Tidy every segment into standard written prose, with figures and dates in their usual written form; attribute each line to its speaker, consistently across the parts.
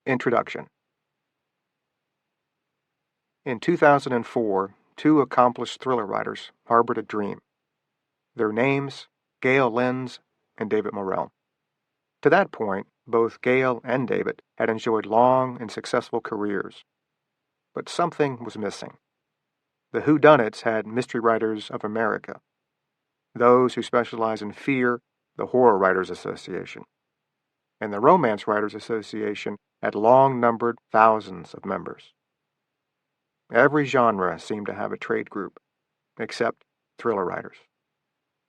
Speaker 1: Introduction. In 2004, two accomplished thriller writers harbored a dream. Their names, Gail Lenz and David Morrell. To that point, both Gail and David had enjoyed long and successful careers. But something was missing. The whodunits had Mystery Writers of America. Those who specialize in fear, the Horror Writers Association. And the Romance Writers Association had long-numbered thousands of members. Every genre seemed to have a trade group, except thriller writers.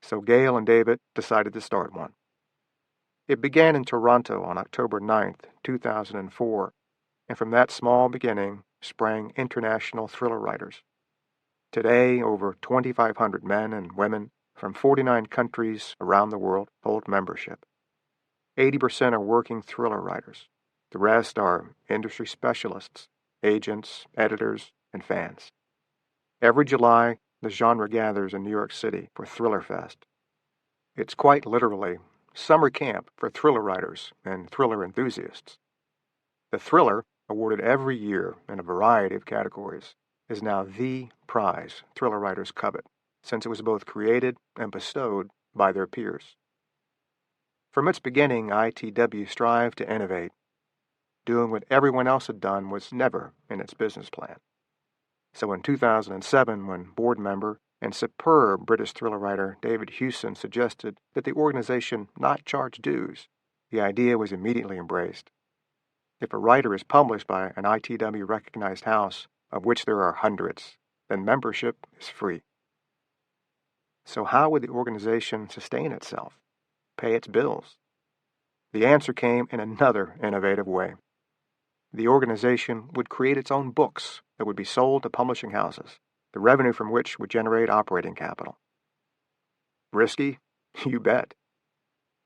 Speaker 1: So Gail and David decided to start one. It began in Toronto on October 9th, 2004, and from that small beginning sprang international thriller writers. Today, over 2,500 men and women from 49 countries around the world hold membership. 80% are working thriller writers. The rest are industry specialists, agents, editors, and fans. Every July, the genre gathers in New York City for Thriller Fest. It's quite literally summer camp for thriller writers and thriller enthusiasts. The Thriller, awarded every year in a variety of categories, is now the prize thriller writers covet, since it was both created and bestowed by their peers. From its beginning, ITW strived to innovate. Doing what everyone else had done was never in its business plan. So in 2007, when board member and superb British thriller writer David Hewson suggested that the organization not charge dues, the idea was immediately embraced. If a writer is published by an ITW-recognized house, of which there are hundreds, then membership is free. So how would the organization sustain itself, pay its bills? The answer came in another innovative way. The organization would create its own books that would be sold to publishing houses, the revenue from which would generate operating capital. Risky? You bet.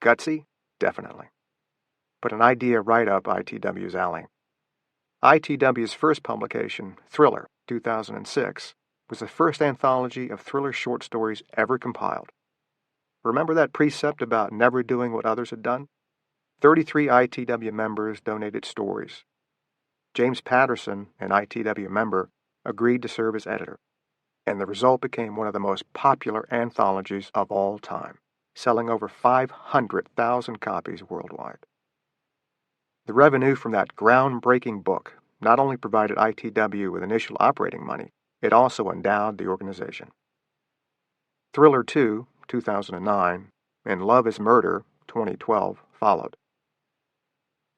Speaker 1: Gutsy? Definitely. But an idea right up ITW's alley. ITW's first publication, Thriller, 2006, was the first anthology of thriller short stories ever compiled. Remember that precept about never doing what others had done? 33 ITW members donated stories. James Patterson, an ITW member, agreed to serve as editor, and the result became one of the most popular anthologies of all time, selling over 500,000 copies worldwide. The revenue from that groundbreaking book not only provided ITW with initial operating money, it also endowed the organization. Thriller 2, 2009, and Love is Murder, 2012, followed.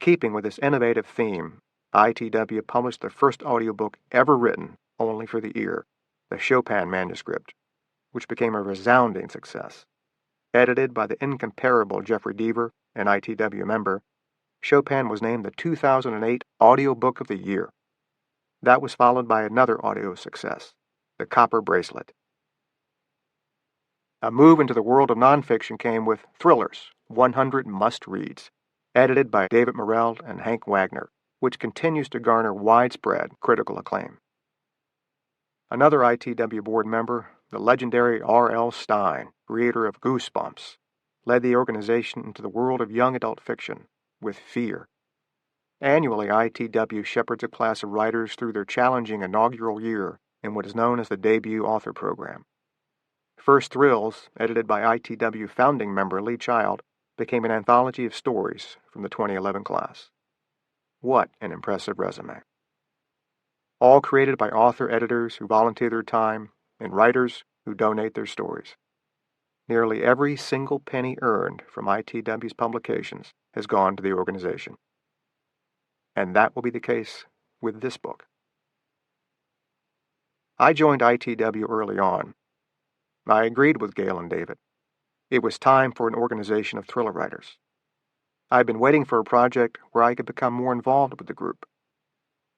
Speaker 1: Keeping with this innovative theme, ITW published the first audiobook ever written only for the ear, the Chopin manuscript, which became a resounding success. Edited by the incomparable Jeffrey Deaver, an ITW member, Chopin was named the 2008 Audiobook of the Year. That was followed by another audio success, The Copper Bracelet. A move into the world of nonfiction came with Thrillers, 100 Must-Reads, edited by David Morrell and Hank Wagner, which continues to garner widespread critical acclaim. Another ITW board member, the legendary R.L. Stine, creator of Goosebumps, led the organization into the world of young adult fiction with Fear. Annually, ITW shepherds a class of writers through their challenging inaugural year in what is known as the Debut Author Program. First Thrills, edited by ITW founding member Lee Child, became an anthology of stories from the 2011 class. What an impressive resume. All created by author-editors who volunteer their time and writers who donate their stories. Nearly every single penny earned from ITW's publications has gone to the organization. And that will be the case with this book. I joined ITW early on. I agreed with Gail and David. It was time for an organization of thriller writers. I'd been waiting for a project where I could become more involved with the group.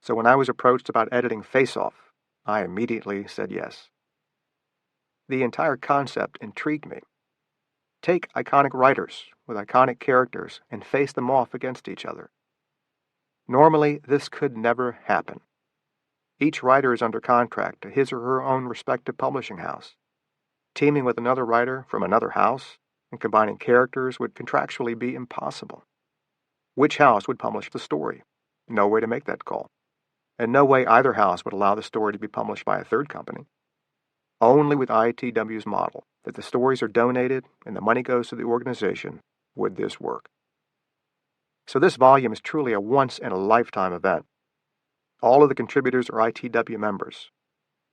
Speaker 1: So when I was approached about editing Face Off, I immediately said yes. The entire concept intrigued me. Take iconic writers with iconic characters and face them off against each other. Normally, this could never happen. Each writer is under contract to his or her own respective publishing house. Teaming with another writer from another house and combining characters would contractually be impossible. Which house would publish the story? No way to make that call. And no way either house would allow the story to be published by a third company. Only with ITW's model, that the stories are donated and the money goes to the organization, would this work. So this volume is truly a once-in-a-lifetime event. All of the contributors are ITW members.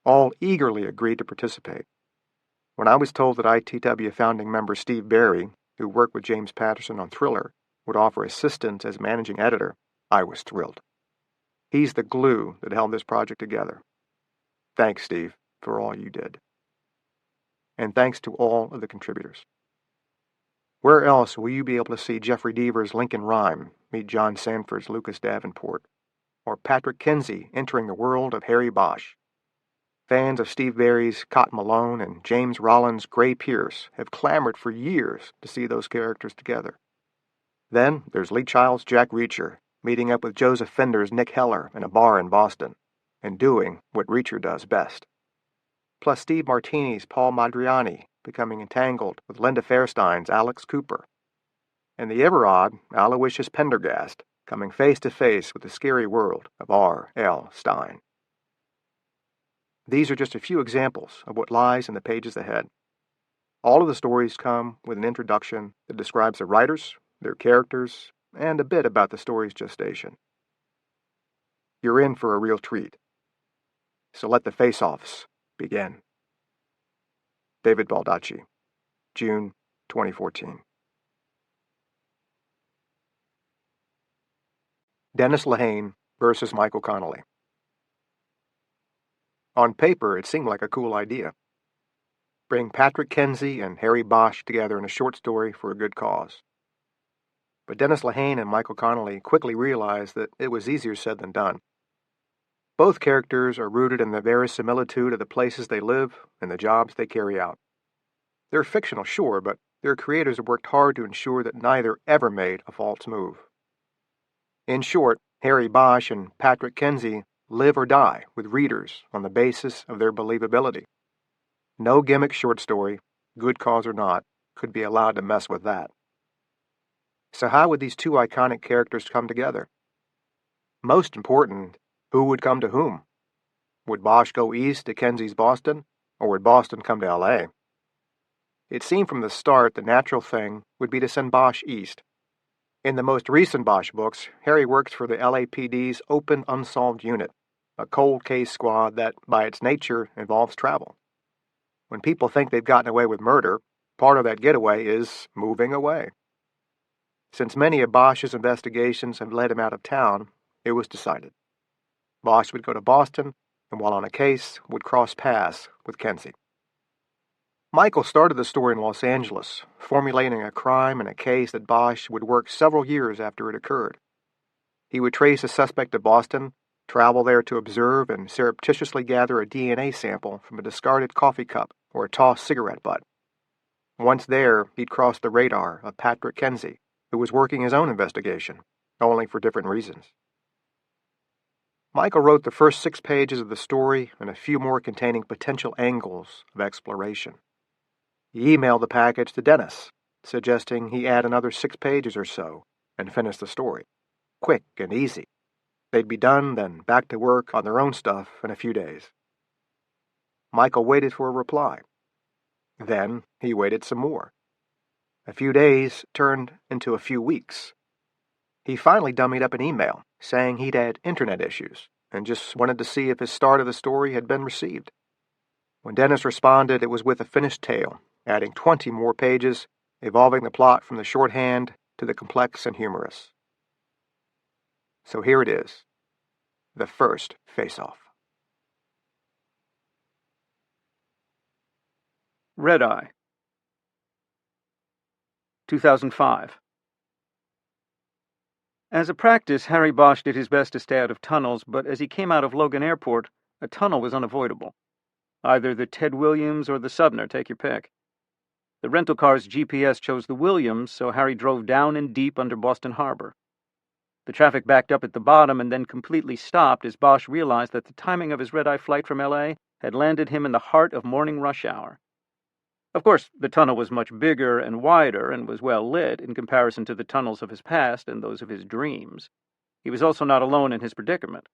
Speaker 1: All eagerly agreed to participate. When I was told that ITW founding member Steve Berry, who worked with James Patterson on Thriller, would offer assistance as managing editor, I was thrilled. He's the glue that held this project together. Thanks, Steve, for all you did. And thanks to all of the contributors. Where else will you be able to see Jeffrey Deaver's Lincoln Rhyme meet John Sanford's Lucas Davenport, or Patrick Kinsey entering the world of Harry Bosch? Fans of Steve Berry's Cotton Malone and James Rollins' Gray Pierce have clamored for years to see those characters together. Then there's Lee Child's Jack Reacher meeting up with Joseph Fender's Nick Heller in a bar in Boston and doing what Reacher does best. Plus Steve Martini's Paul Madriani becoming entangled with Linda Fairstein's Alex Cooper, and the ever-odd Aloysius Pendergast coming face-to-face with the scary world of R.L. Stine. These are just a few examples of what lies in the pages ahead. All of the stories come with an introduction that describes the writers, their characters, and a bit about the story's gestation. You're in for a real treat. So let the face-offs begin. David Baldacci, June 2014. Dennis Lehane versus Michael Connelly. On paper, it seemed like a cool idea. Bring Patrick Kinsey and Harry Bosch together in a short story for a good cause. But Dennis Lehane and Michael Connelly quickly realized that it was easier said than done. Both characters are rooted in the verisimilitude of the places they live and the jobs they carry out. They're fictional, sure, but their creators have worked hard to ensure that neither ever made a false move. In short, Harry Bosch and Patrick Kinsey live or die with readers on the basis of their believability. No gimmick short story, good cause or not, could be allowed to mess with that. So how would these two iconic characters come together? Most important, who would come to whom? Would Bosch go east to Kinsey's Boston, or would Boston come to L.A.? It seemed from the start the natural thing would be to send Bosch east. In the most recent Bosch books, Harry works for the LAPD's Open Unsolved Unit, a cold case squad that, by its nature, involves travel. When people think they've gotten away with murder, part of that getaway is moving away. Since many of Bosch's investigations have led him out of town, it was decided. Bosch would go to Boston, and while on a case, would cross paths with Kinsey. Michael started the story in Los Angeles, formulating a crime and a case that Bosch would work several years after it occurred. He would trace a suspect to Boston, travel there to observe and surreptitiously gather a DNA sample from a discarded coffee cup or a tossed cigarette butt. Once there, he'd cross the radar of Patrick Kinsey, who was working his own investigation, only for different reasons. Michael wrote the first 6 pages of the story and a few more containing potential angles of exploration. He emailed the package to Dennis, suggesting he add another 6 pages or so and finish the story. Quick and easy. They'd be done, then back to work on their own stuff in a few days. Michael waited for a reply. Then he waited some more. A few days turned into a few weeks. He finally dummied up an email saying he'd had internet issues and just wanted to see if his start of the story had been received. When Dennis responded, it was with a finished tale, adding 20 more pages, evolving the plot from the shorthand to the complex and humorous. So here it is, the first face-off.
Speaker 2: Red Eye, 2005. As a practice, Harry Bosch did his best to stay out of tunnels, but as he came out of Logan Airport, a tunnel was unavoidable. Either the Ted Williams or the Subner, take your pick. The rental car's GPS chose the Williams, so Harry drove down and deep under Boston Harbor. The traffic backed up at the bottom and then completely stopped as Bosch realized that the timing of his red-eye flight from L.A. had landed him in the heart of morning rush hour. Of course, the tunnel was much bigger and wider and was well lit in comparison to the tunnels of his past and those of his dreams. He was also not alone in his predicament.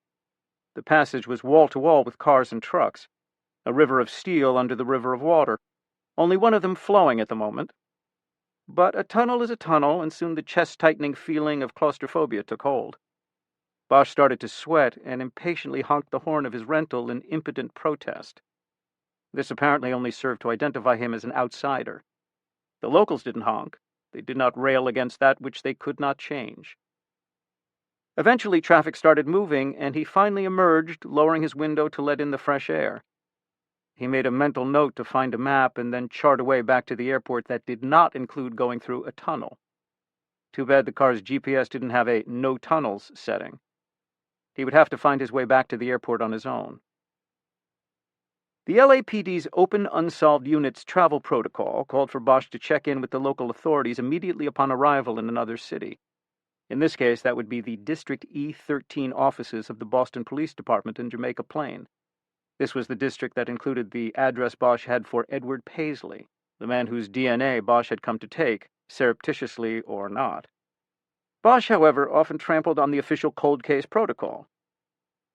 Speaker 2: The passage was wall-to-wall with cars and trucks, a river of steel under the river of water, only one of them flowing at the moment. But a tunnel is a tunnel, and soon the chest-tightening feeling of claustrophobia took hold. Bosch started to sweat and impatiently honked the horn of his rental in impotent protest. This apparently only served to identify him as an outsider. The locals didn't honk. They did not rail against that which they could not change. Eventually, traffic started moving, and he finally emerged, lowering his window to let in the fresh air. He made a mental note to find a map and then chart a way back to the airport that did not include going through a tunnel. Too bad the car's GPS didn't have a no tunnels setting. He would have to find his way back to the airport on his own. The LAPD's Open Unsolved Units travel protocol called for Bosch to check in with the local authorities immediately upon arrival in another city. In this case, that would be the District E13 offices of the Boston Police Department in Jamaica Plain. This was the district that included the address Bosch had for Edward Paisley, the man whose DNA Bosch had come to take, surreptitiously or not. Bosch, however, often trampled on the official cold case protocol.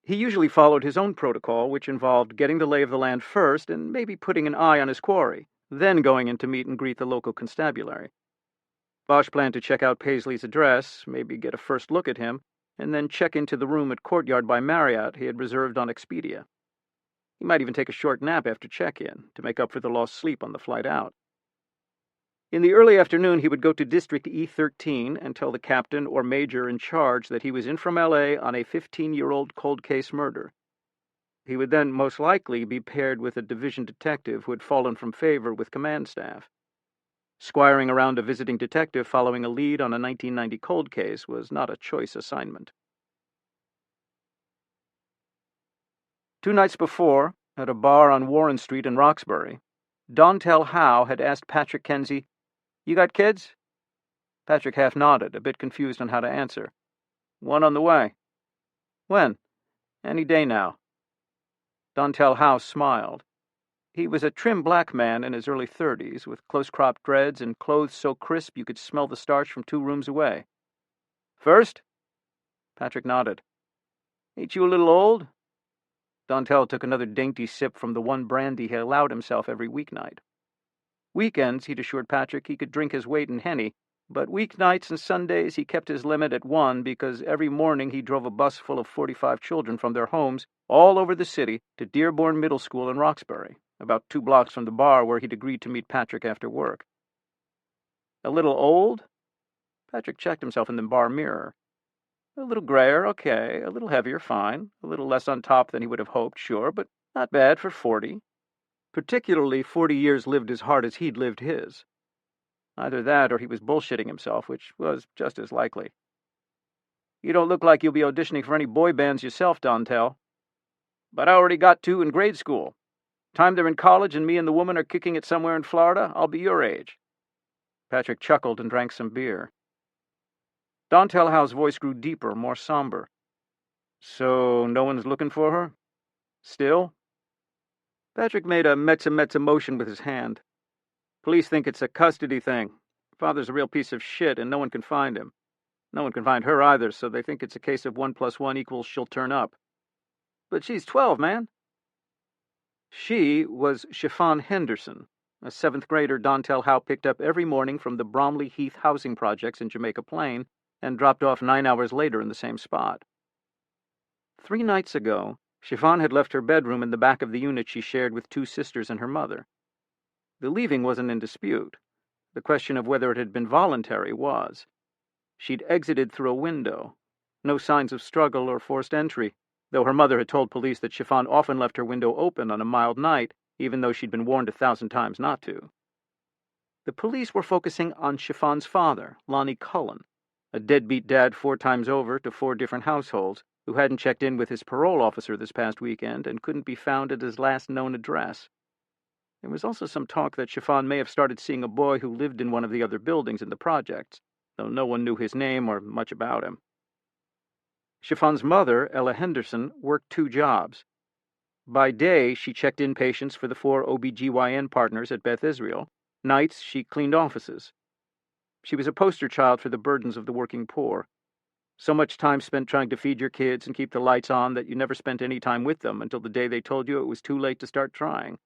Speaker 2: He usually followed his own protocol, which involved getting the lay of the land first and maybe putting an eye on his quarry, then going in to meet and greet the local constabulary. Bosch planned to check out Paisley's address, maybe get a first look at him, and then check into the room at Courtyard by Marriott he had reserved on Expedia. He might even take a short nap after check-in to make up for the lost sleep on the flight out. In the early afternoon, he would go to District E13 and tell the captain or major in charge that he was in from L.A. on a 15-year-old cold case murder. He would then most likely be paired with a division detective who had fallen from favor with command staff. Squiring around a visiting detective following a lead on a 1990 cold case was not a choice assignment. 2 nights before, at a bar on Warren Street in Roxbury, Dontel Howe had asked Patrick Kenzie, "You got kids?" Patrick half nodded, a bit confused on how to answer. "One on the way." "When?" "Any day now." Dontel Howe smiled. He was a trim black man in his early 30s, with close-cropped dreads and clothes so crisp you could smell the starch from 2 rooms away. "First?" Patrick nodded. "Ain't you a little old?" Dontel took another dainty sip from the one brandy he allowed himself every weeknight. Weekends, he'd assured Patrick, he could drink his weight in Henny, but weeknights and Sundays he kept his limit at 1 because every morning he drove a bus full of 45 children from their homes all over the city to Dearborn Middle School in Roxbury, about 2 blocks from the bar where he'd agreed to meet Patrick after work. A little old? Patrick checked himself in the bar mirror. A little grayer, okay. A little heavier, fine. A little less on top than he would have hoped, sure, but not bad for 40. Particularly 40 years lived as hard as he'd lived his. Either that or he was bullshitting himself, which was just as likely. "You don't look like you'll be auditioning for any boy bands yourself, Dontel." "But I already got 2 in grade school. Time they're in college and me and the woman are kicking it somewhere in Florida, I'll be your age." Patrick chuckled and drank some beer. Dontel Howe's voice grew deeper, more somber. "So no one's looking for her? Still?" Patrick made a metza motion with his hand. "Police think it's a custody thing. Father's a real piece of shit, and no one can find him. No one can find her either, so they think it's a case of 1 + 1 = she'll turn up." "But she's 12, man." She was Chiffon Henderson, a 7th grader Dontel Howe picked up every morning from the Bromley Heath housing projects in Jamaica Plain and dropped off 9 hours later in the same spot. 3 nights ago, Chiffon had left her bedroom in the back of the unit she shared with 2 sisters and her mother. The leaving wasn't in dispute. The question of whether it had been voluntary was. She'd exited through a window. No signs of struggle or forced entry, though her mother had told police that Chiffon often left her window open on a mild night, even though she'd been warned 1,000 times not to. The police were focusing on Chiffon's father, Lonnie Cullen, a deadbeat dad 4 times over to 4 different households, who hadn't checked in with his parole officer this past weekend and couldn't be found at his last known address. There was also some talk that Chiffon may have started seeing a boy who lived in one of the other buildings in the projects, though no one knew his name or much about him. Chiffon's mother, Ella Henderson, worked 2 jobs. By day, she checked in patients for the 4 OB/GYN partners at Beth Israel. Nights, she cleaned offices. She was a poster child for the burdens of the working poor. So much time spent trying to feed your kids and keep the lights on that you never spent any time with them until the day they told you it was too late to start trying.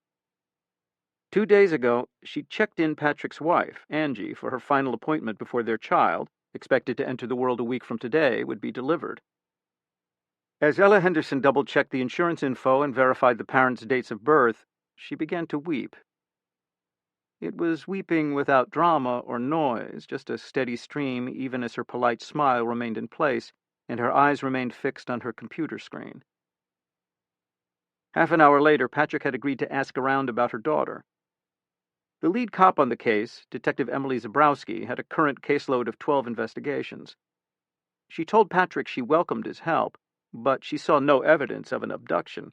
Speaker 2: 2 days ago, she checked in Patrick's wife, Angie, for her final appointment before their child, expected to enter the world a week from today, would be delivered. As Ella Henderson double-checked the insurance info and verified the parents' dates of birth, she began to weep. It was weeping without drama or noise, just a steady stream even as her polite smile remained in place and her eyes remained fixed on her computer screen. Half an hour later, Patrick had agreed to ask around about her daughter. The lead cop on the case, Detective Emily Zabrowski, had a current caseload of 12 investigations. She told Patrick she welcomed his help, but she saw no evidence of an abduction.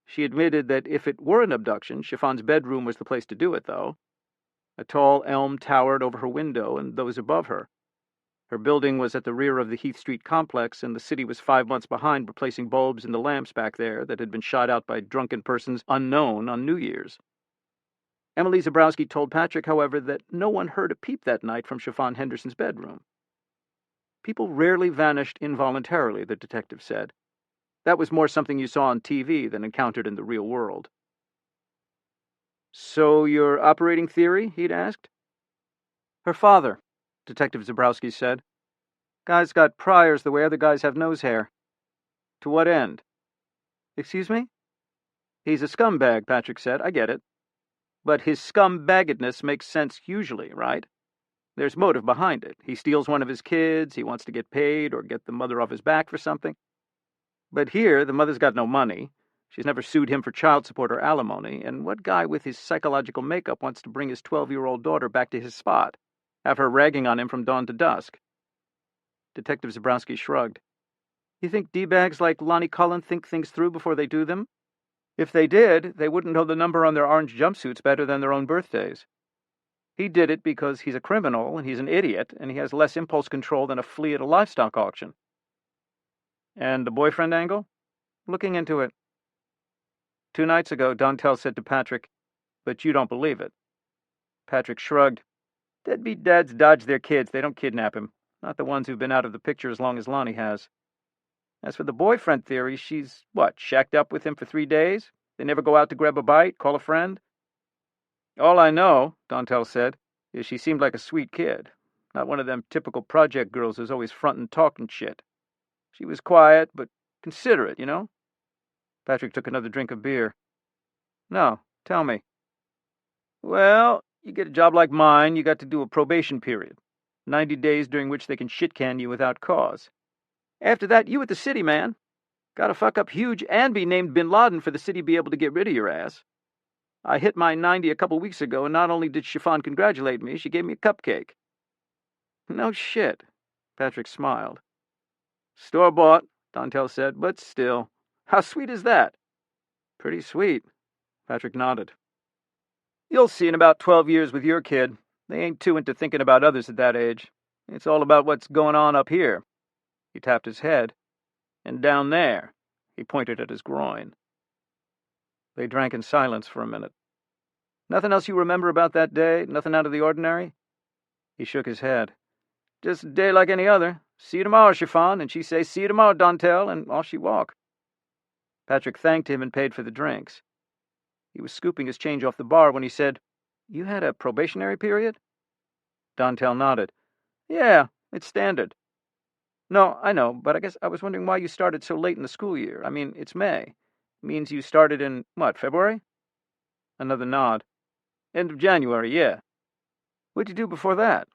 Speaker 2: She admitted that if it were an abduction, Chiffon's bedroom was the place to do it, though. A tall elm towered over her window and those above her. Her building was at the rear of the Heath Street complex, and the city was 5 months behind replacing bulbs in the lamps back there that had been shot out by drunken persons unknown on New Year's. Emily Zabrowski told Patrick, however, that no one heard a peep that night from Chiffon Henderson's bedroom. People rarely vanished involuntarily, the detective said. That was more something you saw on TV than encountered in the real world. So your operating theory? He'd asked. Her father, Detective Zabrowski said. Guy's got priors the way other guys have nose hair. To what end? Excuse me? He's a scumbag, Patrick said. I get it. But his scumbaggedness makes sense usually, right? There's motive behind it. He steals one of his kids, he wants to get paid or get the mother off his back for something. But here, the mother's got no money. She's never sued him for child support or alimony, and what guy with his psychological makeup wants to bring his 12-year-old daughter back to his spot, have her ragging on him from dawn to dusk? Detective Zabrowski shrugged. You think D-bags like Lonnie Cullen think things through before they do them? If they did, they wouldn't know the number on their orange jumpsuits better than their own birthdays. He did it because he's a criminal, and he's an idiot, and he has less impulse control than a flea at a livestock auction. And the boyfriend angle? Looking into it. 2 nights ago, Dontel said to Patrick, but you don't believe it. Patrick shrugged. Deadbeat dads dodge their kids. They don't kidnap him. Not the ones who've been out of the picture as long as Lonnie has. As for the boyfriend theory, she's, shacked up with him for 3 days? They never go out to grab a bite, call a friend? All I know, Dontel said, is she seemed like a sweet kid. Not one of them typical project girls who's always frontin' talking shit. She was quiet, but considerate, you know? Patrick took another drink of beer. No, tell me. Well, you get a job like mine, you got to do a probation period. 90 days during which they can shit-can you without cause. After that, you at the city, man. Gotta fuck up huge and be named Bin Laden for the city to be able to get rid of your ass. I hit my 90 a couple weeks ago, and not only did Chiffon congratulate me, she gave me a cupcake. No shit, Patrick smiled. Store-bought, Dontel said, but still. How sweet is that? Pretty sweet, Patrick nodded. You'll see in about 12 years with your kid. They ain't too into thinking about others at that age. It's all about what's going on up here. He tapped his head. And down there, he pointed at his groin. They drank in silence for a minute. Nothing else you remember about that day? Nothing out of the ordinary? He shook his head. Just a day like any other. See you tomorrow, Chiffon, and she say, see you tomorrow, Dontel, and off she walk. Patrick thanked him and paid for the drinks. He was scooping his change off the bar when he said, You had a probationary period? Dontel nodded. Yeah, it's standard. No, I know, but I guess I was wondering why you started so late in the school year. I mean, it's May. Means you started in, February? Another nod. End of January, yeah. What'd you do before that?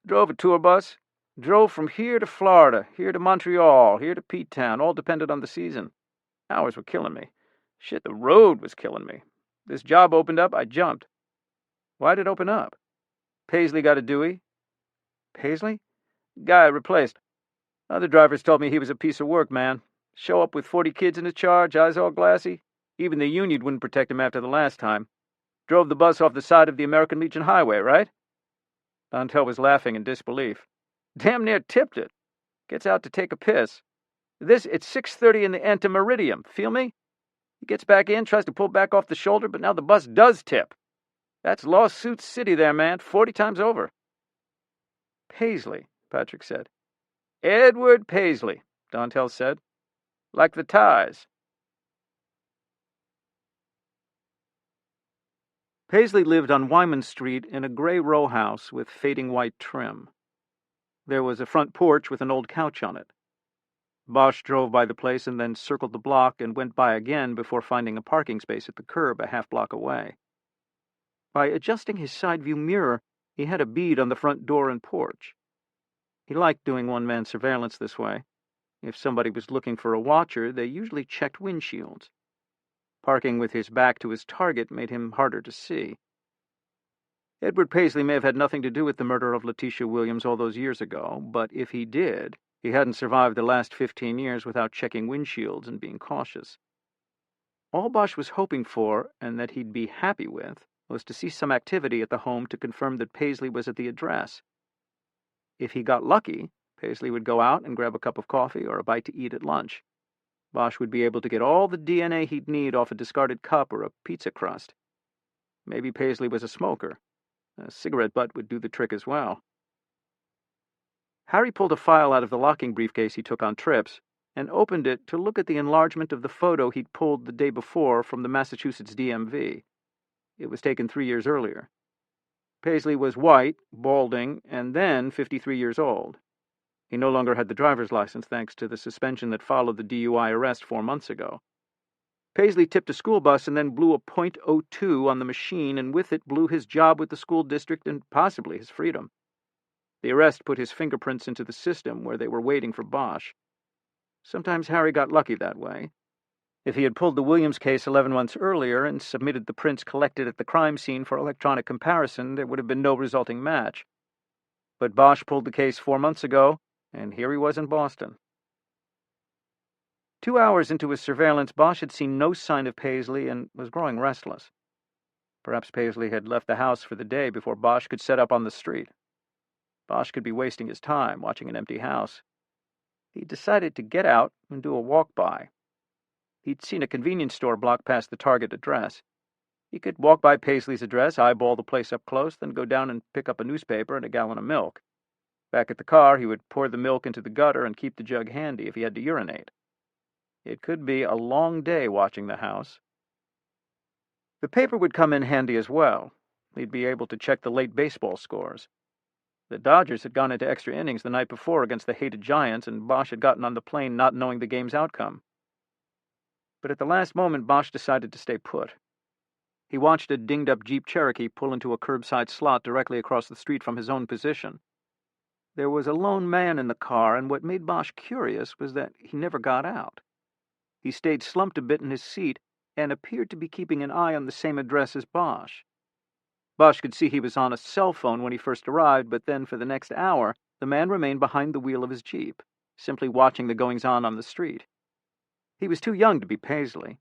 Speaker 2: Drove a tour bus. Drove from here to Florida, here to Montreal, here to P-Town, all depended on the season. Hours were killing me. Shit, the road was killing me. This job opened up, I jumped. Why'd it open up? Paisley got a Dewey. Paisley? Guy I replaced. Other drivers told me he was a piece of work, man. Show up with 40 kids in his charge, eyes all glassy. Even the union wouldn't protect him after the last time. Drove the bus off the side of the American Legion Highway, right? Dontel was laughing in disbelief. Damn near tipped it. Gets out to take a piss. It's 6:30 in the antemeridium, feel me? He gets back in, tries to pull back off the shoulder, but now the bus does tip. That's lawsuit city there, man, 40 times over. Paisley, Patrick said. "Edward Paisley," Dontel said. "Like the ties." Paisley lived on Wyman Street in a gray row house with fading white trim. There was a front porch with an old couch on it. Bosch drove by the place and then circled the block and went by again before finding a parking space at the curb a half-block away. By adjusting his side-view mirror, he had a bead on the front door and porch. He liked doing one-man surveillance this way. If somebody was looking for a watcher, they usually checked windshields. Parking with his back to his target made him harder to see. Edward Paisley may have had nothing to do with the murder of Letitia Williams all those years ago, but if he did, he hadn't survived the last 15 years without checking windshields and being cautious. All Bosch was hoping for, and that he'd be happy with, was to see some activity at the home to confirm that Paisley was at the address. If he got lucky, Paisley would go out and grab a cup of coffee or a bite to eat at lunch. Bosch would be able to get all the DNA he'd need off a discarded cup or a pizza crust. Maybe Paisley was a smoker. A cigarette butt would do the trick as well. Harry pulled a file out of the locking briefcase he took on trips and opened it to look at the enlargement of the photo he'd pulled the day before from the Massachusetts DMV. It was taken 3 years earlier. Paisley was white, balding, and then 53 years old. He no longer had the driver's license thanks to the suspension that followed the DUI arrest 4 months ago. Paisley tipped a school bus and then blew a .02 on the machine, and with it blew his job with the school district and possibly his freedom. The arrest put his fingerprints into the system where they were waiting for Bosch. Sometimes Harry got lucky that way. If he had pulled the Williams case 11 months earlier and submitted the prints collected at the crime scene for electronic comparison, there would have been no resulting match. But Bosch pulled the case 4 months ago, and here he was in Boston. 2 hours into his surveillance, Bosch had seen no sign of Paisley and was growing restless. Perhaps Paisley had left the house for the day before Bosch could set up on the street. Bosch could be wasting his time watching an empty house. He decided to get out and do a walk-by. He'd seen a convenience store block past the target address. He could walk by Paisley's address, eyeball the place up close, then go down and pick up a newspaper and a gallon of milk. Back at the car, he would pour the milk into the gutter and keep the jug handy if he had to urinate. It could be a long day watching the house. The paper would come in handy as well. He'd be able to check the late baseball scores. The Dodgers had gone into extra innings the night before against the hated Giants, and Bosch had gotten on the plane not knowing the game's outcome. But at the last moment, Bosch decided to stay put. He watched a dinged-up Jeep Cherokee pull into a curbside slot directly across the street from his own position. There was a lone man in the car, and what made Bosch curious was that he never got out. He stayed slumped a bit in his seat and appeared to be keeping an eye on the same address as Bosch. Bosch could see he was on a cell phone when he first arrived, but then for the next hour, the man remained behind the wheel of his Jeep, simply watching the goings-on on the street. He was too young to be Paisley.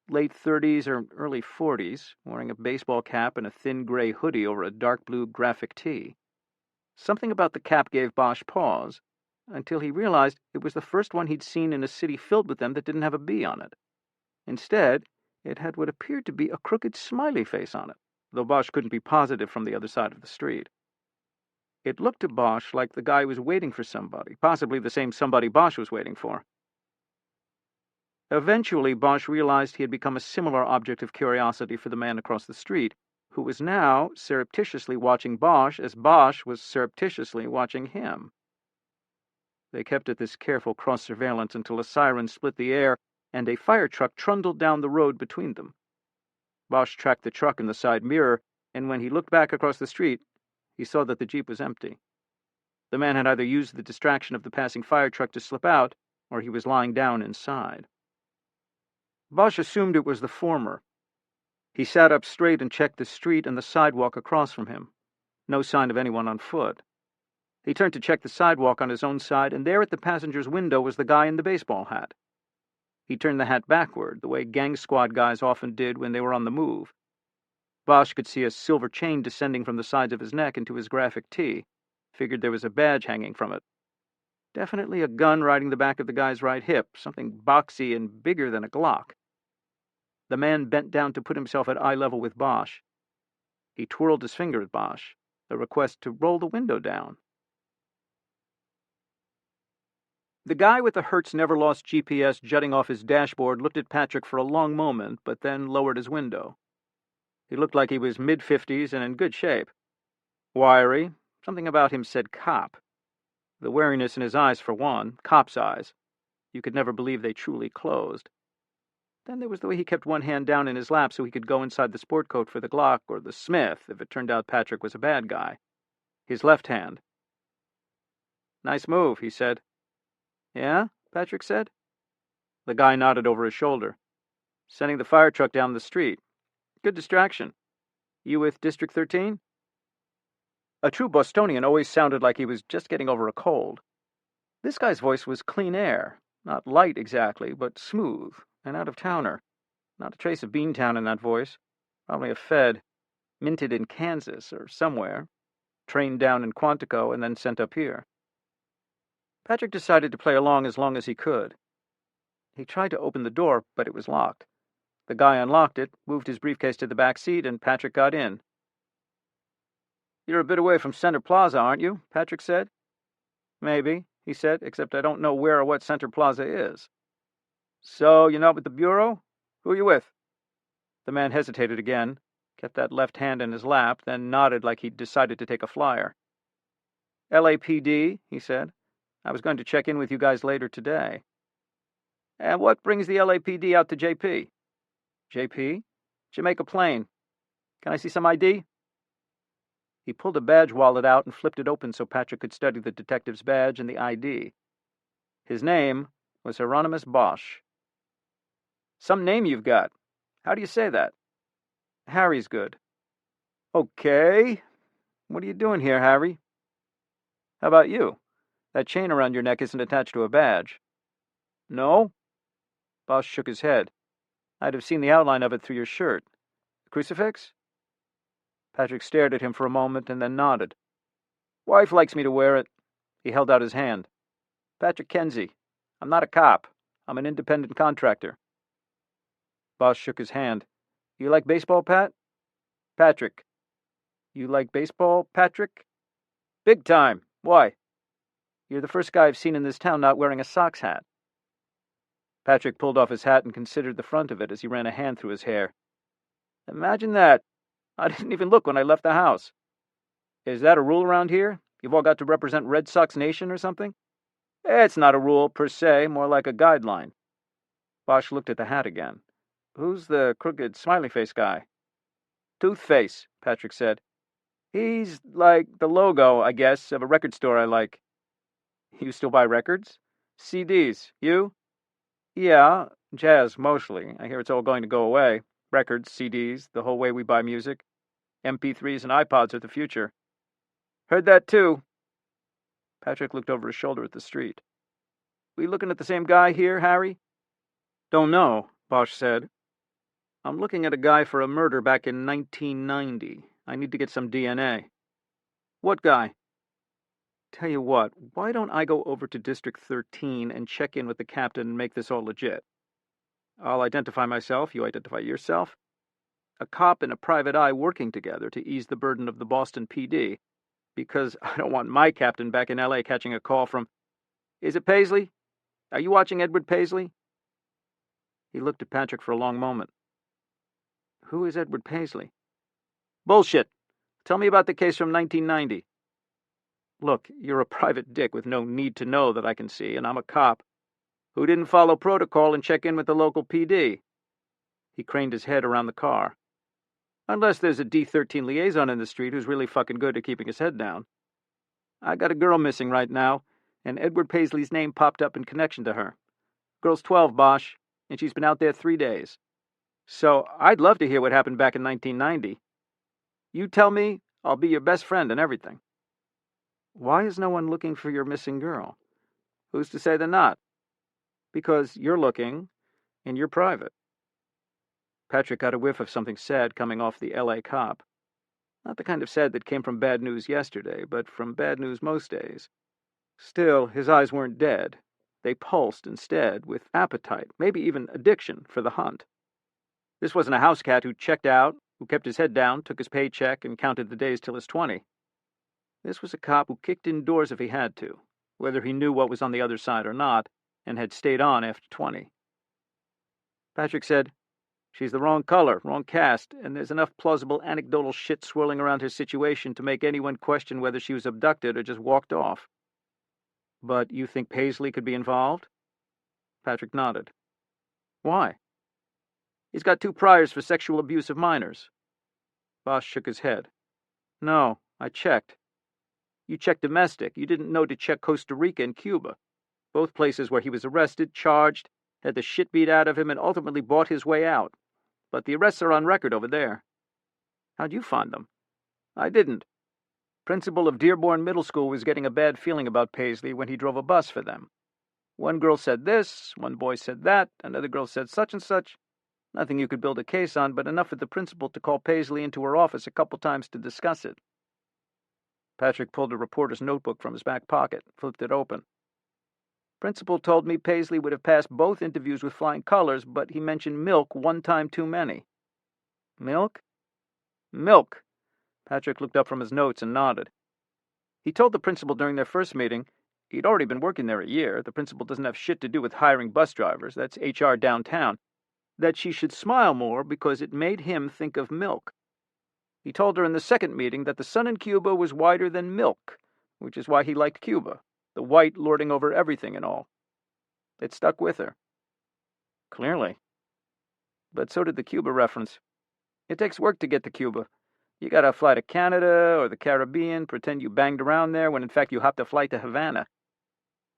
Speaker 2: Late 30s or early 40s, wearing a baseball cap and a thin gray hoodie over a dark blue graphic tee. Something about the cap gave Bosch pause, until he realized it was the first one he'd seen in a city filled with them that didn't have a B on it. Instead, it had what appeared to be a crooked smiley face on it, though Bosch couldn't be positive from the other side of the street. It looked to Bosch like the guy was waiting for somebody, possibly the same somebody Bosch was waiting for. Eventually, Bosch realized he had become a similar object of curiosity for the man across the street, who was now surreptitiously watching Bosch as Bosch was surreptitiously watching him. They kept at this careful cross-surveillance until a siren split the air and a fire truck trundled down the road between them. Bosch tracked the truck in the side mirror, and when he looked back across the street, he saw that the Jeep was empty. The man had either used the distraction of the passing fire truck to slip out, or he was lying down inside. Bosch assumed it was the former. He sat up straight and checked the street and the sidewalk across from him. No sign of anyone on foot. He turned to check the sidewalk on his own side, and there at the passenger's window was the guy in the baseball hat. He turned the hat backward, the way gang squad guys often did when they were on the move. Bosch could see a silver chain descending from the sides of his neck into his graphic tee. Figured there was a badge hanging from it. Definitely a gun riding the back of the guy's right hip, something boxy and bigger than a Glock. The man bent down to put himself at eye level with Bosch. He twirled his finger at Bosch, a request to roll the window down. The guy with the Hertz Never Lost GPS jutting off his dashboard looked at Patrick for a long moment, but then lowered his window. He looked like he was mid-50s and in good shape. Wiry. Something about him said cop. The wariness in his eyes, for one. Cop's eyes. You could never believe they truly closed. Then there was the way he kept one hand down in his lap so he could go inside the sport coat for the Glock or the Smith if it turned out Patrick was a bad guy. His left hand. "Nice move," he said. "Yeah?" Patrick said. The guy nodded over his shoulder. "Sending the fire truck down the street. Good distraction. You with District 13? A true Bostonian always sounded like he was just getting over a cold. This guy's voice was clean air. Not light exactly, but smooth. An out-of-towner. Not a trace of Beantown in that voice. Probably a Fed. Minted in Kansas or somewhere. Trained down in Quantico and then sent up here. Patrick decided to play along as he could. He tried to open the door, but it was locked. The guy unlocked it, moved his briefcase to the back seat, and Patrick got in. "You're a bit away from Center Plaza, aren't you?" Patrick said. "Maybe," he said, "except I don't know where or what Center Plaza is." "So, you're not with the Bureau? Who are you with?" The man hesitated again, kept that left hand in his lap, then nodded like he'd decided to take a flyer. "LAPD," he said. "I was going to check in with you guys later today." "And what brings the LAPD out to JP?" "JP? Jamaica Plain. Can I see some ID?" He pulled a badge wallet out and flipped it open so Patrick could study the detective's badge and the ID. His name was Hieronymus Bosch. "Some name you've got. How do you say that?" "Harry's good." "Okay. What are you doing here, Harry?" "How about you? That chain around your neck isn't attached to a badge." "No?" Bosch shook his head. "I'd have seen the outline of it through your shirt. A crucifix?" Patrick stared at him for a moment and then nodded. "Wife likes me to wear it." He held out his hand. "Patrick Kenzie. I'm not a cop. I'm an independent contractor." Bosch shook his hand. "You like baseball, Pat?" "Patrick." "You like baseball, Patrick?" "Big time. Why?" "You're the first guy I've seen in this town not wearing a Sox hat." Patrick pulled off his hat and considered the front of it as he ran a hand through his hair. "Imagine that. I didn't even look when I left the house." "Is that a rule around here? You've all got to represent Red Sox Nation or something?" "It's not a rule, per se, more like a guideline." Bosch looked at the hat again. "Who's the crooked smiley-face guy?" "Toothface," Patrick said. "He's like the logo, I guess, of a record store I like." "You still buy records?" "CDs. You?" "Yeah, jazz, mostly. I hear it's all going to go away. Records, CDs, the whole way we buy music. MP3s and iPods are the future." "Heard that too." Patrick looked over his shoulder at the street. "We looking at the same guy here, Harry?" "Don't know," Bosch said. "I'm looking at a guy for a murder back in 1990. I need to get some DNA." "What guy?" "Tell you what, why don't I go over to District 13 and check in with the captain and make this all legit? I'll identify myself, you identify yourself. A cop and a private eye working together to ease the burden of the Boston PD, because I don't want my captain back in L.A. catching a call from... Is it Paisley? Are you watching Edward Paisley?" He looked at Patrick for a long moment. "Who is Edward Paisley?" "Bullshit. Tell me about the case from 1990. Look, you're a private dick with no need to know that I can see, and I'm a cop who didn't follow protocol and check in with the local PD." He craned his head around the car. "Unless there's a D13 liaison in the street who's really fucking good at keeping his head down. I got a girl missing right now, and Edward Paisley's name popped up in connection to her. Girl's 12, Bosch, and she's been out there 3 days. So I'd love to hear what happened back in 1990. You tell me, I'll be your best friend and everything." "Why is no one looking for your missing girl?" "Who's to say they're not?" "Because you're looking, and you're private." Patrick got a whiff of something sad coming off the L.A. cop. Not the kind of sad that came from bad news yesterday, but from bad news most days. Still, his eyes weren't dead. They pulsed instead, with appetite, maybe even addiction, for the hunt. This wasn't a house cat who checked out, who kept his head down, took his paycheck, and counted the days till his 20. This was a cop who kicked indoors if he had to, whether he knew what was on the other side or not, and had stayed on after 20. Patrick said, "She's the wrong color, wrong caste, and there's enough plausible anecdotal shit swirling around her situation to make anyone question whether she was abducted or just walked off." "But you think Paisley could be involved?" Patrick nodded. "Why?" "He's got 2 priors for sexual abuse of minors." Bosch shook his head. "No, I checked." "You checked domestic. You didn't know to check Costa Rica and Cuba. Both places where he was arrested, charged, had the shit beat out of him, and ultimately bought his way out. But the arrests are on record over there." "How'd you find them?" "I didn't. Principal of Dearborn Middle School was getting a bad feeling about Paisley when he drove a bus for them. One girl said this, one boy said that, another girl said such and such. Nothing you could build a case on, but enough for the principal to call Paisley into her office a couple times to discuss it." Patrick pulled a reporter's notebook from his back pocket, flipped it open. "Principal told me Paisley would have passed both interviews with flying colors, but he mentioned milk 1 time too many." "Milk?" "Milk." Patrick looked up from his notes and nodded. "He told the principal during their first meeting, he'd already been working there a year, the principal doesn't have shit to do with hiring bus drivers, that's HR downtown, that she should smile more because it made him think of milk. He told her in the second meeting that the sun in Cuba was whiter than milk, which is why he liked Cuba, the white lording over everything and all. It stuck with her." "Clearly. But so did the Cuba reference. It takes work to get to Cuba. You gotta fly to Canada or the Caribbean, pretend you banged around there when in fact you hopped a flight to Havana.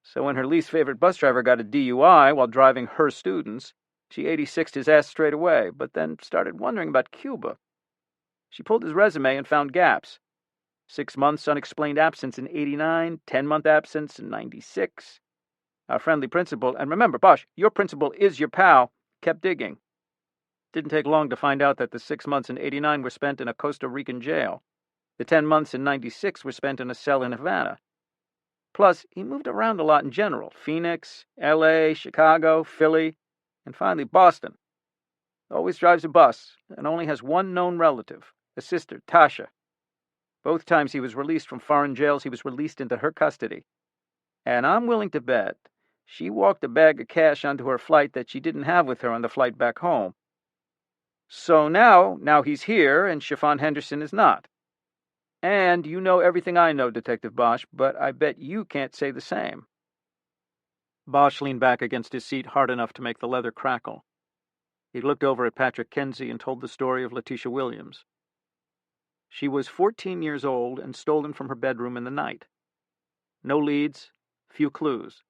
Speaker 2: So when her least favorite bus driver got a DUI while driving her students, she 86'd his ass straight away, but then started wondering about Cuba. She pulled his resume and found gaps. 6 months unexplained absence in 89, 10-month absence in 96. Our friendly principal, and remember, Bosch, your principal is your pal, kept digging. Didn't take long to find out that the 6 months in 89 were spent in a Costa Rican jail. The 10 months in 96 were spent in a cell in Havana. Plus, he moved around a lot in general. Phoenix, L.A., Chicago, Philly, and finally Boston. Always drives a bus, and only has one known relative, a sister, Tasha. Both times he was released from foreign jails, he was released into her custody. And I'm willing to bet she walked a bag of cash onto her flight that she didn't have with her on the flight back home. So now he's here, and Chiffon Henderson is not. And you know everything I know, Detective Bosch, but I bet you can't say the same." Bosch leaned back against his seat hard enough to make the leather crackle. He looked over at Patrick Kenzie and told the story of Letitia Williams. She was 14 years old and stolen from her bedroom in the night. No leads, few clues.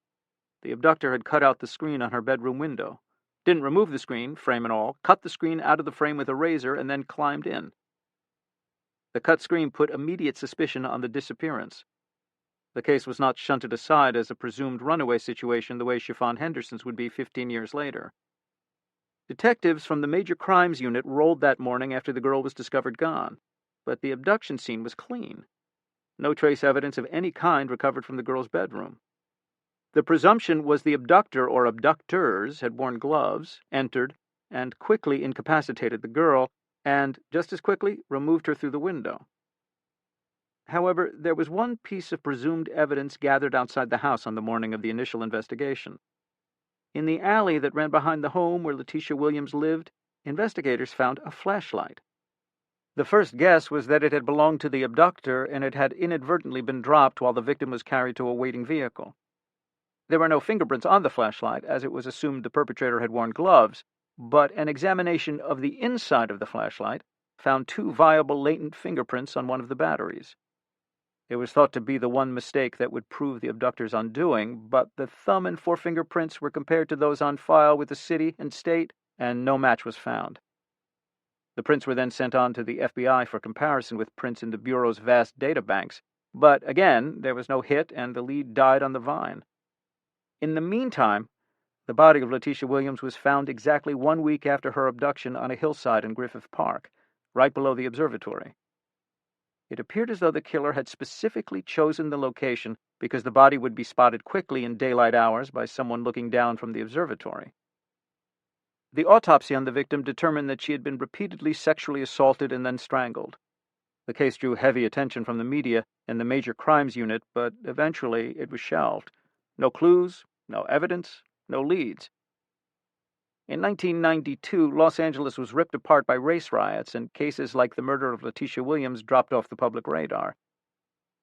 Speaker 2: The abductor had cut out the screen on her bedroom window. Didn't remove the screen, frame and all, cut the screen out of the frame with a razor, and then climbed in. The cut screen put immediate suspicion on the disappearance. The case was not shunted aside as a presumed runaway situation the way Chiffon Henderson's would be 15 years later. Detectives from the Major Crimes Unit rolled that morning after the girl was discovered gone, but the abduction scene was clean. No trace evidence of any kind recovered from the girl's bedroom. The presumption was the abductor or abductors had worn gloves, entered, and quickly incapacitated the girl, and, just as quickly, removed her through the window. However, there was one piece of presumed evidence gathered outside the house on the morning of the initial investigation. In the alley that ran behind the home where Letitia Williams lived, investigators found a flashlight. The first guess was that it had belonged to the abductor and it had inadvertently been dropped while the victim was carried to a waiting vehicle. There were no fingerprints on the flashlight, as it was assumed the perpetrator had worn gloves, but an examination of the inside of the flashlight found 2 viable latent fingerprints on one of the batteries. It was thought to be the one mistake that would prove the abductor's undoing, but the thumb and forefinger prints were compared to those on file with the city and state, and no match was found. The prints were then sent on to the FBI for comparison with prints in the Bureau's vast databanks, but again, there was no hit and the lead died on the vine. In the meantime, the body of Letitia Williams was found exactly 1 week after her abduction on a hillside in Griffith Park, right below the observatory. It appeared as though the killer had specifically chosen the location because the body would be spotted quickly in daylight hours by someone looking down from the observatory. The autopsy on the victim determined that she had been repeatedly sexually assaulted and then strangled. The case drew heavy attention from the media and the major crimes unit, but eventually it was shelved. No clues, no evidence, no leads. In 1992, Los Angeles was ripped apart by race riots, and cases like the murder of Letitia Williams dropped off the public radar.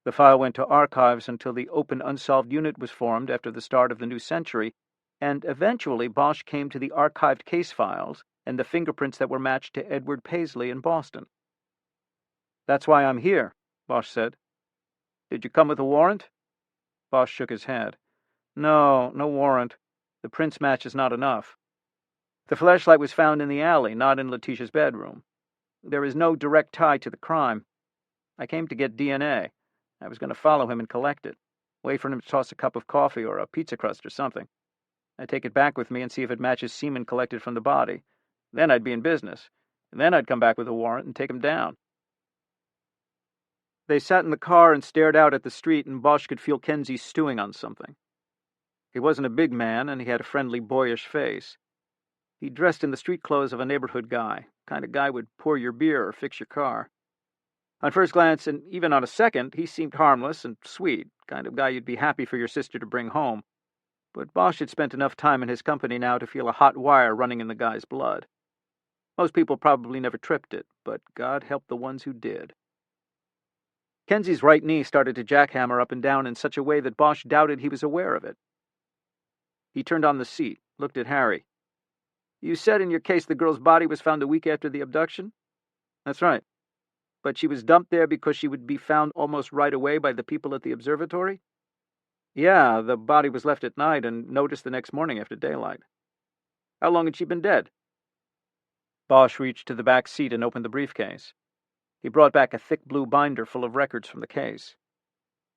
Speaker 2: The file went to archives until the Open Unsolved Unit was formed after the start of the new century, and eventually Bosch came to the archived case files and the fingerprints that were matched to Edward Paisley in Boston. "That's why I'm here," Bosch said. "Did you come with a warrant?" Bosch shook his head. No warrant. The prints match is not enough. The flashlight was found in the alley, not in Letitia's bedroom. There is no direct tie to the crime. I came to get DNA. I was going to follow him and collect it. Wait for him to toss a cup of coffee or a pizza crust or something. I'd take it back with me and see if it matches semen collected from the body. Then I'd be in business. And then I'd come back with a warrant and take him down. They sat in the car and stared out at the street, and Bosch could feel Kenzie stewing on something. He wasn't a big man, and he had a friendly, boyish face. He dressed in the street clothes of a neighborhood guy, kind of guy would pour your beer or fix your car. On first glance, and even on a second, he seemed harmless and sweet, kind of guy you'd be happy for your sister to bring home. But Bosch had spent enough time in his company now to feel a hot wire running in the guy's blood. Most people probably never tripped it, but God help the ones who did. Kenzie's right knee started to jackhammer up and down in such a way that Bosch doubted he was aware of it. He turned on the seat, looked at Harry. "You said in your case the girl's body was found a week after the abduction?" "That's right." "But she was dumped there because she would be found almost right away by the people at the observatory?" "Yeah, the body was left at night and noticed the next morning after daylight." "How long had she been dead?" Bosch reached to the back seat and opened the briefcase. He brought back a thick blue binder full of records from the case.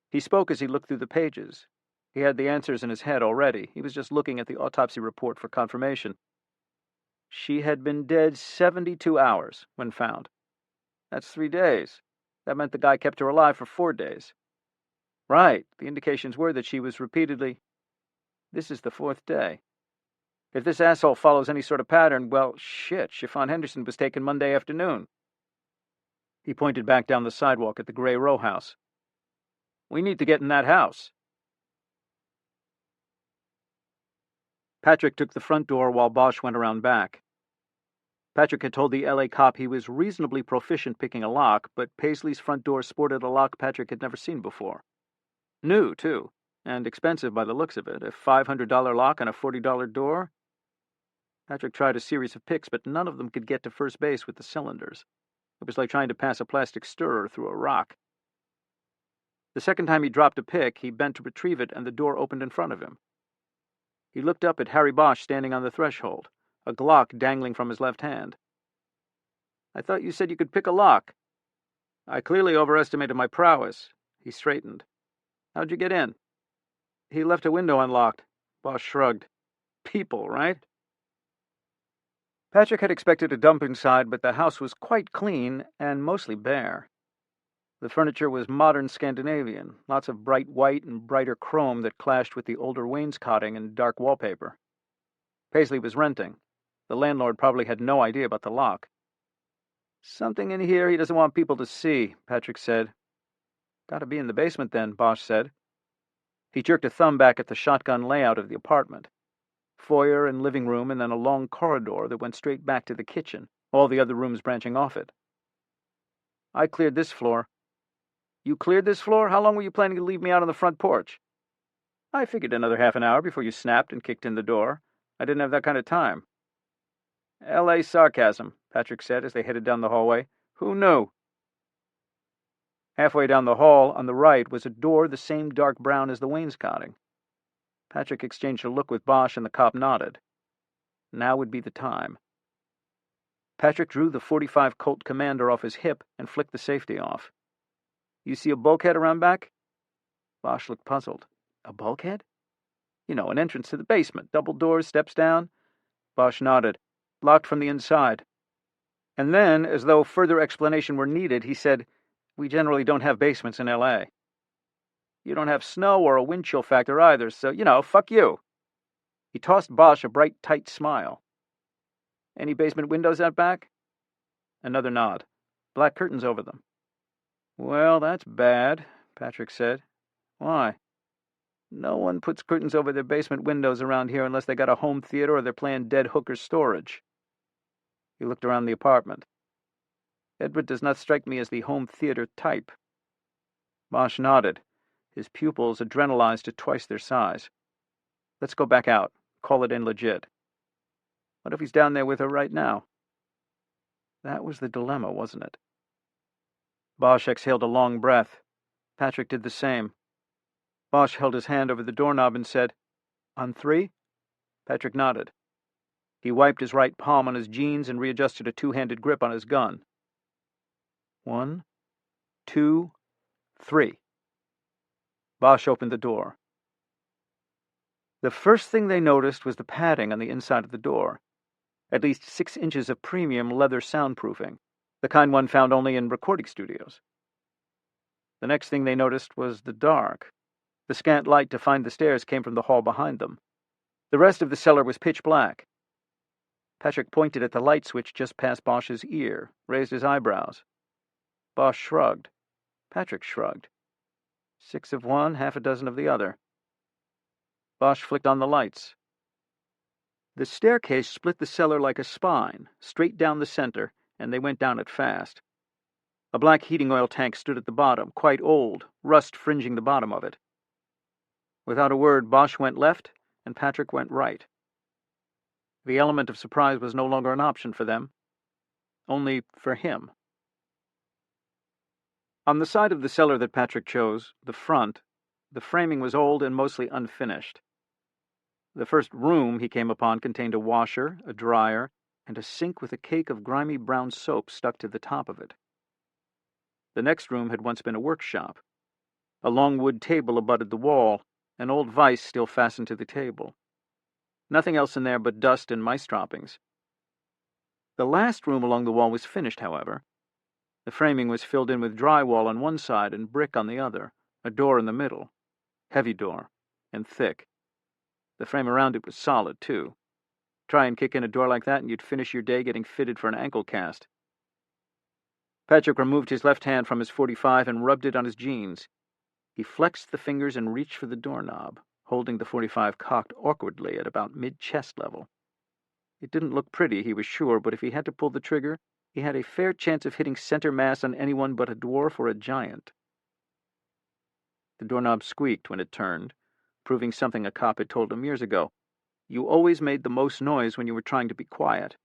Speaker 2: He spoke as he looked through the pages. He had the answers in his head already. He was just looking at the autopsy report for confirmation. She had been dead 72 hours when found. That's 3 days. That meant the guy kept her alive for 4 days. Right, the indications were that she was repeatedly... This is the 4th day. If this asshole follows any sort of pattern, well, shit, Chiffon Henderson was taken Monday afternoon. He pointed back down the sidewalk at the gray row house. "We need to get in that house." Patrick took the front door while Bosch went around back. Patrick had told the LA cop he was reasonably proficient picking a lock, but Paisley's front door sported a lock Patrick had never seen before. New, too, and expensive by the looks of it. A $500 lock and a $40 door. Patrick tried a series of picks, but none of them could get to first base with the cylinders. It was like trying to pass a plastic stirrer through a rock. The second time he dropped a pick, he bent to retrieve it, and the door opened in front of him. He looked up at Harry Bosch standing on the threshold, a Glock dangling from his left hand. "I thought you said you could pick a lock." "I clearly overestimated my prowess." He straightened. "How'd you get in?" "He left a window unlocked." Bosch shrugged. "People, right?" Patrick had expected a dump inside, but the house was quite clean and mostly bare. The furniture was modern Scandinavian, lots of bright white and brighter chrome that clashed with the older wainscoting and dark wallpaper. Paisley was renting. The landlord probably had no idea about the lock. "Something in here he doesn't want people to see," Patrick said. "Gotta be in the basement then," Bosch said. He jerked a thumb back at the shotgun layout of the apartment. Foyer and living room, and then a long corridor that went straight back to the kitchen, all the other rooms branching off it. "I cleared this floor." "You cleared this floor? How long were you planning to leave me out on the front porch?" "I figured another half an hour before you snapped and kicked in the door. I didn't have that kind of time." "L.A. sarcasm," Patrick said as they headed down the hallway. "Who knew?" Halfway down the hall, on the right, was a door the same dark brown as the wainscoting. Patrick exchanged a look with Bosch, and the cop nodded. Now would be the time. Patrick drew the .45 Colt Commander off his hip and flicked the safety off. "You see a bulkhead around back?" Bosch looked puzzled. "A bulkhead?" "You know, an entrance to the basement. Double doors, steps down." Bosch nodded. "Locked from the inside." And then, as though further explanation were needed, he said, "We generally don't have basements in L.A. You don't have snow or a wind chill factor either, so, fuck you." He tossed Bosch a bright, tight smile. "Any basement windows out back?" Another nod. "Black curtains over them." "Well, that's bad," Patrick said. "Why?" "No one puts curtains over their basement windows around here unless they got a home theater or they're playing dead hooker storage." He looked around the apartment. "Edward does not strike me as the home theater type." Bosch nodded, his pupils adrenalized to twice their size. "Let's go back out. Call it in legit." "What if he's down there with her right now?" That was the dilemma, wasn't it? Bosch exhaled a long breath. Patrick did the same. Bosch held his hand over the doorknob and said, "On 3?" Patrick nodded. He wiped his right palm on his jeans and readjusted a two-handed grip on his gun. 1, 2, 3. Bosch opened the door. The first thing they noticed was the padding on the inside of the door. At least 6 inches of premium leather soundproofing, the kind one found only in recording studios. The next thing they noticed was the dark. The scant light to find the stairs came from the hall behind them. The rest of the cellar was pitch black. Patrick pointed at the light switch just past Bosch's ear, raised his eyebrows. Bosch shrugged. Patrick shrugged. 6 of one, half a dozen of the other. Bosch flicked on the lights. The staircase split the cellar like a spine, straight down the center, and they went down it fast. A black heating oil tank stood at the bottom, quite old, rust fringing the bottom of it. Without a word, Bosch went left, and Patrick went right. The element of surprise was no longer an option for them, only for him. On the side of the cellar that Patrick chose, the front, the framing was old and mostly unfinished. The first room he came upon contained a washer, a dryer, and a sink with a cake of grimy brown soap stuck to the top of it. The next room had once been a workshop. A long wood table abutted the wall, an old vise still fastened to the table. Nothing else in there but dust and mice droppings. The last room along the wall was finished, however. The framing was filled in with drywall on one side and brick on the other, a door in the middle. Heavy door, and thick. The frame around it was solid, too. Try and kick in a door like that and you'd finish your day getting fitted for an ankle cast. Patrick removed his left hand from his .45 and rubbed it on his jeans. He flexed the fingers and reached for the doorknob, holding the .45 cocked awkwardly at about mid-chest level. It didn't look pretty, he was sure, but if he had to pull the trigger, he had a fair chance of hitting center mass on anyone but a dwarf or a giant. The doorknob squeaked when it turned, proving something a cop had told him years ago. You always made the most noise when you were trying to be quiet.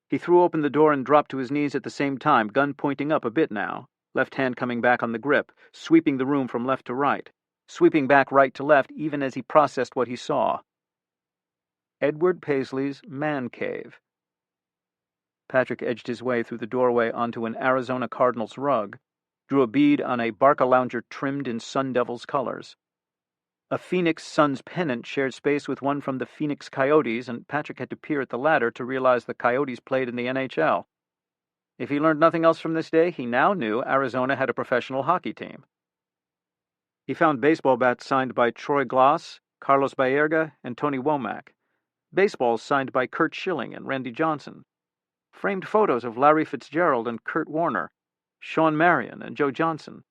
Speaker 2: He threw open the door and dropped to his knees at the same time, gun pointing up a bit now, left hand coming back on the grip, sweeping the room from left to right, sweeping back right to left even as he processed what he saw. Edward Paisley's man cave. Patrick edged his way through the doorway onto an Arizona Cardinals rug, drew a bead on a Barcalounger trimmed in Sun Devils colors. A Phoenix Suns pennant shared space with one from the Phoenix Coyotes, and Patrick had to peer at the latter to realize the Coyotes played in the NHL. If he learned nothing else from this day, he now knew Arizona had a professional hockey team. He found baseball bats signed by Troy Glass, Carlos Baerga, and Tony Womack. Baseballs signed by Curt Schilling and Randy Johnson. Framed photos of Larry Fitzgerald and Kurt Warner, Sean Marion and Joe Johnson.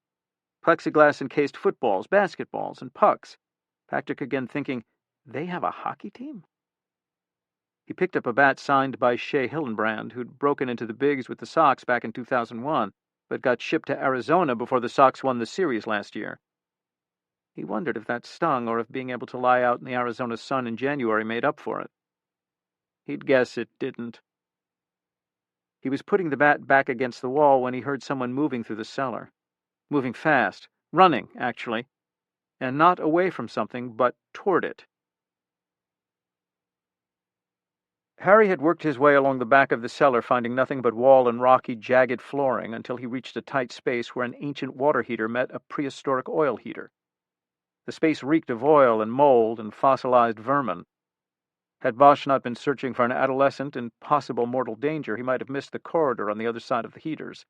Speaker 2: Plexiglass-encased footballs, basketballs, and pucks. Patrick again thinking, they have a hockey team? He picked up a bat signed by Shea Hillenbrand, who'd broken into the bigs with the Sox back in 2001, but got shipped to Arizona before the Sox won the series last year. He wondered if that stung or if being able to lie out in the Arizona sun in January made up for it. He'd guess it didn't. He was putting the bat back against the wall when he heard someone moving through the cellar. Moving fast. Running, actually. And not away from something, but toward it. Harry had worked his way along the back of the cellar, finding nothing but wall and rocky, jagged flooring, until he reached a tight space where an ancient water heater met a prehistoric oil heater. The space reeked of oil and mold and fossilized vermin. Had Bosch not been searching for an adolescent in possible mortal danger, he might have missed the corridor on the other side of the heaters.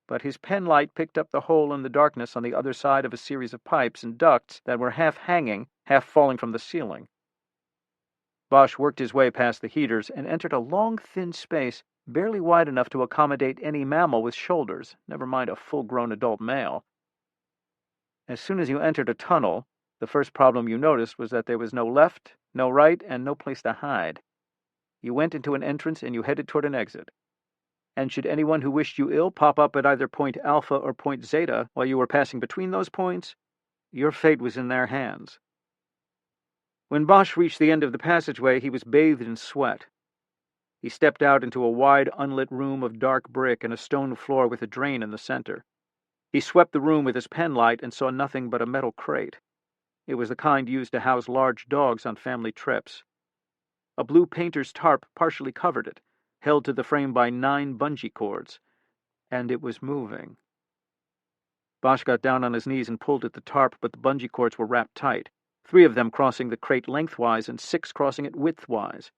Speaker 2: But his pen light picked up the hole in the darkness on the other side of a series of pipes and ducts that were half hanging, half falling from the ceiling. Bosch worked his way past the heaters and entered a long, thin space barely wide enough to accommodate any mammal with shoulders, never mind a full-grown adult male. As soon as you entered a tunnel, the first problem you noticed was that there was no left, no right, and no place to hide. You went into an entrance and you headed toward an exit. And should anyone who wished you ill pop up at either point Alpha or point Zeta while you were passing between those points, your fate was in their hands. When Bosch reached the end of the passageway, he was bathed in sweat. He stepped out into a wide, unlit room of dark brick and a stone floor with a drain in the center. He swept the room with his penlight and saw nothing but a metal crate. It was the kind used to house large dogs on family trips. A blue painter's tarp partially covered it, held to the frame by 9 bungee cords, and it was moving. Bosch got down on his knees and pulled at the tarp, but the bungee cords were wrapped tight, 3 of them crossing the crate lengthwise and 6 crossing it widthwise.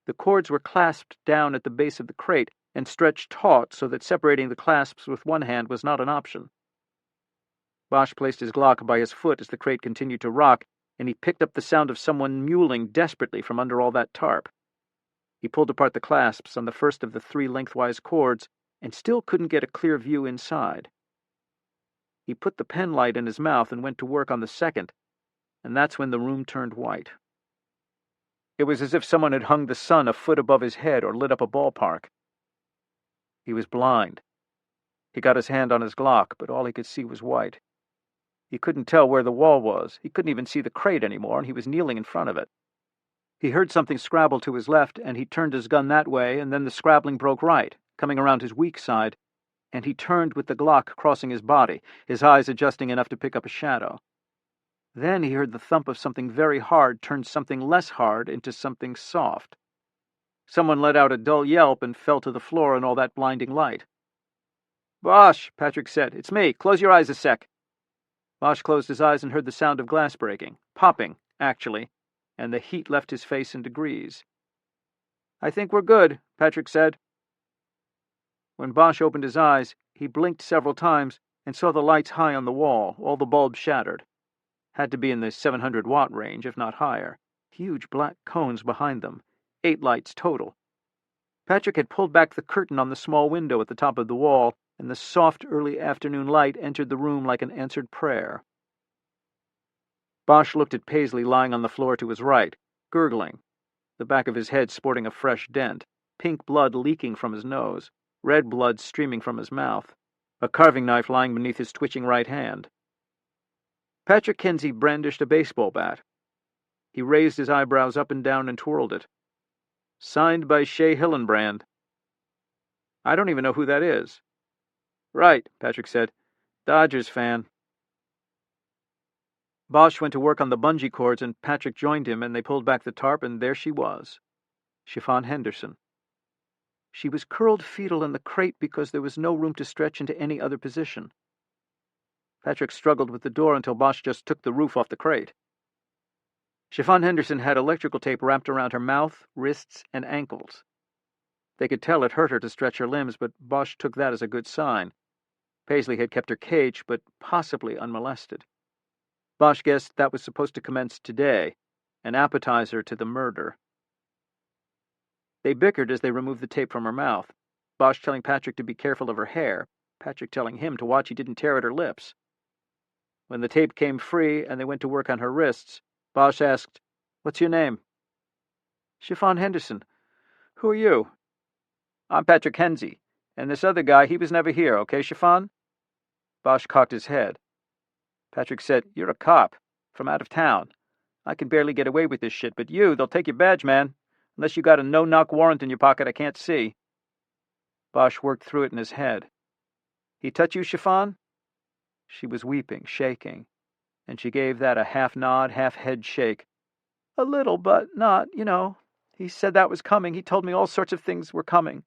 Speaker 2: The cords were clasped down at the base of the crate and stretched taut so that separating the clasps with one hand was not an option. Bosch placed his Glock by his foot as the crate continued to rock, and he picked up the sound of someone mewling desperately from under all that tarp. He pulled apart the clasps on the first of the 3 lengthwise cords and still couldn't get a clear view inside. He put the penlight in his mouth and went to work on the second, and that's when the room turned white. It was as if someone had hung the sun a foot above his head or lit up a ballpark. He was blind. He got his hand on his Glock, but all he could see was white. He couldn't tell where the wall was. He couldn't even see the crate anymore, and he was kneeling in front of it. He heard something scrabble to his left, and he turned his gun that way, and then the scrabbling broke right, coming around his weak side, and he turned with the Glock crossing his body, his eyes adjusting enough to pick up a shadow. Then he heard the thump of something very hard turn something less hard into something soft. Someone let out a dull yelp and fell to the floor in all that blinding light. "Bosch," Patrick said. "It's me. Close your eyes a sec." Bosch closed his eyes and heard the sound of glass breaking. Popping, actually, and the heat left his face in degrees. "I think we're good," Patrick said. When Bosch opened his eyes, he blinked several times and saw the lights high on the wall, all the bulbs shattered. Had to be in the 700-watt range, if not higher. Huge black cones behind them. 8 lights total. Patrick had pulled back the curtain on the small window at the top of the wall, and the soft early afternoon light entered the room like an answered prayer. Bosch looked at Paisley lying on the floor to his right, gurgling, the back of his head sporting a fresh dent, pink blood leaking from his nose, red blood streaming from his mouth, a carving knife lying beneath his twitching right hand. Patrick Kenzie brandished a baseball bat. He raised his eyebrows up and down and twirled it. "Signed by Shea Hillenbrand." "I don't even know who that is." "Right," Patrick said. "Dodgers fan." Bosch went to work on the bungee cords, and Patrick joined him, and they pulled back the tarp, and there she was, Chiffon Henderson. She was curled fetal in the crate because there was no room to stretch into any other position. Patrick struggled with the door until Bosch just took the roof off the crate. Chiffon Henderson had electrical tape wrapped around her mouth, wrists, and ankles. They could tell it hurt her to stretch her limbs, but Bosch took that as a good sign. Paisley had kept her caged, but possibly unmolested. Bosch guessed that was supposed to commence today, an appetizer to the murder. They bickered as they removed the tape from her mouth, Bosch telling Patrick to be careful of her hair, Patrick telling him to watch he didn't tear at her lips. When the tape came free and they went to work on her wrists, Bosch asked, "What's your name?" "Chiffon Henderson. Who are you?" "I'm Patrick Kenzie, and this other guy, he was never here, okay, Chiffon?" Bosch cocked his head. Patrick said, "You're a cop, from out of town. I can barely get away with this shit, but you, they'll take your badge, man. Unless you got a no-knock warrant in your pocket I can't see." Bosch worked through it in his head. "He touch you, Chiffon?" She was weeping, shaking, and she gave that a half-nod, half-head shake. "A little, but not, He said that was coming. He told me all sorts of things were coming."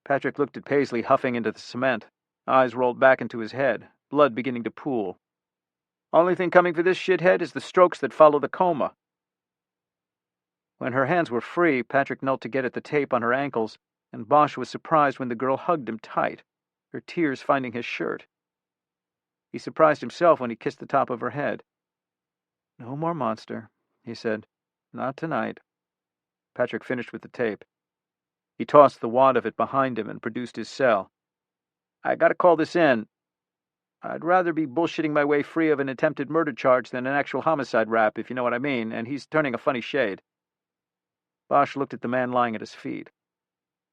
Speaker 2: Patrick looked at Paisley huffing into the cement, eyes rolled back into his head, blood beginning to pool. "Only thing coming for this shithead is the strokes that follow the coma." When her hands were free, Patrick knelt to get at the tape on her ankles, and Bosch was surprised when the girl hugged him tight, her tears finding his shirt. He surprised himself when he kissed the top of her head. "No more monster," he said. "Not tonight." Patrick finished with the tape. He tossed the wad of it behind him and produced his cell. "I gotta call this in. I'd rather be bullshitting my way free of an attempted murder charge than an actual homicide rap, if you know what I mean, and he's turning a funny shade." Bosch looked at the man lying at his feet.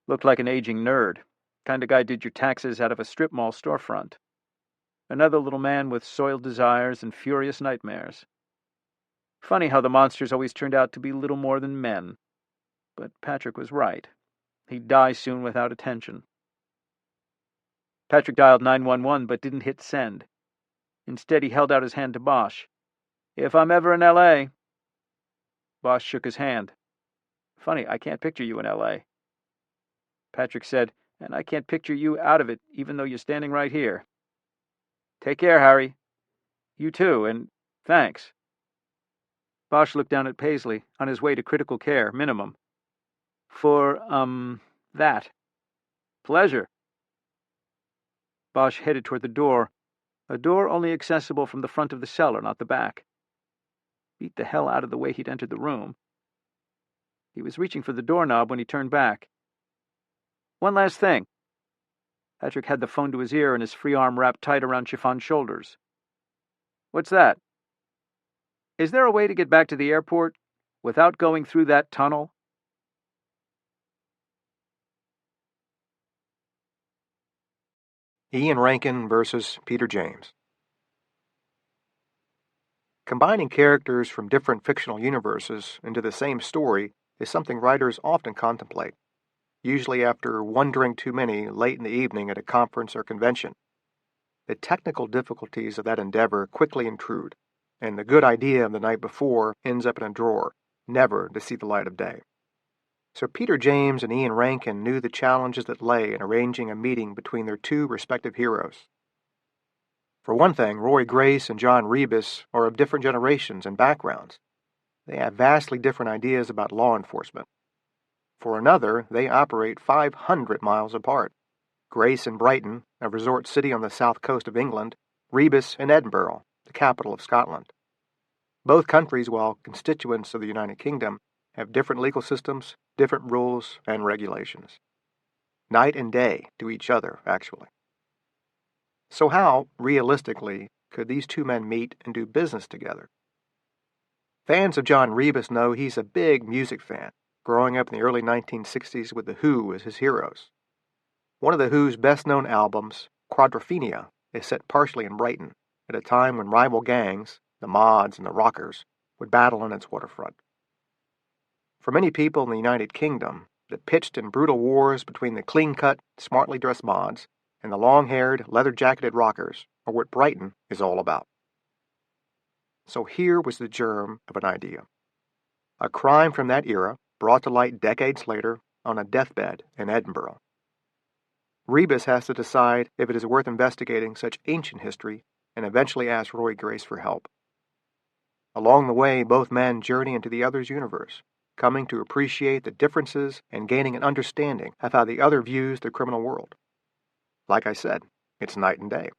Speaker 2: Looked like an aging nerd. Kind of guy did your taxes out of a strip mall storefront. Another little man with soiled desires and furious nightmares. Funny how the monsters always turned out to be little more than men. But Patrick was right. He'd die soon without attention. Patrick dialed 911 but didn't hit send. Instead, he held out his hand to Bosch. "If I'm ever in L.A. Bosch shook his hand. "Funny, I can't picture you in L.A. Patrick said, "And I can't picture you out of it, even though you're standing right here. Take care, Harry. You too, and thanks." Bosch looked down at Paisley, on his way to critical care, minimum. "For, that. Pleasure." Bosch headed toward the door, a door only accessible from the front of the cellar, not the back. Beat the hell out of the way he'd entered the room. He was reaching for the doorknob when he turned back. "One last thing." Patrick had the phone to his ear and his free arm wrapped tight around Chiffon's shoulders. "What's that?" "Is there a way to get back to the airport without going through that tunnel?"
Speaker 1: Ian Rankin versus Peter James. Combining characters from different fictional universes into the same story is something writers often contemplate, usually after wondering too many late in the evening at a conference or convention. The technical difficulties of that endeavor quickly intrude, and the good idea of the night before ends up in a drawer, never to see the light of day. So Peter James and Ian Rankin knew the challenges that lay in arranging a meeting between their two respective heroes. For one thing, Roy Grace and John Rebus are of different generations and backgrounds. They have vastly different ideas about law enforcement. For another, they operate 500 miles apart. Grace in Brighton, a resort city on the south coast of England, Rebus in Edinburgh, the capital of Scotland. Both countries, while constituents of the United Kingdom, have different legal systems, different rules, and regulations. Night and day to each other, actually. So how, realistically, could these two men meet and do business together? Fans of John Rebus know he's a big music fan, growing up in the early 1960s with The Who as his heroes. One of The Who's best-known albums, Quadrophenia, is set partially in Brighton, at a time when rival gangs, the Mods and the Rockers, would battle on its waterfront. For many people in the United Kingdom, the pitched and brutal wars between the clean-cut, smartly dressed Mods and the long-haired, leather-jacketed Rockers are what Brighton is all about. So here was the germ of an idea. A crime from that era brought to light decades later on a deathbed in Edinburgh. Rebus has to decide if it is worth investigating such ancient history and eventually asks Roy Grace for help. Along the way, both men journey into the other's universe, coming to appreciate the differences and gaining an understanding of how the other views the criminal world. Like I said, it's night and day.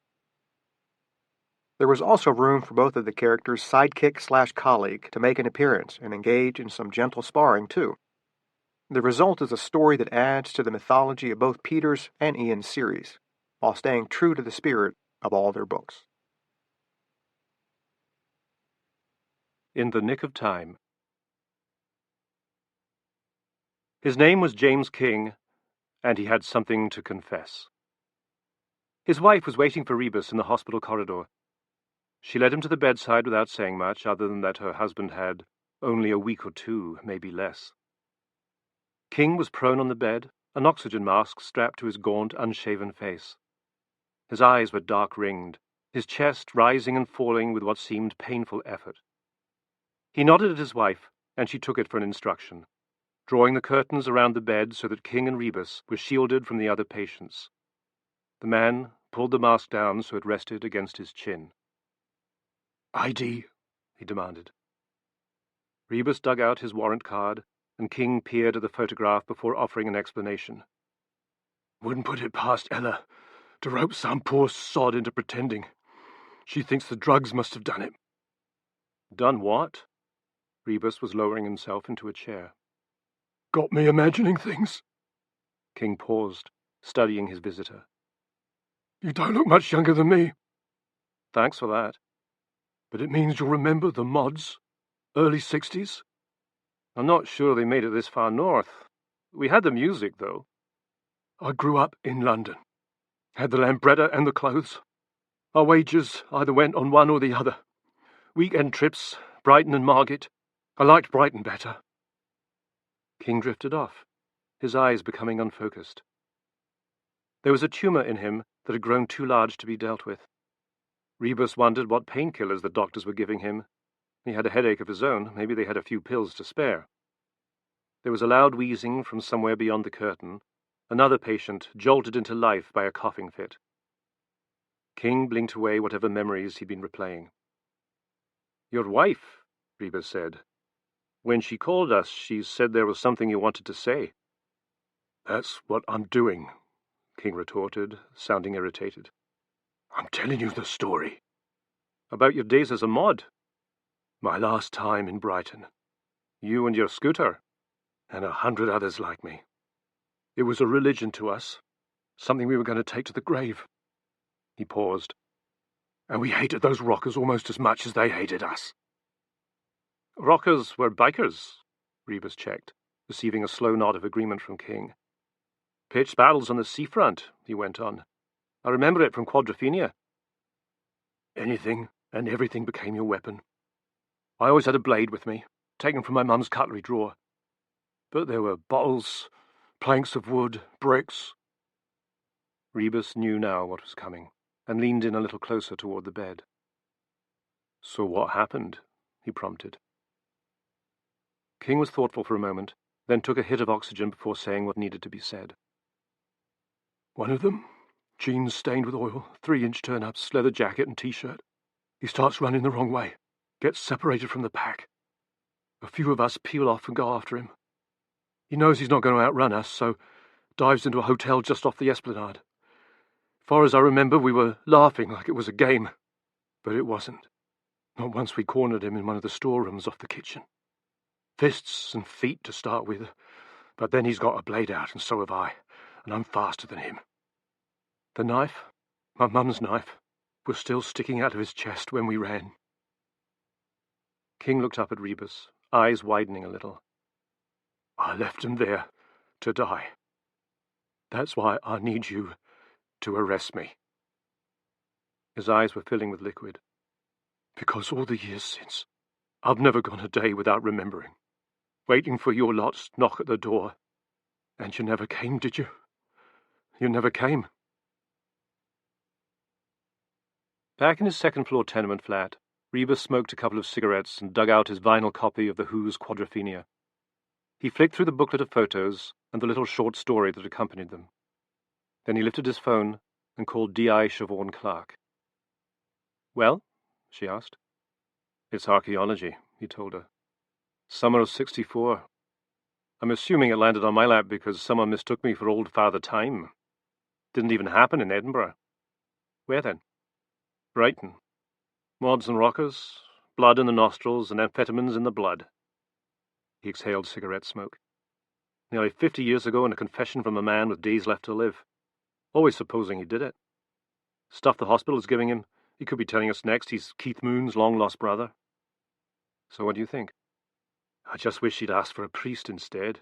Speaker 1: There was also room for both of the characters' sidekick/colleague to make an appearance and engage in some gentle sparring, too. The result is a story that adds to the mythology of both Peter's and Ian's series, while staying true to the spirit of all their books.
Speaker 3: In the Nick of Time. His name was James King, and he had something to confess. His wife was waiting for Rebus in the hospital corridor. She led him to the bedside without saying much, other than that her husband had only a week or two, maybe less. King was prone on the bed, an oxygen mask strapped to his gaunt, unshaven face. His eyes were dark-ringed, his chest rising and falling with what seemed painful effort. He nodded at his wife, and she took it for an instruction, drawing the curtains around the bed so that King and Rebus were shielded from the other patients. The man pulled the mask down so it rested against his chin. "ID," he demanded. Rebus dug out his warrant card, and King peered at the photograph before offering an explanation. "Wouldn't put it past Ella to rope some poor sod into pretending. She thinks the drugs must have done it." "Done what?" Rebus was lowering himself into a chair. "Got me imagining things." King paused, studying his visitor. "You don't look much younger than me." "Thanks for that." "But it means you'll remember the mods? Early 60s? "I'm not sure they made it this far north. We had the music, though." "I grew up in London. Had the Lambretta and the clothes. Our wages either went on one or the other. Weekend trips, Brighton and Margate. I liked Brighton better." King drifted off, his eyes becoming unfocused. There was a tumour in him that had grown too large to be dealt with. Rebus wondered what painkillers the doctors were giving him. He had a headache of his own. Maybe they had a few pills to spare. There was a loud wheezing from somewhere beyond the curtain. Another patient jolted into life by a coughing fit. King blinked away whatever memories he'd been replaying. "Your wife," Rebus said. "When she called us, she said there was something you wanted to say." "That's what I'm doing," King retorted, sounding irritated. "I'm telling you the story." "About your days as a mod?" "My last time in Brighton."
Speaker 2: "You and your scooter?"
Speaker 3: "And 100 others like me. It was a religion to us, something we were going to take to the grave." He paused. "And we hated those rockers almost as much as they hated us."
Speaker 2: "Rockers were bikers," Rebus checked, receiving a slow nod of agreement from King. "Pitched battles on the seafront," he went on. "I remember it from Quadrophenia."
Speaker 3: "Anything and everything became your weapon. I always had a blade with me, taken from my mum's cutlery drawer. But there were bottles, planks of wood, bricks."
Speaker 2: Rebus knew now what was coming, and leaned in a little closer toward the bed.
Speaker 3: "So what happened?" he prompted.
Speaker 2: King was thoughtful for a moment, then took a hit of oxygen before saying what needed to be said.
Speaker 3: "One of them, jeans stained with oil, 3-inch turn-ups, leather jacket and T-shirt. He starts running the wrong way, gets separated from the pack. A few of us peel off and go after him. He knows he's not going to outrun us, so dives into a hotel just off the Esplanade. Far as I remember, we were laughing like it was a game, but it wasn't. Not once we cornered him in one of the storerooms off the kitchen. Fists and feet to start with, but then he's got a blade out, and so have I, and I'm faster than him. The knife, my mum's knife, was still sticking out of his chest when we ran."
Speaker 2: King looked up at Rebus, eyes widening a little.
Speaker 3: "I left him there to die. That's why I need you to arrest me."
Speaker 2: His eyes were filling with liquid.
Speaker 3: "Because all the years since, I've never gone a day without remembering, waiting for your lot's knock at the door. And you never came, did you? You never came."
Speaker 2: Back in his second-floor tenement flat, Rebus smoked a couple of cigarettes and dug out his vinyl copy of The Who's Quadrophenia. He flicked through the booklet of photos and the little short story that accompanied them. Then he lifted his phone and called D.I. Siobhan Clark. "Well?" she asked. "It's archaeology," he told her. "Summer of 64. I'm assuming it landed on my lap because someone mistook me for old Father Time. Didn't even happen in Edinburgh." "Where then?" "Brighton. Mods and rockers, blood in the nostrils and amphetamines in the blood." He exhaled cigarette smoke. "Nearly 50 years ago, and a confession from a man with days left to live. Always supposing he did it. Stuff the hospital is giving him, he could be telling us next he's Keith Moon's long-lost brother. So what do you think?" "I just wish he'd asked for a priest instead."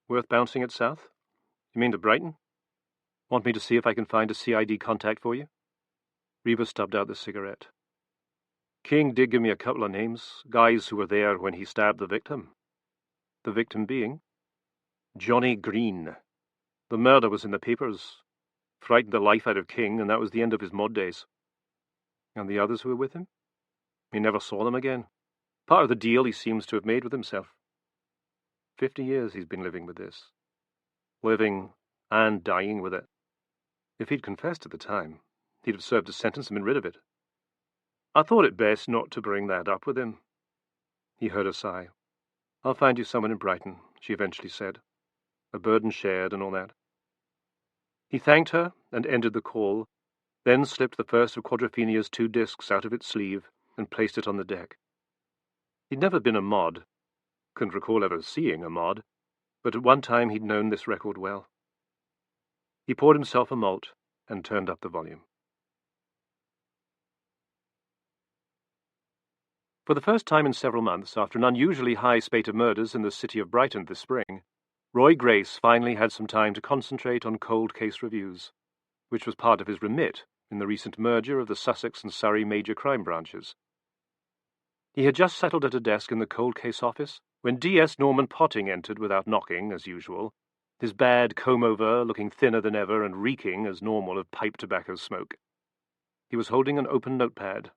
Speaker 2: "Worth bouncing it south? You mean to Brighton? Want me to see if I can find a CID contact for you?" Rebus stubbed out the cigarette. "King did give me a couple of names, guys who were there when he stabbed the victim." "The victim being?" "Johnny Green. The murder was in the papers. Frightened the life out of King, and that was the end of his mod days." "And the others who were with him?" "He never saw them again. Part of the deal he seems to have made with himself. 50 years he's been living with this. Living and dying with it. If he'd confessed at the time, he'd have served his sentence and been rid of it. I thought it best not to bring that up with him." He heard a sigh. "I'll find you someone in Brighton," she eventually said. "A burden shared and all that." He thanked her and ended the call, then slipped the first of Quadrophenia's 2 discs out of its sleeve and placed it on the deck. He'd never been a mod. Couldn't recall ever seeing a mod.
Speaker 3: but at one time he'd known this record well. He poured himself a malt and turned up the volume. For the first time in several months, after an unusually high spate of murders in the city of Brighton this spring, Roy Grace finally had some time to concentrate on cold case reviews, which was part of his remit in the recent merger of the Sussex and Surrey major crime branches. He had just settled at a desk in the cold case office when D.S. Norman Potting entered without knocking, as usual, his bad comb-over looking thinner than ever and reeking, as normal, of pipe tobacco smoke. He was holding an open notepad.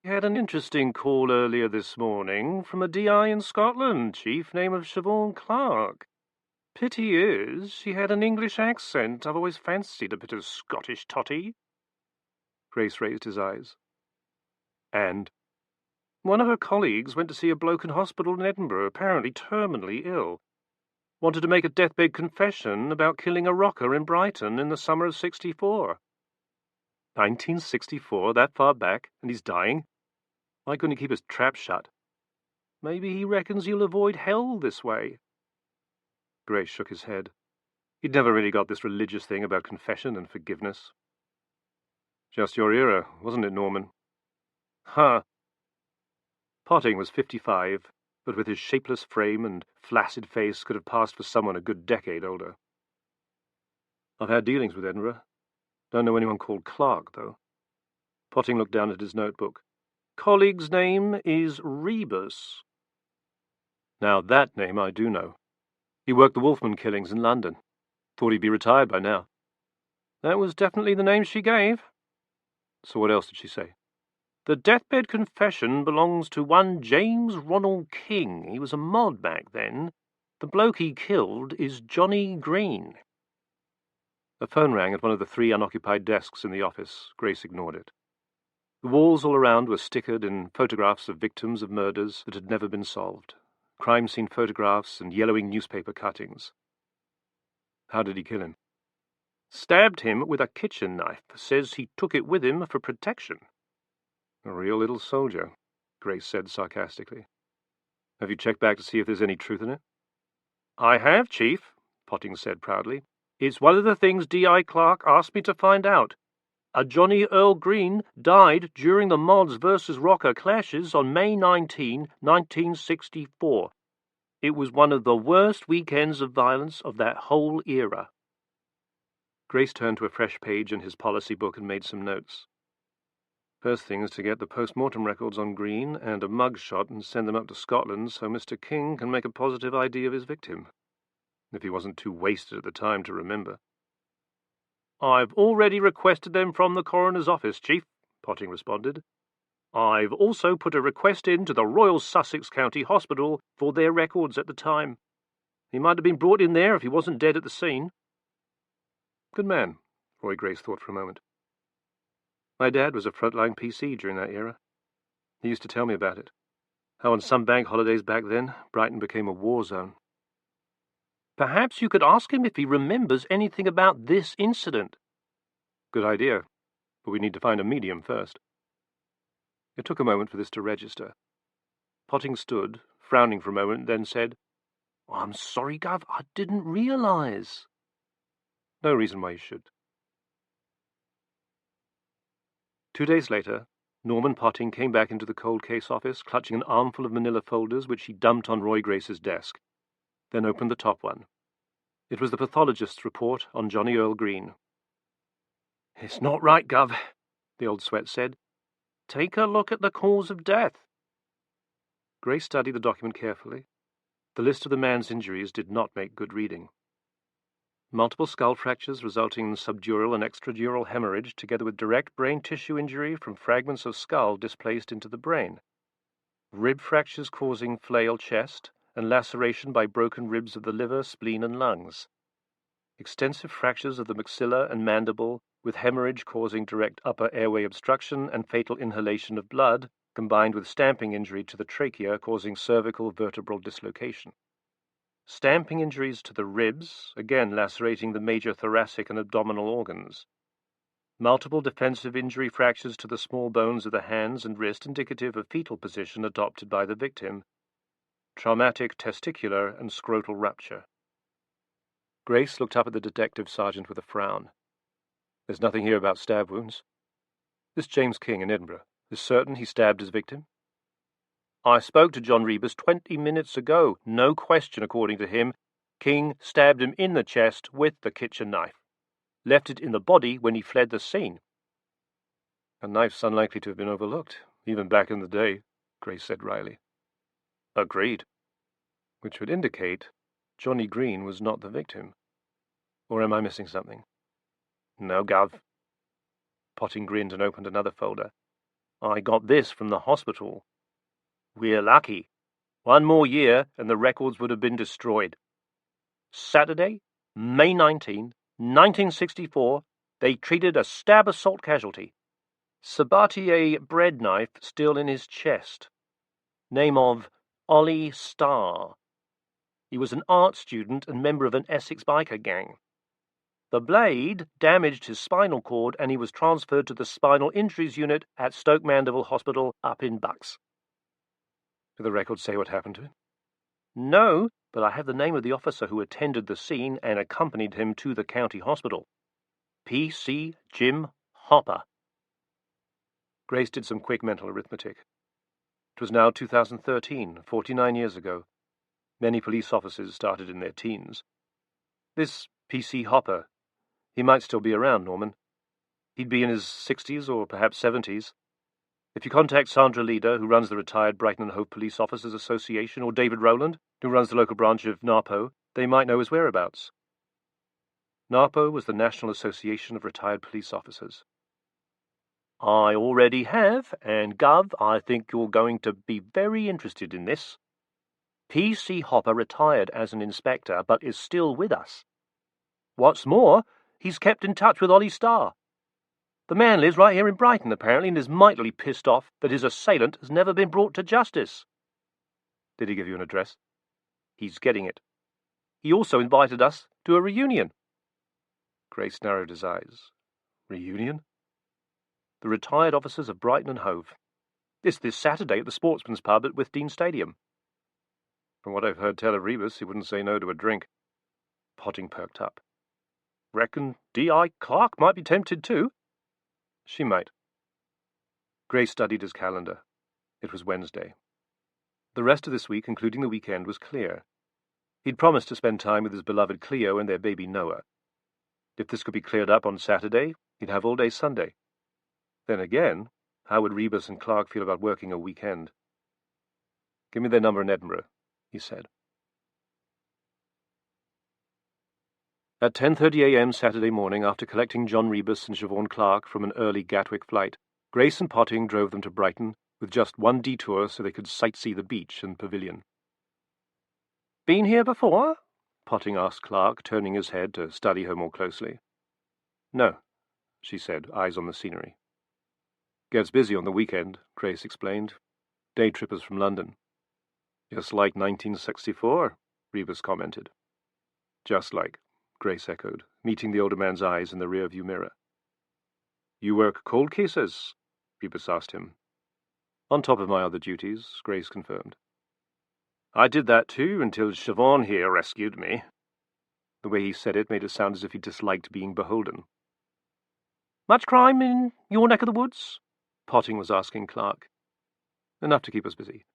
Speaker 3: "We had an interesting call earlier this morning from a D.I. in Scotland, Chief, name of Siobhan Clark. Pity is, she had an English accent. I've always fancied a bit of Scottish totty." Grace raised his eyes. "And?" "One of her colleagues went to see a bloke in hospital in Edinburgh, apparently terminally ill. Wanted to make a deathbed confession about killing a rocker in Brighton in the summer of '64. 1964, that far back, and he's dying? Why couldn't he keep his trap shut? Maybe he reckons he'll avoid hell this way." Grace shook his head. He'd never really got this religious thing about confession and forgiveness. "Just your era, wasn't it, Norman?" "Huh." Potting was 55, but with his shapeless frame and flaccid face could have passed for someone a good decade older. "I've had dealings with Edinburgh. Don't know anyone called Clark, though." Potting looked down at his notebook. "Colleague's name is Rebus." "Now that name I do know. He worked the Wolfman killings in London. Thought he'd be retired by now." "That was definitely the name she gave." "So what else did she say?" "The deathbed confession belongs to one James Ronald King. He was a mod back then. The bloke he killed is Johnny Green." A phone rang at one of the 3 unoccupied desks in the office. Grace ignored it. The walls all around were stickered in photographs of victims of murders that had never been solved, crime scene photographs and yellowing newspaper cuttings. "How did he kill him?" "Stabbed him with a kitchen knife. Says he took it with him for protection." "A real little soldier," Grace said sarcastically. "Have you checked back to see if there's any truth in it?" "I have, Chief," Potting said proudly. "It's one of the things D.I. Clark asked me to find out. A Johnny Earl Green died during the Mods versus Rocker clashes on May 19, 1964. It was one of the worst weekends of violence of that whole era." Grace turned to a fresh page in his policy book and made some notes. "First thing is to get the post-mortem records on Green and a mug shot and send them up to Scotland so Mr. King can make a positive ID of his victim, if he wasn't too wasted at the time to remember." "I've already requested them from the coroner's office, Chief," Potting responded. "I've also put a request in to the Royal Sussex County Hospital for their records at the time. He might have been brought in there if he wasn't dead at the scene." "Good man," Roy Grace thought for a moment. "My dad was a frontline PC during that era. He used to tell me about it. How on some bank holidays back then, Brighton became a war zone." "Perhaps you could ask him if he remembers anything about this incident." "Good idea, but we need to find a medium first." It took a moment for this to register. Potting stood, frowning for a moment, then said, "I'm sorry, Gov, I didn't realise." "No reason why you should." 2 days later, Norman Potting came back into the cold case office, clutching an armful of manila folders which he dumped on Roy Grace's desk, then opened the top one. It was the pathologist's report on Johnny Earl Green. "It's not right, Gov," the old sweat said. "Take a look at the cause of death." Grace studied the document carefully. The list of the man's injuries did not make good reading. Multiple skull fractures resulting in subdural and extradural hemorrhage, together with direct brain tissue injury from fragments of skull displaced into the brain. Rib fractures causing flail chest, and laceration by broken ribs of the liver, spleen, and lungs. Extensive fractures of the maxilla and mandible, with hemorrhage causing direct upper airway obstruction and fatal inhalation of blood, combined with stamping injury to the trachea causing cervical vertebral dislocation. Stamping injuries to the ribs, again lacerating the major thoracic and abdominal organs. Multiple defensive injury fractures to the small bones of the hands and wrist, indicative of fetal position adopted by the victim. traumatic testicular and scrotal rupture. Grace looked up at the detective sergeant with a frown. There's nothing here about stab wounds. This James King in Edinburgh is certain he stabbed his victim? I spoke to John Rebus 20 minutes ago. No question, according to him. King stabbed him in the chest with the kitchen knife. Left it in the body when he fled the scene. A knife's unlikely to have been overlooked, even back in the day, Grace said wryly. Agreed. Which would indicate Johnny Green was not the victim. Or am I missing something? No, Gov. Potting grinned and opened another folder. I got this from the hospital. We're lucky. 1 more year and the records would have been destroyed. Saturday, May 19, 1964, they treated a stab assault casualty. Sabatier bread knife still in his chest. Name of Ollie Starr. He was an art student and member of an Essex biker gang. The blade damaged his spinal cord and he was transferred to the spinal injuries unit at Stoke Mandeville Hospital up in Bucks. Do the records say what happened to him? No, but I have the name of the officer who attended the scene and accompanied him to the county hospital. P.C. Jim Hopper. Grace did some quick mental arithmetic. It was now 2013, 49 years ago. Many police officers started in their teens. This P.C. Hopper, he might still be around, Norman. He'd be in his 60s or perhaps 70s. If you contact Sandra Leader, who runs the retired Brighton and Hove Police Officers Association, or David Rowland, who runs the local branch of NARPO, they might know his whereabouts. NARPO was the National Association of Retired Police Officers. I already have, and Gov, I think you're going to be very interested in this. P.C. Hopper retired as an inspector, but is still with us. What's more, he's kept in touch with Ollie Starr. The man lives right here in Brighton, apparently, and is mightily pissed off that his assailant has never been brought to justice. Did he give you an address? He's getting it. He also invited us to a reunion. Grace narrowed his eyes. Reunion? The retired officers of Brighton and Hove. It's this Saturday at the Sportsman's Pub at Withdean Stadium. From what I've heard tell of Rebus, he wouldn't say no to a drink. Potting perked up. Reckon D.I. Clark might be tempted too. She might. Grace studied his calendar. It was Wednesday. The rest of this week, including the weekend, was clear. He'd promised to spend time with his beloved Cleo and their baby Noah. If this could be cleared up on Saturday, he'd have all day Sunday. Then again, how would Rebus and Clark feel about working a weekend? Give me their number in Edinburgh, he said. At 10:30 a.m. Saturday morning, after collecting John Rebus and Siobhan Clark from an early Gatwick flight, Grace and Potting drove them to Brighton with just one detour so they could sightsee the beach and pavilion. Been here before? Potting asked Clark, turning his head to study her more closely. No, she said, eyes on the scenery. Gets busy on the weekend, Grace explained. Day trippers from London. Just like 1964, Rebus commented. Just like, Grace echoed, meeting the older man's eyes in the rear-view mirror. You work cold cases? Rebus asked him. On top of my other duties, Grace confirmed. I did that too until Siobhan here rescued me. The way he said it made it sound as if he disliked being beholden. Much crime in your neck of the woods? Potting was asking Clark. Enough to keep us busy.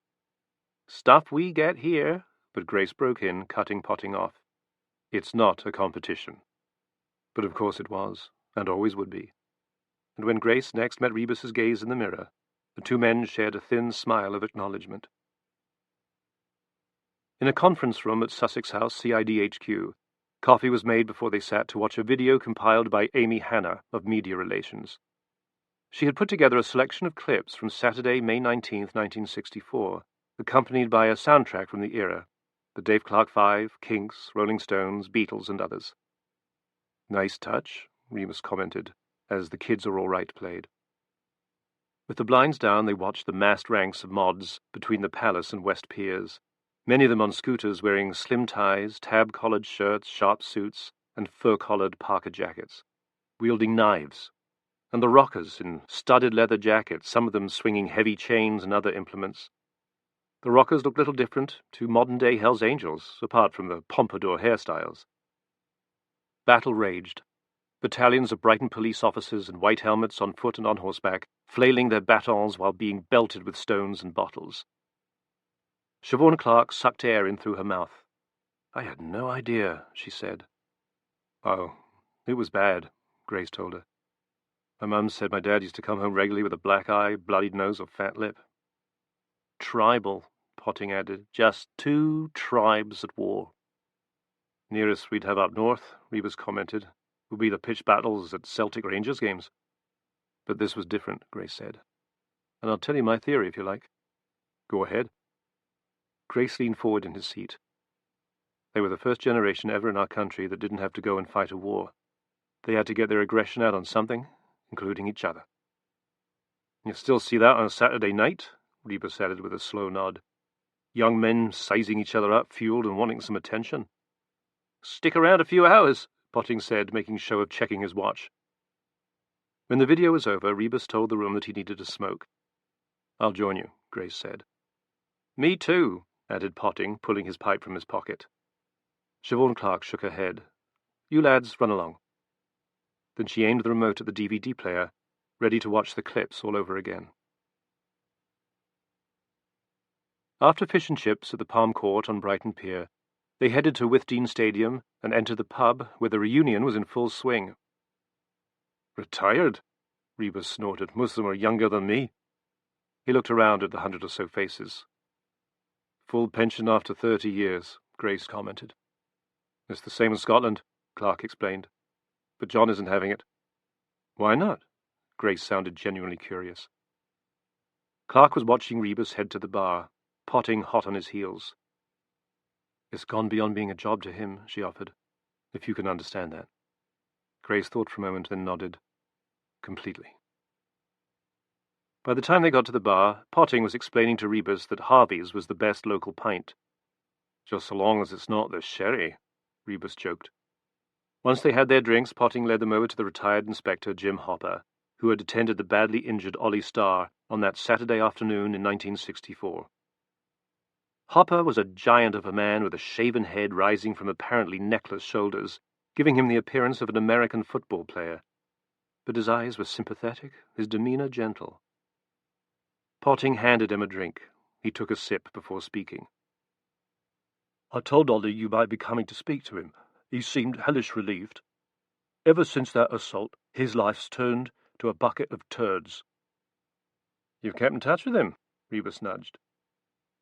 Speaker 3: Stuff we get here, but Grace broke in, cutting Potting off. It's not a competition. But of course it was, and always would be. And when Grace next met Rebus's gaze in the mirror, the two men shared a thin smile of acknowledgement. In a conference room at Sussex House CIDHQ, coffee was made before they sat to watch a video compiled by Amy Hanna of Media Relations. She had put together a selection of clips from Saturday, May 19, 1964, accompanied by a soundtrack from the era, the Dave Clark Five, Kinks, Rolling Stones, Beatles, and others. Nice touch, Rebus commented, as The Kids Are All Right played. With the blinds down, they watched the massed ranks of mods between the Palace and West Piers, many of them on scooters wearing slim ties, tab-collared shirts, sharp suits, and fur-collared parka jackets, wielding knives, and the rockers in studded leather jackets, some of them swinging heavy chains and other implements. The rockers looked little different to modern-day Hells Angels, apart from the pompadour hairstyles. Battle raged. Battalions of Brighton police officers in white helmets on foot and on horseback, flailing their batons while being belted with stones and bottles. Siobhan Clark sucked air in through her mouth. "I had no idea," she said. "Oh, it was bad," Grace told her. "My mum said my dad used to come home regularly with a black eye, bloodied nose, or fat lip." "Tribal," Potting added. "Just two tribes at war." "Nearest we'd have up north," Rebus commented, "would be the pitched battles at Celtic Rangers games." "But this was different," Grace said. "And I'll tell you my theory if you like." "Go ahead." Grace leaned forward in his seat. They were the first generation ever in our country that didn't have to go and fight a war. They had to get their aggression out on something, including each other. "You still see that on a Saturday night?" Rebus added with a slow nod. "Young men sizing each other up, fueled and wanting some attention." "Stick around a few hours," Potting said, making show of checking his watch. When the video was over, Rebus told the room that he needed a smoke. "I'll join you," Grace said. "Me too," added Potting, pulling his pipe from his pocket. Siobhan Clark shook her head. "You lads run along." Then she aimed the remote at the DVD player, ready to watch the clips all over again. After fish and chips at the Palm Court on Brighton Pier, they headed to Withdean Stadium and entered the pub where the reunion was in full swing. "Retired?" Rebus snorted. "Most of them are younger than me." He looked around at the 100 or so faces. "Full pension after 30 years, Grace commented. "It's the same in Scotland," Clark explained. "But John isn't having it." "Why not?" Grace sounded genuinely curious. Clark was watching Rebus head to the bar, Potting hot on his heels. "It's gone beyond being a job to him," she offered, "if you can understand that." Grace thought for a moment, then nodded. "Completely." By the time they got to the bar, Potting was explaining to Rebus that Harvey's was the best local pint. "Just so long as it's not the sherry," Rebus joked. Once they had their drinks, Potting led them over to the retired Inspector Jim Hopper, who had attended the badly injured Ollie Starr on that Saturday afternoon in 1964. Hopper was a giant of a man with a shaven head rising from apparently neckless shoulders, giving him the appearance of an American football player. But his eyes were sympathetic, his demeanor gentle. Potting handed him a drink. He took a sip before speaking. "I told Ollie you might be coming to speak to him. He seemed hellish relieved. Ever since that assault, his life's turned to a bucket of turds." "You've kept in touch with him?" Rebus nudged.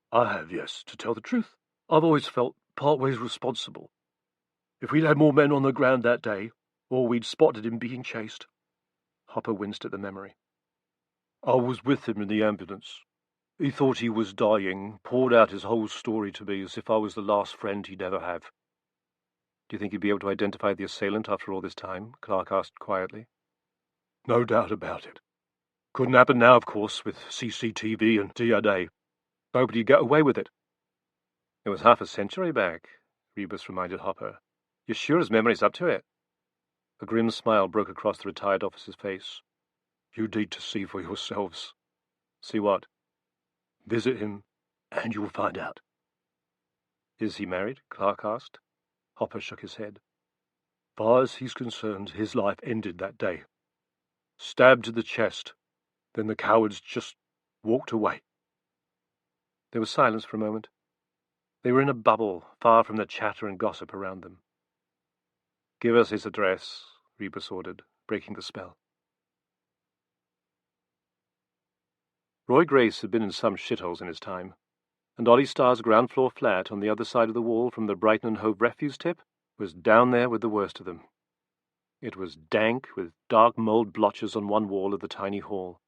Speaker 3: "I have, yes, to tell the truth. I've always felt part ways responsible. If we'd had more men on the ground that day, or we'd spotted him being chased." Hopper winced at the memory. "I was with him in the ambulance. He thought he was dying, poured out his whole story to me as if I was the last friend he'd ever have." "Do you think you'd be able to identify the assailant after all this time?" Clark asked quietly. "No doubt about it. Couldn't happen now, of course, with CCTV and DNA. Nobody'd get away with it." "It was half a century back," Rebus reminded Hopper. "You're sure his memory's up to it?" A grim smile broke across the retired officer's face. "You need to see for yourselves." "See what?" "Visit him, and you'll find out." "Is he married?" Clark asked. Hopper shook his head. "Far as he's concerned, his life ended that day. Stabbed to the chest. Then the cowards just walked away." There was silence for a moment. They were in a bubble, far from the chatter and gossip around them. "Give us his address," Rebus ordered, breaking the spell. Roy Grace had been in some shitholes in his time, and Ollie Starr's ground floor flat on the other side of the wall from the Brighton and Hove refuse tip was down there with the worst of them. It was dank, with dark mould blotches on one wall of the tiny hall.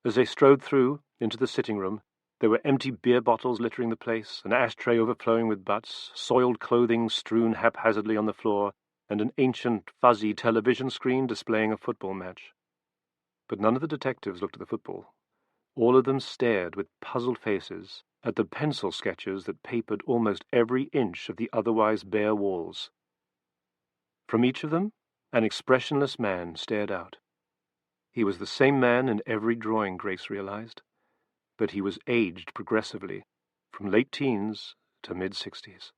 Speaker 3: As they strode through, into the sitting room, there were empty beer bottles littering the place, an ashtray overflowing with butts, soiled clothing strewn haphazardly on the floor, and an ancient, fuzzy television screen displaying a football match. But none of the detectives looked at the football. All of them stared with puzzled faces at the pencil sketches that papered almost every inch of the otherwise bare walls. From each of them, an expressionless man stared out. He was the same man in every drawing, Grace realized. but he was aged progressively, from late teens to mid-60s.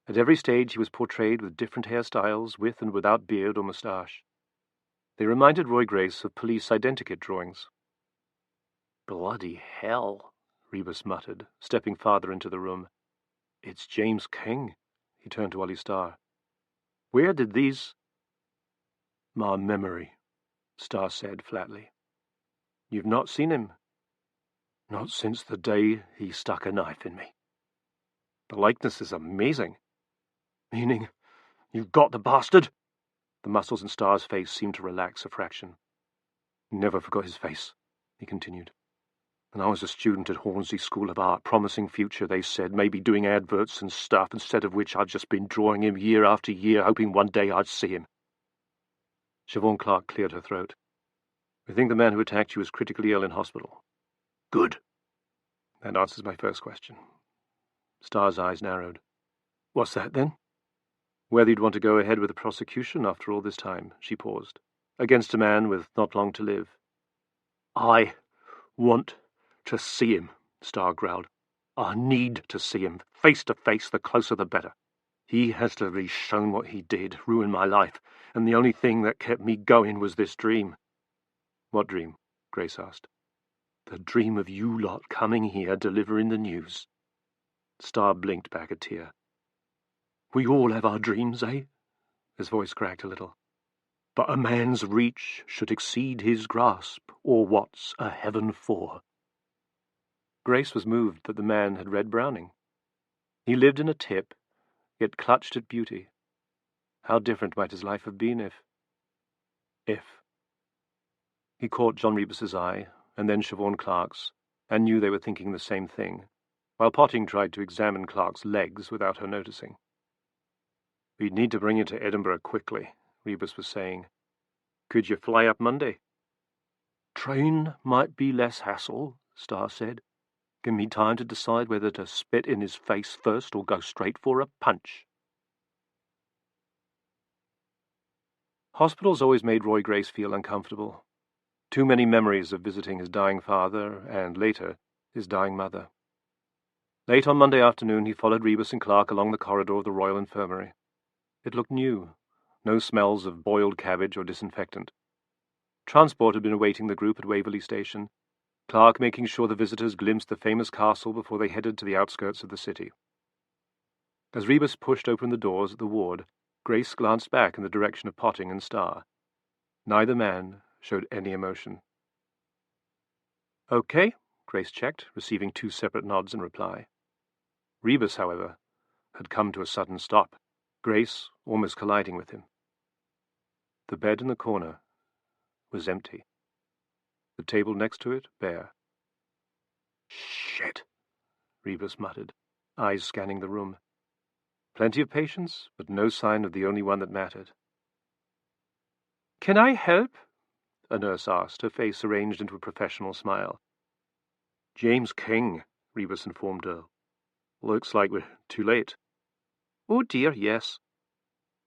Speaker 3: At every stage he was portrayed with different hairstyles, with and without beard or moustache. They reminded Roy Grace of police identikit drawings. "Bloody hell," Rebus muttered, stepping farther into the room. "It's James King." He turned to Ollie Starr. "Where did these—" "My memory," Starr said flatly. "You've not seen him?" "Not since the day he stuck a knife in me." "The likeness is amazing." "Meaning, you've got the bastard?" The muscles in Starr's face seemed to relax a fraction. "Never forgot his face," he continued. "And I was a student at Hornsey School of Art, promising future, they said, maybe doing adverts and stuff, instead of which I've just been drawing him year after year, hoping one day I'd see him." Siobhan Clark cleared her throat. "We think the man who attacked you is critically ill in hospital." "Good. That answers my first question." Starr's eyes narrowed. "What's that, then?" "Whether you'd want to go ahead with the prosecution after all this time," she paused, "against a man with not long to live." "I want to see him," Starr growled. "I need to see him, face to face, the closer the better. He has to be shown what he did, ruin my life, and the only thing that kept me going was this dream." "What dream?" Grace asked. "The dream of you lot coming here, delivering the news." Starr blinked back a tear. "We all have our dreams, eh?" His voice cracked a little. "But a man's reach should exceed his grasp, or what's a heaven for?" Grace was moved that the man had read Browning. He lived in a tip, yet clutched at beauty. How different might his life have been if... He caught John Rebus's eye, and then Siobhan Clark's, and knew they were thinking the same thing, while Potting tried to examine Clark's legs without her noticing. "We'd need to bring you to Edinburgh quickly," Rebus was saying. "Could you fly up Monday?" "Train might be less hassle," Starr said. "Give me time to decide whether to spit in his face first or go straight for a punch." Hospitals always made Roy Grace feel uncomfortable. Too many memories of visiting his dying father and, later, his dying mother. Late on Monday afternoon he followed Rebus and Clark along the corridor of the Royal Infirmary. It looked new. No smells of boiled cabbage or disinfectant. Transport had been awaiting the group at Waverley Station, Clark making sure the visitors glimpsed the famous castle before they headed to the outskirts of the city. As Rebus pushed open the doors at the ward, Grace glanced back in the direction of Potting and Starr. Neither man showed any emotion. "Okay," Grace checked, receiving 2 separate nods in reply. Rebus, however, had come to a sudden stop, Grace almost colliding with him. The bed in the corner was empty. The table next to it bare. "Shit," Rebus muttered, eyes scanning the room. Plenty of patients, but no sign of the only one that mattered. "Can I help?" a nurse asked, her face arranged into a professional smile. "James King," Rebus informed her. "Looks like we're too late." "Oh dear, yes."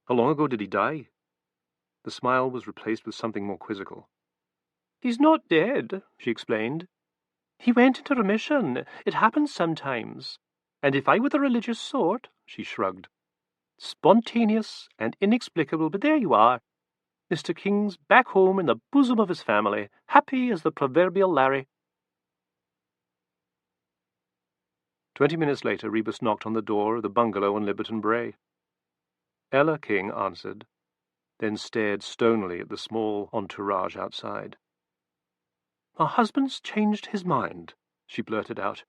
Speaker 3: "How long ago did he die?" The smile was replaced with something more quizzical. "He's not dead," she explained. "He went into remission. It happens sometimes. And if I were the religious sort," she shrugged. "Spontaneous and inexplicable, but there you are. Mr. King's back home in the bosom of his family, happy as the proverbial Larry." 20 minutes later, Rebus knocked on the door of the bungalow on Liberton Bray. Ella King answered, then stared stonily at the small entourage outside. "My husband's changed his mind," she blurted out.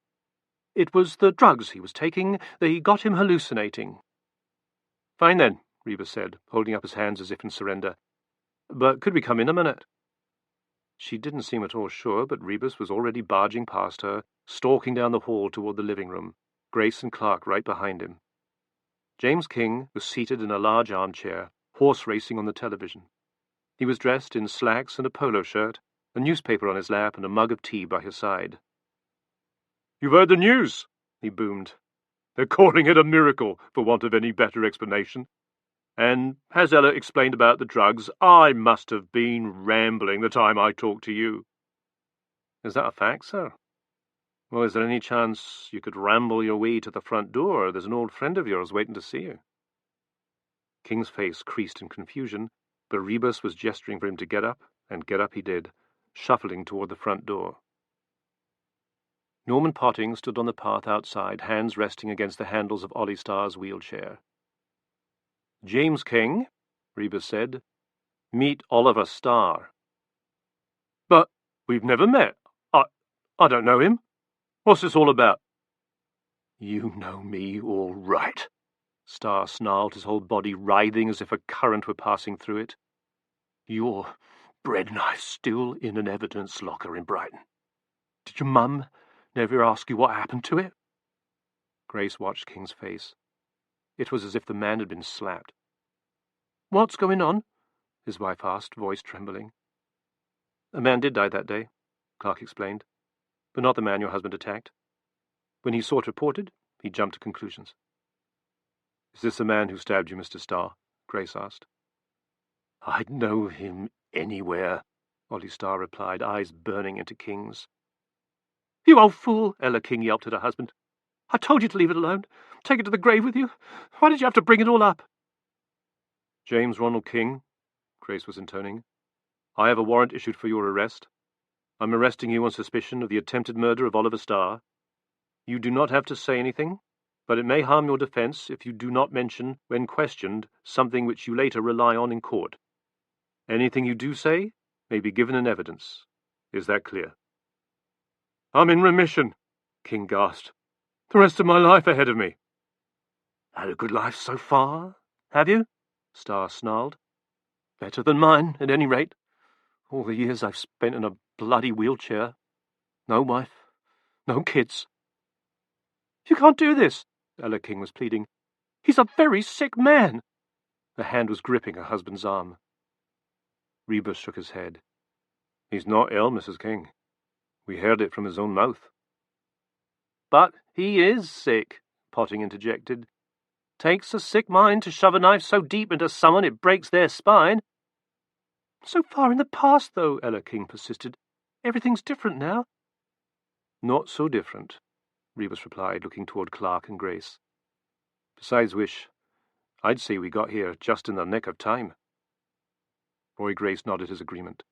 Speaker 3: "It was the drugs he was taking. They got him hallucinating." "Fine then," Rebus said, holding up his hands as if in surrender. "But could we come in a minute?" She didn't seem at all sure, but Rebus was already barging past her, stalking down the hall toward the living room, Grace and Clark right behind him. James King was seated in a large armchair, horse racing on the television. He was dressed in slacks and a polo shirt, a newspaper on his lap and a mug of tea by his side. "You've heard the news," he boomed. "They're calling it a miracle, for want of any better explanation. And has Ella explained about the drugs? I must have been rambling the time I talked to you." "Is that a fact, sir?" Well, is there any chance you could ramble your way to the front door? There's an old friend of yours waiting to see you. King's face creased in confusion, but Rebus was gesturing for him to get up, and get up he did, shuffling toward the front door. Norman Potting stood on the path outside, hands resting against the handles of Ollie Starr's wheelchair. "James King," Rebus said, "meet Oliver Starr." "But we've never met. I don't know him. What's this all about?" "You know me all right," Starr snarled, his whole body writhing as if a current were passing through it. "Your bread knife's still in an evidence locker in Brighton. Did your mum never ask you what happened to it?" Grace watched King's face. It was as if the man had been slapped. "What's going on?" his wife asked, voice trembling. "A man did die that day," Clark explained, "but not the man your husband attacked. When he saw it reported, he jumped to conclusions." "Is this the man who stabbed you, Mr. Starr?" Grace asked. "I'd know him anywhere," Ollie Starr replied, eyes burning into King's. "You old fool!" Ella King yelped at her husband. "I told you to leave it alone. Take it to the grave with you. Why did you have to bring it all up?" "James Ronald King," Grace was intoning, "I have a warrant issued for your arrest. I'm arresting you on suspicion of the attempted murder of Oliver Starr. You do not have to say anything, but it may harm your defense if you do not mention, when questioned, something which you later rely on in court. Anything you do say may be given in evidence. Is that clear?" "I'm in remission," King gasped. "The rest of my life ahead of me." "Had a good life so far, have you?" Starr snarled. "Better than mine, at any rate. All the years I've spent in a bloody wheelchair. No wife, no kids." "You can't do this," Ella King was pleading. "He's a very sick man." The hand was gripping her husband's arm. Rebus shook his head. "He's not ill, Mrs. King. We heard it from his own mouth." "But he is sick," Potting interjected. "Takes a sick mind to shove a knife so deep into someone it breaks their spine." "So far in the past, though," Ella King persisted. "Everything's different now." "Not so different," Rebus replied, looking toward Clark and Grace. "Besides which, I'd say we got here just in the nick of time." Roy Grace nodded his agreement.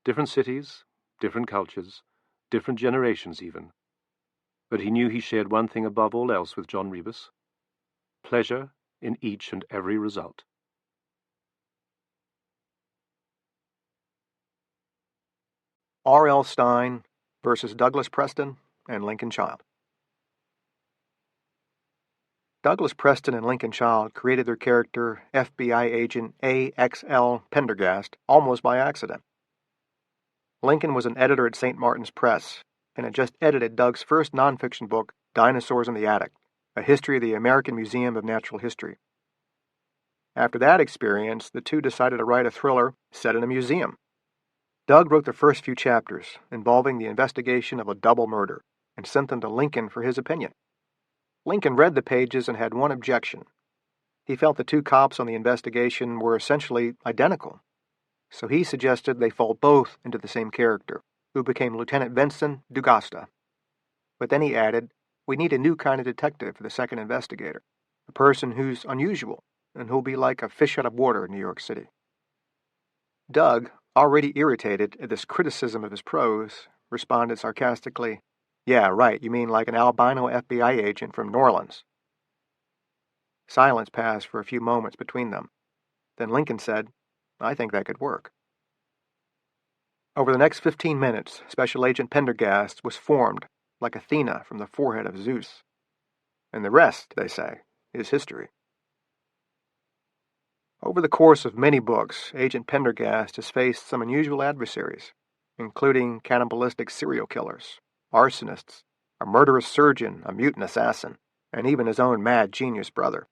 Speaker 3: Different cities, different cultures, different generations even. But he knew he shared one thing above all else with John Rebus: pleasure in each and every result.
Speaker 1: R.L. Stine versus Douglas Preston and Lincoln Child. Douglas Preston and Lincoln Child created their character FBI agent A.X.L. Pendergast almost by accident. Lincoln was an editor at St. Martin's Press and had just edited Doug's first nonfiction book, Dinosaurs in the Attic, a history of the American Museum of Natural History. After that experience, the two decided to write a thriller set in a museum. Doug wrote the first few chapters, involving the investigation of a double murder, and sent them to Lincoln for his opinion. Lincoln read the pages and had one objection. He felt the two cops on the investigation were essentially identical, so he suggested they fall both into the same character, who became Lieutenant Vincent Dugasta. But then he added, "We need a new kind of detective for the second investigator, a person who's unusual and who'll be like a fish out of water in New York City." Doug, already irritated at this criticism of his prose, responded sarcastically, "Yeah, right, you mean like an albino FBI agent from New Orleans." Silence passed for a few moments between them. Then Lincoln said, "I think that could work." Over the next 15 minutes, Special Agent Pendergast was formed like Athena from the forehead of Zeus. And the rest, they say, is history. Over the course of many books, Agent Pendergast has faced some unusual adversaries, including cannibalistic serial killers, arsonists, a murderous surgeon, a mutant assassin, and even his own mad genius brother.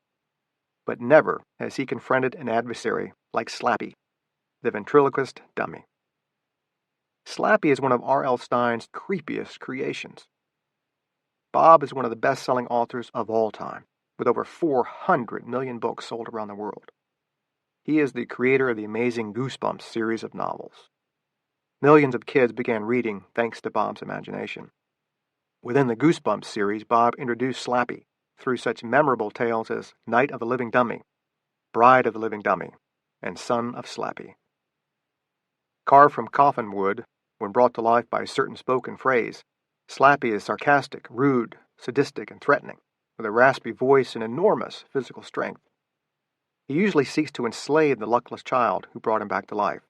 Speaker 1: But never has he confronted an adversary like Slappy, the ventriloquist dummy. Slappy is one of R.L. Stine's creepiest creations. Bob is one of the best-selling authors of all time, with over 400 million books sold around the world. He is the creator of the amazing Goosebumps series of novels. Millions of kids began reading thanks to Bob's imagination. Within the Goosebumps series, Bob introduced Slappy through such memorable tales as Night of the Living Dummy, Bride of the Living Dummy, and Son of Slappy. Carved from coffin wood, when brought to life by a certain spoken phrase, Slappy is sarcastic, rude, sadistic, and threatening, with a raspy voice and enormous physical strength. He usually seeks to enslave the luckless child who brought him back to life.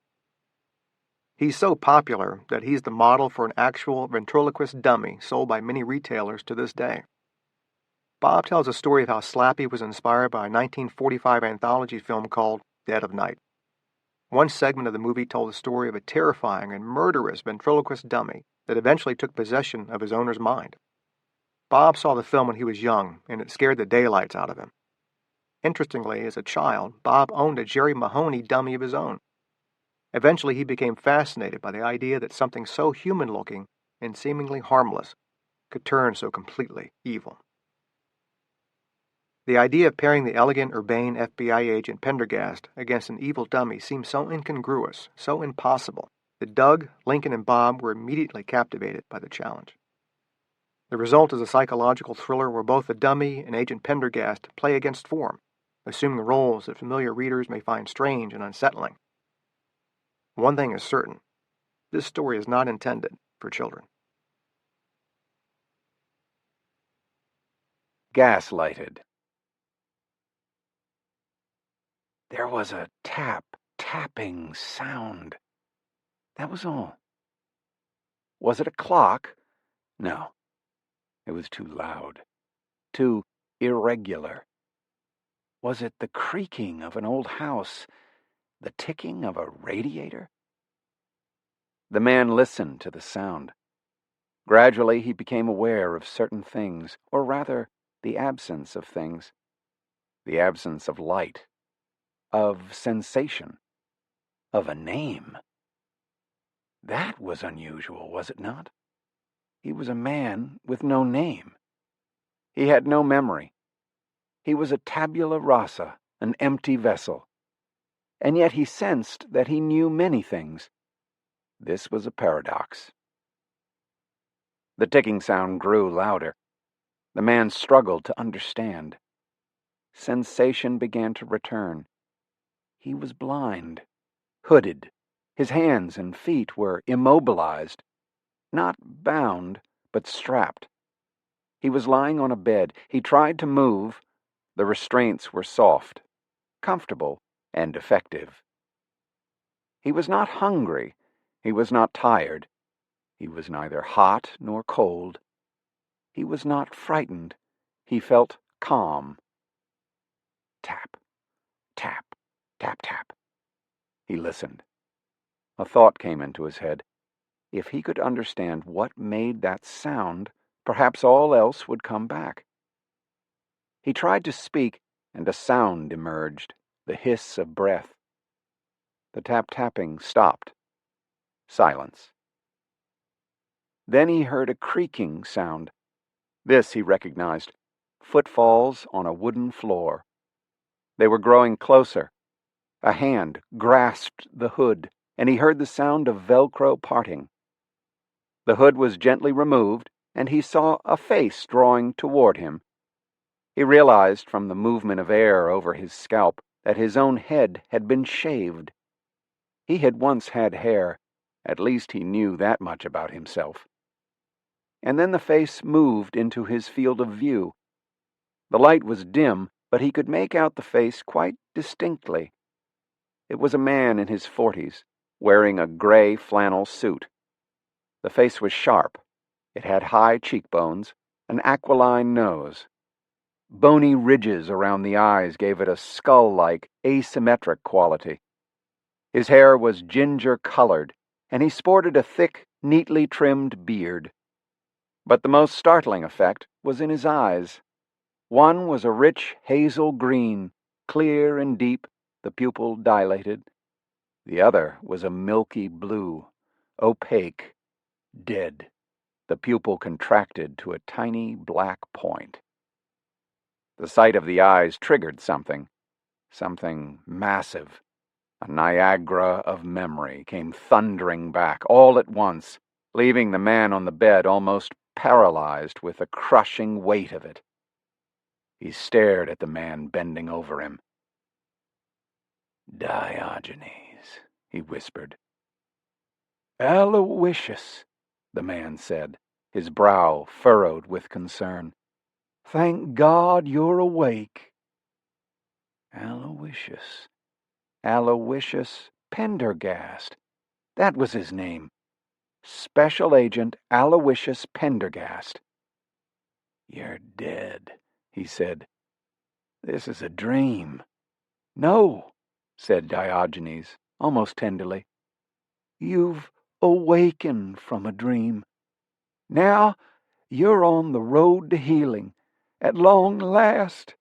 Speaker 1: He's so popular that he's the model for an actual ventriloquist dummy sold by many retailers to this day. Bob tells a story of how Slappy was inspired by a 1945 anthology film called Dead of Night. One segment of the movie told the story of a terrifying and murderous ventriloquist dummy that eventually took possession of his owner's mind. Bob saw the film when he was young, and it scared the daylights out of him. Interestingly, as a child, Bob owned a Jerry Mahoney dummy of his own. Eventually, he became fascinated by the idea that something so human-looking and seemingly harmless could turn so completely evil. The idea of pairing the elegant, urbane FBI agent Pendergast against an evil dummy seemed so incongruous, so impossible, that Doug, Lincoln, and Bob were immediately captivated by the challenge. The result is a psychological thriller where both the dummy and Agent Pendergast play against form, assuming roles that familiar readers may find strange and unsettling. One thing is certain, this story is not intended for children.
Speaker 4: Gaslighted. There was a tapping sound. That was all. Was it a clock? No. It was too loud, too irregular. Was it the creaking of an old house, the ticking of a radiator? The man listened to the sound. Gradually he became aware of certain things, or rather, the absence of things. The absence of light, of sensation, of a name. That was unusual, was it not? He was a man with no name. He had no memory. He was a tabula rasa, an empty vessel. And yet he sensed that he knew many things. This was a paradox. The ticking sound grew louder. The man struggled to understand. Sensation began to return. He was blind, hooded. His hands and feet were immobilized, not bound, but strapped. He was lying on a bed. He tried to move. The restraints were soft, comfortable, and effective. He was not hungry. He was not tired. He was neither hot nor cold. He was not frightened. He felt calm. Tap, tap, tap, tap. He listened. A thought came into his head. If he could understand what made that sound, perhaps all else would come back. He tried to speak, and a sound emerged, the hiss of breath. The tap-tapping stopped. Silence. Then he heard a creaking sound. This he recognized. Footfalls on a wooden floor. They were growing closer. A hand grasped the hood, and he heard the sound of Velcro parting. The hood was gently removed, and he saw a face drawing toward him. He realized from the movement of air over his scalp that his own head had been shaved. He had once had hair. At least he knew that much about himself. And then the face moved into his field of view. The light was dim, but he could make out the face quite distinctly. It was a man in his 40s, wearing a gray flannel suit. The face was sharp. It had high cheekbones, an aquiline nose. Bony ridges around the eyes gave it a skull-like, asymmetric quality. His hair was ginger-colored, and he sported a thick, neatly trimmed beard. But the most startling effect was in his eyes. One was a rich hazel green, clear and deep, the pupil dilated. The other was a milky blue, opaque, dead, the pupil contracted to a tiny black point. The sight of the eyes triggered something massive. A Niagara of memory came thundering back all at once, leaving the man on the bed almost paralyzed with the crushing weight of it. He stared at the man bending over him. "Diogenes," he whispered. "Aloysius," the man said, his brow furrowed with concern. "Thank God you're awake." Aloysius. Aloysius Pendergast. That was his name. Special Agent Aloysius Pendergast. "You're dead," he said. "This is a dream." "No," said Diogenes, almost tenderly. "You've awakened from a dream. Now you're on the road to healing, at long last."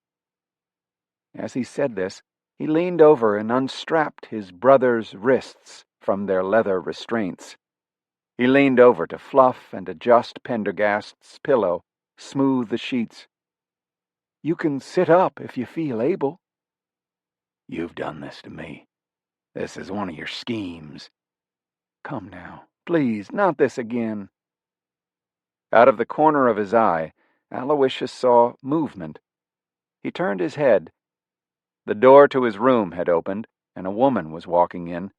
Speaker 4: As he said this, he leaned over and unstrapped his brother's wrists from their leather restraints. He leaned over to fluff and adjust Pendergast's pillow, smooth the sheets. "You can sit up if you feel able." "You've done this to me. This is one of your schemes." "Come now, please, not this again." Out of the corner of his eye, Aloysius saw movement. He turned his head. The door to his room had opened, and a woman was walking in.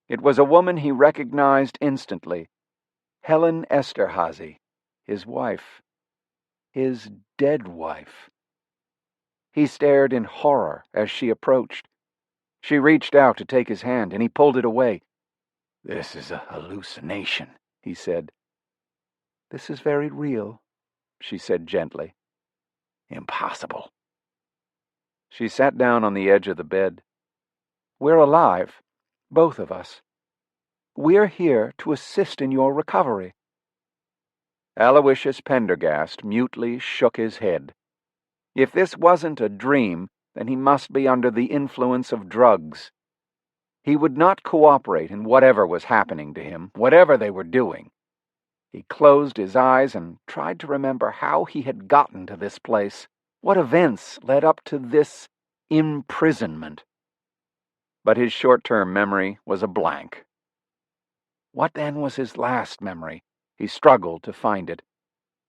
Speaker 4: It was a woman he recognized instantly. Helen Esterhazy, his wife. His dead wife. He stared in horror as she approached. She reached out to take his hand, and he pulled it away. "This is a hallucination," he said. "This is very real," she said gently. "Impossible." She sat down on the edge of the bed. "We're alive, both of us. We're here to assist in your recovery." Aloysius Pendergast mutely shook his head. If this wasn't a dream, then he must be under the influence of drugs. He would not cooperate in whatever was happening to him, whatever they were doing. He closed his eyes and tried to remember how he had gotten to this place, what events led up to this imprisonment. But his short-term memory was a blank. What then was his last memory? He struggled to find it.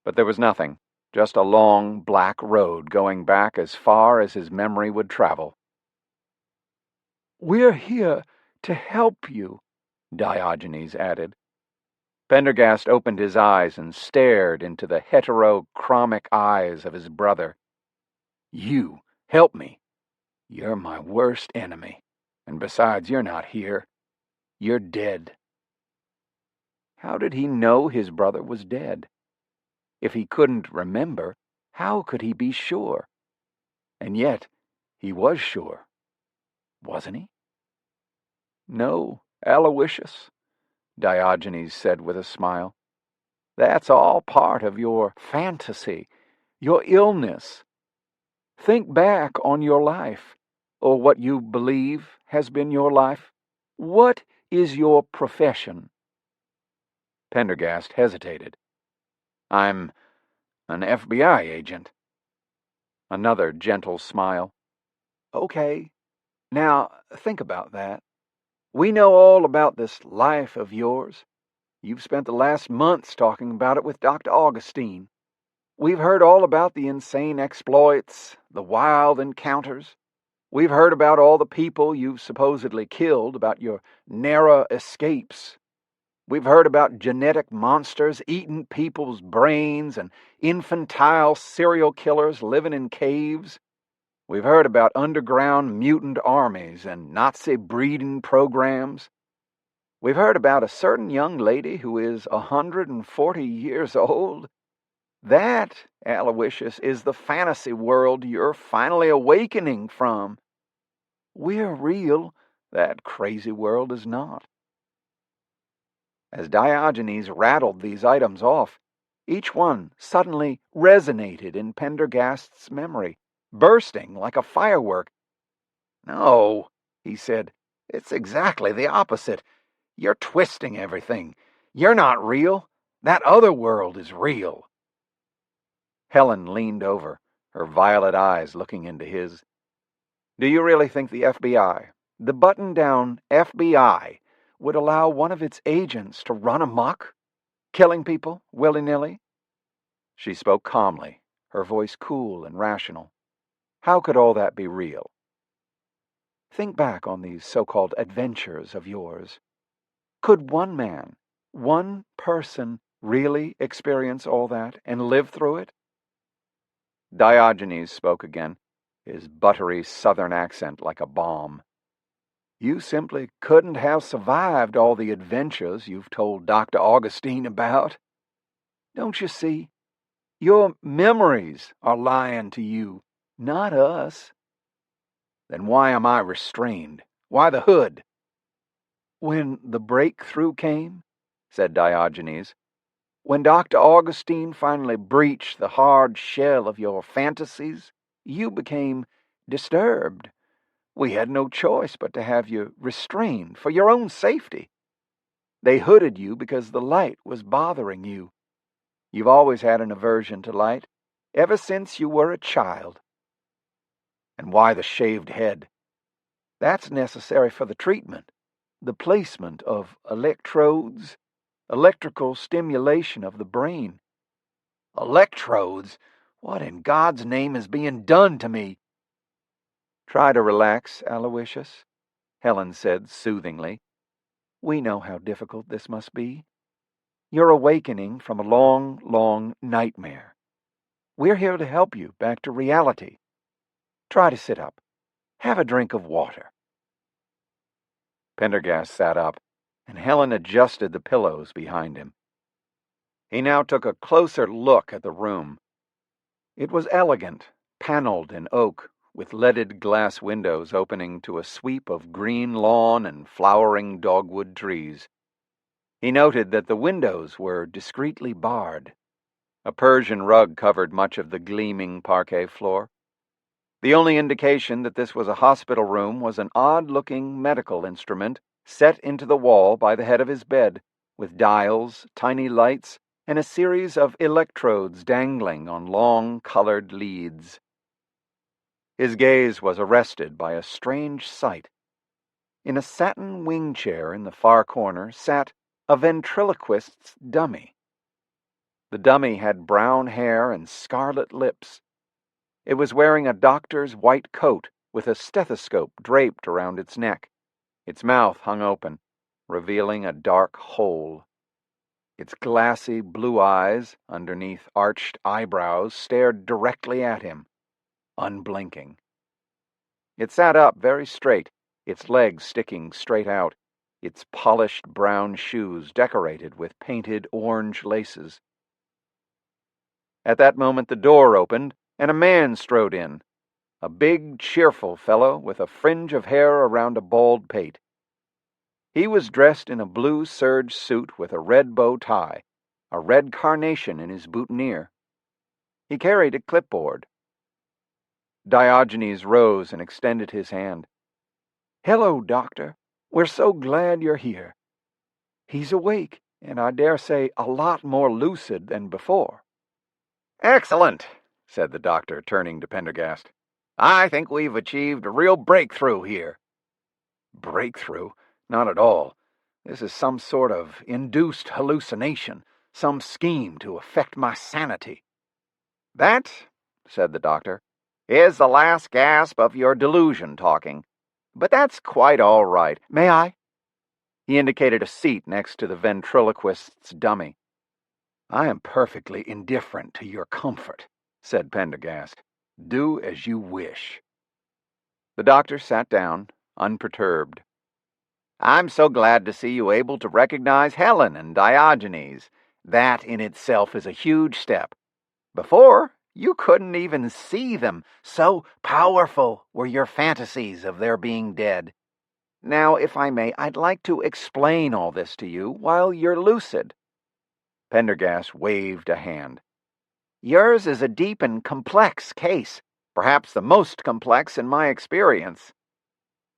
Speaker 4: But there was nothing, just a long, black road going back as far as his memory would travel. "We're here to help you," Diogenes added. Pendergast opened his eyes and stared into the heterochromic eyes of his brother. "You help me? You're my worst enemy. And besides, you're not here. You're dead." How did he know his brother was dead? If he couldn't remember, how could he be sure? And yet, he was sure. Wasn't he? "No, Aloysius," Diogenes said with a smile. "That's all part of your fantasy, your illness. Think back on your life, or what you believe has been your life. What is your profession?" Pendergast hesitated. "I'm an FBI agent." Another gentle smile. "Okay. Now, think about that. We know all about this life of yours. You've spent the last months talking about it with Dr. Augustine. We've heard all about the insane exploits, the wild encounters. We've heard about all the people you've supposedly killed, about your narrow escapes. We've heard about genetic monsters eating people's brains and infantile serial killers living in caves. We've heard about underground mutant armies and Nazi breeding programs. We've heard about a certain young lady who is 140 years old. That, Aloysius, is the fantasy world you're finally awakening from. We're real. That crazy world is not." As Diogenes rattled these items off, each one suddenly resonated in Pendergast's memory, bursting like a firework. "No," he said, "it's exactly the opposite. You're twisting everything. You're not real. That other world is real." Helen leaned over, her violet eyes looking into his. "Do you really think the FBI, the button-down FBI, would allow one of its agents to run amok, killing people willy-nilly? She spoke calmly, her voice cool and rational. How could all that be real? Think back on these so-called adventures of yours. Could one man, one person, really experience all that and live through it? Diogenes spoke again, his buttery southern accent like a bomb. You simply couldn't have survived all the adventures you've told Dr. Augustine about. Don't you see? Your memories are lying to you, not us. Then why am I restrained? Why the hood? When the breakthrough came, said Diogenes, when Dr. Augustine finally breached the hard shell of your fantasies, you became disturbed. We had no choice but to have you restrained for your own safety. They hooded you because the light was bothering you. You've always had an aversion to light, ever since you were a child. And why the shaved head? That's necessary for the treatment, the placement of electrodes, electrical stimulation of the brain. Electrodes? What in God's name is being done to me? Try to relax, Aloysius, Helen said soothingly. We know how difficult this must be. You're awakening from a long, long nightmare. We're here to help you back to reality. Try to sit up. Have a drink of water. Pendergast sat up, and Helen adjusted the pillows behind him. He now took a closer look at the room. It was elegant, paneled in oak, with leaded glass windows opening to a sweep of green lawn and flowering dogwood trees. He noted that the windows were discreetly barred. A Persian rug covered much of the gleaming parquet floor. The only indication that this was a hospital room was an odd-looking medical instrument set into the wall by the head of his bed, with dials, tiny lights, and a series of electrodes dangling on long, colored leads. His gaze was arrested by a strange sight. In a satin wing chair in the far corner sat a ventriloquist's dummy. The dummy had brown hair and scarlet lips. It was wearing a doctor's white coat with a stethoscope draped around its neck. Its mouth hung open, revealing a dark hole. Its glassy blue eyes, underneath arched eyebrows, stared directly at him, unblinking. It sat up very straight, its legs sticking straight out, its polished brown shoes decorated with painted orange laces. At that moment the door opened, and a man strode in, a big, cheerful fellow with a fringe of hair around a bald pate. He was dressed in a blue serge suit with a red bow tie, a red carnation in his boutonniere. He carried a clipboard. Diogenes rose and extended his hand. "Hello, Doctor. We're so glad you're here." He's awake, and I dare say a lot more lucid than before. "Excellent," said the doctor, turning to Pendergast. "I think we've achieved a real breakthrough here." "Breakthrough? Not at all. This is some sort of induced hallucination, some scheme to affect my sanity." "That," said the doctor, "is the last gasp of your delusion talking. But that's quite all right. May I?" He indicated a seat next to the ventriloquist's dummy. "I am perfectly indifferent to your comfort," said Pendergast. "Do as you wish." The doctor sat down, unperturbed. "I'm so glad to see you able to recognize Helen and Diogenes. That in itself is a huge step. Before, you couldn't even see them. So powerful were your fantasies of their being dead. Now, if I may, I'd like to explain all this to you while you're lucid." Pendergast waved a hand. "Yours is a deep and complex case, perhaps the most complex in my experience.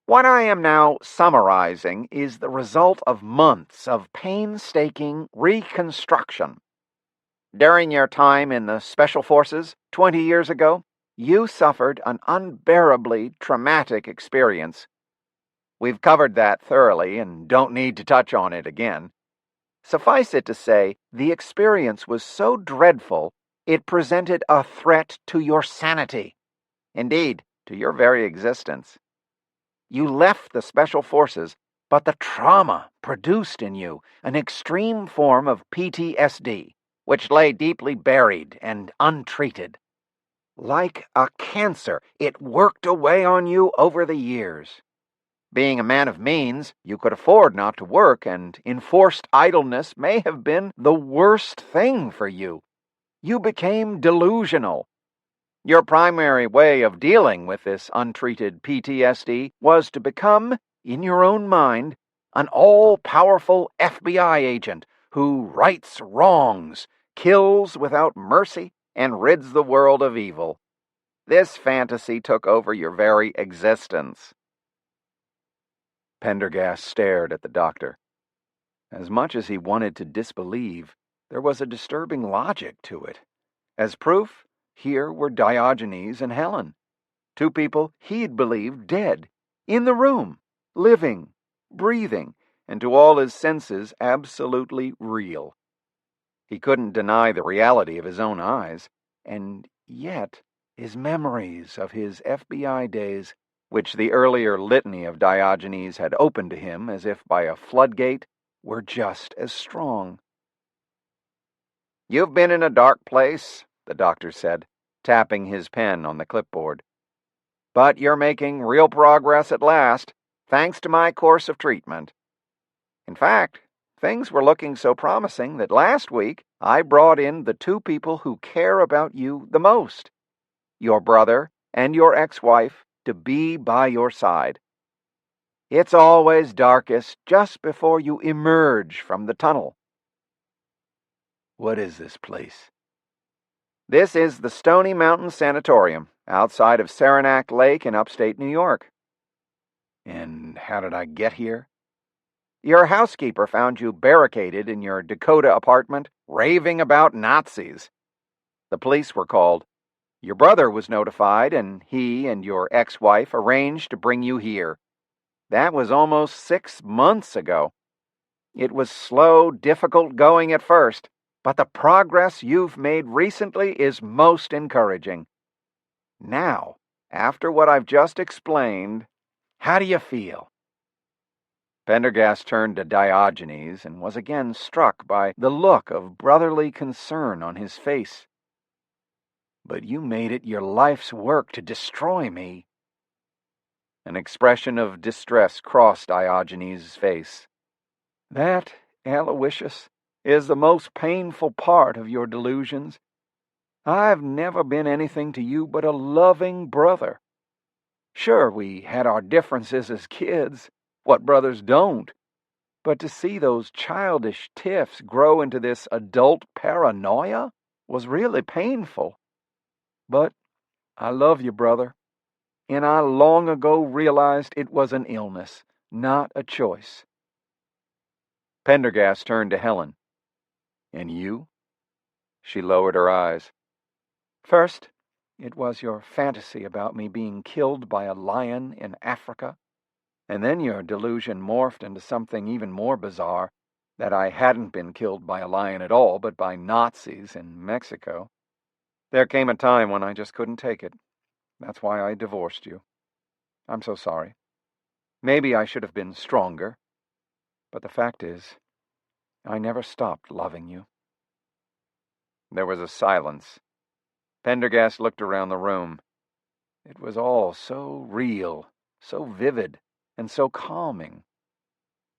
Speaker 4: What I am now summarizing is the result of months of painstaking reconstruction. During your time in the Special Forces 20 years ago, you suffered an unbearably traumatic experience. We've covered that thoroughly and don't need to touch on it again. Suffice it to say, the experience was so dreadful It presented a threat to your sanity. Indeed, to your very existence. You left the Special Forces, but the trauma produced in you an extreme form of PTSD, which lay deeply buried and untreated. Like a cancer, it worked away on you over the years. Being a man of means, you could afford not to work, and enforced idleness may have been the worst thing for you. You became delusional. Your primary way of dealing with this untreated PTSD was to become, in your own mind, an all-powerful FBI agent who rights wrongs, kills without mercy, and rids the world of evil. This fantasy took over your very existence. Pendergast stared at the doctor. As much as he wanted to disbelieve, there was a disturbing logic to it. As proof, here were Diogenes and Helen, two people he'd believed dead, in the room, living, breathing, and to all his senses absolutely real. He couldn't deny the reality of his own eyes, and yet his memories of his FBI days, which the earlier litany of Diogenes had opened to him as if by a floodgate, were just as strong. "You've been in a dark place," the doctor said, tapping his pen on the clipboard. "But you're making real progress at last, thanks to my course of treatment. In fact, things were looking so promising that last week I brought in the two people who care about you the most, your brother and your ex-wife, to be by your side. It's always darkest just before you emerge from the tunnel." "What is this place?" "This is the Stony Mountain Sanatorium, outside of Saranac Lake in upstate New York." "And how did I get here?" "Your housekeeper found you barricaded in your Dakota apartment, raving about Nazis. The police were called. Your brother was notified, and he and your ex-wife arranged to bring you here. That was almost 6 months ago. It was slow, difficult going at first, but the progress you've made recently is most encouraging. Now, after what I've just explained, how do you feel?" Pendergast turned to Diogenes and was again struck by the look of brotherly concern on his face. "But you made it your life's work to destroy me." An expression of distress crossed Diogenes' face. "That, Aloysius, is the most painful part of your delusions. I've never been anything to you but a loving brother. Sure, we had our differences as kids, what brothers don't, but to see those childish tiffs grow into this adult paranoia was really painful. But I love you, brother, and I long ago realized it was an illness, not a choice." Pendergast turned to Helen. "And you?" She lowered her eyes. "First, it was your fantasy about me being killed by a lion in Africa, and then your delusion morphed into something even more bizarre, that I hadn't been killed by a lion at all, but by Nazis in Mexico. There came a time when I just couldn't take it. That's why I divorced you. I'm so sorry. Maybe I should have been stronger, but the fact is, I never stopped loving you." There was a silence. Pendergast looked around the room. It was all so real, so vivid, and so calming.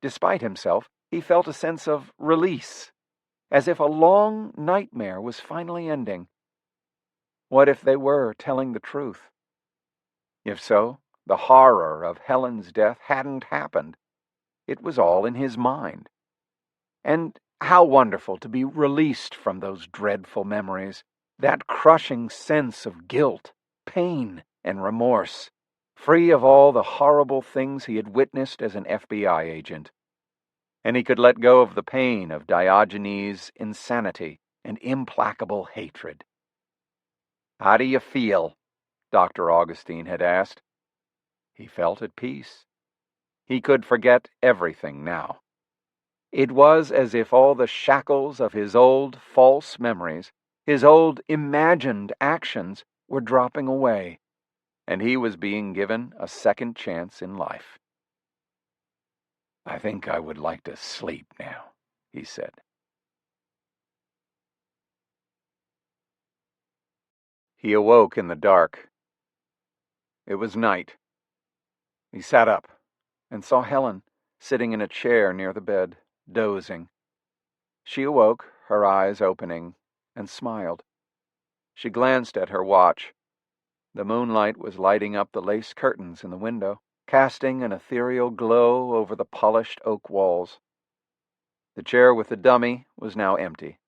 Speaker 4: Despite himself, he felt a sense of release, as if a long nightmare was finally ending. What if they were telling the truth? If so, the horror of Helen's death hadn't happened. It was all in his mind. And how wonderful to be released from those dreadful memories, that crushing sense of guilt, pain, and remorse, free of all the horrible things he had witnessed as an FBI agent. And he could let go of the pain of Diogenes' insanity and implacable hatred. "How do you feel?" Dr. Augustine had asked. He felt at peace. He could forget everything now. It was as if all the shackles of his old false memories His old imagined actions were dropping away, and he was being given a second chance in life. "I think I would like to sleep now," he said. He awoke in the dark. It was night. He sat up and saw Helen sitting in a chair near the bed, dozing. She awoke, her eyes opening, and smiled. She glanced at her watch. The moonlight was lighting up the lace curtains in the window, casting an ethereal glow over the polished oak walls. The chair with the dummy was now empty.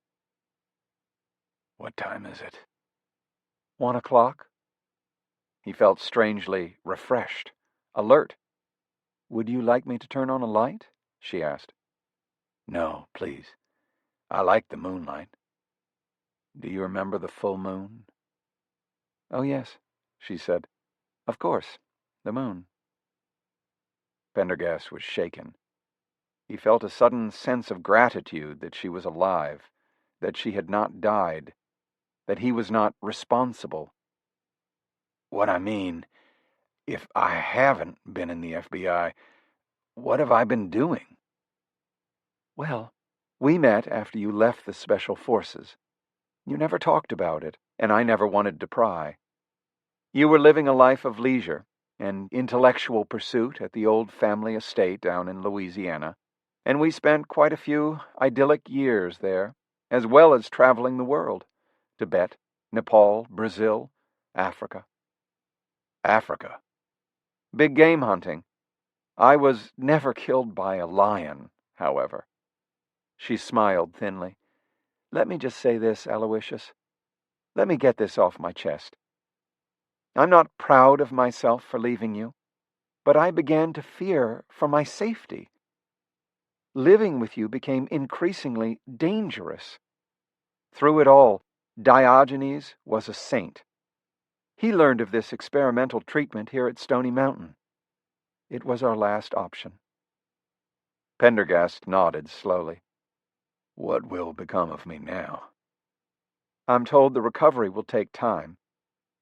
Speaker 4: "What time is it?" 1 o'clock. He felt strangely refreshed, alert. "Would you like me to turn on a light?" she asked. "No, please. I like the moonlight." "Do you remember the full moon?" "Oh, yes," she said. "Of course, the moon." Pendergast was shaken. He felt a sudden sense of gratitude that she was alive, that she had not died, that he was not responsible. "What I mean, if I haven't been in the FBI, what have I been doing?" "Well, we met after you left the Special Forces. You never talked about it, and I never wanted to pry. You were living a life of leisure and intellectual pursuit at the old family estate down in Louisiana, and we spent quite a few idyllic years there, as well as traveling the world: Tibet, Nepal, Brazil, Africa. Africa. Big game hunting. I was never killed by a lion, however." She smiled thinly. "Let me just say this, Aloysius. Let me get this off my chest. I'm not proud of myself for leaving you, but I began to fear for my safety. Living with you became increasingly dangerous. Through it all, Diogenes was a saint. He learned of this experimental treatment here at Stony Mountain. It was our last option." Pendergast nodded slowly. "What will become of me now?" "I'm told the recovery will take time.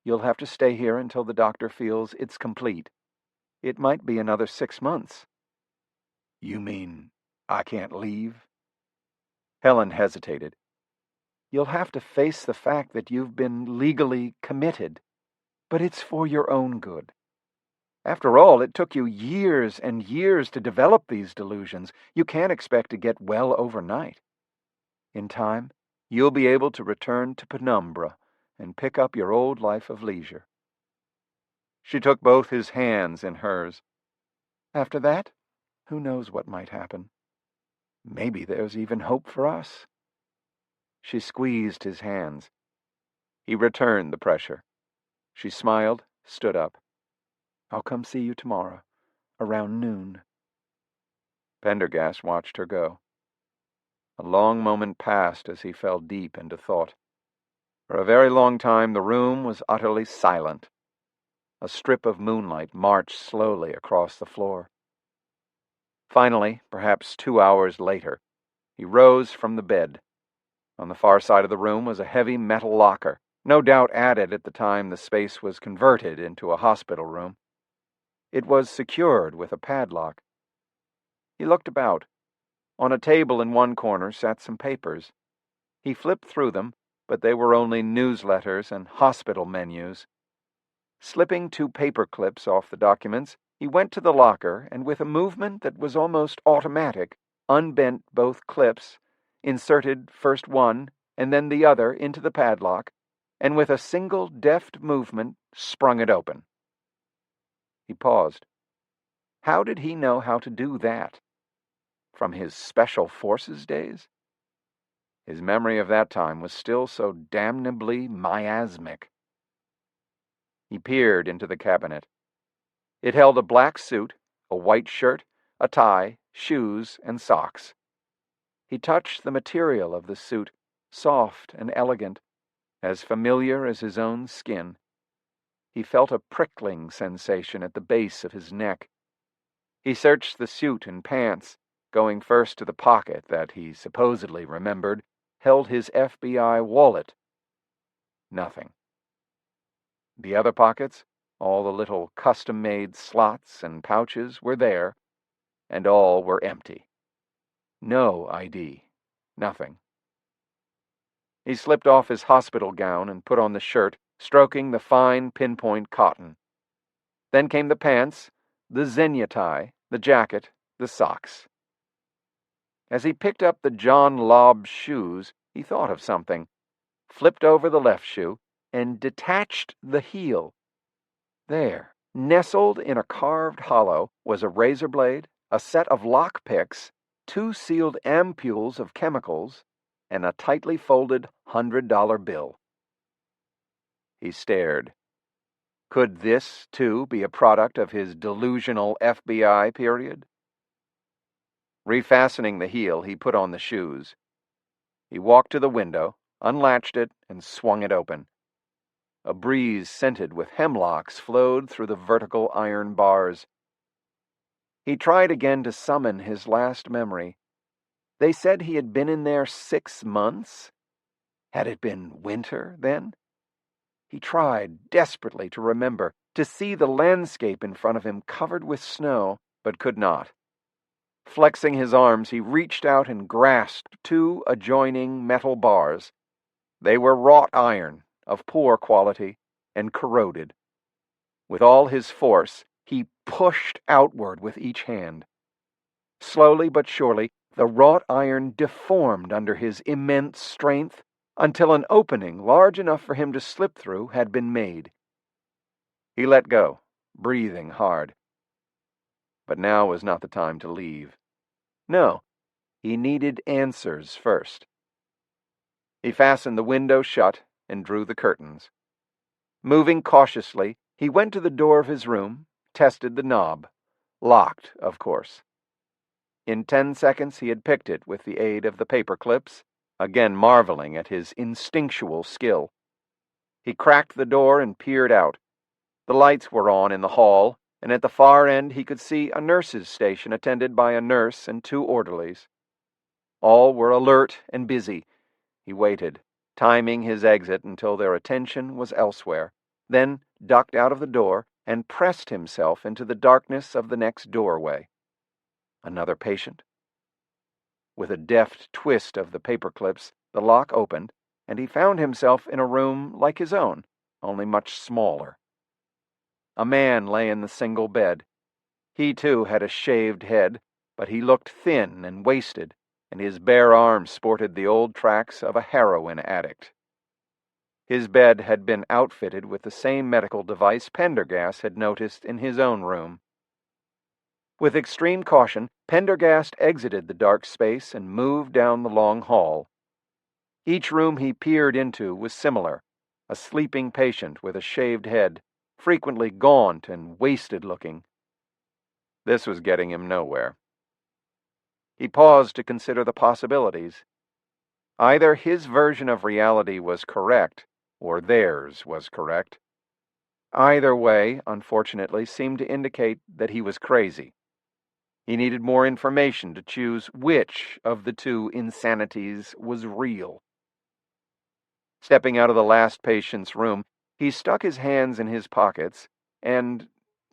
Speaker 4: You'll have to stay here until the doctor feels it's complete. It might be another 6 months." "You mean I can't leave?" Helen hesitated. "You'll have to face the fact that you've been legally committed, but it's for your own good. After all, it took you years and years to develop these delusions. You can't expect to get well overnight. In time, you'll be able to return to Penumbra and pick up your old life of leisure." She took both his hands in hers. "After that, who knows what might happen? Maybe there's even hope for us." She squeezed his hands. He returned the pressure. She smiled, stood up. "I'll come see you tomorrow, around noon." Pendergast watched her go. A long moment passed as he fell deep into thought. For a very long time the room was utterly silent. A strip of moonlight marched slowly across the floor. Finally, perhaps 2 hours later, he rose from the bed. On the far side of the room was a heavy metal locker, no doubt added at the time the space was converted into a hospital room. It was secured with a padlock. He looked about. On a table in one corner sat some papers. He flipped through them, but they were only newsletters and hospital menus. Slipping 2 paper clips off the documents, he went to the locker and, with a movement that was almost automatic, unbent both clips, inserted first one and then the other into the padlock, and with a single deft movement sprung it open. He paused. How did he know how to do that? From his Special Forces days? His memory of that time was still so damnably miasmic. He peered into the cabinet. It held a black suit, a white shirt, a tie, shoes, and socks. He touched the material of the suit, soft and elegant, as familiar as his own skin. He felt a prickling sensation at the base of his neck. He searched the suit and pants, going first to the pocket that he supposedly remembered held his FBI wallet, Nothing. The other pockets, all the little custom-made slots and pouches, were there, and all were empty. No ID. Nothing. He slipped off his hospital gown and put on the shirt, stroking the fine pinpoint cotton. Then came the pants, the Xenia tie, the jacket, the socks. As he picked up the John Lobb shoes, he thought of something, flipped over the left shoe, and detached the heel. There, nestled in a carved hollow, was a razor blade, a set of lock picks, 2 sealed ampules of chemicals, and a tightly folded $100 bill. He stared. Could this, too, be a product of his delusional FBI period? Refastening the heel, he put on the shoes. He walked to the window, unlatched it, and swung it open. A breeze scented with hemlocks flowed through the vertical iron bars. He tried again to summon his last memory. They said he had been in there 6 months. Had it been winter, then? He tried desperately to remember, to see the landscape in front of him covered with snow, but could not. Flexing his arms, he reached out and grasped 2 adjoining metal bars. They were wrought iron, of poor quality, and corroded. With all his force, he pushed outward with each hand. Slowly but surely, the wrought iron deformed under his immense strength, until an opening large enough for him to slip through had been made. He let go, breathing hard. But now was not the time to leave. No, he needed answers first. He fastened the window shut and drew the curtains. Moving cautiously, he went to the door of his room, tested the knob. Locked, of course. In 10 seconds he had picked it with the aid of the paper clips, again marveling at his instinctual skill. He cracked the door and peered out. The lights were on in the hall, and at the far end he could see a nurse's station attended by a nurse and 2 orderlies. All were alert and busy. He waited, timing his exit until their attention was elsewhere, then ducked out of the door and pressed himself into the darkness of the next doorway. Another patient? With a deft twist of the paper clips, the lock opened, and he found himself in a room like his own, only much smaller. A man lay in the single bed. He, too, had a shaved head, but he looked thin and wasted, and his bare arms sported the old tracks of a heroin addict. His bed had been outfitted with the same medical device Pendergast had noticed in his own room. With extreme caution, Pendergast exited the dark space and moved down the long hall. Each room he peered into was similar, a sleeping patient with a shaved head, frequently gaunt and wasted-looking. This was getting him nowhere. He paused to consider the possibilities. Either his version of reality was correct, or theirs was correct. Either way, unfortunately, seemed to indicate that he was crazy. He needed more information to choose which of the 2 insanities was real. Stepping out of the last patient's room, he stuck his hands in his pockets and,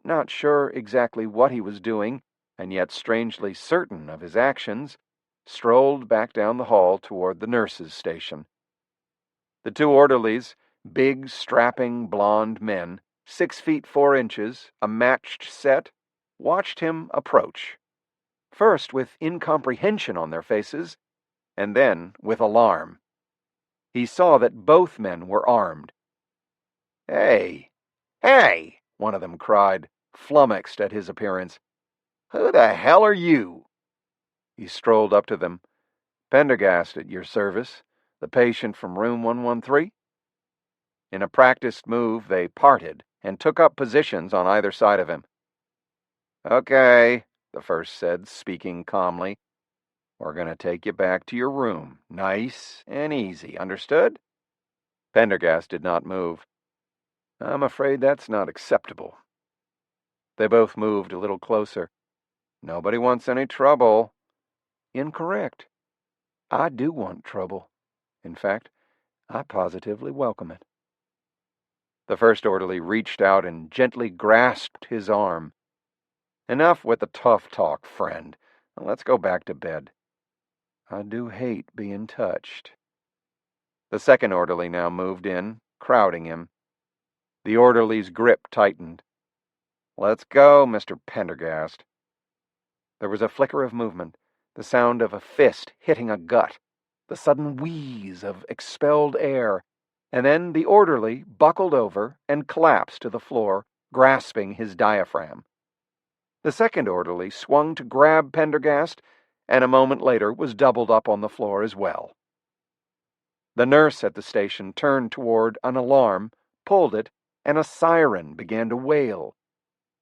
Speaker 4: not sure exactly what he was doing, and yet strangely certain of his actions, strolled back down the hall toward the nurse's station. The 2 orderlies, big, strapping, blond men, 6 feet 4 inches, a matched set, watched him approach, first with incomprehension on their faces, and then with alarm. He saw that both men were armed. "Hey! Hey!" one of them cried, flummoxed at his appearance. "Who the hell are you?" He strolled up to them. "Pendergast at your service, the patient from room 113? In a practiced move, they parted and took up positions on either side of him. "Okay," the first said, speaking calmly. "We're going to take you back to your room, nice and easy, understood?" Pendergast did not move. "I'm afraid that's not acceptable." They both moved a little closer. "Nobody wants any trouble." "Incorrect. I do want trouble. In fact, I positively welcome it." The first orderly reached out and gently grasped his arm. "Enough with the tough talk, friend. Let's go back to bed. I do hate being touched." The second orderly now moved in, crowding him. The orderly's grip tightened. "Let's go, Mr. Pendergast." There was a flicker of movement, the sound of a fist hitting a gut, the sudden wheeze of expelled air, and then the orderly buckled over and collapsed to the floor, grasping his diaphragm. The second orderly swung to grab Pendergast, and a moment later was doubled up on the floor as well. The nurse at the station turned toward an alarm, pulled it, and a siren began to wail.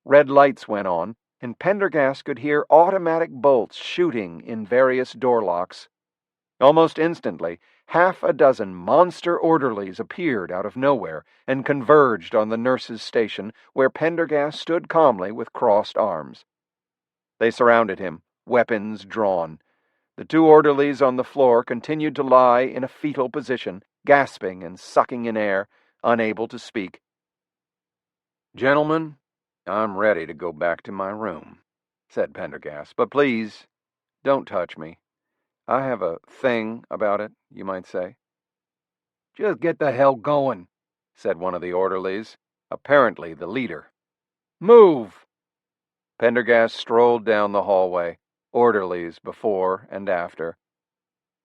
Speaker 4: Red lights went on, and Pendergast could hear automatic bolts shooting in various door locks. Almost instantly, half a dozen monster orderlies appeared out of nowhere and converged on the nurse's station, where Pendergast stood calmly with crossed arms. They surrounded him, weapons drawn. The two orderlies on the floor continued to lie in a fetal position, gasping and sucking in air, unable to speak. "Gentlemen, I'm ready to go back to my room," said Pendergast, "but please, don't touch me. I have a thing about it, you might say." "Just get the hell going," said one of the orderlies, apparently the leader. "Move!" Pendergast strolled down the hallway, orderlies before and after.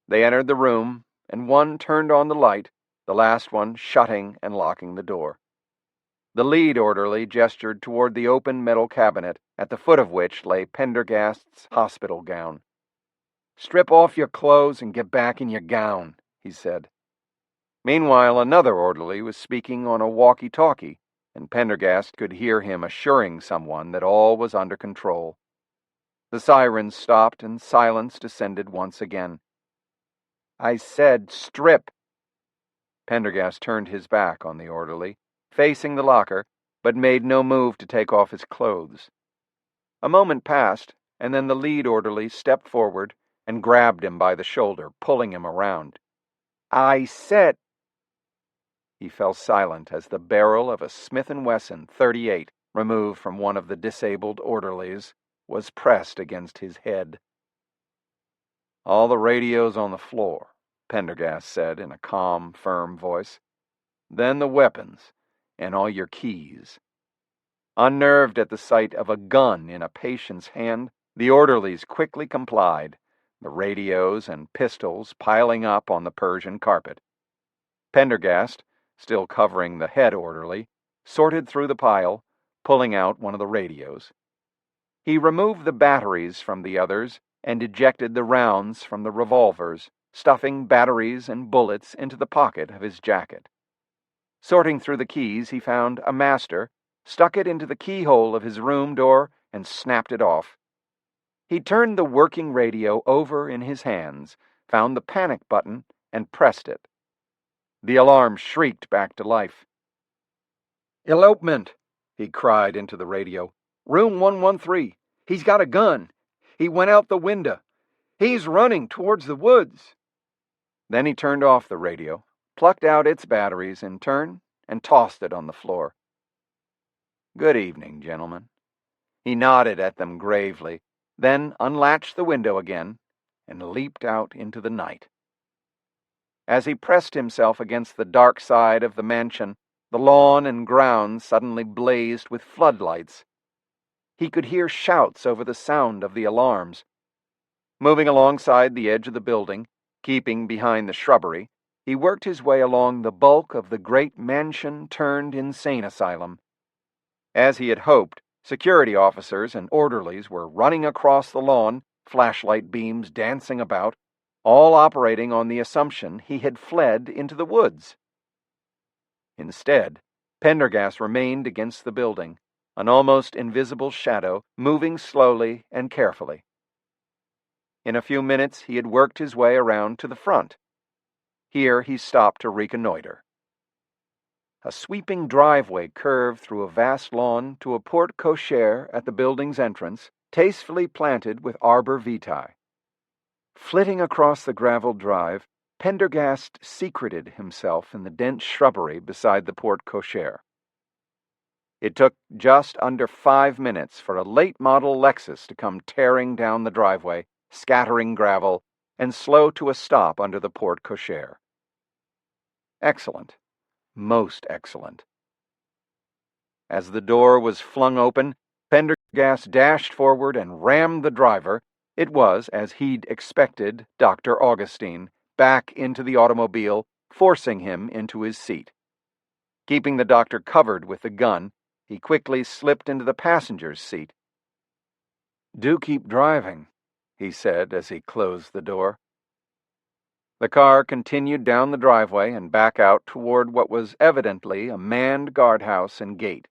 Speaker 4: They entered the room, and one turned on the light, the last one shutting and locking the door. The lead orderly gestured toward the open metal cabinet, at the foot of which lay Pendergast's hospital gown. "Strip off your clothes and get back in your gown," he said. Meanwhile, another orderly was speaking on a walkie-talkie, and Pendergast could hear him assuring someone that all was under control. The sirens stopped, and silence descended once again. "I said strip." Pendergast turned his back on the orderly, facing the locker, but made no move to take off his clothes. A moment passed, and then the lead orderly stepped forward and grabbed him by the shoulder, pulling him around. "I said—" He fell silent as the barrel of a Smith & Wesson .38, removed from one of the disabled orderlies, was pressed against his head. "All the radios on the floor," Pendergast said in a calm, firm voice. "Then the weapons, and all your keys." Unnerved at the sight of a gun in a patient's hand, the orderlies quickly complied, the radios and pistols piling up on the Persian carpet. Pendergast, still covering the head orderly, sorted through the pile, pulling out one of the radios. He removed the batteries from the others and ejected the rounds from the revolvers, stuffing batteries and bullets into the pocket of his jacket. Sorting through the keys, he found a master, stuck it into the keyhole of his room door, and snapped it off. He turned the working radio over in his hands, found the panic button, and pressed it. The alarm shrieked back to life. "Elopement!" he cried into the radio. "Room 113. He's got a gun. He went out the window. He's running towards the woods." Then he turned off the radio, plucked out its batteries in turn, and tossed it on the floor. "Good evening, gentlemen." He nodded at them gravely, then unlatched the window again and leaped out into the night. As he pressed himself against the dark side of the mansion, the lawn and grounds suddenly blazed with floodlights. He could hear shouts over the sound of the alarms. Moving alongside the edge of the building, keeping behind the shrubbery, he worked his way along the bulk of the great mansion-turned-insane asylum. As he had hoped, security officers and orderlies were running across the lawn, flashlight beams dancing about, all operating on the assumption he had fled into the woods. Instead, Pendergast remained against the building, an almost invisible shadow, moving slowly and carefully. In a few minutes he had worked his way around to the front. Here he stopped to reconnoiter. A sweeping driveway curved through a vast lawn to a porte cochere at the building's entrance, tastefully planted with arbor vitae. Flitting across the graveled drive, Pendergast secreted himself in the dense shrubbery beside the porte cochere. It took just under 5 minutes for a late-model Lexus to come tearing down the driveway, scattering gravel, and slow to a stop under the porte cochere. Excellent. Most excellent. As the door was flung open, Pendergast dashed forward and rammed the driver. It was, as he'd expected, Dr. Augustine, back into the automobile, forcing him into his seat. Keeping the doctor covered with the gun, he quickly slipped into the passenger's seat. "Do keep driving," he said as he closed the door. The car continued down the driveway and back out toward what was evidently a manned guardhouse and gate.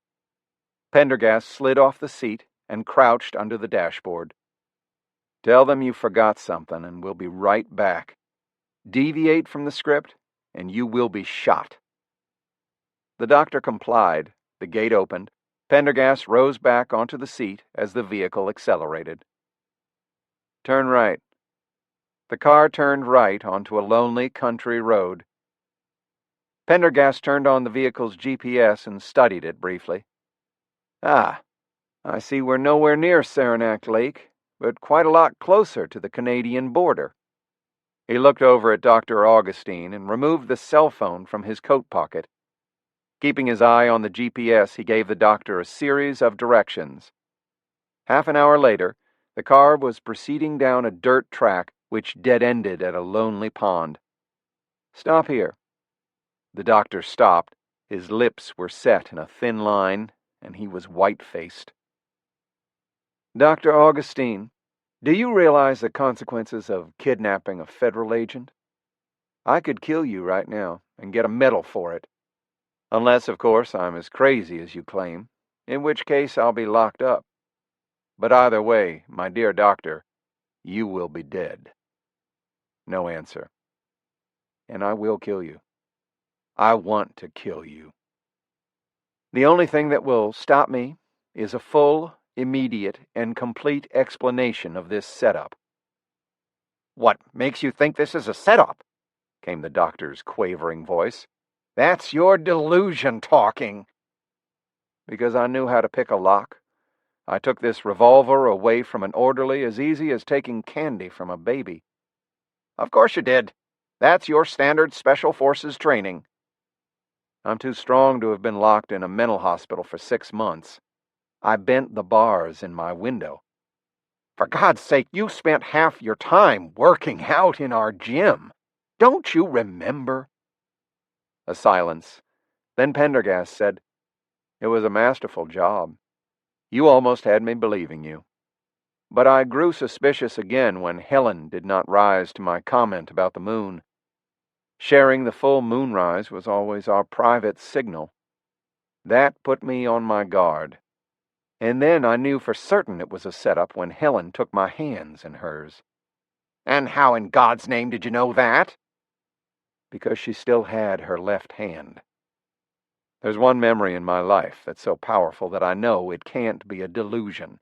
Speaker 4: Pendergast slid off the seat and crouched under the dashboard. "Tell them you forgot something and we'll be right back. Deviate from the script and you will be shot." The doctor complied. The gate opened. Pendergast rose back onto the seat as the vehicle accelerated. "Turn right." The car turned right onto a lonely country road. Pendergast turned on the vehicle's GPS and studied it briefly. "Ah, I see we're nowhere near Saranac Lake, but quite a lot closer to the Canadian border." He looked over at Dr. Augustine and removed the cell phone from his coat pocket. Keeping his eye on the GPS, he gave the doctor a series of directions. Half an hour later, the car was proceeding down a dirt track which dead-ended at a lonely pond. "Stop here." The doctor stopped. His lips were set in a thin line, and he was white-faced. "Dr. Augustine, do you realize the consequences of kidnapping a federal agent? I could kill you right now and get a medal for it. Unless, of course, I'm as crazy as you claim, in which case I'll be locked up. But either way, my dear doctor, you will be dead." No answer. "And I will kill you. I want to kill you. The only thing that will stop me is a full, immediate, and complete explanation of this setup." "What makes you think this is a setup?" came the doctor's quavering voice. "That's your delusion talking." "Because I knew how to pick a lock. I took this revolver away from an orderly as easy as taking candy from a baby." "Of course you did. That's your standard Special Forces training." "I'm too strong to have been locked in a mental hospital for 6 months. I bent the bars in my window." "For God's sake, you spent half your time working out in our gym. Don't you remember?" A silence. Then Pendergast said, "It was a masterful job. You almost had me believing you. But I grew suspicious again when Helen did not rise to my comment about the moon. Sharing the full moonrise was always our private signal. That put me on my guard. And then I knew for certain it was a setup when Helen took my hands in hers." "And how in God's name did you know that?" "Because she still had her left hand. There's one memory in my life that's so powerful that I know it can't be a delusion.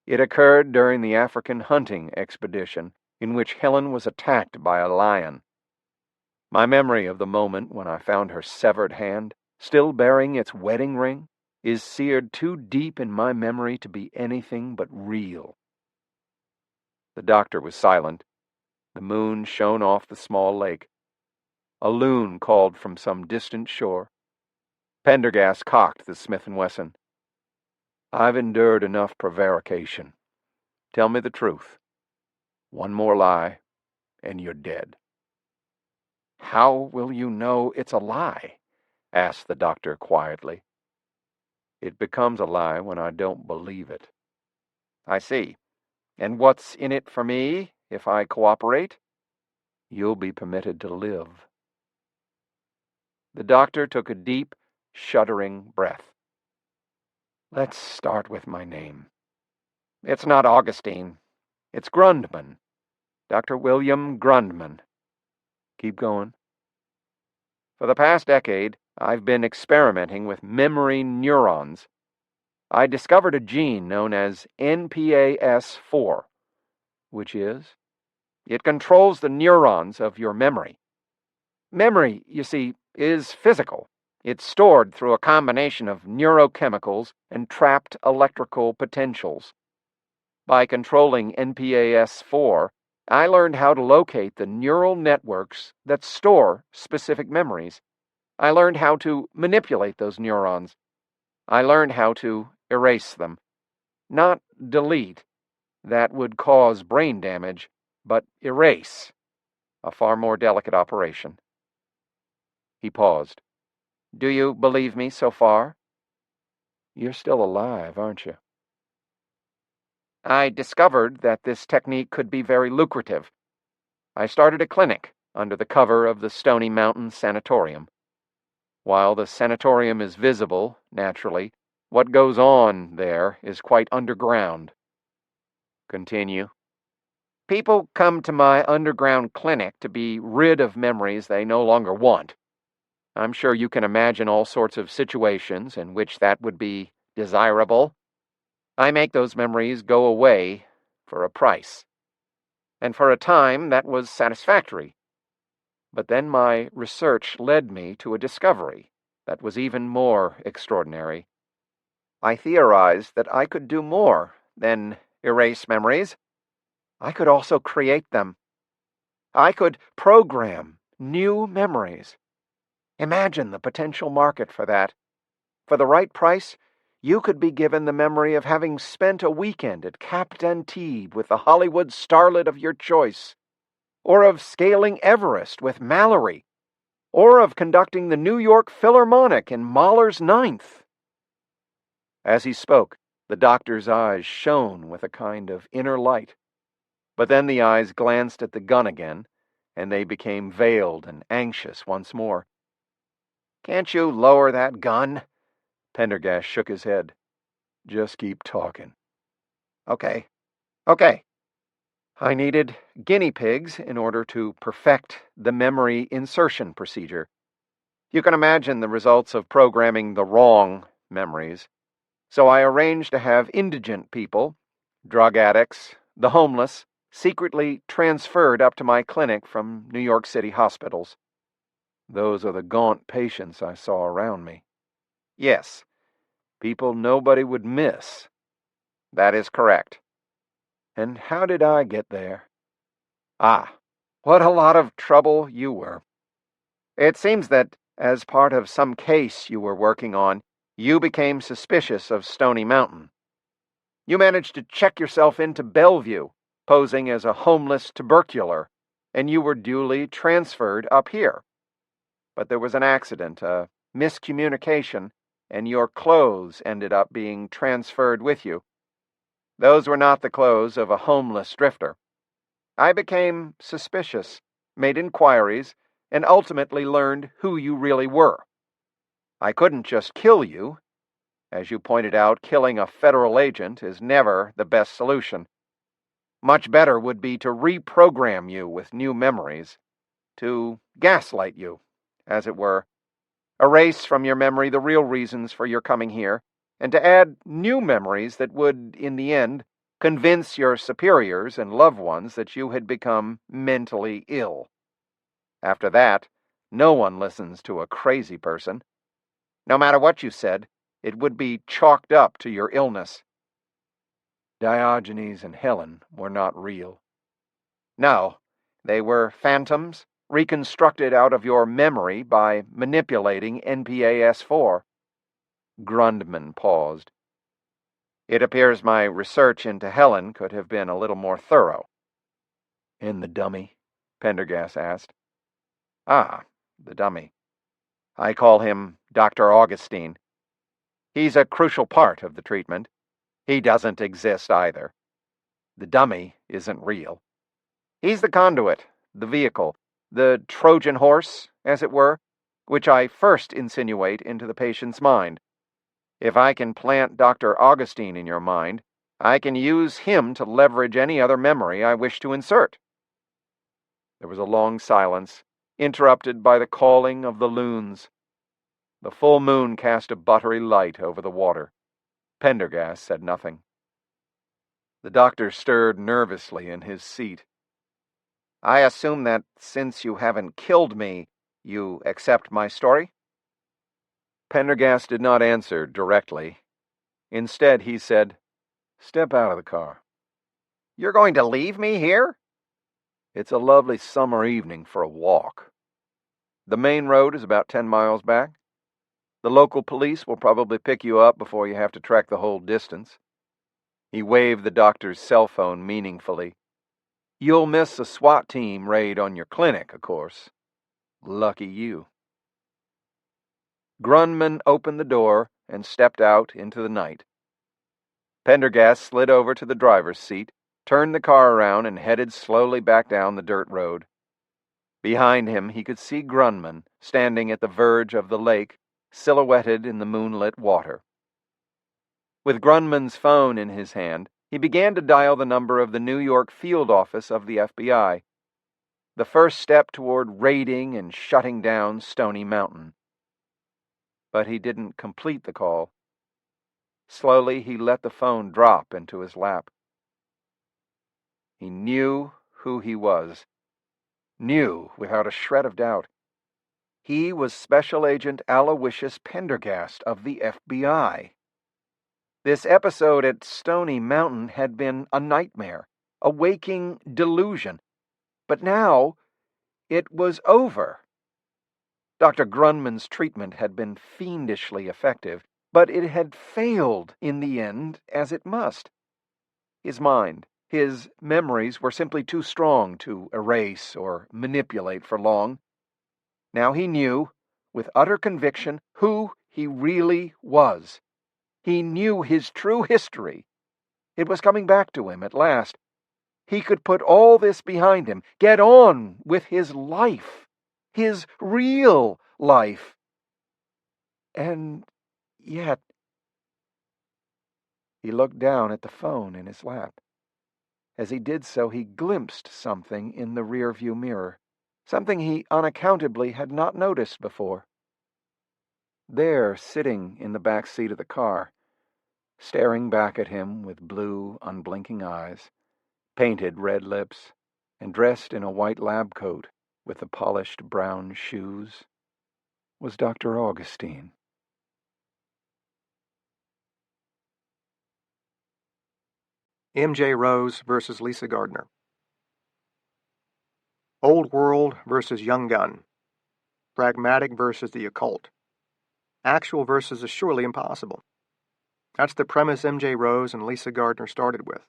Speaker 4: It occurred during the African hunting expedition in which Helen was attacked by a lion. My memory of the moment when I found her severed hand, still bearing its wedding ring, is seared too deep in my memory to be anything but real." The doctor was silent. The moon shone off the small lake. A loon called from some distant shore. Pendergast cocked the Smith & Wesson. "I've endured enough prevarication. Tell me the truth. One more lie, and you're dead." "How will you know it's a lie?" asked the doctor quietly. "It becomes a lie when I don't believe it." "I see. And what's in it for me, if I cooperate?" "You'll be permitted to live." The doctor took a deep, shuddering breath. "Let's start with my name. It's not Augustine. It's Grundman. Dr. William Grundman." "Keep going." "For the past decade, I've been experimenting with memory neurons. I discovered a gene known as NPAS4. "Which is?" "It controls the neurons of your memory. Memory, you see, is physical. It's stored through a combination of neurochemicals and trapped electrical potentials. By controlling NPAS4, I learned how to locate the neural networks that store specific memories. I learned how to manipulate those neurons. I learned how to erase them. Not delete. That would cause brain damage, but erase. A far more delicate operation. He paused. Do you believe me so far? You're still alive, aren't you? I discovered that this technique could be very lucrative. I started a clinic under the cover of the Stony Mountain Sanatorium. While the sanatorium is visible, naturally, what goes on there is quite underground. Continue. People come to my underground clinic to be rid of memories they no longer want. I'm sure you can imagine all sorts of situations in which that would be desirable. I make those memories go away for a price. And for a time, that was satisfactory. But then my research led me to a discovery that was even more extraordinary. I theorized that I could do more than erase memories. I could also create them. I could program new memories. Imagine the potential market for that. For the right price, you could be given the memory of having spent a weekend at Cap Antibes with the Hollywood starlet of your choice, or of scaling Everest with Mallory, or of conducting the New York Philharmonic in Mahler's Ninth. As he spoke, the doctor's eyes shone with a kind of inner light. But then the eyes glanced at the gun again, and they became veiled and anxious once more. Can't you lower that gun? Pendergast shook his head. Just keep talking. Okay. I needed guinea pigs in order to perfect the memory insertion procedure. You can imagine the results of programming the wrong memories. So I arranged to have indigent people, drug addicts, the homeless, secretly transferred up to my clinic from New York City hospitals. Those are the gaunt patients I saw around me. Yes, people nobody would miss. That is correct. And how did I get there? Ah, what a lot of trouble you were. It seems that, as part of some case you were working on, you became suspicious of Stony Mountain. You managed to check yourself into Bellevue, posing as a homeless tubercular, and you were duly transferred up here. But there was an accident, a miscommunication, and your clothes ended up being transferred with you. Those were not the clothes of a homeless drifter. I became suspicious, made inquiries, and ultimately learned who you really were. I couldn't just kill you. As you pointed out, killing a federal agent is never the best solution. Much better would be to reprogram you with new memories, to gaslight you, as it were, erase from your memory the real reasons for your coming here, and to add new memories that would, in the end, convince your superiors and loved ones that you had become mentally ill. After that, no one listens to a crazy person. No matter what you said, it would be chalked up to your illness. Diogenes and Helen were not real. No, they were phantoms reconstructed out of your memory by manipulating NPAS4. Grundman paused. It appears my research into Helen could have been a little more thorough. And the dummy? Pendergast asked. Ah, the dummy. I call him Dr. Augustine. He's a crucial part of the treatment. He doesn't exist either. The dummy isn't real. He's the conduit, the vehicle, the Trojan horse, as it were, which I first insinuate into the patient's mind. If I can plant Dr. Augustine in your mind, I can use him to leverage any other memory I wish to insert. There was a long silence, interrupted by the calling of the loons. The full moon cast a buttery light over the water. Pendergast said nothing. The doctor stirred nervously in his seat. I assume that since you haven't killed me, you accept my story? Pendergast did not answer directly. Instead, he said, "Step out of the car." "You're going to leave me here?" "It's a lovely summer evening for a walk. The main road is about 10 miles back. The local police will probably pick you up before you have to trek the whole distance." He waved the doctor's cell phone meaningfully. "You'll miss a SWAT team raid on your clinic, of course. Lucky you." Grunman opened the door and stepped out into the night. Pendergast slid over to the driver's seat, turned the car around, and headed slowly back down the dirt road. Behind him, he could see Grunman standing at the verge of the lake, silhouetted in the moonlit water. With Grunman's phone in his hand, he began to dial the number of the New York field office of the FBI, the first step toward raiding and shutting down Stony Mountain. But he didn't complete the call. Slowly, he let the phone drop into his lap. He knew who he was. Knew without a shred of doubt. He was Special Agent Aloysius Pendergast of the FBI. This episode at Stony Mountain had been a nightmare, a waking delusion. But now, it was over. Dr. Grunman's treatment had been fiendishly effective, but it had failed in the end, as it must. His mind, his memories were simply too strong to erase or manipulate for long. Now he knew, with utter conviction, who he really was. He knew his true history. It was coming back to him at last. He could put all this behind him, get on with his life, his real life. And yet, he looked down at the phone in his lap. As he did so, he glimpsed something in the rearview mirror, something he unaccountably had not noticed before. There, sitting in the back seat of the car, staring back at him with blue, unblinking eyes, painted red lips, and dressed in a white lab coat with the polished brown shoes, was Dr. Augustine.
Speaker 1: M.J. Rose versus Lisa Gardner. Old world versus young gun. Pragmatic versus the occult. Actual versus the surely impossible. That's the premise M.J. Rose and Lisa Gardner started with.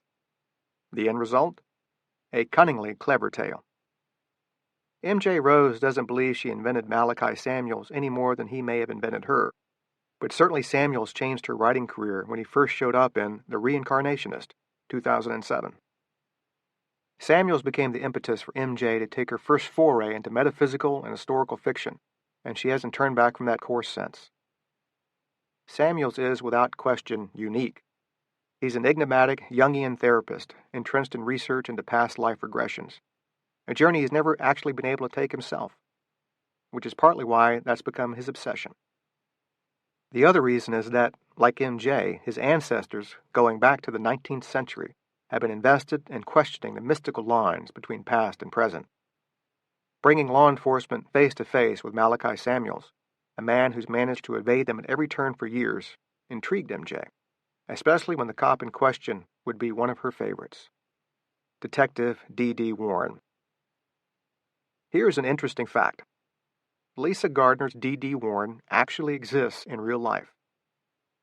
Speaker 1: The end result? A cunningly clever tale. M.J. Rose doesn't believe she invented Malachi Samuels any more than he may have invented her, but certainly Samuels changed her writing career when he first showed up in The Reincarnationist, 2007. Samuels became the impetus for M.J. to take her first foray into metaphysical and historical fiction, and she hasn't turned back from that course since. Samuels is, without question, unique. He's an enigmatic Jungian therapist, entrenched in research into past life regressions, a journey he's never actually been able to take himself, which is partly why that's become his obsession. The other reason is that, like M.J., his ancestors, going back to the 19th century, have been invested in questioning the mystical lines between past and present. Bringing law enforcement face to face with Malachi Samuels, a man who's managed to evade them at every turn for years, intrigued M.J., especially when the cop in question would be one of her favorites, Detective D.D. Warren. Here's an interesting fact. Lisa Gardner's D.D. Warren actually exists in real life.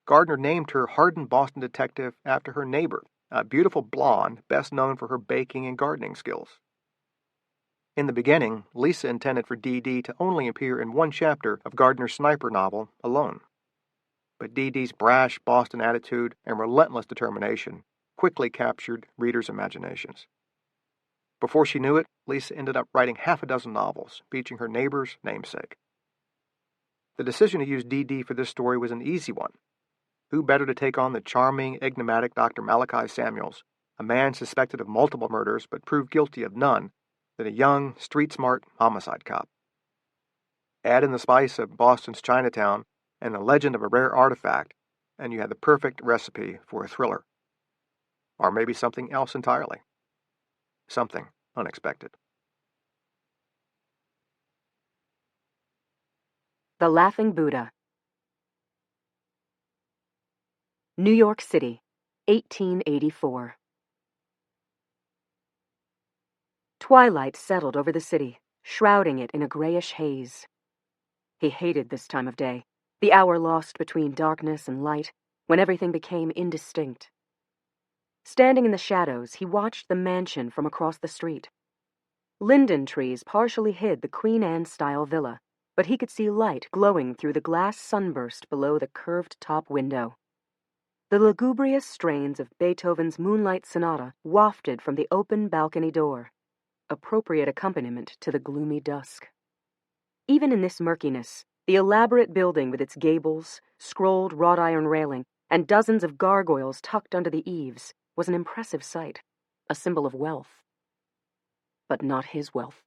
Speaker 1: Gardner named her hardened Boston detective after her neighbor, a beautiful blonde best known for her baking and gardening skills. In the beginning, Lisa intended for D.D. to only appear in one chapter of Gardner's sniper novel, Alone. But D.D.'s brash Boston attitude and relentless determination quickly captured readers' imaginations. Before she knew it, Lisa ended up writing half a dozen novels featuring her neighbor's namesake. The decision to use D.D. for this story was an easy one. Who better to take on the charming, enigmatic Dr. Malachi Samuels, a man suspected of multiple murders but proved guilty of none, than a young, street-smart homicide cop? Add in the spice of Boston's Chinatown and the legend of a rare artifact, and you have the perfect recipe for a thriller. Or maybe something else entirely. Something unexpected.
Speaker 5: The Laughing Buddha. New York City, 1884. Twilight settled over the city, shrouding it in a grayish haze. He hated this time of day, the hour lost between darkness and light, when everything became indistinct. Standing in the shadows, he watched the mansion from across the street. Linden trees partially hid the Queen Anne-style villa, but he could see light glowing through the glass sunburst below the curved top window. The lugubrious strains of Beethoven's Moonlight Sonata wafted from the open balcony door, appropriate accompaniment to the gloomy dusk. Even in this murkiness, the elaborate building with its gables, scrolled wrought iron railing, and dozens of gargoyles tucked under the eaves was an impressive sight, a symbol of wealth. But not his wealth.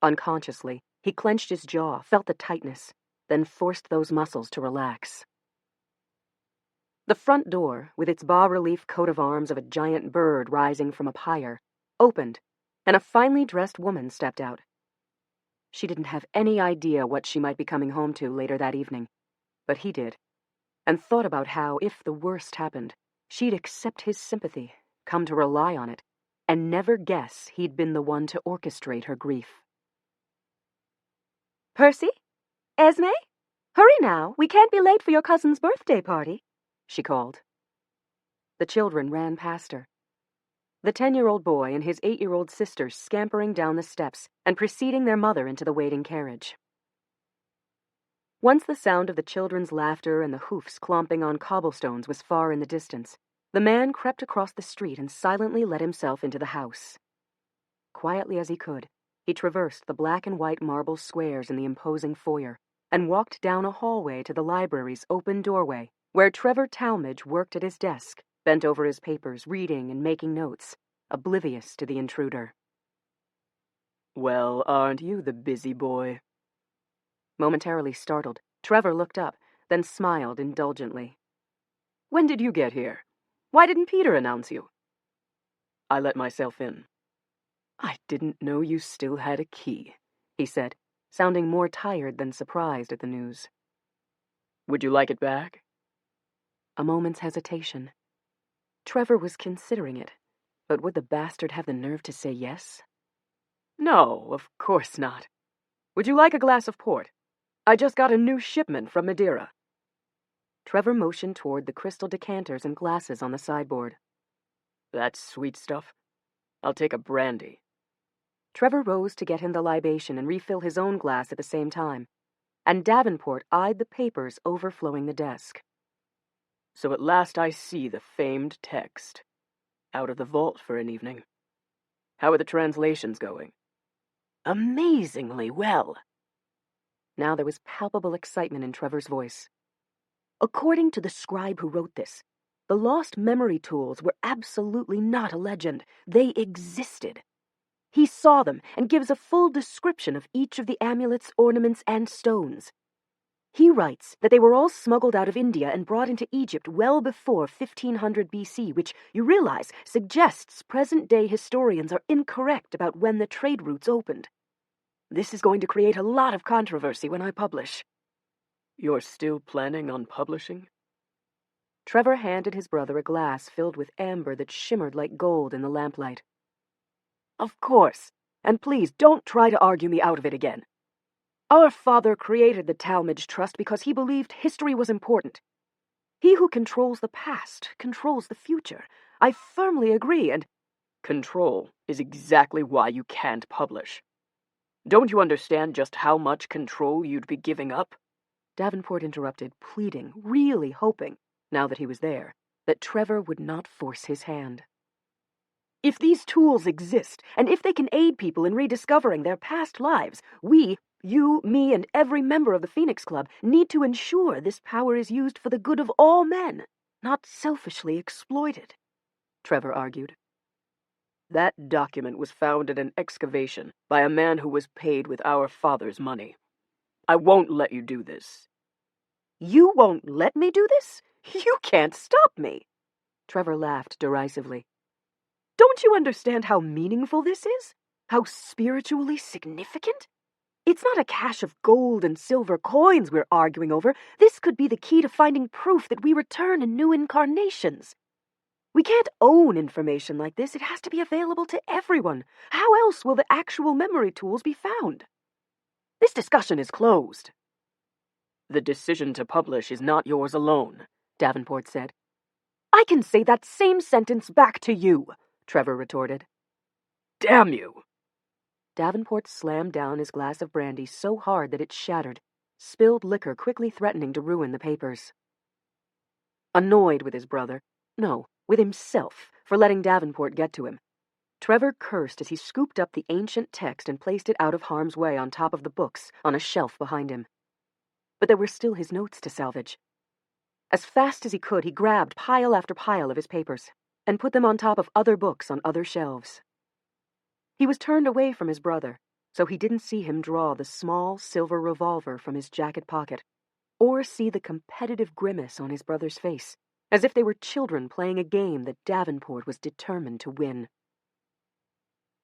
Speaker 5: Unconsciously, he clenched his jaw, felt the tightness, then forced those muscles to relax. The front door, with its bas-relief coat of arms of a giant bird rising from a pyre, opened, and a finely dressed woman stepped out. She didn't have any idea what she might be coming home to later that evening, but he did, and thought about how, if the worst happened, she'd accept his sympathy, come to rely on it, and never guess he'd been the one to orchestrate her grief. "Percy? Esme? Hurry now, we can't be late for your cousin's birthday party," she called. The children ran past her. The 10-year-old boy and his 8-year-old sister scampering down the steps and preceding their mother into the waiting carriage. Once the sound of the children's laughter and the hoofs clomping on cobblestones was far in the distance, the man crept across the street and silently let himself into the house. Quietly as he could, he traversed the black and white marble squares in the imposing foyer and walked down a hallway to the library's open doorway, where Trevor Talmadge worked at his desk, bent over his papers, reading and making notes, oblivious to the intruder. "Well, aren't you the busy boy?" Momentarily startled, Trevor looked up, then smiled indulgently. "When did you get here? Why didn't Peter announce you?" "I let myself in." "I didn't know you still had a key," he said, sounding more tired than surprised at the news. "Would you like it back?" A moment's hesitation. Trevor was considering it, but would the bastard have the nerve to say yes? "No, of course not. Would you like a glass of port? I just got a new shipment from Madeira." Trevor motioned toward the crystal decanters and glasses on the sideboard. "That's sweet stuff. I'll take a brandy." Trevor rose to get him the libation and refill his own glass at the same time, and Davenport eyed the papers overflowing the desk. "So at last I see the famed text. Out of the vault for an evening. How are the translations going?" "Amazingly well." Now there was palpable excitement in Trevor's voice. "According to the scribe who wrote this, the lost memory tools were absolutely not a legend. They existed. He saw them and gives a full description of each of the amulets, ornaments, and stones. He writes that they were all smuggled out of India and brought into Egypt well before 1500 BC, which, you realize, suggests present-day historians are incorrect about when the trade routes opened. This is going to create a lot of controversy when I publish." "You're still planning on publishing?" Trevor handed his brother a glass filled with amber that shimmered like gold in the lamplight. "Of course, and please don't try to argue me out of it again. Our father created the Talmadge Trust because he believed history was important. He who controls the past controls the future. I firmly agree, and control is exactly why you can't publish. Don't you understand just how much control you'd be giving up?" Davenport interrupted, pleading, really hoping, now that he was there, that Trevor would not force his hand. "If these tools exist, and if they can aid people in rediscovering their past lives, we, you, me, and every member of the Phoenix Club, need to ensure this power is used for the good of all men, not selfishly exploited," Trevor argued. "That document was found at an excavation by a man who was paid with our father's money. I won't let you do this." "You won't let me do this? You can't stop me!" Trevor laughed derisively. "Don't you understand how meaningful this is? How spiritually significant? It's not a cache of gold and silver coins we're arguing over. This could be the key to finding proof that we return in new incarnations. We can't own information like this. It has to be available to everyone. How else will the actual memory tools be found? This discussion is closed. The decision to publish is not yours alone, Davenport said. I can say that same sentence back to you, Trevor retorted. Damn you! Davenport slammed down his glass of brandy so hard that it shattered, spilled liquor quickly threatening to ruin the papers. Annoyed with his brother, no, with himself, for letting Davenport get to him, Trevor cursed as he scooped up the ancient text and placed it out of harm's way on top of the books on a shelf behind him. But there were still his notes to salvage. As fast as he could, he grabbed pile after pile of his papers and put them on top of other books on other shelves. He was turned away from his brother, so he didn't see him draw the small silver revolver from his jacket pocket, or see the competitive grimace on his brother's face, as if they were children playing a game that Davenport was determined to win.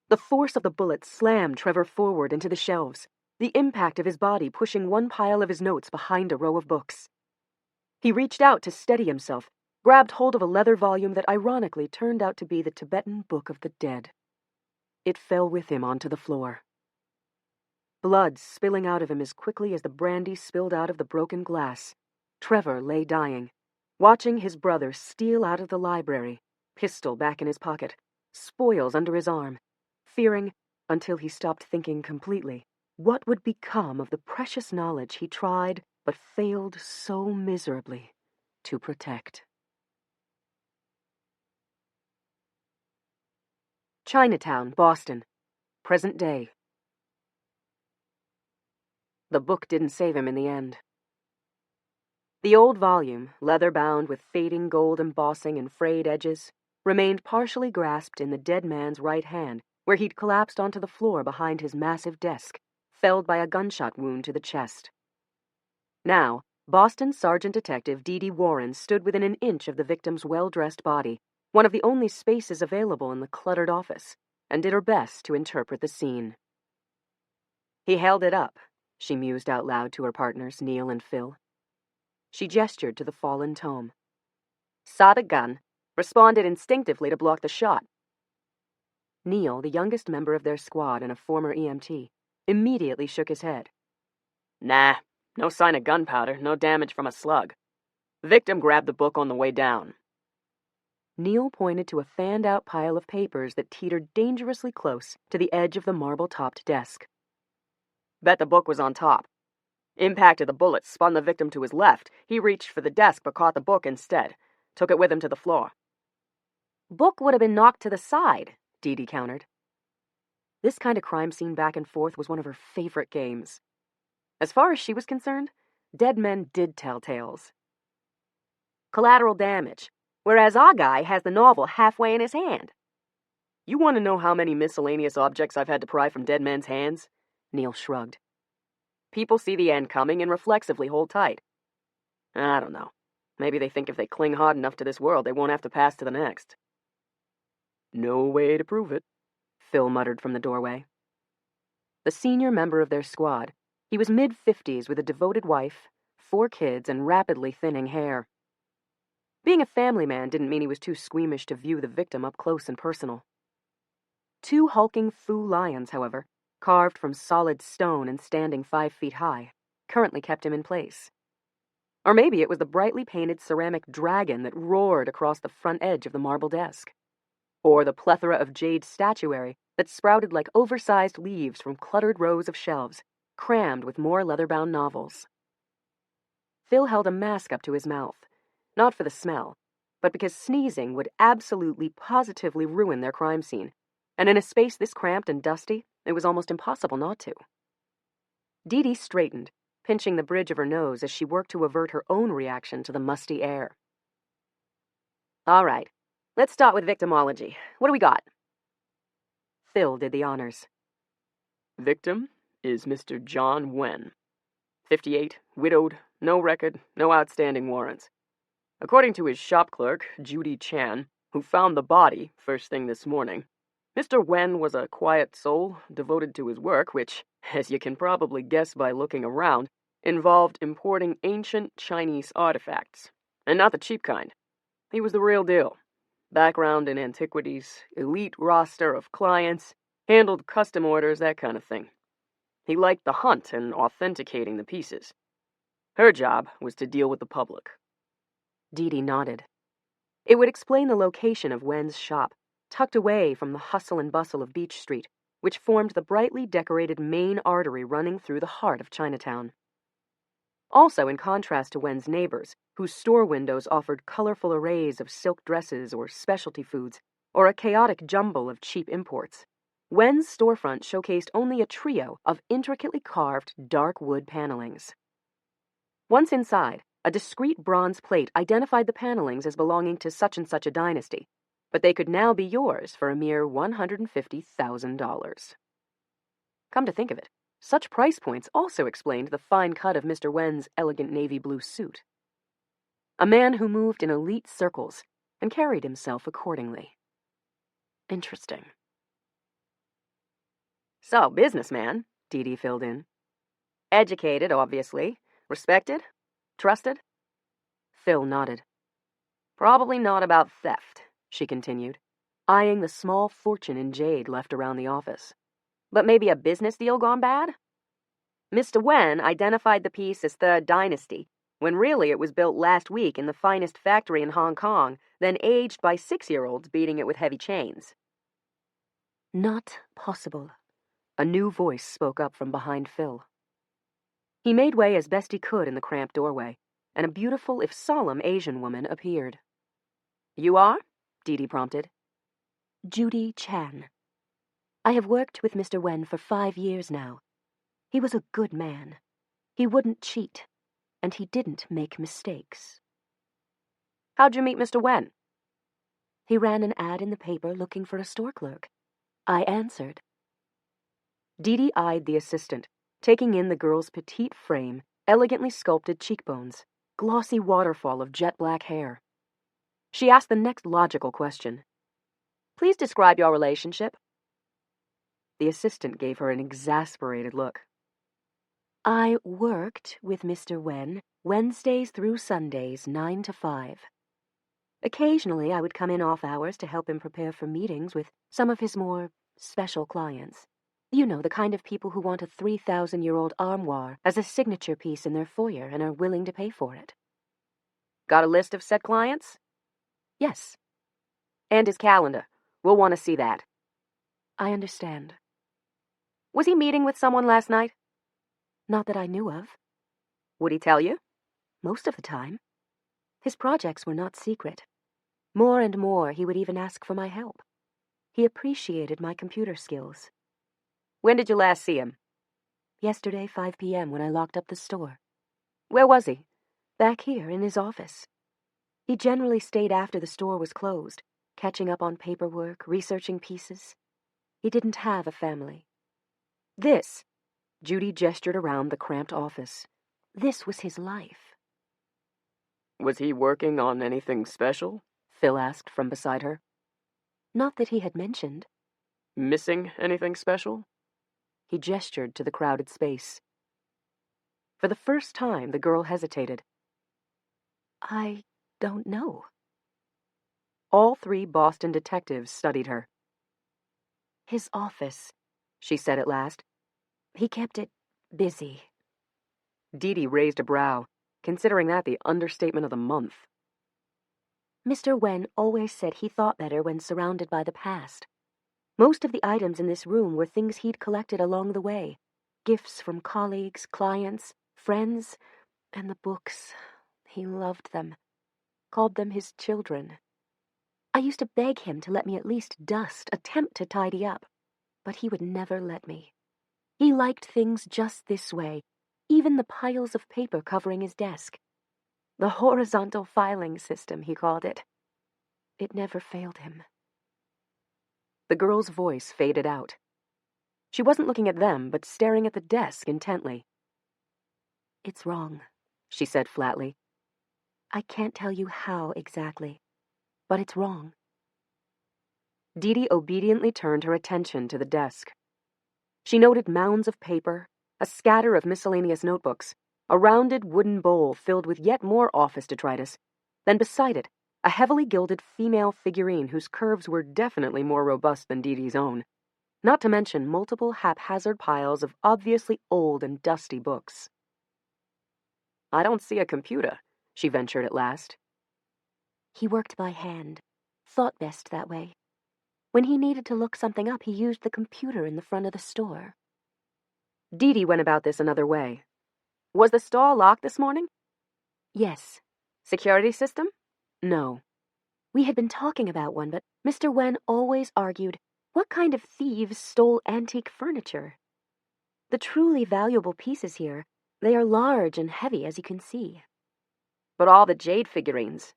Speaker 5: The force of the bullet slammed Trevor forward into the shelves, the impact of his body pushing one pile of his notes behind a row of books. He reached out to steady himself, grabbed hold of a leather volume that ironically turned out to be the Tibetan Book of the Dead. It fell with him onto the floor. Blood spilling out of him as quickly as the brandy spilled out of the broken glass, Trevor lay dying, watching his brother steal out of the library, pistol back in his pocket, spoils under his arm, fearing, until he stopped thinking completely, what would become of the precious knowledge he tried but failed so miserably to protect. Chinatown, Boston. Present day. The book didn't save him in the end. The old volume, leather-bound with fading gold embossing and frayed edges, remained partially grasped in the dead man's right hand, where he'd collapsed onto the floor behind his massive desk, felled by a gunshot wound to the chest. Now, Boston Sergeant Detective Dee Dee Warren stood within an inch of the victim's well-dressed body, one of the only spaces available in the cluttered office, and did her best to interpret the scene. He held it up, she mused out loud to her partners, Neil and Phil. She gestured to the fallen tome. Saw the gun, responded instinctively to block the shot. Neil, the youngest member of their squad and a former EMT, immediately shook his head. Nah, no sign of gunpowder, no damage from a slug. Victim grabbed the book on the way down. Neil pointed to a fanned-out pile of papers that teetered dangerously close to the edge of the marble-topped desk. Bet the book was on top. Impact of the bullet spun the victim to his left. He reached for the desk but caught the book instead. Took it with him to the floor. Book would have been knocked to the side, Dee Dee countered. This kind of crime scene back and forth was one of her favorite games. As far as she was concerned, dead men did tell tales. Collateral damage, whereas our guy has the novel halfway in his hand. You want to know how many miscellaneous objects I've had to pry from dead men's hands? Neil shrugged. People see the end coming and reflexively hold tight. I don't know. Maybe they think if they cling hard enough to this world, they won't have to pass to the next. No way to prove it, Phil muttered from the doorway. The senior member of their squad, he was mid-50s with a devoted wife, 4 kids, and rapidly thinning hair. Being a family man didn't mean he was too squeamish to view the victim up close and personal. 2 hulking Fu lions, however, carved from solid stone and standing 5 feet high, currently kept him in place. Or maybe it was the brightly painted ceramic dragon that roared across the front edge of the marble desk. Or the plethora of jade statuary that sprouted like oversized leaves from cluttered rows of shelves, crammed with more leather-bound novels. Phil held a mask up to his mouth, not for the smell, but because sneezing would absolutely positively ruin their crime scene, and in a space this cramped and dusty, it was almost impossible not to. Dee Dee straightened, pinching the bridge of her nose as she worked to avert her own reaction to the musty air. All right, let's start with victimology. What do we got? Phil did the honors. Victim is Mr. John Wen. 58, widowed, no record, no outstanding warrants. According to his shop clerk, Judy Chan, who found the body first thing this morning, Mr. Wen was a quiet soul, devoted to his work, which, as you can probably guess by looking around, involved importing ancient Chinese artifacts. And not the cheap kind. He was the real deal. Background in antiquities, elite roster of clients, handled custom orders, that kind of thing. He liked the hunt and authenticating the pieces. Her job was to deal with the public. Dee Dee nodded. It would explain the location of Wen's shop, tucked away from the hustle and bustle of Beach Street, which formed the brightly decorated main artery running through the heart of Chinatown. Also, in contrast to Wen's neighbors, whose store windows offered colorful arrays of silk dresses or specialty foods, or a chaotic jumble of cheap imports, Wen's storefront showcased only a trio of intricately carved dark wood panelings. Once inside, a discreet bronze plate identified the panelings as belonging to such and such a dynasty, but they could now be yours for a mere $150,000. Come to think of it, such price points also explained the fine cut of Mr. Wen's elegant navy blue suit. A man who moved in elite circles and carried himself accordingly. Interesting. So, businessman, Dee Dee filled in. Educated, obviously. Respected? Trusted? Phil nodded. Probably not about theft, she continued, eyeing the small fortune in jade left around the office. But maybe a business deal gone bad? Mr. Wen identified the piece as Third Dynasty, when really it was built last week in the finest factory in Hong Kong, then aged by 6-year-olds beating it with heavy chains. Not possible. A new voice spoke up from behind Phil. He made way as best he could in the cramped doorway, and a beautiful, if solemn, Asian woman appeared. You are? Dee Dee prompted. Judy Chan. I have worked with Mr. Wen for 5 years now. He was a good man. He wouldn't cheat, and he didn't make mistakes. How'd you meet Mr. Wen? He ran an ad in the paper looking for a store clerk. I answered. Dee Dee eyed the assistant, taking in the girl's petite frame, elegantly sculpted cheekbones, glossy waterfall of jet-black hair. She asked the next logical question. Please describe your relationship. The assistant gave her an exasperated look. I worked with Mr. Wen Wednesdays through Sundays, 9 to 5. Occasionally, I would come in off hours to help him prepare for meetings with some of his more special clients. You know, the kind of people who want a 3,000-year-old armoire as a signature piece in their foyer and are willing to pay for it. Got a list of said clients? Yes. And his calendar. We'll want to see that. I understand. Was he meeting with someone last night? Not that I knew of. Would he tell you? Most of the time. His projects were not secret. More and more, he would even ask for my help. He appreciated my computer skills. When did you last see him? Yesterday, 5 p.m., when I locked up the store. Where was he? Back here, in his office. He generally stayed after the store was closed, catching up on paperwork, researching pieces. He didn't have a family. This, Judy gestured around the cramped office. This was his life. Was he working on anything special? Phil asked from beside her. Not that he had mentioned. Missing anything special? He gestured to the crowded space. For the first time, the girl hesitated. I don't know. All 3 Boston detectives studied her. His office, she said at last. He kept it busy. Dee Dee raised a brow, considering that the understatement of the month. Mr. Wen always said he thought better when surrounded by the past. Most of the items in this room were things he'd collected along the way. Gifts from colleagues, clients, friends, and the books. He loved them. Called them his children. I used to beg him to let me at least dust, attempt to tidy up. But he would never let me. He liked things just this way, even the piles of paper covering his desk. The horizontal filing system, he called it. It never failed him. The girl's voice faded out. She wasn't looking at them, but staring at the desk intently. It's wrong, she said flatly. I can't tell you how exactly, but it's wrong. Dee Dee obediently turned her attention to the desk. She noted mounds of paper, a scatter of miscellaneous notebooks, a rounded wooden bowl filled with yet more office detritus, then beside it, a heavily gilded female figurine whose curves were definitely more robust than Dee Dee's own, not to mention multiple haphazard piles of obviously old and dusty books. "I don't see a computer," she ventured at last.
Speaker 6: He worked by hand, thought best that way. When he needed to look something up, he used the computer in the front of the store.
Speaker 5: Dee Dee went about this another way. "Was the store locked this morning?"
Speaker 6: Yes.
Speaker 5: "Security system?"
Speaker 6: No. We had been talking about one, but Mr. Wen always argued, what kind of thieves stole antique furniture? The truly valuable pieces here, they are large and heavy, as you can see.
Speaker 5: "But all the jade figurines?"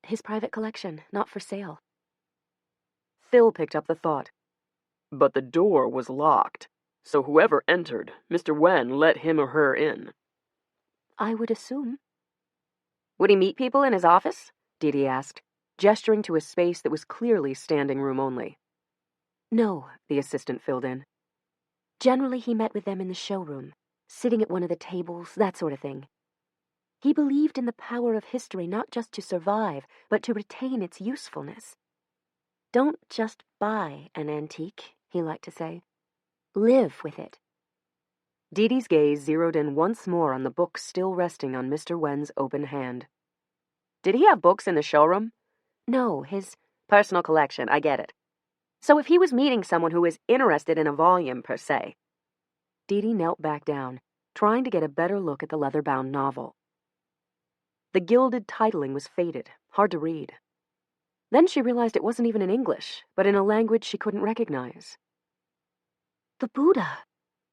Speaker 6: His private collection, not for sale.
Speaker 5: Phil picked up the thought. "But the door was locked, so whoever entered, Mr. Wen let him or her in."
Speaker 6: I would assume.
Speaker 5: "Would he meet people in his office?" Dee Dee asked, gesturing to a space that was clearly standing room only.
Speaker 6: No,
Speaker 5: The assistant filled in.
Speaker 6: generally he met with them in the showroom, sitting at one of the tables, that sort of thing. He believed in the power of history not just to survive, but to retain its usefulness. Don't just buy an antique, he liked to say. Live with it.
Speaker 5: Dee Dee's gaze zeroed in once more on the book still resting on Mr. Wen's open hand. "Did he have books in the showroom?"
Speaker 6: No, his
Speaker 5: "Personal collection, I get it. So if he was meeting someone who was interested in a volume, per se." Dee Dee knelt back down, trying to get a better look at the leather-bound novel. The gilded titling was faded, hard to read. Then she realized it wasn't even in English, but in a language she couldn't recognize.
Speaker 6: The Buddha.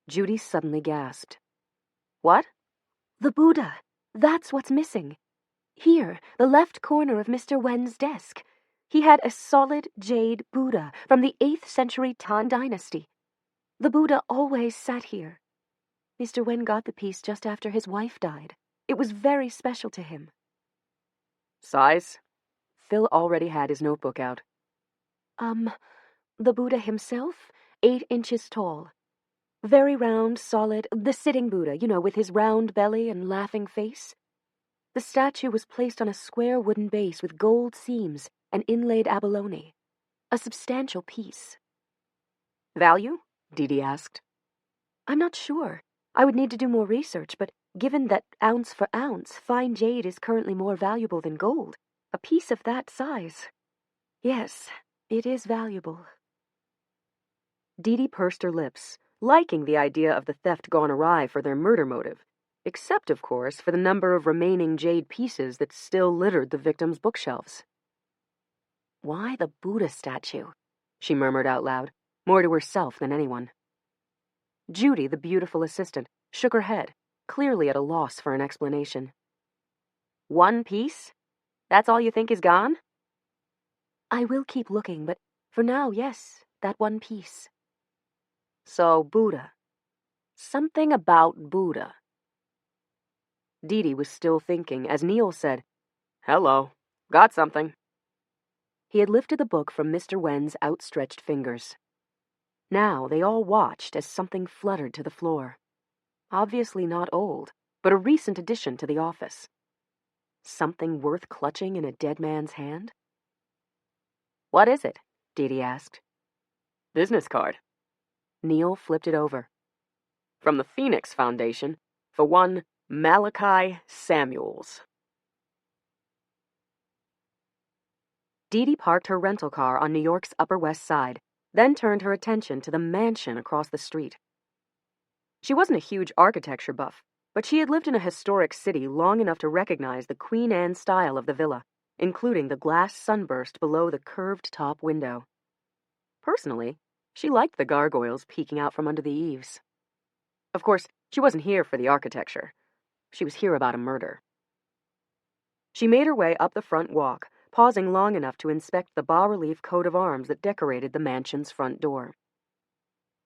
Speaker 5: Judy suddenly gasped. "What?"
Speaker 6: The Buddha. That's what's missing. Here, the left corner of Mr. Wen's desk. He had a solid jade Buddha from the 8th century Tang dynasty. The Buddha always sat here. Mr. Wen got the piece just after his wife died. It was very special to him.
Speaker 5: "Size?" Phil already had his notebook out.
Speaker 6: The Buddha himself, 8 inches tall. Very round, solid, the sitting Buddha, with his round belly and laughing face. The statue was placed on a square wooden base with gold seams and inlaid abalone. A substantial piece.
Speaker 5: "Value?" Dee Dee asked.
Speaker 6: I'm not sure. I would need to do more research, but given that ounce for ounce, fine jade is currently more valuable than gold, a piece of that size. Yes, it is valuable.
Speaker 5: Dee Dee pursed her lips, liking the idea of the theft gone awry for their murder motive, except, of course, for the number of remaining jade pieces that still littered the victim's bookshelves. "Why the Buddha statue?" she murmured out loud, more to herself than anyone. Judy, the beautiful assistant, shook her head, clearly at a loss for an explanation. "One piece? That's all you think is gone?"
Speaker 6: I will keep looking, but for now, yes, that one piece.
Speaker 5: "So, Buddha. Something about Buddha." Dee Dee was still thinking as Neil said, "Hello. Got something." He had lifted the book from Mr. Wen's outstretched fingers. Now they all watched as something fluttered to the floor. Obviously not old, but a recent addition to the office. Something worth clutching in a dead man's hand? "What is it?" Dee Dee asked. "Business card." Neil flipped it over. "From the Phoenix Foundation, for one Malachi Samuels." Dee Dee parked her rental car on New York's Upper West Side, then turned her attention to the mansion across the street. She wasn't a huge architecture buff, but she had lived in a historic city long enough to recognize the Queen Anne style of the villa, including the glass sunburst below the curved top window. Personally, she liked the gargoyles peeking out from under the eaves. Of course, she wasn't here for the architecture. She was here about a murder. She made her way up the front walk, pausing long enough to inspect the bas-relief coat of arms that decorated the mansion's front door.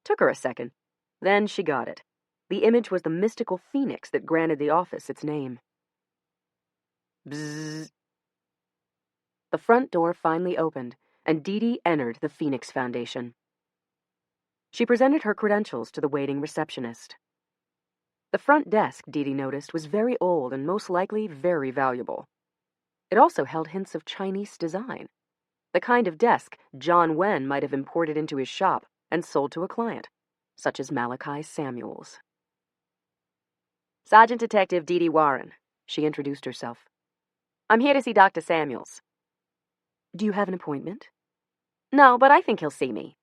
Speaker 5: Took her a second. Then she got it. The image was the mystical phoenix that granted the office its name. Bzzz. The front door finally opened, and Dee Dee entered the Phoenix Foundation. She presented her credentials to the waiting receptionist. The front desk, Dee Dee noticed, was very old and most likely very valuable. It also held hints of Chinese design, the kind of desk John Wen might have imported into his shop and sold to a client, such as Malachi Samuels. "Sergeant Detective Dee Dee Warren," she introduced herself. "I'm here to see Dr. Samuels." "Do you have an appointment?" "No, but I think he'll see me."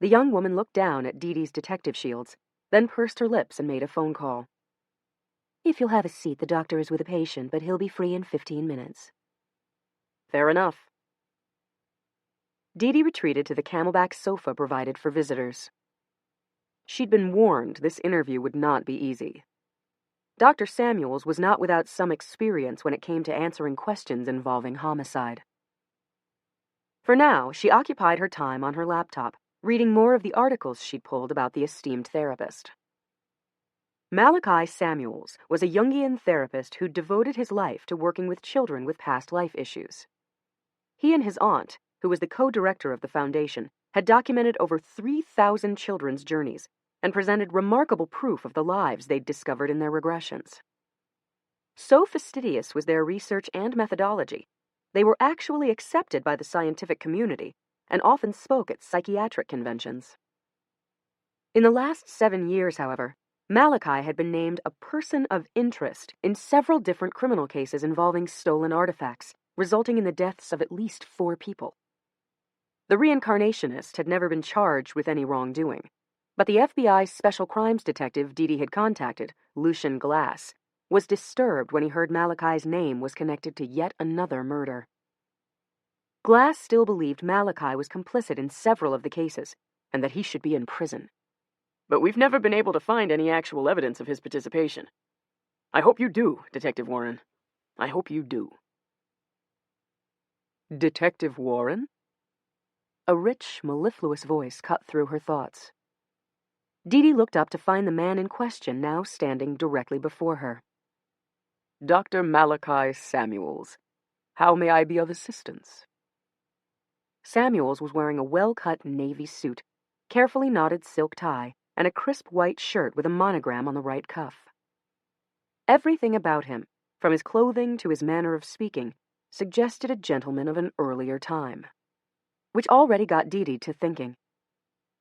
Speaker 5: The young woman looked down at Dee Dee's detective shields, then pursed her lips and made a phone call. "If you'll have a seat, the doctor is with a patient, but he'll be free in 15 minutes. "Fair enough." Dee Dee retreated to the camelback sofa provided for visitors. She'd been warned this interview would not be easy. Dr. Samuels was not without some experience when it came to answering questions involving homicide. For now, she occupied her time on her laptop, reading more of the articles she'd pulled about the esteemed therapist. Malachi Samuels was a Jungian therapist who devoted his life to working with children with past life issues. He and his aunt, who was the co-director of the foundation, had documented over 3,000 children's journeys and presented remarkable proof of the lives they'd discovered in their regressions. So fastidious was their research and methodology, they were actually accepted by the scientific community and often spoke at psychiatric conventions. In the last 7 years, however, Malachi had been named a person of interest in several different criminal cases involving stolen artifacts, resulting in the deaths of at least 4 people. The reincarnationist had never been charged with any wrongdoing, but the FBI's special crimes detective Dee Dee had contacted, Lucian Glass, was disturbed when he heard Malachi's name was connected to yet another murder. Glass still believed Malachi was complicit in several of the cases, and that he should be in prison. "But we've never been able to find any actual evidence of his participation. I hope you do, Detective Warren. I hope you do." "Detective Warren?" A rich, mellifluous voice cut through her thoughts. Dee Dee looked up to find the man in question now standing directly before her. "Dr. Malachi Samuels. How may I be of assistance?" Samuels was wearing a well-cut navy suit, carefully knotted silk tie, and a crisp white shirt with a monogram on the right cuff. Everything about him, from his clothing to his manner of speaking, suggested a gentleman of an earlier time, which already got Dee Dee to thinking.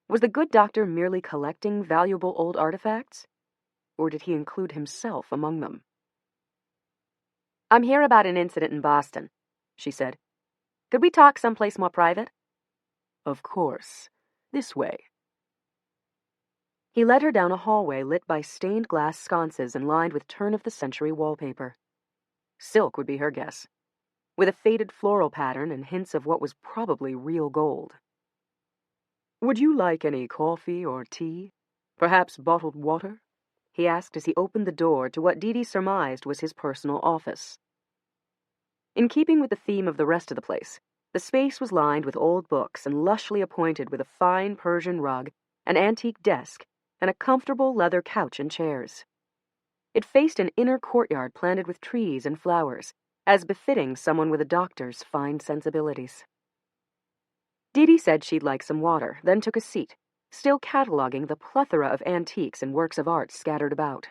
Speaker 5: Was the good doctor merely collecting valuable old artifacts, or did he include himself among them? "I'm here about an incident in Boston," she said. "Could we talk someplace more private?" "Of course. This way." He led her down a hallway lit by stained glass sconces and lined with turn-of-the-century wallpaper. Silk would be her guess, with a faded floral pattern and hints of what was probably real gold. "Would you like any coffee or tea? Perhaps bottled water?" he asked as he opened the door to what Dee Dee surmised was his personal office. In keeping with the theme of the rest of the place, the space was lined with old books and lushly appointed with a fine Persian rug, an antique desk, and a comfortable leather couch and chairs. It faced an inner courtyard planted with trees and flowers, as befitting someone with a doctor's fine sensibilities. Dee Dee said she'd like some water, then took a seat, still cataloging the plethora of antiques and works of art scattered about.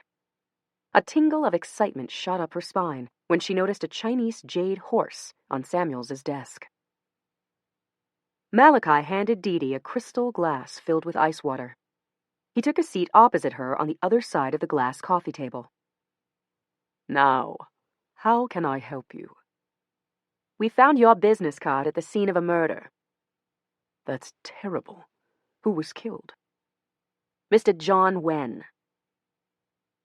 Speaker 5: A tingle of excitement shot up her spine when she noticed a Chinese jade horse on Samuels's desk. Malachi handed Dee Dee a crystal glass filled with ice water. He took a seat opposite her on the other side of the glass coffee table. "Now, how can I help you?" "We found your business card at the scene of a murder." "That's terrible. Who was killed?" "Mr. John Wen."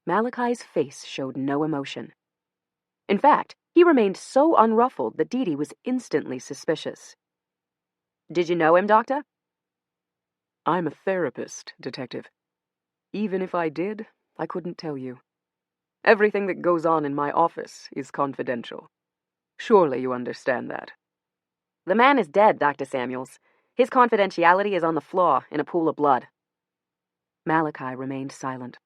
Speaker 5: Malachi's face showed no emotion. In fact, he remained so unruffled that Dee Dee was instantly suspicious. "Did you know him, Doctor?" "I'm a therapist, Detective. Even if I did, I couldn't tell you. Everything that goes on in my office is confidential. Surely you understand that." "The man is dead, Dr. Samuels. His confidentiality is on the floor in a pool of blood." Malachi remained silent.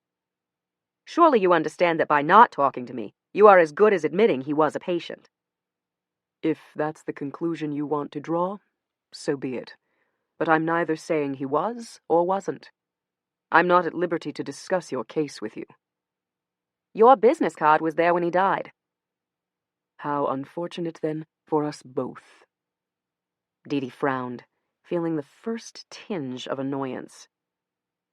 Speaker 5: "Surely you understand that by not talking to me, you are as good as admitting he was a patient." "If that's the conclusion you want to draw, so be it. but I'm neither saying he was or wasn't. I'm not at liberty to discuss your case with you. Your business card was there when he died. How unfortunate, then, for us both. Dee Dee frowned, feeling the first tinge of annoyance.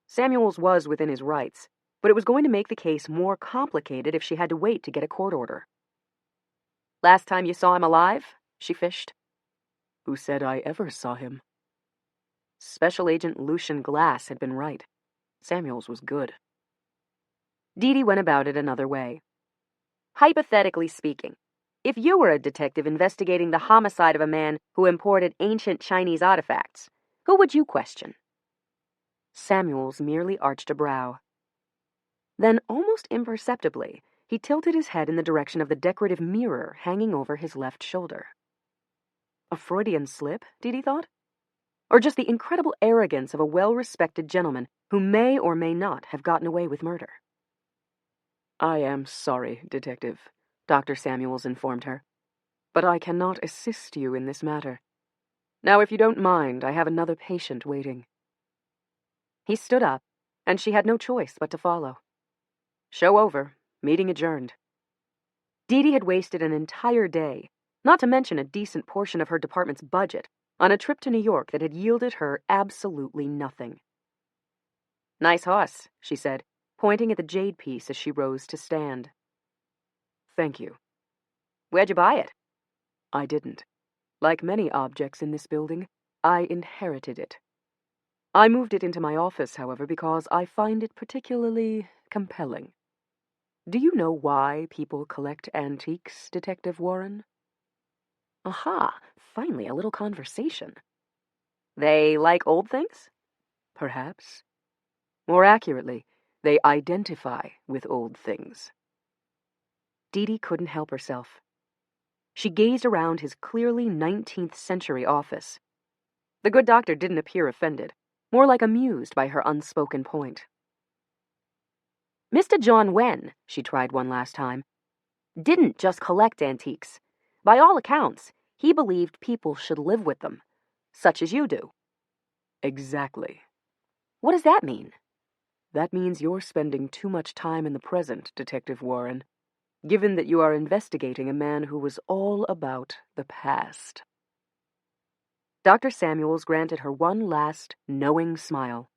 Speaker 5: Samuels was within his rights, but it was going to make the case more complicated if she had to wait to get a court order. Last time you saw him alive? She fished. Who said I ever saw him? Special Agent Lucian Glass had been right. Samuels was good. Dee Dee went about it another way. Hypothetically speaking, if you were a detective investigating the homicide of a man who imported ancient Chinese artifacts, who would you question? Samuels merely arched a brow. Then, almost imperceptibly, he tilted his head in the direction of the decorative mirror hanging over his left shoulder. A Freudian slip, Dee Dee thought? Or just the incredible arrogance of a well-respected gentleman who may or may not have gotten away with murder? I am sorry, Detective, Dr. Samuels informed her, but I cannot assist you in this matter. Now, if you don't mind, I have another patient waiting. He stood up, and she had no choice but to follow. Show over, meeting adjourned. Dee Dee had wasted an entire day, not to mention a decent portion of her department's budget, on a trip to New York that had yielded her absolutely nothing. Nice horse, she said, pointing at the jade piece as she rose to stand. Thank you. Where'd you buy it? I didn't. Like many objects in this building, I inherited it. I moved it into my office, however, because I find it particularly compelling. Do you know why people collect antiques, Detective Warren? Aha, finally a little conversation. They like old things? Perhaps. More accurately, they identify with old things. Dee Dee couldn't help herself. She gazed around his clearly 19th century office. The good doctor didn't appear offended, more like amused by her unspoken point. Mr. John Wen, she tried one last time, didn't just collect antiques. By all accounts, he believed people should live with them, such as you do. Exactly. What does that mean? That means you're spending too much time in the present, Detective Warren, given that you are investigating a man who was all about the past. Dr. Samuels granted her one last, knowing smile.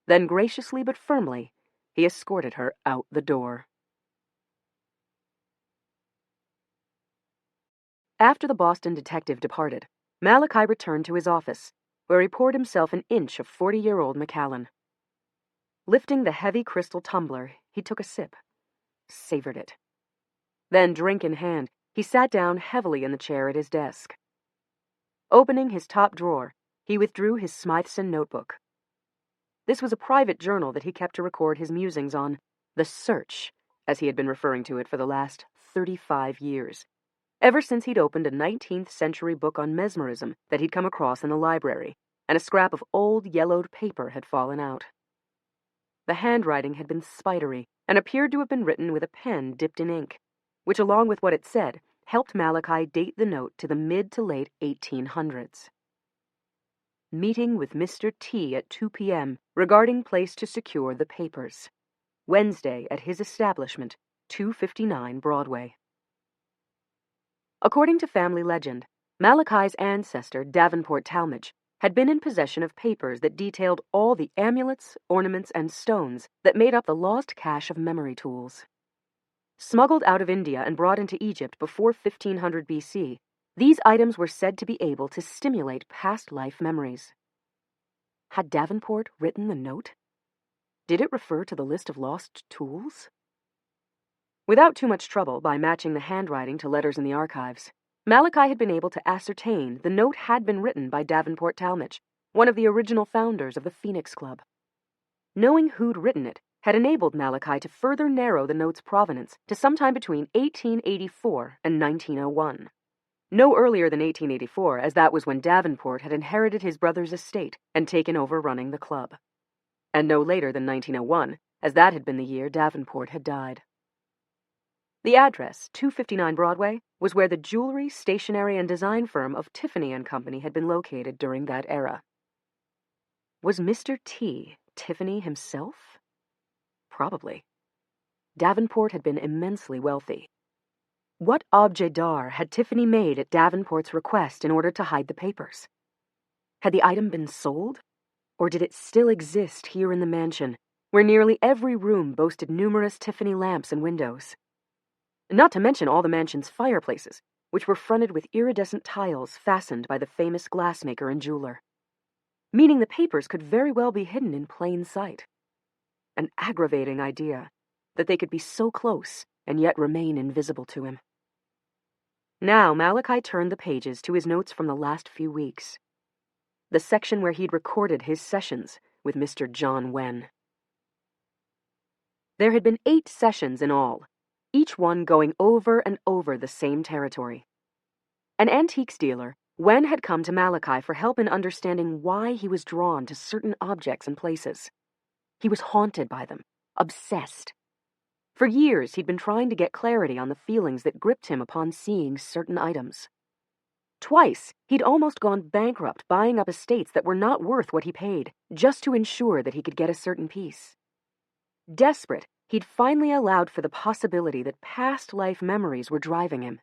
Speaker 5: Then graciously but firmly, he escorted her out the door. After the Boston detective departed, Malachi returned to his office, where he poured himself an inch of 40-year-old Macallan. Lifting the heavy crystal tumbler, he took a sip, savored it. Then, drink in hand, he sat down heavily in the chair at his desk. Opening his top drawer, he withdrew his Smythson notebook. This was a private journal that he kept to record his musings on the search, as he had been referring to it for the last 35 years, ever since he'd opened a 19th century book on mesmerism that he'd come across in the library, and a scrap of old yellowed paper had fallen out. The handwriting had been spidery and appeared to have been written with a pen dipped in ink, which, along with what it said, helped Malachi date the note to the mid to late 1800s. Meeting with Mr. T at 2 p.m. regarding place to secure the papers. Wednesday at his establishment, 259 Broadway. According to family legend, Malachi's ancestor, Davenport Talmadge, had been in possession of papers that detailed all the amulets, ornaments, and stones that made up the lost cache of memory tools. Smuggled out of India and brought into Egypt before 1500 BC, these items were said to be able to stimulate past life memories. Had Davenport written the note? Did it refer to the list of lost tools? Without too much trouble, by matching the handwriting to letters in the archives, Malachi had been able to ascertain the note had been written by Davenport Talmadge, one of the original founders of the Phoenix Club. Knowing who'd written it had enabled Malachi to further narrow the note's provenance to sometime between 1884 and 1901. No earlier than 1884, as that was when Davenport had inherited his brother's estate and taken over running the club. And no later than 1901, as that had been the year Davenport had died. The address, 259 Broadway, was where the jewelry, stationery, and design firm of Tiffany & Company had been located during that era. Was Mr. T Tiffany himself? Probably. Davenport had been immensely wealthy. What objet d'art had Tiffany made at Davenport's request in order to hide the papers? Had the item been sold? Or did it still exist here in the mansion, where nearly every room boasted numerous Tiffany lamps and windows? Not to mention all the mansion's fireplaces, which were fronted with iridescent tiles fastened by the famous glassmaker and jeweler. Meaning the papers could very well be hidden in plain sight. An aggravating idea, that they could be so close and yet remain invisible to him. Now Malachi turned the pages to his notes from the last few weeks. The section where he'd recorded his sessions with Mr. John Wen. There had been 8 sessions in all, each one going over and over the same territory. An antiques dealer, Wen had come to Malachi for help in understanding why he was drawn to certain objects and places. He was haunted by them, obsessed. For years, he'd been trying to get clarity on the feelings that gripped him upon seeing certain items. Twice, he'd almost gone bankrupt buying up estates that were not worth what he paid, just to ensure that he could get a certain piece. Desperate, he'd finally allowed for the possibility that past life memories were driving him.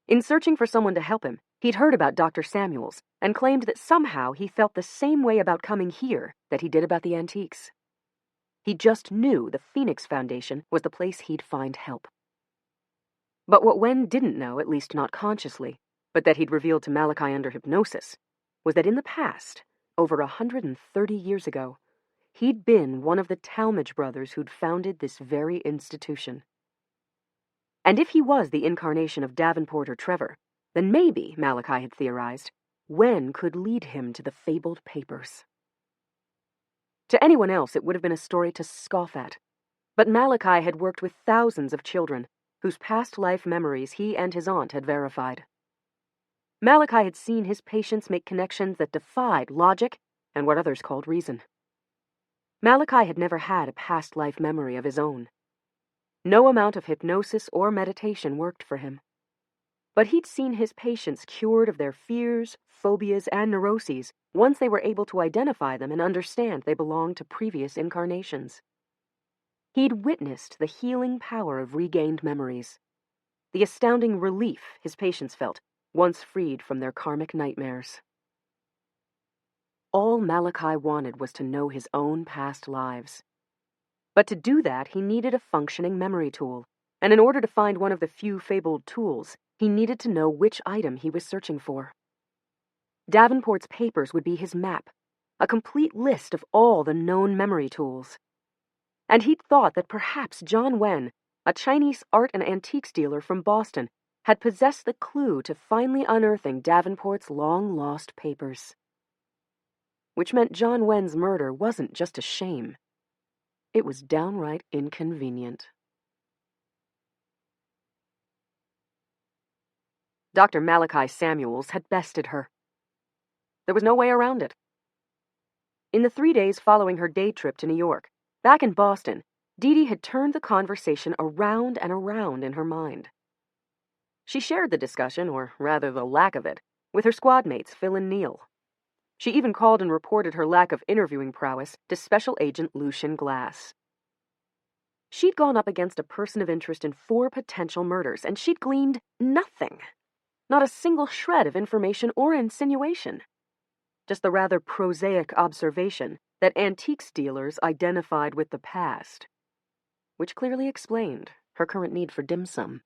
Speaker 5: In searching for someone to help him, he'd heard about Dr. Samuels and claimed that somehow he felt the same way about coming here that he did about the antiques. He just knew the Phoenix Foundation was the place he'd find help. But what Wen didn't know, at least not consciously, but that he'd revealed to Malachi under hypnosis, was that in the past, over 130 years ago, he'd been one of the Talmadge brothers who'd founded this very institution. And if he was the incarnation of Davenport or Trevor, then maybe, Malachi had theorized, Wen could lead him to the fabled papers. To anyone else, it would have been a story to scoff at, but Malachi had worked with thousands of children whose past life memories he and his aunt had verified. Malachi had seen his patients make connections that defied logic and what others called reason. Malachi had never had a past life memory of his own. No amount of hypnosis or meditation worked for him. But he'd seen his patients cured of their fears, phobias, and neuroses once they were able to identify them and understand they belonged to previous incarnations. He'd witnessed the healing power of regained memories, the astounding relief his patients felt once freed from their karmic nightmares. All Malachi wanted was to know his own past lives. But to do that, he needed a functioning memory tool, and in order to find one of the few fabled tools, he needed to know which item he was searching for. Davenport's papers would be his map, a complete list of all the known memory tools. And he'd thought that perhaps John Wen, a Chinese art and antiques dealer from Boston, had possessed the clue to finally unearthing Davenport's long-lost papers. Which meant John Wen's murder wasn't just a shame. It was downright inconvenient. Dr. Malachi Samuels had bested her. There was no way around it. In the 3 days following her day trip to New York, back in Boston, Dee Dee had turned the conversation around and around in her mind. She shared the discussion, or rather the lack of it, with her squad mates Phil and Neil. She even called and reported her lack of interviewing prowess to Special Agent Lucian Glass. She'd gone up against a person of interest in 4 potential murders, and she'd gleaned nothing. Not a single shred of information or insinuation. Just the rather prosaic observation that antiques dealers identified with the past, which clearly explained her current need for dim sum.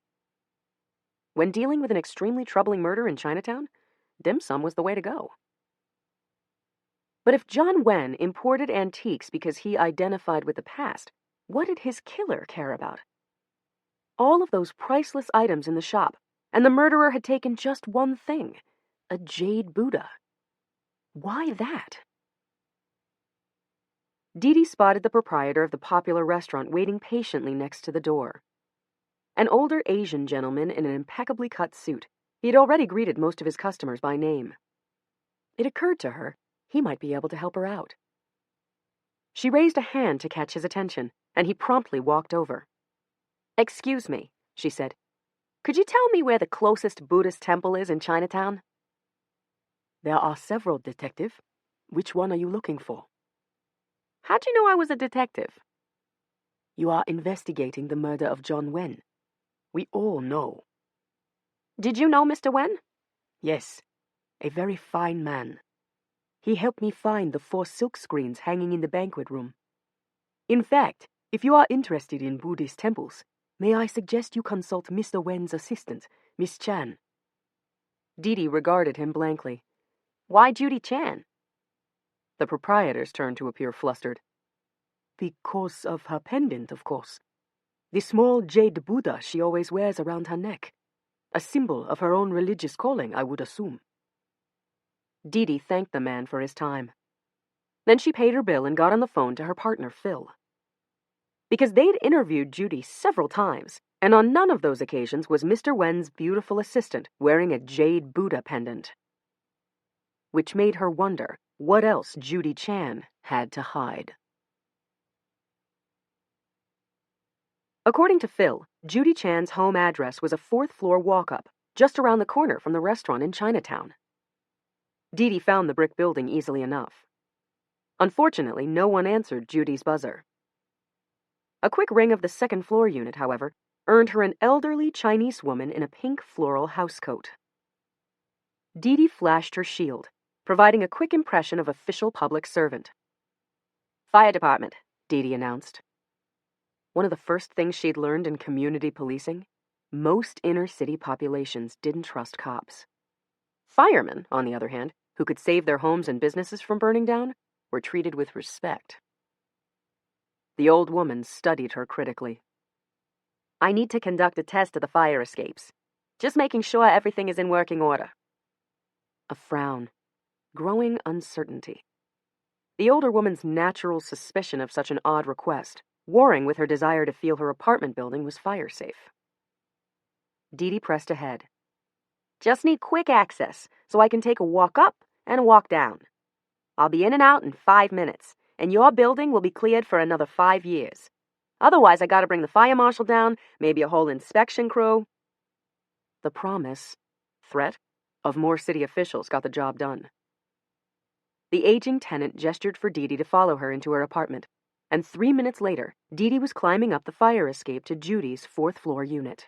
Speaker 5: When dealing with an extremely troubling murder in Chinatown, dim sum was the way to go. But if John Wen imported antiques because he identified with the past, what did his killer care about? All of those priceless items in the shop, and the murderer had taken just one thing, a jade Buddha. Why that? Dee Dee spotted the proprietor of the popular restaurant waiting patiently next to the door. An older Asian gentleman in an impeccably cut suit, he had already greeted most of his customers by name. It occurred to her he might be able to help her out. She raised a hand to catch his attention, and he promptly walked over. "Excuse me," she said. "Could you tell me where the closest Buddhist temple is in Chinatown?" "There are several, Detective. Which one are you looking for? How'd you know I was a detective? You are investigating the murder of John Wen. We all know. Did you know Mr. Wen? Yes, a very fine man. He helped me find the 4 silk screens hanging in the banquet room. In fact, if you are interested in Buddhist temples, may I suggest you consult Mr. Wen's assistant, Miss Chan. Dee regarded him blankly. Why Judy Chan? The proprietors turned to appear flustered. Because of her pendant, of course. The small jade Buddha she always wears around her neck. A symbol of her own religious calling, I would assume. Dee thanked the man for his time. Then she paid her bill and got on the phone to her partner, Phil. Because they'd interviewed Judy several times, and on none of those occasions was Mr. Wen's beautiful assistant wearing a jade Buddha pendant. Which made her wonder what else Judy Chan had to hide. According to Phil, Judy Chan's home address was a 4th-floor walk-up, just around the corner from the restaurant in Chinatown. Dee found the brick building easily enough. Unfortunately, no one answered Judy's buzzer. A quick ring of the 2nd-floor unit, however, earned her an elderly Chinese woman in a pink floral housecoat. Dee flashed her shield, providing a quick impression of official public servant. Fire department, Dee announced. One of the first things she'd learned in community policing, most inner-city populations didn't trust cops. Firemen, on the other hand, who could save their homes and businesses from burning down, were treated with respect. The old woman studied her critically. I need to conduct a test of the fire escapes. Just making sure everything is in working order. A frown. Growing uncertainty. The older woman's natural suspicion of such an odd request, warring with her desire to feel her apartment building was fire-safe. Dee pressed ahead. Just need quick access, so I can take a walk up and a walk down. I'll be in and out in 5 minutes, and your building will be cleared for another 5 years. Otherwise, I gotta bring the fire marshal down, maybe a whole inspection crew. The promise, threat, of more city officials got the job done. The aging tenant gestured for Dee to follow her into her apartment, and 3 minutes later, Dee was climbing up the fire escape to Judy's 4th-floor unit.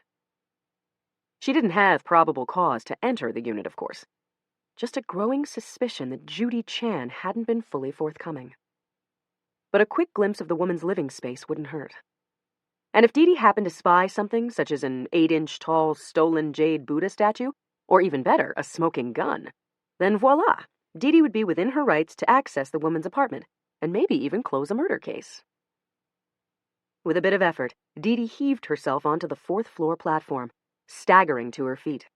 Speaker 5: She didn't have probable cause to enter the unit, of course. Just a growing suspicion that Judy Chan hadn't been fully forthcoming. But a quick glimpse of the woman's living space wouldn't hurt. And if Dee happened to spy something, such as an 8-inch-tall stolen jade Buddha statue, or even better, a smoking gun, then voila, Dee would be within her rights to access the woman's apartment, and maybe even close a murder case. With a bit of effort, Dee heaved herself onto the 4th-floor platform, staggering to her feet.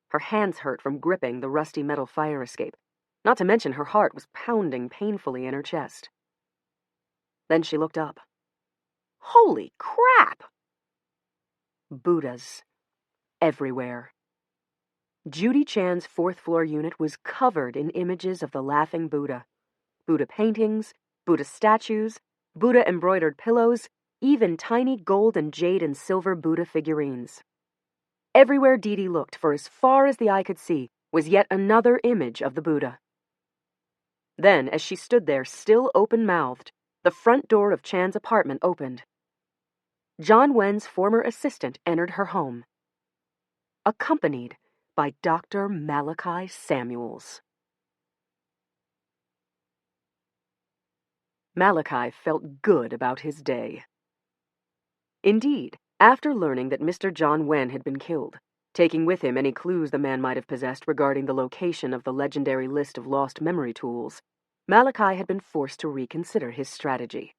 Speaker 5: Her hands hurt from gripping the rusty metal fire escape, not to mention her heart was pounding painfully in her chest. Then she looked up. Holy crap! Buddhas. Everywhere. Judy Chan's 4th-floor unit was covered in images of the laughing Buddha. Buddha paintings, Buddha statues, Buddha-embroidered pillows, even tiny gold and jade and silver Buddha figurines. Everywhere Dee looked, for as far as the eye could see, was yet another image of the Buddha. Then, as she stood there, still open-mouthed, the front door of Chan's apartment opened. John Wen's former assistant entered her home, accompanied by Dr. Malachi Samuels. Malachi felt good about his day. Indeed, after learning that Mr. John Wen had been killed, taking with him any clues the man might have possessed regarding the location of the legendary list of lost memory tools, Malachi had been forced to reconsider his strategy.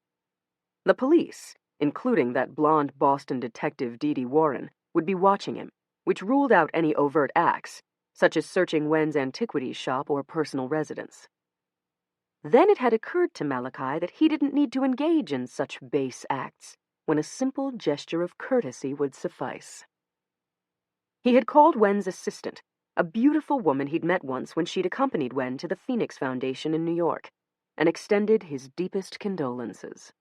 Speaker 5: The police, including that blonde Boston detective Dee Warren, would be watching him, which ruled out any overt acts, such as searching Wen's antiquities shop or personal residence. Then it had occurred to Malachi that he didn't need to engage in such base acts, when a simple gesture of courtesy would suffice. He had called Wen's assistant, a beautiful woman he'd met once when she'd accompanied Wen to the Phoenix Foundation in New York, and extended his deepest condolences.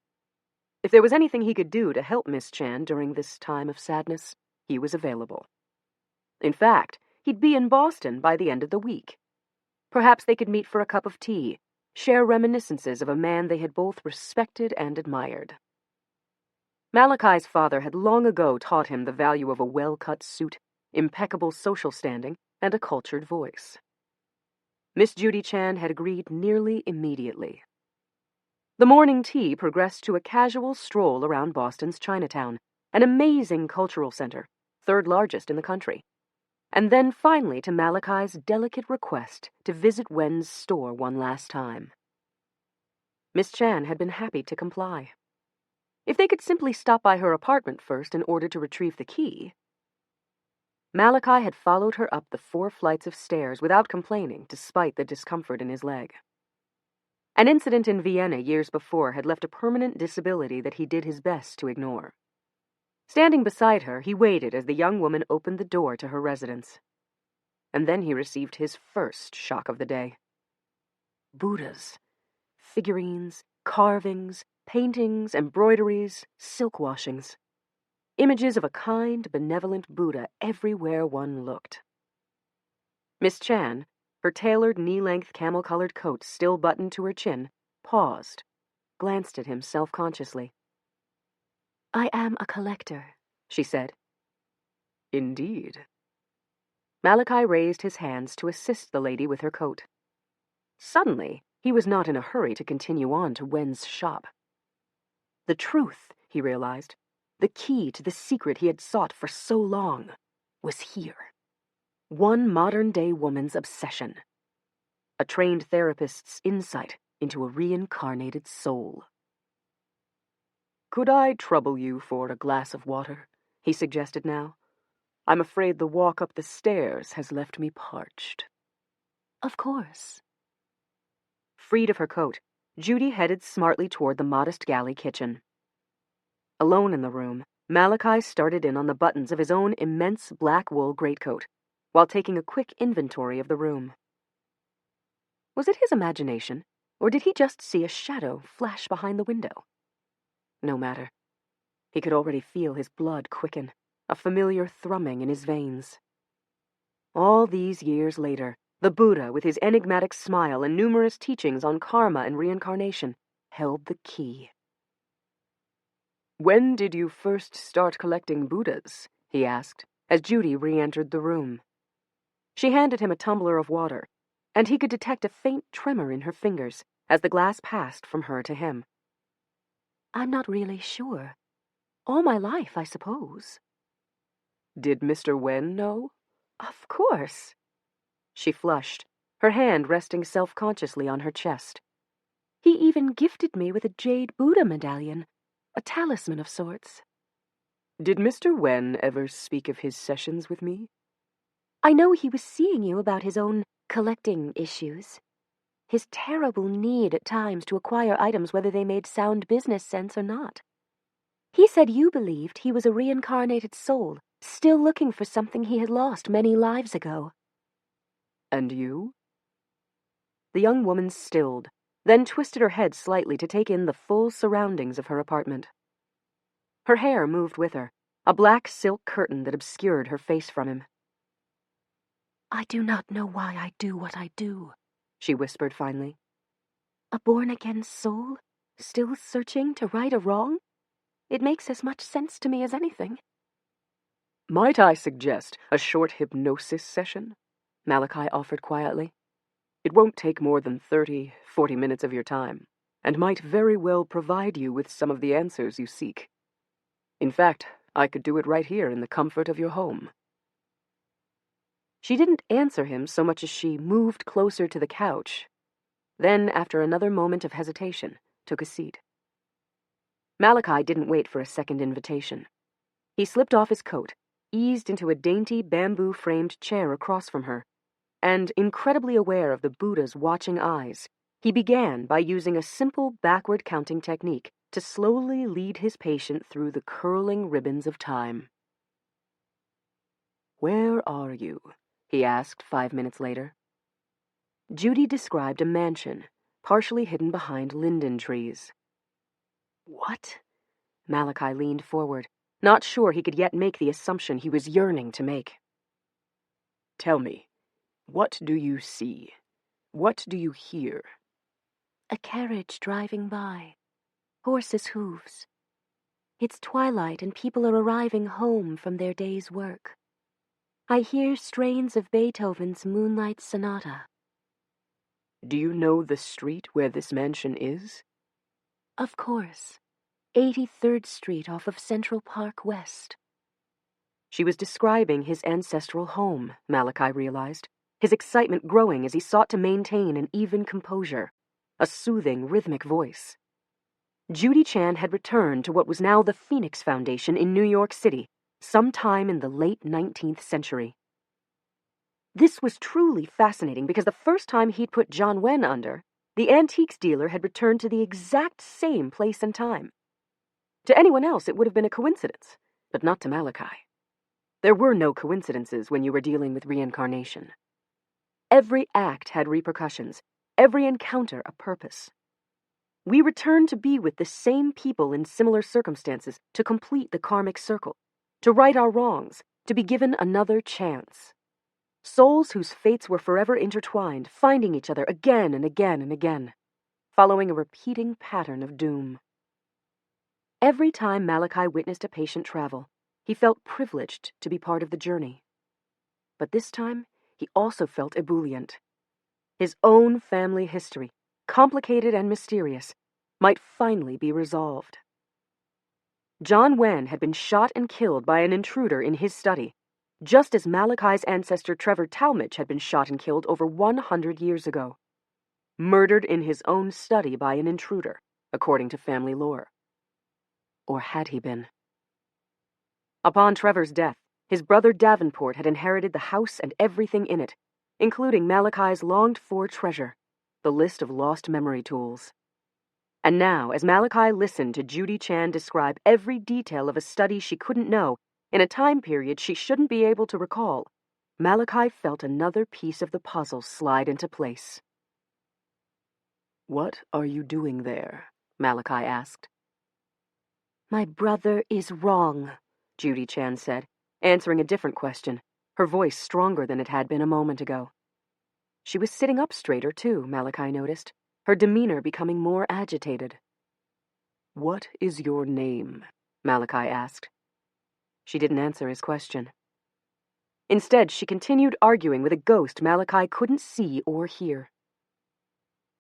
Speaker 5: If there was anything he could do to help Miss Chan during this time of sadness, he was available. In fact, he'd be in Boston by the end of the week. Perhaps they could meet for a cup of tea, share reminiscences of a man they had both respected and admired. Malachi's father had long ago taught him the value of a well-cut suit, impeccable social standing, and a cultured voice. Miss Judy Chan had agreed nearly immediately. The morning tea progressed to a casual stroll around Boston's Chinatown, an amazing cultural center, third largest in the country, and then finally to Malachi's delicate request to visit Wen's store one last time. Miss Chan had been happy to comply. If they could simply stop by her apartment first in order to retrieve the key. Malachi had followed her up the 4 flights of stairs without complaining, despite the discomfort in his leg. An incident in Vienna years before had left a permanent disability that he did his best to ignore. Standing beside her, he waited as the young woman opened the door to her residence. And then he received his first shock of the day. Buddhas, figurines, carvings, paintings, embroideries, silk washings. Images of a kind, benevolent Buddha everywhere one looked. Miss Chan, her tailored knee-length camel-colored coat still buttoned to her chin, paused, glanced at him self-consciously.
Speaker 6: I am a collector, she said.
Speaker 5: Indeed. Malachi raised his hands to assist the lady with her coat. Suddenly, he was not in a hurry to continue on to Wen's shop. The truth, he realized, the key to the secret he had sought for so long, was here. One modern-day woman's obsession. A trained therapist's insight into a reincarnated soul. "Could I trouble you for a glass of water?" he suggested now. "I'm afraid the walk up the stairs has left me parched."
Speaker 6: Of course.
Speaker 5: Freed of her coat, Judy headed smartly toward the modest galley kitchen. Alone in the room, Malachi started in on the buttons of his own immense black wool greatcoat, while taking a quick inventory of the room. Was it his imagination, or did he just see a shadow flash behind the window? No matter. He could already feel his blood quicken, a familiar thrumming in his veins. All these years later, the Buddha, with his enigmatic smile and numerous teachings on karma and reincarnation, held the key. "When did you first start collecting Buddhas?" he asked, as Judy re-entered the room. She handed him a tumbler of water, and he could detect a faint tremor in her fingers as the glass passed from her to him.
Speaker 6: I'm not really sure. All my life, I suppose.
Speaker 5: "Did Mr. Wen know?"
Speaker 6: Of course.
Speaker 5: She flushed, her hand resting self-consciously on her chest.
Speaker 6: He even gifted me with a jade Buddha medallion, a talisman of sorts.
Speaker 5: "Did Mr. Wen ever speak of his sessions with me?"
Speaker 6: I know he was seeing you about his own collecting issues. His terrible need at times to acquire items whether they made sound business sense or not. He said you believed he was a reincarnated soul, still looking for something he had lost many lives ago.
Speaker 5: "And you?" The young woman stilled, then twisted her head slightly to take in the full surroundings of her apartment. Her hair moved with her, a black silk curtain that obscured her face from him.
Speaker 6: I do not know why I do what I do,
Speaker 5: she whispered finally.
Speaker 6: A born-again soul, still searching to right a wrong? It makes as much sense to me as anything.
Speaker 5: "Might I suggest a short hypnosis session?" Malachi offered quietly. "It won't take more than 30-40 minutes of your time, and might very well provide you with some of the answers you seek. In fact, I could do it right here in the comfort of your home." She didn't answer him so much as she moved closer to the couch, then, after another moment of hesitation, took a seat. Malachi didn't wait for a second invitation. He slipped off his coat, eased into a dainty bamboo-framed chair across from her, and, incredibly aware of the Buddha's watching eyes, he began by using a simple backward-counting technique to slowly lead his patient through the curling ribbons of time. "Where are you?" he asked 5 minutes later. Judy described a mansion, partially hidden behind linden trees. "What?" Malachi leaned forward, not sure he could yet make the assumption he was yearning to make. "Tell me, what do you see? What do you hear?"
Speaker 6: A carriage driving by. Horses' hooves. It's twilight and people are arriving home from their day's work. I hear strains of Beethoven's Moonlight Sonata.
Speaker 5: Do you know the street where this mansion is?
Speaker 6: Of course. 83rd Street off of Central Park West.
Speaker 5: She was describing his ancestral home, Malachi realized, his excitement growing as he sought to maintain an even composure, a soothing, rhythmic voice. Judy Chan had returned to what was now the Phoenix Foundation in New York City, sometime in the late 19th century. This was truly fascinating because the first time he'd put John Wen under, the antiques dealer had returned to the exact same place and time. To anyone else, it would have been a coincidence, but not to Malachi. There were no coincidences when you were dealing with reincarnation. Every act had repercussions, every encounter a purpose. We return to be with the same people in similar circumstances to complete the karmic circle, to right our wrongs, to be given another chance. Souls whose fates were forever intertwined, finding each other again and again and again, following a repeating pattern of doom. Every time Malachi witnessed a patient travel, he felt privileged to be part of the journey. But this time, he also felt ebullient. His own family history, complicated and mysterious, might finally be resolved. John Wen had been shot and killed by an intruder in his study, just as Malachi's ancestor Trevor Talmadge had been shot and killed over 100 years ago. Murdered in his own study by an intruder, according to family lore. Or had he been? Upon Trevor's death, his brother Davenport had inherited the house and everything in it, including Malachi's longed-for treasure, the list of lost memory tools. And now, as Malachi listened to Judy Chan describe every detail of a study she couldn't know in a time period she shouldn't be able to recall, Malachi felt another piece of the puzzle slide into place. "What are you doing there?" Malachi asked.
Speaker 6: My brother is wrong, Judy Chan said, answering a different question, her voice stronger than it had been a moment ago. She was sitting up straighter, too, Malachi noticed, her demeanor becoming more agitated.
Speaker 5: "What is your name?" Malachi asked. She didn't answer his question. Instead, she continued arguing with a ghost Malachi couldn't see or hear.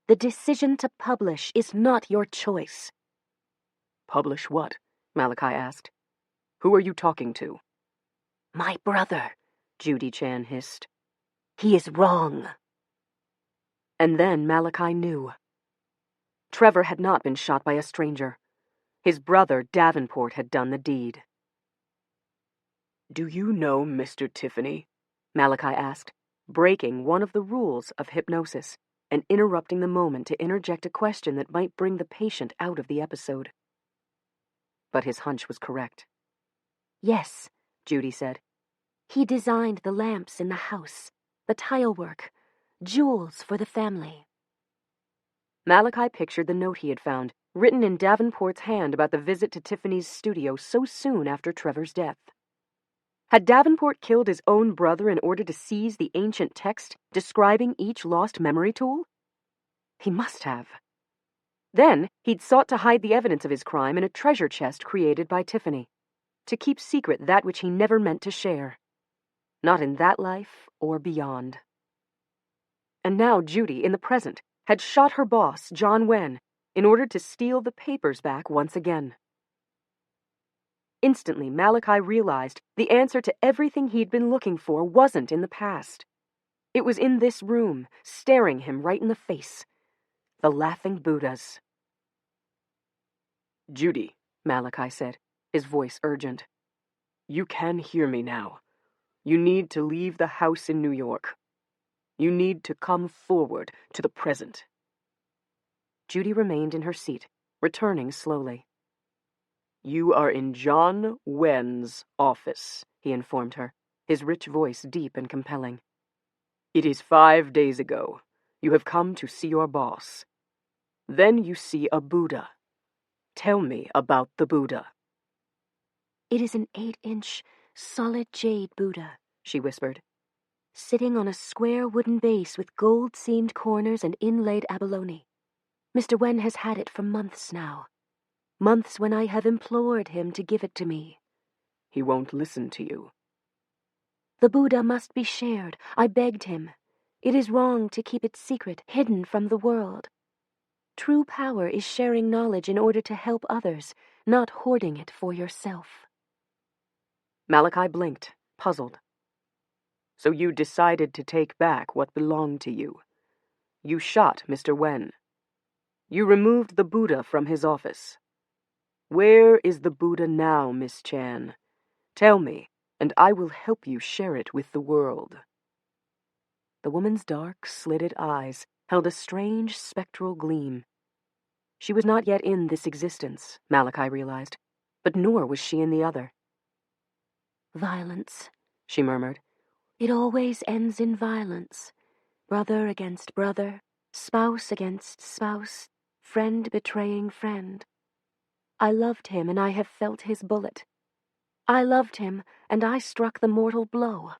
Speaker 6: The decision to publish is not your choice.
Speaker 5: "Publish what?" Malachi asked. "Who are you talking to?"
Speaker 6: My brother, Judy Chan hissed. He is wrong.
Speaker 5: And then Malachi knew. Trevor had not been shot by a stranger. His brother, Davenport, had done the deed. "Do you know Mr. Tiffany?" Malachi asked, breaking one of the rules of hypnosis and interrupting the moment to interject a question that might bring the patient out of the episode. But his hunch was correct.
Speaker 6: Yes, Judy said. He designed the lamps in the house, the tile work, jewels for the family.
Speaker 5: Malachi pictured the note he had found, written in Davenport's hand about the visit to Tiffany's studio so soon after Trevor's death. Had Davenport killed his own brother in order to seize the ancient text describing each lost memory tool? He must have. Then he'd sought to hide the evidence of his crime in a treasure chest created by Tiffany, to keep secret that which he never meant to share. Not in that life or beyond. And now Judy, in the present, had shot her boss, John Wen, in order to steal the papers back once again. Instantly, Malachi realized the answer to everything he'd been looking for wasn't in the past. It was in this room, staring him right in the face. The laughing Buddhas. "Judy," Malachi said, his voice urgent. "You can hear me now. You need to leave the house in New York. You need to come forward to the present." Judy remained in her seat, returning slowly. "You are in John Wen's office," he informed her, his rich voice deep and compelling. "It is 5 days ago. You have come to see your boss. Then you see a Buddha. Tell me about the Buddha."
Speaker 6: It is an 8-inch, solid jade Buddha, she whispered, sitting on a square wooden base with gold-seamed corners and inlaid abalone. Mr. Wen has had it for months now. Months when I have implored him to give it to me.
Speaker 5: He won't listen to you.
Speaker 6: The Buddha must be shared. I begged him. It is wrong to keep it secret, hidden from the world. True power is sharing knowledge in order to help others, not hoarding it for yourself.
Speaker 5: Malachi blinked, puzzled. So you decided to take back what belonged to you. You shot Mr. Wen. You removed the Buddha from his office. Where is the Buddha now, Miss Chan? Tell me, and I will help you share it with the world. The woman's dark, slitted eyes held a strange, spectral gleam. She was not yet in this existence, Malachi realized, but nor was she in the other.
Speaker 6: Violence, she murmured. It always ends in violence. Brother against brother, spouse against spouse, friend betraying friend. I loved him, and I have felt his bullet. I loved him, and I struck the mortal blow.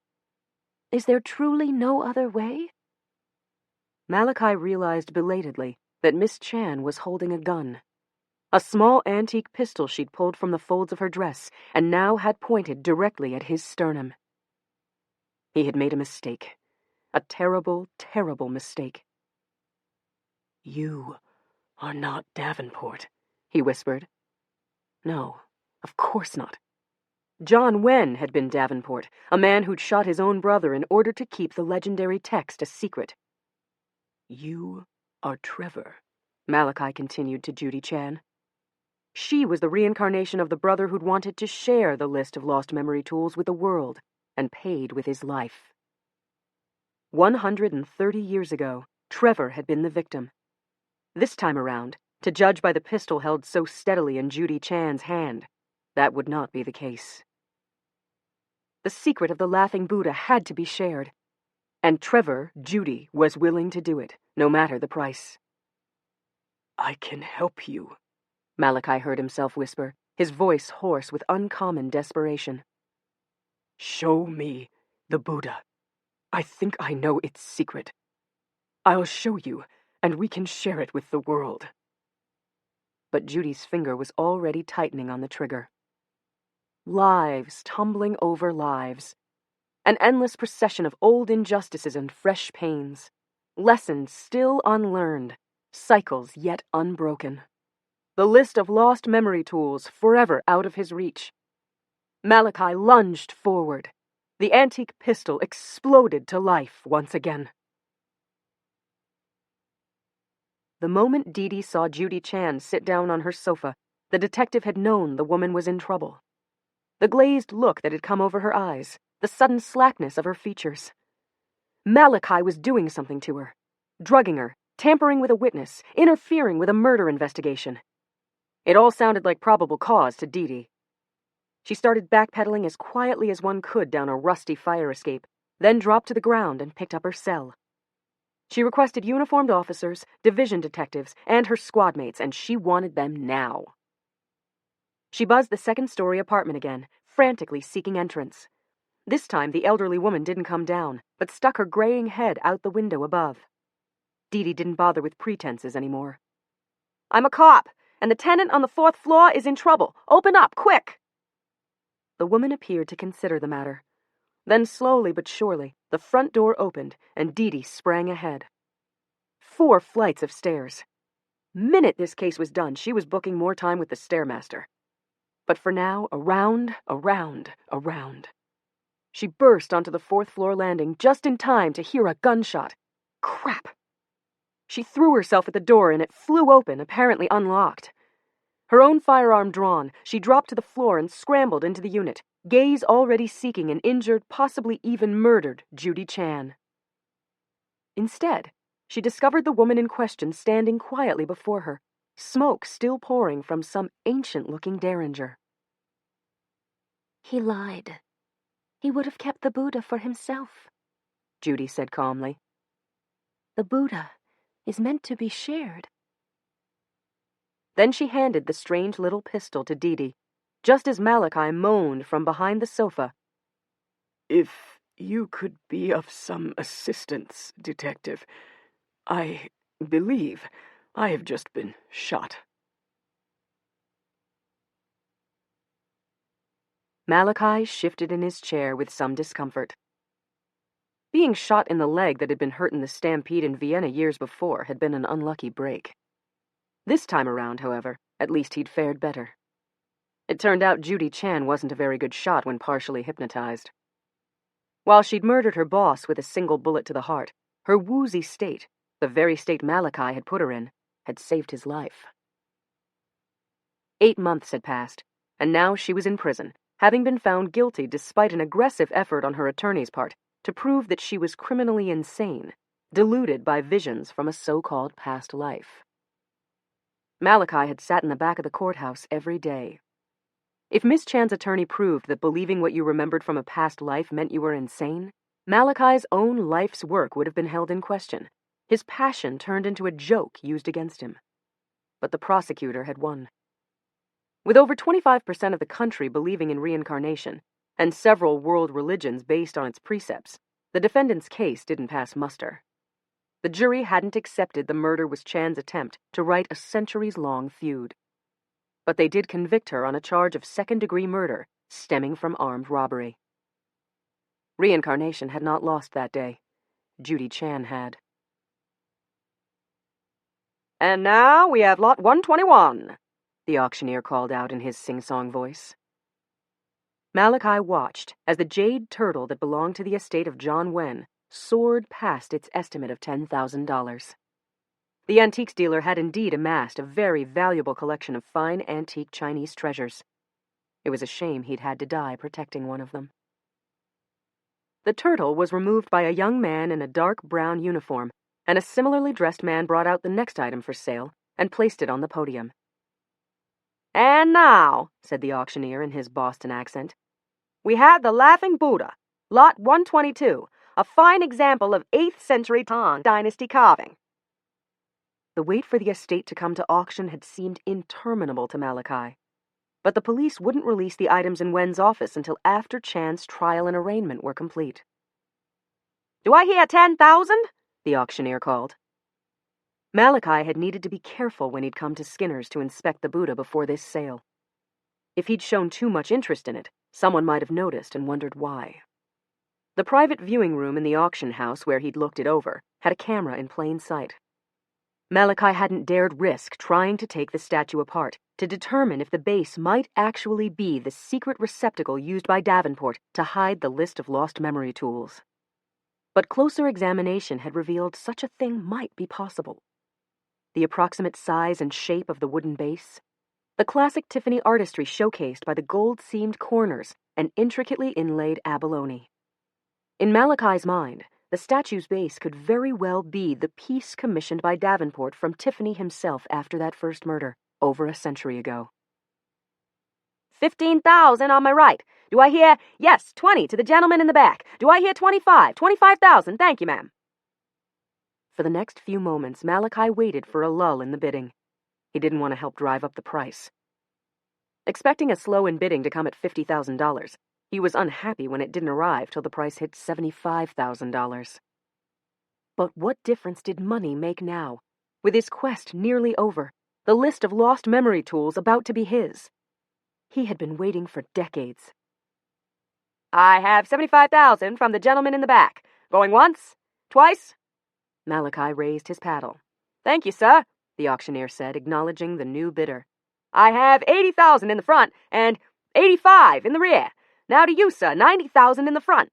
Speaker 6: Is there truly no other way?
Speaker 5: Malachi realized belatedly that Miss Chan was holding a gun. A small antique pistol she'd pulled from the folds of her dress and now had pointed directly at his sternum. He had made a mistake. A terrible, terrible mistake. You are not Davenport, he whispered. No, of course not. John Wen had been Davenport, a man who'd shot his own brother in order to keep the legendary text a secret. You are Trevor, Malachi continued to Judy Chan. She was the reincarnation of the brother who'd wanted to share the list of lost memory tools with the world and paid with his life. 130 years ago, Trevor had been the victim. This time around, to judge by the pistol held so steadily in Judy Chan's hand, that would not be the case. The secret of the Laughing Buddha had to be shared, and Trevor, Judy, was willing to do it, no matter the price. I can help you, Malachi heard himself whisper, his voice hoarse with uncommon desperation. Show me the Buddha. I think I know its secret. I'll show you, and we can share it with the world. But Judy's finger was already tightening on the trigger. Lives tumbling over lives. An endless procession of old injustices and fresh pains. Lessons still unlearned. Cycles yet unbroken. The list of lost memory tools forever out of his reach. Malachi lunged forward. The antique pistol exploded to life once again. The moment Dee Dee saw Judy Chan sit down on her sofa, the detective had known the woman was in trouble. The glazed look that had come over her eyes, the sudden slackness of her features. Malachi was doing something to her, drugging her, tampering with a witness, interfering with a murder investigation. It all sounded like probable cause to Dee Dee. She started backpedaling as quietly as one could down a rusty fire escape, then dropped to the ground and picked up her cell. She requested uniformed officers, division detectives, and her squad mates, and she wanted them now. She buzzed the second-story apartment again, frantically seeking entrance. This time the elderly woman didn't come down, but stuck her graying head out the window above. Dee Dee didn't bother with pretenses anymore. I'm a cop, and the tenant on the 4th floor is in trouble. Open up, quick! The woman appeared to consider the matter. Then slowly but surely, the front door opened, and Dee Dee sprang ahead. 4 flights of stairs. Minute this case was done, she was booking more time with the stairmaster. But for now, around, around, around. She burst onto the 4th floor landing just in time to hear a gunshot. Crap! She threw herself at the door and it flew open, apparently unlocked. Her own firearm drawn, she dropped to the floor and scrambled into the unit, gaze already seeking an injured, possibly even murdered Judy Chan. Instead, she discovered the woman in question standing quietly before her, smoke still pouring from some ancient-looking derringer.
Speaker 6: He lied. He would have kept the Buddha for himself,
Speaker 5: Judy said calmly.
Speaker 6: The Buddha is meant to be shared.
Speaker 5: Then she handed the strange little pistol to Dee Dee, just as Malachi moaned from behind the sofa. If you could be of some assistance, Detective, I believe I have just been shot. Malachi shifted in his chair with some discomfort. Being shot in the leg that had been hurt in the stampede in Vienna years before had been an unlucky break. This time around, however, at least he'd fared better. It turned out Judy Chan wasn't a very good shot when partially hypnotized. While she'd murdered her boss with a single bullet to the heart, her woozy state, the very state Malachi had put her in, had saved his life. 8 months had passed, and now she was in prison, having been found guilty despite an aggressive effort on her attorney's part to prove that she was criminally insane, deluded by visions from a so-called past life. Malachi had sat in the back of the courthouse every day. If Miss Chan's attorney proved that believing what you remembered from a past life meant you were insane, Malachi's own life's work would have been held in question, his passion turned into a joke used against him. But the prosecutor had won. With over 25% of the country believing in reincarnation, and several world religions based on its precepts, the defendant's case didn't pass muster. The jury hadn't accepted the murder was Chan's attempt to right a centuries-long feud. But they did convict her on a charge of second-degree murder stemming from armed robbery. Reincarnation had not lost that day. Judy Chan had. "And now we have lot 121, the auctioneer called out in his sing-song voice. Malachi watched as the jade turtle that belonged to the estate of John Wen soared past its estimate of $10,000. The antiques dealer had indeed amassed a very valuable collection of fine antique Chinese treasures. It was a shame he'd had to die protecting one of them. The turtle was removed by a young man in a dark brown uniform, and a similarly dressed man brought out the next item for sale and placed it on the podium. "And now," said the auctioneer in his Boston accent, "we have the Laughing Buddha, lot 122, a fine example of 8th century Tang Dynasty carving." The wait for the estate to come to auction had seemed interminable to Malachi, but the police wouldn't release the items in Wen's office until after Chan's trial and arraignment were complete. "Do I hear 10,000? The auctioneer called. Malachi had needed to be careful when he'd come to Skinner's to inspect the Buddha before this sale. If he'd shown too much interest in it, someone might have noticed and wondered why. The private viewing room in the auction house where he'd looked it over had a camera in plain sight. Malachi hadn't dared risk trying to take the statue apart to determine if the base might actually be the secret receptacle used by Davenport to hide the list of lost memory tools. But closer examination had revealed such a thing might be possible. The approximate size and shape of the wooden base, the classic Tiffany artistry showcased by the gold-seamed corners and intricately inlaid abalone. In Malachi's mind, the statue's base could very well be the piece commissioned by Davenport from Tiffany himself after that first murder, over a century ago. 15,000 on my right. Do I hear, yes, 20 to the gentleman in the back? Do I hear 25? 25,000, thank you, ma'am. For the next few moments, Malachi waited for a lull in the bidding. He didn't want to help drive up the price. Expecting a slow in bidding to come at $50,000, he was unhappy when it didn't arrive till the price hit $75,000. But what difference did money make now? With his quest nearly over, the list of lost memory tools about to be his. He had been waiting for decades. I have 75,000 from the gentleman in the back. Going once? Twice? Malachi raised his paddle. Thank you, sir, the auctioneer said, acknowledging the new bidder. I have 80,000 in the front and 85 in the rear. Now to you, sir, 90,000 in the front.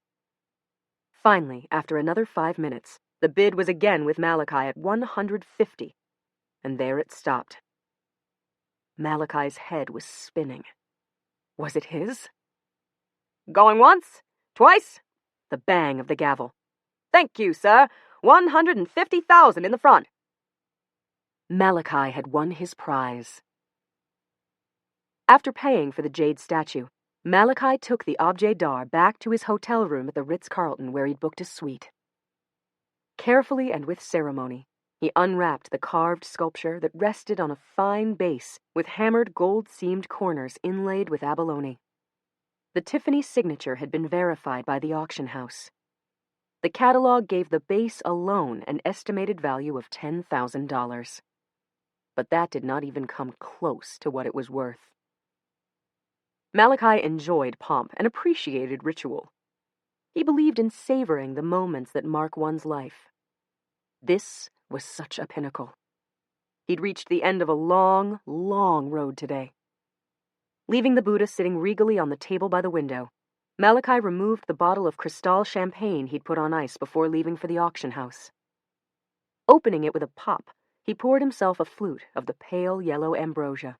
Speaker 5: Finally, after another 5 minutes, the bid was again with Malachi at 150, and there it stopped. Malachi's head was spinning. Was it his? Going once? Twice? The bang of the gavel. Thank you, sir. 150,000 in the front. Malachi had won his prize. After paying for the jade statue, Malachi took the objet d'art back to his hotel room at the Ritz-Carlton where he'd booked a suite. Carefully and with ceremony, he unwrapped the carved sculpture that rested on a fine base with hammered gold-seamed corners inlaid with abalone. The Tiffany signature had been verified by the auction house. The catalog gave the base alone an estimated value of $10,000. but that did not even come close to what it was worth. Malachi enjoyed pomp and appreciated ritual. He believed in savoring the moments that mark one's life. This was such a pinnacle. He'd reached the end of a long, long road today. Leaving the Buddha sitting regally on the table by the window, Malachi removed the bottle of Cristal champagne he'd put on ice before leaving for the auction house. Opening it with a pop, he poured himself a flute of the pale yellow ambrosia.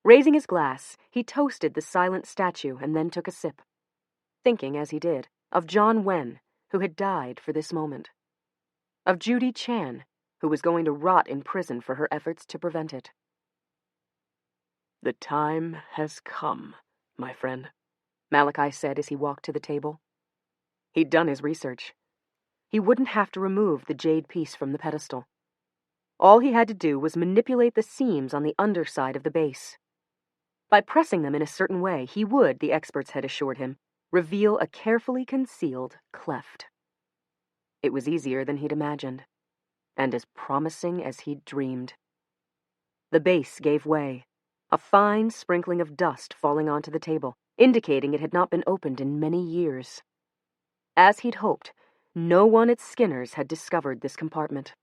Speaker 5: Raising his glass, he toasted the silent statue and then took a sip, thinking as he did of John Wen, who had died for this moment, of Judy Chan, who was going to rot in prison for her efforts to prevent it. "The time has come, my friend," Malachi said as he walked to the table. He'd done his research. He wouldn't have to remove the jade piece from the pedestal. All he had to do was manipulate the seams on the underside of the base. By pressing them in a certain way, he would, the experts had assured him, reveal a carefully concealed cleft. It was easier than he'd imagined, and as promising as he'd dreamed. The base gave way, a fine sprinkling of dust falling onto the table, indicating it had not been opened in many years. As he'd hoped, no one at Skinner's had discovered this compartment.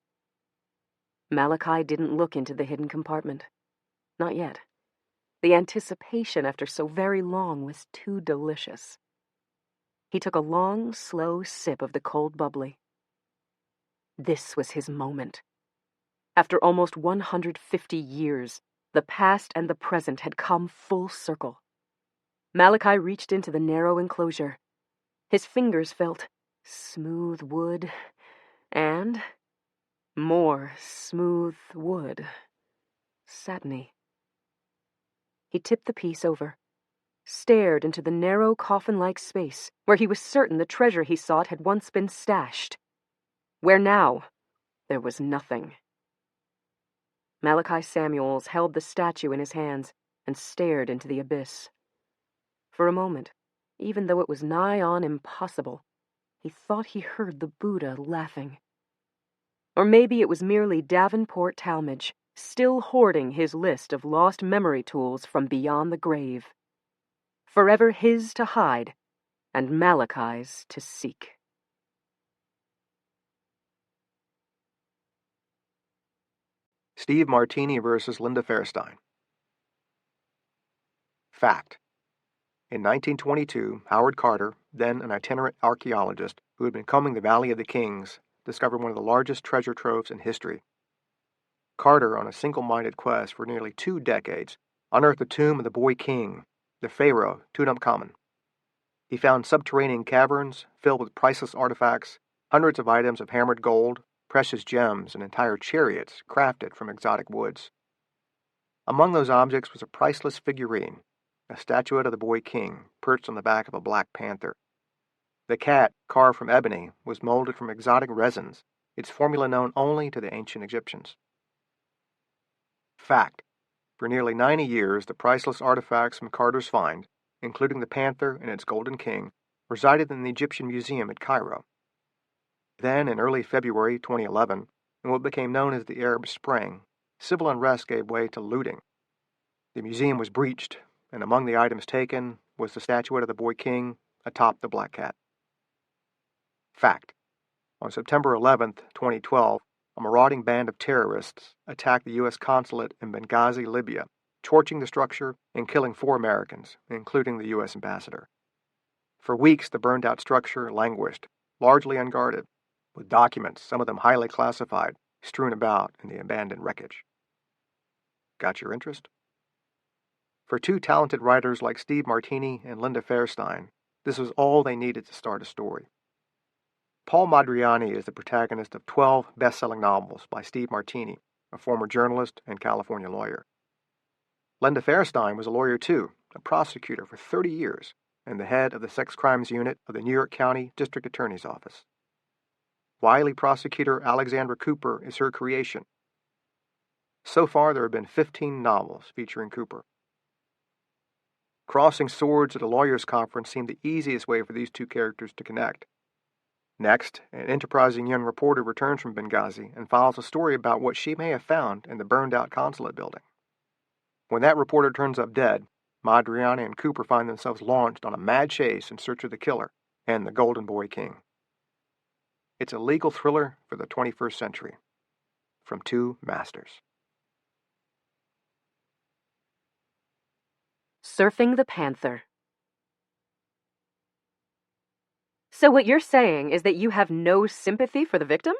Speaker 5: Malachi didn't look into the hidden compartment. Not yet. The anticipation after so very long was too delicious. He took a long, slow sip of the cold bubbly. This was his moment. After almost 150 years, the past and the present had come full circle. Malachi reached into the narrow enclosure. His fingers felt smooth wood and more smooth wood, satiny. He tipped the piece over, stared into the narrow coffin-like space where he was certain the treasure he sought had once been stashed, where now there was nothing. Malachi Samuels held the statue in his hands and stared into the abyss. For a moment, even though it was nigh on impossible, he thought he heard the Buddha laughing. Or maybe it was merely Davenport Talmage, still hoarding his list of lost memory tools from beyond the grave. Forever his to hide, and Malachi's to seek.
Speaker 1: Steve Martini versus Linda Fairstein. Fact. In 1922, Howard Carter, then an itinerant archaeologist who had been combing the Valley of the Kings, discovered one of the largest treasure troves in history. Carter, on a single-minded quest for nearly 2 decades, unearthed the tomb of the boy king, the pharaoh Tutankhamun. He found subterranean caverns filled with priceless artifacts, hundreds of items of hammered gold, precious gems, and entire chariots crafted from exotic woods. Among those objects was a priceless figurine, a statuette of the boy king perched on the back of a black panther. The cat, carved from ebony, was molded from exotic resins, its formula known only to the ancient Egyptians. Fact. For nearly 90 years, the priceless artifacts from Carter's find, including the panther and its golden king, resided in the Egyptian Museum at Cairo. Then, in early February 2011, in what became known as the Arab Spring, civil unrest gave way to looting. The museum was breached, and among the items taken was the statuette of the boy king atop the black cat. Fact. On September 11, 2012, a marauding band of terrorists attacked the U.S. consulate in Benghazi, Libya, torching the structure and killing 4 Americans, including the U.S. ambassador. For weeks, the burned-out structure languished, largely unguarded, with documents, some of them highly classified, strewn about in the abandoned wreckage. Got your interest? For 2 talented writers like Steve Martini and Linda Fairstein, this was all they needed to start a story. Paul Madriani is the protagonist of 12 best-selling novels by Steve Martini, a former journalist and California lawyer. Linda Fairstein was a lawyer too, a prosecutor for 30 years, and the head of the Sex Crimes Unit of the New York County District Attorney's Office. Wily prosecutor Alexandra Cooper is her creation. So far, there have been 15 novels featuring Cooper. Crossing swords at a lawyers' conference seemed the easiest way for these 2 characters to connect. Next, an enterprising young reporter returns from Benghazi and files a story about what she may have found in the burned-out consulate building. When that reporter turns up dead, Madriani and Cooper find themselves launched on a mad chase in search of the killer and the Golden Boy King. It's a legal thriller for the 21st century, from two masters.
Speaker 5: Surfing the Panther. So what you're saying is that you have no sympathy for the victim?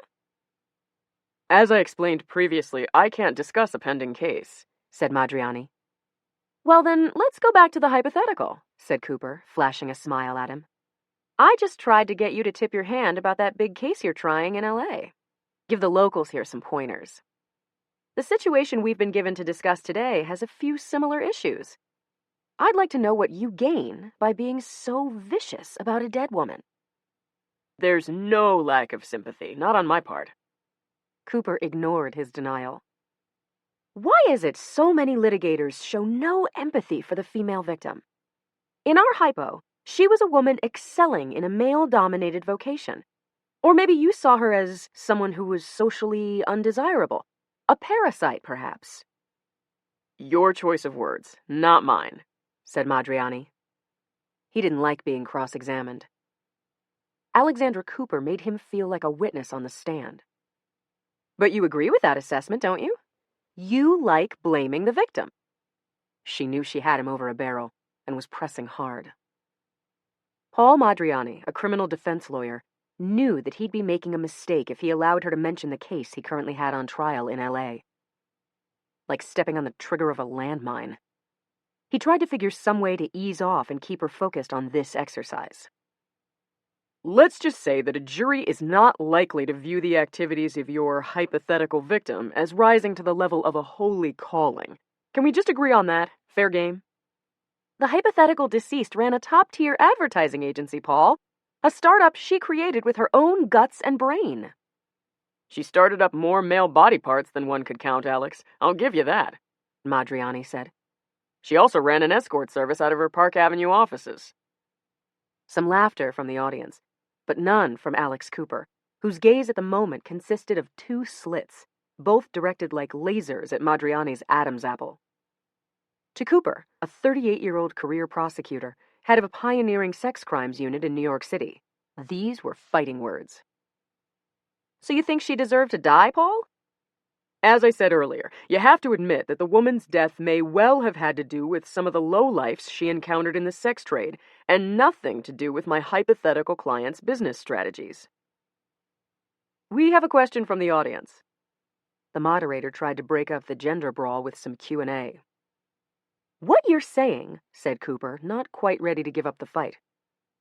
Speaker 5: As I explained previously, I can't discuss a pending case, said Madriani. Well then, let's go back to the hypothetical, said Cooper, flashing a smile at him. I just tried to get you to tip your hand about that big case you're trying in LA. Give the locals here some pointers. The situation we've been given to discuss today has a few similar issues. I'd like to know what you gain by being so vicious about a dead woman. There's no lack of sympathy, not on my part. Cooper ignored his denial. Why is it so many litigators show no empathy for the female victim? In our hypo, she was a woman excelling in a male-dominated vocation. Or maybe you saw her as someone who was socially undesirable. A parasite, perhaps. Your choice of words, not mine, said Madriani. He didn't like being cross-examined. Alexandra Cooper made him feel like a witness on the stand. But you agree with that assessment, don't you? You like blaming the victim. She knew she had him over a barrel and was pressing hard. Paul Madriani, a criminal defense lawyer, knew that he'd be making a mistake if he allowed her to mention the case he currently had on trial in LA. Like stepping on the trigger of a landmine. He tried to figure some way to ease off and keep her focused on this exercise. Let's just say that a jury is not likely to view the activities of your hypothetical victim as rising to the level of a holy calling. Can we just agree on that? Fair game? The hypothetical deceased ran a top-tier advertising agency, Paul. A startup she created with her own guts and brain. She started up more male body parts than one could count, Alex. I'll give you that, Madriani said. She also ran an escort service out of her Park Avenue offices. Some laughter from the audience, but none from Alex Cooper, whose gaze at the moment consisted of two slits, both directed like lasers at Madriani's Adam's apple. To Cooper, a 38-year-old career prosecutor, head of a pioneering sex crimes unit in New York City, these were fighting words. So you think she deserved to die, Paul? As I said earlier, you have to admit that the woman's death may well have had to do with some of the lowlifes she encountered in the sex trade, and nothing to do with my hypothetical client's business strategies. We have a question from the audience. The moderator tried to break up the gender brawl with some Q&A. What you're saying, said Cooper, not quite ready to give up the fight,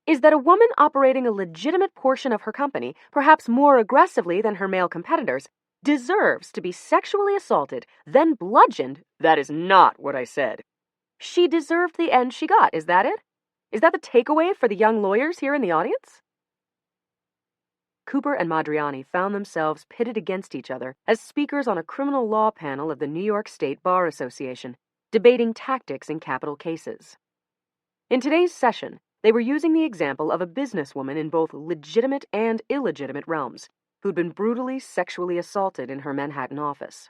Speaker 5: is that a woman operating a legitimate portion of her company, perhaps more aggressively than her male competitors, deserves to be sexually assaulted, then bludgeoned. That is not what I said. She deserved the end she got, is that it? Is that the takeaway for the young lawyers here in the audience? Cooper and Madriani found themselves pitted against each other as speakers on a criminal law panel of the New York State Bar Association, debating tactics in capital cases. In today's session, they were using the example of a businesswoman in both legitimate and illegitimate realms, who'd been brutally sexually assaulted in her Manhattan office.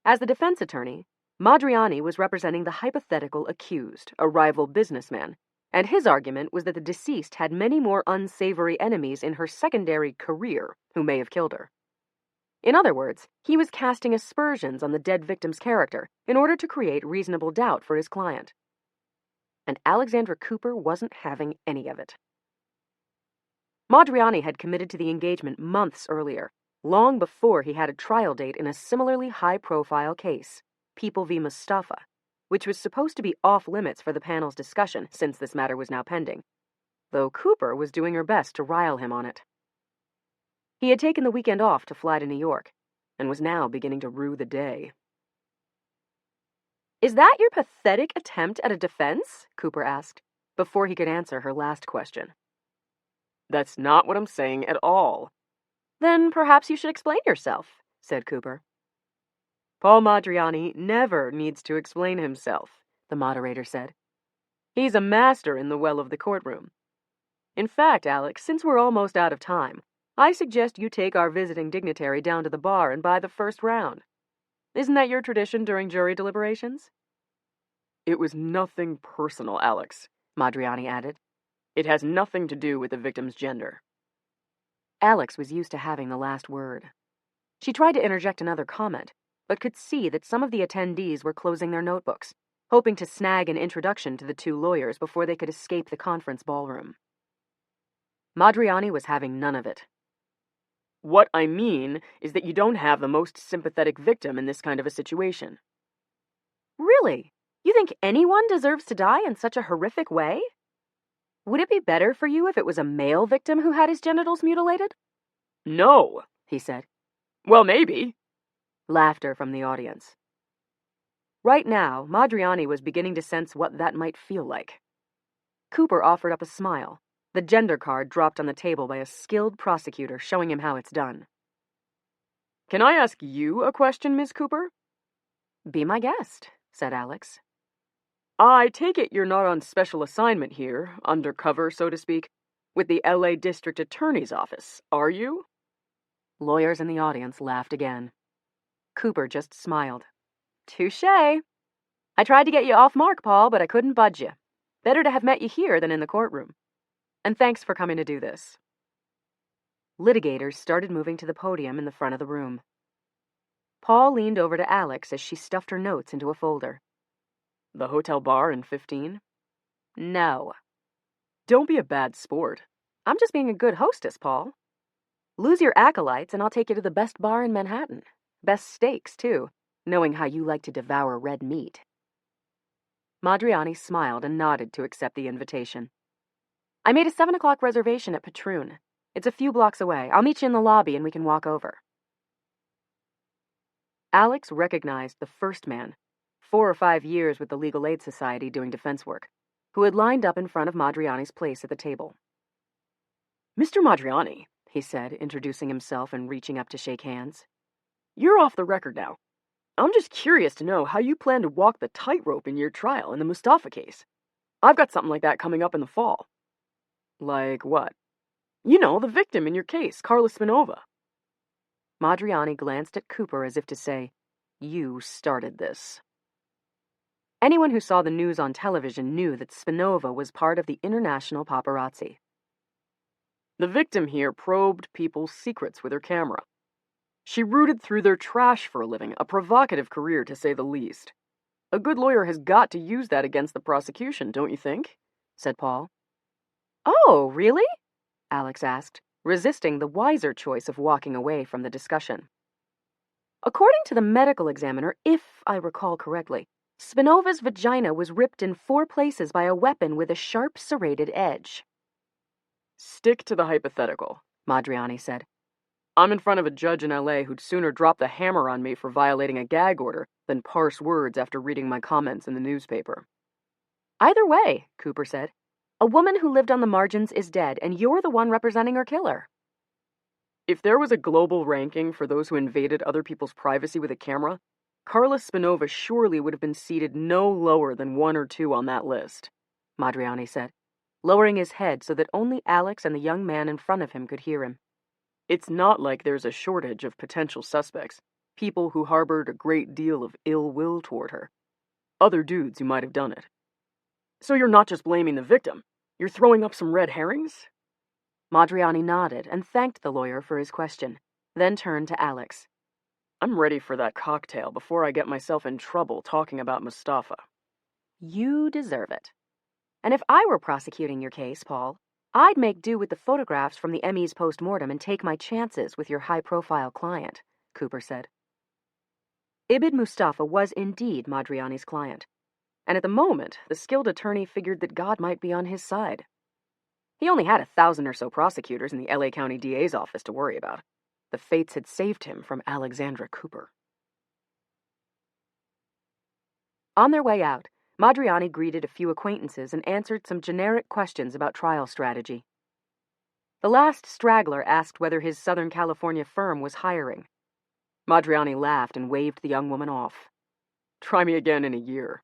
Speaker 5: As the defense attorney, Madriani was representing the hypothetical accused, a rival businessman, and his argument was that the deceased had many more unsavory enemies in her secondary career who may have killed her. In other words, he was casting aspersions on the dead victim's character in order to create reasonable doubt for his client. And Alexandra Cooper wasn't having any of it. Madriani had committed to the engagement months earlier, long before he had a trial date in a similarly high-profile case, People v. Mustafa, which was supposed to be off-limits for the panel's discussion since this matter was now pending, though Cooper was doing her best to rile him on it. He had taken the weekend off to fly to New York, and was now beginning to rue the day. Is that your pathetic attempt at a defense? Cooper asked, before he could answer her last question. That's not what I'm saying at all. Then perhaps you should explain yourself, said Cooper. Paul Madriani never needs to explain himself, the moderator said. He's a master in the well of the courtroom. In fact, Alex, since we're almost out of time, I suggest you take our visiting dignitary down to the bar and buy the first round. Isn't that your tradition during jury deliberations? It was nothing personal, Alex, Madriani added. It has nothing to do with the victim's gender. Alex was used to having the last word. She tried to interject another comment, but could see that some of the attendees were closing their notebooks, hoping to snag an introduction to the two lawyers before they could escape the conference ballroom. Madriani was having none of it. What I mean is that you don't have the most sympathetic victim in this kind of a situation. Really? You think anyone deserves to die in such a horrific way? Would it be better for you if it was a male victim who had his genitals mutilated? No, he said. Well, maybe. Laughter from the audience. Right now, Madriani was beginning to sense what that might feel like. Cooper offered up a smile. The gender card dropped on the table by a skilled prosecutor, showing him how it's done. Can I ask you a question, Miss Cooper? Be my guest, said Alex. I take it you're not on special assignment here, undercover, so to speak, with the LA District Attorney's Office, are you? Lawyers in the audience laughed again. Cooper just smiled. Touché. I tried to get you off mark, Paul, but I couldn't budge you. Better to have met you here than in the courtroom. And thanks for coming to do this. Litigators started moving to the podium in the front of the room. Paul leaned over to Alex as she stuffed her notes into a folder. The hotel bar in 15? No. Don't be a bad sport. I'm just being a good hostess, Paul. Lose your acolytes and I'll take you to the best bar in Manhattan. Best steaks, too, knowing how you like to devour red meat. Madriani smiled and nodded to accept the invitation. I made a 7 o'clock reservation at Patroon. It's a few blocks away. I'll meet you in the lobby and we can walk over. Alex recognized the first man, 4 or 5 years with the Legal Aid Society doing defense work, who had lined up in front of Madriani's place at the table. Mr. Madriani, he said, introducing himself and reaching up to shake hands. You're off the record now. I'm just curious to know how you plan to walk the tightrope in your trial in the Mustafa case. I've got something like that coming up in the fall. Like what? You know, the victim in your case, Carla Spinova. Madriani glanced at Cooper as if to say, You started this. Anyone who saw the news on television knew that Spinova was part of the international paparazzi. The victim here probed people's secrets with her camera. She rooted through their trash for a living, a provocative career to say the least. A good lawyer has got to use that against the prosecution, don't you think? Said Paul. Oh, really? Alex asked, resisting the wiser choice of walking away from the discussion. According to the medical examiner, if I recall correctly, Spinova's vagina was ripped in 4 places by a weapon with a sharp serrated edge. Stick to the hypothetical, Madriani said. I'm in front of a judge in LA who'd sooner drop the hammer on me for violating a gag order than parse words after reading my comments in the newspaper. Either way, Cooper said, a woman who lived on the margins is dead, and you're the one representing her killer. If there was a global ranking for those who invaded other people's privacy with a camera, Carla Spinova surely would have been seated no lower than 1 or 2 on that list, Madriani said, lowering his head so that only Alex and the young man in front of him could hear him. It's not like there's a shortage of potential suspects, people who harbored a great deal of ill will toward her. Other dudes who might have done it. So you're not just blaming the victim, you're throwing up some red herrings? Madriani nodded and thanked the lawyer for his question, then turned to Alex. I'm ready for that cocktail before I get myself in trouble talking about Mustafa. You deserve it. And if I were prosecuting your case, Paul, I'd make do with the photographs from the ME's post-mortem and take my chances with your high-profile client, Cooper said. Ibid Mustafa was indeed Madriani's client, and at the moment, the skilled attorney figured that God might be on his side. He only had 1,000 or so prosecutors in the LA County DA's office to worry about. The fates had saved him from Alexandra Cooper. On their way out, Madriani greeted a few acquaintances and answered some generic questions about trial strategy. The last straggler asked whether his Southern California firm was hiring. Madriani laughed and waved the young woman off. Try me again in a year.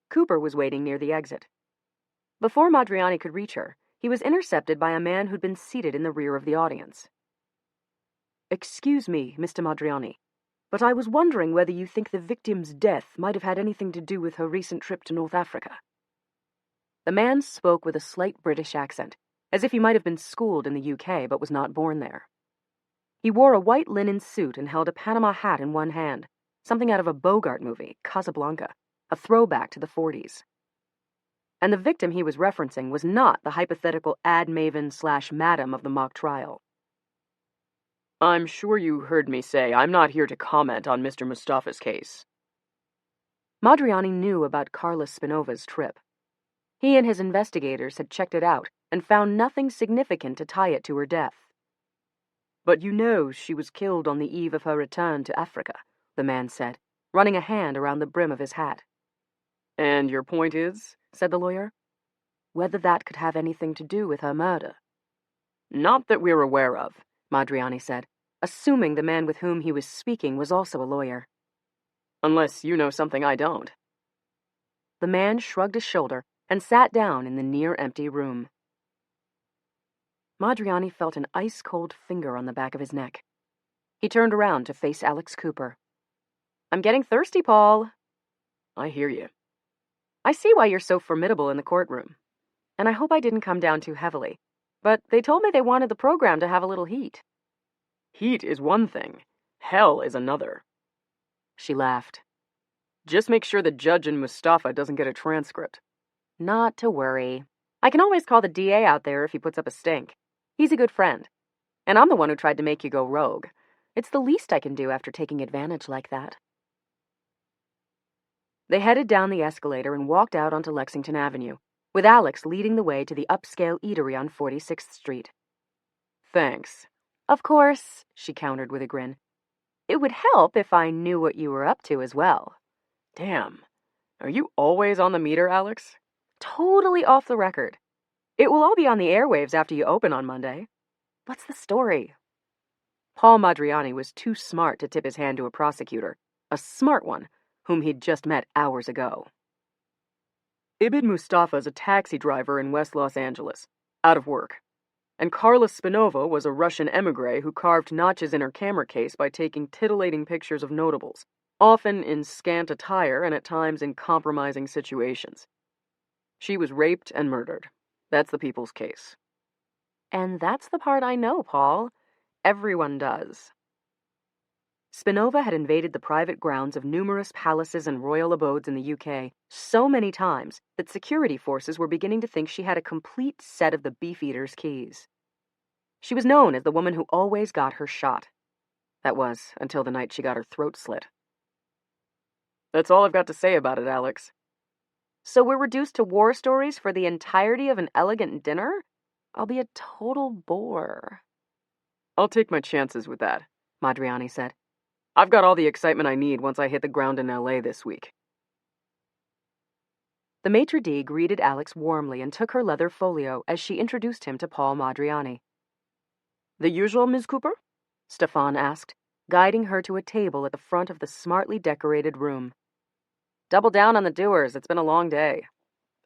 Speaker 5: Cooper was waiting near the exit. Before Madriani could reach her, he was intercepted by a man who'd been seated in the rear of the audience. "Excuse me, Mr. Madriani, but I was wondering whether you think the victim's death might have had anything to do with her recent trip to North Africa." The man spoke with a slight British accent, as if he might have been schooled in the UK but was not born there. He wore a white linen suit and held a Panama hat in one hand, something out of a Bogart movie, Casablanca, a throwback to the 40s. And the victim he was referencing was not the hypothetical ad maven/madam of the mock trial. "I'm sure you heard me say I'm not here to comment on Mr. Mustafa's case." Madriani knew about Carla Spinova's trip. He and his investigators had checked it out and found nothing significant to tie it to her death. "But you know she was killed on the eve of her return to Africa," the man said, running a hand around the brim of his hat. "And your point is," said the lawyer, "whether that could have anything to do with her murder." "Not that we're aware of," Madriani said, assuming the man with whom he was speaking was also a lawyer. "Unless you know something I don't." The man shrugged a shoulder and sat down in the near-empty room. Madriani felt an ice-cold finger on the back of his neck. He turned around to face Alex Cooper. "I'm getting thirsty, Paul." "I hear you." "I see why you're so formidable in the courtroom. And I hope I didn't come down too heavily. But they told me they wanted the program to have a little heat." "Heat is one thing. Hell is another." She laughed. "Just make sure the judge in Mustafa doesn't get a transcript." "Not to worry. I can always call the DA out there if he puts up a stink. He's a good friend. And I'm the one who tried to make you go rogue. It's the least I can do after taking advantage like that." They headed down the escalator and walked out onto Lexington Avenue, with Alex leading the way to the upscale eatery on 46th Street. "Thanks." "Of course," she countered with a grin. "It would help if I knew what you were up to as well." "Damn. Are you always on the meter, Alex?" "Totally off the record. It will all be on the airwaves after you open on Monday. What's the story?" Paul Madriani was too smart to tip his hand to a prosecutor, a smart one, whom he'd just met hours ago. "Ibn Mustafa's a taxi driver in West Los Angeles, out of work. And Carla Spinova was a Russian emigre who carved notches in her camera case by taking titillating pictures of notables, often in scant attire and at times in compromising situations. She was raped and murdered. That's the people's case." "And that's the part I know, Paul. Everyone does." Spinova had invaded the private grounds of numerous palaces and royal abodes in the UK so many times that security forces were beginning to think she had a complete set of the Beefeater's keys. She was known as the woman who always got her shot. That was, until the night she got her throat slit. "That's all I've got to say about it, Alex." "So we're reduced to war stories for the entirety of an elegant dinner? I'll be a total bore." "I'll take my chances with that," Madriani said. "I've got all the excitement I need once I hit the ground in LA this week." The maitre d' greeted Alex warmly and took her leather folio as she introduced him to Paul Madriani. "The usual, Ms. Cooper?" Stefan asked, guiding her to a table at the front of the smartly decorated room. "Double down on the doers. It's been a long day."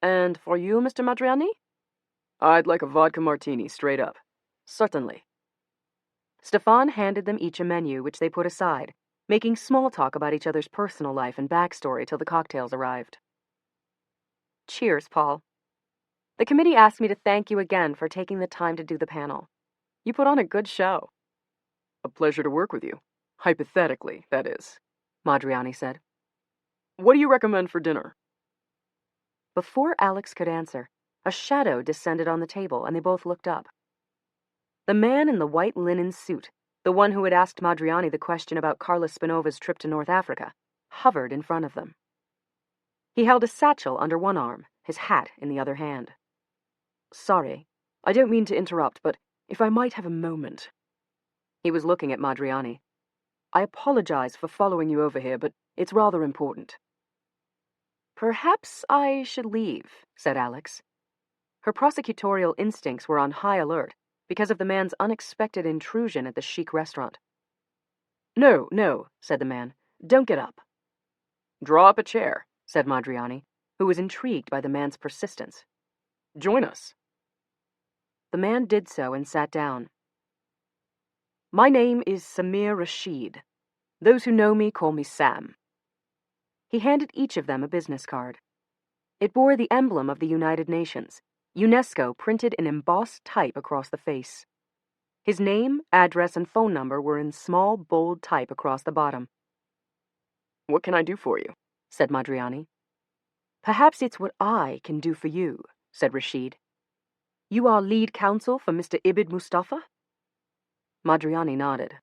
Speaker 5: "And for you, Mr. Madriani?" "I'd like a vodka martini, straight up." "Certainly." Stefan handed them each a menu, which they put aside, making small talk about each other's personal life and backstory till the cocktails arrived. "Cheers, Paul. The committee asked me to thank you again for taking the time to do the panel. You put on a good show." "A pleasure to work with you. Hypothetically, that is," Madriani said. "What do you recommend for dinner?" Before Alex could answer, a shadow descended on the table, and they both looked up. The man in the white linen suit, the one who had asked Madriani the question about Carla Spinova's trip to North Africa, hovered in front of them. He held a satchel under one arm, his hat in the other hand. "Sorry, I don't mean to interrupt, but if I might have a moment." He was looking at Madriani. "I apologize for following you over here, but it's rather important." "Perhaps I should leave," said Alex. Her prosecutorial instincts were on high alert because of the man's unexpected intrusion at the chic restaurant. "No, no," said the man. "Don't get up." "Draw up a chair," said Madriani, who was intrigued by the man's persistence. "Join us." The man did so and sat down. My name is Samir Rashid. Those who know me call me Sam. He handed each of them a business card. It bore the emblem of the United Nations, UNESCO printed in embossed type across the face. His name, address, and phone number were in small, bold type across the bottom. "What can I do for you?" said Madriani. "Perhaps it's what I can do for you," said Rashid. "You are lead counsel for Mr. Ibid Mustafa?" Madriani nodded.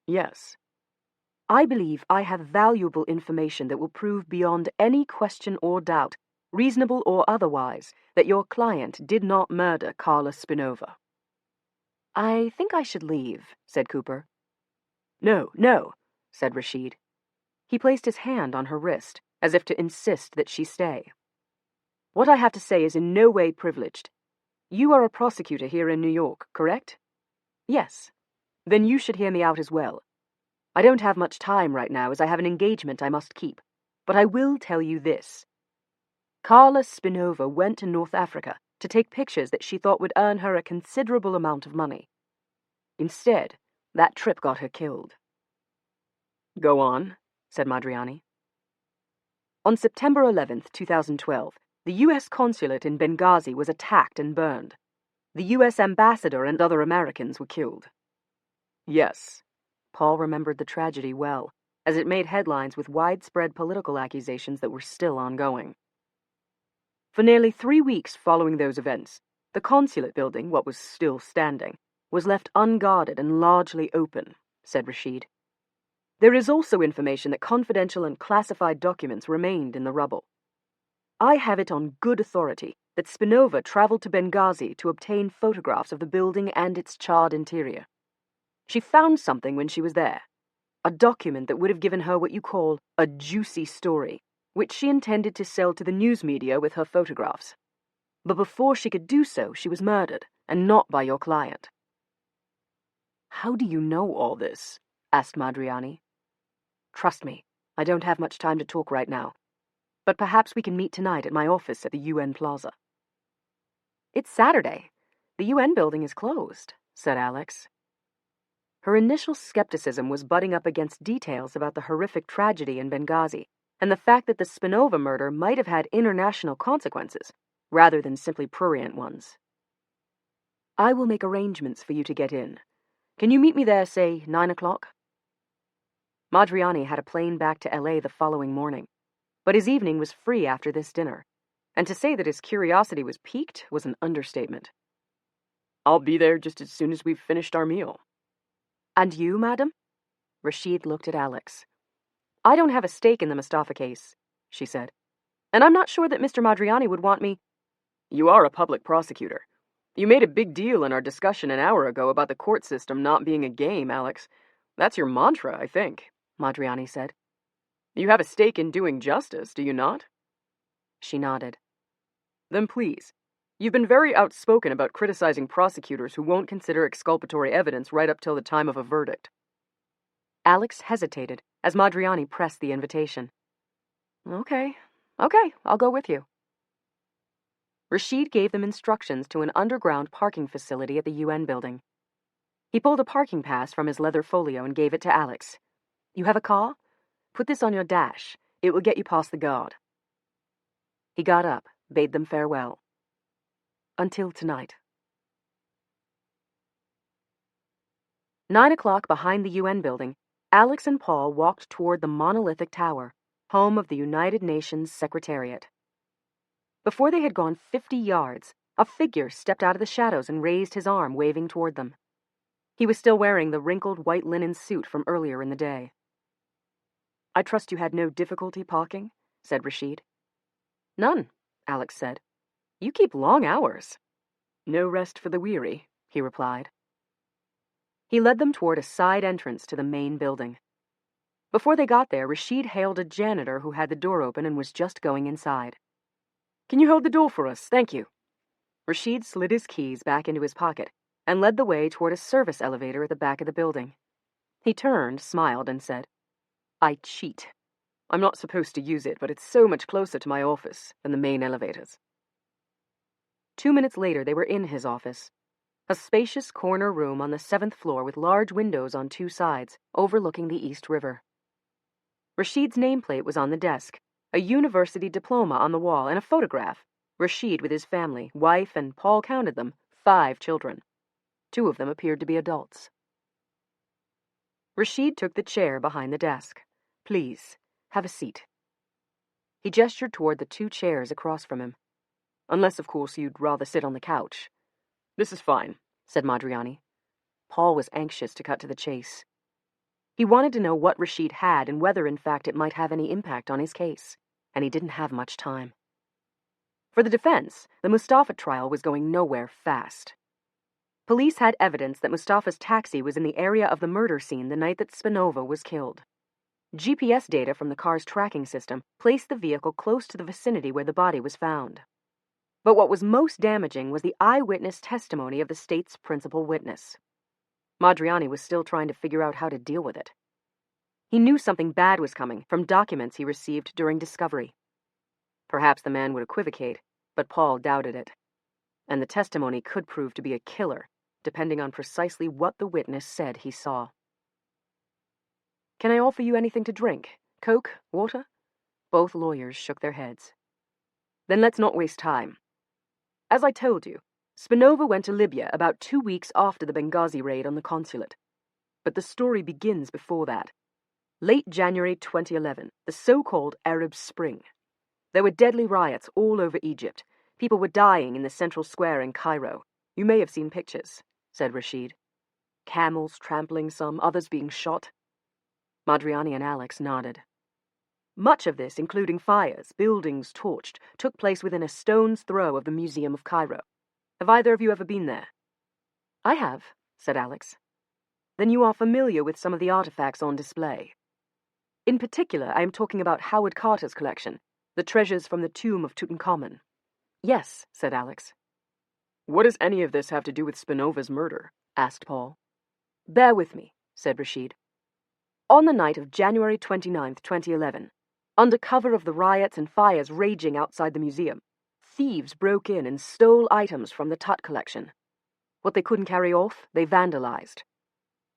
Speaker 5: "Yes." "I believe I have valuable information that will prove beyond any question or doubt, reasonable or otherwise, that your client did not murder Carla Spinova." "I think I should leave," said Cooper. No, said Rashid. He placed his hand on her wrist, as if to insist that she stay. "What I have to say is in no way privileged. You are a prosecutor here in New York, correct?" "Yes." "Then you should hear me out as well. I don't have much time right now, as I have an engagement I must keep, but I will tell you this. Carla Spinova went to North Africa to take pictures that she thought would earn her a considerable amount of money. Instead, that trip got her killed." "Go on," said Madriani. "On September 11th, 2012, the U.S. consulate in Benghazi was attacked and burned. The U.S. ambassador and other Americans were killed." "Yes." Paul remembered the tragedy well, as it made headlines with widespread political accusations that were still ongoing. "For nearly 3 weeks following those events, the consulate building, what was still standing, was left unguarded and largely open," said Rashid. "There is also information that confidential and classified documents remained in the rubble. I have it on good authority that Spinova traveled to Benghazi to obtain photographs of the building and its charred interior. She found something when she was there, a document that would have given her what you call a juicy story, which she intended to sell to the news media with her photographs. But before she could do so, she was murdered, and not by your client." "How do you know all this?" asked Madriani. "Trust me, I don't have much time to talk right now. But perhaps we can meet tonight at my office at the UN Plaza." "It's Saturday. The UN building is closed," said Alex. Her initial skepticism was butting up against details about the horrific tragedy in Benghazi, and the fact that the Spinova murder might have had international consequences, rather than simply prurient ones. "I will make arrangements for you to get in. Can you meet me there, say, 9 o'clock? Madriani had a plane back to L.A. the following morning, but his evening was free after this dinner, and to say that his curiosity was piqued was an understatement. "I'll be there just as soon as we've finished our meal." "And you, madam?" Rashid looked at Alex. "I don't have a stake in the Mustafa case," she said, "and I'm not sure that Mr. Madriani would want me—" "You are a public prosecutor. You made a big deal in our discussion an hour ago about the court system not being a game, Alex. That's your mantra, I think," Madriani said. "You have a stake in doing justice, do you not?" She nodded. "Then please, you've been very outspoken about criticizing prosecutors who won't consider exculpatory evidence right up till the time of a verdict." Alex hesitated as Madriani pressed the invitation. Okay, I'll go with you." Rashid gave them instructions to an underground parking facility at the UN building. He pulled a parking pass from his leather folio and gave it to Alex. "You have a car? Put this on your dash. It will get you past the guard." He got up, bade them farewell. "Until tonight." 9 o'clock behind the UN building, Alex and Paul walked toward the monolithic tower, home of the United Nations Secretariat. Before they had gone 50 yards, a figure stepped out of the shadows and raised his arm, waving toward them. He was still wearing the wrinkled white linen suit from earlier in the day. "I trust you had no difficulty parking?" said Rashid. "None," Alex said. "You keep long hours." "No rest for the weary," he replied. He led them toward a side entrance to the main building. Before they got there, Rashid hailed a janitor who had the door open and was just going inside. "Can you hold the door for us? Thank you." Rashid slid his keys back into his pocket and led the way toward a service elevator at the back of the building. He turned, smiled, and said, "I cheat. I'm not supposed to use it, but it's so much closer to my office than the main elevators." 2 minutes later, they were in his office. A spacious corner room on the 7th floor with large windows on 2 sides, overlooking the East River. Rashid's nameplate was on the desk, a university diploma on the wall, and a photograph. Rashid with his family, wife, and Paul counted them, 5 children. 2 of them appeared to be adults. Rashid took the chair behind the desk. "Please, have a seat." He gestured toward the 2 chairs across from him. "Unless, of course, you'd rather sit on the couch." "This is fine," said Madriani. Paul was anxious to cut to the chase. He wanted to know what Rashid had and whether, in fact, it might have any impact on his case, and he didn't have much time. For the defense, the Mustafa trial was going nowhere fast. Police had evidence that Mustafa's taxi was in the area of the murder scene the night that Spinova was killed. GPS data from the car's tracking system placed the vehicle close to the vicinity where the body was found. But what was most damaging was the eyewitness testimony of the state's principal witness. Madriani was still trying to figure out how to deal with it. He knew something bad was coming from documents he received during discovery. Perhaps the man would equivocate, but Paul doubted it. And the testimony could prove to be a killer, depending on precisely what the witness said he saw. "Can I offer you anything to drink? Coke? Water?" Both lawyers shook their heads. "Then let's not waste time. As I told you, Spinova went to Libya about 2 weeks after the Benghazi raid on the consulate. But the story begins before that. Late January 2011, the so-called Arab Spring. There were deadly riots all over Egypt. People were dying in the central square in Cairo. You may have seen pictures," said Rashid. "Camels trampling some, others being shot." Madriani and Alex nodded. Much of this, including fires, buildings torched, took place within a stone's throw of the Museum of Cairo. Have either of you ever been there? "I have," said Alex. "Then you are familiar with some of the artifacts on display. In particular, I am talking about Howard Carter's collection, the treasures from the tomb of Tutankhamun." "Yes," said Alex. "What does any of this have to do with Spinova's murder?" asked Paul. "Bear with me," said Rashid. "On the night of January 29th, 2011, under cover of the riots and fires raging outside the museum, thieves broke in and stole items from the Tut collection. What they couldn't carry off, they vandalized.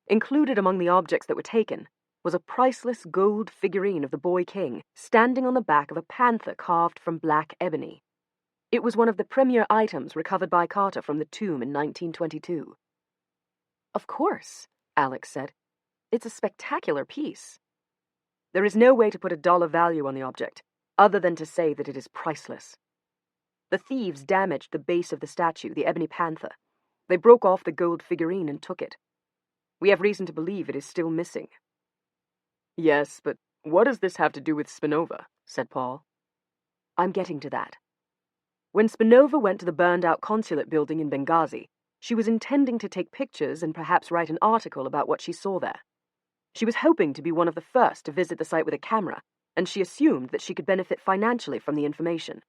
Speaker 5: Included among the objects that were taken was a priceless gold figurine of the boy king standing on the back of a panther carved from black ebony. It was one of the premier items recovered by Carter from the tomb in 1922. "Of course," Alex said. "It's a spectacular piece." "There is no way to put a dollar value on the object, other than to say that it is priceless. The thieves damaged the base of the statue, the ebony panther. They broke off the gold figurine and took it. We have reason to believe it is still missing." "Yes, but what does this have to do with Spinova?" said Paul. "I'm getting to that. When Spinova went to the burned-out consulate building in Benghazi, she was intending to take pictures and perhaps write an article about what she saw there. She was hoping to be one of the first to visit the site with a camera, and she assumed that she could benefit financially from the information.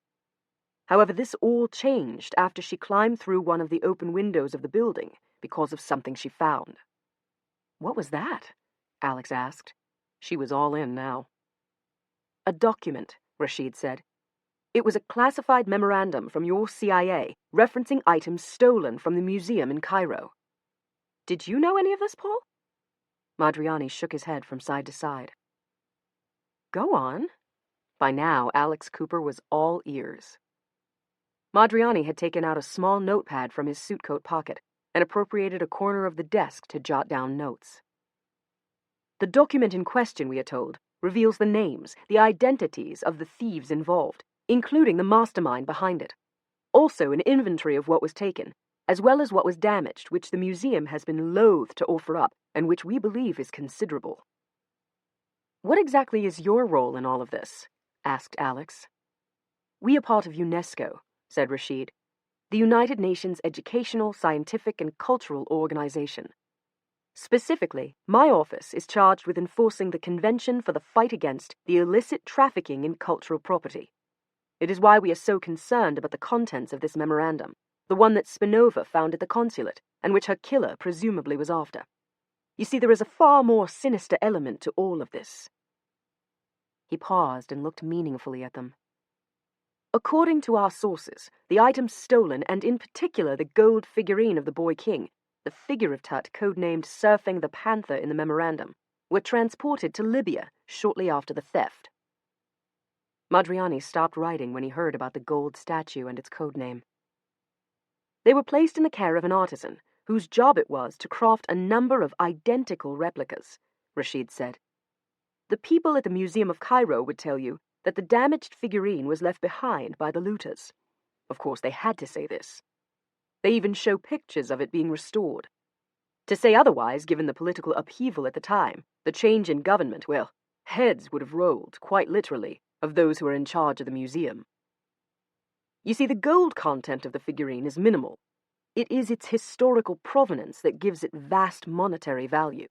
Speaker 5: However, this all changed after she climbed through one of the open windows of the building because of something she found." "What was that?" Alex asked. She was all in now. "A document," Rashid said. "It was a classified memorandum from your CIA referencing items stolen from the museum in Cairo." "Did you know any of this, Paul?" Madriani shook his head from side to side. "Go on." By now, Alex Cooper was all ears. Madriani had taken out a small notepad from his suit coat pocket and appropriated a corner of the desk to jot down notes. "The document in question, we are told, reveals the names, the identities of the thieves involved, including the mastermind behind it. Also an inventory of what was taken, as well as what was damaged, which the museum has been loath to offer up, and which we believe is considerable." "What exactly is your role in all of this?" asked Alex. "We are part of UNESCO," said Rashid, "the United Nations Educational, Scientific, and Cultural Organization. Specifically, my office is charged with enforcing the Convention for the Fight Against the Illicit Trafficking in Cultural Property. It is why we are so concerned about the contents of this memorandum, the one that Spinova found at the consulate, and which her killer presumably was after. You see, there is a far more sinister element to all of this." He paused and looked meaningfully at them. According to our sources, the items stolen, and in particular the gold figurine of the boy king, the figure of Tut codenamed Surfing the Panther in the memorandum, were transported to Libya shortly after the theft. Madriani stopped writing when he heard about the gold statue and its codename. They were placed in the care of an artisan, whose job it was to craft a number of identical replicas, Rashid said. The people at the Museum of Cairo would tell you that the damaged figurine was left behind by the looters. Of course, they had to say this. They even show pictures of it being restored. To say otherwise, given the political upheaval at the time, the change in government, well, heads would have rolled, quite literally, of those who were in charge of the museum. You see, the gold content of the figurine is minimal. It is its historical provenance that gives it vast monetary value.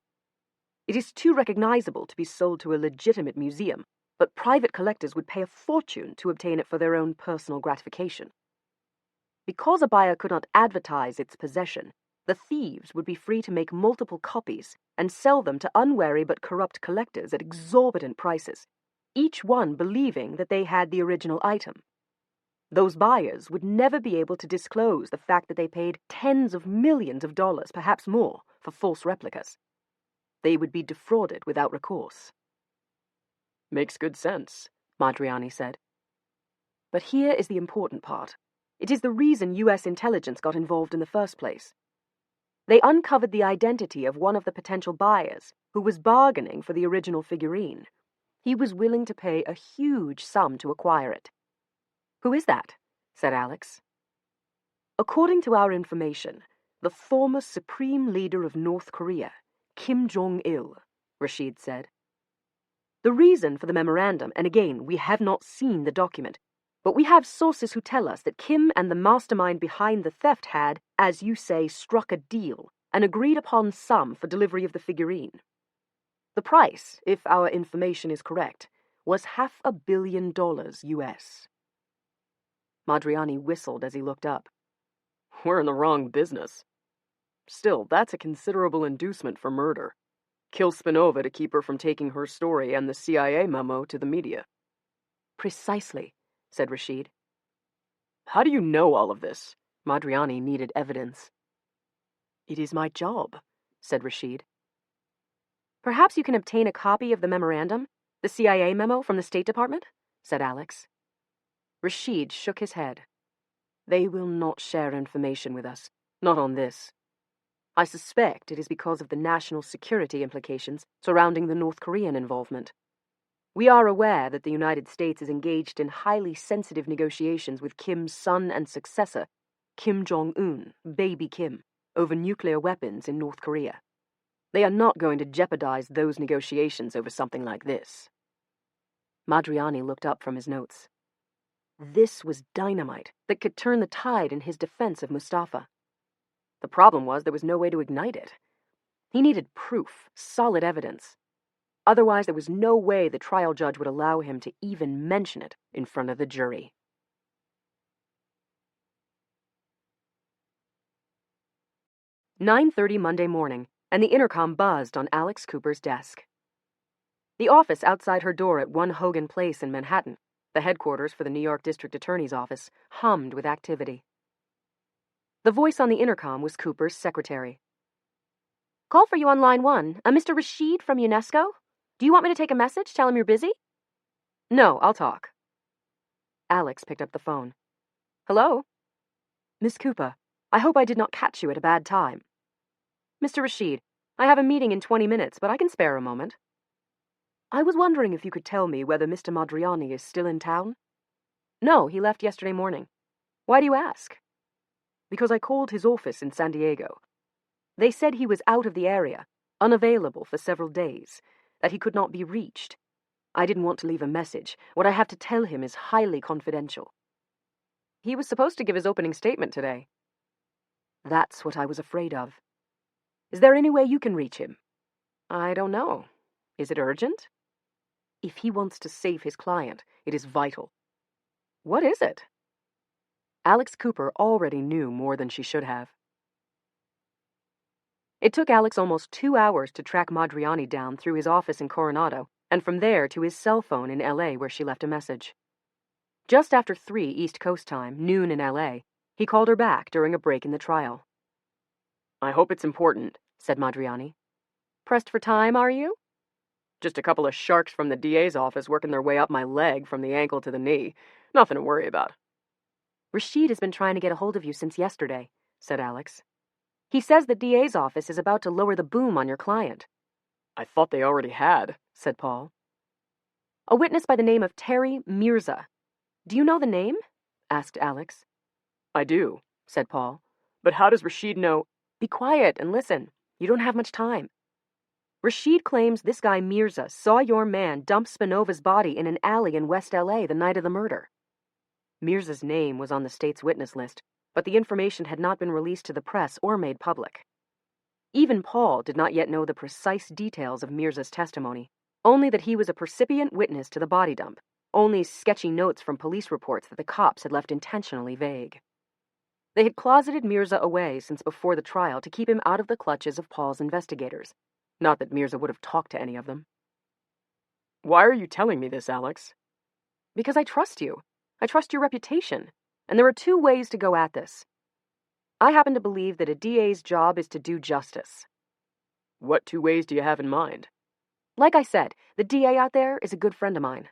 Speaker 5: It is too recognizable to be sold to a legitimate museum, but private collectors would pay a fortune to obtain it for their own personal gratification. Because a buyer could not advertise its possession, the thieves would be free to make multiple copies and sell them to unwary but corrupt collectors at exorbitant prices, each one believing that they had the original item. Those buyers would never be able to disclose the fact that they paid tens of millions of dollars, perhaps more, for false replicas. They would be defrauded without recourse. "Makes good sense," Madriani said. But here is the important part. It is the reason U.S. intelligence got involved in the first place. They uncovered the identity of one of the potential buyers who was bargaining for the original figurine. He was willing to pay a huge sum to acquire it. "Who is that?" said Alex. "According to our information, the former supreme leader of North Korea, Kim Jong-il," Rashid said. "The reason for the memorandum, and again, we have not seen the document, but we have sources who tell us that Kim and the mastermind behind the theft had, as you say, struck a deal, an agreed-upon sum for delivery of the figurine. The price, if our information is correct, was $500 million US. Madriani whistled as he looked up. "We're in the wrong business. Still, that's a considerable inducement for murder. Kill Spinova to keep her from taking her story and the CIA memo to the media." "Precisely," said Rashid. "How do you know all of this?" Madriani needed evidence. "It is my job," said Rashid. "Perhaps you can obtain a copy of the memorandum, the CIA memo from the State Department?" said Alex. Rashid shook his head. "They will not share information with us, not on this. I suspect it is because of the national security implications surrounding the North Korean involvement. We are aware that the United States is engaged in highly sensitive negotiations with Kim's son and successor, Kim Jong-un, baby Kim, over nuclear weapons in North Korea. They are not going to jeopardize those negotiations over something like this." Madriani looked up from his notes. This was dynamite that could turn the tide in his defense of Mustafa. The problem was there was no way to ignite it. He needed proof, solid evidence. Otherwise, there was no way the trial judge would allow him to even mention it in front of the jury. 9:30 Monday morning, and the intercom buzzed on Alex Cooper's desk. The office outside her door at 1 Hogan Place in Manhattan, the headquarters for the New York District Attorney's Office, hummed with activity. The voice on the intercom was Cooper's secretary. "Call for you on line 1. Mr. Rashid from UNESCO? Do you want me to take a message? Tell him you're busy?" "No, I'll talk." Alex picked up the phone. "Hello?" "Miss Cooper, I hope I did not catch you at a bad time." "Mr. Rashid, I have a meeting in 20 minutes, but I can spare a moment." "I was wondering if you could tell me whether Mr. Madriani is still in town?" "No, he left yesterday morning." "Why do you ask?" "Because I called his office in San Diego. They said he was out of the area, unavailable for several days, that he could not be reached. I didn't want to leave a message. What I have to tell him is highly confidential." "He was supposed to give his opening statement today." "That's what I was afraid of. Is there any way you can reach him?" "I don't know. Is it urgent?" "If he wants to save his client, it is vital." "What is it?" Alex Cooper already knew more than she should have. It took Alex almost 2 hours to track Madriani down through his office in Coronado, and from there to his cell phone in L.A. where she left a message. Just after 3 East Coast time, noon in L.A., he called her back during a break in the trial. "I hope it's important," said Madriani. "Pressed for time, are you?" "Just a couple of sharks from the DA's office working their way up my leg from the ankle to the knee. Nothing to worry about."
Speaker 6: "Rashid has been trying to get a hold of you since yesterday," said Alex. "He says the DA's office is about to lower the boom on your client."
Speaker 5: "I thought they already had," said Paul.
Speaker 6: "A witness by the name of Terry Mirza. Do you know the name?" asked Alex.
Speaker 5: "I do," said Paul. "But how does Rashid know—"
Speaker 6: "Be quiet and listen. You don't have much time. Rashid claims this guy Mirza saw your man dump Spinova's body in an alley in West L.A. the night of the murder." Mirza's name was on the state's witness list, but the information had not been released to the press or made public. Even Paul did not yet know the precise details of Mirza's testimony, only that he was a percipient witness to the body dump, only sketchy notes from police reports that the cops had left intentionally vague. They had closeted Mirza away since before the trial to keep him out of the clutches of Paul's investigators. Not that Mirza would have talked to any of them.
Speaker 5: "Why are you telling me this, Alex?"
Speaker 6: "Because I trust you. I trust your reputation. And there are 2 ways to go at this. I happen to believe that a DA's job is to do justice."
Speaker 5: "What 2 ways do you have in mind?"
Speaker 6: "Like I said, the DA out there is a good friend of mine.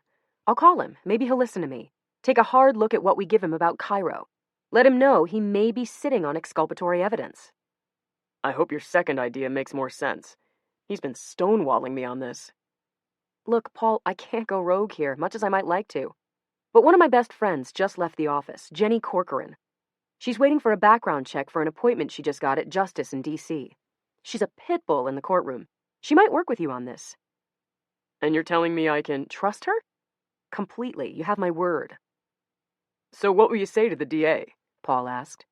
Speaker 6: I'll call him. Maybe he'll listen to me. Take a hard look at what we give him about Cairo. Let him know he may be sitting on exculpatory evidence."
Speaker 5: "I hope your second idea makes more sense. He's been stonewalling me on this."
Speaker 6: "Look, Paul, I can't go rogue here, much as I might like to. But one of my best friends just left the office, Jenny Corcoran. She's waiting for a background check for an appointment she just got at Justice in D.C. She's a pit bull in the courtroom. She might work with you on this."
Speaker 5: "And you're telling me I can
Speaker 6: Trust her? Completely. You have my word."
Speaker 5: "So what will you say to the DA?"
Speaker 6: Paul asked.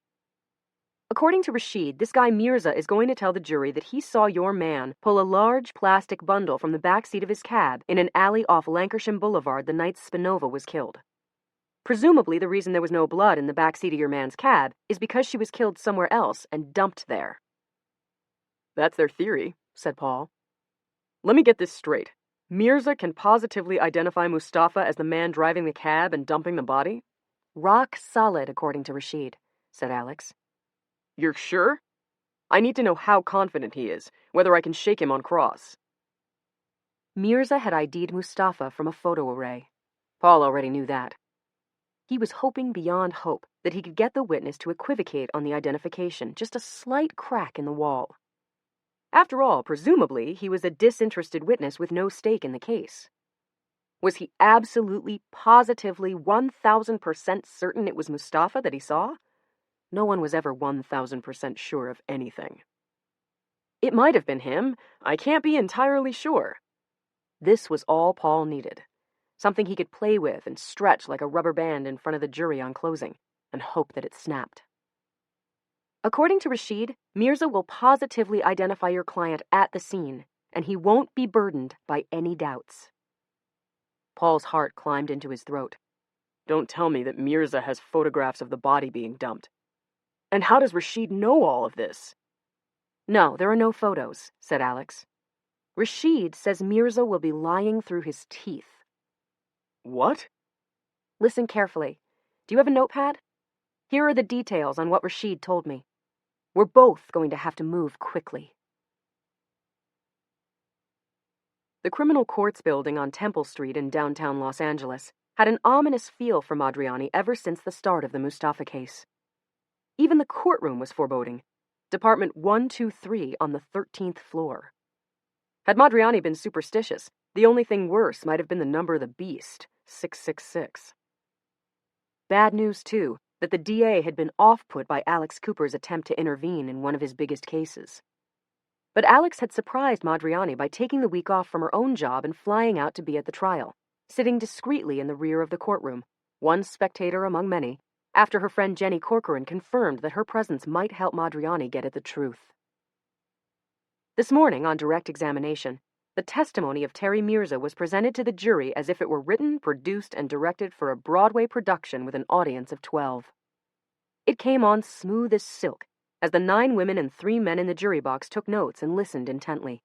Speaker 6: "According to Rashid, this guy Mirza is going to tell the jury that he saw your man pull a large plastic bundle from the back seat of his cab in an alley off Lancashire Boulevard the night Spinova was killed. Presumably, the reason there was no blood in the back seat of your man's cab is because she was killed somewhere else and dumped there."
Speaker 5: "That's their theory," said Paul. "Let me get this straight. Mirza can positively identify Mustafa as the man driving the cab and dumping the body?"
Speaker 6: "Rock solid, according to Rashid," said Alex.
Speaker 5: "You're sure? I need to know how confident he is, whether I can shake him on cross."
Speaker 6: Mirza had ID'd Mustafa from a photo array. Paul already knew that. He was hoping beyond hope that he could get the witness to equivocate on the identification, just a slight crack in the wall. After all, presumably, he was a disinterested witness with no stake in the case. Was he absolutely, positively, 1,000% certain it was Mustafa that he saw? No one was ever 1,000% sure of anything.
Speaker 5: "It might have been him. I can't be entirely sure."
Speaker 6: This was all Paul needed. Something he could play with and stretch like a rubber band in front of the jury on closing, and hope that it snapped. "According to Rashid, Mirza will positively identify your client at the scene, and he won't be burdened by any doubts." Paul's heart climbed into his throat.
Speaker 5: Don't tell me that Mirza has photographs of the body being dumped. And how does Rashid know all of this?
Speaker 6: "No, there are no photos," said Alex. "Rashid says Mirza will be lying through his teeth."
Speaker 5: What?
Speaker 6: Listen carefully. Do you have a notepad? Here are the details on what Rashid told me. We're both going to have to move quickly. The criminal courts building on Temple Street in downtown Los Angeles had an ominous feel for Madriani ever since the start of the Mustafa case. Even the courtroom was foreboding. Department 123 on the 13th floor. Had Madriani been superstitious, the only thing worse might have been the number of the beast, 666. Bad news, too, that the DA had been off-put by Alex Cooper's attempt to intervene in one of his biggest cases. But Alex had surprised Madriani by taking the week off from her own job and flying out to be at the trial, sitting discreetly in the rear of the courtroom, one spectator among many, after her friend Jenny Corcoran confirmed that her presence might help Madriani get at the truth. This morning, on direct examination, the testimony of Terry Mirza was presented to the jury as if it were written, produced, and directed for a Broadway production with an audience of 12. It came on smooth as silk, as the 9 women and 3 men in the jury box took notes and listened intently.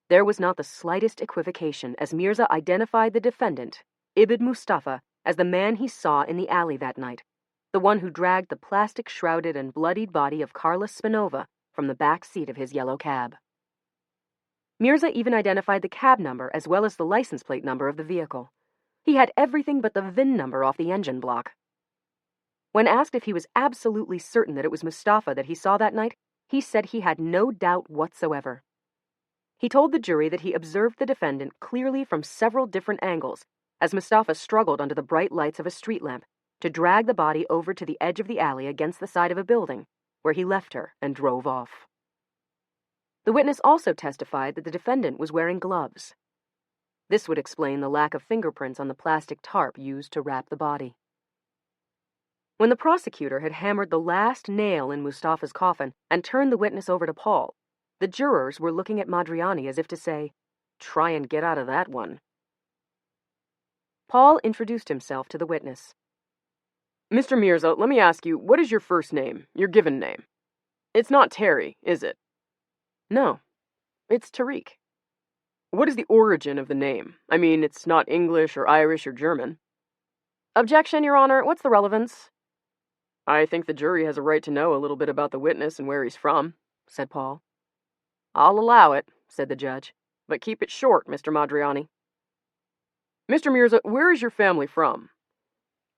Speaker 6: There was not the slightest equivocation as Mirza identified the defendant, Ibn Mustafa,
Speaker 5: as the man he saw in the alley that night, the one who dragged the plastic-shrouded and bloodied body of Carla Spinova from the back seat of his yellow cab. Mirza even identified the cab number as well as the license plate number of the vehicle. He had everything but the VIN number off the engine block. When asked if he was absolutely certain that it was Mustafa that he saw that night, he said he had no doubt whatsoever. He told the jury that he observed the defendant clearly from several different angles as Mustafa struggled under the bright lights of a street lamp to drag the body over to the edge of the alley against the side of a building, where he left her and drove off. The witness also testified that the defendant was wearing gloves. This would explain the lack of fingerprints on the plastic tarp used to wrap the body. When the prosecutor had hammered the last nail in Mustafa's coffin and turned the witness over to Paul, the jurors were looking at Madriani as if to say, "Try and get out of that one." Paul introduced himself to the witness. "Mr. Mirza, let me ask you, what is your first name, your given name? It's not Terry, is it?" "No, it's Tariq." "What is the origin of the name? I mean, it's not English or Irish or German." "Objection, Your Honor. What's the relevance?" "I think the jury has a right to know a little bit about the witness and where he's from," said Paul. "I'll allow it," said the judge, "but keep it short, Mr. Madriani." "Mr. Mirza, where is your family from?"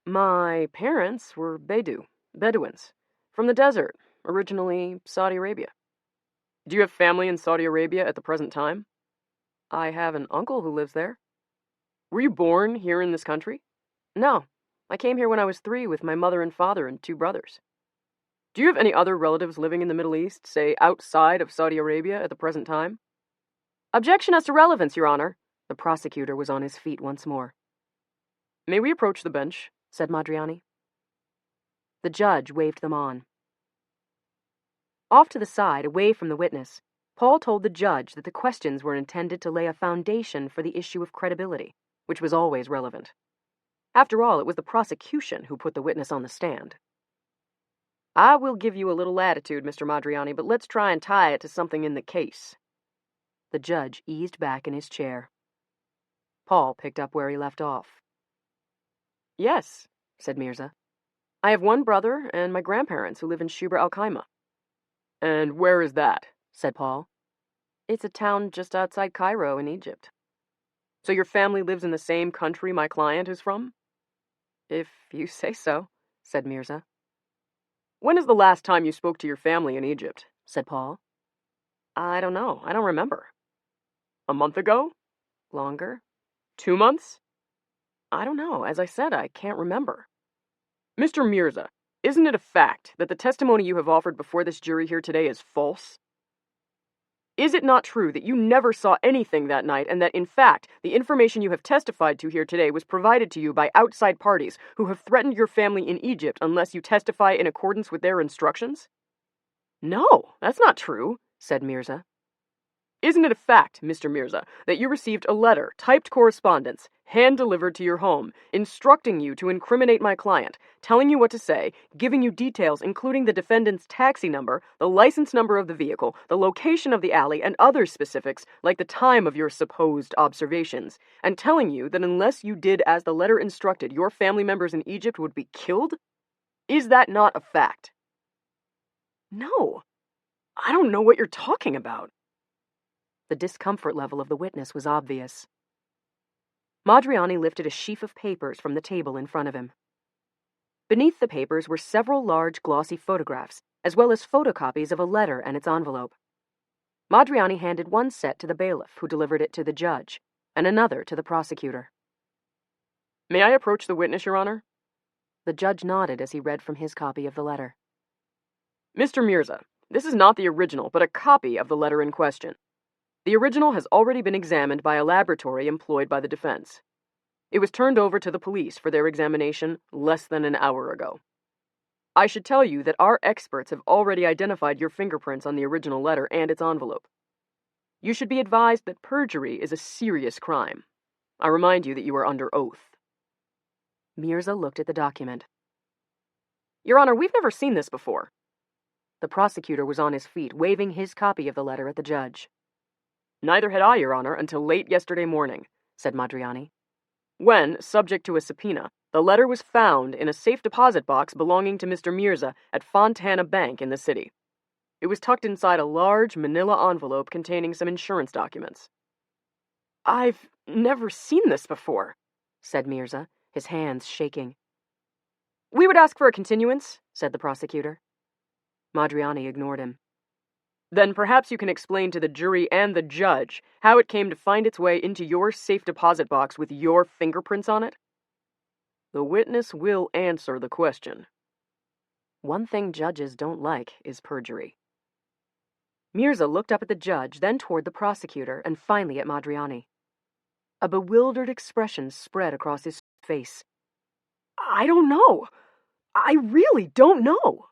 Speaker 5: "My parents were Bedouins, from the desert, originally Saudi Arabia." "Do you have family in Saudi Arabia at the present time?" "I have an uncle who lives there." "Were you born here in this country?" "No, I came here when I was 3 with my mother and father and 2 brothers." "Do you have any other relatives living in the Middle East, say outside of Saudi Arabia at the present time?" "Objection as to relevance, Your Honor." The prosecutor was on his feet once more. "May we approach the bench?" said Madriani. The judge waved them on. Off to the side, away from the witness, Paul told the judge that the questions were intended to lay a foundation for the issue of credibility, which was always relevant. After all, it was the prosecution who put the witness on the stand. "I will give you a little latitude, Mr. Madriani, but let's try and tie it to something in the case." The judge eased back in his chair. Paul picked up where he left off. "Yes," said Mirza. "I have one brother and my grandparents who live in Shubra al-Khaima." "And where is that?" said Paul. "It's a town just outside Cairo in Egypt." "So your family lives in the same country my client is from?" "If you say so," said Mirza. "When is the last time you spoke to your family in Egypt?" said Paul. "I don't know. I don't remember." "A month ago? "Longer."
Speaker 4: 2 months?"
Speaker 5: "I don't know. As I said, I can't remember."
Speaker 4: "Mr. Mirza, isn't it a fact that the testimony you have offered before this jury here today is false? Is it not true that you never saw anything that night and that, in fact, the information you have testified to here today was provided to you by outside parties who have threatened your family in Egypt unless you testify in accordance with their instructions?"
Speaker 5: "No, that's not true," said Mirza.
Speaker 4: "Isn't it a fact, Mr. Mirza, that you received a letter, typed correspondence, hand-delivered to your home, instructing you to incriminate my client, telling you what to say, giving you details including the defendant's taxi number, the license number of the vehicle, the location of the alley, and other specifics, like the time of your supposed observations, and telling you that unless you did as the letter instructed, your family members in Egypt would be killed? Is that not a fact?"
Speaker 5: "No,
Speaker 4: I don't know what you're talking about."
Speaker 5: The discomfort level of the witness was obvious. Madriani lifted a sheaf of papers from the table in front of him. Beneath the papers were several large glossy photographs, as well as photocopies of a letter and its envelope. Madriani handed one set to the bailiff, who delivered it to the judge, and another to the prosecutor.
Speaker 4: "May I approach the witness, Your Honor?"
Speaker 5: The judge nodded as he read from his copy of the letter.
Speaker 4: "Mr. Mirza, this is not the original, but a copy of the letter in question. The original has already been examined by a laboratory employed by the defense. It was turned over to the police for their examination less than an hour ago. I should tell you that our experts have already identified your fingerprints on the original letter and its envelope. You should be advised that perjury is a serious crime. I remind you that you are under oath."
Speaker 5: Mirza looked at the document.
Speaker 4: "Your Honor, we've never seen this before."
Speaker 5: The prosecutor was on his feet, waving his copy of the letter at the judge.
Speaker 4: "Neither had I, Your Honor, until late yesterday morning," said Madriani, "when, subject to a subpoena, the
Speaker 5: The letter was found in a safe deposit box belonging to Mr. Mirza at Fontana Bank in the city. It was tucked inside a large manila envelope containing some insurance documents. "I've never seen this before," said Mirza, his hands shaking. "We would ask for a continuance," said the prosecutor. Madriani ignored him. "Then perhaps you can explain to the jury and the judge how it came to find its way into your safe deposit box with your fingerprints on it?" "The witness will answer the question." One thing judges don't like is perjury. Mirza looked up at the judge, then toward the prosecutor, and finally at Madriani. A bewildered expression spread across his face. "I don't know. I really don't know."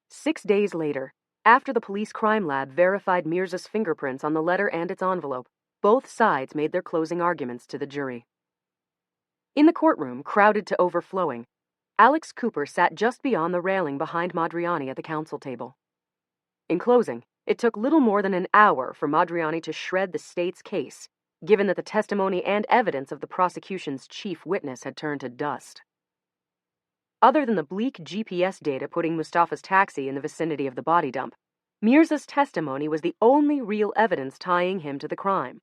Speaker 5: 6 days later, after the police crime lab verified Mirza's fingerprints on the letter and its envelope, both sides made their closing arguments to the jury. In the courtroom, crowded to overflowing, Alex Cooper sat just beyond the railing behind Madriani at the counsel table. In closing, it took little more than an hour for Madriani to shred the state's case, given that the testimony and evidence of the prosecution's chief witness had turned to dust. Other than the bleak GPS data putting Mustafa's taxi in the vicinity of the body dump, Mirza's testimony was the only real evidence tying him to the crime.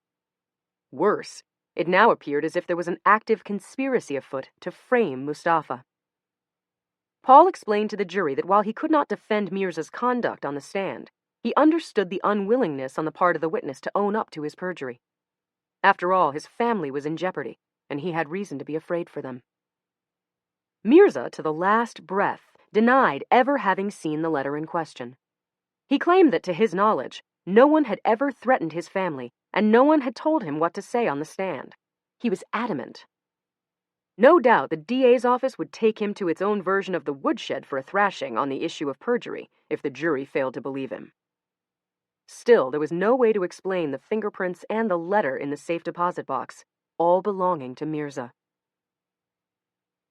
Speaker 5: Worse, it now appeared as if there was an active conspiracy afoot to frame Mustafa. Paul explained to the jury that while he could not defend Mirza's conduct on the stand, he understood the unwillingness on the part of the witness to own up to his perjury. After all, his family was in jeopardy, and he had reason to be afraid for them. Mirza, to the last breath, denied ever having seen the letter in question. He claimed that, to his knowledge, no one had ever threatened his family, and no one had told him what to say on the stand. He was adamant. No doubt the DA's office would take him to its own version of the woodshed for a thrashing on the issue of perjury if the jury failed to believe him. Still, there was no way to explain the fingerprints and the letter in the safe deposit box, all belonging to Mirza.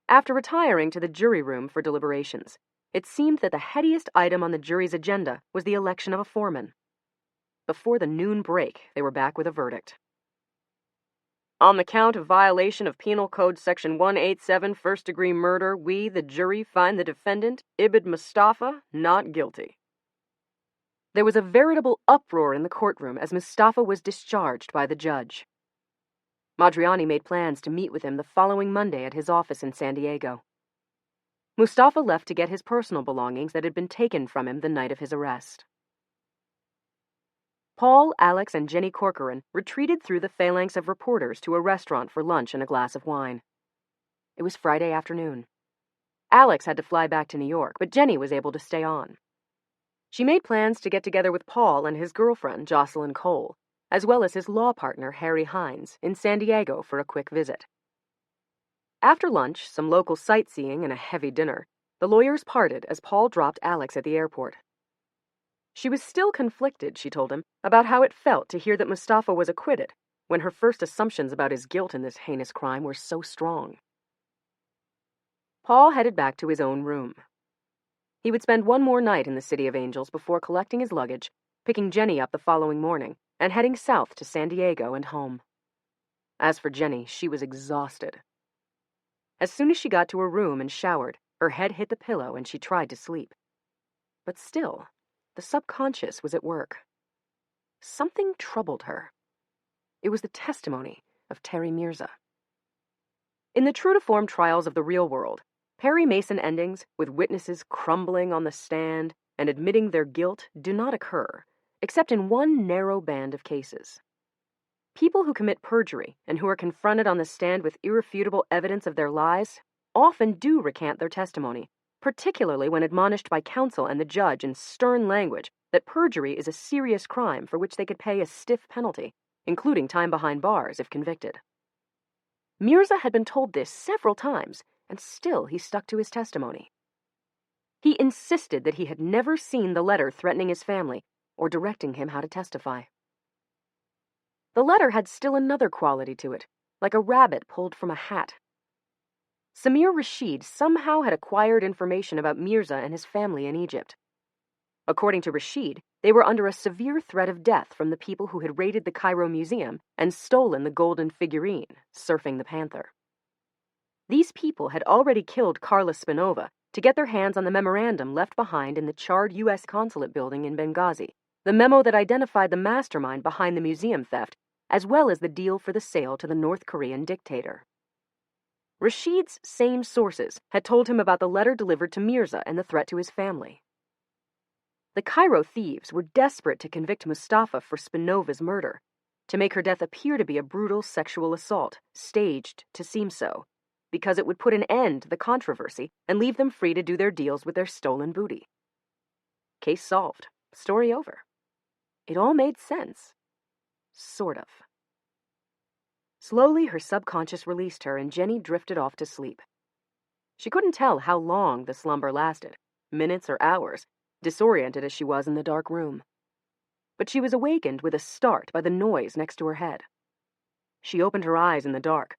Speaker 5: After retiring to the jury room for deliberations, it seemed that the headiest item on the jury's agenda was the election of a foreman. Before the noon break, they were back with a verdict. "On the count of violation of Penal Code Section 187, first-degree murder, we, the jury, find the defendant, Ibid Mustafa, not guilty." There was a veritable uproar in the courtroom as Mustafa was discharged by the judge. Madriani made plans to meet with him the following Monday at his office in San Diego. Mustafa left to get his personal belongings that had been taken from him the night of his arrest. Paul, Alex, and Jenny Corcoran retreated through the phalanx of reporters to a restaurant for lunch and a glass of wine. It was Friday afternoon. Alex had to fly back to New York, but Jenny was able to stay on. She made plans to get together with Paul and his girlfriend, Jocelyn Cole, as well as his law partner, Harry Hines, in San Diego for a quick visit. After lunch, some local sightseeing, and a heavy dinner, the lawyers parted as Paul dropped Alex at the airport. She was still conflicted, she told him, about how it felt to hear that Mustafa was acquitted, when her first assumptions about his guilt in this heinous crime were so strong. Paul headed back to his own room. He would spend one more night in the City of Angels before collecting his luggage, picking Jenny up the following morning, and heading south to San Diego and home. As for Jenny, she was exhausted. As soon as she got to her room and showered, her head hit the pillow and she tried to sleep. But still, the subconscious was at work. Something troubled her. It was the testimony of Terry Mirza. In the true-to-form trials of the real world, Perry Mason endings, with witnesses crumbling on the stand and admitting their guilt, do not occur, except in one narrow band of cases. People who commit perjury and who are confronted on the stand with irrefutable evidence of their lies often do recant their testimony, particularly when admonished by counsel and the judge in stern language that perjury is a serious crime for which they could pay a stiff penalty, including time behind bars if convicted. Mirza had been told this several times, and still he stuck to his testimony. He insisted that he had never seen the letter threatening his family or directing him how to testify. The letter had still another quality to it, like a rabbit pulled from a hat. Samir Rashid somehow had acquired information about Mirza and his family in Egypt. According to Rashid, They were under a severe threat of death from the people who had raided the Cairo Museum and stolen the golden figurine, surfing the panther. These people had already killed Carla Spinova to get their hands on the memorandum left behind in the charred U.S. consulate building in Benghazi, the memo that identified the mastermind behind the museum theft, as well as the deal for the sale to the North Korean dictator. Rashid's same sources had told him about the letter delivered to Mirza and the threat to his family. The Cairo thieves were desperate to convict Mustafa for Spinova's murder, to make her death appear to be a brutal sexual assault, staged to seem so, because it would put an end to the controversy and leave them free to do their deals with their stolen booty. Case solved. Story over. It all made sense. Sort of. Slowly, her subconscious released her, and Jenny drifted off to sleep. She couldn't tell how long the slumber lasted, minutes or hours, disoriented as she was in the dark room. But she was awakened with a start by the noise next to her head. She opened her eyes in the dark,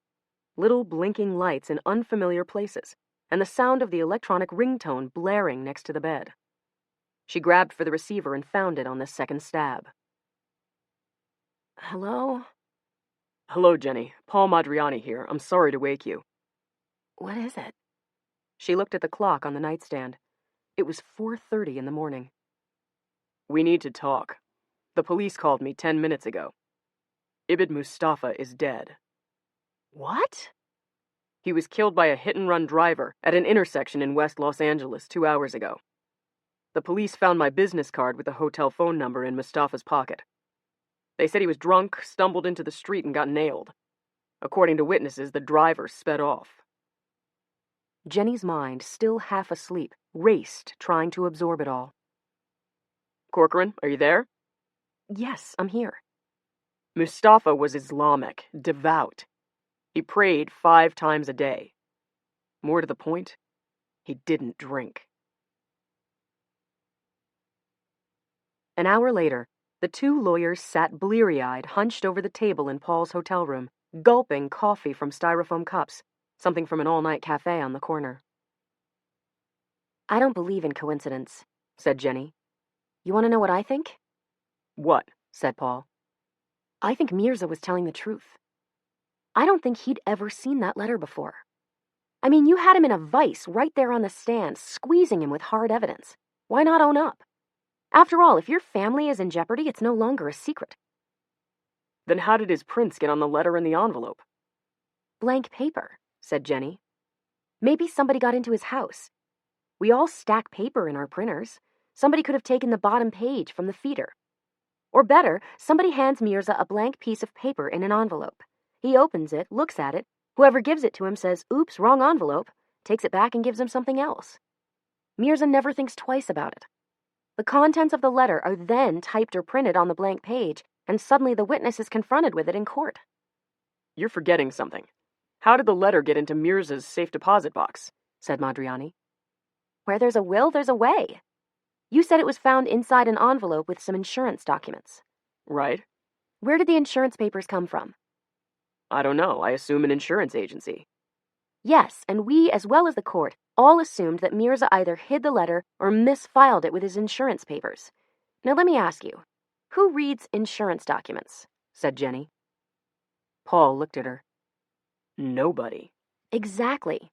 Speaker 5: little blinking lights in unfamiliar places, and the sound of the electronic ringtone blaring next to the bed. She grabbed for the receiver and found it on the second stab. Hello? Hello, Jenny. Paul Madriani here. I'm sorry to wake you. What is it? She looked at the clock on the nightstand. It was 4:30 in the morning. We need to talk. The police called me 10 minutes ago. Ibid Mustafa is dead. What? He was killed by a hit-and-run driver at an intersection in West Los Angeles 2 hours ago. The police found my business card with the hotel phone number in Mustafa's pocket. They said he was drunk, stumbled into the street, and got nailed. According to witnesses, the driver sped off. Jenny's mind, still half asleep, raced, trying to absorb it all. Corcoran, are you there? Yes, I'm here. Mustafa was Islamic, devout. He prayed 5 times a day. More to the point, he didn't drink. An hour later, the two lawyers sat bleary-eyed, hunched over the table in Paul's hotel room, gulping coffee from styrofoam cups, something from an all-night cafe on the corner. I don't believe in coincidence, said Jenny. You want to know what I think? What? Said Paul. I think Mirza was telling the truth. I don't think he'd ever seen that letter before. I mean, you had him in a vice right there on the stand, squeezing him with hard evidence. Why not own up? After all, if your family is in jeopardy, it's no longer a secret. Then how did his prints get on the letter and the envelope? Blank paper, said Jenny. Maybe somebody got into his house. We all stack paper in our printers. Somebody could have taken the bottom page from the feeder. Or better, somebody hands Mirza a blank piece of paper in an envelope. He opens it, looks at it. Whoever gives it to him says, oops, wrong envelope, takes it back and gives him something else. Mirza never thinks twice about it. The contents of the letter are then typed or printed on the blank page, and suddenly the witness is confronted with it in court. You're forgetting something. How did the letter get into Mirza's safe deposit box? Said Madriani. Where there's a will, there's a way. You said it was found inside an envelope with some insurance documents. Right. Where did the insurance papers come from? I don't know. I assume an insurance agency. Yes, and we, as well as the court, all assumed that Mirza either hid the letter or misfiled it with his insurance papers. Now let me ask you, who reads insurance documents? Said Jenny. Paul looked at her. Nobody. Exactly.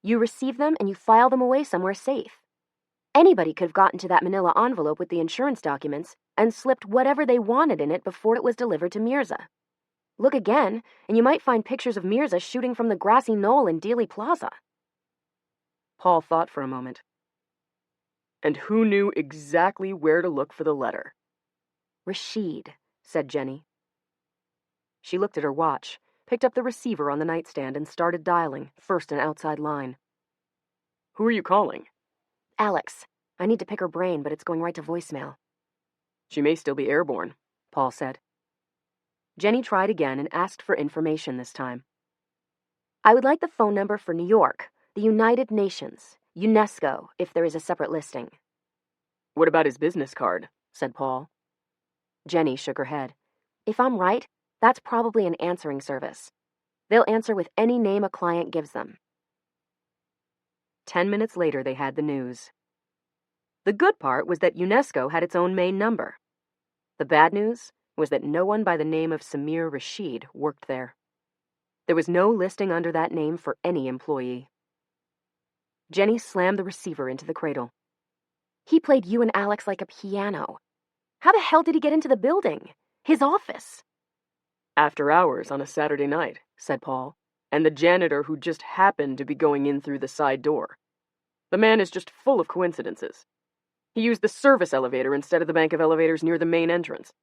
Speaker 5: You receive them and you file them away somewhere safe. Anybody could have gotten to that manila envelope with the insurance documents and slipped whatever they wanted in it before it was delivered to Mirza. Look again, and you might find pictures of Mirza shooting from the grassy knoll in Dealey Plaza. Paul thought for a moment. And who knew exactly where to look for the letter? Rashid, said Jenny. She looked at her watch, picked up the receiver on the nightstand, and started dialing, first an outside line. Who are you calling? Alex. I need to pick her brain, but it's going right to voicemail. She may still be airborne, Paul said. Jenny tried again and asked for information this time. I would like the phone number for New York, the United Nations, UNESCO, if there is a separate listing. What about his business card? Said Paul. Jenny shook her head. If I'm right, that's probably an answering service. They'll answer with any name a client gives them. 10 minutes later, they had the news. The good part was that UNESCO had its own main number. The bad news was that no one by the name of Samir Rashid worked there. There was no listing under that name for any employee. Jenny slammed the receiver into the cradle.
Speaker 6: He played you and Alex like a piano. How the hell did he get into the building? His office?
Speaker 5: After hours on a Saturday night, said Paul, and the janitor who just happened to be going in through the side door. The man is just full of coincidences. He used the service elevator instead of the bank of elevators near the main entrance.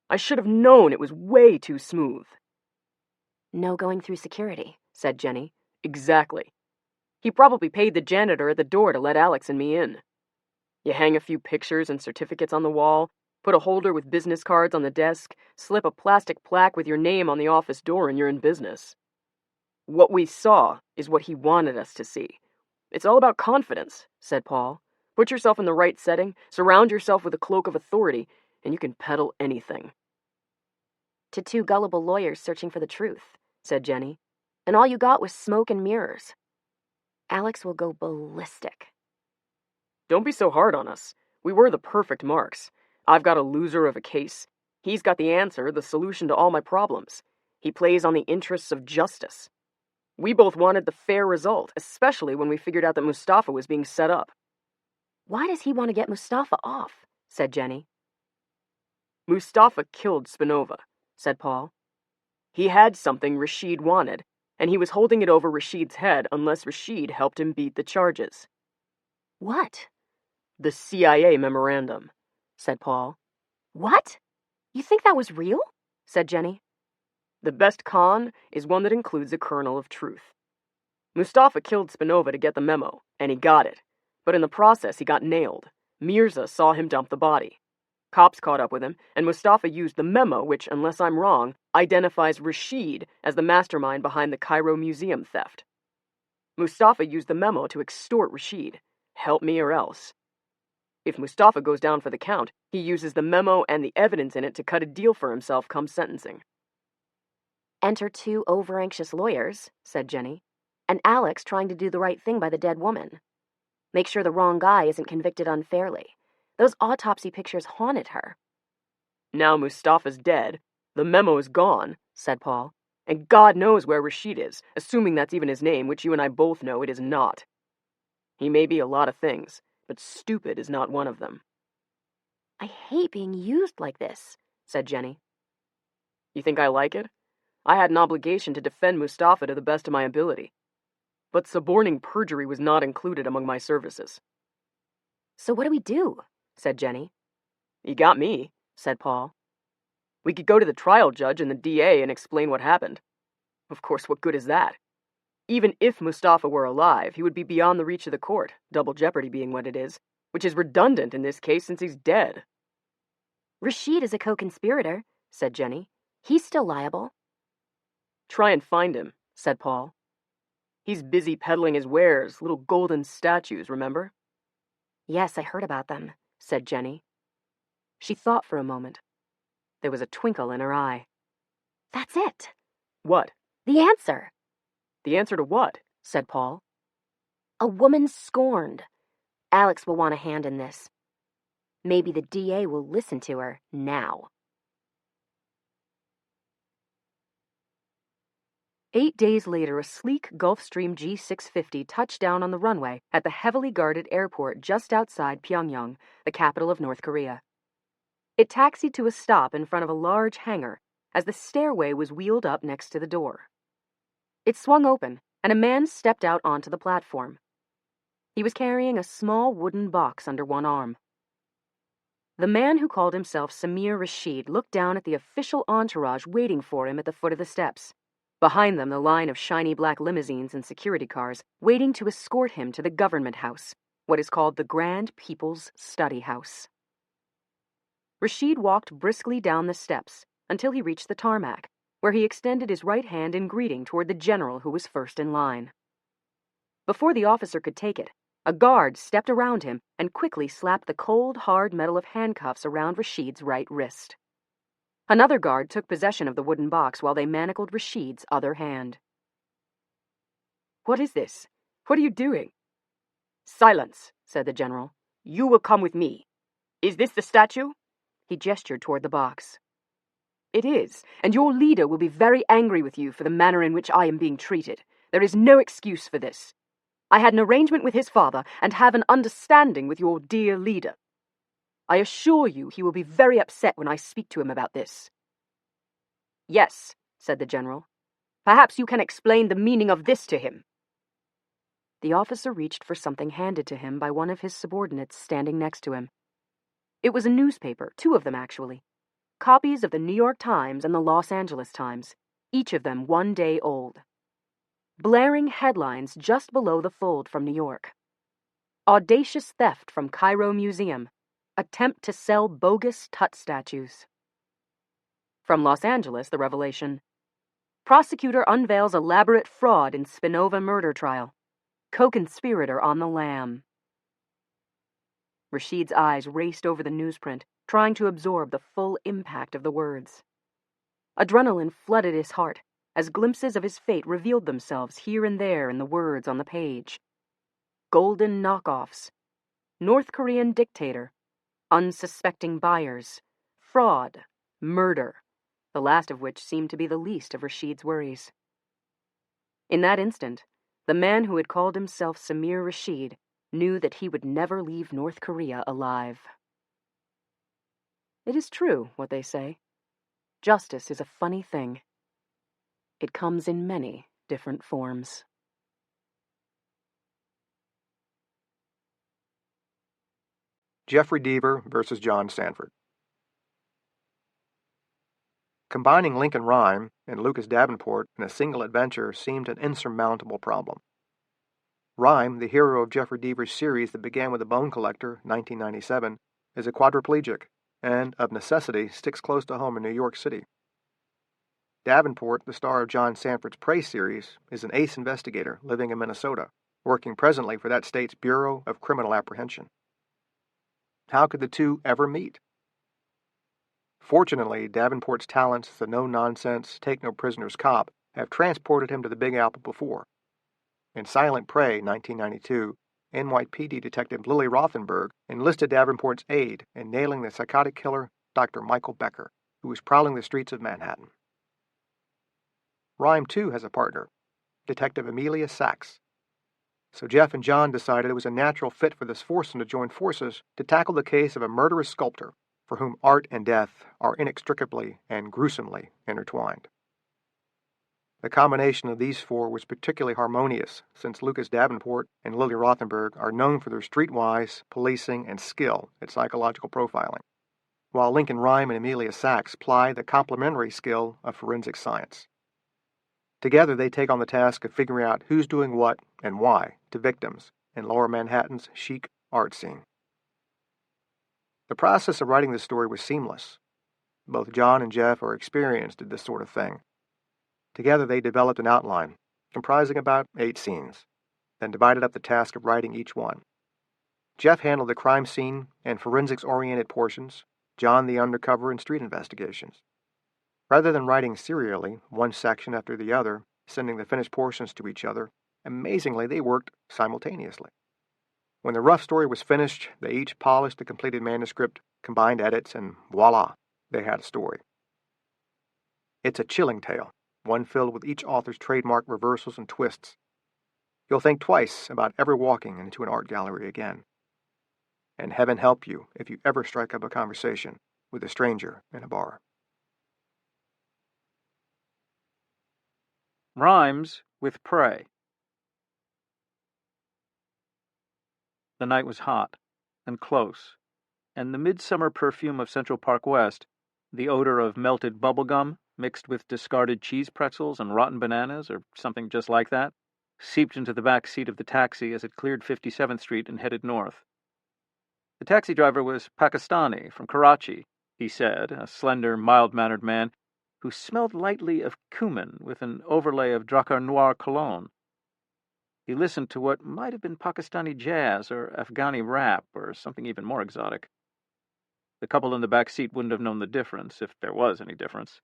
Speaker 5: I should have known it was way too smooth.
Speaker 6: No going through security,
Speaker 5: said Jenny. Exactly. He probably paid the janitor at the door to let Alex and me in. You hang a few pictures and certificates on the wall, put a holder with business cards on the desk, slip a plastic plaque with your name on the office door, and you're in business. What we saw is what he wanted us to see. It's all about confidence, said Paul. Put yourself in the right setting, surround yourself with a cloak of authority, and you can peddle anything.
Speaker 6: To two gullible lawyers searching for the truth, said Jenny, and all you got was smoke and mirrors. Alex will go ballistic.
Speaker 5: Don't be so hard on us. We were the perfect marks. I've got a loser of a case. He's got the answer, the solution to all my problems. He plays on the interests of justice. We both wanted the fair result, especially when we figured out that Mustafa was being set up.
Speaker 6: Why does he want to get Mustafa off? Said Jenny.
Speaker 5: Mustafa killed Spinova, said Paul. He had something Rashid wanted, and he was holding it over Rashid's head unless Rashid helped him beat the charges.
Speaker 6: What?
Speaker 5: The CIA memorandum, said Paul.
Speaker 6: What? You think that was real? Said Jenny.
Speaker 5: The best con is one that includes a kernel of truth. Mustafa killed Spinova to get the memo, and he got it. But in the process, he got nailed. Mirza saw him dump the body. Cops caught up with him, and Mustafa used the memo, which, unless I'm wrong, identifies Rashid as the mastermind behind the Cairo museum theft. Mustafa used the memo to extort Rashid. Help me or else. If Mustafa goes down for the count, he uses the memo and the evidence in it to cut a deal for himself come sentencing.
Speaker 6: Enter two over-anxious lawyers, said Jenny, and Alex trying to do the right thing by the dead woman. Make sure the wrong guy isn't convicted unfairly. Those autopsy pictures haunted her.
Speaker 5: Now Mustafa's dead, the memo is gone, said Paul, and God knows where Rashid is, assuming that's even his name, which you and I both know it is not. He may be a lot of things, but stupid is not one of them.
Speaker 6: I hate being used like this, said Jenny.
Speaker 5: You think I like it? I had an obligation to defend Mustafa to the best of my ability. But suborning perjury was not included among my services.
Speaker 6: So what do we do? Said Jenny.
Speaker 5: You got me, said Paul. We could go to the trial judge and the DA and explain what happened. Of course, what good is that? Even if Mustafa were alive, he would be beyond the reach of the court, double jeopardy being what it is, which is redundant in this case since he's dead.
Speaker 6: Rashid is a co-conspirator, said Jenny. He's still liable.
Speaker 5: Try and find him, said Paul. He's busy peddling his wares, little golden statues, remember?
Speaker 6: Yes, I heard about them, said Jenny.
Speaker 5: She thought for a moment. There was a twinkle in her eye.
Speaker 6: That's it.
Speaker 5: What?
Speaker 6: The answer.
Speaker 5: The answer to what? Said Paul.
Speaker 6: A woman scorned. Alex will want a hand in this. Maybe the DA will listen to her now.
Speaker 5: 8 days later, a sleek Gulfstream G650 touched down on the runway at the heavily guarded airport just outside Pyongyang, the capital of North Korea. It taxied to a stop in front of a large hangar as the stairway was wheeled up next to the door. It swung open, and a man stepped out onto the platform. He was carrying a small wooden box under one arm. The man who called himself Samir Rashid looked down at the official entourage waiting for him at the foot of the steps. Behind them, the line of shiny black limousines and security cars waiting to escort him to the government house, what is called the Grand People's Study House. Rashid walked briskly down the steps until he reached the tarmac, where he extended his right hand in greeting toward the general who was first in line. Before the officer could take it, a guard stepped around him and quickly slapped the cold, hard metal of handcuffs around Rashid's right wrist. Another guard took possession of the wooden box while they manacled Rashid's other hand. "What is this? What are you doing?" "Silence," said the general. You will come with me. Is this the statue? He gestured toward the box. It is, and your leader will be very angry with you for the manner in which I am being treated. There is no excuse for this. I had an arrangement with his father and have an understanding with your dear leader. I assure you he will be very upset when I speak to him about this. Yes, said the general. Perhaps you can explain the meaning of this to him. The officer reached for something handed to him by one of his subordinates standing next to him. It was a newspaper, 2 of them actually. Copies of the New York Times and the Los Angeles Times, each of them 1 day old. Blaring headlines just below the fold from New York. Audacious theft from Cairo Museum. Attempt to sell bogus Tut statues. From Los Angeles, the revelation. Prosecutor unveils elaborate fraud in Spinova murder trial. Co-conspirator on the lam. Rashid's eyes raced over the newsprint, trying to absorb the full impact of the words. Adrenaline flooded his heart as glimpses of his fate revealed themselves here and there in the words on the page. Golden knockoffs. North Korean dictator. Unsuspecting buyers. Fraud. Murder. The last of which seemed to be the least of Rashid's worries. In that instant, the man who had called himself Samir Rashid knew that he would never leave North Korea alive. It is true, what they say. Justice is a funny thing. It comes in many different forms.
Speaker 1: Jeffrey Deaver versus John Sanford. Combining Lincoln Rhyme and Lucas Davenport in a single adventure seemed an insurmountable problem. Rhyme, the hero of Jeffrey Deaver's series that began with The Bone Collector, 1997, is a quadriplegic and, of necessity, sticks close to home in New York City. Davenport, the star of John Sanford's Prey series, is an ace investigator living in Minnesota, working presently for that state's Bureau of Criminal Apprehension. How could the two ever meet? Fortunately, Davenport's talents as a no-nonsense, take-no-prisoners cop have transported him to the Big Apple before. In Silent Prey, 1992, NYPD Detective Lily Rothenberg enlisted Davenport's aid in nailing the psychotic killer Dr. Michael Becker, who was prowling the streets of Manhattan. Rhyme, too, has a partner, Detective Amelia Sachs. So Jeff and John decided it was a natural fit for this foursome to join forces to tackle the case of a murderous sculptor for whom art and death are inextricably and gruesomely intertwined. The combination of these 4 was particularly harmonious, since Lucas Davenport and Lily Rothenberg are known for their streetwise policing and skill at psychological profiling, while Lincoln Rhyme and Amelia Sachs ply the complementary skill of forensic science. Together they take on the task of figuring out who's doing what and why to victims in Lower Manhattan's chic art scene. The process of writing this story was seamless. Both John and Jeff are experienced at this sort of thing. Together they developed an outline, comprising about 8 scenes, then divided up the task of writing each one. Jeff handled the crime scene and forensics-oriented portions, John the undercover and street investigations. Rather than writing serially, one section after the other, sending the finished portions to each other, amazingly they worked simultaneously. When the rough story was finished, they each polished the completed manuscript, combined edits, and voila, they had a story. It's a chilling tale, one filled with each author's trademark reversals and twists. You'll think twice about ever walking into an art gallery again. And heaven help you if you ever strike up a conversation with a stranger in a bar.
Speaker 2: Rhymes with Prey. The night was hot and close, and the midsummer perfume of Central Park West, the odor of melted bubble gum mixed with discarded cheese pretzels and rotten bananas, or something just like that, seeped into the back seat of the taxi as it cleared 57th Street and headed north. The taxi driver was Pakistani from Karachi, he said, a slender, mild-mannered man who smelled lightly of cumin with an overlay of Drakkar Noir cologne. He listened to what might have been Pakistani jazz or Afghani rap or something even more exotic. The couple in the back seat wouldn't have known the difference, if there was any difference.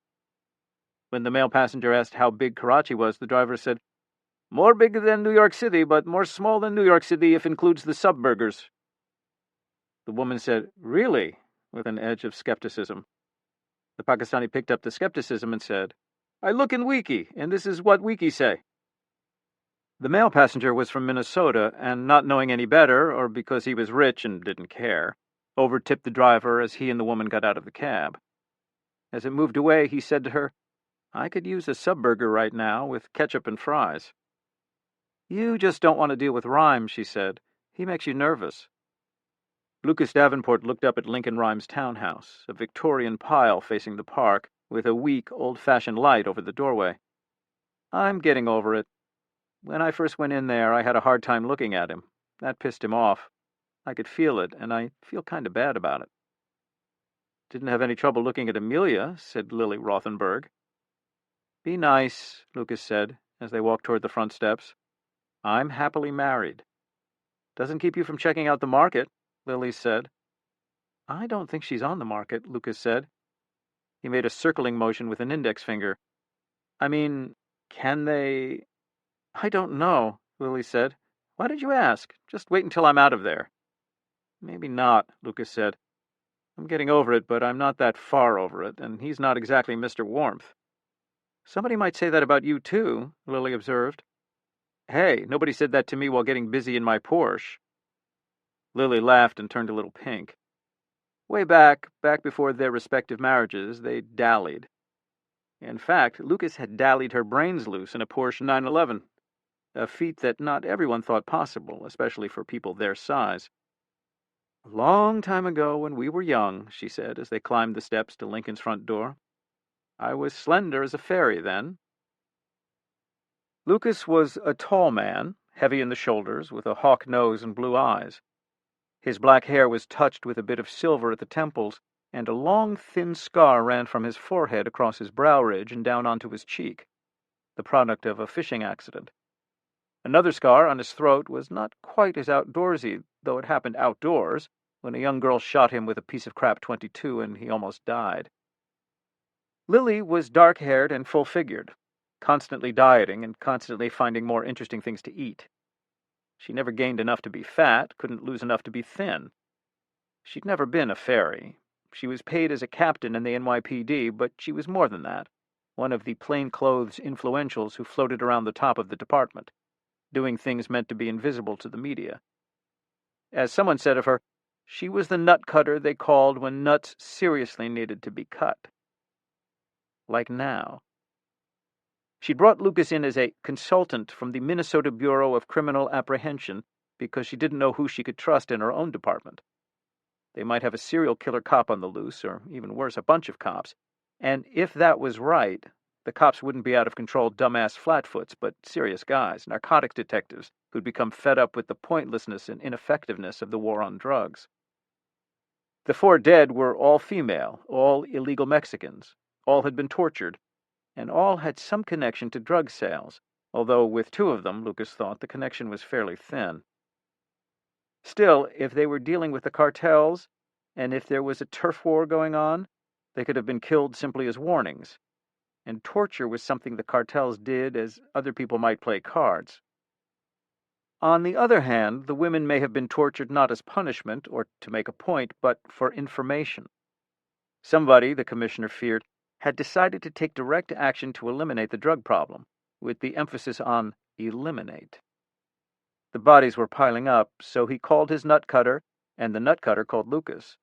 Speaker 2: When the male passenger asked how big Karachi was, the driver said, "More big than New York City, but more small than New York City if includes the subburgers." The woman said, "Really?" with an edge of skepticism. The Pakistani picked up the skepticism and said, "I look in Wiki, and this is what Wiki say." The male passenger was from Minnesota, and not knowing any better, or because he was rich and didn't care, overtipped the driver as he and the woman got out of the cab. As it moved away, he said to her, "I could use a sub-burger right now with ketchup and fries." "You just don't want to deal with Rhymes," she said. "He makes you nervous." Lucas Davenport looked up at Lincoln Rhymes' townhouse, a Victorian pile facing the park, with a weak, old-fashioned light over the doorway. "I'm getting over it. When I first went in there, I had a hard time looking at him. That pissed him off. I could feel it, and I feel kind of bad about it." "Didn't have any trouble looking at Amelia," said Lily Rothenberg. "Be nice," Lucas said, as they walked toward the front steps. "I'm happily married." "Doesn't keep you from checking out the market," Lily said. "I don't think she's on the market," Lucas said. He made a circling motion with an index finger. "I mean, can they—" "I don't know," Lily said. "Why did you ask? Just wait until I'm out of there." "Maybe not," Lucas said. "I'm getting over it, but I'm not that far over it, and he's not exactly Mr. Warmth." "Somebody might say that about you, too," Lily observed. "Hey, nobody said that to me while getting busy in my Porsche." Lily laughed and turned a little pink. Way back before their respective marriages, they dallied. In fact, Lucas had dallied her brains loose in a Porsche 911, a feat that not everyone thought possible, especially for people their size. "A long time ago when we were young," she said as they climbed the steps to Lincoln's front door. "I was slender as a fairy then." Lucas was a tall man, heavy in the shoulders, with a hawk nose and blue eyes. His black hair was touched with a bit of silver at the temples, and a long, thin scar ran from his forehead across his brow ridge and down onto his cheek, the product of a fishing accident. Another scar on his throat was not quite as outdoorsy, though it happened outdoors, when a young girl shot him with a piece of crap .22 and he almost died. Lily was dark-haired and full-figured, constantly dieting and constantly finding more interesting things to eat. She never gained enough to be fat, couldn't lose enough to be thin. She'd never been a fairy. She was paid as a captain in the NYPD, but she was more than that, one of the plainclothes influentials who floated around the top of the department, doing things meant to be invisible to the media. As someone said of her, she was the nut cutter they called when nuts seriously needed to be cut. Like now. She'd brought Lucas in as a consultant from the Minnesota Bureau of Criminal Apprehension because she didn't know who she could trust in her own department. They might have a serial killer cop on the loose, or even worse, a bunch of cops. And if that was right, the cops wouldn't be out-of-control dumbass flatfoots, but serious guys, narcotics detectives, who'd become fed up with the pointlessness and ineffectiveness of the war on drugs. The 4 dead were all female, all illegal Mexicans. All had been tortured, and all had some connection to drug sales, although with 2 of them, Lucas thought, the connection was fairly thin. Still, if they were dealing with the cartels, and if there was a turf war going on, they could have been killed simply as warnings. And torture was something the cartels did as other people might play cards. On the other hand, the women may have been tortured not as punishment or to make a point, but for information. Somebody, the commissioner feared, had decided to take direct action to eliminate the drug problem, with the emphasis on eliminate. The bodies were piling up, so he called his nut cutter, and the nut cutter called Lucas.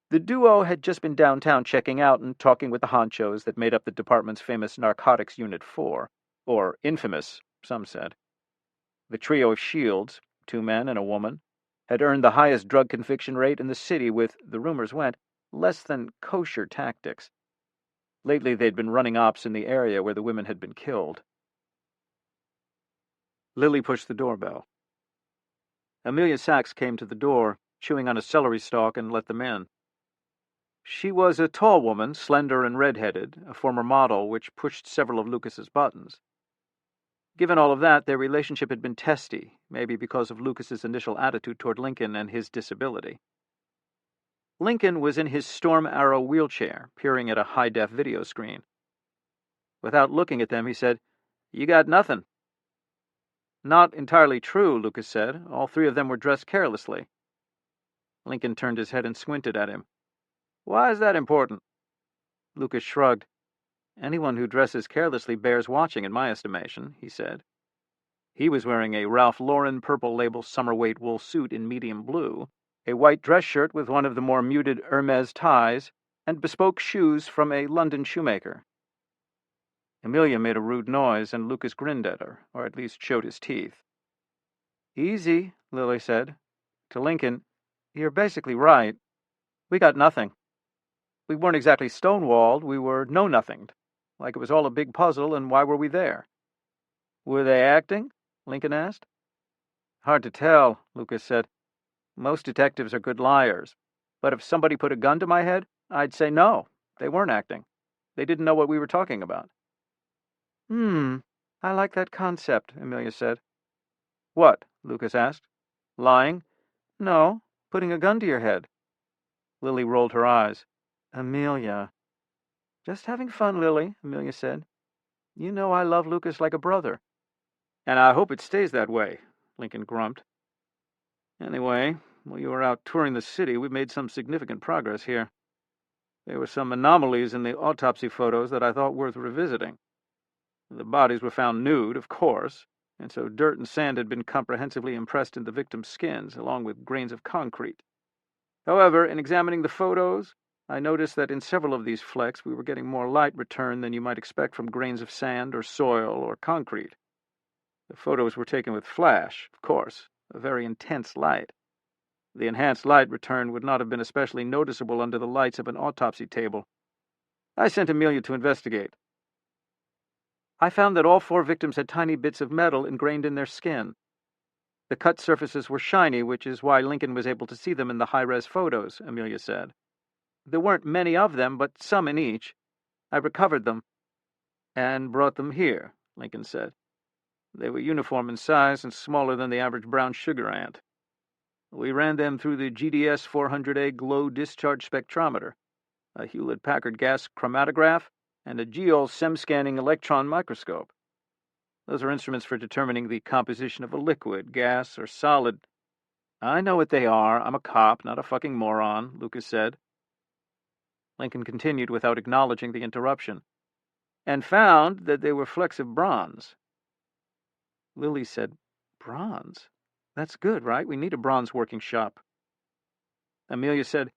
Speaker 2: The duo had just been downtown checking out and talking with the honchos that made up the department's famous Narcotics Unit 4, or infamous, some said. The trio of Shields, 2 men and a woman, had earned the highest drug conviction rate in the city with, the rumors went, less than kosher tactics. Lately they'd been running ops in the area where the women had been killed. Lily pushed the doorbell. Amelia Sachs came to the door, chewing on a celery stalk, and let them in. She was a tall woman, slender and red-headed, a former model which pushed several of Lucas's buttons. Given all of that, their relationship had been testy, maybe because of Lucas's initial attitude toward Lincoln and his disability. Lincoln was in his Storm Arrow wheelchair, peering at a high-def video screen. Without looking at them, he said, "You got nothing." "Not entirely true," Lucas said. "All 3 of them were dressed carelessly." Lincoln turned his head and squinted at him. Why is that important? Lucas shrugged. Anyone who dresses carelessly bears watching, in my estimation, he said. He was wearing a Ralph Lauren purple label summer-weight wool suit in medium blue, a white dress shirt with one of the more muted Hermes ties, and bespoke shoes from a London shoemaker. Amelia made a rude noise, and Lucas grinned at her, or at least showed his teeth. Easy, Lily said. To Lincoln, you're basically right. We got nothing. We weren't exactly stonewalled, we were know-nothinged. Like it was all a big puzzle, and why were we there? Were they acting? Lincoln asked. Hard to tell, Lucas said. Most detectives are good liars. But if somebody put a gun to my head, I'd say no, they weren't acting. They didn't know what we were talking about. I like that concept, Amelia said. What? Lucas asked. Lying? No, putting a gun to your head. Lily rolled her eyes. Amelia. Just having fun, Lily, Amelia said. You know I love Lucas like a brother. And I hope it stays that way, Lincoln grumped. Anyway, while you were out touring the city, we made some significant progress here. There were some anomalies in the autopsy photos that I thought worth revisiting. The bodies were found nude, of course, and so dirt and sand had been comprehensively impressed in the victims' skins, along with grains of concrete. However, in examining the photos, I noticed that in several of these flecks we were getting more light return than you might expect from grains of sand or soil or concrete. The photos were taken with flash, of course, a very intense light. The enhanced light return would not have been especially noticeable under the lights of an autopsy table. I sent Amelia to investigate. I found that all 4 victims had tiny bits of metal ingrained in their skin. The cut surfaces were shiny, which is why Lincoln was able to see them in the high-res photos, Amelia said. There weren't many of them, but some in each. I recovered them and brought them here, Lincoln said. They were uniform in size and smaller than the average brown sugar ant. We ran them through the GDS 400A glow discharge spectrometer, a Hewlett-Packard gas chromatograph, and a Geol SEM-scanning electron microscope. Those are instruments for determining the composition of a liquid, gas, or solid. I know what they are. I'm a cop, not a fucking moron, Lucas said. Lincoln continued without acknowledging the interruption, and found that they were flecks of bronze. Lily said, Bronze? That's good, right? We need a bronze working shop. Amelia said,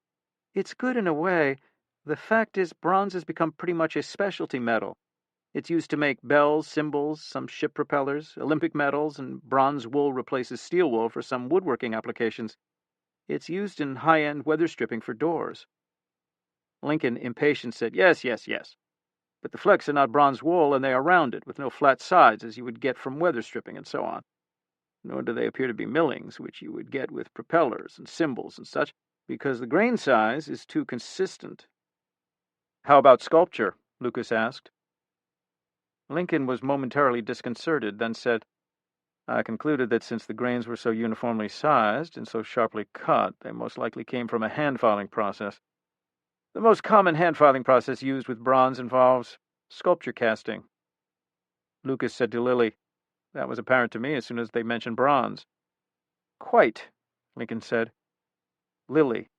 Speaker 2: It's good in a way. The fact is, bronze has become pretty much a specialty metal. It's used to make bells, cymbals, some ship propellers, Olympic medals, and bronze wool replaces steel wool for some woodworking applications. It's used in high-end weather stripping for doors. Lincoln, impatient, said, Yes. But the flecks are not bronze wool, and they are rounded, with no flat sides, as you would get from weather stripping and so on. Nor do they appear to be millings, which you would get with propellers and cymbals and such, because the grain size is too consistent. How about sculpture? Lucas asked. Lincoln was momentarily disconcerted, then said, I concluded that since the grains were so uniformly sized and so sharply cut, they most likely came from a hand-filing process. The most common hand-filing process used with bronze involves sculpture casting. Lucas said to Lily, That was apparent to me as soon as they mentioned bronze. Quite, Lincoln said. Lily,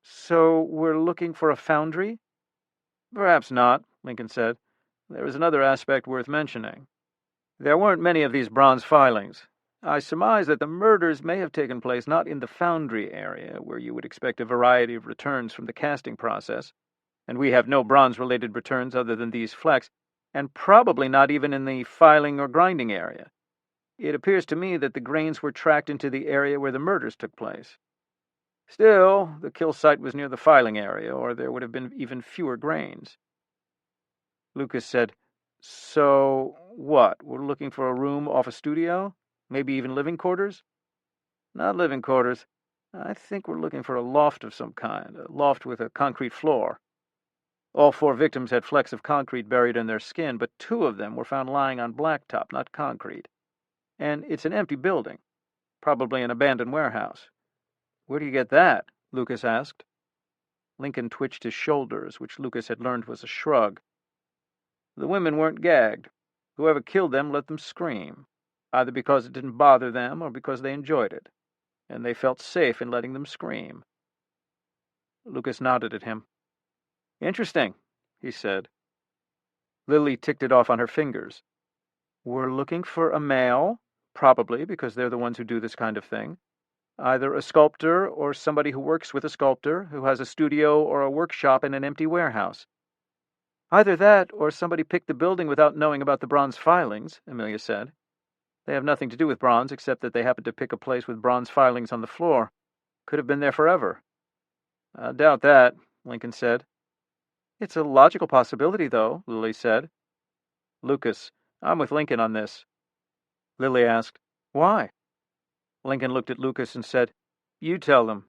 Speaker 2: so we're looking for a foundry? Perhaps not, Lincoln said. There is another aspect worth mentioning. There weren't many of these bronze filings. I surmise that the murders may have taken place not in the foundry area, where you would expect a variety of returns from the casting process, and we have no bronze-related returns other than these flecks, and probably not even in the filing or grinding area. It appears to me that the grains were tracked into the area where the murders took place. Still, the kill site was near the filing area, or there would have been even fewer grains. Lucas said, So, what? We're looking for a room off a studio? Maybe even living quarters? Not living quarters. I think we're looking for a loft of some kind, a loft with a concrete floor. All 4 victims had flecks of concrete buried in their skin, but 2 of them were found lying on blacktop, not concrete. And it's an empty building, probably an abandoned warehouse. Where do you get that? Lucas asked. Lincoln twitched his shoulders, which Lucas had learned was a shrug. The women weren't gagged. Whoever killed them let them scream, either because it didn't bother them or because they enjoyed it, and they felt safe in letting them scream. Lucas nodded at him. Interesting, he said. Lily ticked it off on her fingers. We're looking for a male, probably because they're the ones who do this kind of thing. Either a sculptor or somebody who works with a sculptor who has a studio or a workshop in an empty warehouse. Either that or somebody picked the building without knowing about the bronze filings, Amelia said. They have nothing to do with bronze except that they happened to pick a place with bronze filings on the floor. Could have been there forever. I doubt that, Lincoln said. It's a logical possibility, though, Lily said. Lucas, I'm with Lincoln on this. Lily asked, Why? Lincoln looked at Lucas and said, You tell them.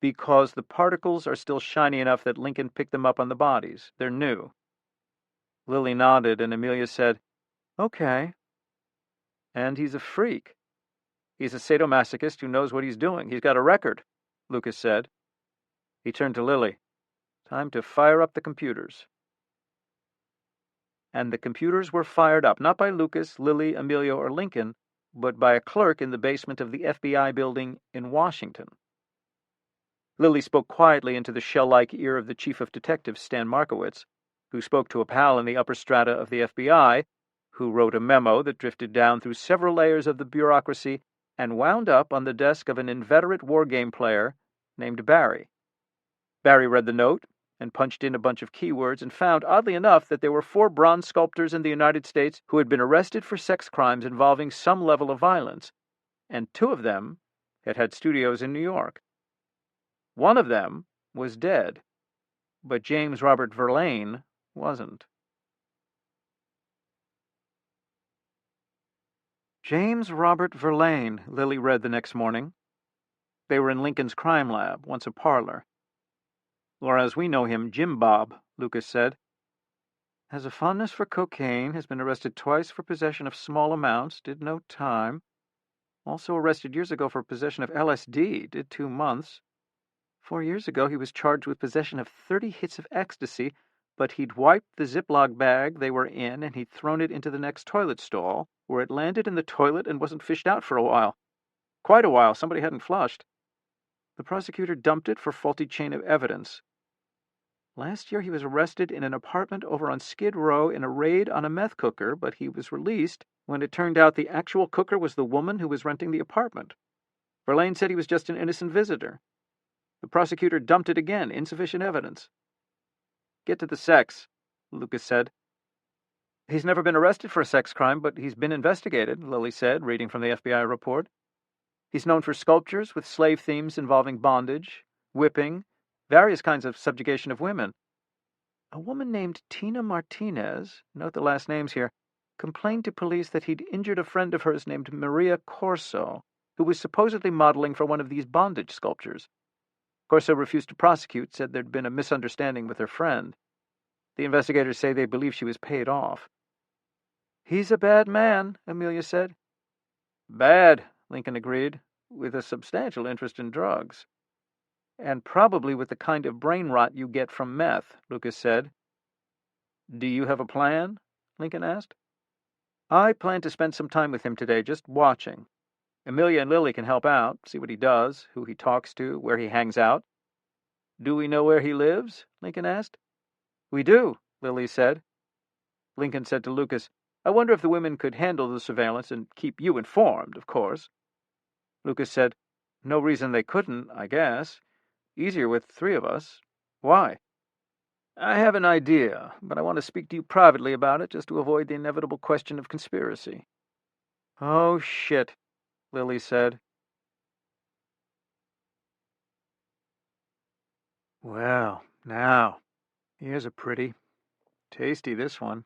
Speaker 2: Because the particles are still shiny enough that Lincoln picked them up on the bodies. They're new. Lily nodded, and Amelia said, Okay. And he's a freak. He's a sadomasochist who knows what he's doing. He's got a record, Lucas said. He turned to Lily. Time to fire up the computers. And the computers were fired up, not by Lucas, Lily, Amelia, or Lincoln, but by a clerk in the basement of the FBI building in Washington. Lily spoke quietly into the shell-like ear of the chief of detectives, Stan Markowitz, who spoke to a pal in the upper strata of the FBI, who wrote a memo that drifted down through several layers of the bureaucracy and wound up on the desk of an inveterate war game player named Barry. Barry read the note and punched in a bunch of keywords and found, oddly enough, that there were 4 bronze sculptors in the United States who had been arrested for sex crimes involving some level of violence, and 2 of them had had studios in New York. One of them was dead, but James Robert Verlaine wasn't. James Robert Verlaine, Lily read the next morning. They were in Lincoln's crime lab, once a parlor. Or as we know him, Jim Bob, Lucas said. Has a fondness for cocaine, has been arrested twice for possession of small amounts, did no time. Also arrested years ago for possession of LSD, did 2 months. 4 years ago he was charged with possession of 30 hits of ecstasy, but he'd wiped the Ziploc bag they were in and he'd thrown it into the next toilet stall, where it landed in the toilet and wasn't fished out for a while. Quite a while, somebody hadn't flushed. The prosecutor dumped it for faulty chain of evidence. Last year he was arrested in an apartment over on Skid Row in a raid on a meth cooker, but he was released when it turned out the actual cooker was the woman who was renting the apartment. Verlaine said he was just an innocent visitor. The prosecutor dumped it again, insufficient evidence. Get to the sex, Lucas said. He's never been arrested for a sex crime, but he's been investigated, Lily said, reading from the FBI report. He's known for sculptures with slave themes involving bondage, whipping, various kinds of subjugation of women. A woman named Tina Martinez, note the last names here, complained to police that he'd injured a friend of hers named Maria Corso, who was supposedly modeling for one of these bondage sculptures. Corso refused to prosecute, said there'd been a misunderstanding with her friend. The investigators say they believe she was paid off. He's a bad man, Amelia said. Bad, Lincoln agreed, with a substantial interest in drugs. And probably with the kind of brain rot you get from meth, Lucas said. Do you have a plan? Lincoln asked. I plan to spend some time with him today, just watching. Amelia and Lily can help out, see what he does, who he talks to, where he hangs out. Do we know where he lives? Lincoln asked. We do, Lily said. Lincoln said to Lucas, I wonder if the women could handle the surveillance and keep you informed, of course. Lucas said, No reason they couldn't, I guess. Easier with 3 of us. Why? I have an idea, but I want to speak to you privately about it just to avoid the inevitable question of conspiracy. Oh, shit, Lily said. Well, now, here's a pretty. Tasty, this one.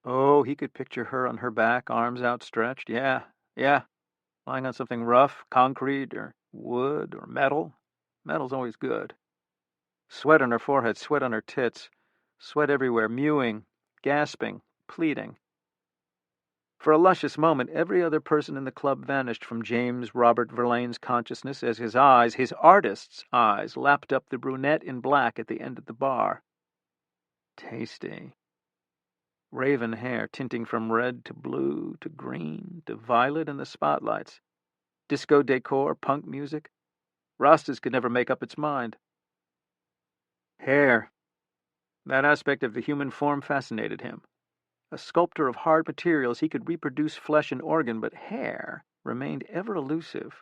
Speaker 2: Oh, he could picture her on her back, arms outstretched. Yeah, lying on something rough, concrete or wood or metal. Metal's always good. Sweat on her forehead, sweat on her tits, sweat everywhere, mewing, gasping, pleading. For a luscious moment, every other person in the club vanished from James Robert Verlaine's consciousness as his eyes, his artist's eyes, lapped up the brunette in black at the end of the bar. Tasty. Raven hair tinting from red to blue to green to violet in the spotlights. Disco decor, punk music. Rastas could never make up its mind. Hair. That aspect of the human form fascinated him. A sculptor of hard materials, he could reproduce flesh and organ, but hair remained ever elusive.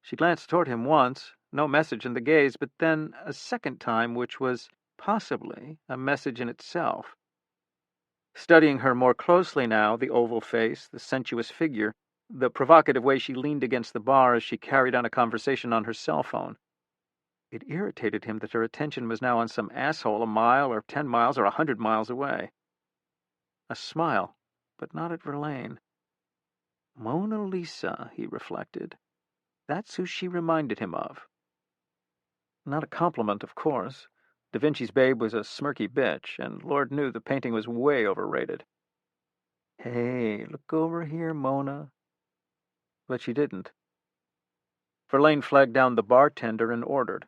Speaker 2: She glanced toward him once, no message in the gaze, but then a second time, which was possibly a message in itself. Studying her more closely now, the oval face, the sensuous figure, the provocative way she leaned against the bar as she carried on a conversation on her cell phone, it irritated him that her attention was now on some asshole a mile or 10 miles or 100 miles away. A smile, but not at Verlaine. Mona Lisa, he reflected. That's who she reminded him of. Not a compliment, of course. Da Vinci's babe was a smirky bitch, and Lord knew the painting was way overrated. Hey, look over here, Mona. But she didn't. Verlaine flagged down the bartender and ordered.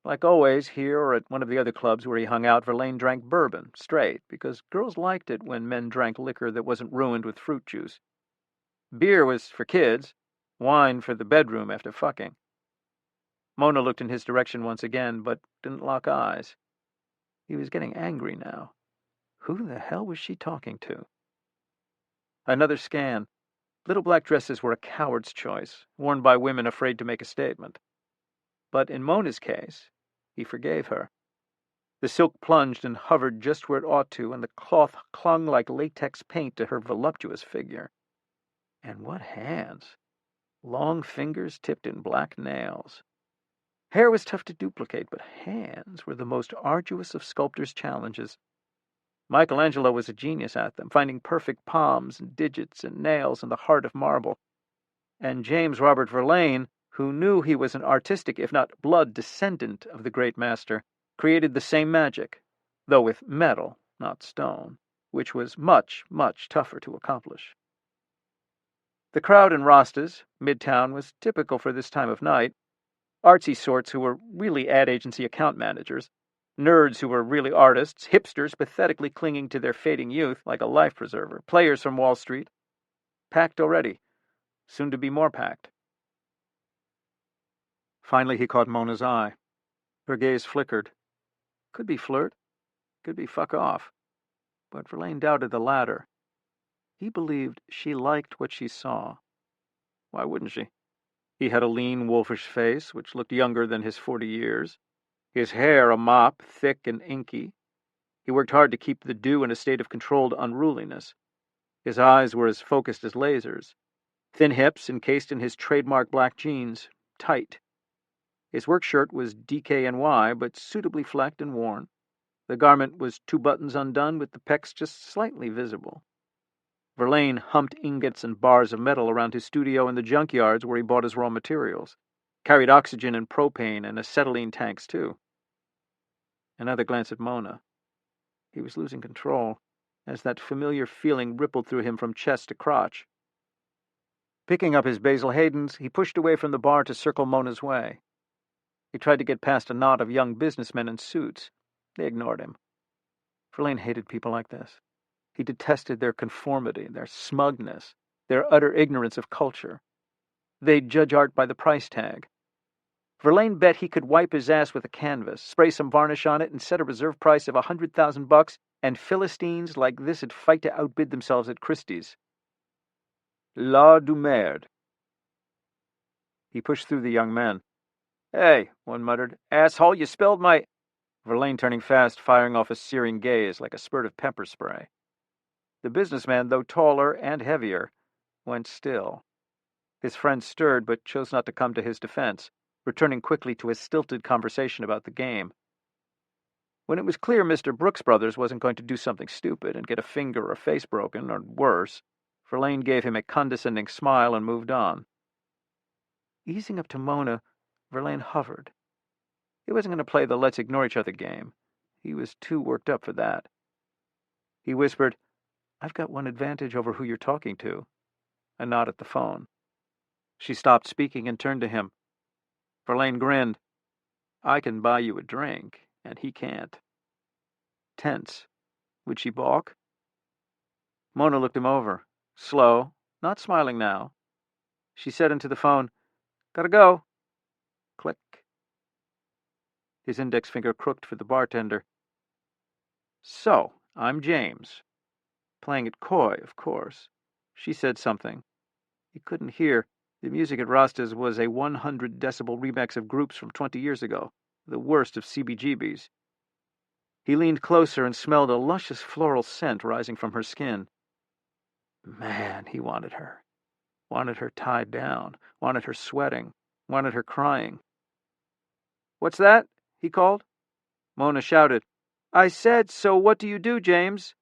Speaker 2: Like always, here or at one of the other clubs where he hung out, Verlaine drank bourbon, straight, because girls liked it when men drank liquor that wasn't ruined with fruit juice. Beer was for kids, wine for the bedroom after fucking. Mona looked in his direction once again, but didn't lock eyes. He was getting angry now. Who the hell was she talking to? Another scan. Little black dresses were a coward's choice, worn by women afraid to make a statement. But in Mona's case, he forgave her. The silk plunged and hovered just where it ought to, and the cloth clung like latex paint to her voluptuous figure. And what hands! Long fingers tipped in black nails. Hair was tough to duplicate, but hands were the most arduous of sculptors' challenges. Michelangelo was a genius at them, finding perfect palms and digits and nails in the heart of marble. And James Robert Verlaine, who knew he was an artistic, if not blood descendant of the great master, created the same magic, though with metal, not stone, which was much, much tougher to accomplish. The crowd in Rasta's, Midtown, was typical for this time of night. Artsy sorts who were really ad agency account managers, nerds who were really artists, hipsters pathetically clinging to their fading youth like a life preserver, players from Wall Street. Packed already, soon to be more packed. Finally he caught Mona's eye. Her gaze flickered. Could be flirt, could be fuck off. But Verlaine doubted the latter. He believed she liked what she saw. Why wouldn't she? He had a lean, wolfish face, which looked younger than his 40 years. His hair a mop, thick and inky. He worked hard to keep the dew in a state of controlled unruliness. His eyes were as focused as lasers. Thin hips encased in his trademark black jeans, tight. His work shirt was DKNY, but suitably flecked and worn. The garment was 2 buttons undone, with the pecs just slightly visible. Verlaine humped ingots and bars of metal around his studio in the junkyards where he bought his raw materials. Carried oxygen and propane and acetylene tanks, too. Another glance at Mona. He was losing control, as that familiar feeling rippled through him from chest to crotch. Picking up his Basil Haydens, he pushed away from the bar to circle Mona's way. He tried to get past a knot of young businessmen in suits. They ignored him. Verlaine hated people like this. He detested their conformity, their smugness, their utter ignorance of culture. They'd judge art by the price tag. Verlaine bet he could wipe his ass with a canvas, spray some varnish on it, and set a reserve price of $100,000, and Philistines like this'd fight to outbid themselves at Christie's. La du merde. He pushed through the young men. Hey, one muttered. Asshole, you spilled my... Verlaine turning fast, firing off a searing gaze like a spurt of pepper spray. The businessman, though taller and heavier, went still. His friend stirred, but chose not to come to his defense, returning quickly to his stilted conversation about the game. When it was clear Mr. Brooks Brothers wasn't going to do something stupid and get a finger or a face broken, or worse, Verlaine gave him a condescending smile and moved on. Easing up to Mona, Verlaine hovered. He wasn't going to play the let's ignore each other game. He was too worked up for that. He whispered, I've got one advantage over who you're talking to. A nod at the phone. She stopped speaking and turned to him. Verlaine grinned. I can buy you a drink, and he can't. Tense. Would she balk? Mona looked him over. Slow, not smiling now. She said into the phone, Gotta go. his index finger crooked for the bartender. "So, I'm James." Playing it coy, of course. She said something. He couldn't hear. The music at Rasta's was a 100-decibel remix of groups from 20 years ago, the worst of CBGBs. He leaned closer and smelled a luscious floral scent rising from her skin. Man, he wanted her. Wanted her tied down, wanted her sweating, wanted her crying. "What's that?" he called. Mona shouted, "I said, so what do you do, James?"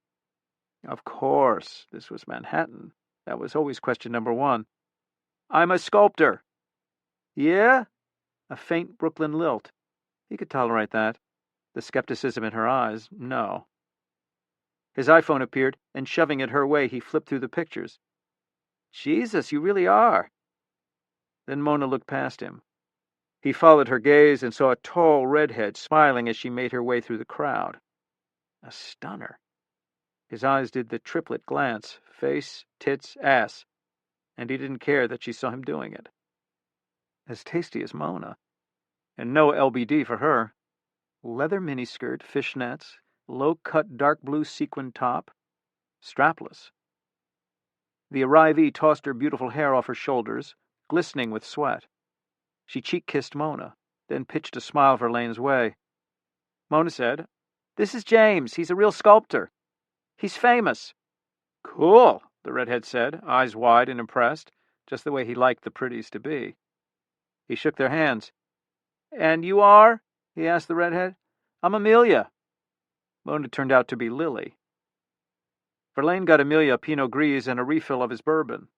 Speaker 2: Of course, this was Manhattan. That was always question number one. "I'm a sculptor." "Yeah?" A faint Brooklyn lilt. He could tolerate that. The skepticism in her eyes, no. His iPhone appeared, and shoving it her way, he flipped through the pictures. "Jesus, you really are." Then Mona looked past him. He followed her gaze and saw a tall redhead smiling as she made her way through the crowd. A stunner. His eyes did the triplet glance, face, tits, ass, and he didn't care that she saw him doing it. As tasty as Mona. And no LBD for her. Leather miniskirt, fishnets, low-cut dark blue sequin top, strapless. The arrivee tossed her beautiful hair off her shoulders, glistening with sweat. She cheek-kissed Mona, then pitched a smile Verlaine's way. Mona said, "This is James. He's a real sculptor. He's famous." "Cool," the redhead said, eyes wide and impressed, just the way he liked the pretties to be. He shook their hands. "And you are?" he asked the redhead. "I'm Amelia." Mona turned out to be Lily. Verlaine got Amelia a Pinot Gris and a refill of his bourbon.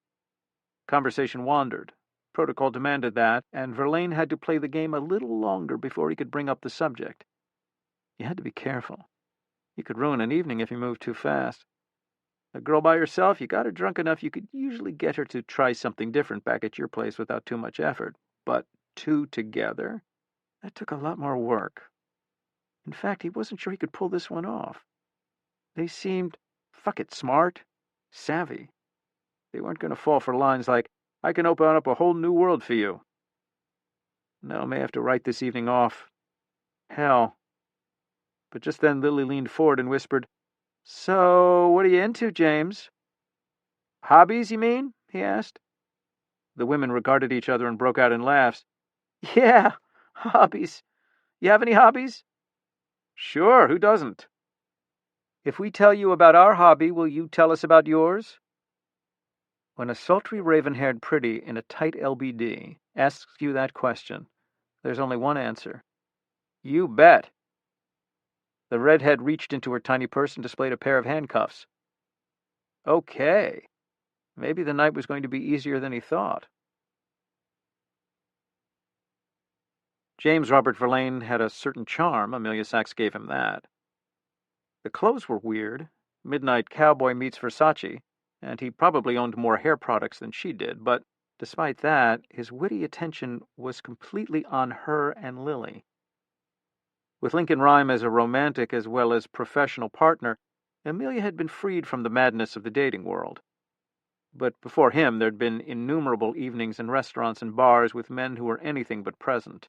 Speaker 2: Conversation wandered. Protocol demanded that, and Verlaine had to play the game a little longer before he could bring up the subject. You had to be careful. You could ruin an evening if you moved too fast. A girl by herself, you got her drunk enough you could usually get her to try something different back at your place without too much effort. But two together? That took a lot more work. In fact, he wasn't sure he could pull this one off. They seemed, smart, savvy. They weren't going to fall for lines like, "I can open up a whole new world for you." No, may have to write this evening off. Hell. But just then Lily leaned forward and whispered, "So, what are you into, James?" "Hobbies, you mean?" he asked. The women regarded each other and broke out in laughs. "Yeah, hobbies. You have any hobbies?" "Sure, who doesn't?" "If we tell you about our hobby, will you tell us about yours?" When a sultry raven-haired pretty in a tight LBD asks you that question, there's only one answer. You bet. The redhead reached into her tiny purse and displayed a pair of handcuffs. Okay. Maybe the night was going to be easier than he thought. James Robert Verlaine had a certain charm. Amelia Sachs gave him that. The clothes were weird. Midnight cowboy meets Versace, and he probably owned more hair products than she did, but despite that, his witty attention was completely on her and Lily. With Lincoln Rhyme as a romantic as well as professional partner, Amelia had been freed from the madness of the dating world. But before him there'd been innumerable evenings in restaurants and bars with men who were anything but present.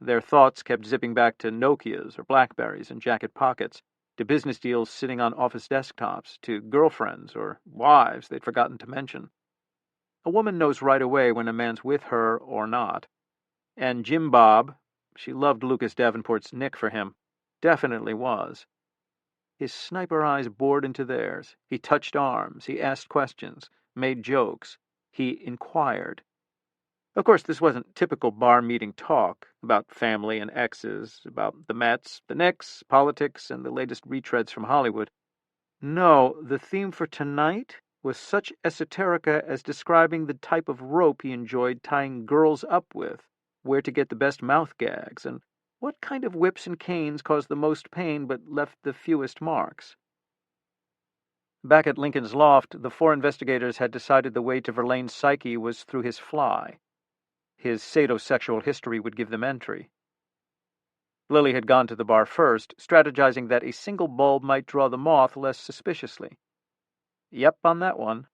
Speaker 2: Their thoughts kept zipping back to Nokias or Blackberries in jacket pockets, to business deals sitting on office desktops, to girlfriends or wives they'd forgotten to mention. A woman knows right away when a man's with her or not. And Jim Bob, she loved Lucas Davenport's Nick for him, definitely was. His sniper eyes bored into theirs. He touched arms. He asked questions, made jokes. He inquired. Of course, this wasn't typical bar meeting talk about family and exes, about the Mets, the Knicks, politics, and the latest retreads from Hollywood. No, the theme for tonight was such esoterica as describing the type of rope he enjoyed tying girls up with, where to get the best mouth gags, and what kind of whips and canes caused the most pain but left the fewest marks. Back at Lincoln's loft, the four investigators had decided the way to Verlaine's psyche was through his fly. His sadosexual history would give them entry. Lily had gone to the bar first, strategizing that a single bulb might draw the moth less suspiciously. Yep, on that one.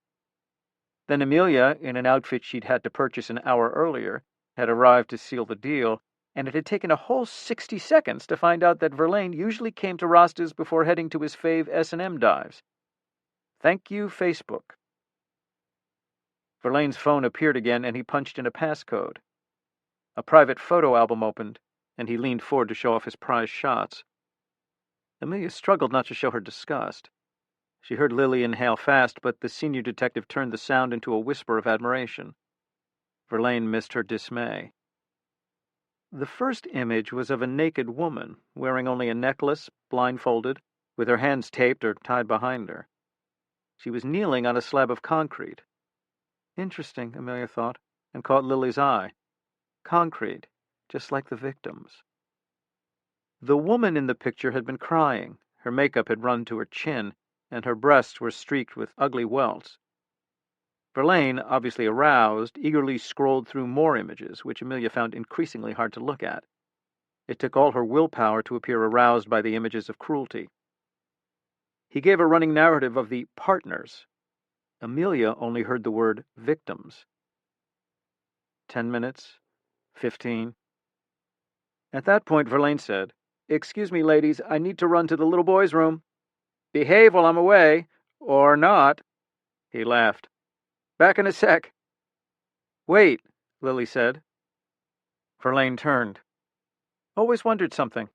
Speaker 2: Then Amelia, in an outfit she'd had to purchase an hour earlier, had arrived to seal the deal, and it had taken a whole 60 seconds to find out that Verlaine usually came to Rasta's before heading to his fave S&M dives. Thank you, Facebook. Verlaine's phone appeared again, and he punched in a passcode. A private photo album opened, and he leaned forward to show off his prized shots. Amelia struggled not to show her disgust. She heard Lily inhale fast, but the senior detective turned the sound into a whisper of admiration. Verlaine missed her dismay. The first image was of a naked woman, wearing only a necklace, blindfolded, with her hands taped or tied behind her. She was kneeling on a slab of concrete. Interesting, Amelia thought, and caught Lily's eye. Concrete, just like the victims. The woman in the picture had been crying. Her makeup had run to her chin, and her breasts were streaked with ugly welts. Verlaine, obviously aroused, eagerly scrolled through more images, which Amelia found increasingly hard to look at. It took all her willpower to appear aroused by the images of cruelty. He gave a running narrative of the partners. Amelia only heard the word victims. 10 minutes, 15. At that point, Verlaine said, "Excuse me, ladies, I need to run to the little boy's room. Behave while I'm away, or not." He laughed. "Back in a sec." "Wait," Lily said. Verlaine turned. "Always wondered something."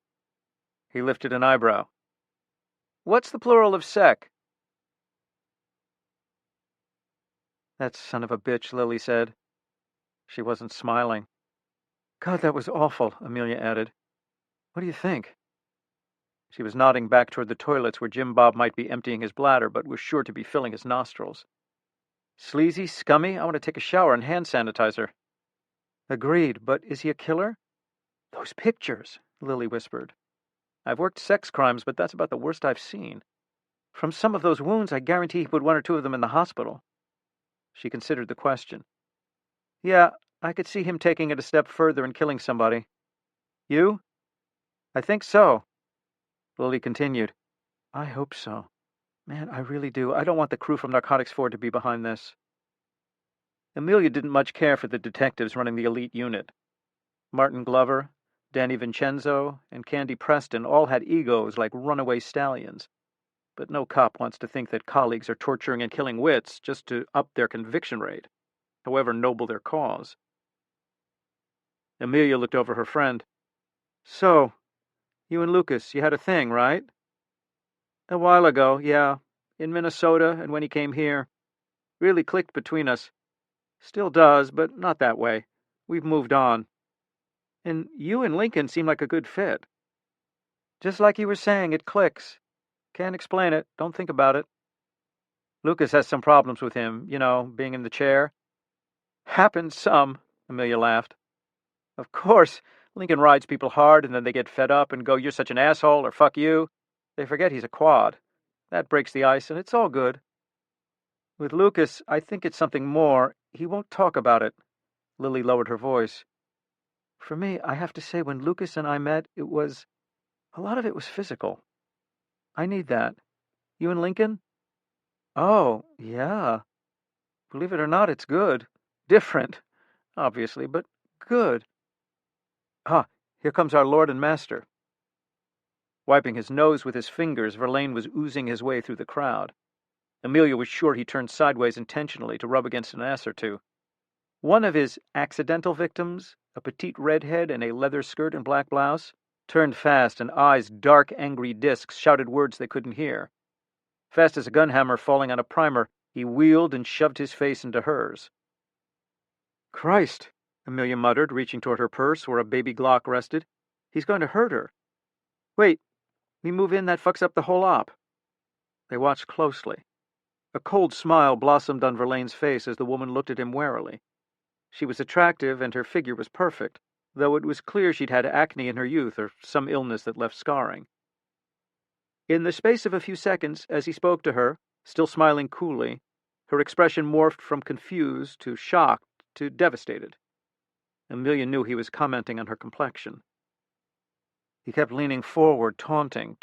Speaker 2: He lifted an eyebrow. "What's the plural of sec?" "That son of a bitch," Lily said. She wasn't smiling. "God, that was awful," Amelia added. "What do you think?" She was nodding back toward the toilets where Jim Bob might be emptying his bladder, but was sure to be filling his nostrils. "Sleazy, scummy, I want to take a shower and hand sanitizer." "Agreed, but is he a killer?" "Those pictures," Lily whispered. "I've worked sex crimes, but that's about the worst I've seen. From some of those wounds, I guarantee he put one or two of them in the hospital." She considered the question. "Yeah, I could see him taking it a step further and killing somebody." "You?" "I think so." Lily continued. "I hope so. Man, I really do. I don't want the crew from Narcotics 4 to be behind this." Amelia didn't much care for the detectives running the elite unit. Martin Glover, Danny Vincenzo, and Candy Preston all had egos like runaway stallions. But no cop wants to think that colleagues are torturing and killing wits just to up their conviction rate, however noble their cause. Amelia looked over her friend. "So, you and Lucas, you had a thing, right?" "A while ago, yeah. In Minnesota and when he came here. Really clicked between us. Still does, but not that way. We've moved on. And you and Lincoln seem like a good fit." "Just like you were saying, it clicks. Can't explain it. Don't think about it." "Lucas has some problems with him, being in the chair." "Happens some," Amelia laughed. "Of course, Lincoln rides people hard and then they get fed up and go, 'You're such an asshole,' or 'fuck you.' They forget he's a quad. That breaks the ice and it's all good. With Lucas, I think it's something more. He won't talk about it." Lily lowered her voice. "For me, I have to say, when Lucas and I met, a lot of it was physical. I need that. You and Lincoln?" "Oh, yeah. Believe it or not, it's good. Different, obviously, but good. Ah, here comes our Lord and Master." Wiping his nose with his fingers, Verlaine was oozing his way through the crowd. Amelia was sure he turned sideways intentionally to rub against an ass or two. One of his accidental victims, a petite redhead in a leather skirt and black blouse, turned fast, and eyes dark, angry discs shouted words they couldn't hear. Fast as a gunhammer falling on a primer, he wheeled and shoved his face into hers. "Christ," Amelia muttered, reaching toward her purse where a baby Glock rested. "He's going to hurt her." "Wait, we move in, that fucks up the whole op." They watched closely. A cold smile blossomed on Verlaine's face as the woman looked at him warily. She was attractive and her figure was perfect, though it was clear she'd had acne in her youth or some illness that left scarring. In the space of a few seconds, as he spoke to her, still smiling coolly, her expression morphed from confused to shocked to devastated. Amelia knew he was commenting on her complexion. He kept leaning forward, taunting,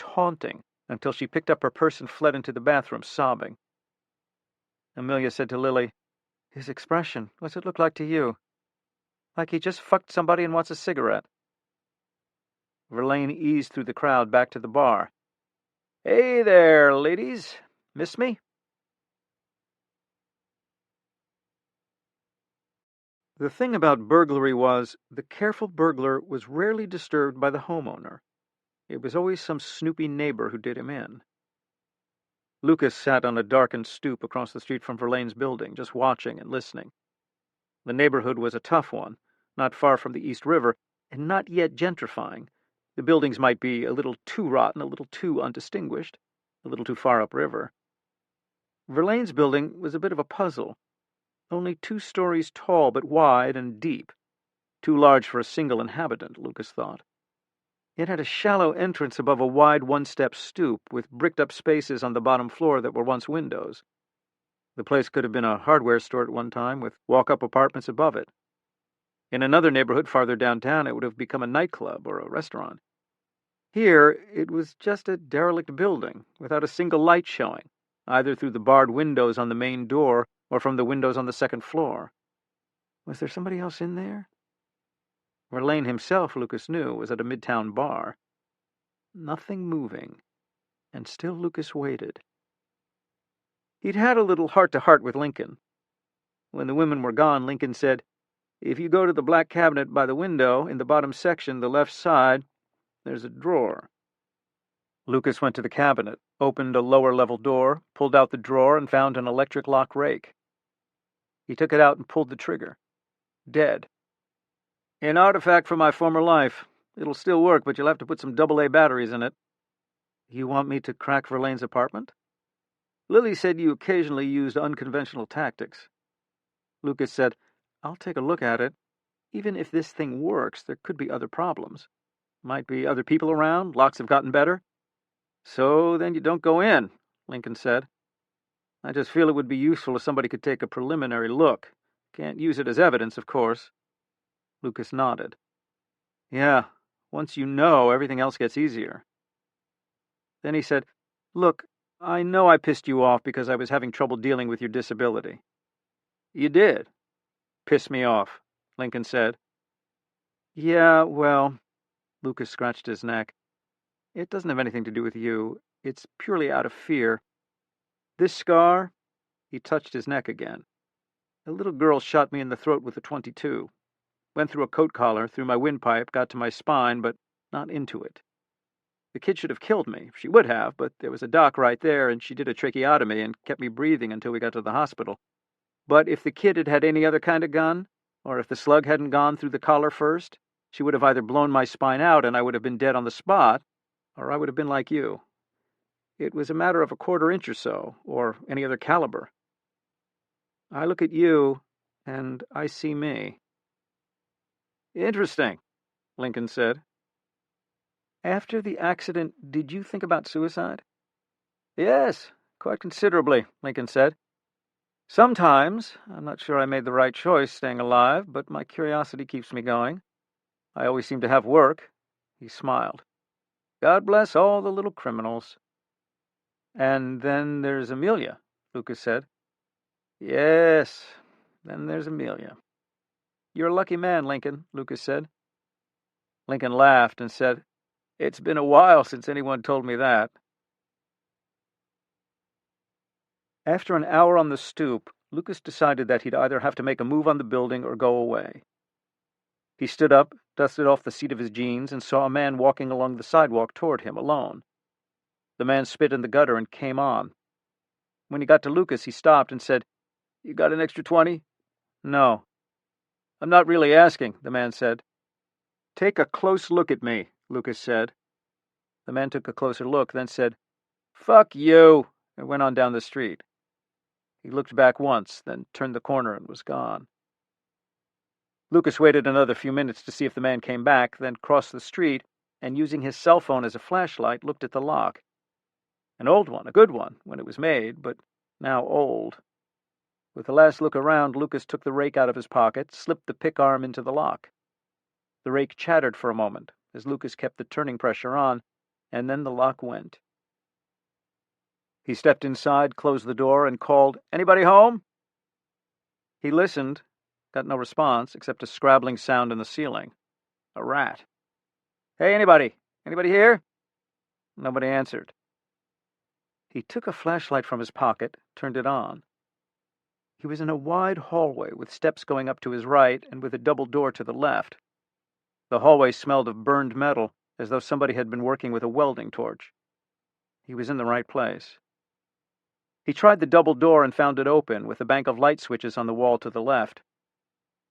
Speaker 2: until she picked up her purse and fled into the bathroom, sobbing. Amelia said to Lily, "His expression, what's it look like to you?" "Like he just fucked somebody and wants a cigarette." Verlaine eased through the crowd back to the bar. "Hey there, ladies. Miss me?" The thing about burglary was, the careful burglar was rarely disturbed by the homeowner. It was always some snoopy neighbor who did him in. Lucas sat on a darkened stoop across the street from Verlaine's building, just watching and listening. The neighborhood was a tough one, not far from the East River, and not yet gentrifying. The buildings might be a little too rotten, a little too undistinguished, a little too far upriver. Verlaine's building was a bit of a puzzle. Only 2 stories tall, but wide and deep. Too large for a single inhabitant, Lucas thought. It had a shallow entrance above a wide one-step stoop, with bricked-up spaces on the bottom floor that were once windows. The place could have been a hardware store at one time, with walk-up apartments above it. In another neighborhood farther downtown, it would have become a nightclub or a restaurant. Here, it was just a derelict building, without a single light showing, either through the barred windows on the main door or from the windows on the second floor. Was there somebody else in there? Verlaine himself, Lucas knew, was at a midtown bar. Nothing moving, and still Lucas waited. He'd had a little heart-to-heart with Lincoln. When the women were gone, Lincoln said, "If you go to the black cabinet by the window, in the bottom section, the left side, there's a drawer." Lucas went to the cabinet, opened a lower-level door, pulled out the drawer, and found an electric lock rake. He took it out and pulled the trigger. Dead. "An artifact from my former life. It'll still work, but you'll have to put some AA batteries in it." "You want me to crack Verlaine's apartment?" "Lily said you occasionally used unconventional tactics." Lucas said, "I'll take a look at it. Even if this thing works, there could be other problems. Might be other people around, locks have gotten better." "So then you don't go in," Lincoln said. "I just feel it would be useful if somebody could take a preliminary look. Can't use it as evidence, of course." Lucas nodded. "Yeah, once you know, everything else gets easier." Then he said, "Look, I know I pissed you off because I was having trouble dealing with your disability." "You did?" "Piss me off," Lincoln said. "Yeah, well," Lucas scratched his neck. "It doesn't have anything to do with you. It's purely out of fear. This scar," he touched his neck again. "A little girl shot me in the throat with a .22. Went through a coat collar, through my windpipe, got to my spine, but not into it. The kid should have killed me. She would have, but there was a doc right there, and she did a tracheotomy and kept me breathing until we got to the hospital. But if the kid had had any other kind of gun, or if the slug hadn't gone through the collar first, she would have either blown my spine out and I would have been dead on the spot, or I would have been like you. It was a matter of a quarter-inch or so, or any other caliber. I look at you, and I see me." "Interesting," Lincoln said. "After the accident, did you think about suicide?" "Yes, quite considerably," Lincoln said. "Sometimes. I'm not sure I made the right choice staying alive, but my curiosity keeps me going. I always seem to have work." He smiled. "God bless all the little criminals." "And then there's Amelia," Lucas said. "Yes, then there's Amelia." "You're a lucky man, Lincoln," Lucas said. Lincoln laughed and said, "It's been a while since anyone told me that." After an hour on the stoop, Lucas decided that he'd either have to make a move on the building or go away. He stood up, dusted off the seat of his jeans, and saw a man walking along the sidewalk toward him, alone. The man spit in the gutter and came on. When he got to Lucas, he stopped and said, "You got an extra 20? "No." "I'm not really asking," the man said. "Take a close look at me," Lucas said. The man took a closer look, then said, "Fuck you," and went on down the street. He looked back once, then turned the corner and was gone. Lucas waited another few minutes to see if the man came back, then crossed the street, and using his cell phone as a flashlight, looked at the lock. An old one, a good one, when it was made, but now old. With the last look around, Lucas took the rake out of his pocket, slipped the pick arm into the lock. The rake chattered for a moment, as Lucas kept the turning pressure on, and then the lock went. He stepped inside, closed the door, and called, "Anybody home?" He listened, got no response except a scrabbling sound in the ceiling. A rat. Hey, anybody? Anybody here? Nobody answered. He took a flashlight from his pocket, turned it on. He was in a wide hallway with steps going up to his right and with a double door to the left. The hallway smelled of burned metal, as though somebody had been working with a welding torch. He was in the right place. He tried the double door and found it open, with a bank of light switches on the wall to the left.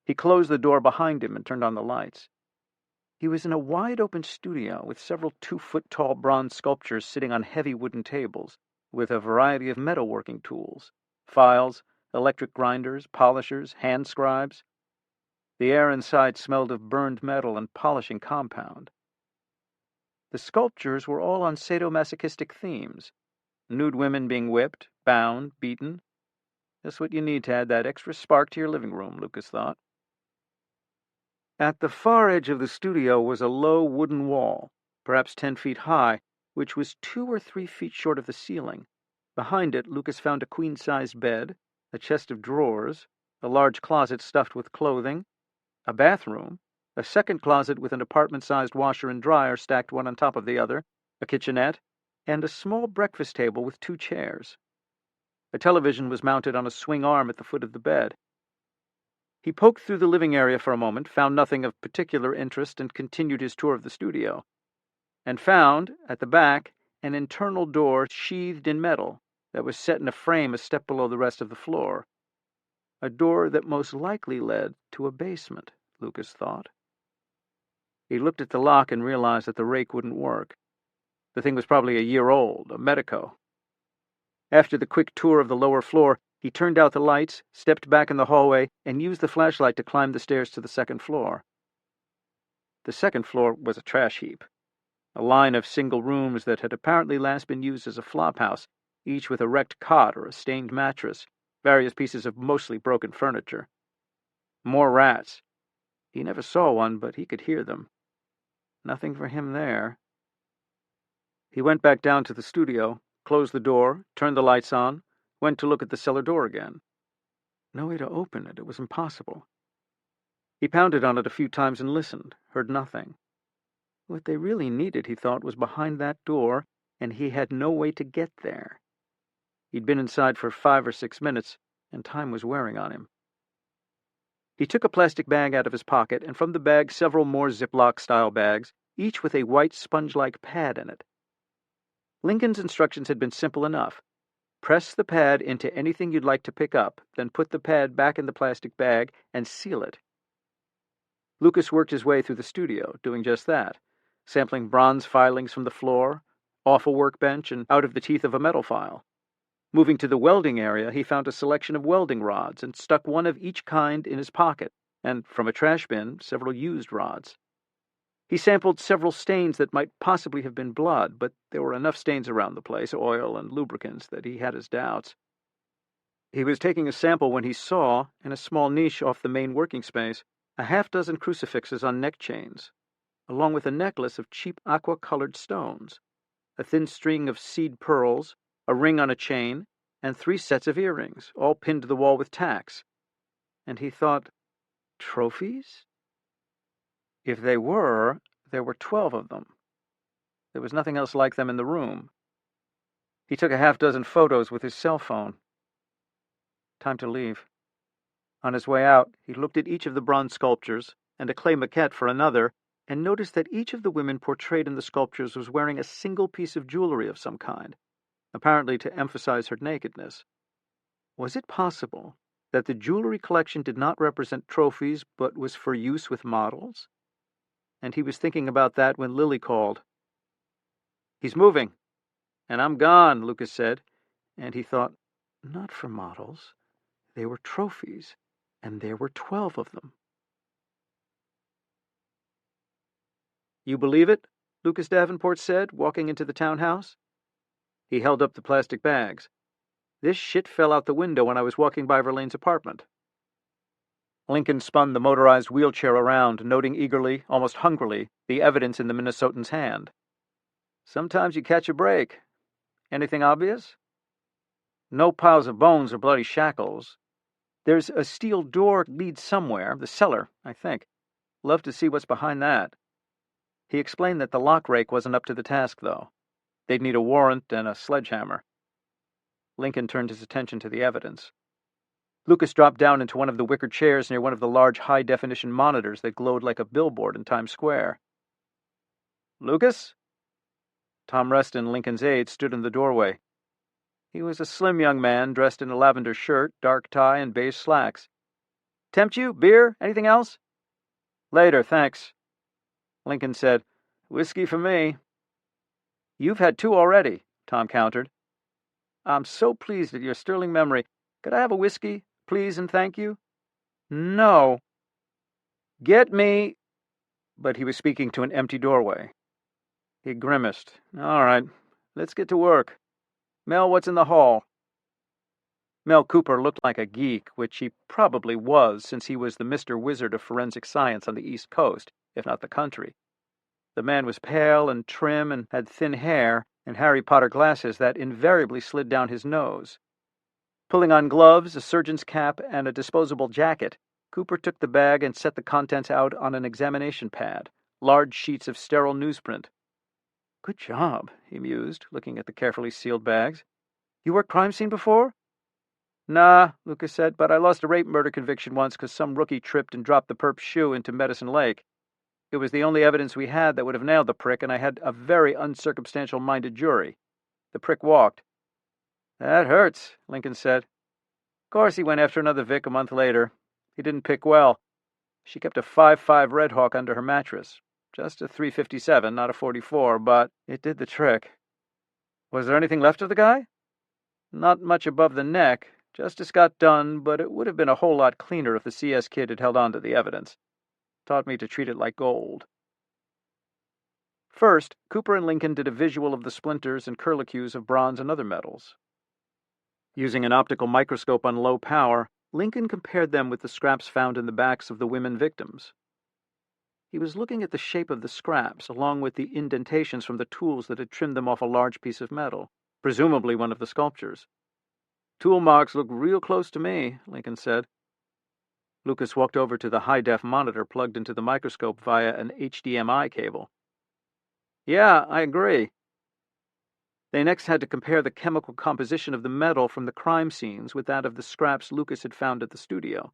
Speaker 2: He closed the door behind him and turned on the lights. He was in a wide-open studio with several 2-foot-tall bronze sculptures sitting on heavy wooden tables, with a variety of metalworking tools, files, electric grinders, polishers, hand scribes. The air inside smelled of burned metal and polishing compound. The sculptures were all on sadomasochistic themes, nude women being whipped, bound, beaten. Just what you need to add that extra spark to your living room, Lucas thought. At the far edge of the studio was a low wooden wall, perhaps 10 feet high, which was 2 or 3 feet short of the ceiling. Behind it, Lucas found a queen-sized bed, a chest of drawers, a large closet stuffed with clothing, a bathroom, a second closet with an apartment-sized washer and dryer stacked one on top of the other, a kitchenette, and a small breakfast table with 2 chairs. A television was mounted on a swing arm at the foot of the bed. He poked through the living area for a moment, found nothing of particular interest, and continued his tour of the studio, and found, at the back, an internal door sheathed in metal that was set in a frame a step below the rest of the floor. A door that most likely led to a basement, Lucas thought. He looked at the lock and realized that the rake wouldn't work. The thing was probably a year old, a Medico. After the quick tour of the lower floor, he turned out the lights, stepped back in the hallway, and used the flashlight to climb the stairs to the second floor. The second floor was a trash heap, a line of single rooms that had apparently last been used as a flophouse, each with a wrecked cot or a stained mattress, various pieces of mostly broken furniture. More rats. He never saw one, but he could hear them. Nothing for him there. He went back down to the studio, closed the door, turned the lights on, went to look at the cellar door again. No way to open it. It was impossible. He pounded on it a few times and listened, heard nothing. What they really needed, he thought, was behind that door, and he had no way to get there. He'd been inside for 5 or 6 minutes, and time was wearing on him. He took a plastic bag out of his pocket, and from the bag several more Ziploc-style bags, each with a white sponge-like pad in it. Lincoln's instructions had been simple enough. Press the pad into anything you'd like to pick up, then put the pad back in the plastic bag and seal it. Lucas worked his way through the studio, doing just that, sampling bronze filings from the floor, off a workbench, and out of the teeth of a metal file. Moving to the welding area, he found a selection of welding rods and stuck one of each kind in his pocket, and from a trash bin, several used rods. He sampled several stains that might possibly have been blood, but there were enough stains around the place, oil and lubricants, that he had his doubts. He was taking a sample when he saw, in a small niche off the main working space, a half-dozen crucifixes on neck chains, along with a necklace of cheap aqua-colored stones, a thin string of seed pearls, a ring on a chain, and 3 sets of earrings, all pinned to the wall with tacks. And he thought, trophies? If they were, there were 12 of them. There was nothing else like them in the room. He took a half-dozen photos with his cell phone. Time to leave. On his way out, he looked at each of the bronze sculptures, and a clay maquette for another, and noticed that each of the women portrayed in the sculptures was wearing a single piece of jewelry of some kind, apparently to emphasize her nakedness. Was it possible that the jewelry collection did not represent trophies, but was for use with models? And he was thinking about that when Lily called. "He's moving." "And I'm gone," Lucas said, and he thought, not for models. They were trophies, and there were 12 of them. "You believe it?" Lucas Davenport said, walking into the townhouse. He held up the plastic bags. "This shit fell out the window when I was walking by Verlaine's apartment." Lincoln spun the motorized wheelchair around, noting eagerly, almost hungrily, the evidence in the Minnesotan's hand. "Sometimes you catch a break. Anything obvious?" "No piles of bones or bloody shackles. There's a steel door leads somewhere, the cellar, I think. Love to see what's behind that." He explained that the lock rake wasn't up to the task, though. They'd need a warrant and a sledgehammer. Lincoln turned his attention to the evidence. Lucas dropped down into one of the wicker chairs near one of the large high-definition monitors that glowed like a billboard in Times Square. "Lucas?" Tom Reston, Lincoln's aide, stood in the doorway. He was a slim young man dressed in a lavender shirt, dark tie, and beige slacks. "Tempt you? Beer? Anything else?" "Later, thanks." Lincoln said, "Whiskey for me." "You've had 2 already," Tom countered. "I'm so pleased at your sterling memory. Could I have a whiskey, please and thank you?" "No." "Get me—" But he was speaking to an empty doorway. He grimaced. "All right, let's get to work. Mel, what's in the hall?" Mel Cooper looked like a geek, which he probably was, since he was the Mr. Wizard of forensic science on the East Coast, if not the country. The man was pale and trim and had thin hair and Harry Potter glasses that invariably slid down his nose. Pulling on gloves, a surgeon's cap, and a disposable jacket, Cooper took the bag and set the contents out on an examination pad, large sheets of sterile newsprint. "Good job," he mused, looking at the carefully sealed bags. "You worked crime scene before?" "Nah," Lucas said, "but I lost a rape murder conviction once because some rookie tripped and dropped the perp's shoe into Medicine Lake. It was the only evidence we had that would have nailed the prick, and I had a very uncircumstantial-minded jury. The prick walked." "That hurts," Lincoln said. "Of course he went after another Vic a month later. He didn't pick well. She kept a 5.5 Red Hawk under her mattress. Just a .357, not a .44, but it did the trick." "Was there anything left of the guy?" "Not much above the neck. Justice got done, but it would have been a whole lot cleaner if the CS kid had held on to the evidence. Taught me to treat it like gold." First, Cooper and Lincoln did a visual of the splinters and curlicues of bronze and other metals. Using an optical microscope on low power, Lincoln compared them with the scraps found in the backs of the women victims. He was looking at the shape of the scraps, along with the indentations from the tools that had trimmed them off a large piece of metal, presumably one of the sculptures. "Tool marks look real close to me," Lincoln said. Lucas walked over to the high-def monitor plugged into the microscope via an HDMI cable. "Yeah, I agree." They next had to compare the chemical composition of the metal from the crime scenes with that of the scraps Lucas had found at the studio.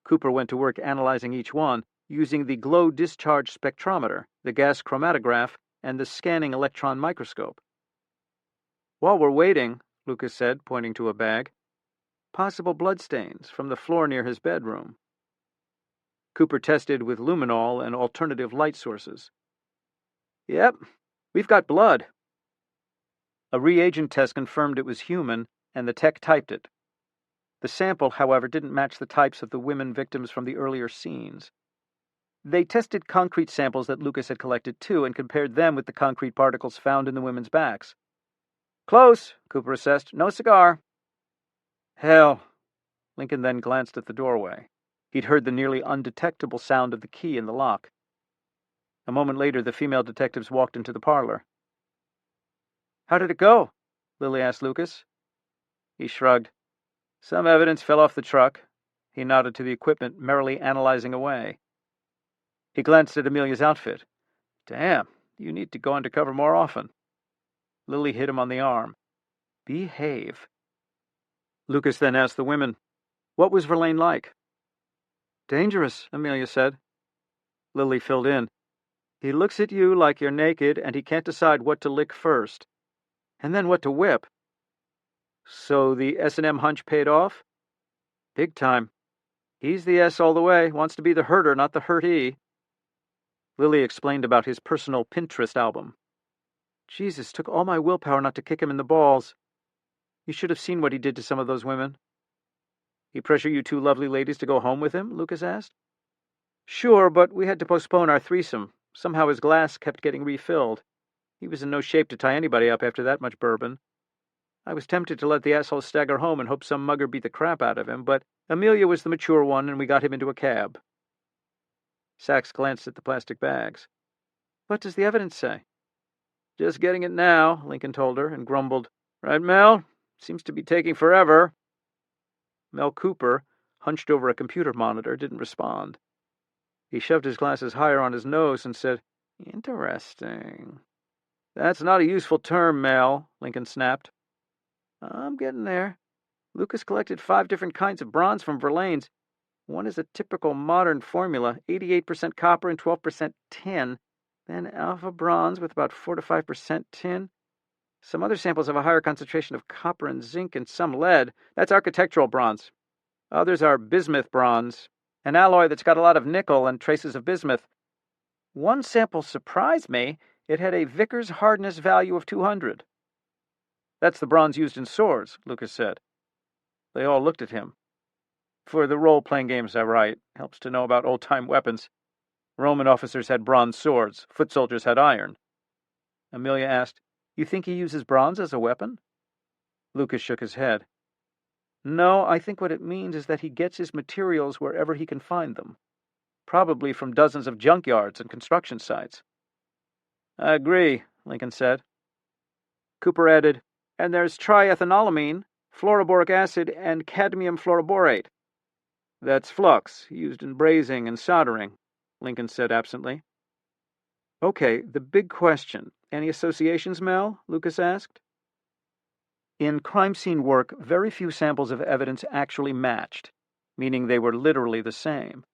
Speaker 2: Cooper went to work analyzing each one, using the glow discharge spectrometer, the gas chromatograph, and the scanning electron microscope. "While we're waiting," Lucas said, pointing to a bag, "possible bloodstains from the floor near his bedroom." Cooper tested with luminol and alternative light sources. "Yep, we've got blood." A reagent test confirmed it was human, and the tech typed it. The sample, however, didn't match the types of the women victims from the earlier scenes. They tested concrete samples that Lucas had collected too, and compared them with the concrete particles found in the women's backs. "Close," Cooper assessed. "No cigar." "Hell." Lincoln then glanced at the doorway. He'd heard the nearly undetectable sound of the key in the lock. A moment later, the female detectives walked into the parlor. "How did it go?" Lily asked Lucas. He shrugged. "Some evidence fell off the truck." He nodded to the equipment, merrily analyzing away. He glanced at Amelia's outfit. "Damn, you need to go undercover more often." Lily hit him on the arm. "Behave." Lucas then asked the women, "What was Verlaine like?" "Dangerous," Amelia said. Lily filled in. "He looks at you like you're naked, and he can't decide what to lick first. And then what to whip." "So the S&M hunch paid off?" "Big time. He's the S all the way, wants to be the herder, not the hurtee." Lily explained about his personal Pinterest album. "Jesus, took all my willpower not to kick him in the balls. You should have seen what he did to some of those women." "He pressure you 2 lovely ladies to go home with him?" Lucas asked. "Sure, but we had to postpone our threesome. Somehow his glass kept getting refilled. He was in no shape to tie anybody up after that much bourbon. I was tempted to let the asshole stagger home and hope some mugger beat the crap out of him, but Amelia was the mature one, and we got him into a cab." Sachs glanced at the plastic bags. "What does the evidence say?" "Just getting it now," Lincoln told her, and grumbled, "Right, Mel? Seems to be taking forever." Mel Cooper, hunched over a computer monitor, didn't respond. He shoved his glasses higher on his nose and said, Interesting. That's not a useful term, Mel, Lincoln snapped. I'm getting there. Lucas collected 5 different kinds of bronze from Verlaine's. One is a typical modern formula, 88% copper and 12% tin. Then alpha bronze with about 4 to 5% tin. Some other samples have a higher concentration of copper and zinc and some lead. That's architectural bronze. Others are bismuth bronze, an alloy that's got a lot of nickel and traces of bismuth. One sample surprised me. It had a Vickers hardness value of 200. That's the bronze used in swords, Lucas said. They all looked at him. For the role-playing games I write, helps to know about old-time weapons. Roman officers had bronze swords, foot soldiers had iron. Amelia asked, You think he uses bronze as a weapon? Lucas shook his head. No, I think what it means is that he gets his materials wherever he can find them. Probably from dozens of junkyards and construction sites. I agree, Lincoln said. Cooper added, And there's triethanolamine, fluoroboric acid, and cadmium fluoroborate. That's flux, used in brazing and soldering, Lincoln said absently. Okay, the big question. Any associations, Mel? Lucas asked. In crime scene work, very few samples of evidence actually matched, meaning they were literally the same.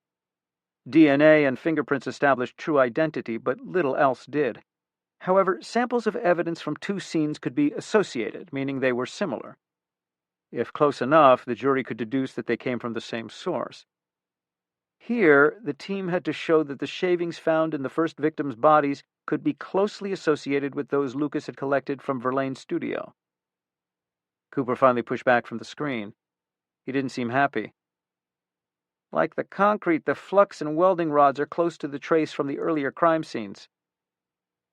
Speaker 2: DNA and fingerprints established true identity, but little else did. However, samples of evidence from 2 scenes could be associated, meaning they were similar. If close enough, the jury could deduce that they came from the same source. Here, the team had to show that the shavings found in the first victims' bodies could be closely associated with those Lucas had collected from Verlaine's studio. Cooper finally pushed back from the screen. He didn't seem happy. Like the concrete, the flux and welding rods are close to the trace from the earlier crime scenes.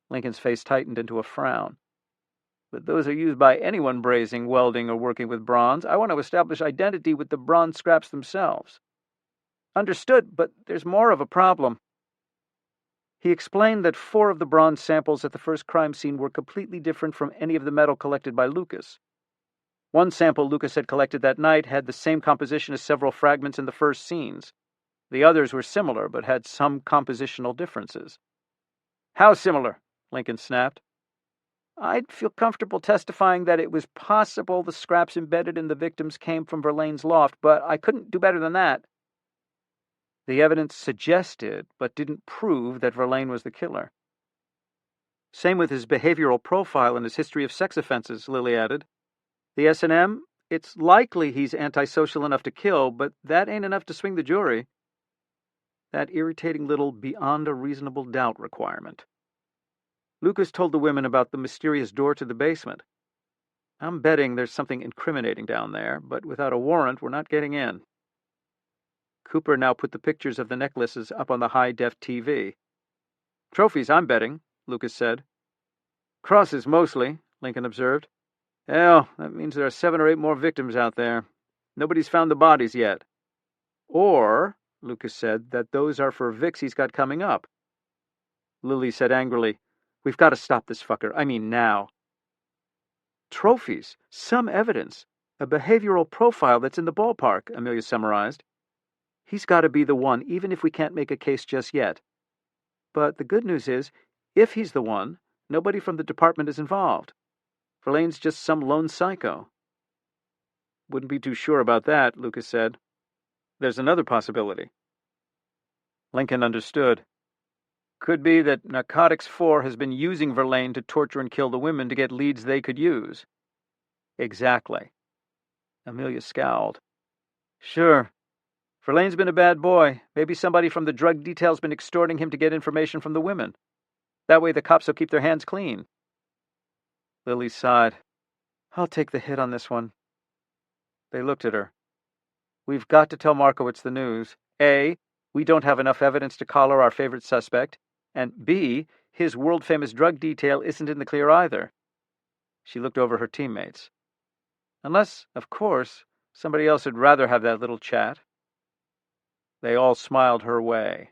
Speaker 2: Lincoln's face tightened into a frown. But those are used by anyone brazing, welding, or working with bronze. I want to establish identity with the bronze scraps themselves. Understood, but there's more of a problem. He explained that 4 of the bronze samples at the first crime scene were completely different from any of the metal collected by Lucas. One sample Lucas had collected that night had the same composition as several fragments in the first scenes. The others were similar, but had some compositional differences. How similar? Lincoln snapped. I'd feel comfortable testifying that it was possible the scraps embedded in the victims came from Verlaine's loft, but I couldn't do better than that. The evidence suggested, but didn't prove, that Verlaine was the killer. Same with his behavioral profile and his history of sex offenses, Lily added. The S&M, it's likely he's antisocial enough to kill, but that ain't enough to swing the jury. That irritating little beyond a reasonable doubt requirement. Lucas told the women about the mysterious door to the basement. I'm betting there's something incriminating down there, but without a warrant, we're not getting in. Cooper now put the pictures of the necklaces up on the high-def TV. Trophies, I'm betting, Lucas said. Crosses, mostly, Lincoln observed. Hell, that means there are 7 or 8 more victims out there. Nobody's found the bodies yet. Or, Lucas said, that those are for Vicks he's got coming up. Lily said angrily, We've got to stop this fucker. I mean now. Trophies, some evidence, a behavioral profile that's in the ballpark, Amelia summarized. He's got to be the one, even if we can't make a case just yet. But the good news is, if he's the one, nobody from the department is involved. Verlaine's just some lone psycho. Wouldn't be too sure about that, Lucas said. There's another possibility. Lincoln understood. Could be that Narcotics 4 has been using Verlaine to torture and kill the women to get leads they could use. Exactly. Amelia scowled. Sure. Verlaine's been a bad boy. Maybe somebody from the drug detail's been extorting him to get information from the women. That way the cops will keep their hands clean. Lily sighed. I'll take the hit on this one. They looked at her. We've got to tell Markowitz the news. A, we don't have enough evidence to collar our favorite suspect, and B, his world-famous drug detail isn't in the clear either. She looked over her teammates. Unless, of course, somebody else would rather have that little chat. They all smiled her way.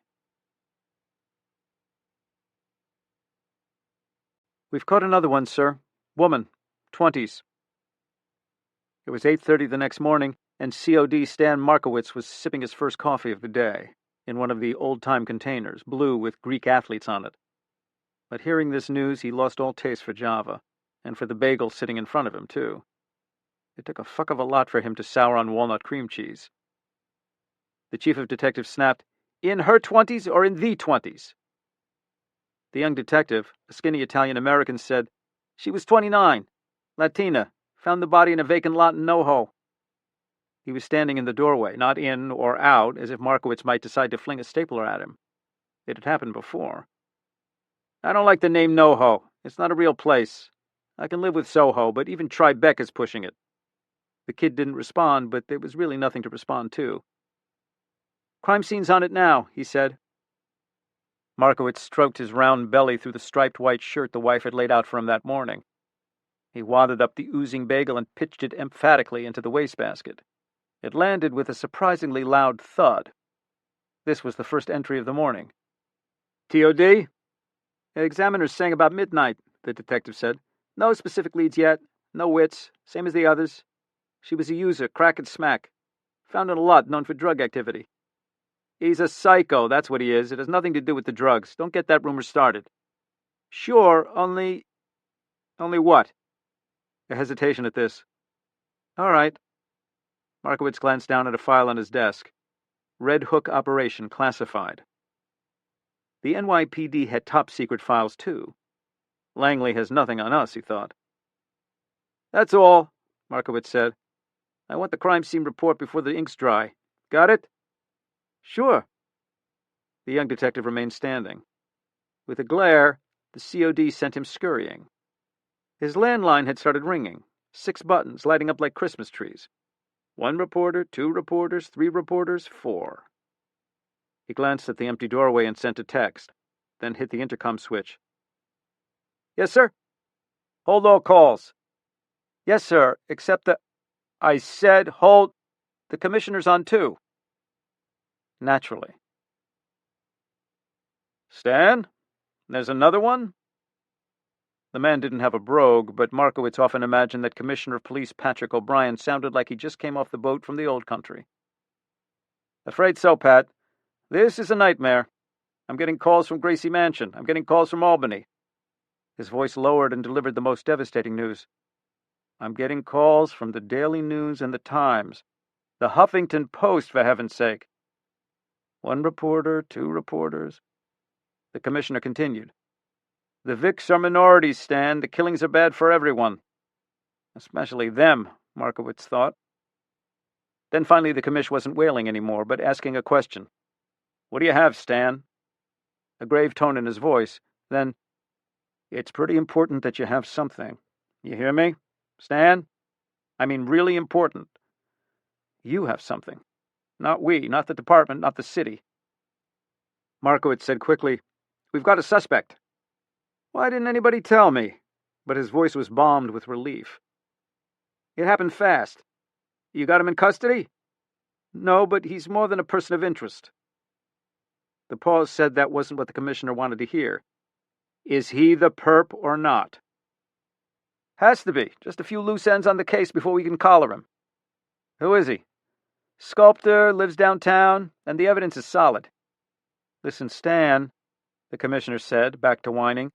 Speaker 2: We've caught another one, sir. Woman, 20s. It was 8:30 the next morning, and COD Stan Markowitz was sipping his first coffee of the day, in one of the old-time containers, blue with Greek athletes on it. But hearing this news, he lost all taste for Java, and for the bagel sitting in front of him, too. It took a fuck of a lot for him to sour on walnut cream cheese. The chief of detectives snapped, "In her 20s or in the 20s?" The young detective, a skinny Italian-American, said, "She was 29, Latina, found the body in a vacant lot in NoHo." He was standing in the doorway, not in or out, as if Markowitz might decide to fling a stapler at him. It had happened before. "I don't like the name NoHo. It's not a real place. I can live with Soho, but even Tribeca is pushing it." The kid didn't respond, but there was really nothing to respond to. "Crime scene's on it now," he said. Markowitz stroked his round belly through the striped white shirt the wife had laid out for him that morning. He wadded up the oozing bagel and pitched it emphatically into the wastebasket. It landed with a surprisingly loud thud. This was the first entry of the morning. "TOD? Examiner's saying about midnight," the detective said. "No specific leads yet. No wits. Same as the others. She was a user, crack and smack. Found in a lot known for drug activity." "He's a psycho, that's what he is. It has nothing to do with the drugs. Don't get that rumor started." "Sure, only what?" A hesitation at this. "All right." Markowitz glanced down at a file on his desk. Red Hook Operation Classified. The NYPD had top-secret files, too. Langley has nothing on us, he thought. "That's all," Markowitz said. "I want the crime scene report before the ink's dry. Got it?" "Sure." The young detective remained standing. With a glare, the COD sent him scurrying. His landline had started ringing, 6 buttons lighting up like Christmas trees. 1 reporter, 2 reporters, 3 reporters, 4. He glanced at the empty doorway and sent a text, then hit the intercom switch. "Yes, sir?" "Hold all calls." "Yes, sir, except the—" "I said hold. The commissioner's on too." Naturally. "Stan? There's another one?" The man didn't have a brogue, but Markowitz often imagined that Commissioner of Police Patrick O'Brien sounded like he just came off the boat from the old country. "Afraid so, Pat. This is a nightmare. I'm getting calls from Gracie Mansion. I'm getting calls from Albany." His voice lowered and delivered the most devastating news. "I'm getting calls from the Daily News and the Times. The Huffington Post, for heaven's sake." 1 reporter, 2 reporters. The commissioner continued. "The Vics are minorities, Stan. The killings are bad for everyone." Especially them, Markowitz thought. Then finally the commish wasn't wailing anymore, but asking a question. "What do you have, Stan?" A grave tone in his voice. Then, "It's pretty important that you have something. You hear me, Stan? I mean really important. You have something. Not we, not the department, not the city." Markowitz said quickly, "We've got a suspect." "Why didn't anybody tell me?" But his voice was balmed with relief. "It happened fast. You got him in custody?" "No, but he's more than a person of interest." The pause said that wasn't what the commissioner wanted to hear. "Is he the perp or not?" "Has to be. Just a few loose ends on the case before we can collar him." "Who is he?" "Sculptor, lives downtown, and the evidence is solid." "Listen, Stan," the commissioner said, back to whining.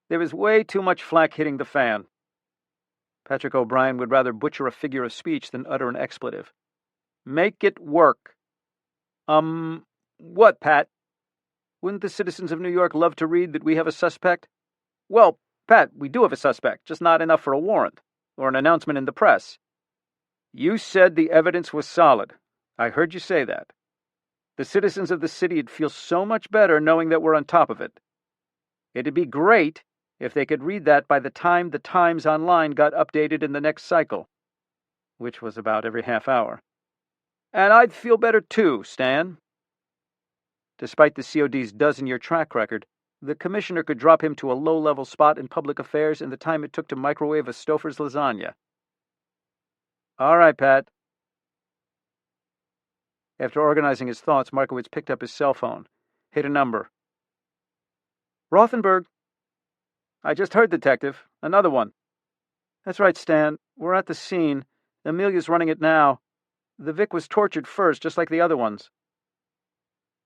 Speaker 2: "There is way too much flack hitting the fan." Patrick O'Brien would rather butcher a figure of speech than utter an expletive. "Make it work." What, Pat?" "Wouldn't the citizens of New York love to read that we have a suspect?" "Well, Pat, we do have a suspect, just not enough for a warrant, or an announcement in the press." "You said the evidence was solid. I heard you say that. The citizens of the city'd feel so much better knowing that we're on top of it. It'd be great if they could read that by the time the Times Online got updated in the next cycle," which was about every half hour. "And I'd feel better too, Stan." Despite the COD's dozen-year track record, the commissioner could drop him to a low-level spot in public affairs in the time it took to microwave a Stouffer's lasagna. "All right, Pat." After organizing his thoughts, Markowitz picked up his cell phone, hit a number. "Rothenberg." "I just heard, Detective. Another one." "That's right, Stan. We're at the scene. Amelia's running it now. The Vic was tortured first, just like the other ones.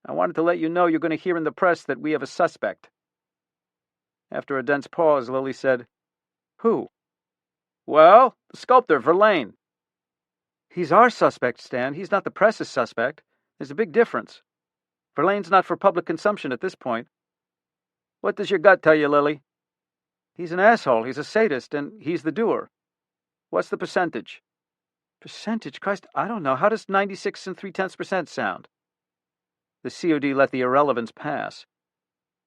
Speaker 2: I wanted to let you know you're going to hear in the press that we have a suspect." After a dense pause, Lily said, "Who?" "Well, the sculptor, Verlaine." "He's our suspect, Stan. He's not the press's suspect. There's a big difference. Verlaine's not for public consumption at this point." "What does your gut tell you, Lily?" "He's an asshole. He's a sadist, and he's the doer." "What's the percentage?" "Percentage? Christ, I don't know. How does 96 3/10% sound?" The COD let the irrelevance pass.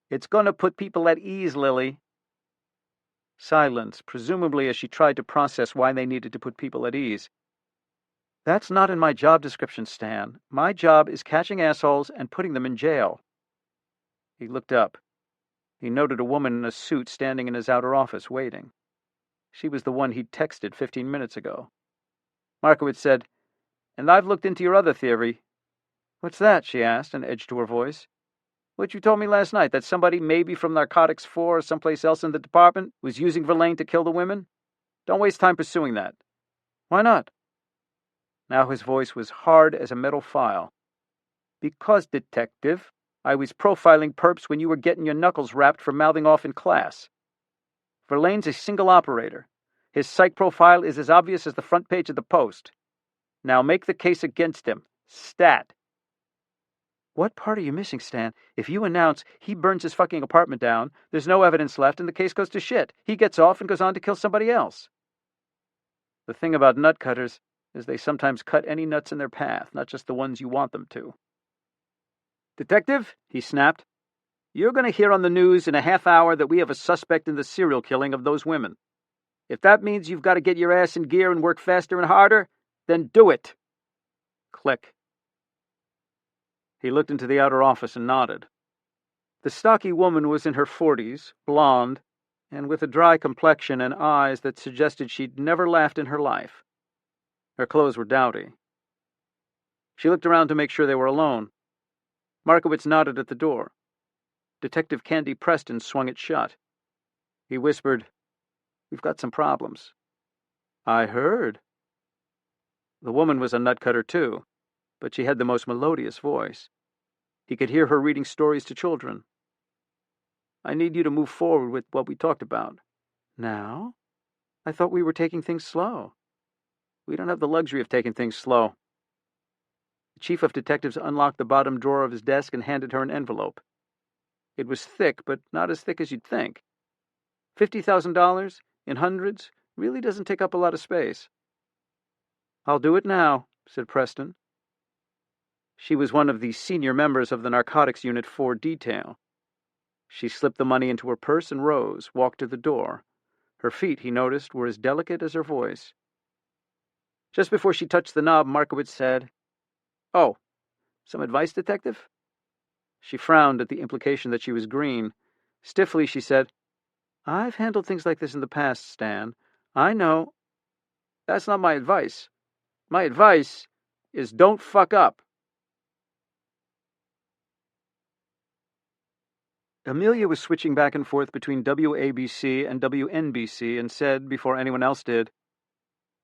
Speaker 2: "It's going to put people at ease, Lily." Silence, presumably as she tried to process why they needed to put people at ease. "That's not in my job description, Stan. My job is catching assholes and putting them in jail." He looked up. He noted a woman in a suit standing in his outer office, waiting. She was the one he'd texted 15 minutes ago. Markowitz said, "And I've looked into your other theory." "What's that?" she asked, an edge to her voice. "What you told me last night, that somebody, maybe from Narcotics 4 or someplace else in the department, was using Verlaine to kill the women? Don't waste time pursuing that." "Why not?" Now his voice was hard as a metal file. "Because, detective, I was profiling perps when you were getting your knuckles rapped for mouthing off in class. Verlaine's a single operator. His psych profile is as obvious as the front page of the Post. Now make the case against him. Stat." "What part are you missing, Stan? If you announce he burns his fucking apartment down, there's no evidence left and the case goes to shit. He gets off and goes on to kill somebody else." "The thing about nut cutters is they sometimes cut any nuts in their path, not just the ones you want them to." "Detective," he snapped, "you're going to hear on the news in a half hour that we have a suspect in the serial killing of those women. If that means you've got to get your ass in gear and work faster and harder, then do it." Click. He looked into the outer office and nodded. The stocky woman was in her 40s, blonde, and with a dry complexion and eyes that suggested she'd never laughed in her life. Her clothes were dowdy. She looked around to make sure they were alone. Markowitz nodded at the door. Detective Candy Preston swung it shut. He whispered, "We've got some problems." "I heard." The woman was a nutcutter too, but she had the most melodious voice. He could hear her reading stories to children. "I need you to move forward with what we talked about." "Now? I thought we were taking things slow." "We don't have the luxury of taking things slow." The chief of detectives unlocked the bottom drawer of his desk and handed her an envelope. It was thick, but not as thick as you'd think. $50,000 in hundreds really doesn't take up a lot of space. "I'll do it now," said Preston. She was one of the senior members of the Narcotics Unit 4 detail. She slipped the money into her purse and rose, walked to the door. Her feet, he noticed, were as delicate as her voice. Just before she touched the knob, Markowitz said, "Oh, some advice, detective?" She frowned at the implication that she was green. Stiffly, she said, "I've handled things like this in the past, Stan. I know." "That's not my advice. My advice is don't fuck up." Amelia was switching back and forth between WABC and WNBC and said, before anyone else did,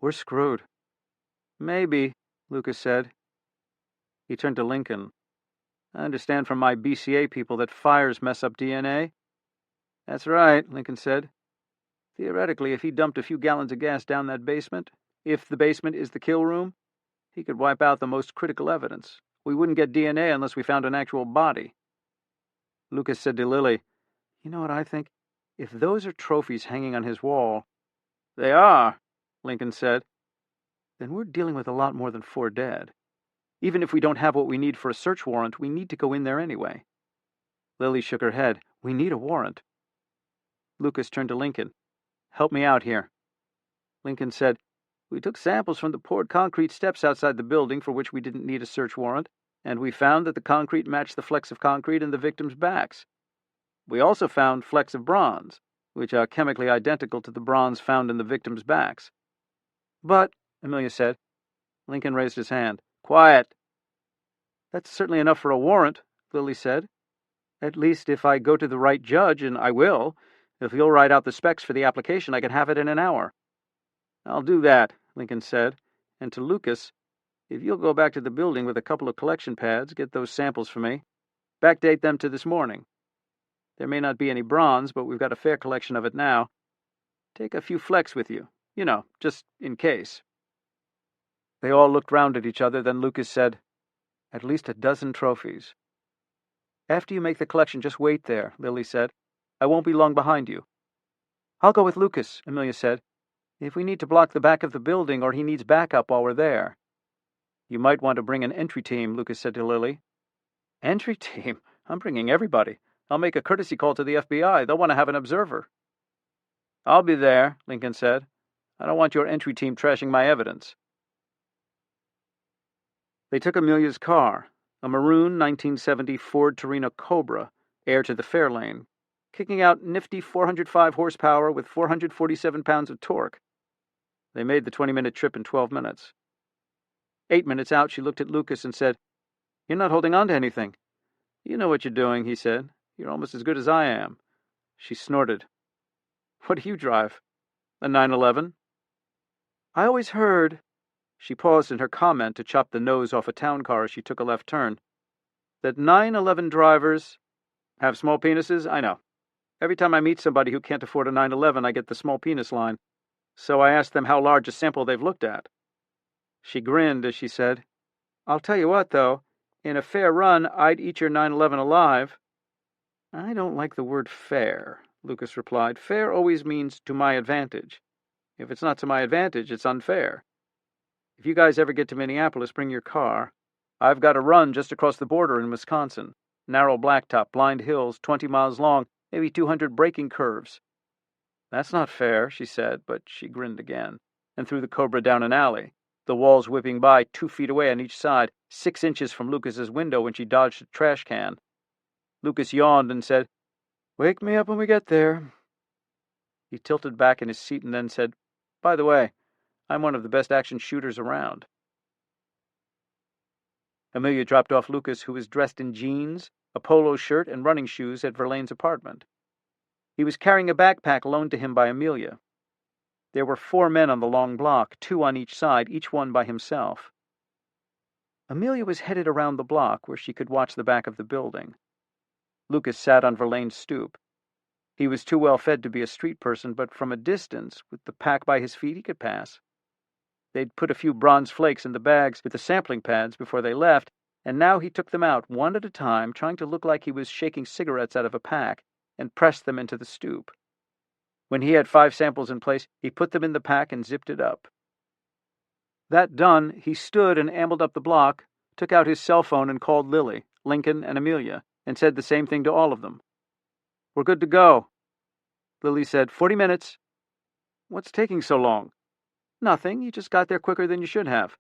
Speaker 2: "We're screwed." "Maybe," Lucas said. He turned to Lincoln. "I understand from my BCA people that fires mess up DNA." "That's right," Lincoln said. "Theoretically, if he dumped a few gallons of gas down that basement, if the basement is the kill room, he could wipe out the most critical evidence. We wouldn't get DNA unless we found an actual body." Lucas said to Lily, "You know what I think? If those are trophies hanging on his wall—" "They are," Lincoln said. "Then we're dealing with a lot more than 4 dead. Even if we don't have what we need for a search warrant, we need to go in there anyway." Lily shook her head. "We need a warrant." Lucas turned to Lincoln. "Help me out here." Lincoln said, "We took samples from the poured concrete steps outside the building for which we didn't need a search warrant, and we found that the concrete matched the flecks of concrete in the victims' backs. We also found flecks of bronze, which are chemically identical to the bronze found in the victims' backs." "But," Amelia said. Lincoln raised his hand. "Quiet." "That's certainly enough for a warrant," Lily said. "At least if I go to the right judge, and I will. If you'll write out the specs for the application, I can have it in an hour." "I'll do that," Lincoln said, and to Lucas, "If you'll go back to the building with a couple of collection pads, get those samples for me. Backdate them to this morning." There may not be any bronze, but we've got a fair collection of it now. Take a few flecks with you. You know, just in case." They all looked round at each other, then Lucas said, "At least a dozen trophies." "After you make the collection, just wait there," Lily said. "I won't be long behind you." "I'll go with Lucas," Amelia said. "If we need to block the back of the building or he needs backup while we're there." "You might want to bring an entry team," Lucas said to Lily. "Entry team? I'm bringing everybody. I'll make a courtesy call to the FBI. They'll want to have an observer." "I'll be there," Lincoln said. "I don't want your entry team trashing my evidence." They took Amelia's car, a maroon 1970 Ford Torino Cobra, heir to the Fairlane, kicking out nifty 405 horsepower with 447 pounds of torque. They made the 20-minute trip in 12 minutes. 8 minutes out, she looked at Lucas and said, "You're not holding on to anything." "You know what you're doing," he said. "You're almost as good as I am." She snorted. "What do you drive? A 911? "I always heard—" She paused in her comment to chop the nose off a town car as she took a left turn. "That 911 drivers have small penises? I know. Every time I meet somebody who can't afford a 911, I get the small penis line. So I asked them how large a sample they've looked at." She grinned as she said, "I'll tell you what, though. In a fair run, I'd eat your 911 alive." "I don't like the word fair," Lucas replied. "Fair always means to my advantage. If it's not to my advantage, it's unfair. If you guys ever get to Minneapolis, bring your car. I've got a run just across the border in Wisconsin. Narrow blacktop, blind hills, 20 miles long, maybe 200 braking curves." "That's not fair," she said, but she grinned again, and threw the Cobra down an alley, the walls whipping by 2 feet away on each side, 6 inches from Lucas's window when she dodged a trash can. Lucas yawned and said, "Wake me up when we get there." He tilted back in his seat and then said, "By the way, I'm one of the best action shooters around." Amelia dropped off Lucas, who was dressed in jeans, a polo shirt, and running shoes at Verlaine's apartment. He was carrying a backpack loaned to him by Amelia. There were 4 men on the long block, 2 on each side, each one by himself. Amelia was headed around the block where she could watch the back of the building. Lucas sat on Verlaine's stoop. He was too well fed to be a street person, but from a distance, with the pack by his feet, he could pass. They'd put a few bronze flakes in the bags with the sampling pads before they left, and now he took them out one at a time, trying to look like he was shaking cigarettes out of a pack, and pressed them into the stoop. When he had 5 samples in place, he put them in the pack and zipped it up. That done, he stood and ambled up the block, took out his cell phone and called Lily, Lincoln, and Amelia, and said the same thing to all of them. "We're good to go." Lily said, 40 minutes. "What's taking so long?" "Nothing. You just got there quicker than you should have.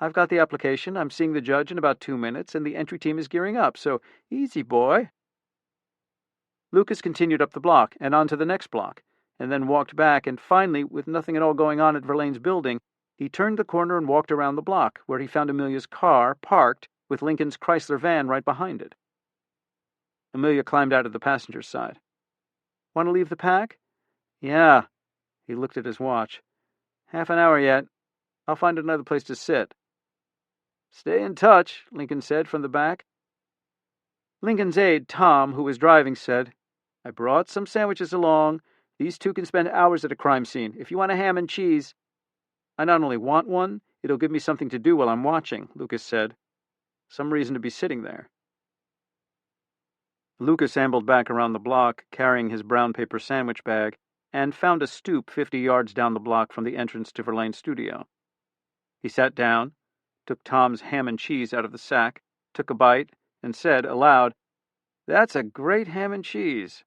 Speaker 2: I've got the application. I'm seeing the judge in about 2 minutes, and the entry team is gearing up, so easy, boy." Lucas continued up the block and on to the next block, and then walked back, and finally, with nothing at all going on at Verlaine's building, he turned the corner and walked around the block, where he found Amelia's car parked with Lincoln's Chrysler van right behind it. Amelia climbed out of the passenger's side. "Want to leave the pack?" "Yeah." He looked at his watch. "Half an hour yet. I'll find another place to sit." "Stay in touch," Lincoln said from the back. Lincoln's aide, Tom, who was driving, said, "I brought some sandwiches along. These 2 can spend hours at a crime scene. If you want a ham and cheese—" "I not only want one, it'll give me something to do while I'm watching," Lucas said. "Some reason to be sitting there." Lucas ambled back around the block, carrying his brown paper sandwich bag, and found a stoop 50 yards down the block from the entrance to Verlaine's studio. He sat down, took Tom's ham and cheese out of the sack, took a bite, and said aloud, "That's a great ham and cheese."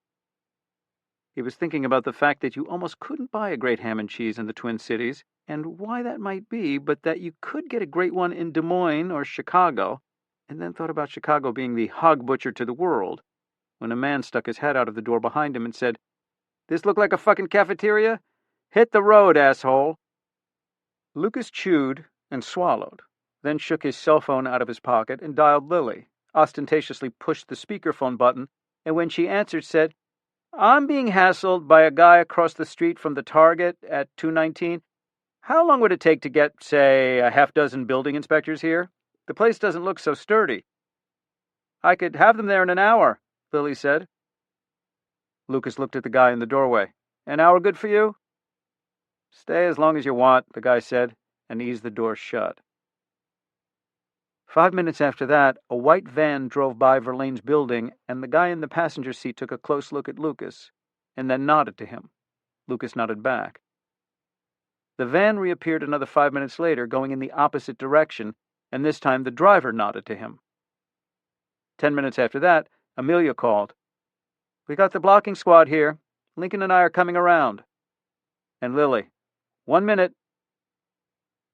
Speaker 2: He was thinking about the fact that you almost couldn't buy a great ham and cheese in the Twin Cities, and why that might be, but that you could get a great one in Des Moines or Chicago, and then thought about Chicago being the hog butcher to the world, when a man stuck his head out of the door behind him and said, "This look like a fucking cafeteria? Hit the road, asshole." Lucas chewed and swallowed, then shook his cell phone out of his pocket and dialed Lily, ostentatiously pushed the speakerphone button, and when she answered said, "I'm being hassled by a guy across the street from the Target at 219. How long would it take to get, say, a half-dozen building inspectors here? The place doesn't look so sturdy." "I could have them there in an hour," Lily said. Lucas looked at the guy in the doorway. "An hour good for you?" "Stay as long as you want," the guy said, and eased the door shut. 5 minutes after that, a white van drove by Verlaine's building, and the guy in the passenger seat took a close look at Lucas, and then nodded to him. Lucas nodded back. The van reappeared another 5 minutes later, going in the opposite direction, and this time the driver nodded to him. 10 minutes after that, Amelia called. "We got the blocking squad here. Lincoln and I are coming around." And Lily, "1 minute."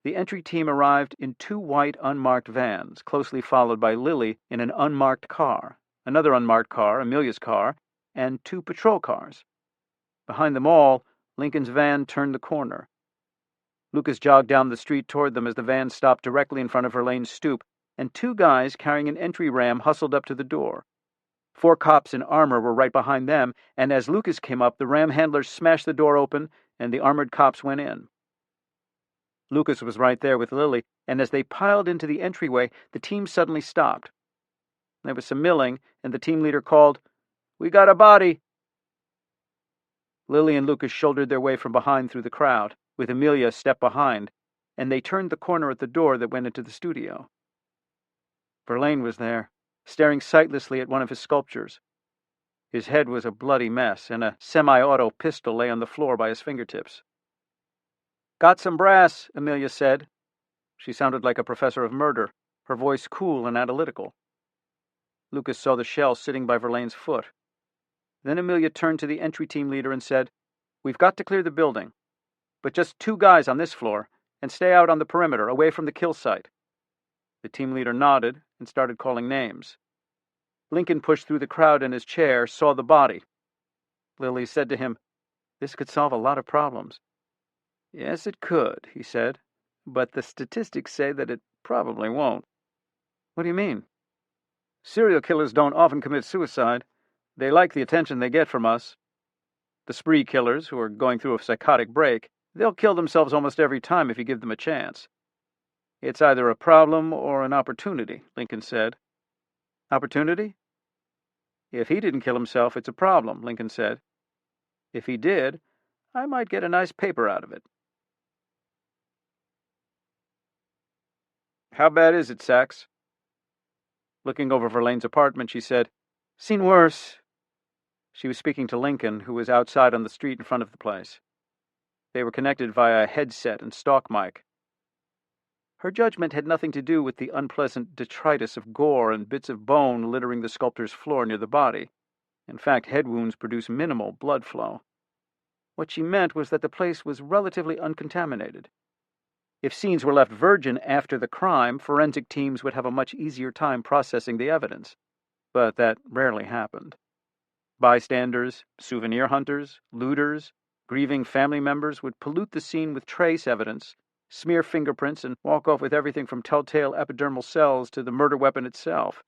Speaker 2: The entry team arrived in 2 white unmarked vans, closely followed by Lily in an unmarked car, another unmarked car, Amelia's car, and 2 patrol cars. Behind them all, Lincoln's van turned the corner. Lucas jogged down the street toward them as the van stopped directly in front of Verlaine's stoop, and 2 guys carrying an entry ram hustled up to the door. 4 cops in armor were right behind them, and as Lucas came up, the ram handlers smashed the door open, and the armored cops went in. Lucas was right there with Lily, and as they piled into the entryway, the team suddenly stopped. There was some milling, and the team leader called, "We got a body." Lily and Lucas shouldered their way from behind through the crowd, with Amelia a step behind, and they turned the corner at the door that went into the studio. Verlaine was there, staring sightlessly at one of his sculptures. His head was a bloody mess, and a semi-auto pistol lay on the floor by his fingertips. "Got some brass," Amelia said. She sounded like a professor of murder, her voice cool and analytical. Lucas saw the shell sitting by Verlaine's foot. Then Amelia turned to the entry team leader and said, "We've got to clear the building, but just 2 guys on this floor, and stay out on the perimeter, away from the kill site." The team leader nodded and started calling names. Lincoln pushed through the crowd in his chair, saw the body. Lily said to him, "This could solve a lot of problems." "Yes, it could," he said, "but the statistics say that it probably won't." "What do you mean?" "Serial killers don't often commit suicide. They like the attention they get from us. The spree killers, who are going through a psychotic break, they'll kill themselves almost every time if you give them a chance." "It's either a problem or an opportunity," Lincoln said. "Opportunity?" "If he didn't kill himself, it's a problem," Lincoln said. "If he did, I might get a nice paper out of it." "How bad is it, Sachs?" Looking over Verlaine's apartment, she said, "Seen worse." She was speaking to Lincoln, who was outside on the street in front of the place. They were connected via a headset and stalk mic. Her judgment had nothing to do with the unpleasant detritus of gore and bits of bone littering the sculptor's floor near the body. In fact, head wounds produce minimal blood flow. What she meant was that the place was relatively uncontaminated. If scenes were left virgin after the crime, forensic teams would have a much easier time processing the evidence. But that rarely happened. Bystanders, souvenir hunters, looters, grieving family members would pollute the scene with trace evidence, smear fingerprints, and walk off with everything from telltale epidermal cells to the murder weapon itself.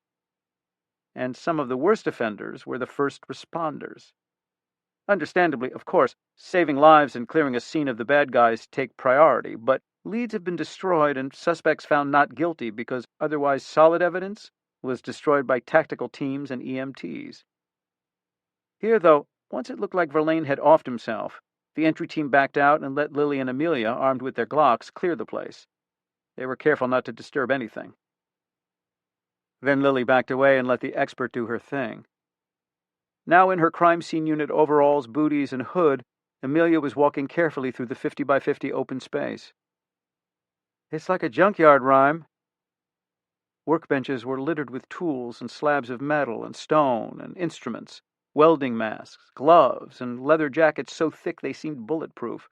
Speaker 2: And some of the worst offenders were the first responders. Understandably, of course, saving lives and clearing a scene of the bad guys take priority, but leads have been destroyed and suspects found not guilty because otherwise solid evidence was destroyed by tactical teams and EMTs. Here, though, once it looked like Verlaine had offed himself, the entry team backed out and let Lily and Amelia, armed with their Glocks, clear the place. They were careful not to disturb anything. Then Lily backed away and let the expert do her thing. Now in her crime scene unit overalls, booties, and hood, Amelia was walking carefully through the 50 by 50 open space. "It's like a junkyard, Rhyme." Workbenches were littered with tools and slabs of metal and stone and instruments, welding masks, gloves, and leather jackets so thick they seemed bulletproof.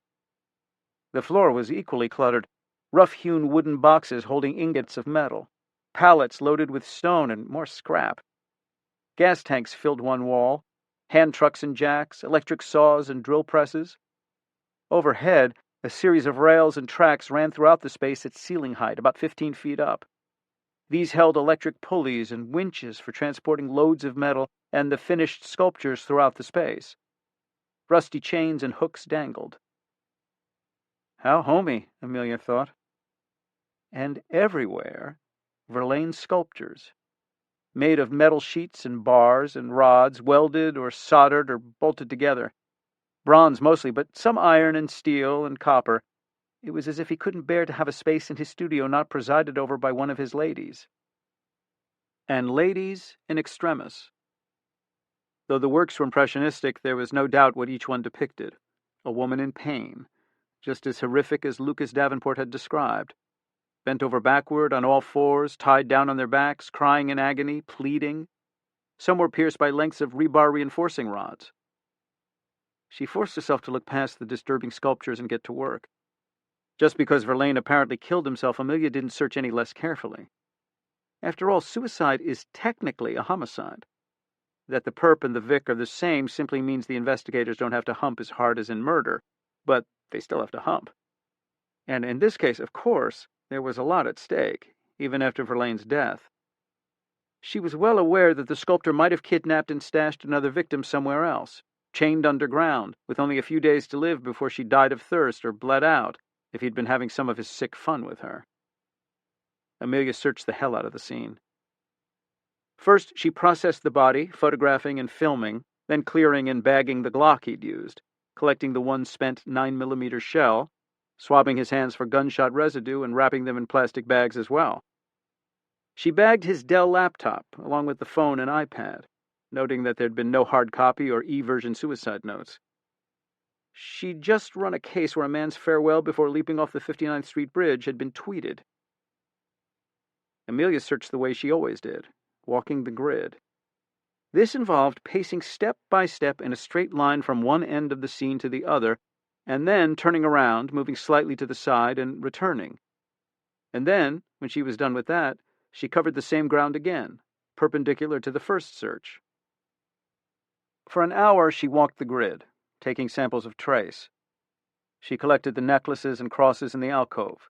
Speaker 2: The floor was equally cluttered, rough-hewn wooden boxes holding ingots of metal, pallets loaded with stone and more scrap. Gas tanks filled one wall, hand trucks and jacks, electric saws and drill presses. Overhead, a series of rails and tracks ran throughout the space at ceiling height, about 15 feet up. These held electric pulleys and winches for transporting loads of metal and the finished sculptures throughout the space. Rusty chains and hooks dangled. How homey, Amelia thought. And everywhere, Verlaine's sculptures. made of metal sheets and bars and rods, welded or soldered or bolted together. Bronze mostly, but some iron and steel and copper. It was as if he couldn't bear to have a space in his studio not presided over by one of his ladies. And ladies in extremis. Though the works were impressionistic, there was no doubt what each one depicted. A woman in pain, just as horrific as Lucas Davenport had described. Bent over backward, on all fours, tied down on their backs, crying in agony, pleading. Some were pierced by lengths of rebar reinforcing rods. She forced herself to look past the disturbing sculptures and get to work. Just because Verlaine apparently killed himself, Amelia didn't search any less carefully. After all, suicide is technically a homicide. That the perp and the vic are the same simply means the investigators don't have to hump as hard as in murder, but they still have to hump. And in this case, of course, there was a lot at stake, even after Verlaine's death. She was well aware that the sculptor might have kidnapped and stashed another victim somewhere else, chained underground, with only a few days to live before she died of thirst or bled out, if he'd been having some of his sick fun with her. Amelia searched the hell out of the scene. First, she processed the body, photographing and filming, then clearing and bagging the Glock he'd used, collecting the one spent 9mm shell, swabbing his hands for gunshot residue and wrapping them in plastic bags as well. She bagged his Dell laptop, along with the phone and iPad, noting that there'd been no hard copy or e-version suicide notes. She'd just run a case where a man's farewell before leaping off the 59th Street Bridge had been tweeted. Amelia searched the way she always did, walking the grid. This involved pacing step by step in a straight line from one end of the scene to the other, and then turning around, moving slightly to the side, and returning. And then, when she was done with that, she covered the same ground again, perpendicular to the first search. For an hour she walked the grid, taking samples of trace. She collected the necklaces and crosses in the alcove.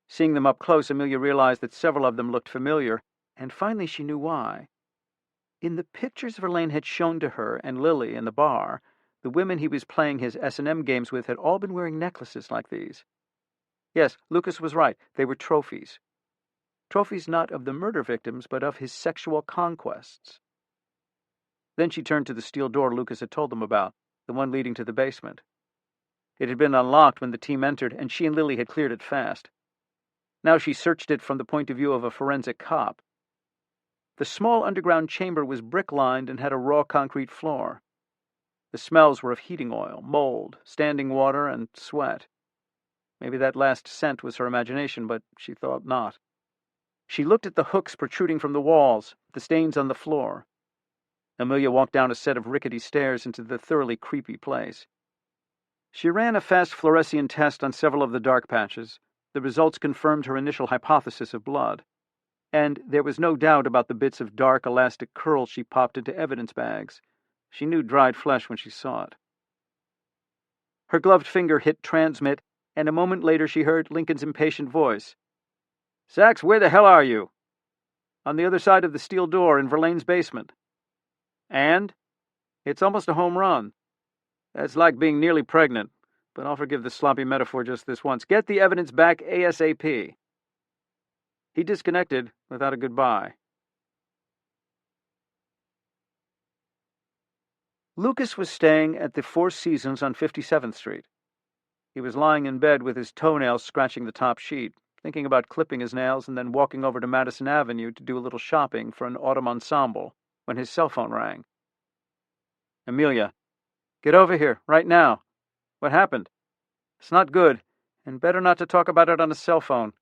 Speaker 2: Seeing them up close, Amelia realized that several of them looked familiar, and finally she knew why. In the pictures Verlaine had shown to her and Lily in the bar, the women he was playing his S&M games with had all been wearing necklaces like these. Yes, Lucas was right. They were trophies. Trophies not of the murder victims, but of his sexual conquests. Then she turned to the steel door Lucas had told them about, the one leading to the basement. It had been unlocked when the team entered, and she and Lily had cleared it fast. Now she searched it from the point of view of a forensic cop. The small underground chamber was brick-lined and had a raw concrete floor. The smells were of heating oil, mold, standing water, and sweat. Maybe that last scent was her imagination, but she thought not. She looked at the hooks protruding from the walls, the stains on the floor. Amelia walked down a set of rickety stairs into the thoroughly creepy place. She ran a fast fluorescein test on several of the dark patches. The results confirmed her initial hypothesis of blood. And there was no doubt about the bits of dark elastic curl she popped into evidence bags. She knew dried flesh when she saw it. Her gloved finger hit transmit, and a moment later she heard Lincoln's impatient voice. "Sax, where the hell are you?" "On the other side of the steel door in Verlaine's basement." "And?" "It's almost a home run." "That's like being nearly pregnant, but I'll forgive the sloppy metaphor just this once. Get the evidence back ASAP." He disconnected without a goodbye. Lucas was staying at the Four Seasons on 57th Street. He was lying in bed with his toenails scratching the top sheet, thinking about clipping his nails and then walking over to Madison Avenue to do a little shopping for an autumn ensemble, when his cell phone rang. "Amelia, get over here, right now. What happened? It's not good, and better not to talk about it on a cell phone."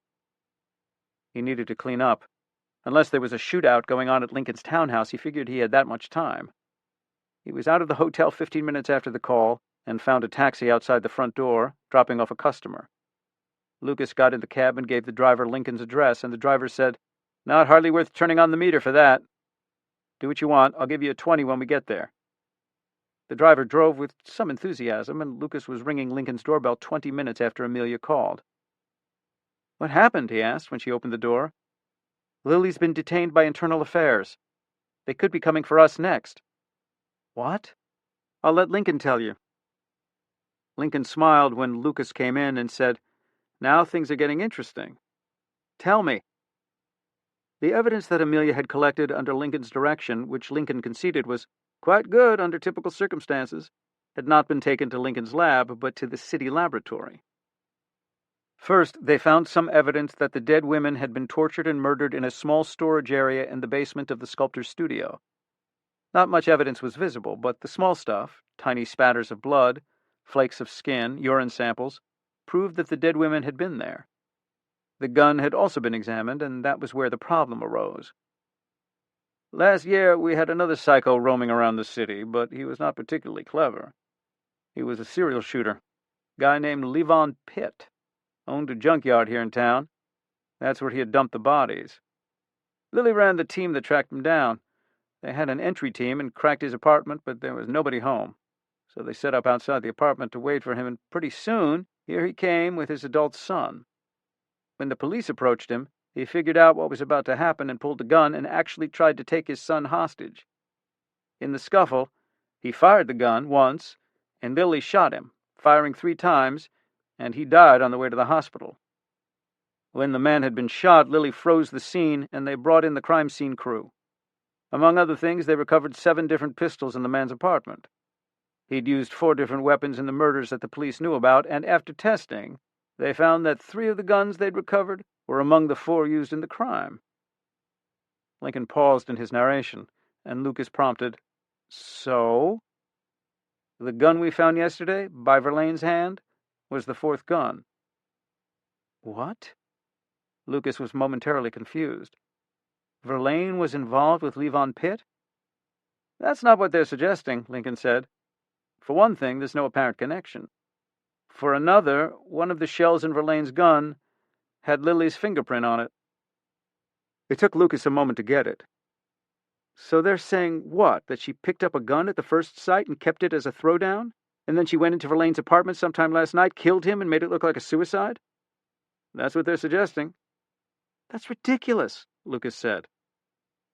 Speaker 2: He needed to clean up. Unless there was a shootout going on at Lincoln's townhouse, he figured he had that much time. He was out of the hotel 15 minutes after the call and found a taxi outside the front door, dropping off a customer. Lucas got in the cab and gave the driver Lincoln's address, and the driver said, "Not hardly worth turning on the meter for that. Do what you want. I'll give you a 20 when we get there." The driver drove with some enthusiasm, and Lucas was ringing Lincoln's doorbell 20 minutes after Amelia called. "What happened?" he asked when she opened the door. "Lily's been detained by Internal Affairs. They could be coming for us next." "What?" "I'll let Lincoln tell you." Lincoln smiled when Lucas came in and said, "Now things are getting interesting. Tell me." The evidence that Amelia had collected under Lincoln's direction, which Lincoln conceded was quite good under typical circumstances, had not been taken to Lincoln's lab, but to the city laboratory. First, they found some evidence that the dead women had been tortured and murdered in a small storage area in the basement of the sculptor's studio. Not much evidence was visible, but the small stuff, tiny spatters of blood, flakes of skin, urine samples, proved that the dead women had been there. The gun had also been examined, and that was where the problem arose. Last year, we had another psycho roaming around the city, but he was not particularly clever. He was a serial shooter, a guy named Levon Pitt. Owned a junkyard here in town. That's where he had dumped the bodies. Lily ran the team that tracked him down. They had an entry team and cracked his apartment, but there was nobody home. So they set up outside the apartment to wait for him, and pretty soon, here he came with his adult son. When the police approached him, he figured out what was about to happen and pulled a gun and actually tried to take his son hostage. In the scuffle, he fired the gun once, and Lily shot him, firing 3 times, and he died on the way to the hospital. When the man had been shot, Lily froze the scene, and they brought in the crime scene crew. Among other things, they recovered 7 different pistols in the man's apartment. He'd used 4 different weapons in the murders that the police knew about, and after testing, they found that 3 of the guns they'd recovered were among the 4 used in the crime. Lincoln paused in his narration, and Lucas prompted, "So?" "The gun we found yesterday, by Verlaine's hand, was the 4th gun." "What?" Lucas was momentarily confused. Verlaine was involved with Levon Pitt? "That's not what they're suggesting," Lincoln said. "For one thing, there's no apparent connection. For another, one of the shells in Verlaine's gun had Lily's fingerprint on it." It took Lucas a moment to get it. "So they're saying what? That she picked up a gun at the first site and kept it as a throwdown? And then she went into Verlaine's apartment sometime last night, killed him, and made it look like a suicide?" "That's what they're suggesting." "That's ridiculous," Lucas said.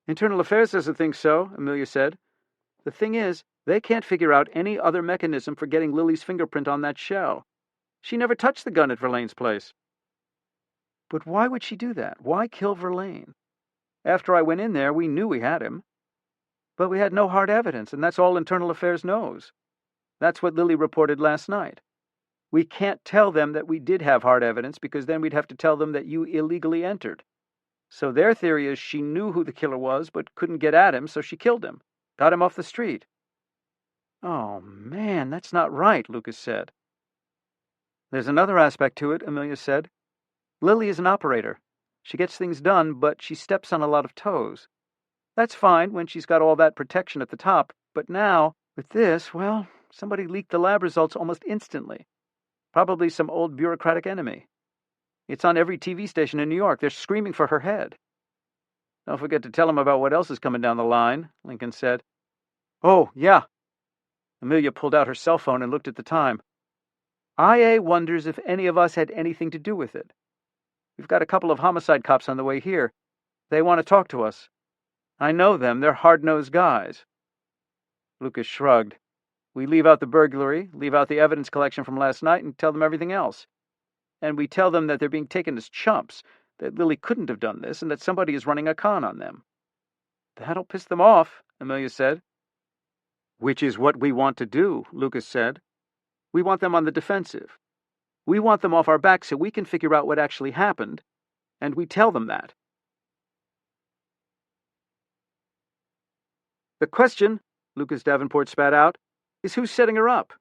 Speaker 2: "Internal Affairs doesn't think so," Amelia said. "The thing is, they can't figure out any other mechanism for getting Lily's fingerprint on that shell. She never touched the gun at Verlaine's place." "But why would she do that? Why kill Verlaine? After I went in there, we knew we had him. But we had no hard evidence, and that's all Internal Affairs knows. That's what Lily reported last night. We can't tell them that we did have hard evidence, because then we'd have to tell them that you illegally entered. So their theory is she knew who the killer was, but couldn't get at him, so she killed him, got him off the street." "Oh, man, that's not right," Lucas said. "There's another aspect to it," Amelia said. "Lily is an operator. She gets things done, but she steps on a lot of toes. That's fine when she's got all that protection at the top, but now, with this, well, somebody leaked the lab results almost instantly. Probably some old bureaucratic enemy. It's on every TV station in New York. They're screaming for her head." "Don't forget to tell them about what else is coming down the line," Lincoln said. "Oh, yeah." Amelia pulled out her cell phone and looked at the time. "IA wonders if any of us had anything to do with it. We've got a couple of homicide cops on the way here. They want to talk to us. I know them. They're hard-nosed guys." Lucas shrugged. "We leave out the burglary, leave out the evidence collection from last night, and tell them everything else. And we tell them that they're being taken as chumps, that Lily couldn't have done this, and that somebody is running a con on them." "That'll piss them off," Amelia said. "Which is what we want to do," Lucas said. "We want them on the defensive. We want them off our back so we can figure out what actually happened, and we tell them that." "The question," Lucas Davenport spat out, "is who's setting her up?"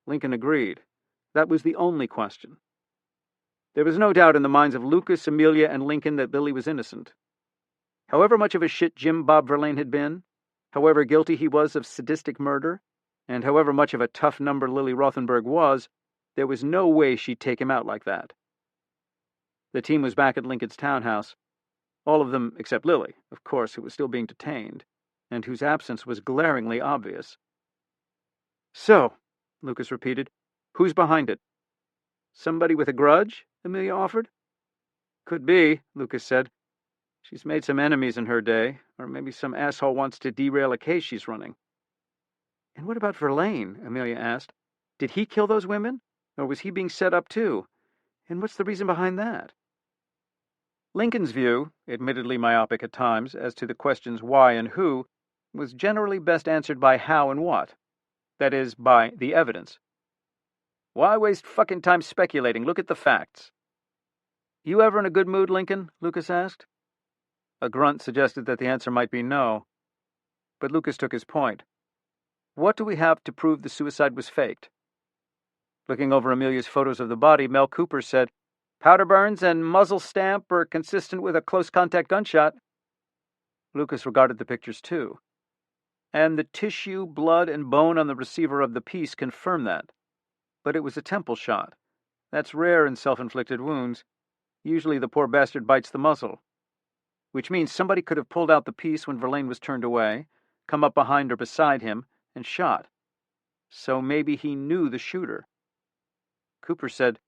Speaker 2: Lincoln agreed. That was the only question. There was no doubt in the minds of Lucas, Amelia, and Lincoln that Lily was innocent. However much of a shit Jim Bob Verlaine had been, however guilty he was of sadistic murder, and however much of a tough number Lily Rothenberg was, there was no way she'd take him out like that. The team was back at Lincoln's townhouse. All of them except Lily, of course, who was still being detained, and whose absence was glaringly obvious. "So," Lucas repeated, "who's behind it?" "Somebody with a grudge?" Amelia offered. "Could be," Lucas said. "She's made some enemies in her day, or maybe some asshole wants to derail a case she's running." "And what about Verlaine?" Amelia asked. "Did he kill those women, or was he being set up too? And what's the reason behind that?" Lincoln's view, admittedly myopic at times, as to the questions why and who, was generally best answered by how and what. That is, by the evidence. Why waste fucking time speculating? Look at the facts. You ever in a good mood, Lincoln? Lucas asked. A grunt suggested that the answer might be no. But Lucas took his point. What do we have to prove the suicide was faked? Looking over Amelia's photos of the body, Mel Cooper said, powder burns and muzzle stamp are consistent with a close-contact gunshot. Lucas regarded the pictures too. And the tissue, blood, and bone on the receiver of the piece confirmed that. But it was a temple shot. That's rare in self-inflicted wounds. Usually the poor bastard bites the muzzle. Which means somebody could have pulled out the piece when Verlaine was turned away, come up behind or beside him, and shot. So maybe he knew the shooter. Cooper said,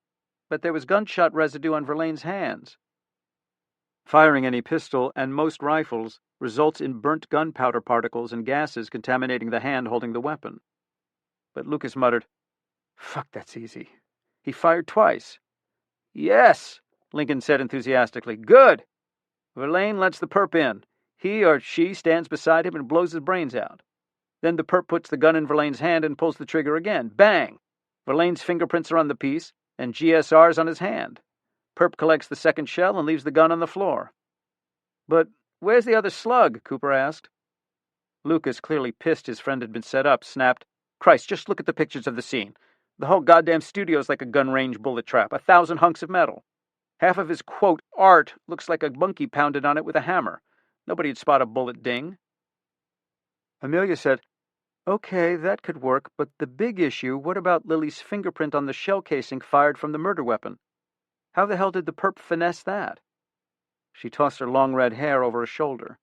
Speaker 2: but there was gunshot residue on Verlaine's hands. Firing any pistol, and most rifles, results in burnt gunpowder particles and gases contaminating the hand holding the weapon. But Lucas muttered, fuck, that's easy. He fired twice. Yes, Lincoln said enthusiastically. Good. Verlaine lets the perp in. He or she stands beside him and blows his brains out. Then the perp puts the gun in Verlaine's hand and pulls the trigger again. Bang! Verlaine's fingerprints are on the piece, and GSR's on his hand. Perp collects the second shell and leaves the gun on the floor. But where's the other slug? Cooper asked. Lucas, clearly pissed his friend had been set up, snapped, Christ, just look at the pictures of the scene. The whole goddamn studio's like a gun-range bullet trap, 1,000 hunks of metal. Half of his, quote, art looks like a monkey pounded on it with a hammer. Nobody'd spot a bullet ding. Amelia said, okay, that could work, but the big issue, what about Lily's fingerprint on the shell casing fired from the murder weapon? How the hell did the perp finesse that? She tossed her long red hair over her shoulder.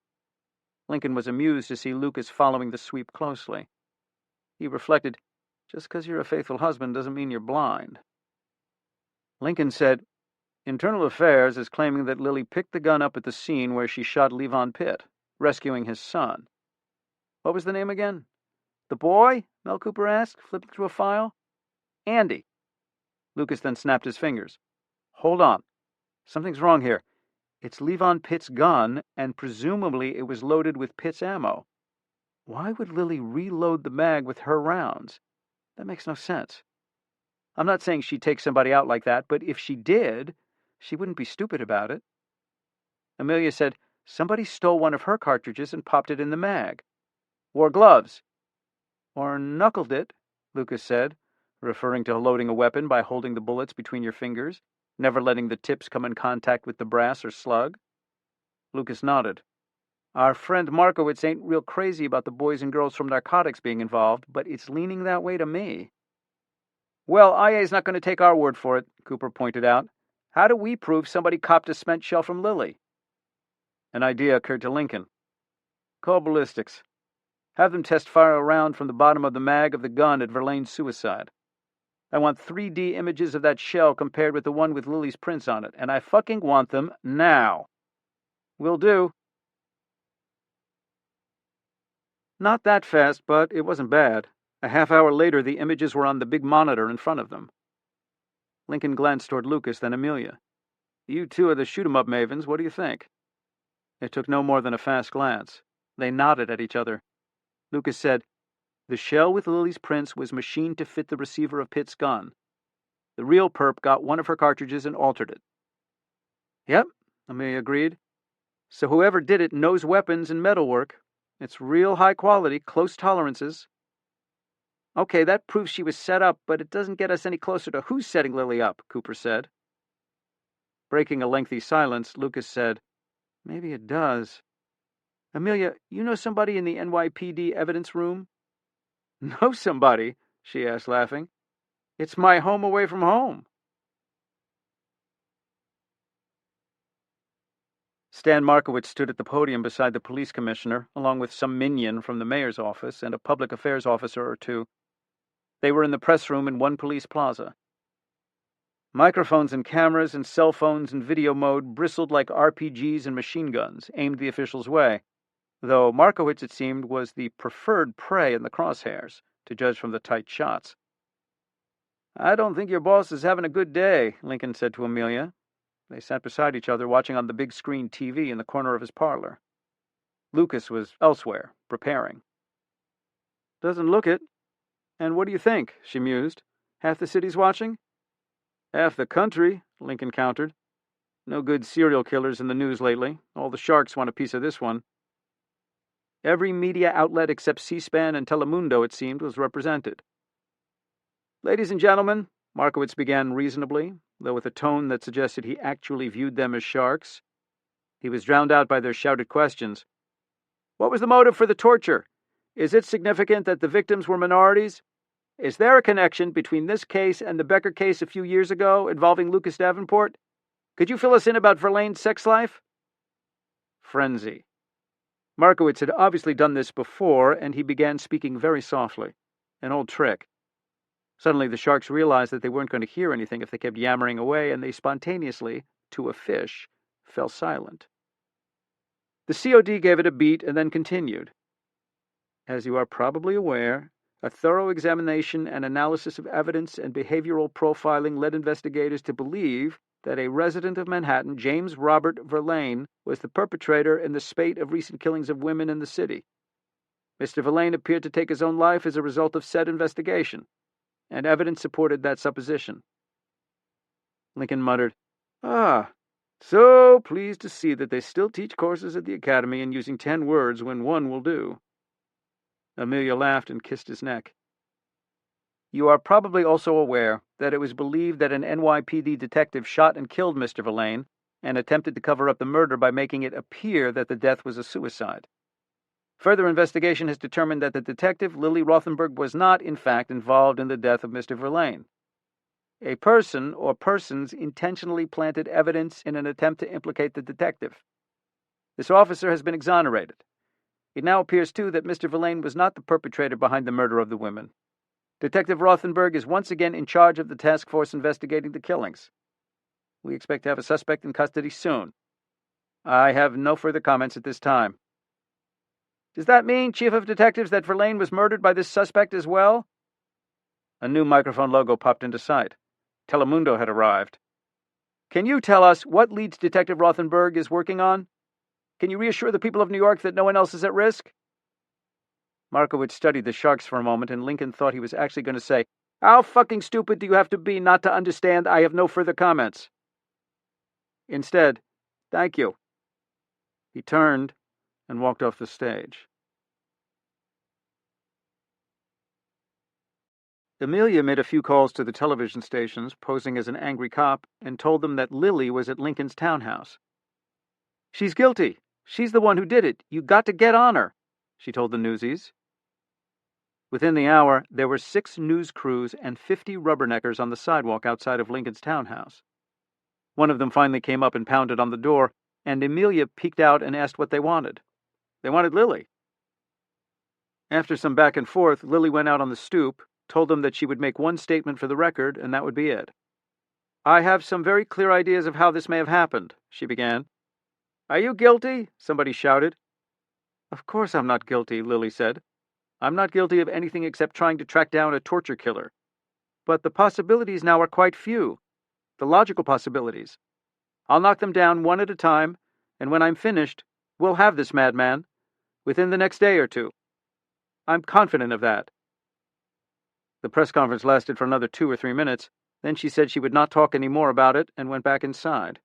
Speaker 2: Lincoln was amused to see Lucas following the sweep closely. He reflected, just because you're a faithful husband doesn't mean you're blind. Lincoln said, Internal Affairs is claiming that Lily picked the gun up at the scene where she shot Levon Pitt, rescuing his son. What was the name again? The boy? Mel Cooper asked, flipping through a file. Andy. Lucas then snapped his fingers. Hold on. Something's wrong here. It's Levon Pitt's gun, and presumably it was loaded with Pitt's ammo. Why would Lily reload the mag with her rounds? That makes no sense. I'm not saying she'd take somebody out like that, but if she did, she wouldn't be stupid about it. Amelia said, somebody stole one of her cartridges and popped it in the mag. Wore gloves. Or knuckled it, Lucas said, referring to loading a weapon by holding the bullets between your fingers, never letting the tips come in contact with the brass or slug. Lucas nodded. Our friend Markowitz ain't real crazy about the boys and girls from narcotics being involved, but it's leaning that way to me. Well, IA's not going to take our word for it, Cooper pointed out. How do we prove somebody copped a spent shell from Lily? An idea occurred to Lincoln. Call ballistics. Have them test fire a round from the bottom of the mag of the gun at Verlaine's suicide. I want 3D images of that shell compared with the one with Lily's prints on it, and I fucking want them now. Will do. Not that fast, but it wasn't bad. A half hour later, the images were on the big monitor in front of them. Lincoln glanced toward Lucas, then Amelia. You two are the shoot-'em-up mavens. What do you think? It took no more than a fast glance. They nodded at each other. Lucas said, the shell with Lily's prints was machined to fit the receiver of Pitt's gun. The real perp got one of her cartridges and altered it. Yep, Amelia agreed. So whoever did it knows weapons and metalwork. It's real high quality, close tolerances. Okay, that proves she was set up, but it doesn't get us any closer to who's setting Lily up, Cooper said. Breaking a lengthy silence, Lucas said, maybe it does. Amelia, you know somebody in the NYPD evidence room? Know somebody? She asked, laughing. It's my home away from home. Stan Markowitz stood at the podium beside the police commissioner, along with some minion from the mayor's office and a public affairs officer or two. They were in the press room in one police plaza. Microphones and cameras and cell phones in video mode bristled like RPGs and machine guns, aimed the officials' way, though Markowitz, it seemed, was the preferred prey in the crosshairs, to judge from the tight shots. I don't think your boss is having a good day, Lincoln said to Amelia. They sat beside each other, watching on the big screen TV in the corner of his parlor. Lucas was elsewhere, preparing. "Doesn't look it. And what do you think?" she mused. "Half the city's watching?" "Half the country," Lincoln countered. "No good serial killers in the news lately. All the sharks want a piece of this one." Every media outlet except C-SPAN and Telemundo, it seemed, was represented. "Ladies and gentlemen," Markowitz began reasonably, though with a tone that suggested he actually viewed them as sharks. He was drowned out by their shouted questions. "What was the motive for the torture? Is it significant that the victims were minorities? Is there a connection between this case and the Becker case a few years ago involving Lucas Davenport? Could you fill us in about Verlaine's sex life?" Frenzy. Markowitz had obviously done this before, and he began speaking very softly. An old trick. Suddenly the sharks realized that they weren't going to hear anything if they kept yammering away, and they spontaneously, to a fish, fell silent. The COD gave it a beat and then continued. "As you are probably aware, a thorough examination and analysis of evidence and behavioral profiling led investigators to believe that a resident of Manhattan, James Robert Verlaine, was the perpetrator in the spate of recent killings of women in the city. Mr. Verlaine appeared to take his own life as a result of said investigation, and evidence supported that supposition." Lincoln muttered, "Ah, so pleased to see that they still teach courses at the academy in using 10 words when one will do." Amelia laughed and kissed his neck. "You are probably also aware that it was believed that an NYPD detective shot and killed Mr. Verlaine and attempted to cover up the murder by making it appear that the death was a suicide. Further investigation has determined that the detective, Lily Rothenberg, was not, in fact, involved in the death of Mr. Verlaine. A person or persons intentionally planted evidence in an attempt to implicate the detective. This officer has been exonerated. It now appears, too, that Mr. Verlaine was not the perpetrator behind the murder of the women. Detective Rothenberg is once again in charge of the task force investigating the killings. We expect to have a suspect in custody soon. I have no further comments at this time." "Does that mean, Chief of Detectives, that Verlaine was murdered by this suspect as well?" A new microphone logo popped into sight. Telemundo had arrived. "Can you tell us what leads Detective Rothenberg is working on? Can you reassure the people of New York that no one else is at risk?" Markowitz studied the sharks for a moment, and Lincoln thought he was actually going to say, "How fucking stupid do you have to be not to understand I have no further comments?" Instead, "Thank you." He turned and walked off the stage. Amelia made a few calls to the television stations, posing as an angry cop, and told them that Lily was at Lincoln's townhouse. "She's guilty. She's the one who did it. You got to get on her," she told the newsies. Within the hour, there were 6 news crews and 50 rubberneckers on the sidewalk outside of Lincoln's townhouse. One of them finally came up and pounded on the door, and Amelia peeked out and asked what they wanted. They wanted Lily. After some back and forth, Lily went out on the stoop, told them that she would make one statement for the record, and that would be it. "I have some very clear ideas of how this may have happened," she began. "Are you guilty?" somebody shouted. "Of course I'm not guilty," Lily said. "I'm not guilty of anything except trying to track down a torture killer. But the possibilities now are quite few. The logical possibilities. I'll knock them down one at a time, and when I'm finished, we'll have this madman, within the next day or two. I'm confident of that." The press conference lasted for another 2 or 3 minutes. Then she said she would not talk any more about it and went back inside.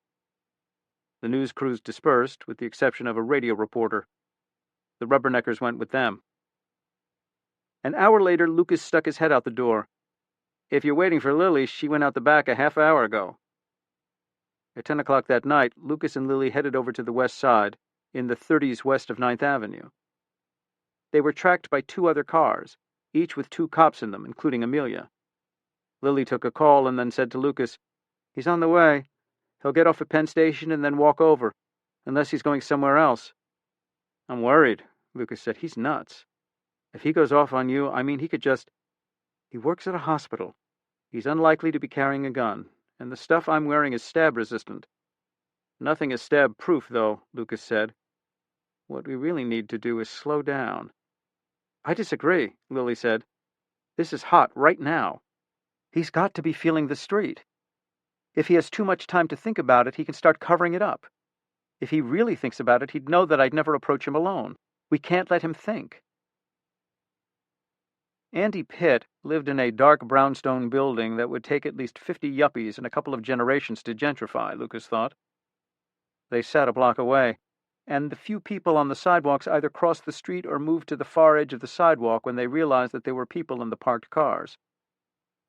Speaker 2: The news crews dispersed, with the exception of a radio reporter. The rubberneckers went with them. An hour later, Lucas stuck his head out the door. "If you're waiting for Lily, she went out the back a half hour ago." At 10 o'clock that night, Lucas and Lily headed over to the west side, in the 30s west of 9th Avenue. They were tracked by 2 other cars, each with 2 cops in them, including Amelia. Lily took a call and then said to Lucas, "He's on the way. He'll get off at Penn Station and then walk over, unless he's going somewhere else." "I'm worried," Lucas said. "He's nuts. If he goes off on you, I mean, he could just... He works at a hospital. He's unlikely to be carrying a gun, and the stuff I'm wearing is stab-resistant." "Nothing is stab-proof, though," Lucas said. "What we really need to do is slow down." "I disagree," Lily said. "This is hot right now. He's got to be feeling the street." If he has too much time to think about it, he can start covering it up. If he really thinks about it, he'd know that I'd never approach him alone. We can't let him think." Andy Pitt lived in a dark brownstone building that would take at least 50 yuppies and a couple of generations to gentrify, Lucas thought. They sat a block away, and the few people on the sidewalks either crossed the street or moved to the far edge of the sidewalk when they realized that there were people in the parked cars.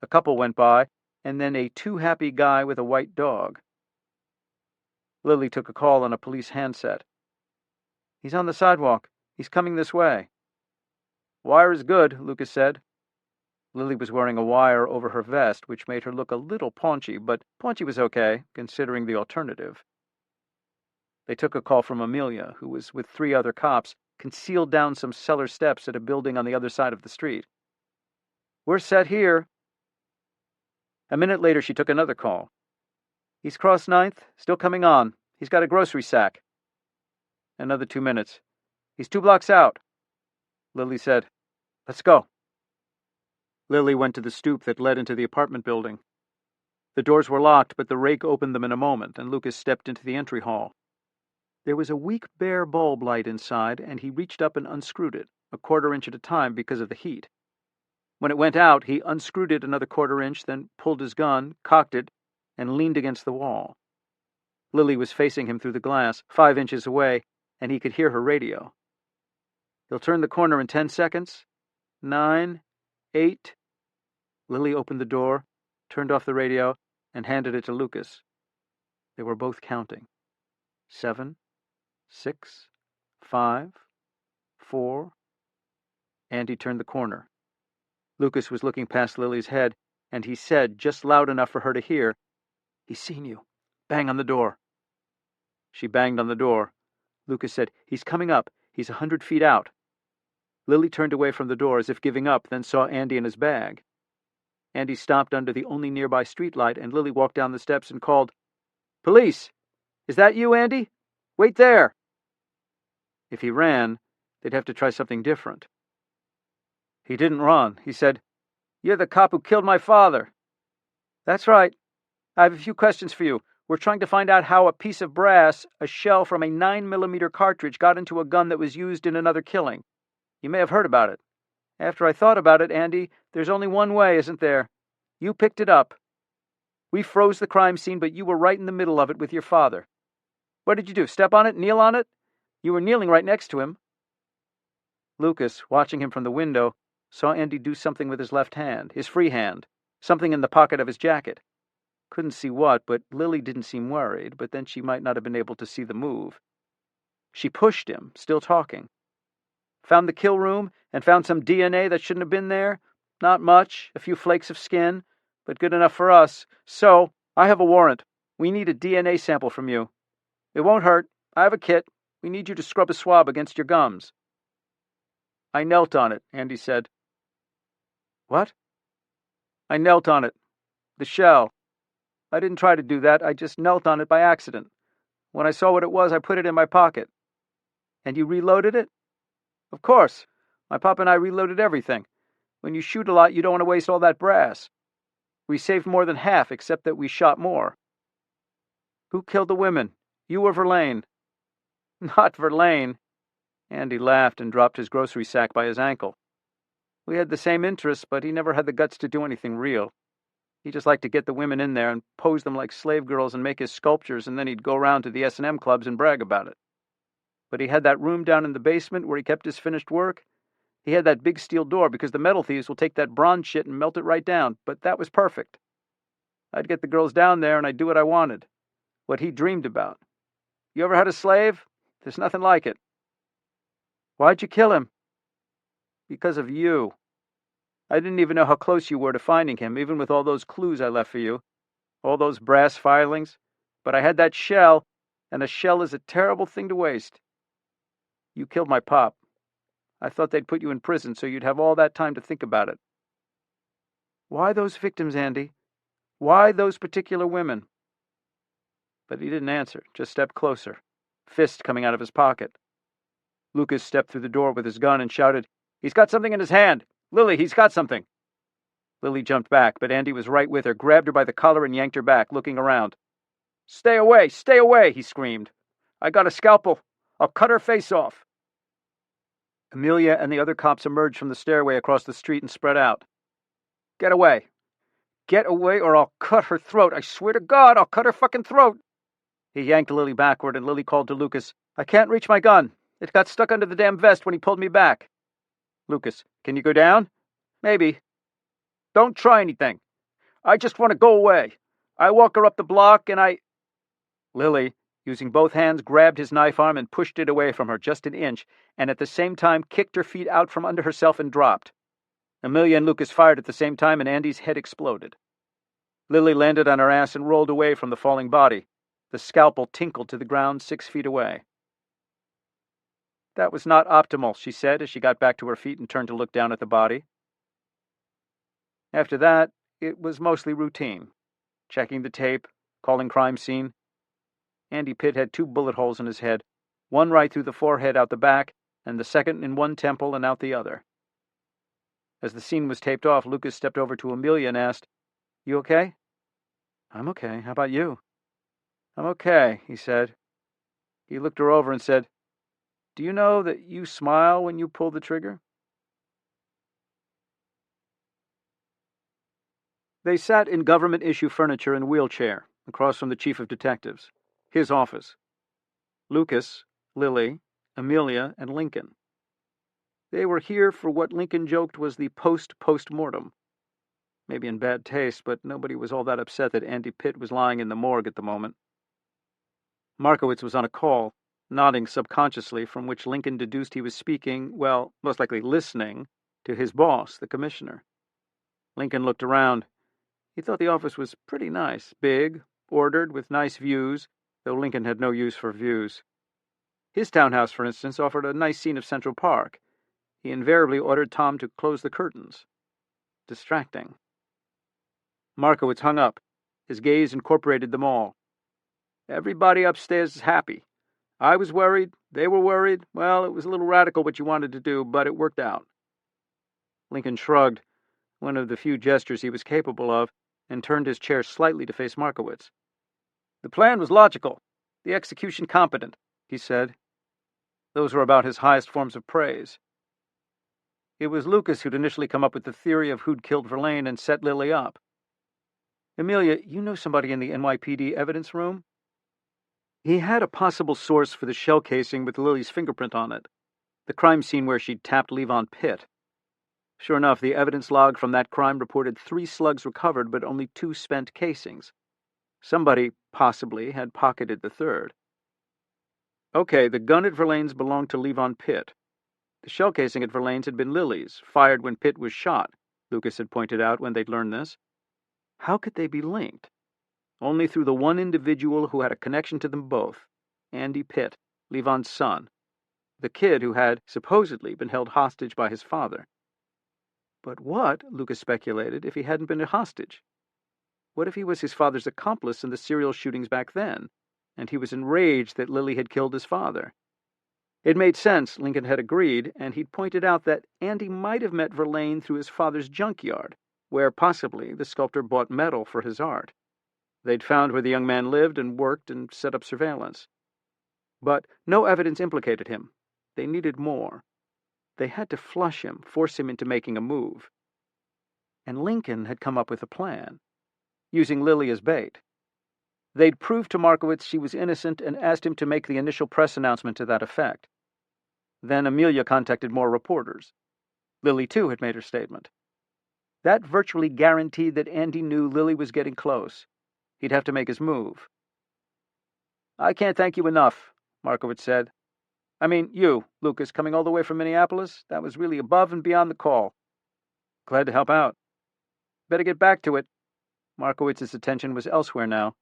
Speaker 2: A couple went by, and then a too-happy guy with a white dog. Lily took a call on a police handset. "He's on the sidewalk. He's coming this way." "Wire is good," Lucas said. Lily was wearing a wire over her vest, which made her look a little paunchy, but paunchy was okay, considering the alternative. They took a call from Amelia, who was with 3 other cops, concealed down some cellar steps at a building on the other side of the street. "We're set here." A minute later, she took another call. "He's crossed 9th, still coming on. He's got a grocery sack." Another 2 minutes. "He's 2 blocks out." Lily said, "Let's go." Lily went to the stoop that led into the apartment building. The doors were locked, but the rake opened them in a moment, and Lucas stepped into the entry hall. There was a weak bare bulb light inside, and he reached up and unscrewed it, a 1/4 inch at a time because of the heat. When it went out, he unscrewed it another 1/4 inch, then pulled his gun, cocked it, and leaned against the wall. Lily was facing him through the glass, 5 inches away, and he could hear her radio. "He'll turn the corner in 10 seconds. 9, 8... Lily opened the door, turned off the radio, and handed it to Lucas. They were both counting. 7, 6, 5, 4... Andy turned the corner. Lucas was looking past Lily's head, and he said, just loud enough for her to hear, "He's seen you. Bang on the door." She banged on the door. Lucas said, "He's coming up. He's 100 feet out." Lily turned away from the door as if giving up, then saw Andy in his bag. Andy stopped under the only nearby streetlight, and Lily walked down the steps and called, "Police! Is that you, Andy? Wait there!" If he ran, they'd have to try something different. He didn't run. He said, "You're the cop who killed my father." "That's right. I have a few questions for you. We're trying to find out how a piece of brass, a shell from a 9mm cartridge, got into a gun that was used in another killing. You may have heard about it. After I thought about it, Andy, there's only one way, isn't there? You picked it up. We froze the crime scene, but you were right in the middle of it with your father. What did you do, step on it, kneel on it? You were kneeling right next to him." Lucas, watching him from the window, saw Andy do something with his left hand, his free hand, something in the pocket of his jacket. Couldn't see what, but Lily didn't seem worried, but then she might not have been able to see the move. She pushed him, still talking. "Found the kill room and found some DNA that shouldn't have been there. Not much, a few flakes of skin, but good enough for us. So, I have a warrant. We need a DNA sample from you. It won't hurt. I have a kit. We need you to scrub a swab against your gums." "I knelt on it," Andy said. "What?" "I knelt on it. The shell. I didn't try to do that. I just knelt on it by accident. When I saw what it was, I put it in my pocket." "And you reloaded it?" "Of course. My pop and I reloaded everything. When you shoot a lot, you don't want to waste all that brass. We saved more than half, except that we shot more." "Who killed the women? You or Verlaine?" "Not Verlaine." Andy laughed and dropped his grocery sack by his ankle. "We had the same interests, but he never had the guts to do anything real. He just liked to get the women in there and pose them like slave girls and make his sculptures, and then he'd go around to the S&M clubs and brag about it. But he had that room down in the basement where he kept his finished work. He had that big steel door because the metal thieves will take that bronze shit and melt it right down, but that was perfect. I'd get the girls down there and I'd do what I wanted, what he dreamed about. You ever had a slave? There's nothing like it." "Why'd you kill him?" "Because of you. I didn't even know how close you were to finding him, even with all those clues I left for you, all those brass filings. But I had that shell, and a shell is a terrible thing to waste. You killed my pop. I thought they'd put you in prison so you'd have all that time to think about it." "Why those victims, Andy? Why those particular women?" But he didn't answer, just stepped closer, fist coming out of his pocket. Lucas stepped through the door with his gun and shouted, "He's got something in his hand! Lily, he's got something!" Lily jumped back, but Andy was right with her, grabbed her by the collar and yanked her back, looking around. Stay away, he screamed. I got a scalpel. I'll cut her face off. Amelia and the other cops emerged from the stairway across the street and spread out. Get away. Get away or I'll cut her throat. I swear to God, I'll cut her fucking throat. He yanked Lily backward, and Lily called to Lucas, I can't reach my gun. It got stuck under the damn vest when he pulled me back. Lucas, can you go down? Maybe. Don't try anything. I just want to go away. I walk her up the block and I... Lily, using both hands, grabbed his knife arm and pushed it away from her just an inch, and at the same time kicked her feet out from under herself and dropped. Amelia and Lucas fired at the same time, and Andy's head exploded. Lily landed on her ass and rolled away from the falling body. The scalpel tinkled to the ground 6 feet away. That was not optimal, she said as she got back to her feet and turned to look down at the body. After that, it was mostly routine. Checking the tape, calling crime scene. Andy Pitt had 2 bullet holes in his head, one right through the forehead out the back, and the second in one temple and out the other. As the scene was taped off, Lucas stepped over to Amelia and asked, You okay? I'm okay. How about you? I'm okay, he said. He looked her over and said, Do you know that you smile when you pull the trigger? They sat in government-issue furniture and wheelchair, across from the chief of detectives, his office. Lucas, Lily, Amelia, and Lincoln. They were here for what Lincoln joked was the post-mortem. Maybe in bad taste, but nobody was all that upset that Andy Pitt was lying in the morgue at the moment. Markowitz was on a call, nodding subconsciously, from which Lincoln deduced he was speaking, well, most likely listening, to his boss, the commissioner. Lincoln looked around. He thought the office was pretty nice, big, ordered, with nice views, though Lincoln had no use for views. His townhouse, for instance, offered a nice scene of Central Park. He invariably ordered Tom to close the curtains. Distracting. Markowitz hung up. His gaze incorporated them all. Everybody upstairs is happy. I was worried. They were worried. Well, it was a little radical what you wanted to do, but it worked out. Lincoln shrugged, one of the few gestures he was capable of, and turned his chair slightly to face Markowitz. The plan was logical, the execution competent, he said. Those were about his highest forms of praise. It was Lucas who'd initially come up with the theory of who'd killed Verlaine and set Lily up. Amelia, you know somebody in the NYPD evidence room? He had a possible source for the shell casing with Lily's fingerprint on it, the crime scene where she'd tapped Levon Pitt. Sure enough, the evidence log from that crime reported 3 slugs recovered, but only 2 spent casings. Somebody, possibly, had pocketed the third. Okay, the gun at Verlaine's belonged to Levon Pitt. The shell casing at Verlaine's had been Lily's, fired when Pitt was shot, Lucas had pointed out when they'd learned this. How could they be linked? Only through the one individual who had a connection to them both, Andy Pitt, Levon's son, the kid who had supposedly been held hostage by his father. But what, Lucas speculated, if he hadn't been a hostage? What if he was his father's accomplice in the serial shootings back then, and he was enraged that Lily had killed his father? It made sense, Lincoln had agreed, and he'd pointed out that Andy might have met Verlaine through his father's junkyard, where possibly the sculptor bought metal for his art. They'd found where the young man lived and worked and set up surveillance. But no evidence implicated him. They needed more. They had to flush him, force him into making a move. And Lincoln had come up with a plan, using Lily as bait. They'd proved to Markowitz she was innocent and asked him to make the initial press announcement to that effect. Then Amelia contacted more reporters. Lily, too, had made her statement. That virtually guaranteed that Andy knew Lily was getting close. He'd have to make his move. I can't thank you enough, Markowitz said. I mean, you, Lucas, coming all the way from Minneapolis, that was really above and beyond the call. Glad to help out. Better get back to it. Markowitz's attention was elsewhere now.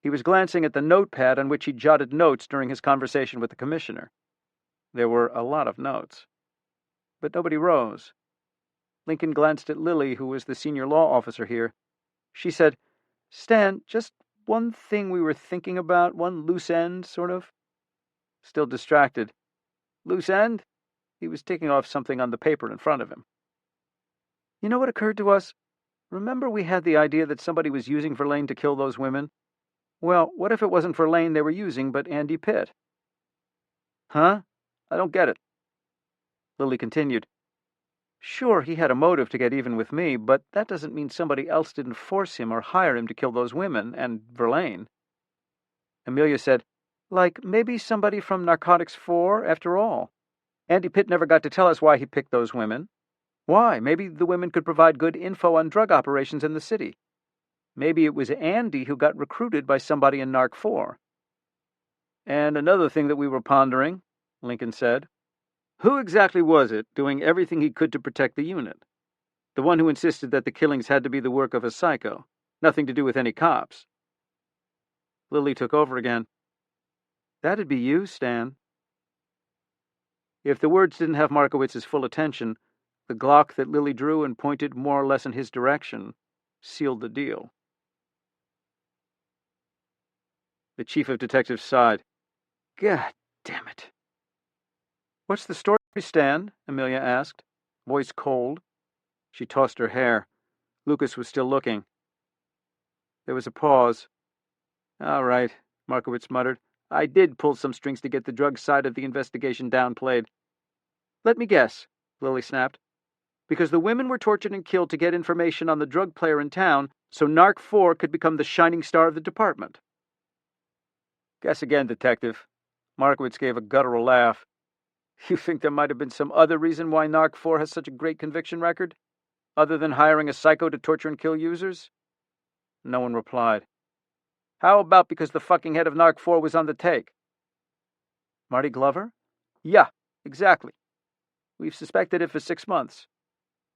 Speaker 2: He was glancing at the notepad on which he'd jotted notes during his conversation with the commissioner. There were a lot of notes. But nobody rose. Lincoln glanced at Lily, who was the senior law officer here. She said, Stan, just one thing we were thinking about, one loose end, sort of. Still distracted. Loose end? He was ticking off something on the paper in front of him. You know what occurred to us? Remember we had the idea that somebody was using Verlaine to kill those women? Well, what if it wasn't Verlaine they were using, but Andy Pitt? Huh? I don't get it. Lily continued. Sure, he had a motive to get even with me, but that doesn't mean somebody else didn't force him or hire him to kill those women, and Verlaine. Amelia said, like, maybe somebody from Narcotics 4, after all. Andy Pitt never got to tell us why he picked those women. Why? Maybe the women could provide good info on drug operations in the city. Maybe it was Andy who got recruited by somebody in Narc 4. And another thing that we were pondering, Lincoln said. Who exactly was it doing everything he could to protect the unit? The one who insisted that the killings had to be the work of a psycho, nothing to do with any cops. Lily took over again. That'd be you, Stan. If the words didn't have Markowitz's full attention, the Glock that Lily drew and pointed more or less in his direction sealed the deal. The chief of detectives sighed. God damn it. What's the story, Stan? Amelia asked, voice cold. She tossed her hair. Lucas was still looking. There was a pause. All right, Markowitz muttered. I did pull some strings to get the drug side of the investigation downplayed. Let me guess, Lily snapped. Because the women were tortured and killed to get information on the drug player in town, so Narc 4 could become the shining star of the department. Guess again, Detective. Markowitz gave a guttural laugh. You think there might have been some other reason why Narc 4 has such a great conviction record? Other than hiring a psycho to torture and kill users? No one replied. How about because the fucking head of Narc 4 was on the take? Marty Glover? Yeah, exactly. We've suspected it for 6 months.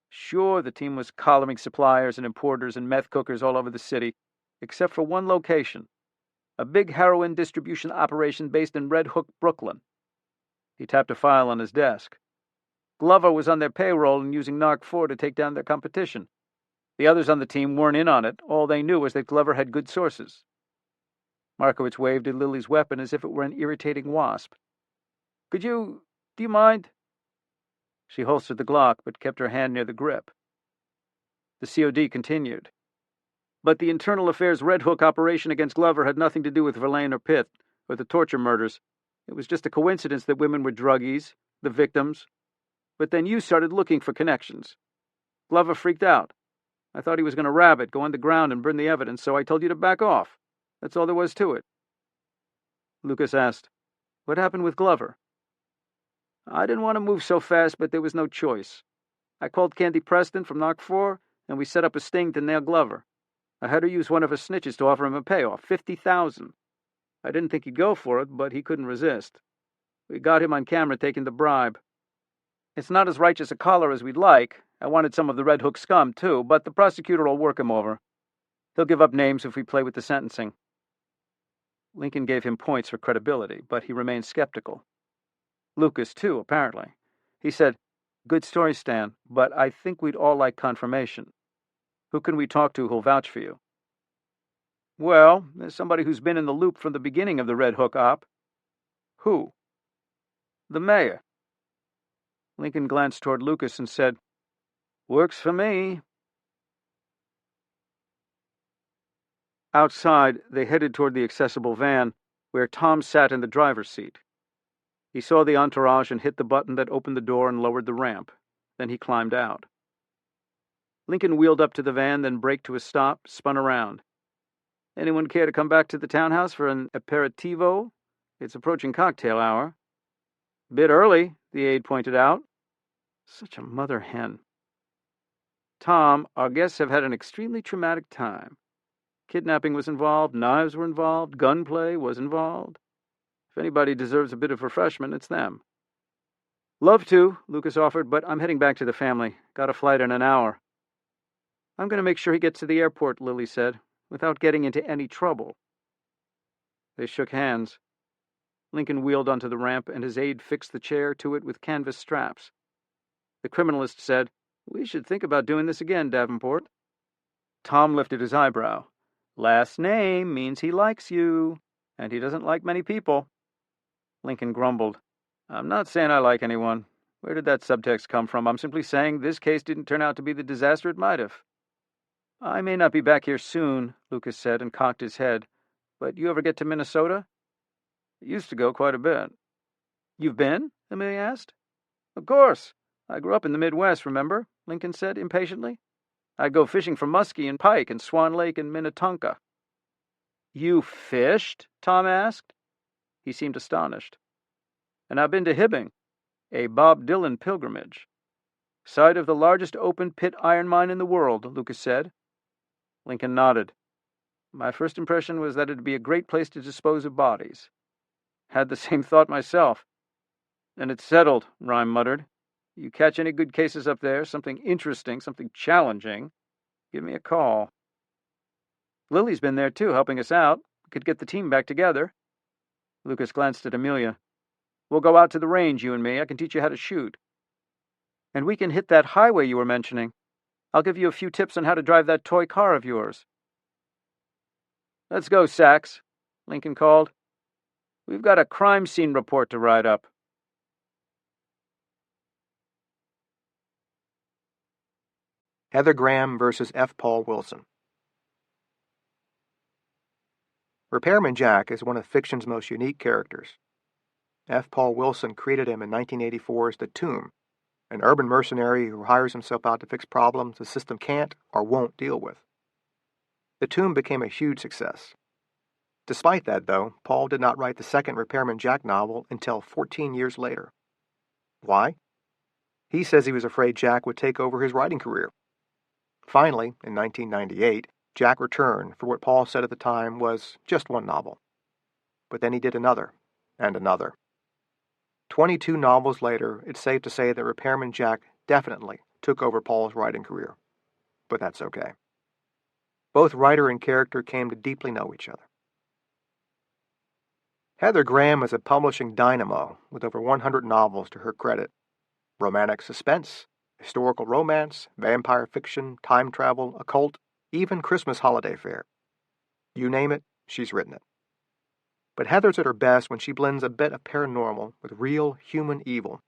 Speaker 2: Sure, the team was collaring suppliers and importers and meth cookers all over the city, except for one location. A big heroin distribution operation based in Red Hook, Brooklyn. He tapped a file on his desk. Glover was on their payroll and using Narc 4 to take down their competition. The others on the team weren't in on it. All they knew was that Glover had good sources. Markowitz waved at Lily's weapon as if it were an irritating wasp. Do you mind? She holstered the Glock, but kept her hand near the grip. The COD continued. But the internal affairs Red Hook operation against Glover had nothing to do with Verlaine or Pitt, or the torture murders. It was just a coincidence that women were druggies, the victims. But then you started looking for connections. Glover freaked out. I thought he was going to rabbit, go underground and burn the evidence, so I told you to back off. That's all there was to it. Lucas asked, What happened with Glover? I didn't want to move so fast, but there was no choice. I called Candy Preston from Narc 4, and we set up a sting to nail Glover. I had her use one of her snitches to offer him a payoff, $50,000. I didn't think he'd go for it, but he couldn't resist. We got him on camera taking the bribe. It's not as righteous a collar as we'd like. I wanted some of the Red Hook scum, too, but the prosecutor will work him over. He'll give up names if we play with the sentencing. Lincoln gave him points for credibility, but he remained skeptical. Lucas, too, apparently. He said, Good story, Stan, but I think we'd all like confirmation. Who can we talk to who'll vouch for you? Well, there's somebody who's been in the loop from the beginning of the Red Hook op. Who? The mayor. Lincoln glanced toward Lucas and said, Works for me. Outside, they headed toward the accessible van, where Tom sat in the driver's seat. He saw the entourage and hit the button that opened the door and lowered the ramp. Then he climbed out. Lincoln wheeled up to the van, then braked to a stop, spun around. Anyone care to come back to the townhouse for an aperitivo? It's approaching cocktail hour. Bit early, the aide pointed out. Such a mother hen. Tom, our guests have had an extremely traumatic time. Kidnapping was involved, knives were involved, gunplay was involved. If anybody deserves a bit of refreshment, it's them. Love to, Lucas offered, but I'm heading back to the family. Got a flight in an hour. I'm going to make sure he gets to the airport, Lily said, without getting into any trouble. They shook hands. Lincoln wheeled onto the ramp, and his aide fixed the chair to it with canvas straps. The criminalist said, We should think about doing this again, Davenport. Tom lifted his eyebrow. Last name means he likes you, and he doesn't like many people. Lincoln grumbled. I'm not saying I like anyone. Where did that subtext come from? I'm simply saying this case didn't turn out to be the disaster it might have. I may not be back here soon, Lucas said and cocked his head. But you ever get to Minnesota? I used to go quite a bit. You've been? Amelia asked. Of course. I grew up in the Midwest, remember? Lincoln said impatiently. I'd go fishing for muskie and pike in Swan Lake and Minnetonka. You fished? Tom asked. He seemed astonished. And I've been to Hibbing, a Bob Dylan pilgrimage. Site of the largest open pit iron mine in the world, Lucas said. Lincoln nodded. My first impression was that it'd be a great place to dispose of bodies. Had the same thought myself. And it's settled, Rhyme muttered. You catch any good cases up there, something interesting, something challenging, give me a call. Lily's been there too, helping us out. We could get the team back together. Lucas glanced at Amelia. We'll go out to the range, you and me. I can teach you how to shoot. And we can hit that highway you were mentioning. I'll give you a few tips on how to drive that toy car of yours. Let's go, Sax, Lincoln called. We've got a crime scene report to write up.
Speaker 1: Heather Graham versus F. Paul Wilson. Repairman Jack is one of fiction's most unique characters. F. Paul Wilson created him in 1984 as the Tomb, an urban mercenary who hires himself out to fix problems the system can't or won't deal with. The Tomb became a huge success. Despite that, though, Paul did not write the second Repairman Jack novel until 14 years later. Why? He says he was afraid Jack would take over his writing career. Finally, in 1998, Jack returned for what Paul said at the time was just one novel. But then he did another, and another. 22 novels later, it's safe to say that Repairman Jack definitely took over Paul's writing career. But that's okay. Both writer and character came to deeply know each other. Heather Graham is a publishing dynamo with over 100 novels to her credit. Romantic suspense, historical romance, vampire fiction, time travel, occult, even Christmas holiday fare. You name it, she's written it. But Heather's at her best when she blends a bit of paranormal with real human evil.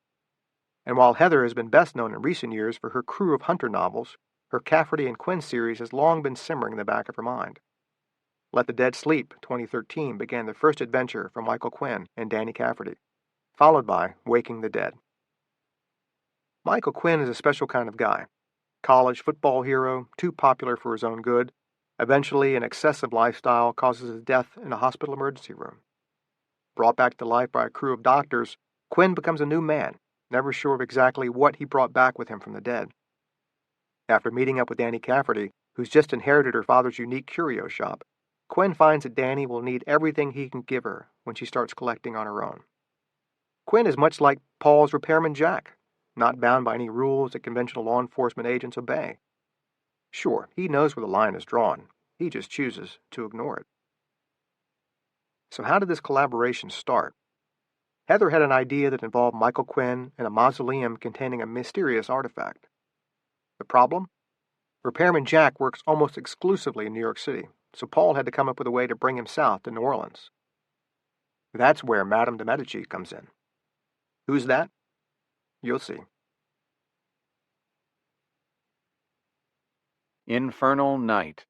Speaker 1: And while Heather has been best known in recent years for her crew of Hunter novels, her Cafferty and Quinn series has long been simmering in the back of her mind. Let the Dead Sleep, 2013, began the first adventure for Michael Quinn and Danny Cafferty, followed by Waking the Dead. Michael Quinn is a special kind of guy. College football hero, too popular for his own good. Eventually, an excessive lifestyle causes his death in a hospital emergency room. Brought back to life by a crew of doctors, Quinn becomes a new man, never sure of exactly what he brought back with him from the dead. After meeting up with Danny Cafferty, who's just inherited her father's unique curio shop, Quinn finds that Danny will need everything he can give her when she starts collecting on her own. Quinn is much like Paul's Repairman Jack, not bound by any rules that conventional law enforcement agents obey. Sure, he knows where the line is drawn. He just chooses to ignore it. So how did this collaboration start? Heather had an idea that involved Michael Quinn and a mausoleum containing a mysterious artifact. The problem? Repairman Jack works almost exclusively in New York City, so Paul had to come up with a way to bring him south to New Orleans. That's where Madame de Medici comes in. Who's that? You'll see.
Speaker 4: Infernal Night.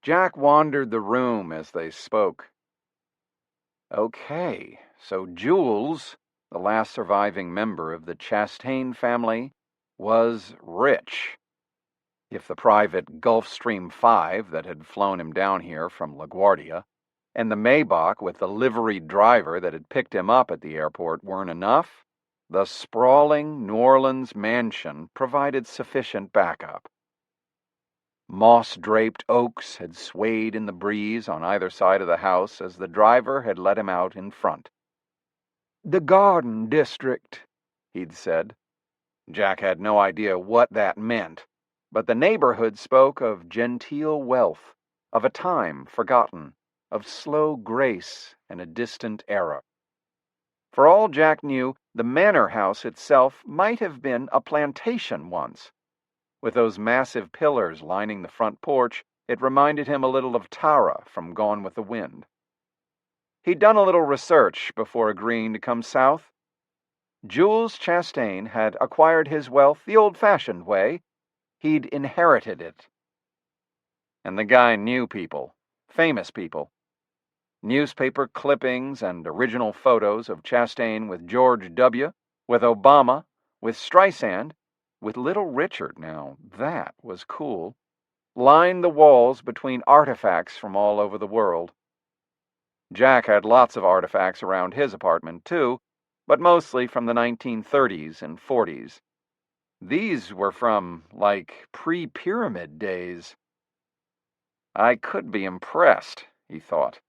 Speaker 4: Jack wandered the room as they spoke. Okay, so Jules, the last surviving member of the Chastain family, was rich. If the private Gulfstream 5 that had flown him down here from LaGuardia and the Maybach with the liveried driver that had picked him up at the airport weren't enough, the sprawling New Orleans mansion provided sufficient backup. Moss-draped oaks had swayed in the breeze on either side of the house as the driver had let him out in front. "The Garden District," he'd said. Jack had no idea what that meant, but the neighborhood spoke of genteel wealth, of a time forgotten, of slow grace and a distant era. For all Jack knew, the manor house itself might have been a plantation once. With those massive pillars lining the front porch, it reminded him a little of Tara from Gone with the Wind. He'd done a little research before agreeing to come south. Jules Chastain had acquired his wealth the old-fashioned way. He'd inherited it. And the guy knew people, famous people. Newspaper clippings and original photos of Chastain with George W., with Obama, with Streisand, with Little Richard. Now, that was cool. Lined the walls between artifacts from all over the world. Jack had lots of artifacts around his apartment, too, but mostly from the 1930s and 40s. These were from, like, pre-pyramid days. I could be impressed, he thought.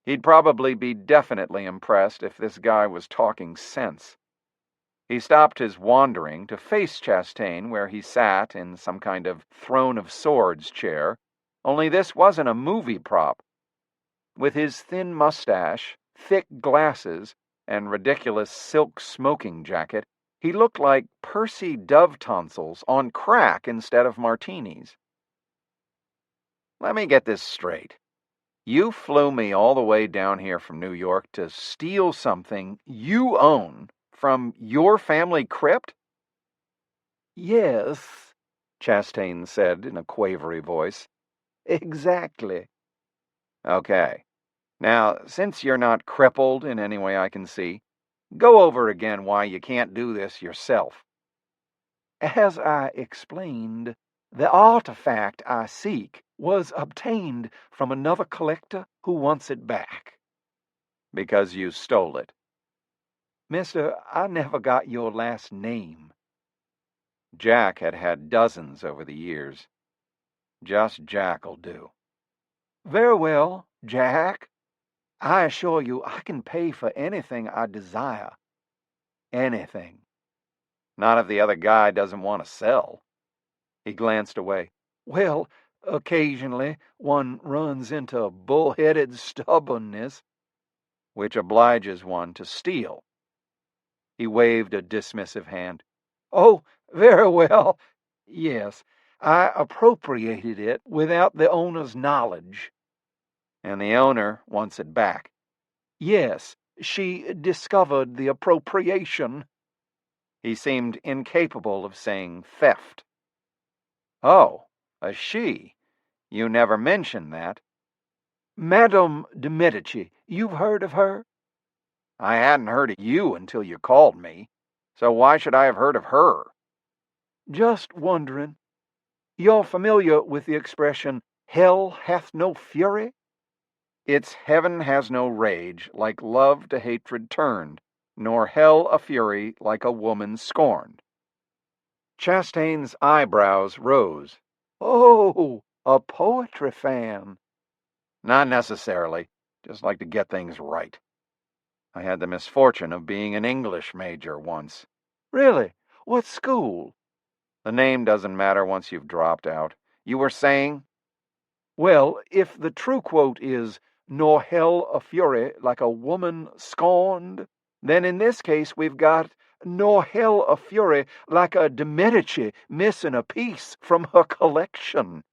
Speaker 4: He'd probably be definitely impressed if this guy was talking sense. He stopped his wandering to face Chastain where he sat in some kind of throne of swords chair, only this wasn't a movie prop. With his thin mustache, thick glasses, and ridiculous silk smoking jacket, he looked like Percy Dove tonsils on crack instead of martinis. Let me get this straight. You flew me all the way down here from New York to steal something you own from your family crypt? Yes, Chastain said in a quavery voice. Exactly. Okay. Now, since you're not crippled in any way I can see, go over again why you can't do this yourself. As I explained, the artifact I seek was obtained from another collector who wants it back. Because you stole it. Mister, I never got your last name. Jack had had dozens over the years. Just Jack'll do. Very well, Jack. I assure you I can pay for anything I desire. Anything. Not if the other guy doesn't want to sell. He glanced away. Well, occasionally one runs into bull-headed stubbornness, which obliges one to steal. He waved a dismissive hand. Oh, very well. Yes, I appropriated it without the owner's knowledge. And the owner wants it back. Yes, she discovered the appropriation. He seemed incapable of saying theft. Oh, a she. You never mentioned that. Madame de Medici, you've heard of her? I hadn't heard of you until you called me, so why should I have heard of her? Just wondering. You're familiar with the expression, hell hath no fury? It's heaven has no rage, like love to hatred turned, nor hell a fury like a woman scorned. Chastain's eyebrows rose. Oh, a poetry fan. Not necessarily. Just like to get things right. I had the misfortune of being an English major once. Really? What school? The name doesn't matter once you've dropped out. You were saying? Well, if the true quote is, nor hell a fury like a woman scorned, then in this case we've got, nor hell a fury like a de Medici missing a piece from her collection.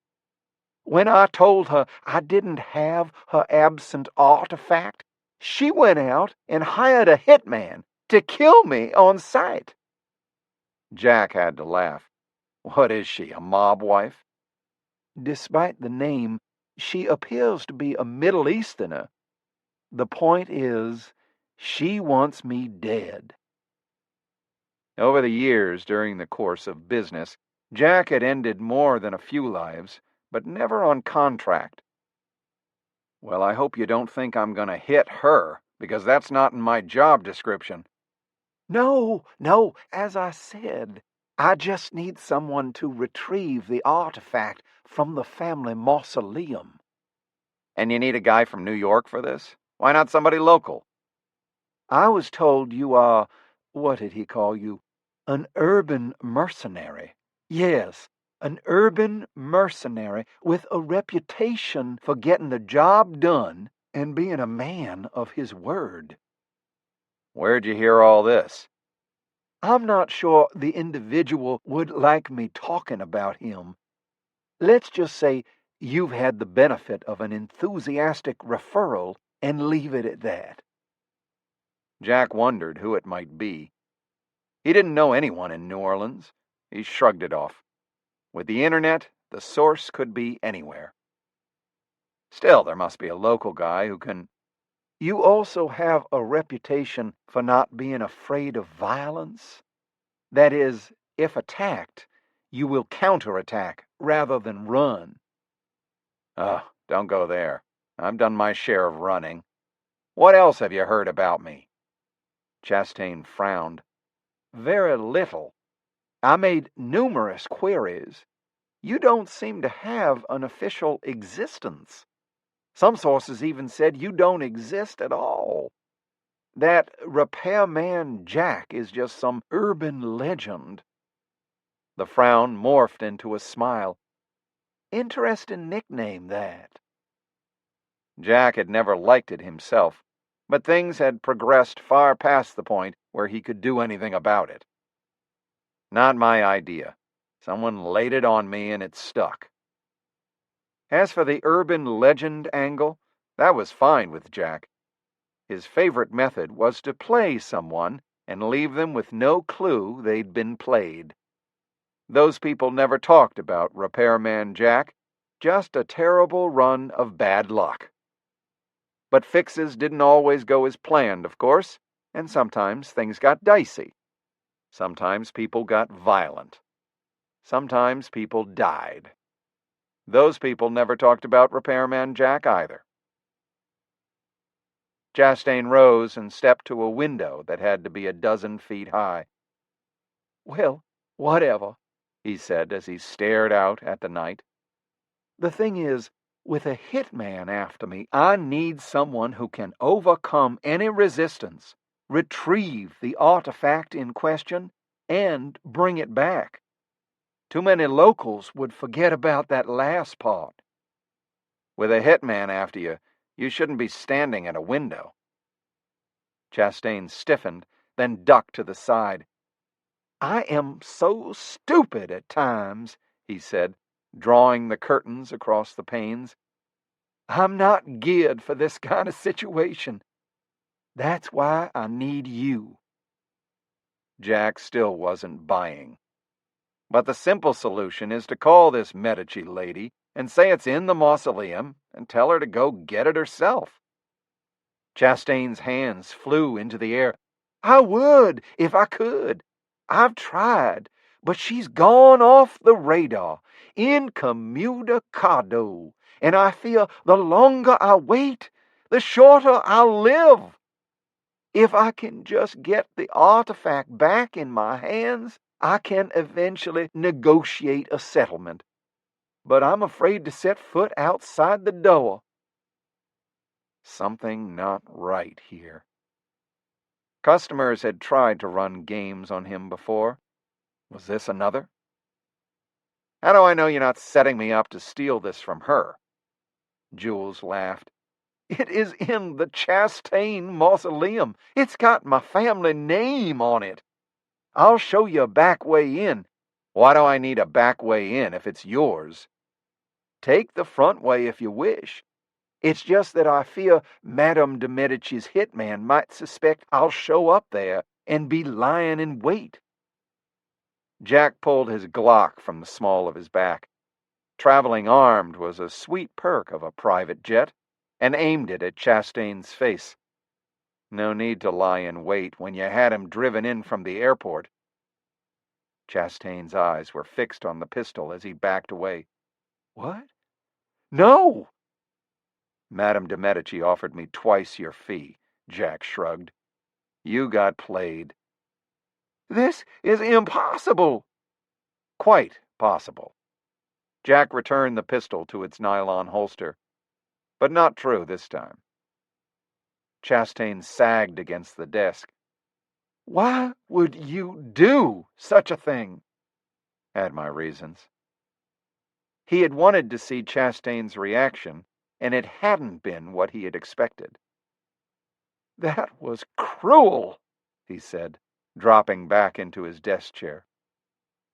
Speaker 4: When I told her I didn't have her absent artifact, she went out and hired a hitman to kill me on sight. Jack had to laugh. What is she, a mob wife? Despite the name, she appears to be a Middle Easterner. The point is, she wants me dead. Over the years, during the course of business, Jack had ended more than a few lives, but never on contract. Well, I hope you don't think I'm going to hit her, because that's not in my job description. No, as I said, I just need someone to retrieve the artifact from the family mausoleum. And you need a guy from New York for this? Why not somebody local? I was told you are, what did he call you? An urban mercenary. Yes, an urban mercenary with a reputation for getting the job done and being a man of his word. Where'd you hear all this? I'm not sure the individual would like me talking about him. Let's just say you've had the benefit of an enthusiastic referral and leave it at that. Jack wondered who it might be. He didn't know anyone in New Orleans. He shrugged it off. With the internet, the source could be anywhere. Still, there must be a local guy who can... You also have a reputation for not being afraid of violence. That is, if attacked, you will counterattack rather than run. Oh, don't go there. I've done my share of running. What else have you heard about me? Chastain frowned. Very little. I made numerous queries. You don't seem to have an official existence. Some sources even said you don't exist at all. That Repairman Jack is just some urban legend. The frown morphed into a smile. Interesting nickname, that. Jack had never liked it himself, but things had progressed far past the point where he could do anything about it. Not my idea. Someone laid it on me and it stuck. As for the urban legend angle, that was fine with Jack. His favorite method was to play someone and leave them with no clue they'd been played. Those people never talked about Repairman Jack, just a terrible run of bad luck. But fixes didn't always go as planned, of course, and sometimes things got dicey. Sometimes people got violent. Sometimes people died. Those people never talked about Repairman Jack either. Chastain rose and stepped to a window that had to be a dozen feet high. Well, whatever, he said as he stared out at the night. The thing is, with a hitman after me, I need someone who can overcome any resistance, retrieve the artifact in question, and bring it back. Too many locals would forget about that last part. With a hitman after you, you shouldn't be standing at a window. Chastain stiffened, then ducked to the side. I am so stupid at times, he said, drawing the curtains across the panes. I'm not geared for this kind of situation. That's why I need you. Jack still wasn't buying. But the simple solution is to call this Medici lady and say it's in the mausoleum and tell her to go get it herself. Chastain's hands flew into the air. I would, if I could. I've tried, but she's gone off the radar, incommunicado, and I fear the longer I wait, the shorter I'll live. If I can just get the artifact back in my hands, I can eventually negotiate a settlement. But I'm afraid to set foot outside the door. Something not right here. Customers had tried to run games on him before. Was this another? How do I know you're not setting me up to steal this from her? Jules laughed. It is in the Chastain mausoleum. It's got my family name on it. I'll show you a back way in. Why do I need a back way in if it's yours? Take the front way if you wish. It's just that I fear Madame de Medici's hitman might suspect I'll show up there and be lying in wait. Jack pulled his Glock from the small of his back. Traveling armed was a sweet perk of a private jet, and aimed it at Chastain's face. No need to lie in wait when you had him driven in from the airport. Chastain's eyes were fixed on the pistol as he backed away. What? No! Madame de Medici offered me twice your fee, Jack shrugged. You got played. This is impossible. Quite possible. Jack returned the pistol to its nylon holster, but not true this time. Chastain sagged against the desk. Why would you do such a thing? Had my reasons. He had wanted to see Chastain's reaction, and it hadn't been what he had expected. That was cruel, he said, dropping back into his desk chair.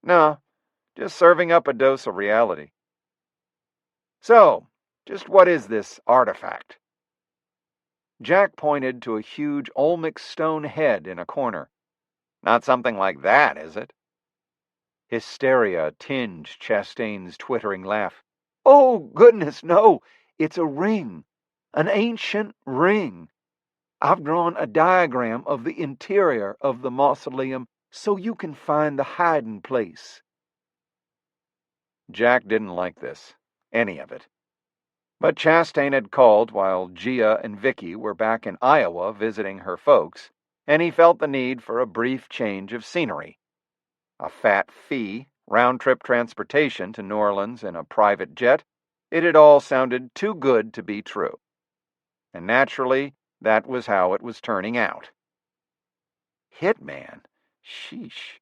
Speaker 4: No, just serving up a dose of reality. So, just what is this artifact? Jack pointed to a huge Olmec stone head in a corner. "Not something like that, is it?" Hysteria tinged Chastain's twittering laugh. "Oh, goodness, no! It's a ring. An ancient ring. I've drawn a diagram of the interior of the mausoleum so you can find the hiding place." Jack didn't like this, any of it. But Chastain had called while Gia and Vicky were back in Iowa visiting her folks, and he felt the need for a brief change of scenery. A fat fee, round-trip transportation to New Orleans in a private jet, it had all sounded too good to be true. And naturally, that was how it was turning out. Hitman? Sheesh.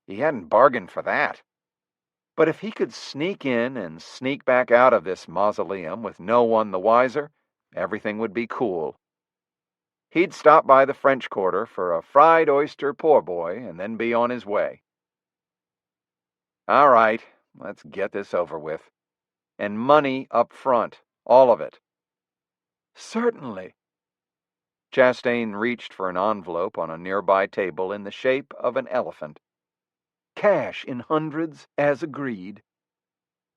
Speaker 4: He hadn't bargained for that. But if he could sneak in and sneak back out of this mausoleum with no one the wiser, everything would be cool. He'd stop by the French Quarter for a fried oyster poor boy and then be on his way. All right, let's get this over with. And money up front, all of it. Certainly. Chastain reached for an envelope on a nearby table in the shape of an elephant. Cash in hundreds, as agreed.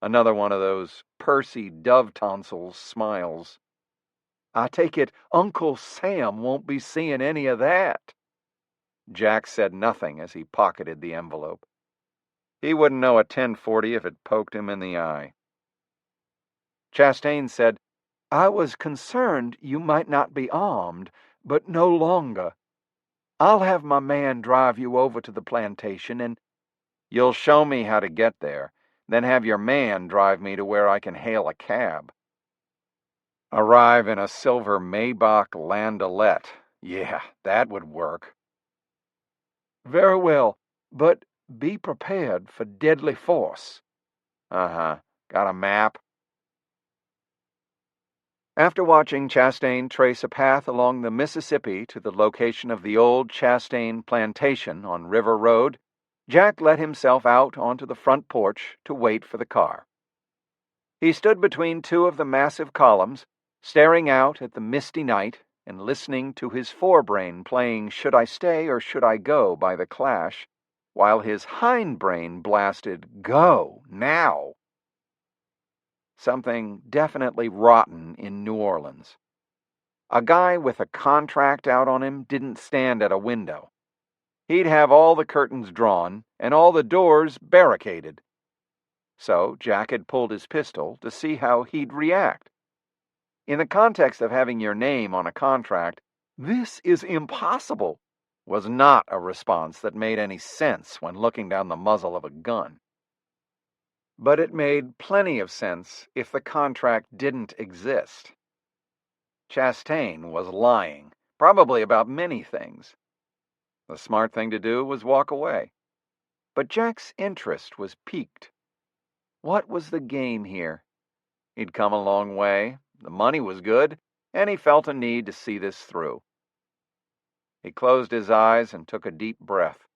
Speaker 4: Another one of those pursy dove tonsils smiles. I take it Uncle Sam won't be seeing any of that. Jack said nothing as he pocketed the envelope. He wouldn't know a 1040 if it poked him in the eye. Chastain said, "I was concerned you might not be armed, but no longer. I'll have my man drive you over to the plantation and—" "You'll show me how to get there, then have your man drive me to where I can hail a cab." Arrive in a silver Maybach Landaulet. Yeah, that would work. Very well, but be prepared for deadly force. Uh-huh. Got a map? After watching Chastain trace a path along the Mississippi to the location of the old Chastain plantation on River Road, Jack let himself out onto the front porch to wait for the car. He stood between two of the massive columns, staring out at the misty night and listening to his forebrain playing Should I Stay or Should I Go by The Clash, while his hindbrain blasted Go, now. Something definitely rotten in New Orleans. A guy with a contract out on him didn't stand at a window. He'd have all the curtains drawn and all the doors barricaded. So Jack had pulled his pistol to see how he'd react. In the context of having your name on a contract, "This is impossible," was not a response that made any sense when looking down the muzzle of a gun. But it made plenty of sense if the contract didn't exist. Chastain was lying, probably about many things. The smart thing to do was walk away. But Jack's interest was piqued. What was the game here? He'd come a long way, the money was good, and he felt a need to see this through. He closed his eyes and took a deep breath.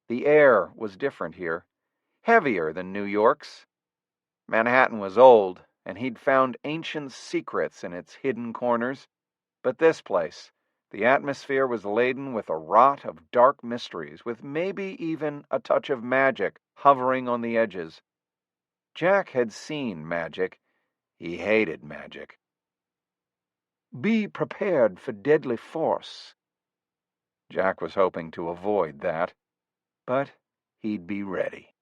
Speaker 4: The air was different here, heavier than New York's. Manhattan was old, and he'd found ancient secrets in its hidden corners, but this place, the atmosphere was laden with a rot of dark mysteries, with maybe even a touch of magic hovering on the edges. Jack had seen magic. He hated magic. Be prepared for deadly force. Jack was hoping to avoid that, but he'd be ready.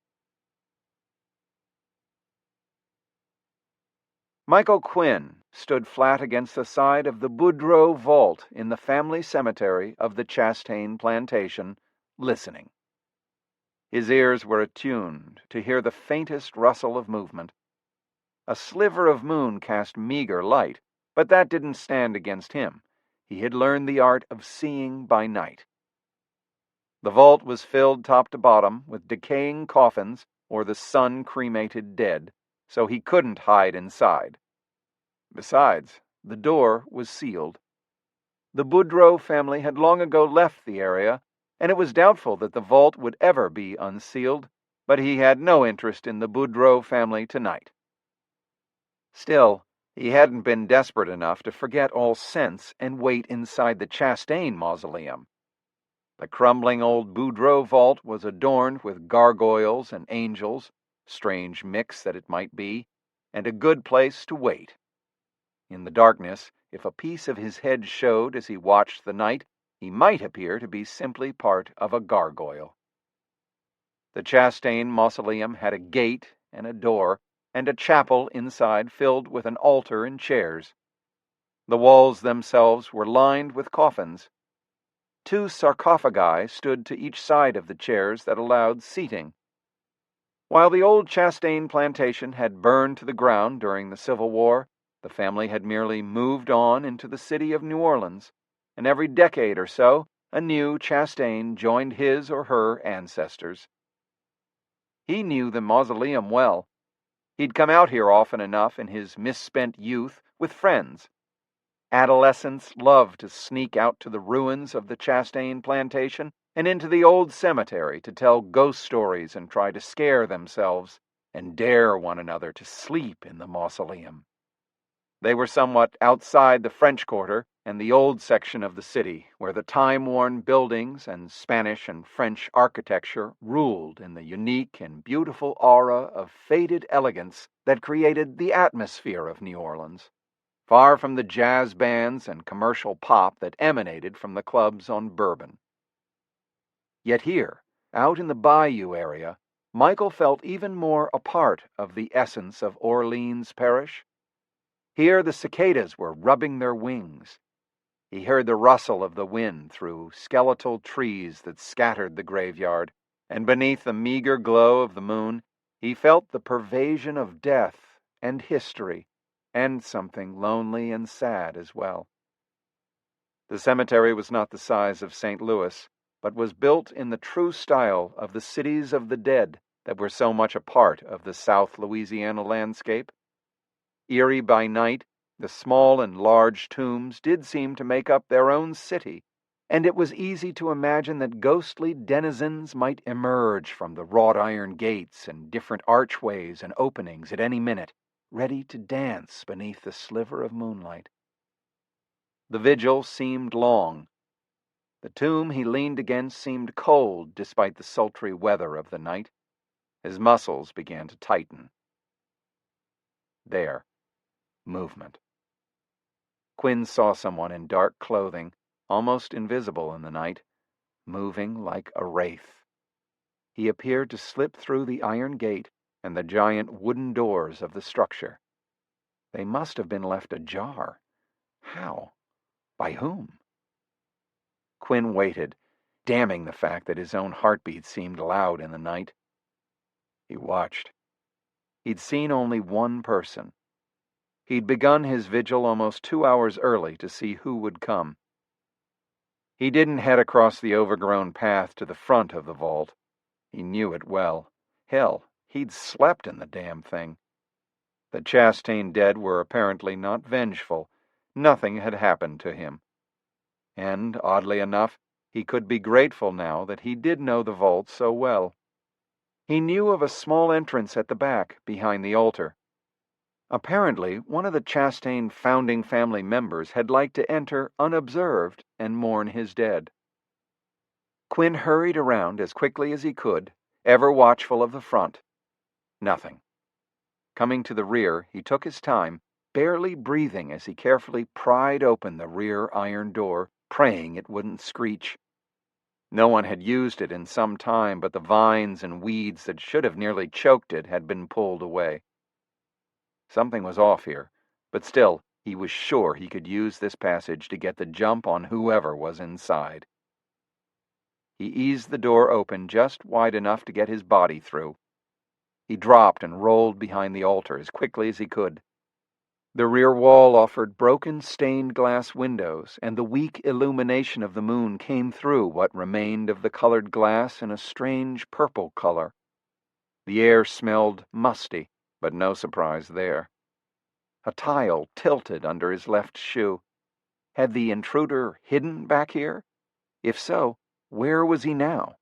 Speaker 4: Michael Quinn stood flat against the side of the Boudreau vault in the family cemetery of the Chastain plantation, listening. His ears were attuned to hear the faintest rustle of movement. A sliver of moon cast meager light, but that didn't stand against him. He had learned the art of seeing by night. The vault was filled top to bottom with decaying coffins or the sun-cremated dead, so he couldn't hide inside. Besides, the door was sealed. The Boudreau family had long ago left the area, and it was doubtful that the vault would ever be unsealed, but he had no interest in the Boudreau family tonight. Still, He hadn't been desperate enough to forget all sense and wait inside the Chastain mausoleum. The crumbling old Boudreaux vault was adorned with gargoyles and angels, strange mix that it might be, and a good place to wait. In the darkness, if a piece of his head showed as he watched the night, he might appear to be simply part of a gargoyle. The Chastain mausoleum had a gate and a door, and a chapel inside filled with an altar and chairs. The walls themselves were lined with coffins. 2 sarcophagi stood to each side of the chairs that allowed seating. While the old Chastain plantation had burned to the ground during the Civil War, the family had merely moved on into the city of New Orleans, and every decade or so, a new Chastain joined his or her ancestors. He knew the mausoleum well. He'd come out here often enough in his misspent youth with friends. Adolescents loved to sneak out to the ruins of the Chastain plantation and into the old cemetery to tell ghost stories and try to scare themselves and dare one another to sleep in the mausoleum. They were somewhat outside the French Quarter and the old section of the city, where the time-worn buildings and Spanish and French architecture ruled in the unique and beautiful aura of faded elegance that created the atmosphere of New Orleans, far from the jazz bands and commercial pop that emanated from the clubs on Bourbon. Yet here, out in the bayou area, Michael felt even more a part of the essence of Orleans Parish. Here the cicadas were rubbing their wings. He heard the rustle of the wind through skeletal trees that scattered the graveyard, and beneath the meager glow of the moon, he felt the pervasion of death and history, and something lonely and sad as well. The cemetery was not the size of St. Louis, but was built in the true style of the cities of the dead that were so much a part of the South Louisiana landscape. Eerie by night, the small and large tombs did seem to make up their own city, and it was easy to imagine that ghostly denizens might emerge from the wrought iron gates and different archways and openings at any minute, ready to dance beneath the sliver of moonlight. The vigil seemed long. The tomb he leaned against seemed cold despite the sultry weather of the night. His muscles began to tighten. There. Movement. Quinn saw someone in dark clothing, almost invisible in the night, moving like a wraith. He appeared to slip through the iron gate and the giant wooden doors of the structure. They must have been left ajar. How? By whom? Quinn waited, damning the fact that his own heartbeat seemed loud in the night. He watched. He'd seen only one person. He'd begun his vigil almost 2 hours early to see who would come. He didn't head across the overgrown path to the front of the vault. He knew it well. Hell, he'd slept in the damn thing. The Chastain dead were apparently not vengeful. Nothing had happened to him. And, oddly enough, he could be grateful now that he did know the vault so well. He knew of a small entrance at the back, behind the altar. Apparently, one of the Chastain founding family members had liked to enter unobserved and mourn his dead. Quinn hurried around as quickly as he could, ever watchful of the front. Nothing. Coming to the rear, he took his time, barely breathing as he carefully pried open the rear iron door, praying it wouldn't screech. No one had used it in some time, but the vines and weeds that should have nearly choked it had been pulled away. Something was off here, but still, he was sure he could use this passage to get the jump on whoever was inside. He eased the door open just wide enough to get his body through. He dropped and rolled behind the altar as quickly as he could. The rear wall offered broken stained glass windows, and the weak illumination of the moon came through what remained of the colored glass in a strange purple color. The air smelled musty, but no surprise there. A tile tilted under his left shoe. Had the intruder hidden back here? If so, where was he now?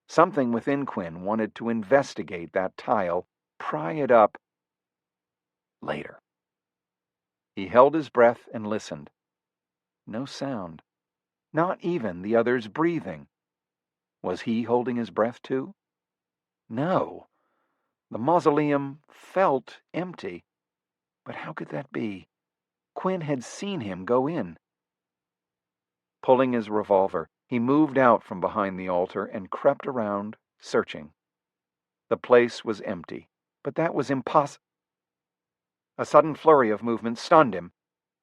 Speaker 4: Something within Quinn wanted to investigate that tile, pry it up. Later. He held his breath and listened. No sound. Not even the other's breathing. Was he holding his breath too? No. The mausoleum felt empty. But how could that be? Quinn had seen him go in. Pulling his revolver, he moved out from behind the altar and crept around, searching. The place was empty, but that was impossible. A sudden flurry of movement stunned him.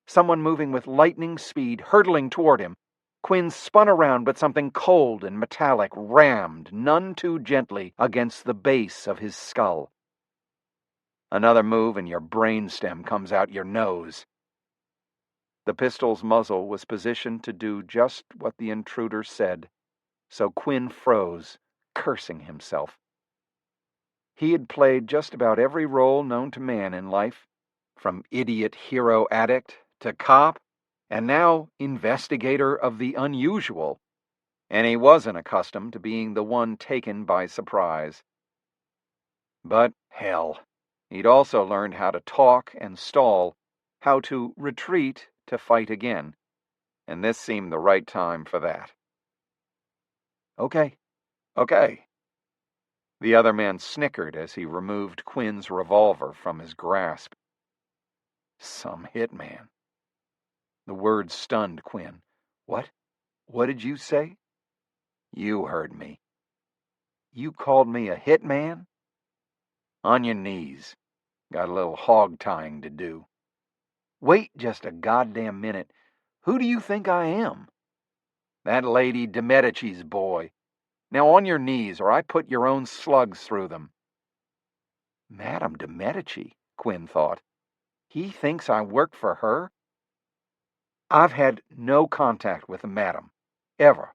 Speaker 4: Someone moving with lightning speed, hurtling toward him. Quinn spun around, but something cold and metallic rammed, none too gently, against the base of his skull. Another move and your brainstem comes out your nose. The pistol's muzzle was positioned to do just what the intruder said, so Quinn froze, cursing himself. He had played just about every role known to man in life, from idiot hero addict to cop, and now investigator of the unusual, and he wasn't accustomed to being the one taken by surprise. But hell, he'd also learned how to talk and stall, how to retreat to fight again, and this seemed the right time for that. Okay. The other man snickered as he removed Quinn's revolver from his grasp. Some hitman. The word stunned Quinn. What? What did you say? You heard me. You called me a hitman? On your knees. Got a little hog-tying to do. Wait just a goddamn minute. Who do you think I am? That lady de Medici's boy. Now on your knees, or I put your own slugs through them. Madame de Medici, Quinn thought. He thinks I work for her? I've had no contact with the madam. Ever.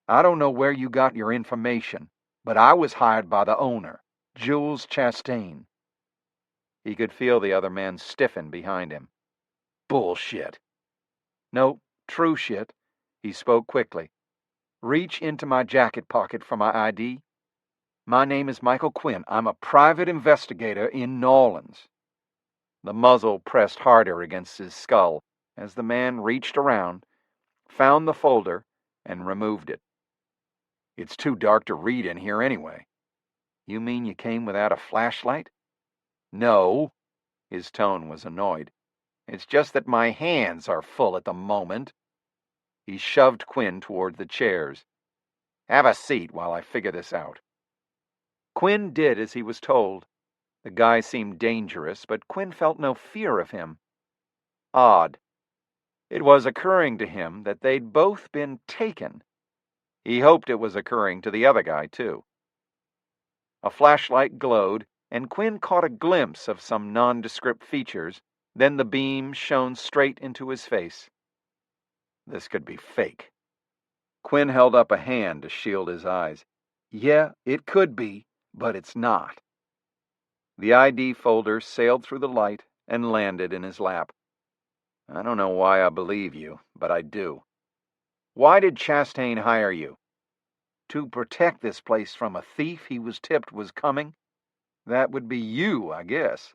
Speaker 4: I don't know where you got your information, but I was hired by the owner, Jules Chastain. He could feel the other man stiffen behind him. Bullshit. No, true shit. He spoke quickly. Reach into my jacket pocket for my ID. My name is Michael Quinn. I'm a private investigator in New Orleans. The muzzle pressed harder against his skull as the man reached around, found the folder, and removed it. It's too dark to read in here anyway. You mean you came without a flashlight? No. His tone was annoyed. It's just that my hands are full at the moment. He shoved Quinn toward the chairs. Have a seat while I figure this out. Quinn did as he was told. The guy seemed dangerous, but Quinn felt no fear of him. Odd. It was occurring to him that they'd both been taken. He hoped it was occurring to the other guy, too. A flashlight glowed, and Quinn caught a glimpse of some nondescript features. Then the beam shone straight into his face. This could be fake. Quinn held up a hand to shield his eyes. Yeah, it could be, but it's not. The ID folder sailed through the light and landed in his lap. I don't know why I believe you, but I do. Why did Chastain hire you? To protect this place from a thief he was tipped was coming? That would be you, I guess.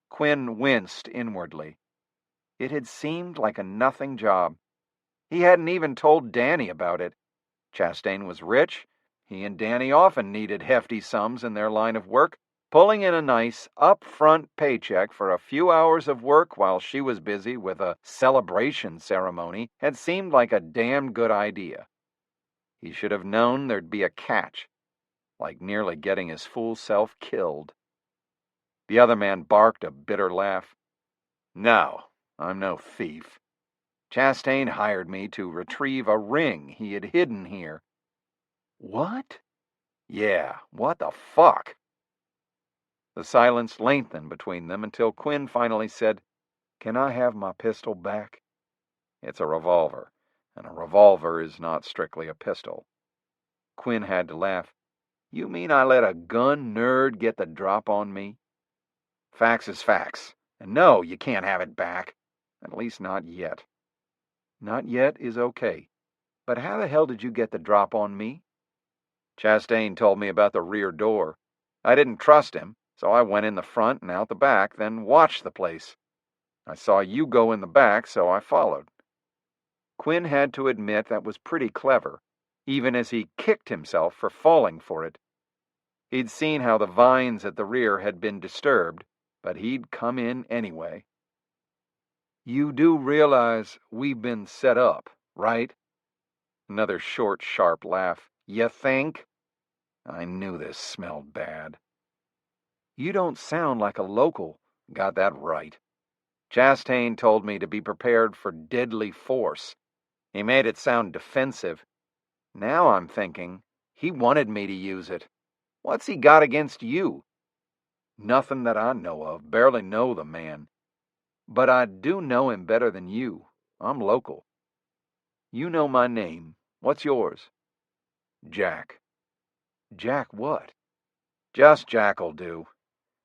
Speaker 4: Quinn winced inwardly. It had seemed like a nothing job. He hadn't even told Danny about it. Chastain was rich. He and Danny often needed hefty sums in their line of work. Pulling in a nice, up-front paycheck for a few hours of work while she was busy with a celebration ceremony had seemed like a damn good idea. He should have known there'd be a catch, like nearly getting his fool self killed. The other man barked a bitter laugh. No, I'm no thief. Chastain hired me to retrieve a ring he had hidden here. What? Yeah, what the fuck? The silence lengthened between them until Quinn finally said, Can I have my pistol back? It's a revolver, and a revolver is not strictly a pistol. Quinn had to laugh. You mean I let a gun nerd get the drop on me? Facts is facts, and no, you can't have it back. At least not yet. Not yet is okay. But how the hell did you get the drop on me? Chastain told me about the rear door. I didn't trust him, so I went in the front and out the back, then watched the place. I saw you go in the back, so I followed." Quinn had to admit that was pretty clever, even as he kicked himself for falling for it. He'd seen how the vines at the rear had been disturbed, but he'd come in anyway. "You do realize we've been set up, right?" Another short, sharp laugh. "You think?" I knew this smelled bad. "You don't sound like a local." "Got that right. Chastain told me to be prepared for deadly force. He made it sound defensive. Now I'm thinking he wanted me to use it. What's he got against you?" "Nothing that I know of. Barely know the man. But I do know him better than you. I'm local." "You know my name. What's yours?" "Jack." "Jack what?" "Just Jack'll do.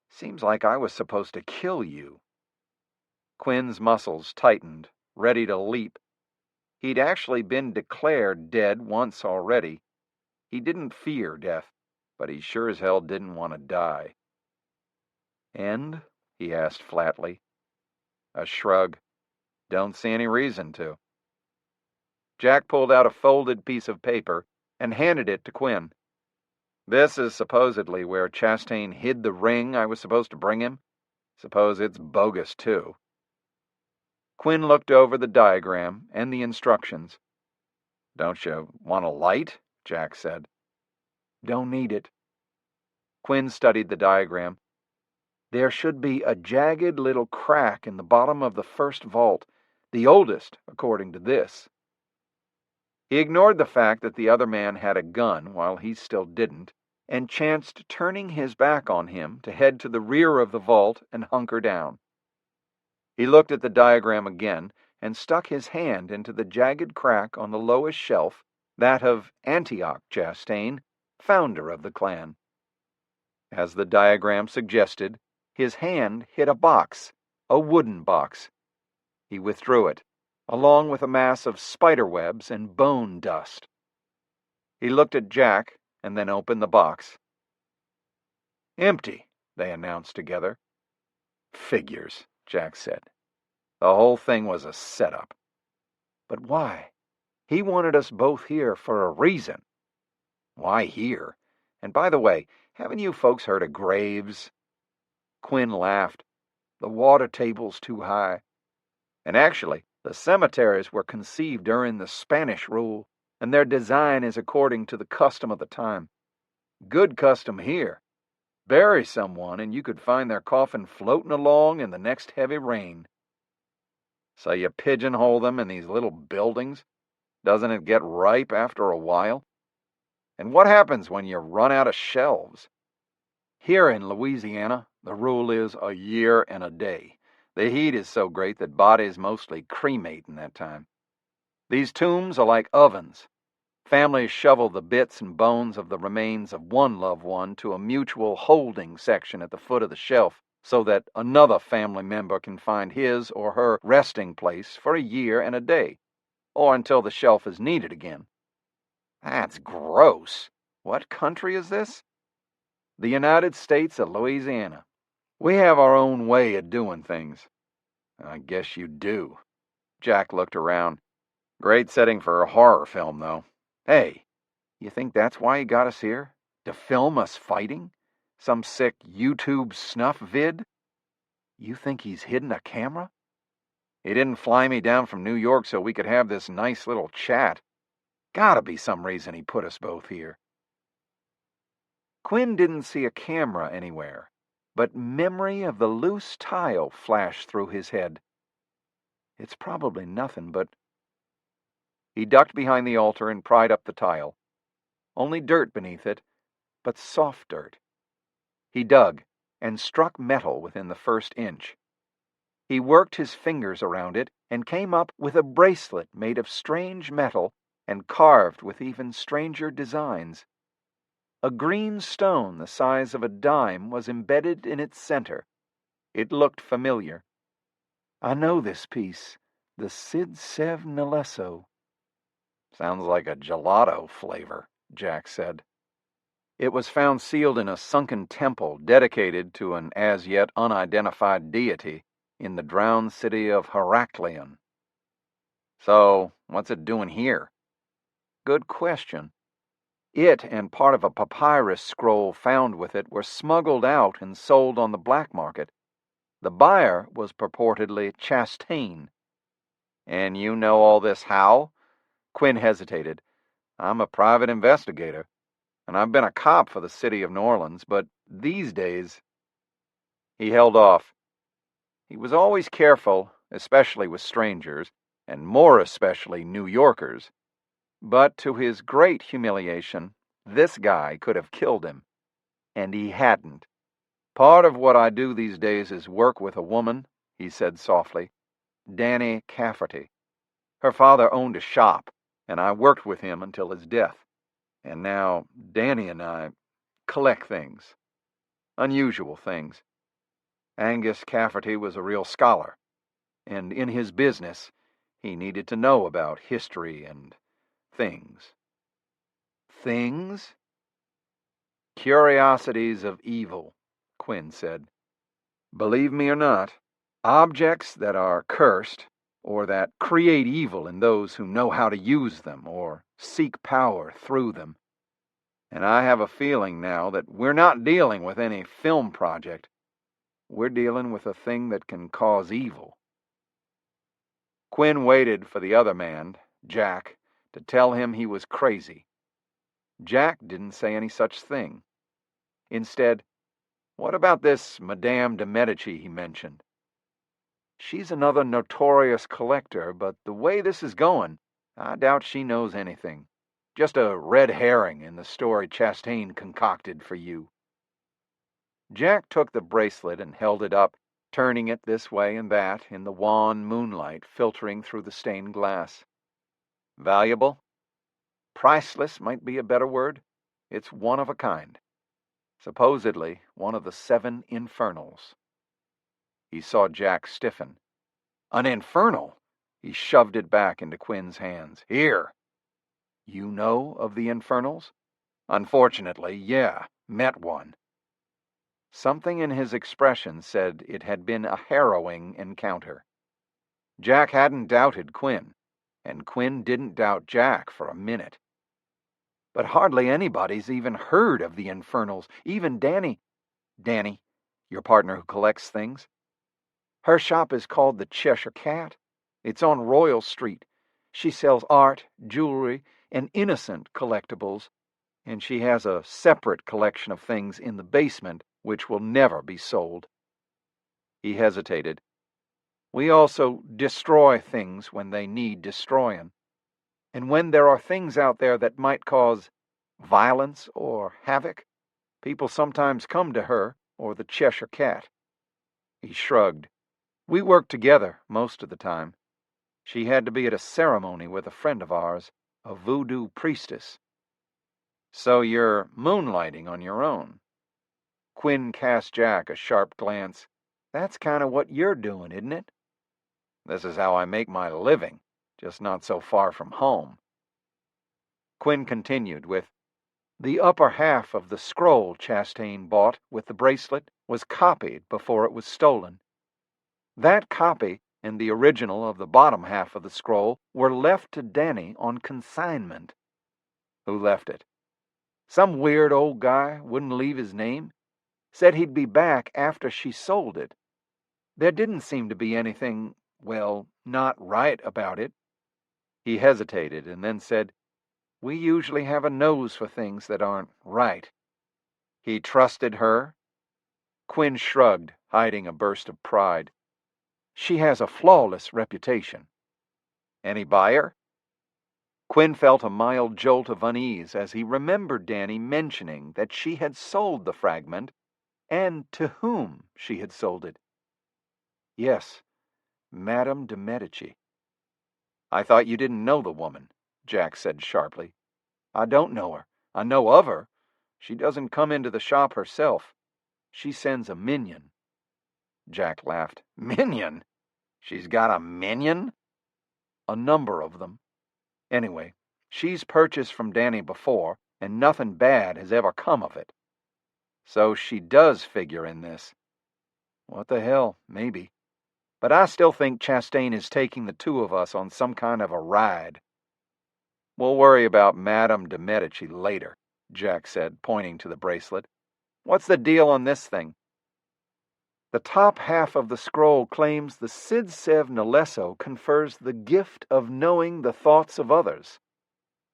Speaker 4: Seems like I was supposed to kill you." Quinn's muscles tightened, ready to leap. He'd actually been declared dead once already. He didn't fear death, but he sure as hell didn't want to die. "And?" he asked flatly. A shrug. "Don't see any reason to." Jack pulled out a folded piece of paper and handed it to Quinn. "This is supposedly where Chastain hid the ring I was supposed to bring him. Suppose it's bogus, too." Quinn looked over the diagram and the instructions. "Don't you want a light?" Jack said. "Don't need it." Quinn studied the diagram. "There should be a jagged little crack in the bottom of the first vault, the oldest, according to this." He ignored the fact that the other man had a gun while he still didn't, and chanced turning his back on him to head to the rear of the vault and hunker down. He looked at the diagram again and stuck his hand into the jagged crack on the lowest shelf, that of Antioch Chastain, founder of the clan. As the diagram suggested, his hand hit a box, a wooden box. He withdrew it, along with a mass of spiderwebs and bone dust. He looked at Jack and then opened the box. "Empty," they announced together. "Figures," Jack said. "The whole thing was a setup." "But why? He wanted us both here for a reason." "Why here? And by the way, haven't you folks heard of graves?" Quinn laughed. "The water table's too high. And actually, the cemeteries were conceived during the Spanish rule, and their design is according to the custom of the time. Good custom here. Bury someone and you could find their coffin floating along in the next heavy rain. So you pigeonhole them in these little buildings? Doesn't it get ripe after a while? And what happens when you run out of shelves? Here in Louisiana, the rule is a year and a day. The heat is so great that bodies mostly cremate in that time. These tombs are like ovens. Families shovel the bits and bones of the remains of one loved one to a mutual holding section at the foot of the shelf, so that another family member can find his or her resting place for a year and a day, or until the shelf is needed again. That's gross. What country is this? The United States of Louisiana. We have our own way of doing things. I guess you do. Jack looked around. Great setting for a horror film, though. Hey, you think that's why he got us here? To film us fighting? Some sick YouTube snuff vid? You think he's hidden a camera? He didn't fly me down from New York so we could have this nice little chat. Gotta be some reason he put us both here. Quinn didn't see a camera anywhere, but memory of the loose tile flashed through his head. It's probably nothing, but... He ducked behind the altar and pried up the tile. Only dirt beneath it, but soft dirt. He dug and struck metal within the first inch. He worked his fingers around it and came up with a bracelet made of strange metal and carved with even stranger designs. A green stone the size of a dime was embedded in its center. It looked familiar. I know this piece, the Cid Sev Nelesso. Sounds like a gelato flavor, Jack said. It was found sealed in a sunken temple dedicated to an as yet unidentified deity. in the drowned city of Heraklion. So, what's it doing here? Good question. It and part of a papyrus scroll found with it were smuggled out and sold on the black market. The buyer was purportedly Chastain. And you know all this how? Quinn hesitated. I'm a private investigator, and I've been a cop for the city of New Orleans, but these days... He held off. He was always careful, especially with strangers, and more especially New Yorkers. But to his great humiliation, this guy could have killed him. And he hadn't. Part of what I do these days is work with a woman, he said softly. Danny Cafferty. Her father owned a shop, and I worked with him until his death. And now Danny and I collect things. Unusual things. Angus Cafferty was a real scholar, and in his business, he needed to know about history and things. Things? Curiosities of evil, Quinn said. Believe me or not, objects that are cursed, or that create evil in those who know how to use them or seek power through them. And I have a feeling now that we're not dealing with any film project. We're dealing with a thing that can cause evil. Quinn waited for the other man, Jack, to tell him he was crazy. Jack didn't say any such thing. Instead, what about this Madame de Medici he mentioned? She's another notorious collector, but the way this is going, I doubt she knows anything. Just a red herring in the story Chastain concocted for you. Jack took the bracelet and held it up, turning it this way and that in the wan moonlight filtering through the stained glass. Valuable? Priceless might be a better word. It's one of a kind. Supposedly one of the 7 infernals. He saw Jack stiffen. An infernal? He shoved it back into Quinn's hands. Here. You know of the infernals? Unfortunately, yeah, met one. Something in his expression said it had been a harrowing encounter. Jack hadn't doubted Quinn, and Quinn didn't doubt Jack for a minute. But hardly anybody's even heard of the infernals, even Danny. Danny, your partner who collects things. Her shop is called the Cheshire Cat. It's on Royal Street. She sells art, jewelry, and innocent collectibles, and she has a separate collection of things in the basement which will never be sold. He hesitated. We also destroy things when they need destroying. And when there are things out there that might cause violence or havoc, people sometimes come to her or the Cheshire Cat. He shrugged. We work together most of the time. She had to be at a ceremony with a friend of ours, a voodoo priestess. So you're moonlighting on your own. Quinn cast Jack a sharp glance. That's kind of what you're doing, isn't it? This is how I make my living, just not so far from home. Quinn continued with, the upper half of the scroll Chastain bought with the bracelet was copied before it was stolen. That copy and the original of the bottom half of the scroll were left to Danny on consignment. Who left it? Some weird old guy wouldn't leave his name. Said he'd be back after she sold it. There didn't seem to be anything, well, not right about it. He hesitated and then said, we usually have a nose for things that aren't right. He trusted her? Quinn shrugged, hiding a burst of pride. She has a flawless reputation. Any buyer? Quinn felt a mild jolt of unease as he remembered Danny mentioning that she had sold the fragment and to whom she had sold it. Yes, Madame de Medici. I thought you didn't know the woman, Jack said sharply. I don't know her. I know of her. She doesn't come into the shop herself. She sends a minion. Jack laughed. Minion? She's got a minion? A number of them. Anyway, she's purchased from Danny before, and nothing bad has ever come of it. So she does figure in this. What the hell, maybe. but I still think Chastain is taking the two of us on some kind of a ride. We'll worry about Madame de Medici later, Jack said, pointing to the bracelet. What's the deal on this thing? The top half of the scroll claims the Cid Sev Nalesso confers the gift of knowing the thoughts of others.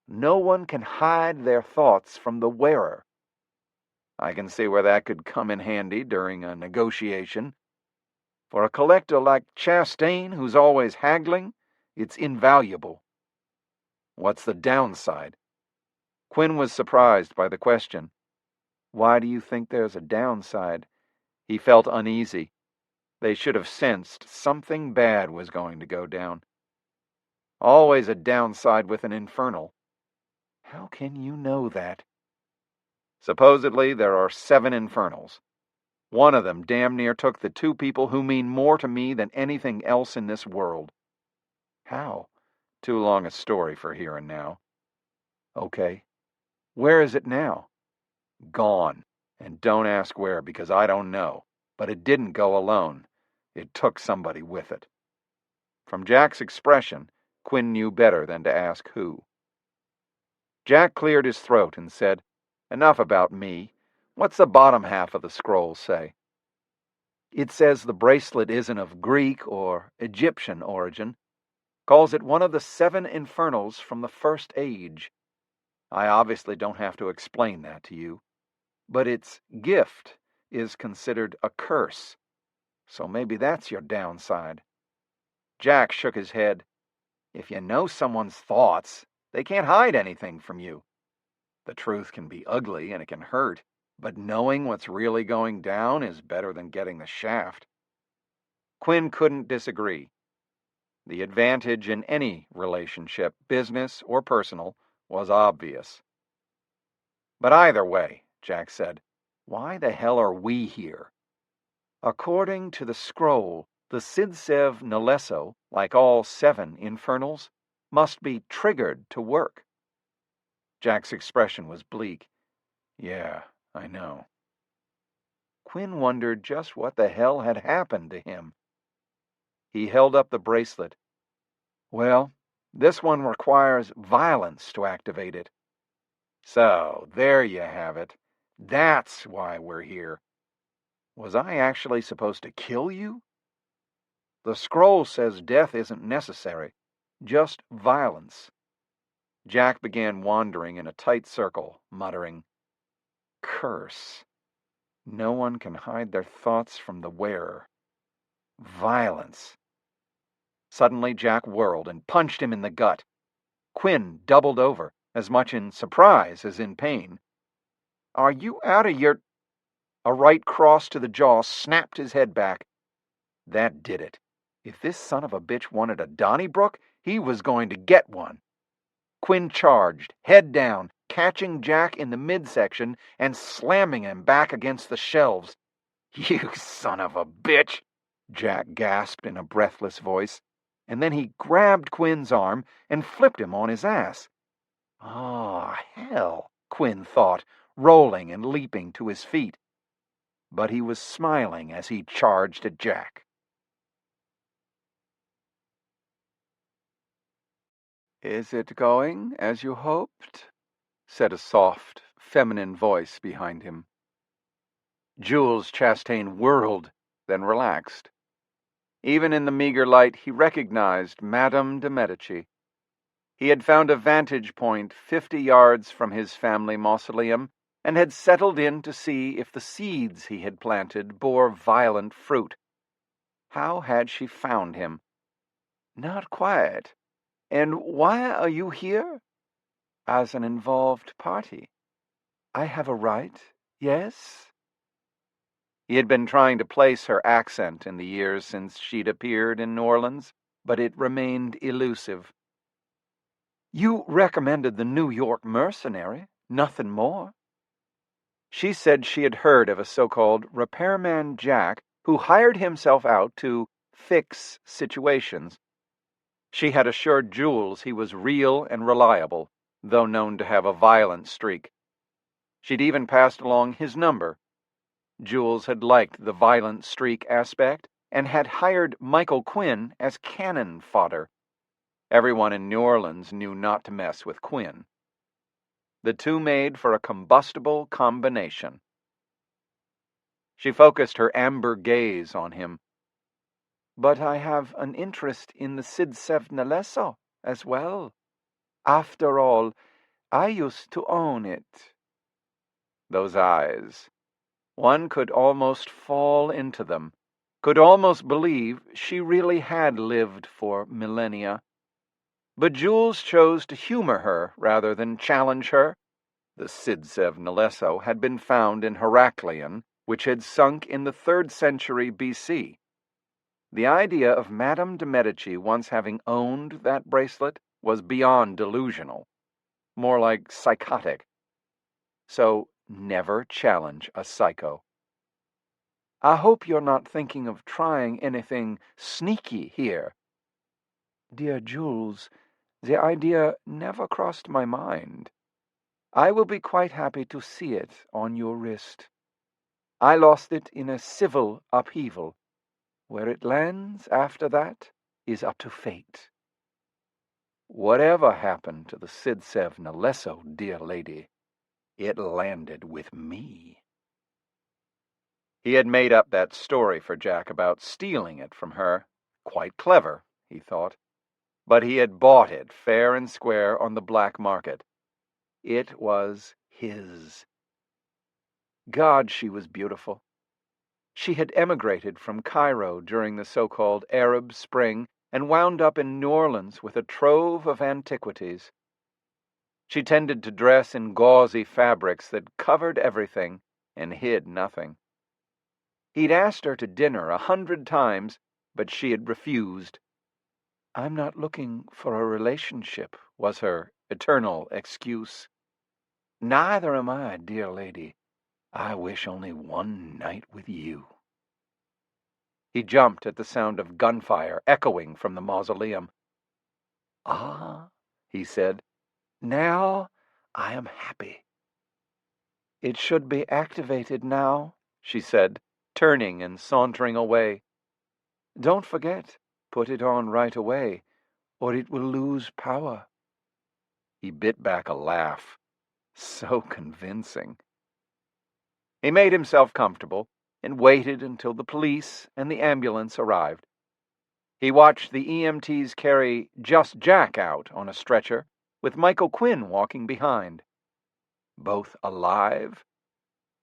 Speaker 4: No one can hide their thoughts from the wearer. I can see where that could come in handy during a negotiation. For a collector like Chastain, who's always haggling, it's invaluable. What's the downside? Quinn was surprised by the question. Why do you think there's a downside? He felt uneasy. They should have sensed something bad was going to go down. Always a downside with an infernal. How can you know that? Supposedly there are 7 infernals. One of them damn near took the 2 people who mean more to me than anything else in this world. How? Too long a story for here and now. Okay. Where is it now? Gone. And don't ask where, because I don't know. But it didn't go alone. It took somebody with it. From Jack's expression, Quinn knew better than to ask who. Jack cleared his throat and said, Enough about me. What's the bottom half of the scroll say? It says the bracelet isn't of Greek or Egyptian origin. Calls it one of the 7 infernals from the first age. I obviously don't have to explain that to you. But its gift is considered a curse. So maybe that's your downside. Jack shook his head. If you know someone's thoughts, they can't hide anything from you. The truth can be ugly and it can hurt, but knowing what's really going down is better than getting the shaft. Quinn couldn't disagree. The advantage in any relationship, business or personal, was obvious. But either way, Jack said, why the hell are we here? According to the scroll, the Cid Sev Nalesso, like all 7 infernals, must be triggered to work. Jack's expression was bleak. Yeah, I know. Quinn wondered just what the hell had happened to him. He held up the bracelet. Well, this one requires violence to activate it. So, there you have it. That's why we're here. Was I actually supposed to kill you? The scroll says death isn't necessary, just violence. Jack began wandering in a tight circle, muttering, Curse. No one can hide their thoughts from the wearer. Violence. Suddenly Jack whirled and punched him in the gut. Quinn doubled over, as much in surprise as in pain. Are you out of your... A right cross to the jaw snapped his head back. That did it. If this son of a bitch wanted a Donnybrook, he was going to get one. Quinn charged, head down, catching Jack in the midsection and slamming him back against the shelves. You son of a bitch, Jack gasped in a breathless voice, and then he grabbed Quinn's arm and flipped him on his ass. Oh, hell, Quinn thought, rolling and leaping to his feet. But he was smiling as he charged at Jack. Is it going as you hoped? Said a soft, feminine voice behind him. Jules Chastain whirled, then relaxed. Even in the meager light, he recognized Madame de Medici. He had found a vantage point 50 yards from his family mausoleum and had settled in to see if the seeds he had planted bore violent fruit. How had she found him? Not quite. And why are you here? As an involved party. I have a right, yes? He had been trying to place her accent in the years since she'd appeared in New Orleans, but it remained elusive. You recommended the New York mercenary, nothing more. She said she had heard of a so-called repairman Jack who hired himself out to fix situations. She had assured Jules he was real and reliable, though known to have a violent streak. She'd even passed along his number. Jules had liked the violent streak aspect and had hired Michael Quinn as cannon fodder. Everyone in New Orleans knew not to mess with Quinn. The two made for a combustible combination. She focused her amber gaze on him. "But I have an interest in the Cid Sevnalesso as well. After all, I used to own it." Those eyes. One could almost fall into them, could almost believe she really had lived for millennia. But Jules chose to humor her rather than challenge her. The Cid Sevnalesso had been found in Heracleion, which had sunk in the 3rd century BC. The idea of Madame de Medici once having owned that bracelet was beyond delusional, more like psychotic. So never challenge a psycho. "I hope you're not thinking of trying anything sneaky here." "Dear Jules, the idea never crossed my mind. I will be quite happy to see it on your wrist. I lost it in a civil upheaval. Where it lands after that is up to fate." "Whatever happened to the Cid Sevnalesso, dear lady, it landed with me." He had made up that story for Jack about stealing it from her. Quite clever, he thought. But he had bought it fair and square on the black market. It was his. God, she was beautiful. She had emigrated from Cairo during the so-called Arab Spring and wound up in New Orleans with a trove of antiquities. She tended to dress in gauzy fabrics that covered everything and hid nothing. He'd asked her to dinner 100 times, but she had refused. "I'm not looking for a relationship," was her eternal excuse. "Neither am I, dear lady. I wish only one night with you." He jumped at the sound of gunfire echoing from the mausoleum. "Ah," he said, "now I am happy." "It should be activated now," she said, turning and sauntering away. "Don't forget, put it on right away, or it will lose power." He bit back a laugh. So convincing. He made himself comfortable and waited until the police and the ambulance arrived. He watched the EMTs carry Just Jack out on a stretcher, with Michael Quinn walking behind. Both alive?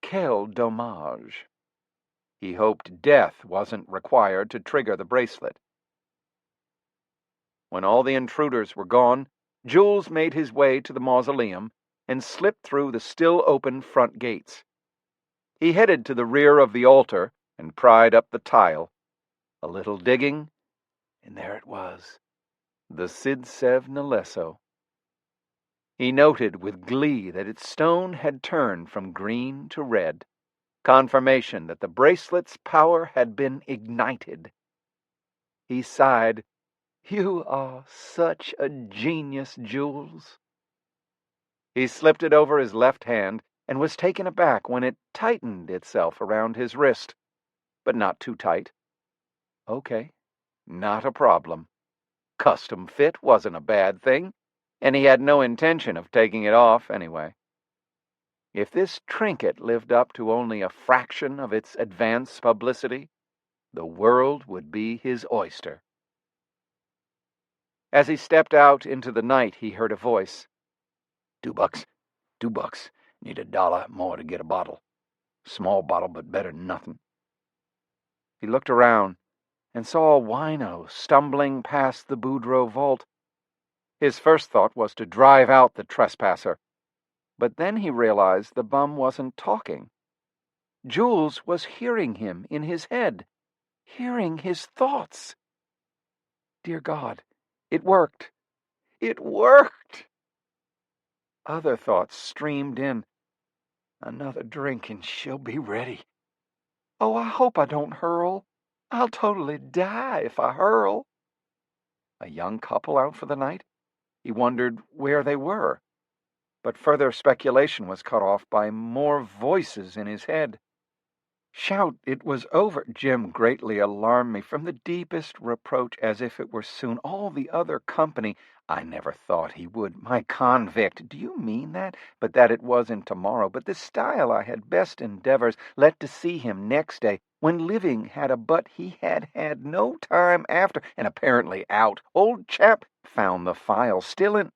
Speaker 4: Quel dommage. He hoped death wasn't required to trigger the bracelet. When all the intruders were gone, Jules made his way to the mausoleum and slipped through the still-open front gates. He headed to the rear of the altar and pried up the tile. A little digging, and there it was, the Cid Sevnalesso. He noted with glee that its stone had turned from green to red, confirmation that the bracelet's power had been ignited. He sighed, "You are such a genius, Jules." He slipped it over his left hand and was taken aback when it tightened itself around his wrist, but not too tight. Okay, not a problem. Custom fit wasn't a bad thing, and he had no intention of taking it off anyway. If this trinket lived up to only a fraction of its advance publicity, the world would be his oyster. As he stepped out into the night, he heard a voice. $2. $2. Need $1 more to get a bottle. Small bottle, but better than nothing." He looked around and saw a wino stumbling past the Boudreaux vault. His first thought was to drive out the trespasser, but then he realized the bum wasn't talking. Jules was hearing him in his head, hearing his thoughts. Dear God, it worked. It worked! Other thoughts streamed in. Another drink and she'll be ready. Oh, I hope I don't hurl. I'll totally die if I hurl. A young couple out for the night? He wondered where they were, but further speculation was cut off by more voices in his head. Shout it was over. Jim greatly alarmed me from the deepest reproach, as if it were soon. All the other company, I never thought he would. My convict, do you mean that? But that it wasn't tomorrow. But the style I had best endeavors, let to see him next day, when living had a but he had had no time after, and apparently out. Old chap found the file still in.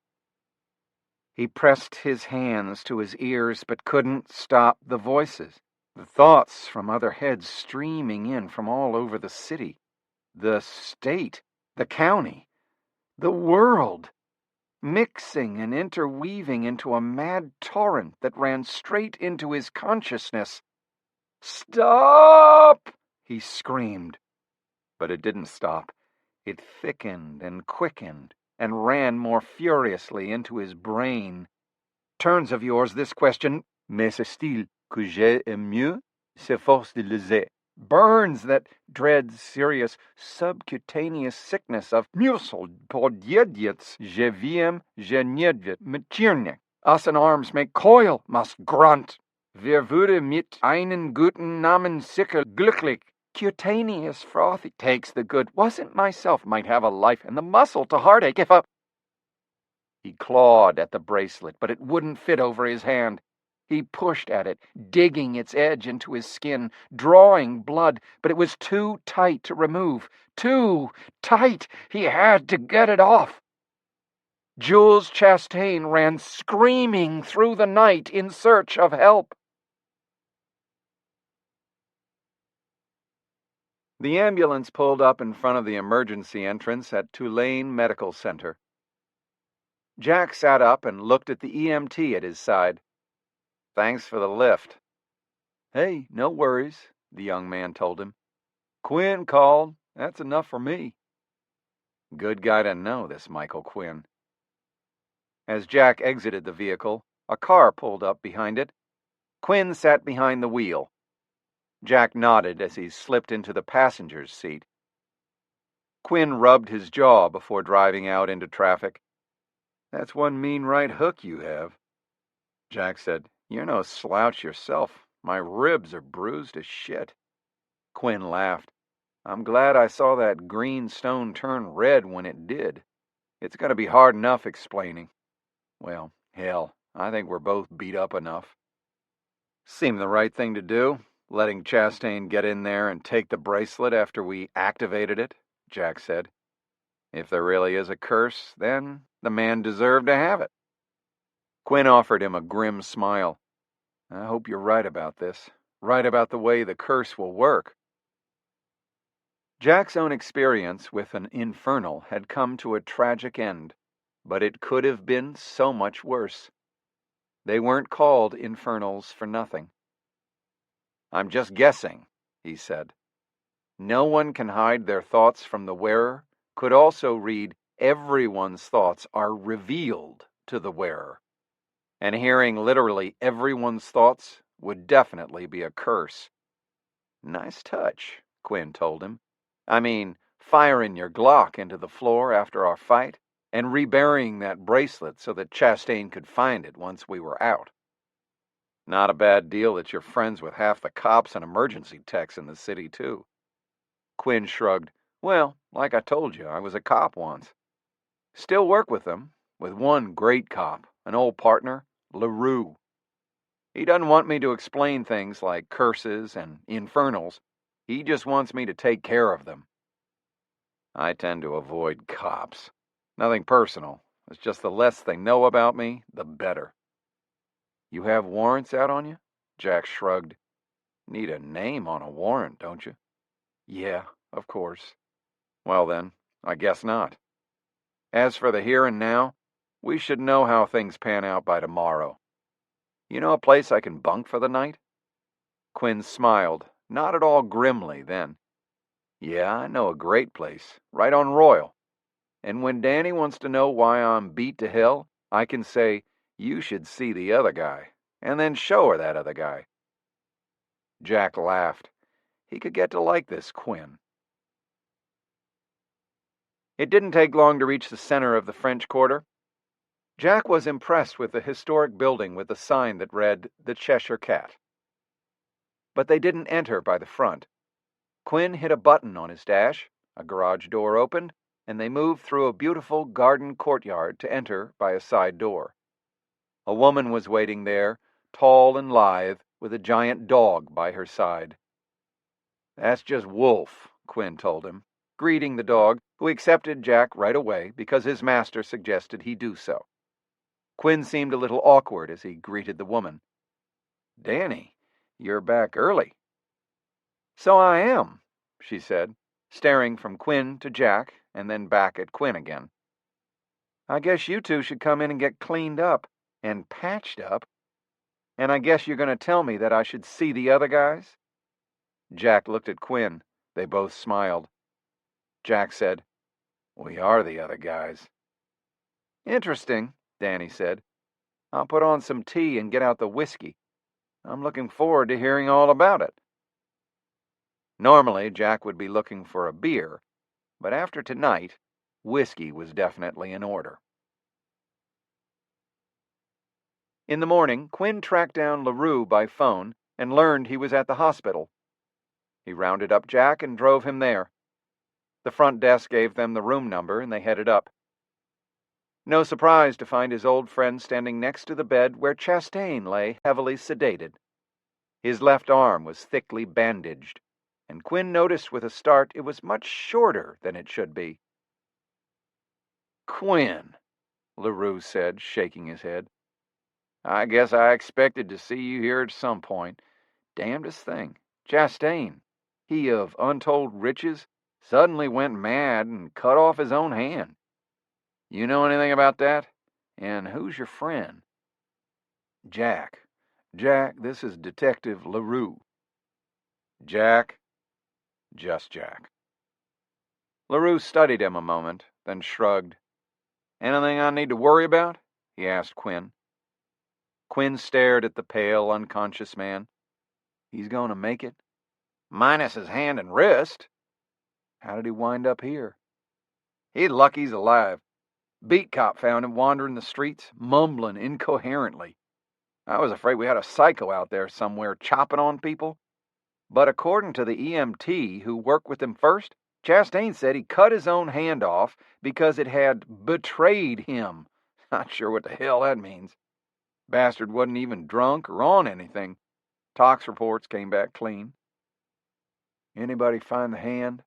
Speaker 4: He pressed his hands to his ears, but couldn't stop the voices. The thoughts from other heads streaming in from all over the city, the state, the county, the world, mixing and interweaving into a mad torrent that ran straight into his consciousness. "Stop!" he screamed. But it didn't stop. It thickened and quickened and ran more furiously into his brain. Turns of yours this question, mais est-il que j'ai mieux? S'efforce de leser. Burns that dread serious subcutaneous sickness of muscle podjedjets je wiem je nedvet matiernik. Us in arms make coil, must grunt. Wir würde mit einen guten Namen sicher glücklich. Cutaneous frothy takes the good. Wasn't myself might have a life and the muscle to heartache if a... He clawed at the bracelet, but it wouldn't fit over his hand. He pushed at it, digging its edge into his skin, drawing blood, but it was too tight to remove. Too tight! He had to get it off. Jules Chastain ran screaming through the night in search of help. The ambulance pulled up in front of the emergency entrance at Tulane Medical Center. Jack sat up and looked at the EMT at his side. "Thanks for the lift." "Hey, no worries," the young man told him. "Quinn called. That's enough for me." Good guy to know, this Michael Quinn. As Jack exited the vehicle, a car pulled up behind it. Quinn sat behind the wheel. Jack nodded as he slipped into the passenger's seat. Quinn rubbed his jaw before driving out into traffic. "That's one mean right hook you have." Jack said, "You're no slouch yourself. My ribs are bruised as shit." Quinn laughed. "I'm glad I saw that green stone turn red when it did. It's going to be hard enough explaining. Well, hell, I think we're both beat up enough." "Seemed the right thing to do, letting Chastain get in there and take the bracelet after we activated it," Jack said. "If there really is a curse, then the man deserved to have it." Quinn offered him a grim smile. "I hope you're right about this. Right about the way the curse will work." Jack's own experience with an infernal had come to a tragic end, but it could have been so much worse. They weren't called infernals for nothing. "I'm just guessing," he said. "No one can hide their thoughts from the wearer," could also read, "Everyone's thoughts are revealed to the wearer." And hearing literally everyone's thoughts would definitely be a curse. "Nice touch," Quinn told him. "I mean, firing your Glock into the floor after our fight, and reburying that bracelet so that Chastain could find it once we were out. Not a bad deal that you're friends with half the cops and emergency techs in the city, too." Quinn shrugged. "Well, like I told you, I was a cop once. Still work with them, with one great cop, an old partner, LaRue. He doesn't want me to explain things like curses and infernals. He just wants me to take care of them. I tend to avoid cops. Nothing personal. It's just the less they know about me, the better." "You have warrants out on you?" Jack shrugged. "Need a name on a warrant, don't you?" "Yeah, of course." "Well then, I guess not. As for the here and now, we should know how things pan out by tomorrow. You know a place I can bunk for the night?" Quinn smiled, not at all grimly then. "Yeah, I know a great place, right on Royal. And when Danny wants to know why I'm beat to hell, I can say, 'You should see the other guy,' and then show her that other guy." Jack laughed. He could get to like this Quinn. It didn't take long to reach the center of the French Quarter. Jack was impressed with the historic building with the sign that read, "The Cheshire Cat." but they didn't enter by the front. Quinn hit a button on his dash, a garage door opened, and they moved through a beautiful garden courtyard to enter by a side door. A woman was waiting there, tall and lithe, with a giant dog by her side. "That's just Wolf," Quinn told him, greeting the dog, who accepted Jack right away because his master suggested he do so. Quinn seemed a little awkward as he greeted the woman. "Danny, you're back early." "So I am," she said, staring from Quinn to Jack and then back at Quinn again. "I guess you two should come in and get cleaned up and patched up. And I guess you're going to tell me that I should see the other guys?" Jack looked at Quinn. They both smiled. Jack said, "We are the other guys." "Interesting," Danny said. "I'll put on some tea and get out the whiskey. I'm looking forward to hearing all about it." Normally, Jack would be looking for a beer, but after tonight, whiskey was definitely in order. In the morning, Quinn tracked down LaRue by phone and learned he was at the hospital. He rounded up Jack and drove him there. The front desk gave them the room number, and they headed up. No surprise to find his old friend standing next to the bed where Chastain lay heavily sedated. His left arm was thickly bandaged, and Quinn noticed with a start it was much shorter than it should be. "Quinn," LaRue said, shaking his head. "I guess I expected to see you here at some point. Damnedest thing. Chastain, he of untold riches, suddenly went mad and cut off his own hand. You know anything about that? And who's your friend?" "Jack. Jack, this is Detective LaRue." "Jack?" "Just Jack." LaRue studied him a moment, then shrugged. "Anything I need to worry about?" he asked Quinn. Quinn stared at the pale, unconscious man. "He's going to make it?" "Minus his hand and wrist." "How did he wind up here?" "He's lucky he's alive. Beat cop found him wandering the streets, mumbling incoherently. I was afraid we had a psycho out there somewhere chopping on people. But according to the EMT who worked with him first, Chastain said he cut his own hand off because it had betrayed him. Not sure what the hell that means. Bastard wasn't even drunk or on anything. Tox reports came back clean." "Anybody find the hand?"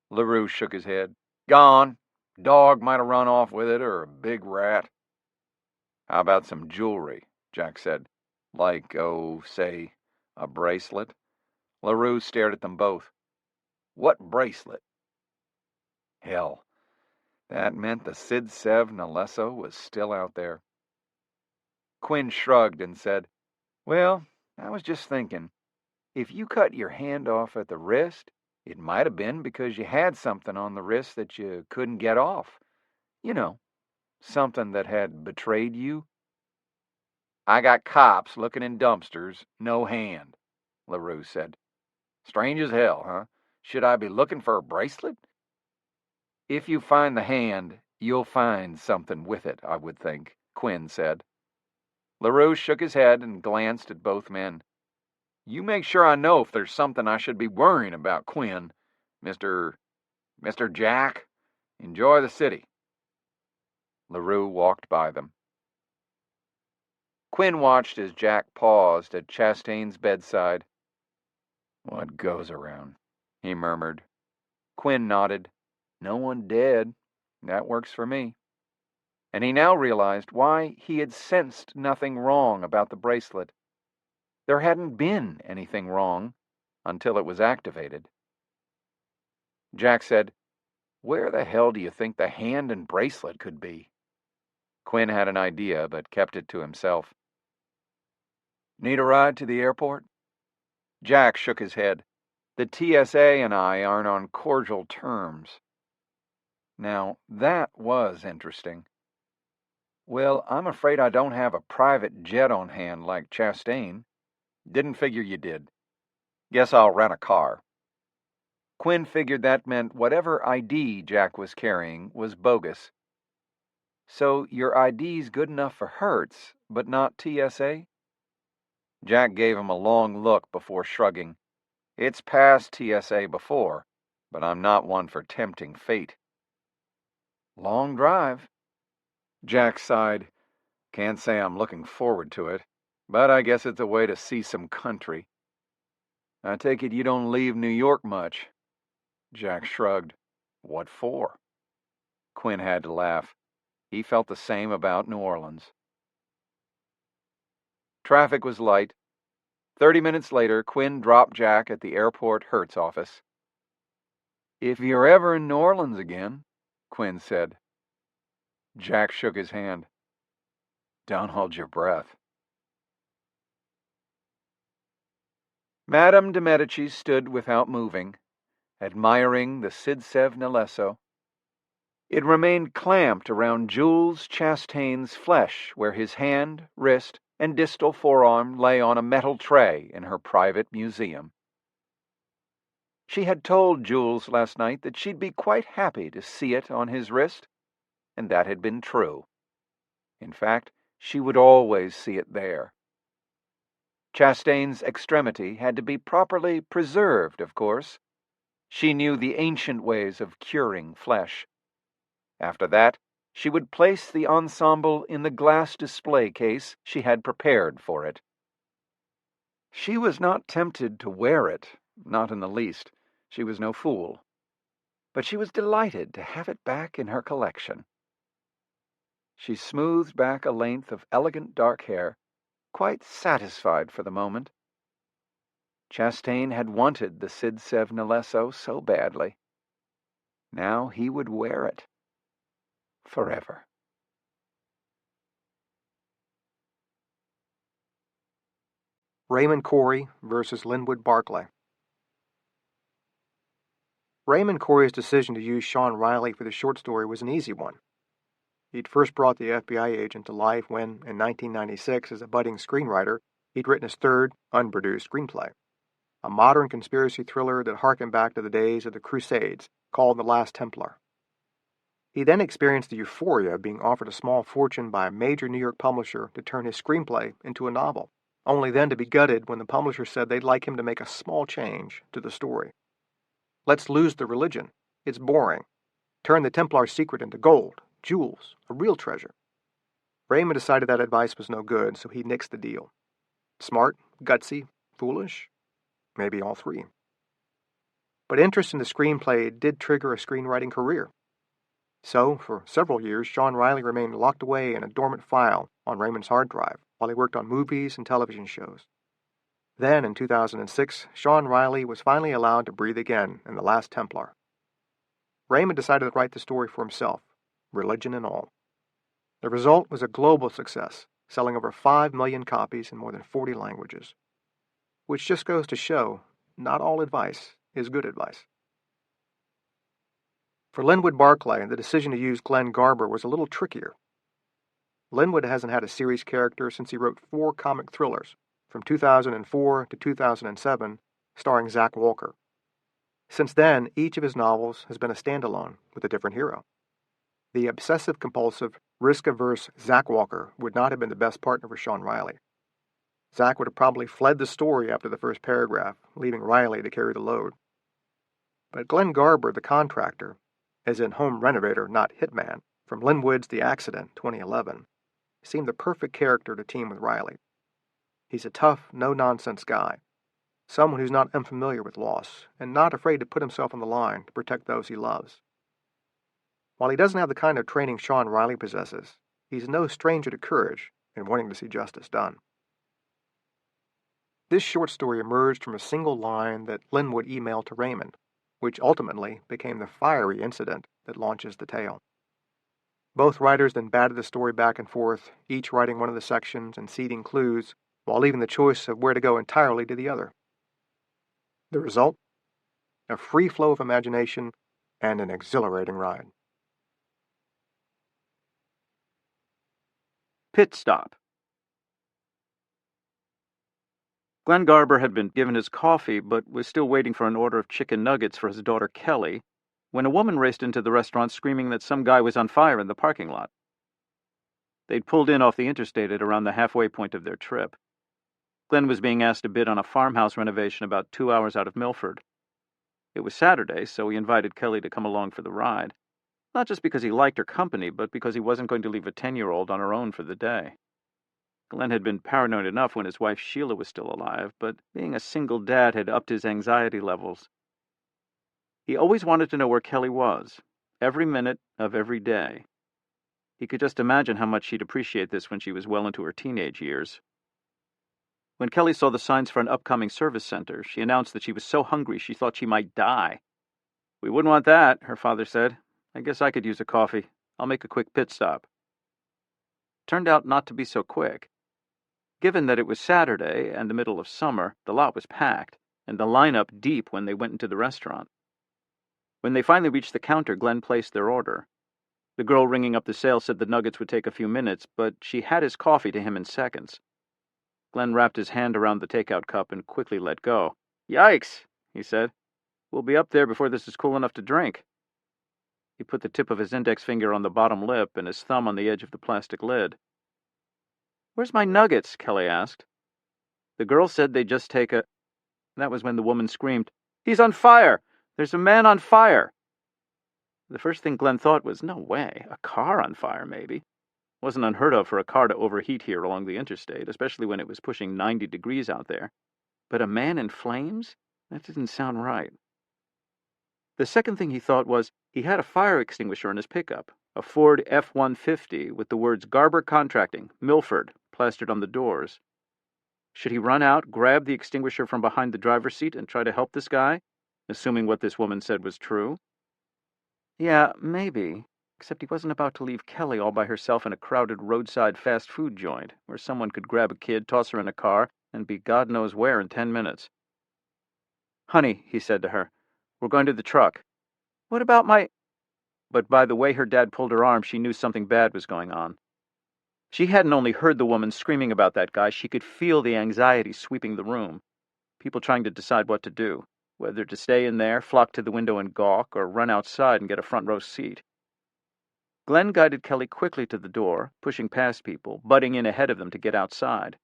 Speaker 4: LaRue shook his head. "Gone. Dog might have run off with it, or a big rat." "How about some jewelry?" Jack said. "Like, say, a bracelet?" LaRue stared at them both. "What bracelet?" Hell, that meant the Sid Sev Nalesso was still out there. Quinn shrugged and said, "Well, I was just thinking, if you cut your hand off at the wrist, it might have been because you had something on the wrist that you couldn't get off. You know, something that had betrayed you." "I got cops looking in dumpsters, no hand," LaRue said. "Strange as hell, huh? Should I be looking for a bracelet?" "If you find the hand, you'll find something with it, I would think," Quinn said. LaRue shook his head and glanced at both men. "You make sure I know if there's something I should be worrying about, Quinn. Mr. Jack, enjoy the city." LaRue walked by them. Quinn watched as Jack paused at Chastain's bedside. "What goes around?" he murmured. Quinn nodded. "No one dead. That works for me." And he now realized why he had sensed nothing wrong about the bracelet. There hadn't been anything wrong until it was activated. Jack said, "Where the hell do you think the hand and bracelet could be?" Quinn had an idea, but kept it to himself. "Need a ride to the airport?" Jack shook his head. "The TSA and I aren't on cordial terms." Now, that was interesting. "Well, I'm afraid I don't have a private jet on hand like Chastain." "Didn't figure you did. Guess I'll rent a car." Quinn figured that meant whatever ID Jack was carrying was bogus. "So your ID's good enough for Hertz, but not TSA?" Jack gave him a long look before shrugging. It's passed TSA before, but I'm not one for tempting fate. Long drive. Jack sighed. Can't say I'm looking forward to it, but I guess it's a way to see some country. I take it you don't leave New York much. Jack shrugged. What for? Quinn had to laugh. He felt the same about New Orleans. Traffic was light. 30 minutes later, Quinn dropped Jack at the airport Hertz office. If you're ever in New Orleans again, Quinn said. Jack shook his hand. Don't hold your breath. Madame de Medici stood without moving, admiring the Sidsev Nelesso. It remained clamped around Jules Chastain's flesh where his hand, wrist, and distal forearm lay on a metal tray in her private museum. She had told Jules last night that she'd be quite happy to see it on his wrist, and that had been true. In fact, she would always see it there. Chastain's extremity had to be properly preserved, of course. She knew the ancient ways of curing flesh. After that, she would place the ensemble in the glass display case she had prepared for it. She was not tempted to wear it, not in the least. She was no fool. But she was delighted to have it back in her collection. She smoothed back a length of elegant dark hair, quite satisfied for the moment. Chastain had wanted the Sidsev Nelesso so badly. Now he would wear it. Forever.
Speaker 1: Raymond Corey versus Linwood Barclay. Raymond Corey's decision to use Sean Riley for the short story was an easy one. He'd first brought the FBI agent to life when, in 1996, as a budding screenwriter, he'd written his third, unproduced screenplay, a modern conspiracy thriller that harkened back to the days of the Crusades, called The Last Templar. He then experienced the euphoria of being offered a small fortune by a major New York publisher to turn his screenplay into a novel, only then to be gutted when the publisher said they'd like him to make a small change to the story. Let's lose the religion. It's boring. Turn the Templar secret into gold, jewels, a real treasure. Raymond decided that advice was no good, so he nixed the deal. Smart, gutsy, foolish? Maybe all three. But interest in the screenplay did trigger a screenwriting career. So, for several years, Sean Riley remained locked away in a dormant file on Raymond's hard drive while he worked on movies and television shows. Then, in 2006, Sean Riley was finally allowed to breathe again in The Last Templar. Raymond decided to write the story for himself, religion and all. The result was a global success, selling over 5 million copies in more than 40 languages. Which just goes to show, not all advice is good advice. For Linwood Barclay, the decision to use Glenn Garber was a little trickier. Linwood hasn't had a series character since he wrote 4 comic thrillers, from 2004 to 2007, starring Zach Walker. Since then, each of his novels has been a standalone with a different hero. The obsessive-compulsive, risk-averse Zach Walker would not have been the best partner for Sean Riley. Zach would have probably fled the story after the first paragraph, leaving Riley to carry the load. But Glenn Garber, the contractor, as in home renovator, not hitman, from Linwood's The Accident, 2011, seemed the perfect character to team with Riley. He's a tough, no-nonsense guy, someone who's not unfamiliar with loss, and not afraid to put himself on the line to protect those he loves. While he doesn't have the kind of training Sean Riley possesses, he's no stranger to courage and wanting to see justice done. This short story emerged from a single line that Linwood emailed to Raymond, which ultimately became the fiery incident that launches the tale. Both writers then batted the story back and forth, each writing one of the sections and seeding clues, while leaving the choice of where to go entirely to the other. The result? A free flow of imagination and an exhilarating ride.
Speaker 2: Pit stop. Glenn Garber had been given his coffee, but was still waiting for an order of chicken nuggets for his daughter Kelly, when a woman raced into the restaurant screaming that some guy was on fire in the parking lot. They'd pulled in off the interstate at around the halfway point of their trip. Glenn was being asked to bid on a farmhouse renovation about 2 hours out of Milford. It was Saturday, so he invited Kelly to come along for the ride. Not just because he liked her company, but because he wasn't going to leave a 10-year-old on her own for the day. Glenn had been paranoid enough when his wife Sheila was still alive, but being a single dad had upped his anxiety levels. He always wanted to know where Kelly was, every minute of every day. He could just imagine how much she'd appreciate this when she was well into her teenage years. When Kelly saw the signs for an upcoming service center, she announced that she was so hungry she thought she might die. "We wouldn't want that," her father said. "I guess I could use a coffee. I'll make a quick pit stop." Turned out not to be so quick. Given that it was Saturday and the middle of summer, the lot was packed, and the lineup deep when they went into the restaurant. When they finally reached the counter, Glenn placed their order. The girl ringing up the sale said the nuggets would take a few minutes, but she had his coffee to him in seconds. Glenn wrapped his hand around the takeout cup and quickly let go. "Yikes," he said. "We'll be up there before this is cool enough to drink." He put the tip of his index finger on the bottom lip and his thumb on the edge of the plastic lid. "Where's my nuggets?" Kelly asked. The girl said they'd just take a... That was when the woman screamed, "He's on fire! There's a man on fire!" The first thing Glenn thought was, no way, a car on fire maybe. It wasn't unheard of for a car to overheat here along the interstate, especially when it was pushing 90 degrees out there. But a man in flames? That didn't sound right. The second thing he thought was he had a fire extinguisher in his pickup, a Ford F-150 with the words Garber Contracting, Milford, plastered on the doors. Should he run out, grab the extinguisher from behind the driver's seat, and try to help this guy, assuming what this woman said was true? Yeah, maybe, except he wasn't about to leave Kelly all by herself in a crowded roadside fast food joint, where someone could grab a kid, toss her in a car, and be God knows where in 10 minutes. "Honey," he said to her, "we're going to the truck." "What about my—" But by the way her dad pulled her arm, she knew something bad was going on. She hadn't only heard the woman screaming about that guy, she could feel the anxiety sweeping the room. People trying to decide what to do, whether to stay in there, flock to the window and gawk, or run outside and get a front-row seat. Glenn guided Kelly quickly to the door, pushing past people, butting in ahead of them to get outside.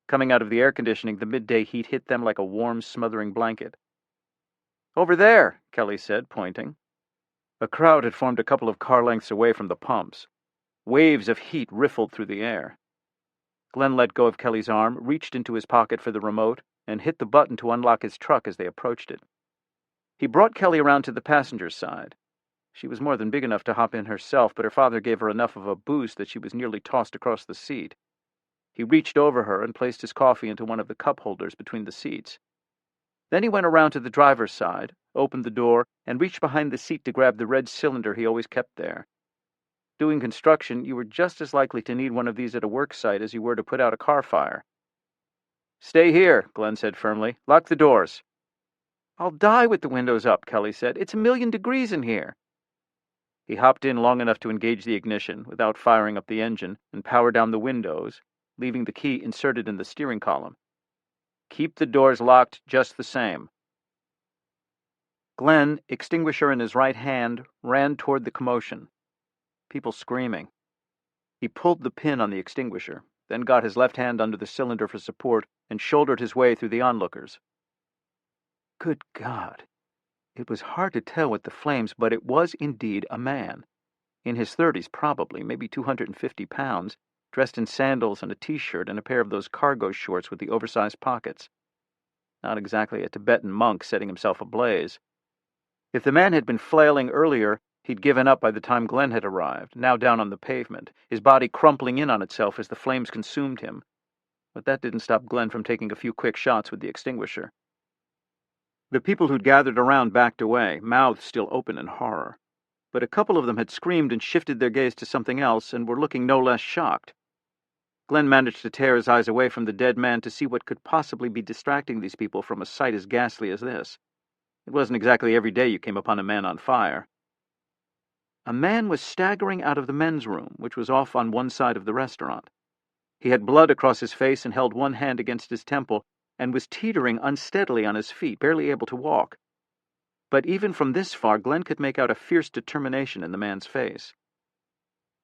Speaker 2: Coming out of the air conditioning, the midday heat hit them like a warm, smothering blanket. "Over there," Kelly said, pointing. A crowd had formed a couple of car lengths away from the pumps. Waves of heat riffled through the air. Glenn let go of Kelly's arm, reached into his pocket for the remote, and hit the button to unlock his truck as they approached it. He brought Kelly around to the passenger's side. She was more than big enough to hop in herself, but her father gave her enough of a boost that she was nearly tossed across the seat. He reached over her and placed his coffee into one of the cup holders between the seats. Then he went around to the driver's side, opened the door, and reached behind the seat to grab the red cylinder he always kept there. Doing construction, you were just as likely to need one of these at a work site as you were to put out a car fire. "Stay here," Glenn said firmly. "Lock the doors." "I'll die with the windows up," Kelly said. "It's 1,000,000 degrees in here." He hopped in long enough to engage the ignition without firing up the engine and power down the windows, leaving the key inserted in the steering column. "Keep the doors locked just the same." Glenn, extinguisher in his right hand, ran toward the commotion. People screaming. He pulled the pin on the extinguisher, then got his left hand under the cylinder for support and shouldered his way through the onlookers. Good God! It was hard to tell with the flames, but it was indeed a man. In his 30s, probably, maybe 250 pounds, dressed in sandals and a t-shirt and a pair of those cargo shorts with the oversized pockets. Not exactly a Tibetan monk setting himself ablaze. If the man had been flailing earlier, he'd given up by the time Glenn had arrived, now down on the pavement, his body crumpling in on itself as the flames consumed him. But that didn't stop Glenn from taking a few quick shots with the extinguisher. The people who'd gathered around backed away, mouths still open in horror. But a couple of them had screamed and shifted their gaze to something else and were looking no less shocked. Glenn managed to tear his eyes away from the dead man to see what could possibly be distracting these people from a sight as ghastly as this. It wasn't exactly every day you came upon a man on fire. A man was staggering out of the men's room, which was off on one side of the restaurant. He had blood across his face and held one hand against his temple, and was teetering unsteadily on his feet, barely able to walk. But even from this far, Glenn could make out a fierce determination in the man's face.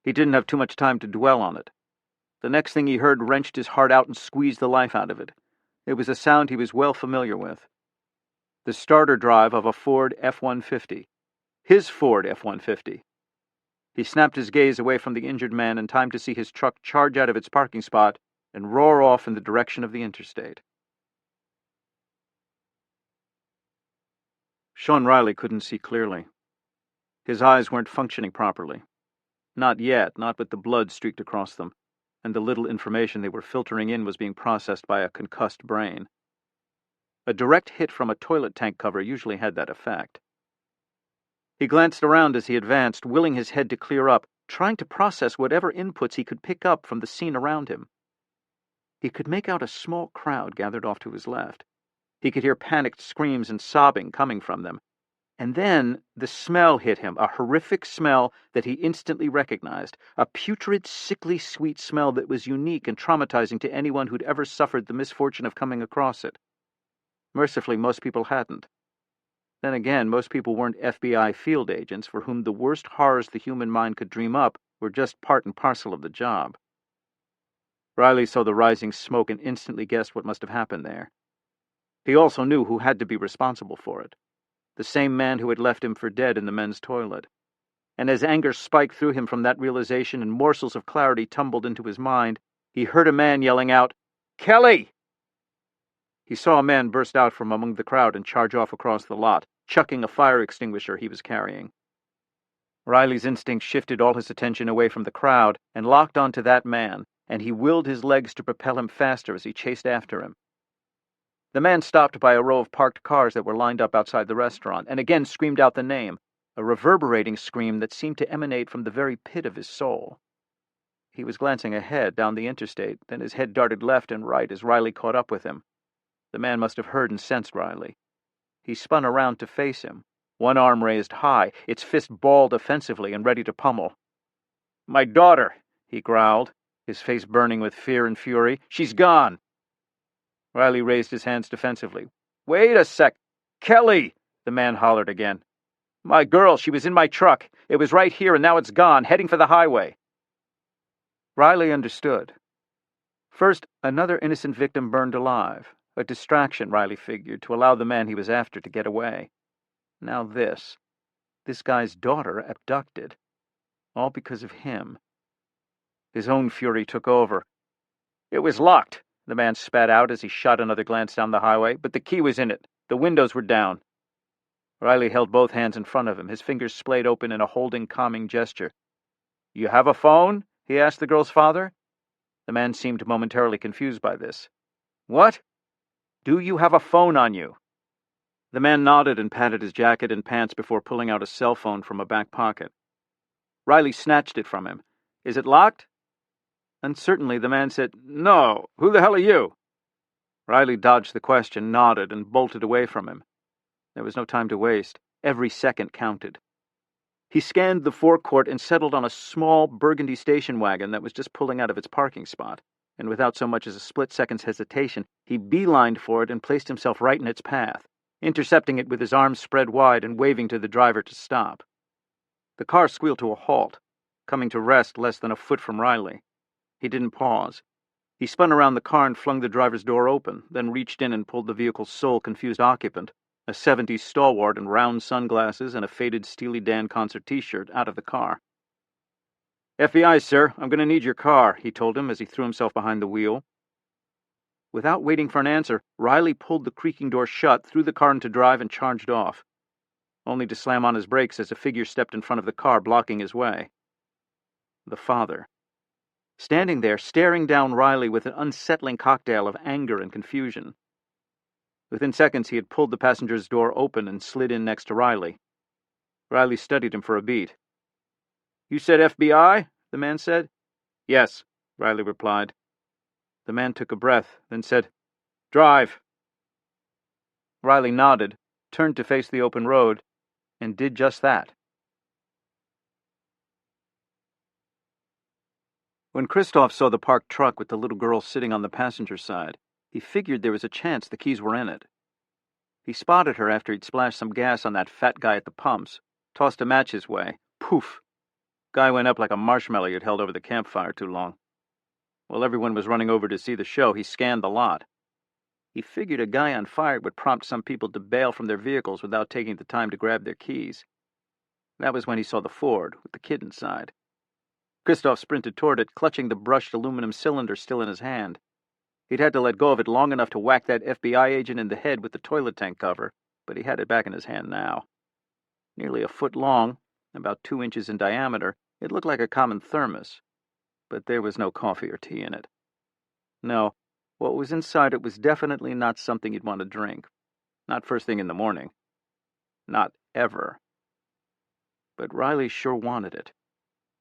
Speaker 2: He didn't have too much time to dwell on it. The next thing he heard wrenched his heart out and squeezed the life out of it. It was a sound he was well familiar with. The starter drive of a Ford F-150. His Ford F-150. He snapped his gaze away from the injured man in time to see his truck charge out of its parking spot and roar off in the direction of the interstate. Sean Riley couldn't see clearly. His eyes weren't functioning properly. Not yet, not with the blood streaked across them, and the little information they were filtering in was being processed by a concussed brain. A direct hit from a toilet tank cover usually had that effect. He glanced around as he advanced, willing his head to clear up, trying to process whatever inputs he could pick up from the scene around him. He could make out a small crowd gathered off to his left. He could hear panicked screams and sobbing coming from them. And then the smell hit him, a horrific smell that he instantly recognized, a putrid, sickly sweet smell that was unique and traumatizing to anyone who'd ever suffered the misfortune of coming across it. Mercifully, most people hadn't. Then again, most people weren't FBI field agents for whom the worst horrors the human mind could dream up were just part and parcel of the job. Riley saw the rising smoke and instantly guessed what must have happened there. He also knew who had to be responsible for it. The same man who had left him for dead in the men's toilet. And as anger spiked through him from that realization and morsels of clarity tumbled into his mind, he heard a man yelling out, "Kelly!" He saw a man burst out from among the crowd and charge off across the lot, chucking a fire extinguisher he was carrying. Riley's instinct shifted all his attention away from the crowd and locked onto that man, and he willed his legs to propel him faster as he chased after him. The man stopped by a row of parked cars that were lined up outside the restaurant, and again screamed out the name, a reverberating scream that seemed to emanate from the very pit of his soul. He was glancing ahead down the interstate, then his head darted left and right as Riley caught up with him. The man must have heard and sensed Riley. He spun around to face him, one arm raised high, its fist balled offensively and ready to pummel. "My daughter," he growled, his face burning with fear and fury. "She's gone." Riley raised his hands defensively. "Wait a sec. Kelly!" the man hollered again. "My girl, she was in my truck. It was right here and now it's gone, heading for the highway." Riley understood. First, another innocent victim burned alive. A distraction, Riley figured, to allow the man he was after to get away. Now this guy's daughter abducted. All because of him. His own fury took over. "It was locked," the man spat out as he shot another glance down the highway, "but the key was in it. The windows were down." Riley held both hands in front of him, his fingers splayed open in a holding, calming gesture. "You have a phone?" he asked the girl's father. The man seemed momentarily confused by this. "What? Do you have a phone on you?" The man nodded and patted his jacket and pants before pulling out a cell phone from a back pocket. Riley snatched it from him. "Is it locked?" Uncertainly, the man said, "No. Who the hell are you?" Riley dodged the question, nodded, and bolted away from him. There was no time to waste. Every second counted. He scanned the forecourt and settled on a small burgundy station wagon that was just pulling out of its parking spot, and without so much as a split-second's hesitation, he beelined for it and placed himself right in its path, intercepting it with his arms spread wide and waving to the driver to stop. The car squealed to a halt, coming to rest less than a foot from Riley. He didn't pause. He spun around the car and flung the driver's door open, then reached in and pulled the vehicle's sole confused occupant, a 70s stalwart in round sunglasses and a faded Steely Dan concert t-shirt, out of the car. "FBI, sir, I'm going to need your car," he told him as he threw himself behind the wheel. Without waiting for an answer, Riley pulled the creaking door shut, threw the car into drive, and charged off, only to slam on his brakes as a figure stepped in front of the car, blocking his way. The father. Standing there, staring down Riley with an unsettling cocktail of anger and confusion. Within seconds, he had pulled the passenger's door open and slid in next to Riley. Riley studied him for a beat. "You said FBI?" the man said. "Yes," Riley replied. The man took a breath, then said, "Drive." Riley nodded, turned to face the open road, and did just that. When Christoph saw the parked truck with the little girl sitting on the passenger side, he figured there was a chance the keys were in it. He spotted her after he'd splashed some gas on that fat guy at the pumps, tossed a match his way. Poof! Guy went up like a marshmallow you'd held over the campfire too long. While everyone was running over to see the show, he scanned the lot. He figured a guy on fire would prompt some people to bail from their vehicles without taking the time to grab their keys. That was when he saw the Ford, with the kid inside. Christoph sprinted toward it, clutching the brushed aluminum cylinder still in his hand. He'd had to let go of it long enough to whack that FBI agent in the head with the toilet tank cover, but he had it back in his hand now. Nearly a foot long, about 2 inches in diameter, it looked like a common thermos, but there was no coffee or tea in it. No, what was inside it was definitely not something you'd want to drink. Not first thing in the morning. Not ever. But Riley sure wanted it,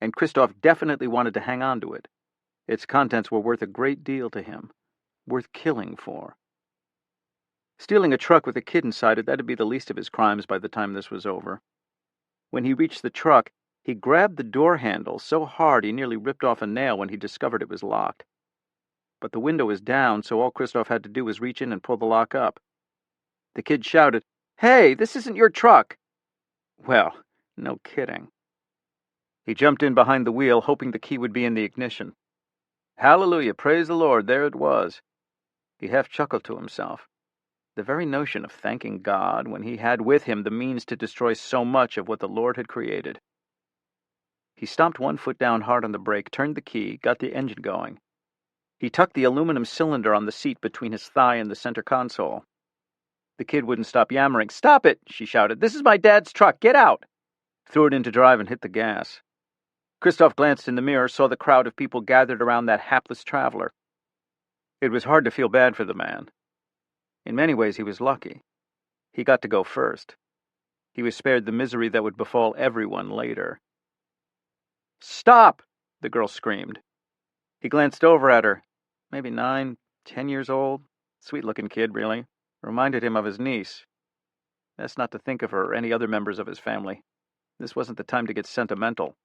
Speaker 2: and Christoph definitely wanted to hang on to it. Its contents were worth a great deal to him, worth killing for. Stealing a truck with a kid inside it, that'd be the least of his crimes by the time this was over. When he reached the truck, he grabbed the door handle so hard he nearly ripped off a nail when he discovered it was locked. But the window was down, so all Christoph had to do was reach in and pull the lock up. The kid shouted, "Hey, this isn't your truck!" Well, no kidding. He jumped in behind the wheel, hoping the key would be in the ignition. Hallelujah, praise the Lord, there it was. He half chuckled to himself. The very notion of thanking God when he had with him the means to destroy so much of what the Lord had created. He stomped one foot down hard on the brake, turned the key, got the engine going. He tucked the aluminum cylinder on the seat between his thigh and the center console. The kid wouldn't stop yammering. "Stop it!" she shouted. "This is my dad's truck. Get out!" Threw it into drive and hit the gas. Christoph glanced in the mirror, saw the crowd of people gathered around that hapless traveler. It was hard to feel bad for the man. In many ways, he was lucky. He got to go first. He was spared the misery that would befall everyone later. "Stop!" the girl screamed. He glanced over at her. Maybe 9, 10 years old. Sweet-looking kid, really. Reminded him of his niece. Best not to think of her or any other members of his family. This wasn't the time to get sentimental.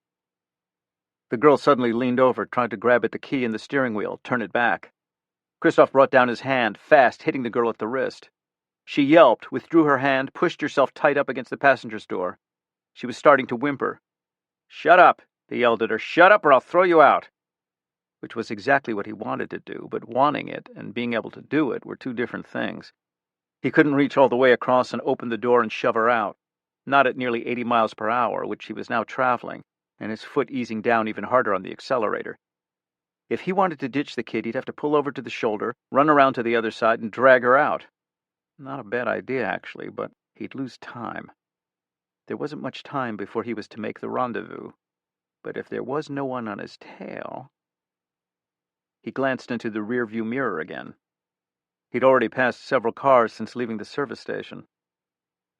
Speaker 2: The girl suddenly leaned over, tried to grab at the key in the steering wheel, turn it back. Christoph brought down his hand, fast, hitting the girl at the wrist. She yelped, withdrew her hand, pushed herself tight up against the passenger's door. She was starting to whimper. "Shut up," he yelled at her. "Shut up or I'll throw you out." Which was exactly what he wanted to do, but wanting it and being able to do it were two different things. He couldn't reach all the way across and open the door and shove her out. Not at nearly 80 miles per hour, which he was now traveling, and his foot easing down even harder on the accelerator. If he wanted to ditch the kid, he'd have to pull over to the shoulder, run around to the other side, and drag her out. Not a bad idea, actually, but he'd lose time. There wasn't much time before he was to make the rendezvous, but if there was no one on his tail... He glanced into the rear-view mirror again. He'd already passed several cars since leaving the service station.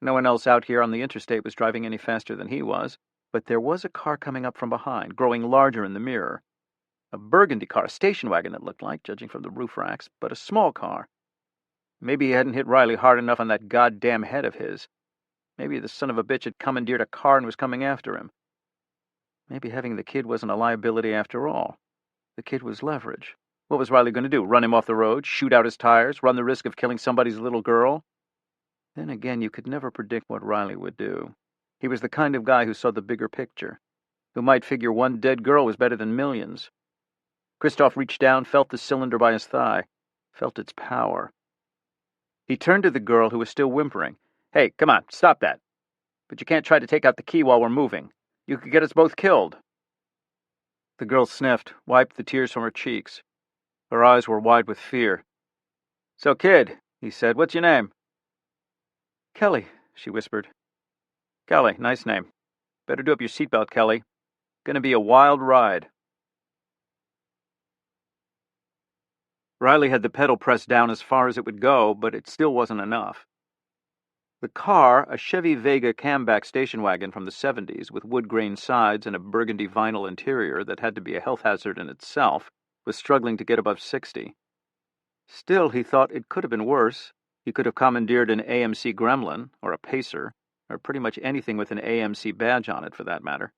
Speaker 2: No one else out here on the interstate was driving any faster than he was, but there was a car coming up from behind, growing larger in the mirror. A burgundy car, a station wagon it looked like, judging from the roof racks, but a small car. Maybe he hadn't hit Riley hard enough on that goddamn head of his. Maybe the son of a bitch had commandeered a car and was coming after him. Maybe having the kid wasn't a liability after all. The kid was leverage. What was Riley going to do? Run him off the road? Shoot out his tires? Run the risk of killing somebody's little girl? Then again, you could never predict what Riley would do. He was the kind of guy who saw the bigger picture, who might figure one dead girl was better than millions. Christoph reached down, felt the cylinder by his thigh, felt its power. He turned to the girl who was still whimpering. "Hey, come on, stop that. But you can't try to take out the key while we're moving. You could get us both killed." The girl sniffed, wiped the tears from her cheeks. Her eyes were wide with fear. "So, kid," he said, "what's your name?" "Kelly," she whispered. "Kelly, nice name. Better do up your seatbelt, Kelly. Gonna be a wild ride." Riley had the pedal pressed down as far as it would go, but it still wasn't enough. The car, a Chevy Vega camback station wagon from the 70s with wood-grain sides and a burgundy vinyl interior that had to be a health hazard in itself, was struggling to get above 60. Still, he thought it could have been worse. He could have commandeered an AMC Gremlin, or a Pacer, or pretty much anything with an AMC badge on it, for that matter.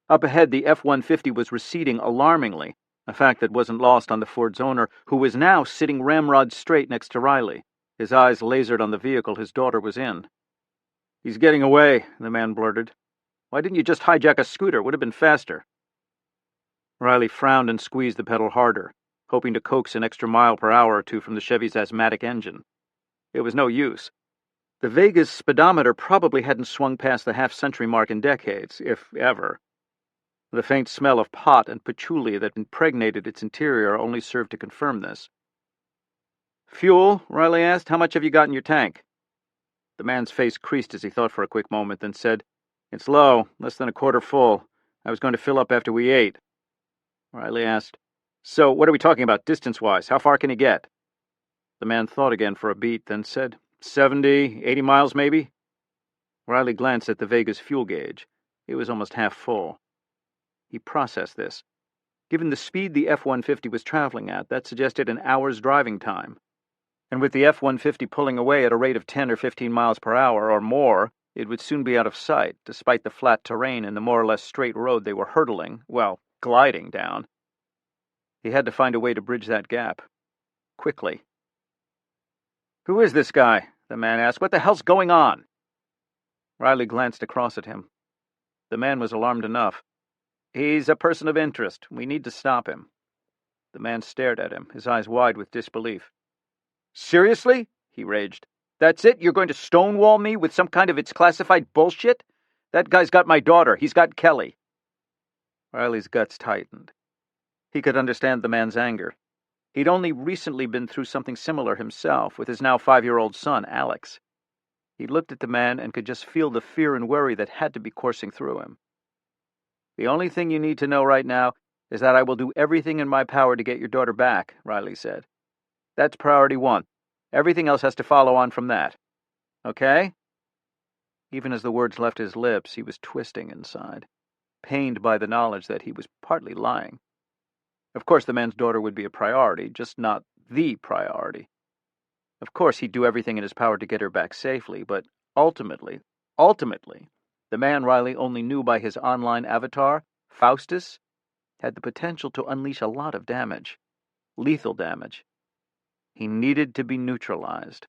Speaker 2: Up ahead, the F-150 was receding alarmingly, a fact that wasn't lost on the Ford's owner, who was now sitting ramrod straight next to Riley, his eyes lasered on the vehicle his daughter was in. "He's getting away," the man blurted. "Why didn't you just hijack a scooter? Would have been faster." Riley frowned and squeezed the pedal harder, hoping to coax an extra mile per hour or two from the Chevy's asthmatic engine. It was no use. The Vegas speedometer probably hadn't swung past the half-century mark in decades, if ever. The faint smell of pot and patchouli that impregnated its interior only served to confirm this. "Fuel?" Riley asked. "How much have you got in your tank?" The man's face creased as he thought for a quick moment, then said, "It's low, less than a quarter full. I was going to fill up after we ate." Riley asked, "So what are we talking about distance-wise? How far can you get?" The man thought again for a beat, then said, 70, 80 miles maybe? Riley glanced at the Vegas fuel gauge. It was almost half full. He processed this. Given the speed the F-150 was traveling at, that suggested an hour's driving time. And with the F-150 pulling away at a rate of 10 or 15 miles per hour or more, it would soon be out of sight, despite the flat terrain and the more or less straight road they were hurtling, well, gliding down. He had to find a way to bridge that gap. Quickly. "Who is this guy?" the man asked. "What the hell's going on?" Riley glanced across at him. The man was alarmed enough. "He's a person of interest. We need to stop him." The man stared at him, his eyes wide with disbelief. "Seriously?" he raged. "That's it? You're going to stonewall me with some kind of it's classified bullshit? That guy's got my daughter. He's got Kelly." Riley's guts tightened. He could understand the man's anger. He'd only recently been through something similar himself with his now 5-year-old son, Alex. He looked at the man and could just feel the fear and worry that had to be coursing through him. "The only thing you need to know right now is that I will do everything in my power to get your daughter back," Riley said. "That's priority one. Everything else has to follow on from that. Okay?" Even as the words left his lips, he was twisting inside, pained by the knowledge that he was partly lying. Of course the man's daughter would be a priority, just not the priority. Of course he'd do everything in his power to get her back safely, but ultimately, the man Riley only knew by his online avatar, Faustus, had the potential to unleash a lot of damage. Lethal damage. He needed to be neutralized.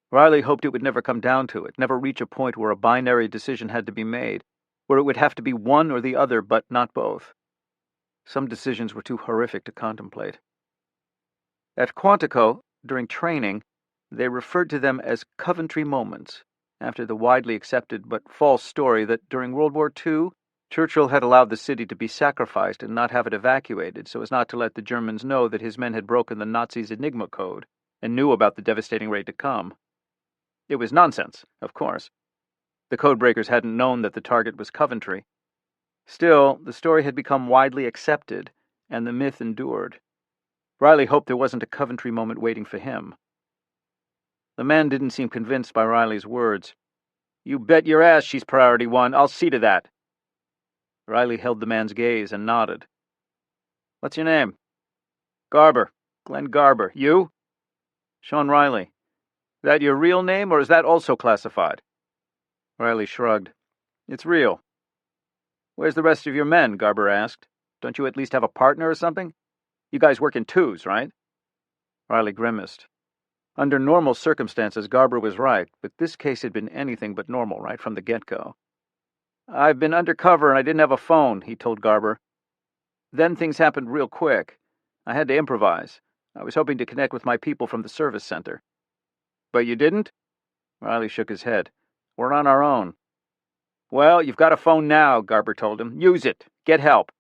Speaker 2: Riley hoped it would never come down to it, never reach a point where a binary decision had to be made, where it would have to be one or the other, but not both. Some decisions were too horrific to contemplate. At Quantico, during training, they referred to them as Coventry moments, after the widely accepted but false story that during World War II, Churchill had allowed the city to be sacrificed and not have it evacuated so as not to let the Germans know that his men had broken the Nazis' Enigma code and knew about the devastating raid to come. It was nonsense, of course. The codebreakers hadn't known that the target was Coventry. Still, the story had become widely accepted, and the myth endured. Riley hoped there wasn't a Coventry moment waiting for him. The man didn't seem convinced by Riley's words. "You bet your ass she's priority one. I'll see to that." Riley held the man's gaze and nodded. "What's your name?" "Garber. Glenn Garber. You?" "Sean Riley. That your real name, or is that also classified?" Riley shrugged. "It's real." "Where's the rest of your men?" Garber asked. "Don't you at least have a partner or something? You guys work in twos, right?" Riley grimaced. Under normal circumstances, Garber was right, but this case had been anything but normal right from the get-go. "I've been undercover and I didn't have a phone," he told Garber. "Then things happened real quick. I had to improvise. I was hoping to connect with my people from the service center." "But you didn't?" Riley shook his head. "We're on our own." "Well, you've got a phone now," Garber told him. "Use it. Get help."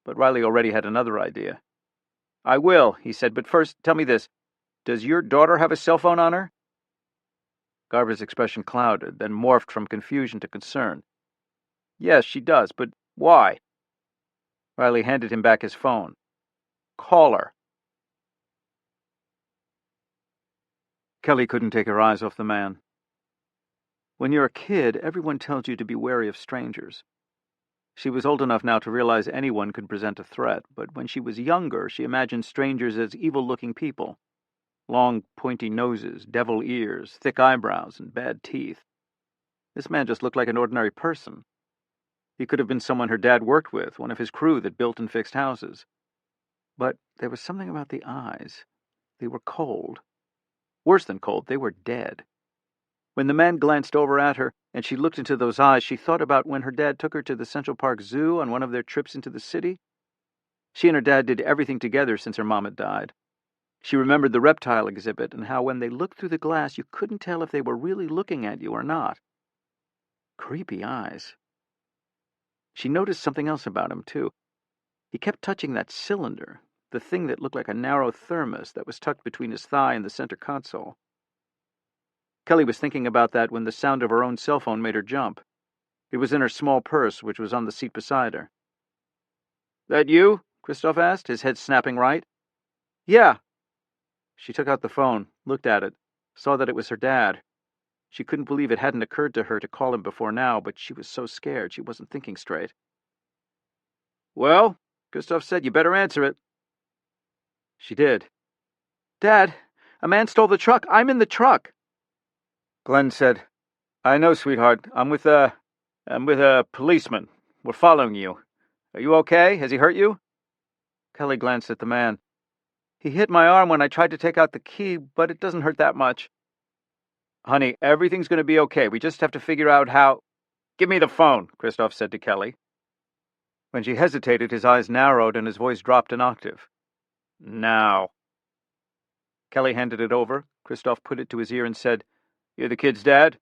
Speaker 2: But Riley already had another idea. "I will," he said, "but first, tell me this. Does your daughter have a cell phone on her?" Garber's expression clouded, then morphed from confusion to concern. "Yes, she does, but why?" Riley handed him back his phone. "Call her." Kelly couldn't take her eyes off the man. When you're a kid, everyone tells you to be wary of strangers. She was old enough now to realize anyone could present a threat, but when she was younger, she imagined strangers as evil-looking people. Long, pointy noses, devil ears, thick eyebrows, and bad teeth. This man just looked like an ordinary person. He could have been someone her dad worked with, one of his crew that built and fixed houses. But there was something about the eyes. They were cold. Worse than cold, they were dead. When the man glanced over at her and she looked into those eyes, she thought about when her dad took her to the Central Park Zoo on one of their trips into the city. She and her dad did everything together since her mom had died. She remembered the reptile exhibit and how when they looked through the glass you couldn't tell if they were really looking at you or not. Creepy eyes. She noticed something else about him, too. He kept touching that cylinder, the thing that looked like a narrow thermos that was tucked between his thigh and the center console. Kelly was thinking about that when the sound of her own cell phone made her jump. It was in her small purse, which was on the seat beside her. "That you?" Christoph asked, his head snapping right. "Yeah." She took out the phone, looked at it, saw that it was her dad. She couldn't believe it hadn't occurred to her to call him before now, but she was so scared she wasn't thinking straight. "Well," Christoph said, "you better answer it." She did. "Dad, a man stole the truck. I'm in the truck." Glenn said, "I know, sweetheart. I'm with a policeman. We're following you. Are you okay? Has he hurt you?" Kelly glanced at the man. "He hit my arm when I tried to take out the key, but it doesn't hurt that much." "Honey, everything's going to be okay. We just have to figure out how—" "Give me the phone," Christoph said to Kelly. When she hesitated, his eyes narrowed and his voice dropped an octave. "Now." Kelly handed it over. Christoph put it to his ear and said, "You're the kid's dad?"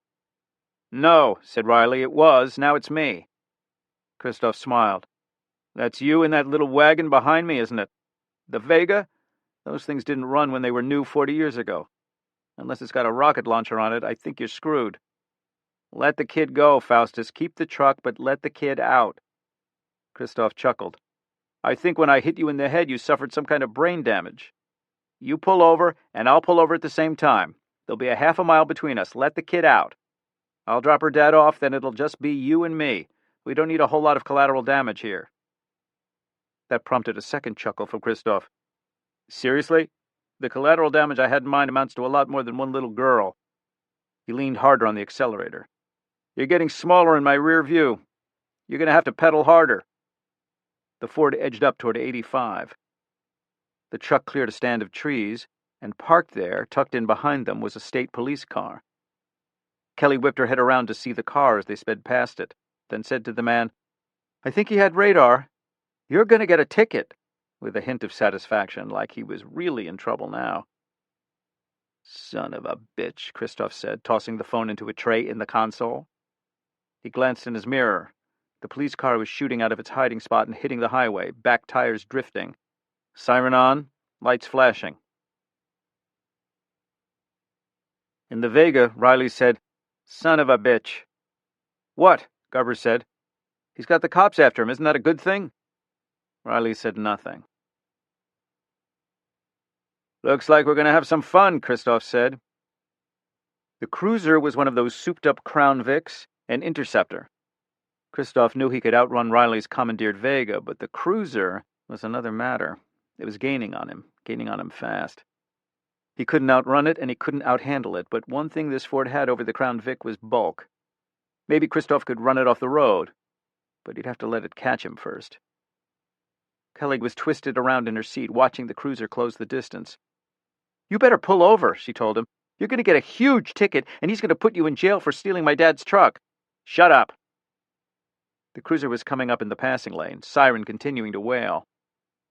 Speaker 2: "No," said Riley. "It was. Now it's me." Christoph smiled. "That's you in that little wagon behind me, isn't it? The Vega? Those things didn't run when they were new 40 years ago. Unless it's got a rocket launcher on it, I think you're screwed. Let the kid go, Faustus. Keep the truck, but let the kid out." Christoph chuckled. "I think when I hit you in the head, you suffered some kind of brain damage. You pull over, and I'll pull over at the same time. There'll be a half a mile between us. Let the kid out. I'll drop her dad off, then it'll just be you and me. We don't need a whole lot of collateral damage here." That prompted a second chuckle from Christoph. "Seriously? The collateral damage I had in mind amounts to a lot more than one little girl." He leaned harder on the accelerator. "You're getting smaller in my rear view. You're going to have to pedal harder." The Ford edged up toward 85. The truck cleared a stand of trees, and parked there, tucked in behind them, was a state police car. Kelly whipped her head around to see the car as they sped past it, then said to the man, "I think he had radar. You're going to get a ticket," with a hint of satisfaction, like he was really in trouble now. "Son of a bitch," Christoph said, tossing the phone into a tray in the console. He glanced in his mirror. The police car was shooting out of its hiding spot and hitting the highway, back tires drifting. Siren on, lights flashing. In the Vega, Riley said, "Son of a bitch." "What?" Garber said. "He's got the cops after him. Isn't that a good thing?" Riley said nothing. "Looks like we're going to have some fun," Christoph said. The cruiser was one of those souped-up Crown Vics, an Interceptor. Christoph knew he could outrun Riley's commandeered Vega, but the cruiser was another matter. It was gaining on him fast. He couldn't outrun it, and he couldn't outhandle it, but one thing this Ford had over the Crown Vic was bulk. Maybe Christoph could run it off the road, but he'd have to let it catch him first. Kelly was twisted around in her seat, watching the cruiser close the distance. "You better pull over," she told him. "You're going to get a huge ticket, and he's going to put you in jail for stealing my dad's truck." "Shut up." The cruiser was coming up in the passing lane, siren continuing to wail.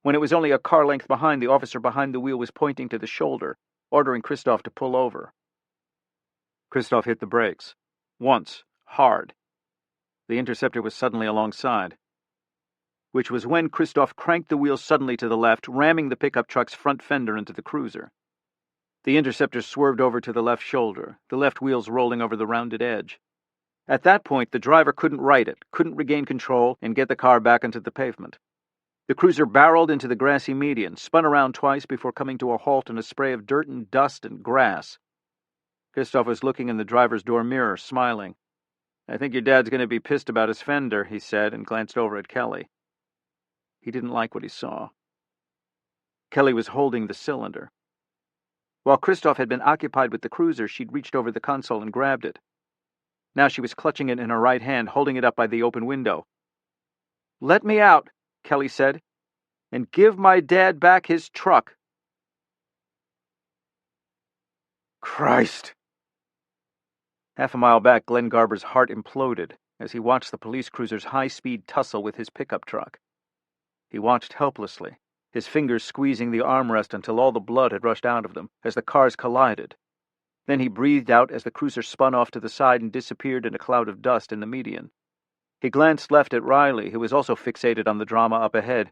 Speaker 2: When it was only a car length behind, the officer behind the wheel was pointing to the shoulder, ordering Christoph to pull over. Christoph hit the brakes. Once, hard. The Interceptor was suddenly alongside, which was when Christoph cranked the wheel suddenly to the left, ramming the pickup truck's front fender into the cruiser. The Interceptor swerved over to the left shoulder, the left wheels rolling over the rounded edge. At that point, the driver couldn't right it, couldn't regain control, and get the car back onto the pavement. The cruiser barreled into the grassy median, spun around twice before coming to a halt in a spray of dirt and dust and grass. Christoph was looking in the driver's door mirror, smiling. "I think your dad's going to be pissed about his fender," he said, and glanced over at Kelly. He didn't like what he saw. Kelly was holding the cylinder. While Christoph had been occupied with the cruiser, she'd reached over the console and grabbed it. Now she was clutching it in her right hand, holding it up by the open window. "Let me out," Kelly said, "and give my dad back his truck." Christ! Half a mile back, Glenn Garber's heart imploded as he watched the police cruiser's high-speed tussle with his pickup truck. He watched helplessly, his fingers squeezing the armrest until all the blood had rushed out of them as the cars collided. Then he breathed out as the cruiser spun off to the side and disappeared in a cloud of dust in the median. He glanced left at Riley, who was also fixated on the drama up ahead.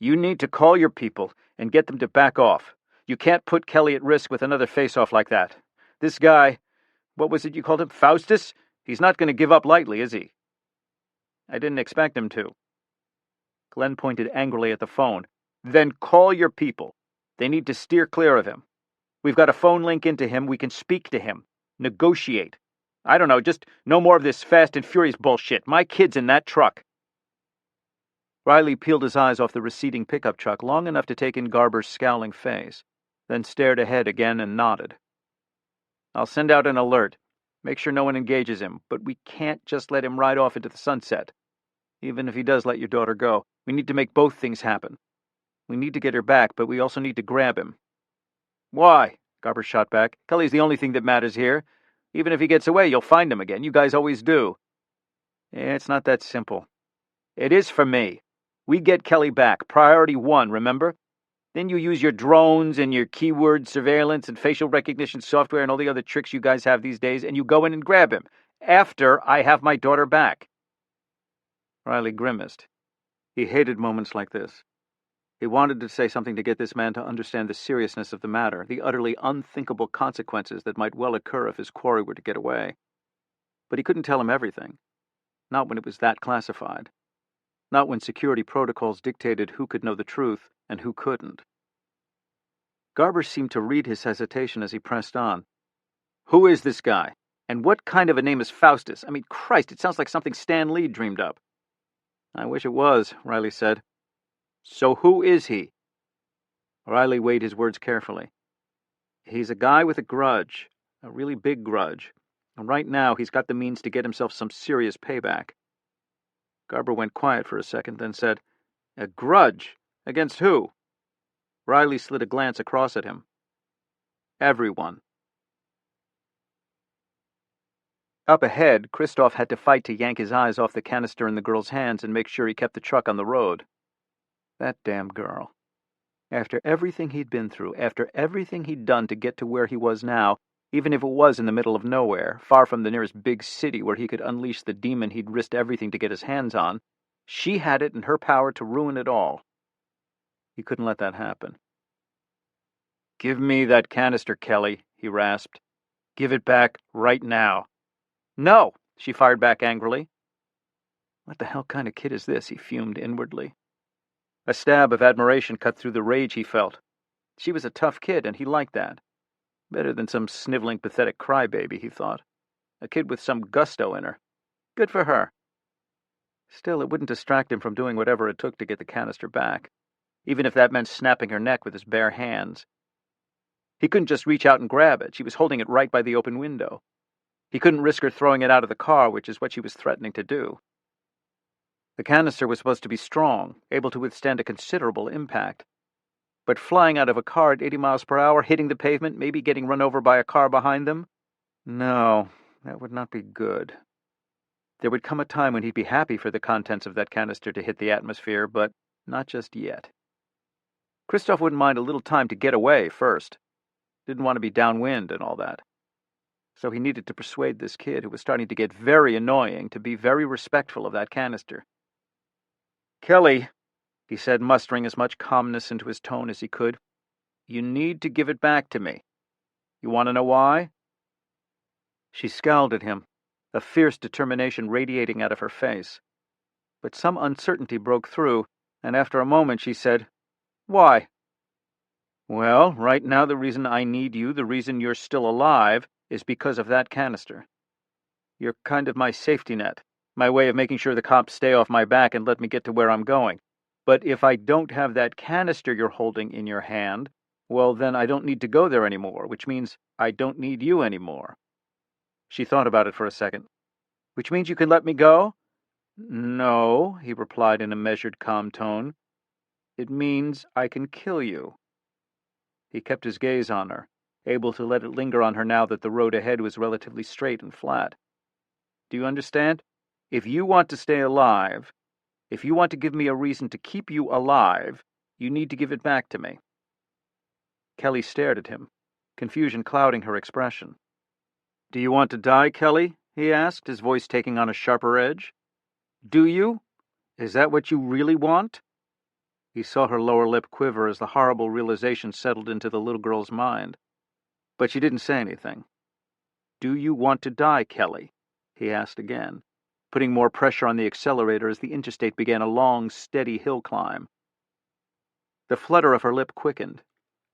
Speaker 2: "You need to call your people and get them to back off. You can't put Kelly at risk with another face-off like that. This guy, what was it you called him, Faustus? He's not going to give up lightly, is he?" "I didn't expect him to." Glenn pointed angrily at the phone. "Then call your people. They need to steer clear of him. We've got a phone link into him. We can speak to him. Negotiate. I don't know, just no more of this Fast and Furious bullshit. My kid's in that truck." Riley peeled his eyes off the receding pickup truck long enough to take in Garber's scowling face, then stared ahead again and nodded. "I'll send out an alert. Make sure no one engages him, but we can't just let him ride off into the sunset. Even if he does let your daughter go, we need to make both things happen. We need to get her back, but we also need to grab him." "Why?" Garber shot back. "Kelly's the only thing that matters here. Even if he gets away, you'll find him again. You guys always do." "It's not that simple." "It is for me. We get Kelly back. Priority 1, remember? Then you use your drones and your keyword surveillance and facial recognition software and all the other tricks you guys have these days, and you go in and grab him. After I have my daughter back." Riley grimaced. He hated moments like this. He wanted to say something to get this man to understand the seriousness of the matter, the utterly unthinkable consequences that might well occur if his quarry were to get away. But he couldn't tell him everything. Not when it was that classified. Not when security protocols dictated who could know the truth and who couldn't. Garber seemed to read his hesitation as he pressed on. "Who is this guy? And what kind of a name is Faustus? I mean, Christ, it sounds like something Stan Lee dreamed up." "I wish it was," Riley said. "So who is he?" Riley weighed his words carefully. "He's a guy with a grudge, a really big grudge, and right now he's got the means to get himself some serious payback." Garber went quiet for a second, then said, "A grudge? Against who?" Riley slid a glance across at him. "Everyone." Up ahead, Kristoff had to fight to yank his eyes off the canister in the girl's hands and make sure he kept the truck on the road. That damn girl. After everything he'd been through, after everything he'd done to get to where he was now, even if it was in the middle of nowhere, far from the nearest big city where he could unleash the demon he'd risked everything to get his hands on, she had it in her power to ruin it all. He couldn't let that happen. "Give me that canister, Kelly," he rasped. "Give it back right now." "No!" she fired back angrily. What the hell kind of kid is this? He fumed inwardly. A stab of admiration cut through the rage he felt. She was a tough kid, and he liked that. Better than some sniveling, pathetic crybaby, he thought. A kid with some gusto in her. Good for her. Still, it wouldn't distract him from doing whatever it took to get the canister back, even if that meant snapping her neck with his bare hands. He couldn't just reach out and grab it. She was holding it right by the open window. He couldn't risk her throwing it out of the car, which is what she was threatening to do. The canister was supposed to be strong, able to withstand a considerable impact. But flying out of a car at 80 miles per hour, hitting the pavement, maybe getting run over by a car behind them? No, that would not be good. There would come a time when he'd be happy for the contents of that canister to hit the atmosphere, but not just yet. Kristoff wouldn't mind a little time to get away first. Didn't want to be downwind and all that. So he needed to persuade this kid, who was starting to get very annoying, to be very respectful of that canister. "Kelly," he said, mustering as much calmness into his tone as he could, "you need to give it back to me. You want to know why?" She scowled at him, a fierce determination radiating out of her face. But some uncertainty broke through, and after a moment she said, "Why?" "Well, right now the reason I need you, the reason you're still alive, is because of that canister. You're kind of my safety net, my way of making sure the cops stay off my back and let me get to where I'm going. But if I don't have that canister you're holding in your hand, well, then I don't need to go there anymore, which means I don't need you anymore." She thought about it for a second. "Which means you can let me go?" "No," he replied in a measured, calm tone. "It means I can kill you." He kept his gaze on her, able to let it linger on her now that the road ahead was relatively straight and flat. Do you understand? If you want to stay alive, if you want to give me a reason to keep you alive, you need to give it back to me. Kelly stared at him, confusion clouding her expression. Do you want to die, Kelly? He asked, his voice taking on a sharper edge. Do you? Is that what you really want? He saw her lower lip quiver as the horrible realization settled into the little girl's mind. But she didn't say anything. Do you want to die, Kelly? He asked again, putting more pressure on the accelerator as the interstate began a long, steady hill climb. The flutter of her lip quickened.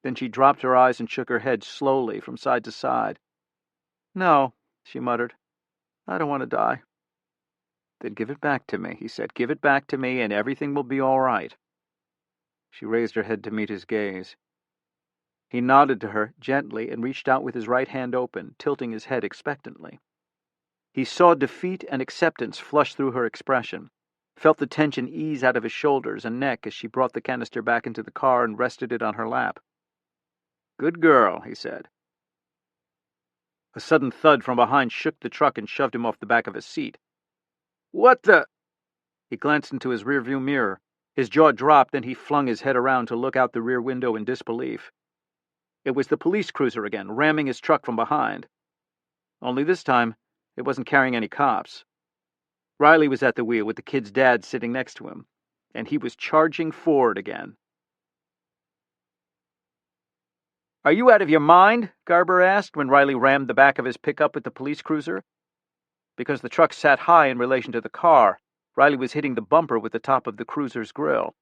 Speaker 2: Then she dropped her eyes and shook her head slowly from side to side. No, she muttered. I don't want to die. Then give it back to me, he said. Give it back to me and everything will be all right. She raised her head to meet his gaze. He nodded to her gently and reached out with his right hand open, tilting his head expectantly. He saw defeat and acceptance flush through her expression, felt the tension ease out of his shoulders and neck as she brought the canister back into the car and rested it on her lap. Good girl, he said. A sudden thud from behind shook the truck and shoved him off the back of his seat. What the? He glanced into his rearview mirror. His jaw dropped, then he flung his head around to look out the rear window in disbelief. It was the police cruiser again, ramming his truck from behind. Only this time, it wasn't carrying any cops. Riley was at the wheel with the kid's dad sitting next to him, and he was charging forward again. Are you out of your mind? Garber asked when Riley rammed the back of his pickup with the police cruiser. Because the truck sat high in relation to the car, Riley was hitting the bumper with the top of the cruiser's grill.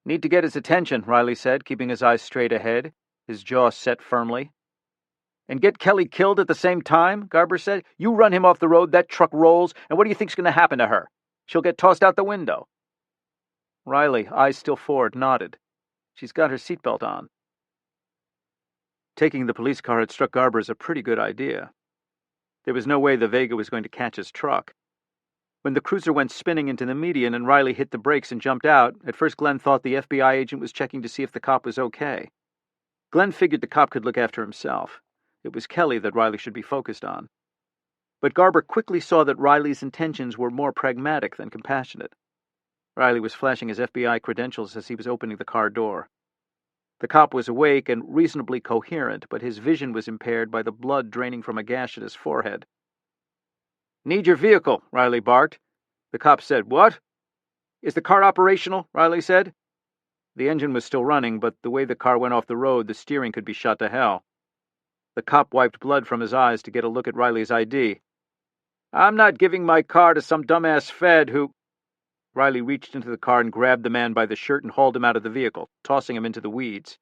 Speaker 2: Need to get his attention, Riley said, keeping his eyes straight ahead, his jaw set firmly. And get Kelly killed at the same time, Garber said. You run him off the road, that truck rolls, and what do you think's going to happen to her? She'll get tossed out the window. Riley, eyes still forward, nodded. She's got her seatbelt on. Taking the police car had struck Garber as a pretty good idea. There was no way the Vega was going to catch his truck. When the cruiser went spinning into the median and Riley hit the brakes and jumped out, at first Glenn thought the FBI agent was checking to see if the cop was okay. Glenn figured the cop could look after himself. It was Kelly that Riley should be focused on. But Garber quickly saw that Riley's intentions were more pragmatic than compassionate. Riley was flashing his FBI credentials as he was opening the car door. The cop was awake and reasonably coherent, but his vision was impaired by the blood draining from a gash at his forehead. Need your vehicle, Riley barked. The cop said, What? Is the car operational? Riley said. The engine was still running, but the way the car went off the road, the steering could be shot to hell. The cop wiped blood from his eyes to get a look at Riley's ID. I'm not giving my car to some dumbass Fed who... Riley reached into the car and grabbed the man by the shirt and hauled him out of the vehicle, tossing him into the weeds.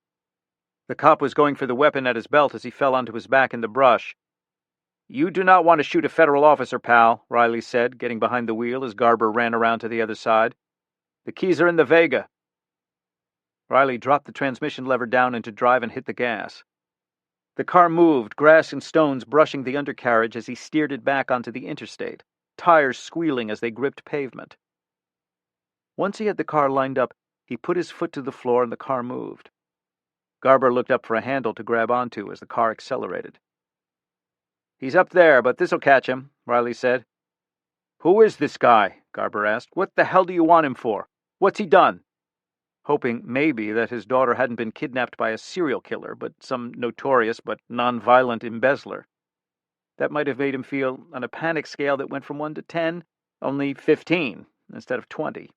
Speaker 2: The cop was going for the weapon at his belt as he fell onto his back in the brush. You do not want to shoot a federal officer, pal, Riley said, getting behind the wheel as Garber ran around to the other side. The keys are in the Vega. Riley dropped the transmission lever down into drive and hit the gas. The car moved, grass and stones brushing the undercarriage as he steered it back onto the interstate, tires squealing as they gripped pavement. Once he had the car lined up, he put his foot to the floor and the car moved. Garber looked up for a handle to grab onto as the car accelerated. He's up there, but this'll catch him, Riley said. Who is this guy? Garber asked. What the hell do you want him for? What's he done? Hoping maybe that his daughter hadn't been kidnapped by a serial killer, but some notorious but non-violent embezzler. That might have made him feel, on a panic scale that went from 1 to 10, only 15 instead of 20.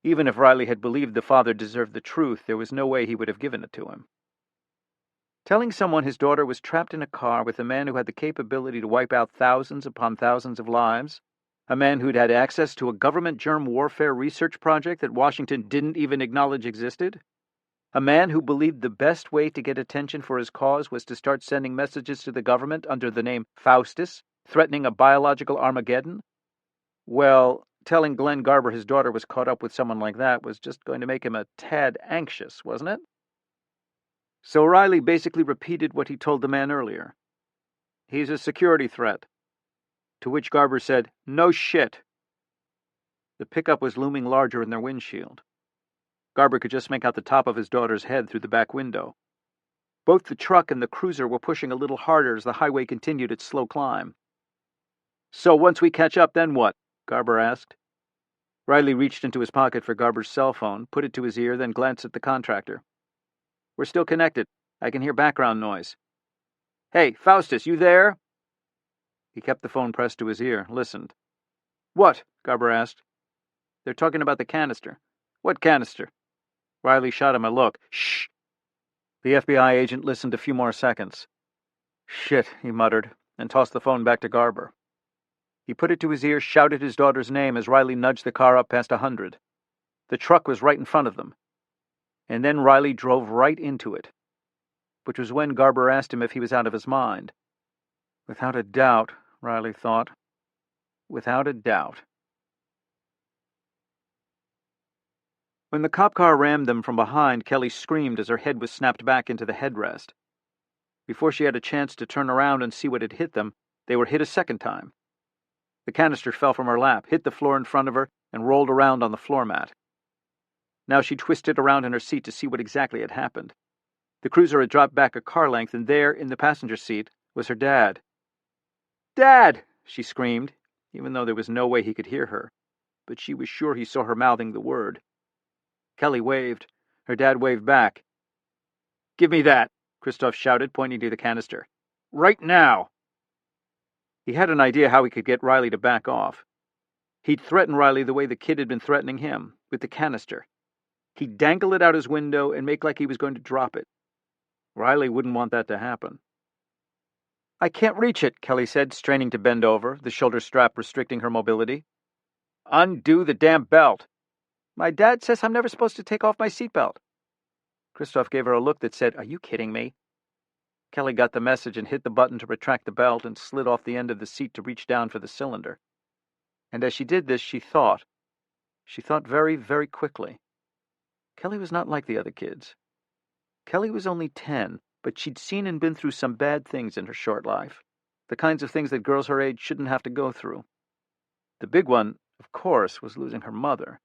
Speaker 2: Even if Riley had believed the father deserved the truth, there was no way he would have given it to him. Telling someone his daughter was trapped in a car with a man who had the capability to wipe out thousands upon thousands of lives, a man who'd had access to a government germ warfare research project that Washington didn't even acknowledge existed, a man who believed the best way to get attention for his cause was to start sending messages to the government under the name Faustus, threatening a biological Armageddon? Well, telling Glenn Garber his daughter was caught up with someone like that was just going to make him a tad anxious, wasn't it? So Riley basically repeated what he told the man earlier. He's a security threat. To which Garber said, No shit. The pickup was looming larger in their windshield. Garber could just make out the top of his daughter's head through the back window. Both the truck and the cruiser were pushing a little harder as the highway continued its slow climb. "So once we catch up, then what?" Garber asked. Riley reached into his pocket for Garber's cell phone, put it to his ear, then glanced at the contractor. "We're still connected. I can hear background noise." "Hey, Faustus, you there?" He kept the phone pressed to his ear, listened. "What?" Garber asked. "They're talking about the canister." "What canister?" Riley shot him a look. "Shh!" The FBI agent listened a few more seconds. "Shit," he muttered, and tossed the phone back to Garber. He put it to his ear, shouted his daughter's name as Riley nudged the car up past 100. The truck was right in front of them. And then Riley drove right into it, which was when Garber asked him if he was out of his mind. Without a doubt, Riley thought. Without a doubt. When the cop car rammed them from behind, Kelly screamed as her head was snapped back into the headrest. Before she had a chance to turn around and see what had hit them, they were hit a second time. The canister fell from her lap, hit the floor in front of her, and rolled around on the floor mat. Now she twisted around in her seat to see what exactly had happened. The cruiser had dropped back a car length, and there, in the passenger seat, was her dad. "Dad!" she screamed, even though there was no way he could hear her. But she was sure he saw her mouthing the word. Kelly waved. Her dad waved back. "Give me that," Christoph shouted, pointing to the canister. "Right now!" He had an idea how he could get Riley to back off. He'd threaten Riley the way the kid had been threatening him, with the canister. He'd dangle it out his window and make like he was going to drop it. Riley wouldn't want that to happen. "I can't reach it," Kelly said, straining to bend over, the shoulder strap restricting her mobility. "Undo the damn belt." "My dad says I'm never supposed to take off my seatbelt." Christoph gave her a look that said, "Are you kidding me?" Kelly got the message and hit the button to retract the belt and slid off the end of the seat to reach down for the cylinder. And as she did this, she thought. She thought very, very quickly. Kelly was not like the other kids. Kelly was only 10, but she'd seen and been through some bad things in her short life. The kinds of things that girls her age shouldn't have to go through. The big one, of course, was losing her mother.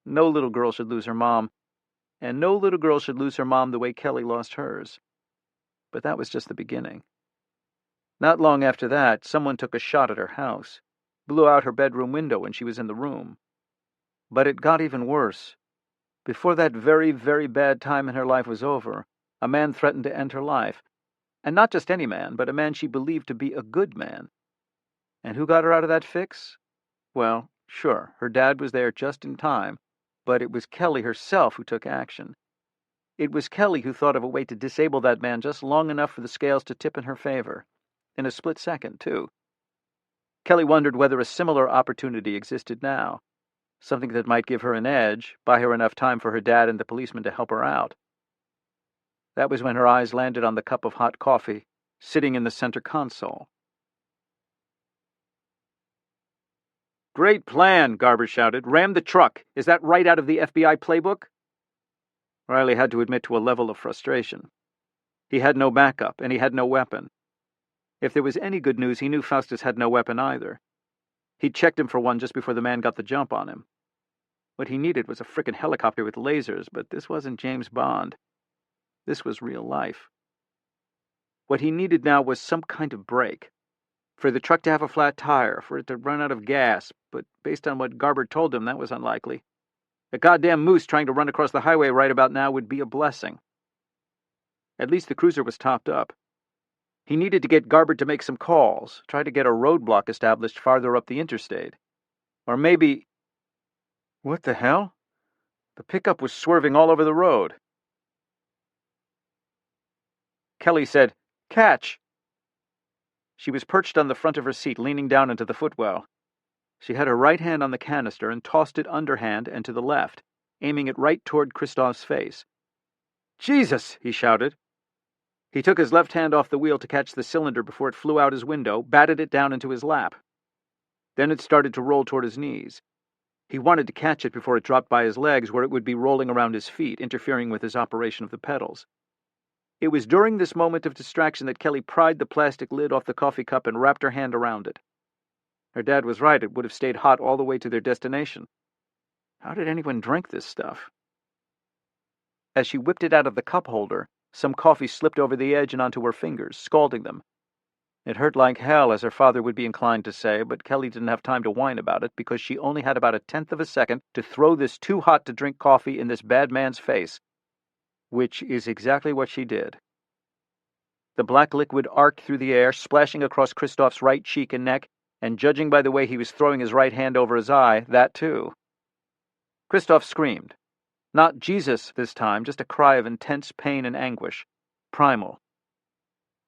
Speaker 2: No little girl should lose her mom, and no little girl should lose her mom the way Kelly lost hers. But that was just the beginning. Not long after that, someone took a shot at her house, blew out her bedroom window when she was in the room. But it got even worse. Before that very, very bad time in her life was over, a man threatened to end her life. And not just any man, but a man she believed to be a good man. And who got her out of that fix? Well, sure, her dad was there just in time, but it was Kelly herself who took action. It was Kelly who thought of a way to disable that man just long enough for the scales to tip in her favor. In a split second, too. Kelly wondered whether a similar opportunity existed now. Something that might give her an edge, buy her enough time for her dad and the policeman to help her out. That was when her eyes landed on the cup of hot coffee, sitting in the center console. "Great plan," Garber shouted. "Ram the truck. Is that right out of the FBI playbook?" Riley had to admit to a level of frustration. He had no backup, and he had no weapon. If there was any good news, he knew Faustus had no weapon either. He'd checked him for one just before the man got the jump on him. What he needed was a frickin' helicopter with lasers, but this wasn't James Bond. This was real life. What he needed now was some kind of break. For the truck to have a flat tire, for it to run out of gas, but based on what Garber told him, that was unlikely. A goddamn moose trying to run across the highway right about now would be a blessing. At least the cruiser was topped up. He needed to get Garber to make some calls, try to get a roadblock established farther up the interstate. Or maybe... What the hell? The pickup was swerving all over the road. Kelly said, "Catch!" She was perched on the front of her seat, leaning down into the footwell. She had her right hand on the canister and tossed it underhand and to the left, aiming it right toward Christoph's face. "Jesus!" he shouted. He took his left hand off the wheel to catch the cylinder before it flew out his window, batted it down into his lap. Then it started to roll toward his knees. He wanted to catch it before it dropped by his legs, where it would be rolling around his feet, interfering with his operation of the pedals. It was during this moment of distraction that Kelly pried the plastic lid off the coffee cup and wrapped her hand around it. Her dad was right, it would have stayed hot all the way to their destination. How did anyone drink this stuff? As she whipped it out of the cup holder, Some coffee slipped over the edge and onto her fingers, scalding them. It hurt like hell, as her father would be inclined to say, but Kelly didn't have time to whine about it because she only had about 1/10 of a second to throw this too-hot-to-drink coffee in this bad man's face, which is exactly what she did. The black liquid arced through the air, splashing across Christoph's right cheek and neck, and judging by the way he was throwing his right hand over his eye, that too. Christoph screamed. Not Jesus this time, just a cry of intense pain and anguish. Primal.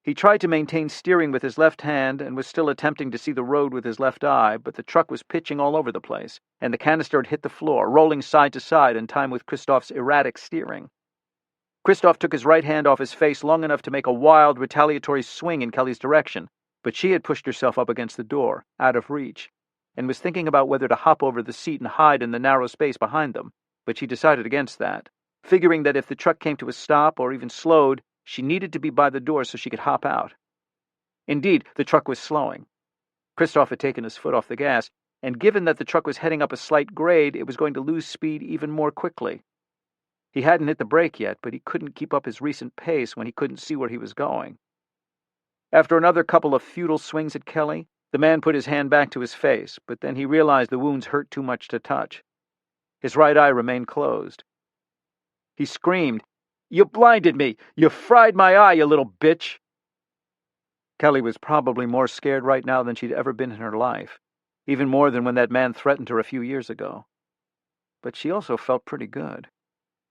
Speaker 2: He tried to maintain steering with his left hand and was still attempting to see the road with his left eye, but the truck was pitching all over the place, and the canister had hit the floor, rolling side to side in time with Christoph's erratic steering. Christoph took his right hand off his face long enough to make a wild, retaliatory swing in Kelly's direction, but she had pushed herself up against the door, out of reach, and was thinking about whether to hop over the seat and hide in the narrow space behind them, but she decided against that, figuring that if the truck came to a stop or even slowed, she needed to be by the door so she could hop out. Indeed, the truck was slowing. Christoph had taken his foot off the gas, and given that the truck was heading up a slight grade, it was going to lose speed even more quickly. He hadn't hit the brake yet, but he couldn't keep up his recent pace when he couldn't see where he was going. After another couple of futile swings at Kelly, the man put his hand back to his face, but then he realized the wounds hurt too much to touch. His right eye remained closed. He screamed, "You blinded me! You fried my eye, you little bitch!" Kelly was probably more scared right now than she'd ever been in her life, even more than when that man threatened her a few years ago. But she also felt pretty good.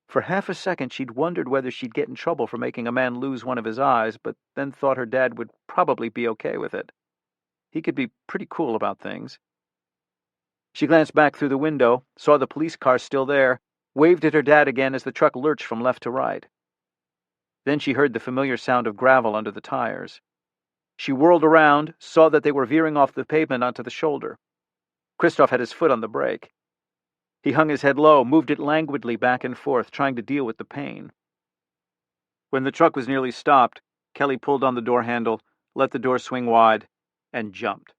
Speaker 2: For half a second she'd wondered whether she'd get in trouble for making a man lose one of his eyes, but then thought her dad would probably be okay with it. He could be pretty cool about things. She glanced back through the window, saw the police car still there, waved at her dad again as the truck lurched from left to right. Then she heard the familiar sound of gravel under the tires. She whirled around, saw that they were veering off the pavement onto the shoulder. Christoph had his foot on the brake. He hung his head low, moved it languidly back and forth, trying to deal with the pain. When the truck was nearly stopped, Kelly pulled on the door handle, let the door swing wide, and jumped.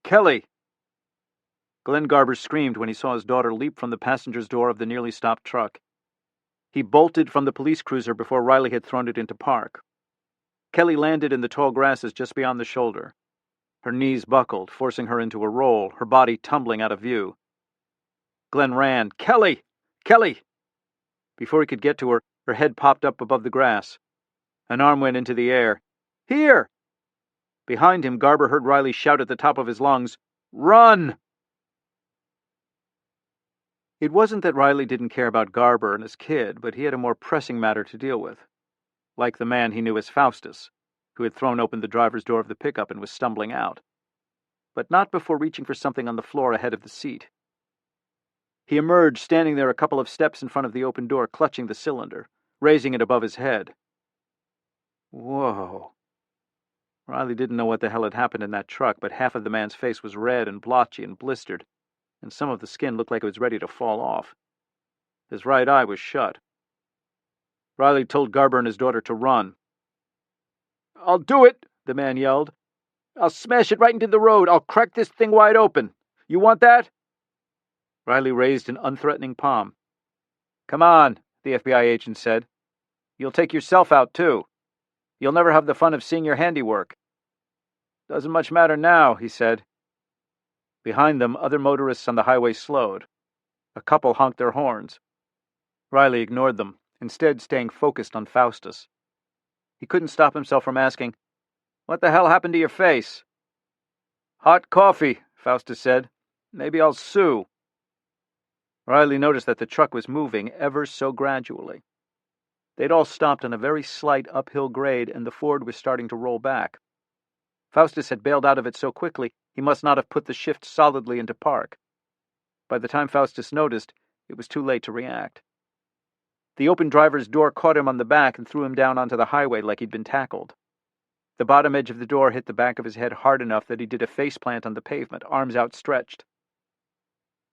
Speaker 2: "Kelly!" Glenn Garber screamed when he saw his daughter leap from the passenger's door of the nearly stopped truck. He bolted from the police cruiser before Riley had thrown it into park. Kelly landed in the tall grasses just beyond the shoulder. Her knees buckled, forcing her into a roll, her body tumbling out of view. Glenn ran. "Kelly! Kelly!" Before he could get to her, her head popped up above the grass. An arm went into the air. "Here!" Behind him, Garber heard Riley shout at the top of his lungs, "Run!" It wasn't that Riley didn't care about Garber and his kid, but he had a more pressing matter to deal with. Like the man he knew as Faustus, who had thrown open the driver's door of the pickup and was stumbling out. But not before reaching for something on the floor ahead of the seat. He emerged, standing there a couple of steps in front of the open door, clutching the cylinder, raising it above his head. Whoa. Riley didn't know what the hell had happened in that truck, but half of the man's face was red and blotchy and blistered, and some of the skin looked like it was ready to fall off. His right eye was shut. Riley told Garber and his daughter to run. "I'll do it," the man yelled. "I'll smash it right into the road. I'll crack this thing wide open. You want that?" Riley raised an unthreatening palm. "Come on," the FBI agent said. "You'll take yourself out, too. You'll never have the fun of seeing your handiwork." "Doesn't much matter now," he said. Behind them, other motorists on the highway slowed. A couple honked their horns. Riley ignored them, instead staying focused on Faustus. He couldn't stop himself from asking, "What the hell happened to your face?" "Hot coffee," Faustus said. "Maybe I'll sue." Riley noticed that the truck was moving ever so gradually. They'd all stopped on a very slight uphill grade, and the Ford was starting to roll back. Faustus had bailed out of it so quickly, he must not have put the shift solidly into park. By the time Faustus noticed, it was too late to react. The open driver's door caught him on the back and threw him down onto the highway like he'd been tackled. The bottom edge of the door hit the back of his head hard enough that he did a faceplant on the pavement, arms outstretched.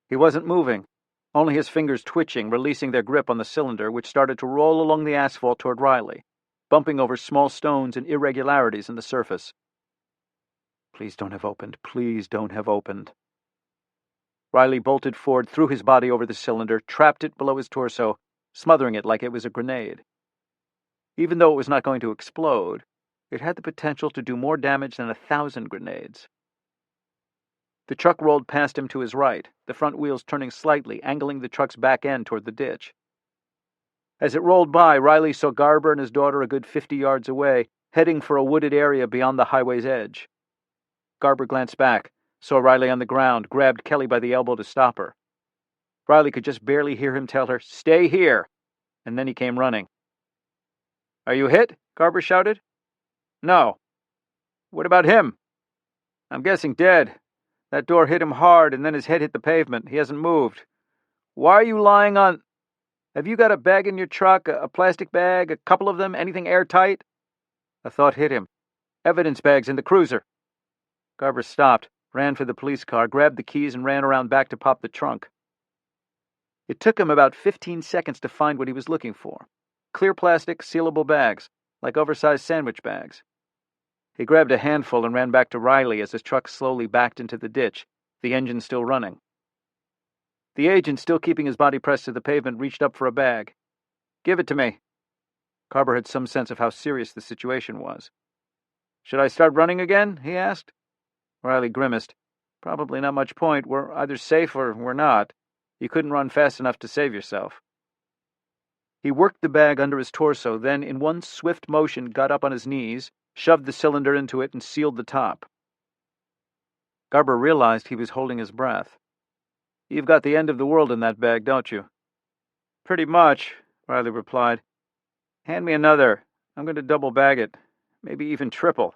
Speaker 2: He wasn't moving, only his fingers twitching, releasing their grip on the cylinder, which started to roll along the asphalt toward Riley, bumping over small stones and irregularities in the surface. Please don't have opened. Please don't have opened. Riley bolted forward, threw his body over the cylinder, trapped it below his torso, smothering it like it was a grenade. Even though it was not going to explode, it had the potential to do more damage than 1,000 grenades. The truck rolled past him to his right, the front wheels turning slightly, angling the truck's back end toward the ditch. As it rolled by, Riley saw Garber and his daughter a good 50 yards away, heading for a wooded area beyond the highway's edge. Garber glanced back, saw Riley on the ground, grabbed Kelly by the elbow to stop her. Riley could just barely hear him tell her, "Stay here," and then he came running. "Are you hit?" Garber shouted. "No." "What about him?" "I'm guessing dead. That door hit him hard, and then his head hit the pavement. He hasn't moved." "Why are you lying on—" "Have you got a bag in your truck, a plastic bag, a couple of them, anything airtight?" A thought hit him. "Evidence bags in the cruiser." Garber stopped, ran for the police car, grabbed the keys, and ran around back to pop the trunk. It took him about 15 seconds to find what he was looking for. Clear plastic, sealable bags, like oversized sandwich bags. He grabbed a handful and ran back to Riley as his truck slowly backed into the ditch, the engine still running. The agent, still keeping his body pressed to the pavement, reached up for a bag. "Give it to me." Garber had some sense of how serious the situation was. "Should I start running again?" he asked. Riley grimaced. "Probably not much point. We're either safe or we're not. You couldn't run fast enough to save yourself." He worked the bag under his torso, then in one swift motion got up on his knees, shoved the cylinder into it, and sealed the top. Garber realized he was holding his breath. "You've got the end of the world in that bag, don't you?" "Pretty much," Riley replied. "Hand me another. I'm going to double bag it. Maybe even triple."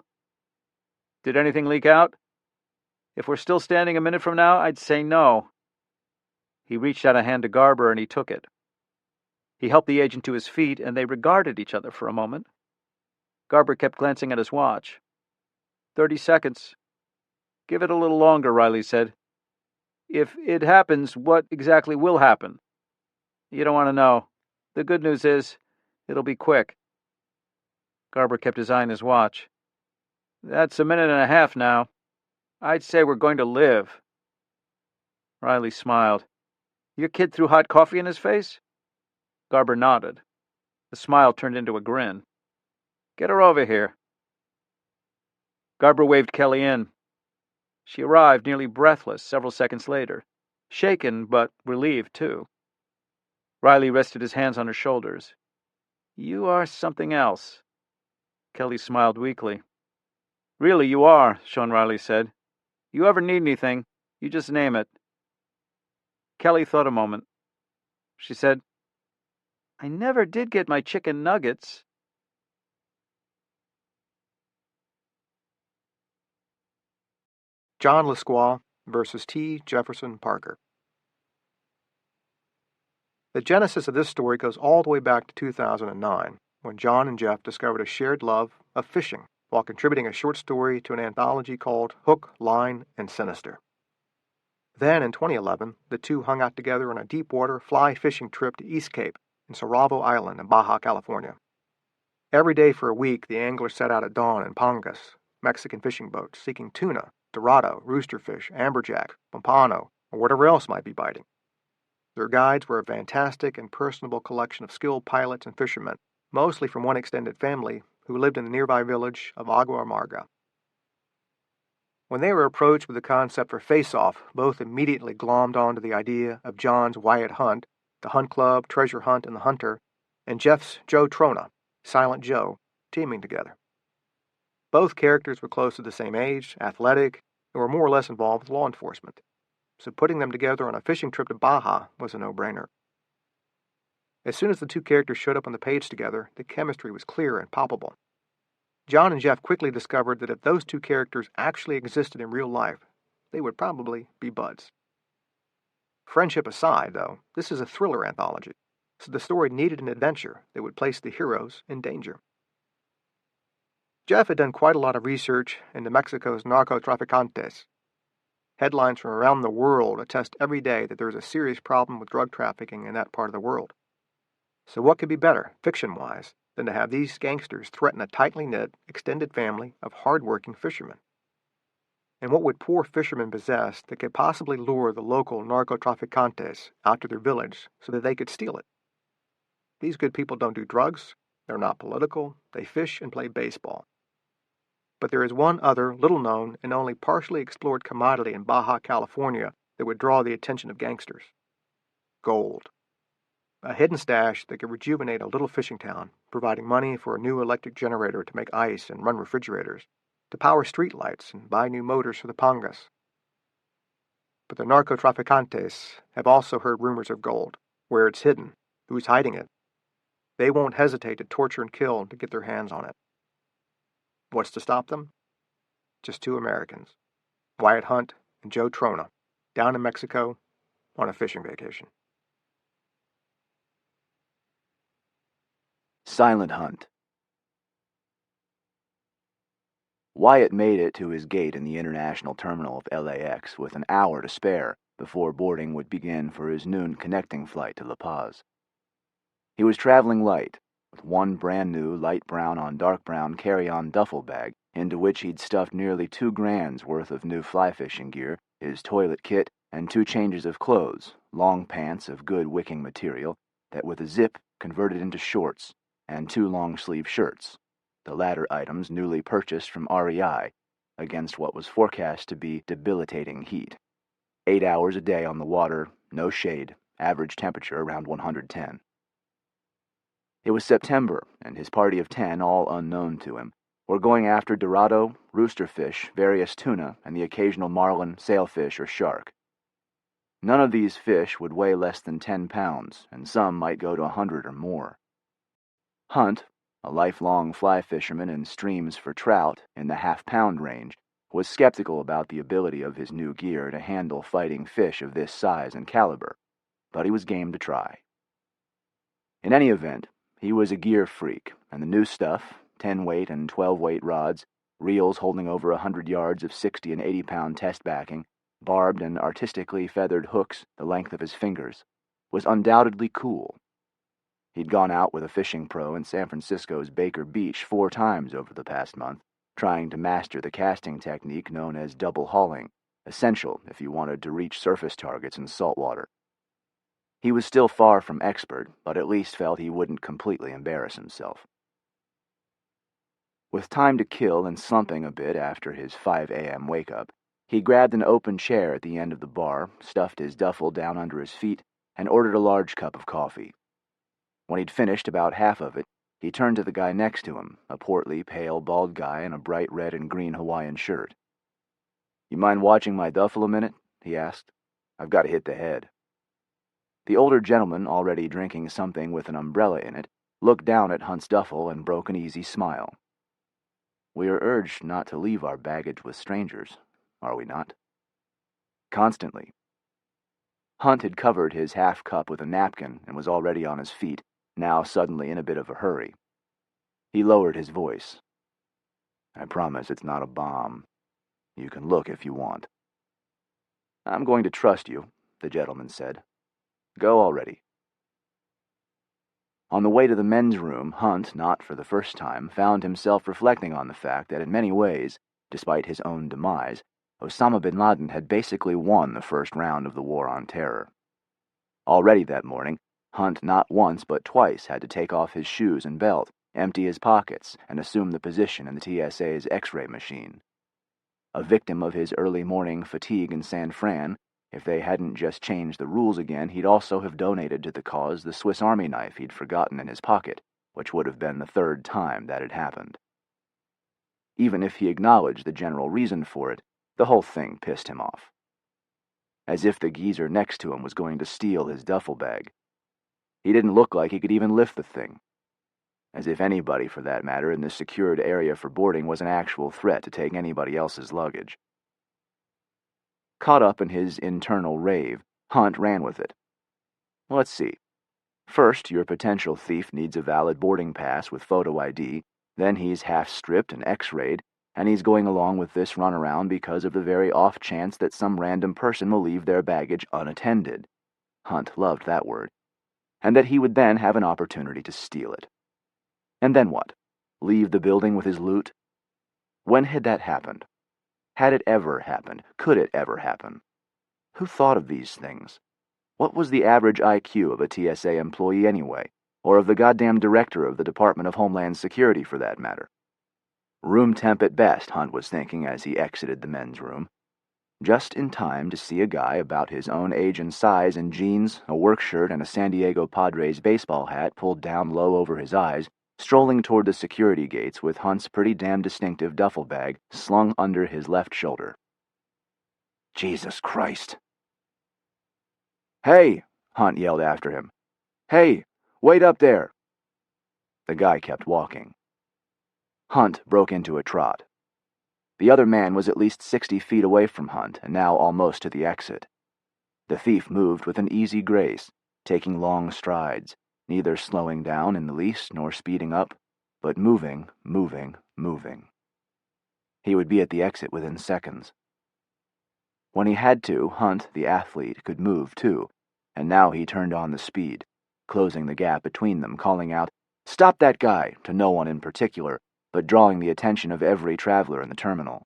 Speaker 2: "Did anything leak out?" "If we're still standing a minute from now, I'd say no." He reached out a hand to Garber, and he took it. He helped the agent to his feet, and they regarded each other for a moment. Garber kept glancing at his watch. 30 seconds. "Give it a little longer," Riley said. "If it happens, what exactly will happen?" "You don't want to know. The good news is, it'll be quick." Garber kept his eye on his watch. "That's a minute and a half now. I'd say we're going to live." Riley smiled. "Your kid threw hot coffee in his face?" Garber nodded. The smile turned into a grin. "Get her over here." Garber waved Kelly in. She arrived nearly breathless several seconds later, shaken but relieved too. Riley rested his hands on her shoulders. "You are something else." Kelly smiled weakly. "Really, you are," Sean Riley said. "You ever need anything, you just name it." Kelly thought a moment. She said, "I never did get my chicken nuggets."
Speaker 1: John Lesquire versus T. Jefferson Parker. The genesis of this story goes all the way back to 2009, when John and Jeff discovered a shared love of fishing while contributing a short story to an anthology called Hook, Line, and Sinister. Then, in 2011, the two hung out together on a deep-water fly fishing trip to East Cape and Cerrado Island in Baja California. Every day for a week, the anglers set out at dawn in pangas, Mexican fishing boats, seeking tuna, dorado, roosterfish, amberjack, pompano, or whatever else might be biting. Their guides were a fantastic and personable collection of skilled pilots and fishermen, mostly from one extended family who lived in the nearby village of Agua Amarga. When they were approached with the concept for face-off, both immediately glommed onto the idea of John's Wyatt Hunt, the Hunt Club, Treasure Hunt, and the Hunter, and Jeff's Joe Trona, Silent Joe, teaming together. Both characters were close to the same age, athletic, and were more or less involved with law enforcement, so putting them together on a fishing trip to Baja was a no-brainer. As soon as the two characters showed up on the page together, the chemistry was clear and palpable. John and Jeff quickly discovered that if those two characters actually existed in real life, they would probably be buds. Friendship aside, though, this is a thriller anthology, so the story needed an adventure that would place the heroes in danger. Jeff had done quite a lot of research into Mexico's narcotraficantes. Headlines from around the world attest every day that there is a serious problem with drug trafficking in that part of the world. So what could be better, fiction-wise, than to have these gangsters threaten a tightly knit, extended family of hard-working fishermen? And what would poor fishermen possess that could possibly lure the local narcotraficantes out to their village so that they could steal it? These good people don't do drugs, they're not political, they fish and play baseball. But there is one other little-known and only partially explored commodity in Baja California that would draw the attention of gangsters. Gold. A hidden stash that could rejuvenate a little fishing town, providing money for a new electric generator to make ice and run refrigerators, to power streetlights and buy new motors for the pangas. But the narcotraficantes have also heard rumors of gold, where it's hidden, who's hiding it. They won't hesitate to torture and kill to get their hands on it. What's to stop them? Just two Americans, Wyatt Hunt and Joe Trona, down in Mexico on a fishing vacation.
Speaker 7: Silent Hunt. Wyatt made it to his gate in the international terminal of LAX with an hour to spare before boarding would begin for his noon connecting flight to La Paz. He was traveling light, with one brand-new light brown on dark brown carry-on duffel bag into which he'd stuffed nearly $2,000 worth of new fly fishing gear, his toilet kit, and 2 changes of clothes, long pants of good wicking material that with a zip converted into shorts, and 2 long-sleeve shirts, the latter items newly purchased from REI, against what was forecast to be debilitating heat. 8 hours a day on the water, no shade, average temperature around 110. It was September, and his party of 10, all unknown to him, were going after dorado, roosterfish, various tuna, and the occasional marlin, sailfish, or shark. None of these fish would weigh less than 10 pounds, and some might go to 100 or more. Hunt, a lifelong fly fisherman in streams for trout in the half-pound range, was skeptical about the ability of his new gear to handle fighting fish of this size and caliber, but he was game to try. In any event, he was a gear freak, and the new stuff, 10-weight and 12-weight rods, reels holding over 100 yards of 60 and 80-pound test backing, barbed and artistically feathered hooks the length of his fingers, was undoubtedly cool. He'd gone out with a fishing pro in San Francisco's Baker Beach 4 times over the past month, trying to master the casting technique known as double hauling, essential if you wanted to reach surface targets in saltwater. He was still far from expert, but at least felt he wouldn't completely embarrass himself. With time to kill and slumping a bit after his 5 a.m. wake-up, he grabbed an open chair at the end of the bar, stuffed his duffel down under his feet, and ordered a large cup of coffee. When he'd finished about half of it, he turned to the guy next to him, a portly, pale, bald guy in a bright red and green Hawaiian shirt. "You mind watching my duffel a minute?" he asked. "I've got to hit the head." The older gentleman, already drinking something with an umbrella in it, looked down at Hunt's duffel and broke an easy smile. "We are urged not to leave our baggage with strangers, are we not?" "Constantly." Hunt had covered his half-cup with a napkin and was already on his feet, now suddenly in a bit of a hurry. He lowered his voice. "I promise it's not a bomb. You can look if you want." "I'm going to trust you," the gentleman said. "Go already." On the way to the men's room, Hunt, not for the first time, found himself reflecting on the fact that in many ways, despite his own demise, Osama bin Laden had basically won the first round of the War on Terror. Already that morning, Hunt not once but twice had to take off his shoes and belt, empty his pockets, and assume the position in the TSA's X-ray machine. A victim of his early morning fatigue in San Fran, if they hadn't just changed the rules again, he'd also have donated to the cause the Swiss Army knife he'd forgotten in his pocket, which would have been the 3rd time that had happened. Even if he acknowledged the general reason for it, the whole thing pissed him off. As if the geezer next to him was going to steal his duffel bag. He didn't look like he could even lift the thing. As if anybody, for that matter, in this secured area for boarding was an actual threat to take anybody else's luggage. Caught up in his internal rave, Hunt ran with it. "Let's see. First, your potential thief needs a valid boarding pass with photo ID, then he's half-stripped and X-rayed, and he's going along with this runaround because of the very off chance that some random person will leave their baggage unattended." Hunt loved that word. "And that he would then have an opportunity to steal it. And then what? Leave the building with his loot? When had that happened? Had it ever happened? Could it ever happen? Who thought of these things? What was the average IQ of a TSA employee anyway? or of the goddamn director of the Department of Homeland Security, for that matter. Room temp at best, Hunt was thinking as he exited the men's room. Just in time to see a guy about his own age and size in jeans, a work shirt, and a San Diego Padres baseball hat pulled down low over his eyes, strolling toward the security gates with Hunt's pretty damn distinctive duffel bag slung under his left shoulder. Jesus Christ. "Hey!" Hunt yelled after him. "Hey! Wait up there!" The guy kept walking. Hunt broke into a trot. The other man was at least 60 feet away from Hunt, and now almost to the exit. The thief moved with an easy grace, taking long strides, neither slowing down in the least nor speeding up, but moving, moving, moving. He would be at the exit within seconds. When he had to, Hunt, the athlete, could move too, and now he turned on the speed, closing the gap between them, calling out, "Stop that guy!" to no one in particular, but drawing the attention of every traveler in the terminal.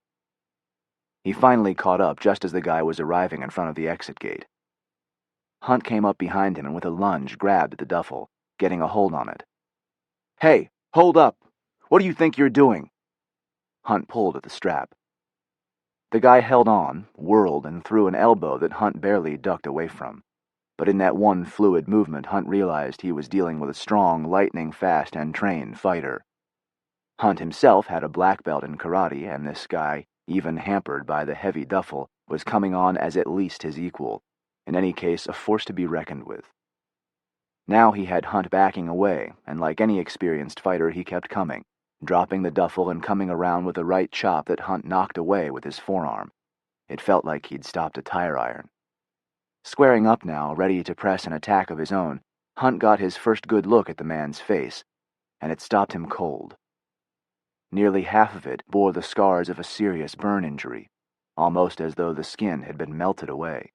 Speaker 7: He finally caught up just as the guy was arriving in front of the exit gate. Hunt came up behind him and with a lunge grabbed at the duffel, getting a hold on it. "Hey, hold up! What do you think you're doing?" Hunt pulled at the strap. The guy held on, whirled, and threw an elbow that Hunt barely ducked away from. But in that one fluid movement, Hunt realized he was dealing with a strong, lightning-fast, and trained fighter. Hunt himself had a black belt in karate, and this guy, even hampered by the heavy duffel, was coming on as at least his equal, in any case a force to be reckoned with. Now he had Hunt backing away, and like any experienced fighter he kept coming, dropping the duffel and coming around with a right chop that Hunt knocked away with his forearm. It felt like he'd stopped a tire iron. Squaring up now, ready to press an attack of his own, Hunt got his first good look at the man's face, and it stopped him cold. Nearly half of it bore the scars of a serious burn injury, almost as though the skin had been melted away.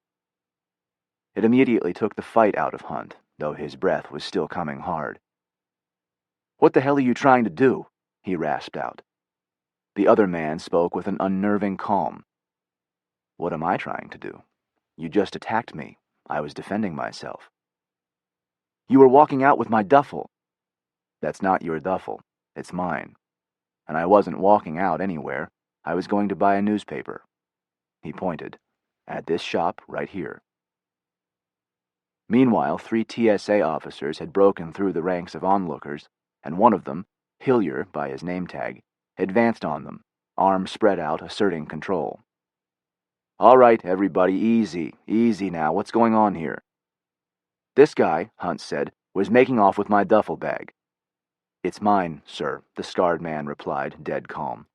Speaker 7: It immediately took the fight out of Hunt, though his breath was still coming hard. "What the hell are you trying to do?" he rasped out. The other man spoke with an unnerving calm. "What am I trying to do? You just attacked me. I was defending myself." "You were walking out with my duffel." "That's not your duffel. It's mine. And I wasn't walking out anywhere. I was going to buy a newspaper." He pointed. "At this shop right here." Meanwhile, 3 TSA officers had broken through the ranks of onlookers, and one of them, Hillier by his name tag, advanced on them, arms spread out, asserting control. "All right, everybody, easy now. What's going on here?" "This guy," Hunt said, "was making off with my duffel bag." "It's mine, sir," the scarred man replied, dead calm.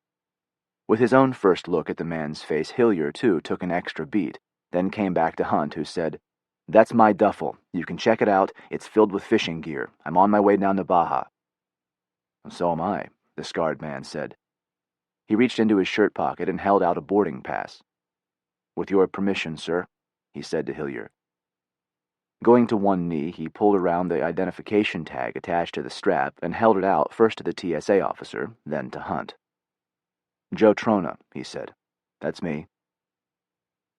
Speaker 7: With his own first look at the man's face, Hillier, too, took an extra beat, then came back to Hunt, who said, "That's my duffel. You can check it out. It's filled with fishing gear. I'm on my way down to Baja." "So am I," the scarred man said. He reached into his shirt pocket and held out a boarding pass. "With your permission, sir," he said to Hillier. Going to one knee, he pulled around the identification tag attached to the strap and held it out first to the TSA officer, then to Hunt. "Joe Trona," he said. "That's me."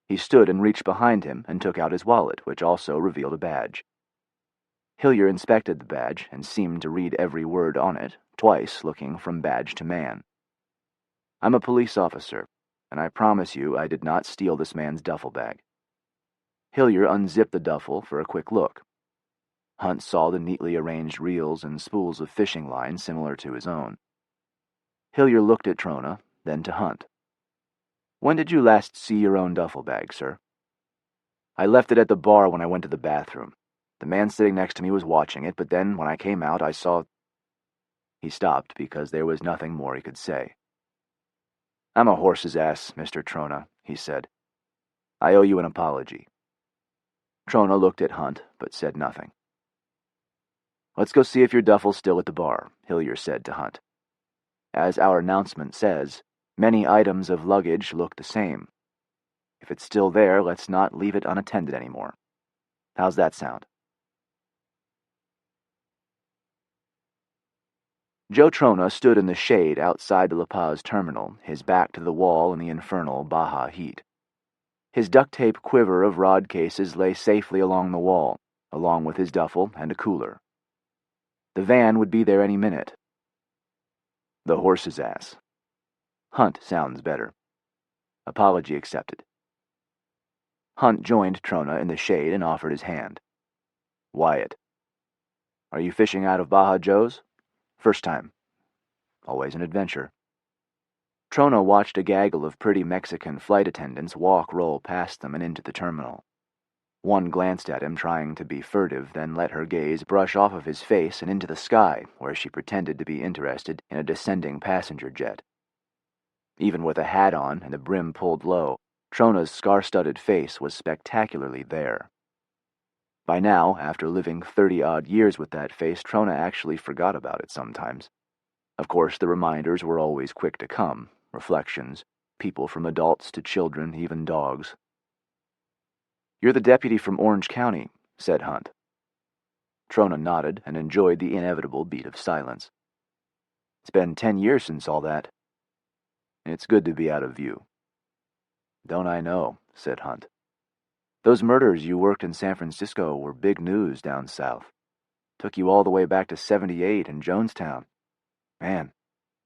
Speaker 7: He stood and reached behind him and took out his wallet, which also revealed a badge. Hillier inspected the badge and seemed to read every word on it, twice looking from badge to man. "I'm a police officer, and I promise you I did not steal this man's duffel bag." Hillier unzipped the duffel for a quick look. Hunt saw the neatly arranged reels and spools of fishing line similar to his own. Hillier looked at Trona, then to Hunt. "When did you last see your own duffel bag, sir?" "I left it at the bar when I went to the bathroom. The man sitting next to me was watching it, but then when I came out I saw—" He stopped because there was nothing more he could say. "I'm a horse's ass, Mr. Trona," he said. "I owe you an apology." Trona looked at Hunt, but said nothing. "Let's go see if your duffel's still at the bar," Hillier said to Hunt. "As our announcement says, many items of luggage look the same. If it's still there, let's not leave it unattended anymore. How's that sound?" Joe Trona stood in the shade outside the La Paz terminal, his back to the wall in the infernal Baja heat. His duct-tape quiver of rod cases lay safely along the wall, along with his duffel and a cooler. The van would be there any minute. The horse's ass. Hunt sounds better. Apology accepted. Hunt joined Trona in the shade and offered his hand. Wyatt. Are you fishing out of Baja Joe's? First time. Always an adventure. Trona watched a gaggle of pretty Mexican flight attendants roll past them and into the terminal. One glanced at him, trying to be furtive, then let her gaze brush off of his face and into the sky, where she pretended to be interested in a descending passenger jet. Even with a hat on and the brim pulled low, Trona's scar-studded face was spectacularly there. By now, after living 30-odd years with that face, Trona actually forgot about it sometimes. Of course, the reminders were always quick to come. Reflections, people from adults to children, even dogs. You're the deputy from Orange County, said Hunt. Trona nodded and enjoyed the inevitable beat of silence. It's been 10 years since all that. It's good to be out of view. Don't I know, said Hunt. Those murders you worked in San Francisco were big news down south. Took you all the way back to 78 in Jonestown. Man,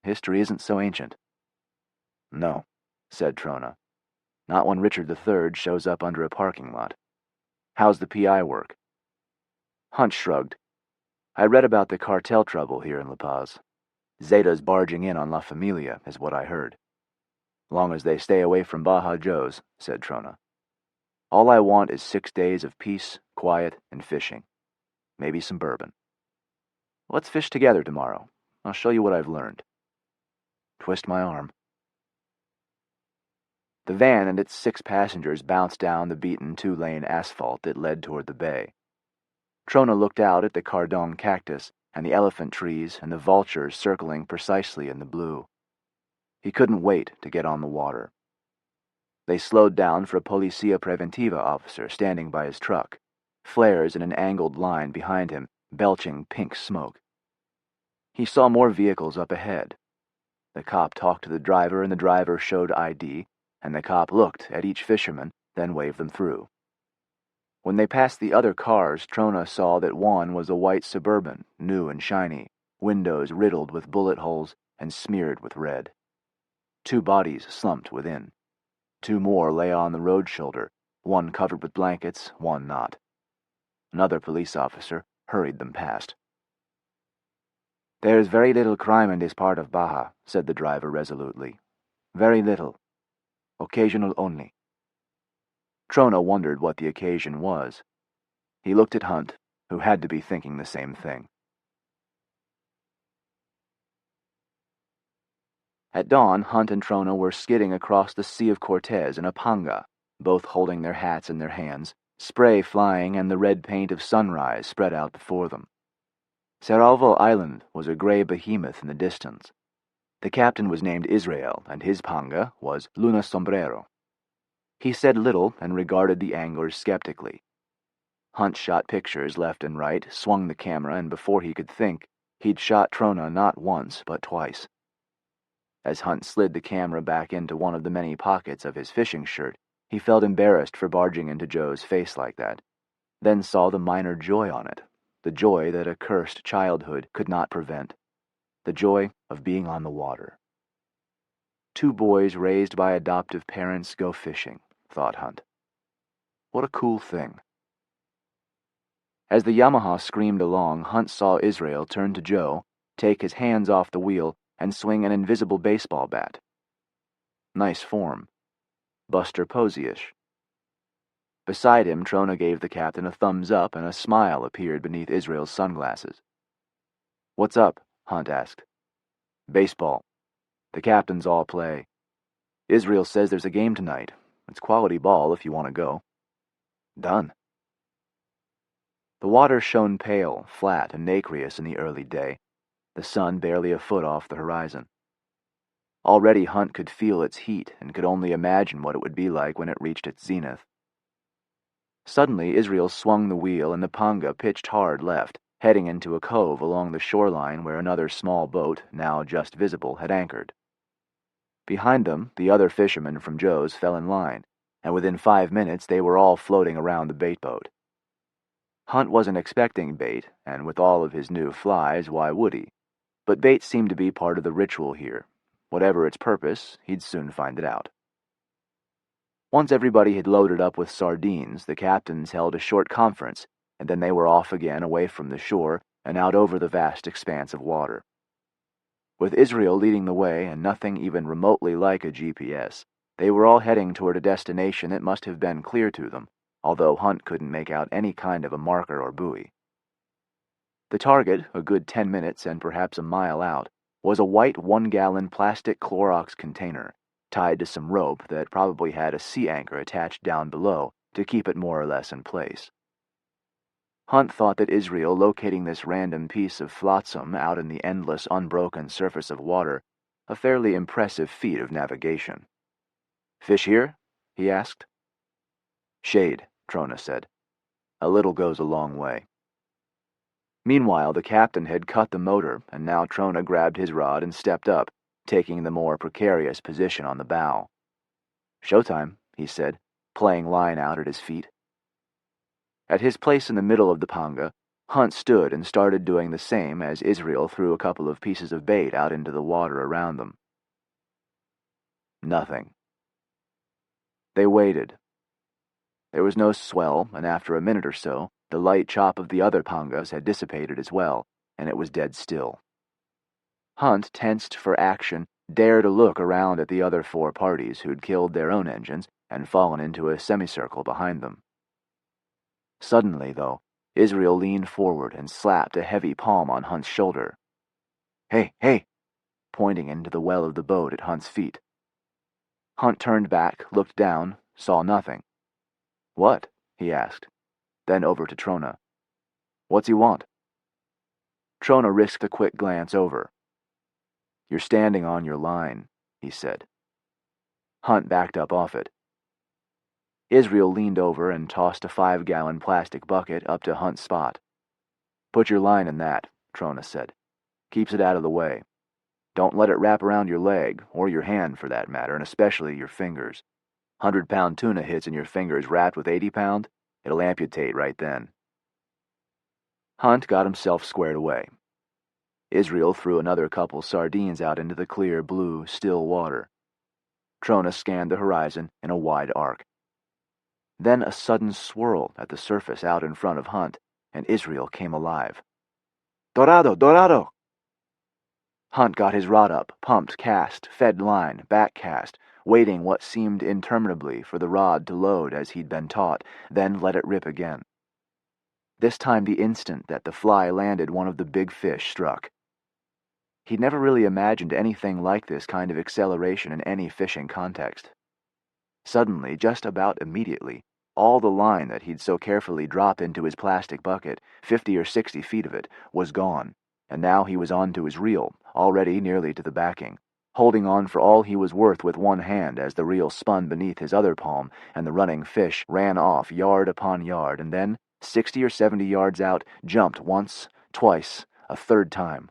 Speaker 7: history isn't so ancient. No, said Trona. Not when Richard III shows up under a parking lot. How's the PI work? Hunt shrugged. I read about the cartel trouble here in La Paz. Zeta's barging in on La Familia, is what I heard. Long as they stay away from Baja Joe's, said Trona. All I want is 6 days of peace, quiet, and fishing. Maybe some bourbon. Let's fish together tomorrow. I'll show you what I've learned. Twist my arm. The van and its 6 passengers bounced down the beaten 2-lane asphalt that led toward the bay. Trona looked out at the cardon cactus and the elephant trees and the vultures circling precisely in the blue. He couldn't wait to get on the water. They slowed down for a Policia Preventiva officer standing by his truck, flares in an angled line behind him, belching pink smoke. He saw more vehicles up ahead. The cop talked to the driver, and the driver showed ID, and the cop looked at each fisherman, then waved them through. When they passed the other cars, Trona saw that one was a white Suburban, new and shiny, windows riddled with bullet holes and smeared with red. 2 bodies slumped within. 2 more lay on the road shoulder, one covered with blankets, one not. Another police officer hurried them past. There's very little crime in this part of Baja, said the driver resolutely. Very little. Occasional only. Trona wondered what the occasion was. He looked at Hunt, who had to be thinking the same thing. At dawn, Hunt and Trona were skidding across the Sea of Cortez in a panga, both holding their hats in their hands, spray flying and the red paint of sunrise spread out before them. Cerralvo Island was a gray behemoth in the distance. The captain was named Israel, and his panga was Luna Sombrero. He said little and regarded the anglers skeptically. Hunt shot pictures left and right, swung the camera, and before he could think, he'd shot Trona not once, but twice. As Hunt slid the camera back into one of the many pockets of his fishing shirt, he felt embarrassed for barging into Joe's face like that, then saw the minor joy on it, the joy that a cursed childhood could not prevent, the joy of being on the water. 2 boys raised by adoptive parents go fishing, thought Hunt. What a cool thing. As the Yamaha screamed along, Hunt saw Israel turn to Joe, take his hands off the wheel, and swing an invisible baseball bat. Nice form. Buster Posey-ish. Beside him, Trona gave the captain a thumbs up, and a smile appeared beneath Israel's sunglasses. What's up? Hunt asked. Baseball. The captains all play. Israel says there's a game tonight. It's quality ball if you want to go. Done. The water shone pale, flat, and nacreous in the early day, the sun barely a foot off the horizon. Already Hunt could feel its heat and could only imagine what it would be like when it reached its zenith. Suddenly, Israel swung the wheel and the panga pitched hard left, heading into a cove along the shoreline where another small boat, now just visible, had anchored. Behind them, the other fishermen from Joe's fell in line, and within 5 minutes they were all floating around the bait boat. Hunt wasn't expecting bait, and with all of his new flies, why would he? But bait seemed to be part of the ritual here. Whatever its purpose, he'd soon find it out. Once everybody had loaded up with sardines, the captains held a short conference, and then they were off again away from the shore and out over the vast expanse of water. With Israel leading the way and nothing even remotely like a GPS, they were all heading toward a destination that must have been clear to them, although Hunt couldn't make out any kind of a marker or buoy. The target, a good 10 minutes and perhaps a mile out, was a white 1-gallon plastic Clorox container, tied to some rope that probably had a sea anchor attached down below to keep it more or less in place. Hunt thought that Israel locating this random piece of flotsam out in the endless, unbroken surface of water a fairly impressive feat of navigation. "Fish here?" he asked. "Shade," Trona said. "A little goes a long way." Meanwhile, the captain had cut the motor, and now Trona grabbed his rod and stepped up, taking the more precarious position on the bow. "Showtime," he said, playing line out at his feet. At his place in the middle of the panga, Hunt stood and started doing the same as Israel threw a couple of pieces of bait out into the water around them. Nothing. They waited. There was no swell, and after a minute or so, the light chop of the other pangas had dissipated as well, and it was dead still. Hunt, tensed for action, dared a look around at the other 4 parties who'd killed their own engines and fallen into a semicircle behind them. Suddenly, though, Israel leaned forward and slapped a heavy palm on Hunt's shoulder. "Hey, hey!" pointing into the well of the boat at Hunt's feet. Hunt turned back, looked down, saw nothing. "What?" he asked. Then over to Trona. "What's he want?" Trona risked a quick glance over. "You're standing on your line," he said. Hunt backed up off it. Israel leaned over and tossed a 5-gallon plastic bucket up to Hunt's spot. "Put your line in that," Trona said. "Keeps it out of the way. Don't let it wrap around your leg, or your hand for that matter, and especially your fingers. 100-pound tuna hits in your fingers wrapped with 80-pound, it'll amputate right then." Hunt got himself squared away. Israel threw another couple sardines out into the clear, blue, still water. Trona scanned the horizon in a wide arc. Then a sudden swirl at the surface out in front of Hunt, and Israel came alive. "Dorado! Dorado!" Hunt got his rod up, pumped, cast, fed line, back cast, waiting what seemed interminably for the rod to load as he'd been taught, then let it rip again. This time the instant that the fly landed, one of the big fish struck. He'd never really imagined anything like this kind of acceleration in any fishing context. Suddenly, just about immediately, all the line that he'd so carefully dropped into his plastic bucket, 50 or 60 feet of it, was gone, and now he was on to his reel, already nearly to the backing, holding on for all he was worth with one hand as the reel spun beneath his other palm and the running fish ran off yard upon yard and then, 60 or 70 yards out, jumped once, twice, a third time.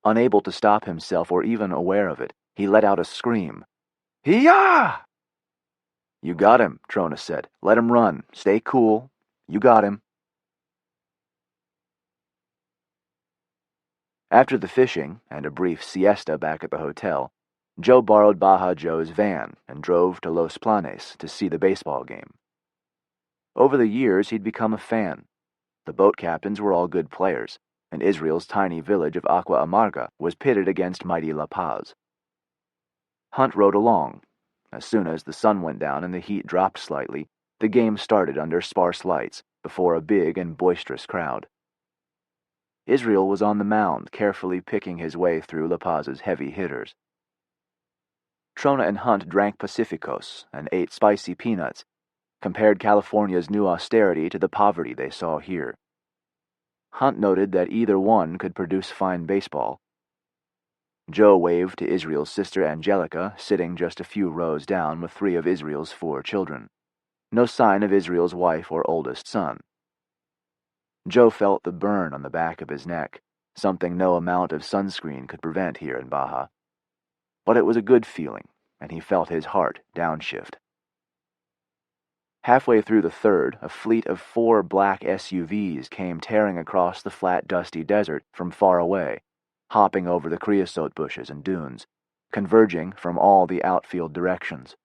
Speaker 7: Unable to stop himself or even aware of it, he let out a scream. "Hee-yah!" "You got him," Trona said. "Let him run. Stay cool. You got him." After the fishing and a brief siesta back at the hotel, Joe borrowed Baja Joe's van and drove to Los Planes to see the baseball game. Over the years, he'd become a fan. The boat captains were all good players, and Israel's tiny village of Agua Amarga was pitted against mighty La Paz. Hunt rode along. As soon as the sun went down and the heat dropped slightly, the game started under sparse lights before a big and boisterous crowd. Israel was on the mound, carefully picking his way through La Paz's heavy hitters. Trona and Hunt drank Pacificos and ate spicy peanuts, compared California's new austerity to the poverty they saw here. Hunt noted that either one could produce fine baseball. Joe waved to Israel's sister Angelica, sitting just a few rows down with 3 of Israel's 4 children. No sign of Israel's wife or oldest son. Joe felt the burn on the back of his neck, something no amount of sunscreen could prevent here in Baja. But it was a good feeling, and he felt his heart downshift. Halfway through the third, a fleet of 4 black SUVs came tearing across the flat, dusty desert from far away, hopping over the creosote bushes and dunes, converging from all the outfield directions.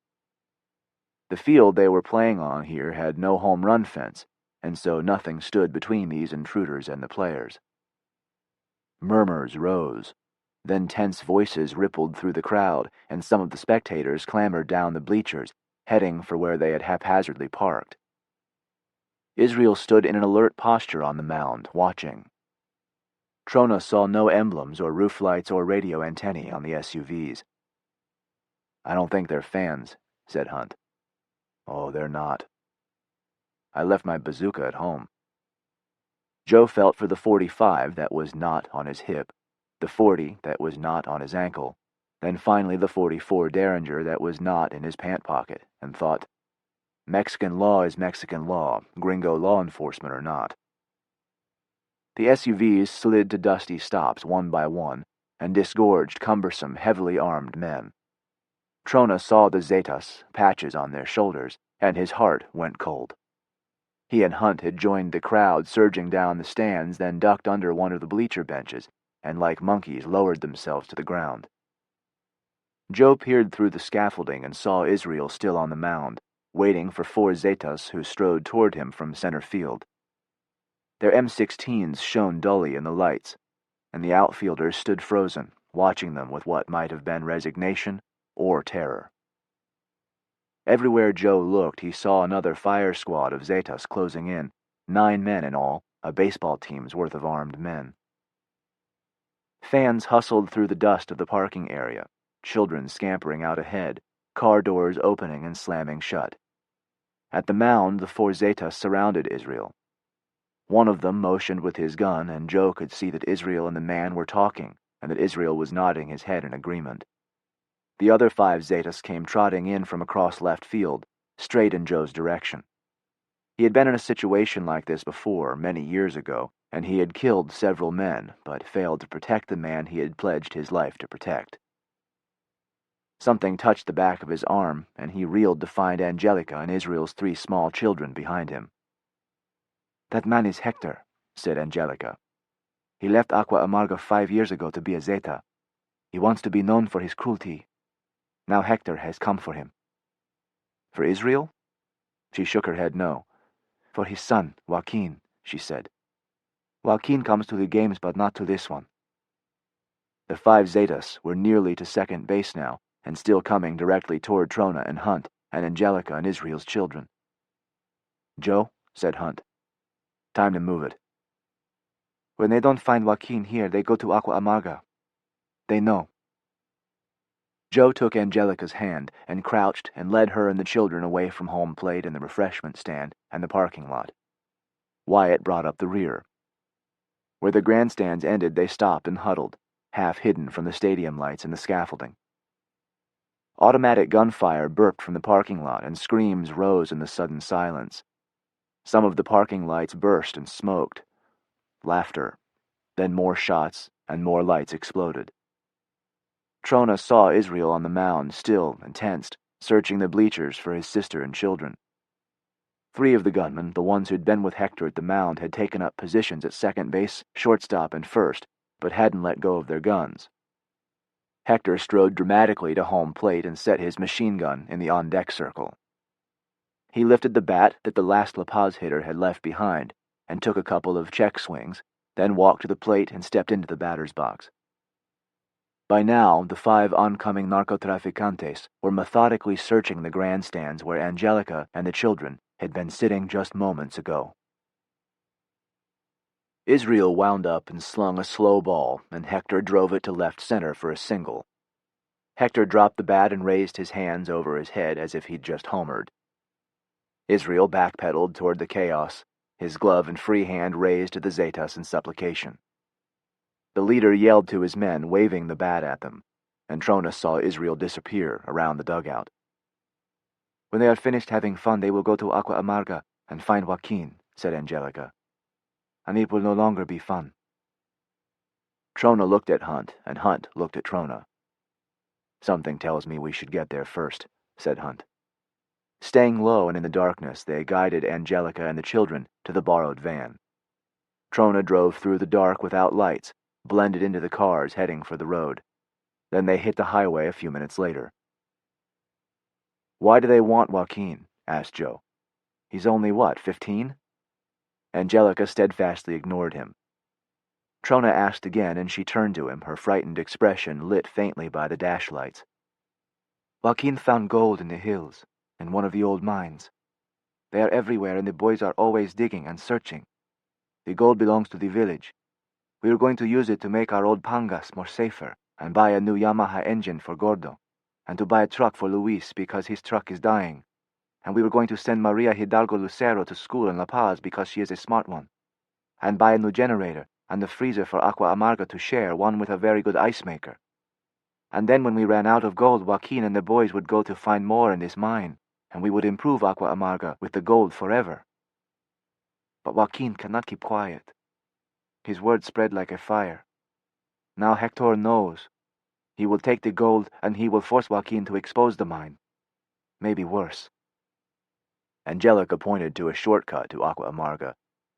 Speaker 7: The field they were playing on here had no home run fence, and so nothing stood between these intruders and the players. Murmurs rose. Then tense voices rippled through the crowd, and some of the spectators clambered down the bleachers, heading for where they had haphazardly parked. Israel stood in an alert posture on the mound, watching. Trona saw no emblems or roof lights or radio antennae on the SUVs. "I don't think they're fans," said Hunt. "Oh, they're not. I left my bazooka at home." Joe felt for the .45 that was not on his hip, the .40 that was not on his ankle, then finally the .44 Derringer that was not in his pant pocket, and thought, Mexican law is Mexican law, gringo law enforcement or not. The SUVs slid to dusty stops one by one, and disgorged cumbersome, heavily armed men. Trona saw the Zetas, patches on their shoulders, and his heart went cold. He and Hunt had joined the crowd surging down the stands, then ducked under one of the bleacher benches, and like monkeys lowered themselves to the ground. Joe peered through the scaffolding and saw Israel still on the mound, waiting for 4 Zetas who strode toward him from center field. Their M16s shone dully in the lights, and the outfielders stood frozen, watching them with what might have been resignation or terror. Everywhere Joe looked, he saw another fire squad of Zetas closing in, 9 men in all, a baseball team's worth of armed men. Fans hustled through the dust of the parking area, children scampering out ahead, car doors opening and slamming shut. At the mound, the 4 Zetas surrounded Israel. One of them motioned with his gun, and Joe could see that Israel and the man were talking, and that Israel was nodding his head in agreement. The other 5 Zetas came trotting in from across left field, straight in Joe's direction. He had been in a situation like this before, many years ago, and he had killed several men, but failed to protect the man he had pledged his life to protect. Something touched the back of his arm, and he reeled to find Angelica and Israel's 3 small children behind him. "That man is Hector," said Angelica. "He left Aqua Amarga 5 years ago to be a Zeta. He wants to be known for his cruelty. Now Hector has come for him." "For Israel?" She shook her head no. "For his son, Joaquin," she said. "Joaquin comes to the games, but not to this one." The 5 Zetas were nearly to second base now, and still coming directly toward Trona and Hunt, and Angelica and Israel's children. "Joe," said Hunt, "time to move it." "When they don't find Joaquin here, they go to Aqua Amarga. They know." Joe took Angelica's hand and crouched and led her and the children away from home plate and the refreshment stand and the parking lot. Wyatt brought up the rear. Where the grandstands ended, they stopped and huddled, half hidden from the stadium lights and the scaffolding. Automatic gunfire burped from the parking lot, and screams rose in the sudden silence. Some of the parking lights burst and smoked. Laughter. Then more shots, and more lights exploded. Trona saw Israel on the mound, still and tensed, searching the bleachers for his sister and children. 3 of the gunmen, the ones who'd been with Hector at the mound, had taken up positions at second base, shortstop, and first, but hadn't let go of their guns. Hector strode dramatically to home plate and set his machine gun in the on-deck circle. He lifted the bat that the last La Paz hitter had left behind, and took a couple of check swings, then walked to the plate and stepped into the batter's box. By now, the 5 oncoming narcotraficantes were methodically searching the grandstands where Angelica and the children had been sitting just moments ago. Israel wound up and slung a slow ball, and Hector drove it to left center for a single. Hector dropped the bat and raised his hands over his head as if he'd just homered. Israel backpedaled toward the chaos, his glove and free hand raised to the Zetas in supplication. The leader yelled to his men, waving the bat at them, and Trona saw Israel disappear around the dugout. "When they are finished having fun, they will go to Aqua Amarga and find Joaquin," said Angelica. "And it will no longer be fun." Trona looked at Hunt, and Hunt looked at Trona. "Something tells me we should get there first," said Hunt. Staying low and in the darkness, they guided Angelica and the children to the borrowed van. Trona drove through the dark without lights, blended into the cars heading for the road. Then they hit the highway a few minutes later. "Why do they want Joaquin?" asked Joe. "He's only, 15? Angelica steadfastly ignored him. Trona asked again, and she turned to him, her frightened expression lit faintly by the dash lights. "Joaquin found gold in the hills, in one of the old mines. They are everywhere, and the boys are always digging and searching. The gold belongs to the village. We are going to use it to make our old pangas more safer, and buy a new Yamaha engine for Gordo, and to buy a truck for Luis because his truck is dying. And we were going to send Maria Hidalgo Lucero to school in La Paz because she is a smart one, and buy a new generator and the freezer for Agua Amarga to share, one with a very good ice maker. And then when we ran out of gold, Joaquin and the boys would go to find more in this mine, and we would improve Agua Amarga with the gold forever. But Joaquin cannot keep quiet. His words spread like a fire. Now Hector knows. He will take the gold, and he will force Joaquin to expose the mine. Maybe worse." Angelica pointed to a shortcut to Agua Amarga,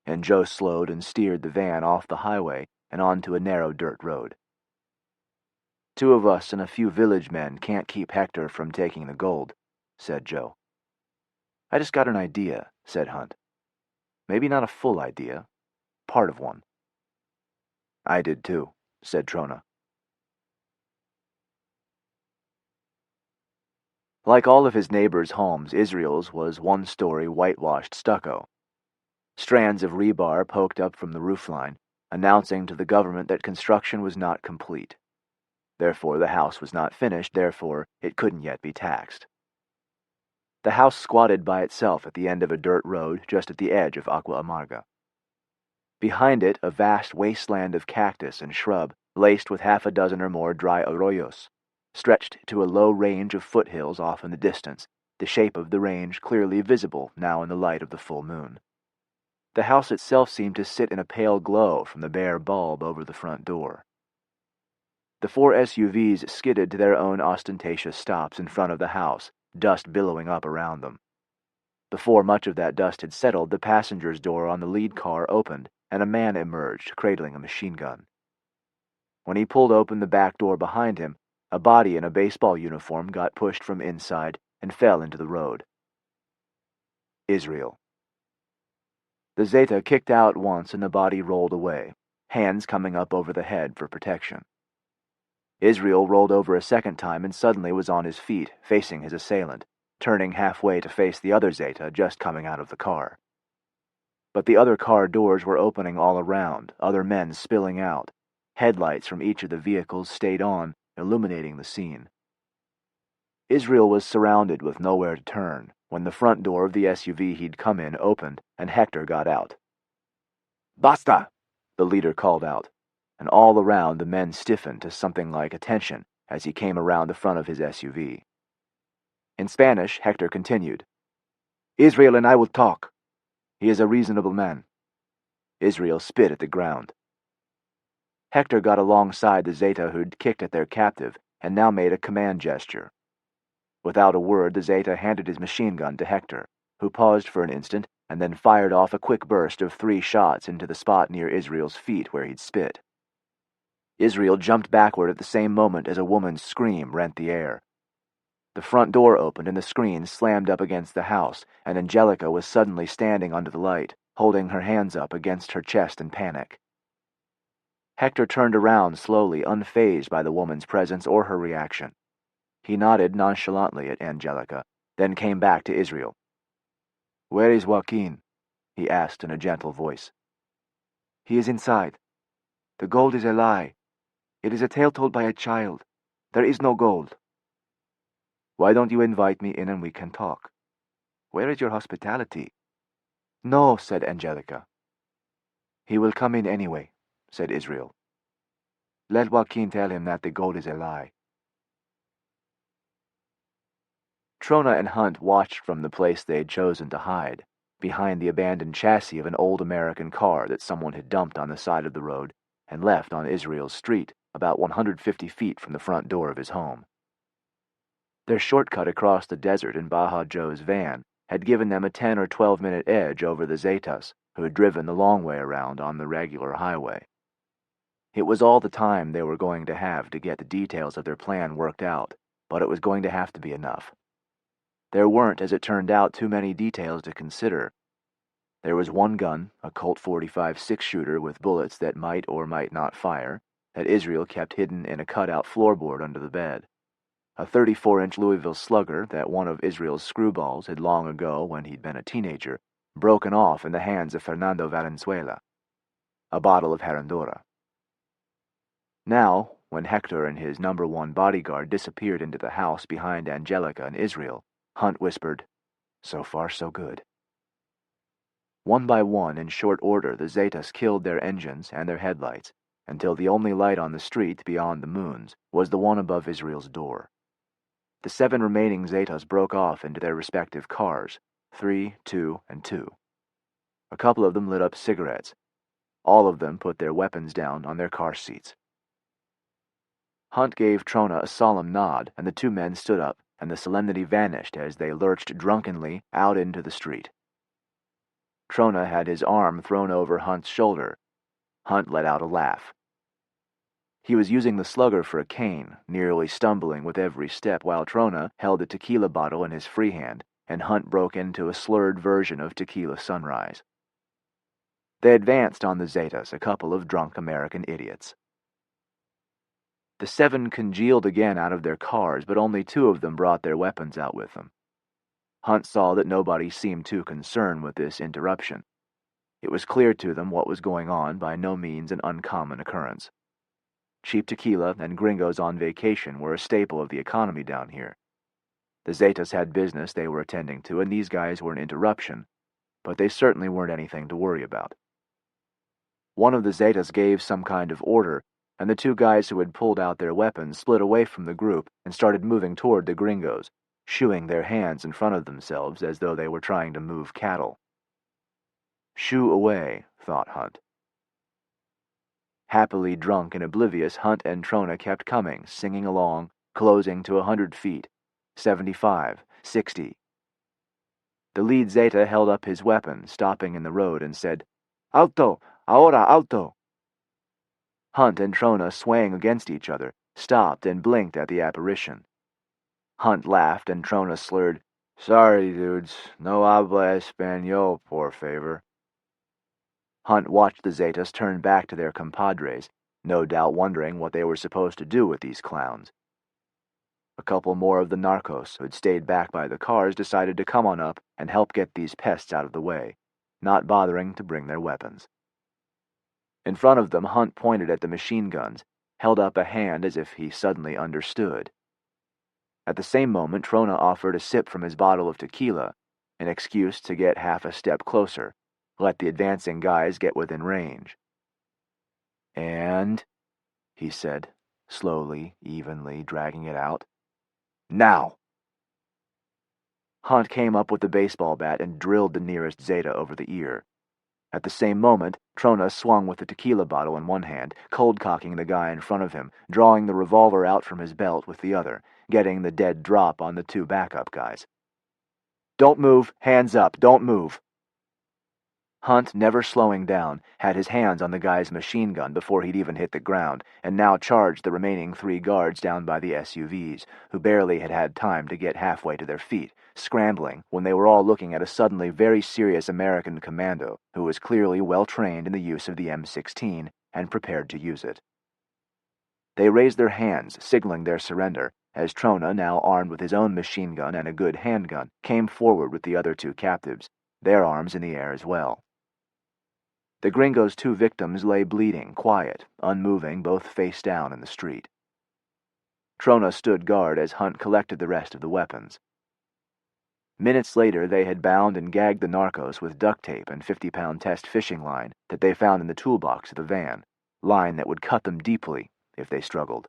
Speaker 7: and Joe slowed and steered the van off the highway and onto a narrow dirt road. "Two of us and a few village men can't keep Hector from taking the gold," said Joe. "I just got an idea," said Hunt. "Maybe not a full idea, part of one." "I did too," said Trona. Like all of his neighbors' homes, Israel's was one-story whitewashed stucco. Strands of rebar poked up from the roofline, announcing to the government that construction was not complete. Therefore, the house was not finished, therefore, it couldn't yet be taxed. The house squatted by itself at the end of a dirt road just at the edge of Agua Amarga. Behind it, a vast wasteland of cactus and shrub, laced with half a dozen or more dry arroyos, stretched to a low range of foothills off in the distance, the shape of the range clearly visible now in the light of the full moon. The house itself seemed to sit in a pale glow from the bare bulb over the front door. The 4 SUVs skidded to their own ostentatious stops in front of the house, dust billowing up around them. Before much of that dust had settled, the passenger's door on the lead car opened, and a man emerged, cradling a machine gun. When he pulled open the back door behind him, a body in a baseball uniform got pushed from inside and fell into the road. Israel. The Zeta kicked out once and the body rolled away, hands coming up over the head for protection. Israel rolled over a second time and suddenly was on his feet, facing his assailant, turning halfway to face the other Zeta just coming out of the car. But the other car doors were opening all around, other men spilling out. Headlights from each of the vehicles stayed on, illuminating the scene. Israel was surrounded with nowhere to turn when the front door of the SUV he'd come in opened and Hector got out. "Basta!" the leader called out, and all around the men stiffened to something like attention as he came around the front of his SUV. In Spanish, Hector continued, "Israel and I will talk. He is a reasonable man." Israel spit at the ground. Hector got alongside the Zeta who'd kicked at their captive and now made a command gesture. Without a word, the Zeta handed his machine gun to Hector, who paused for an instant and then fired off a quick burst of 3 shots into the spot near Israel's feet where he'd spit. Israel jumped backward at the same moment as a woman's scream rent the air. The front door opened and the screen slammed up against the house, and Angelica was suddenly standing under the light, holding her hands up against her chest in panic. Hector turned around slowly, unfazed by the woman's presence or her reaction. He nodded nonchalantly at Angelica, then came back to Israel. "Where is Joaquin?" he asked in a gentle voice. "He is inside. The gold is a lie. It is a tale told by a child. There is no gold." "Why don't you invite me in and we can talk? Where is your hospitality?" "No," said Angelica. "He will come in anyway," said Israel. "Let Joaquin tell him that the gold is a lie." Trona and Hunt watched from the place they had chosen to hide, behind the abandoned chassis of an old American car that someone had dumped on the side of the road and left on Israel's street, about 150 feet from the front door of his home. Their shortcut across the desert in Baja Joe's van had given them a 10 or 12-minute edge over the Zetas, who had driven the long way around on the regular highway. It was all the time they were going to have to get the details of their plan worked out, but it was going to have to be enough. There weren't, as it turned out, too many details to consider. There was one gun, a Colt 45 six-shooter with bullets that might or might not fire, that Israel kept hidden in a cutout floorboard under the bed. A 34-inch Louisville Slugger that one of Israel's screwballs had long ago, when he'd been a teenager, broken off in the hands of Fernando Valenzuela. A bottle of Herradura. Now, when Hector and his number 1 bodyguard disappeared into the house behind Angelica and Israel, Hunt whispered, "So far, so good." One by one, in short order, the Zetas killed their engines and their headlights, until the only light on the street beyond the moons was the one above Israel's door. The 7 remaining Zetas broke off into their respective cars, 3, 2, and 2. A couple of them lit up cigarettes. All of them put their weapons down on their car seats. Hunt gave Trona a solemn nod, and the 2 men stood up, and the solemnity vanished as they lurched drunkenly out into the street. Trona had his arm thrown over Hunt's shoulder. Hunt let out a laugh. He was using the Slugger for a cane, nearly stumbling with every step while Trona held a tequila bottle in his free hand, and Hunt broke into a slurred version of Tequila Sunrise. They advanced on the Zetas, a couple of drunk American idiots. The 7 congealed again out of their cars, but only 2 of them brought their weapons out with them. Hunt saw that nobody seemed too concerned with this interruption. It was clear to them what was going on, by no means an uncommon occurrence. Cheap tequila and gringos on vacation were a staple of the economy down here. The Zetas had business they were attending to, and these guys were an interruption, but they certainly weren't anything to worry about. One of the Zetas gave some kind of order, and the 2 guys who had pulled out their weapons split away from the group and started moving toward the gringos, shooing their hands in front of themselves as though they were trying to move cattle. Shoo away, thought Hunt. Happily drunk and oblivious, Hunt and Trona kept coming, singing along, closing to 100 feet, 75, 60. The lead Zeta held up his weapon, stopping in the road, and said, "Alto! Ahora, alto!" Hunt and Trona, swaying against each other, stopped and blinked at the apparition. Hunt laughed, and Trona slurred, "Sorry, dudes, no habla español, por favor." Hunt watched the Zetas turn back to their compadres, no doubt wondering what they were supposed to do with these clowns. A couple more of the narcos who had stayed back by the cars decided to come on up and help get these pests out of the way, not bothering to bring their weapons. In front of them, Hunt pointed at the machine guns, held up a hand as if he suddenly understood. At the same moment, Trona offered a sip from his bottle of tequila, an excuse to get half a step closer, let the advancing guys get within range. "And," he said, slowly, evenly, dragging it out, "now!" Hunt came up with the baseball bat and drilled the nearest Zeta over the ear. At the same moment, Trona swung with the tequila bottle in one hand, cold-cocking the guy in front of him, drawing the revolver out from his belt with the other, getting the dead drop on the 2 backup guys. "Don't move, hands up, don't move." Hunt, never slowing down, had his hands on the guy's machine gun before he'd even hit the ground, and now charged the remaining 3 guards down by the SUVs, who barely had had time to get halfway to their feet, scrambling when they were all looking at a suddenly very serious American commando who was clearly well trained in the use of the M16 and prepared to use it. They raised their hands, signaling their surrender, as Trona, now armed with his own machine gun and a good handgun, came forward with the other 2 captives, their arms in the air as well. The gringo's 2 victims lay bleeding, quiet, unmoving, both face down in the street. Trona stood guard as Hunt collected the rest of the weapons. Minutes later, they had bound and gagged the narcos with duct tape and 50-pound test fishing line that they found in the toolbox of the van, line that would cut them deeply if they struggled.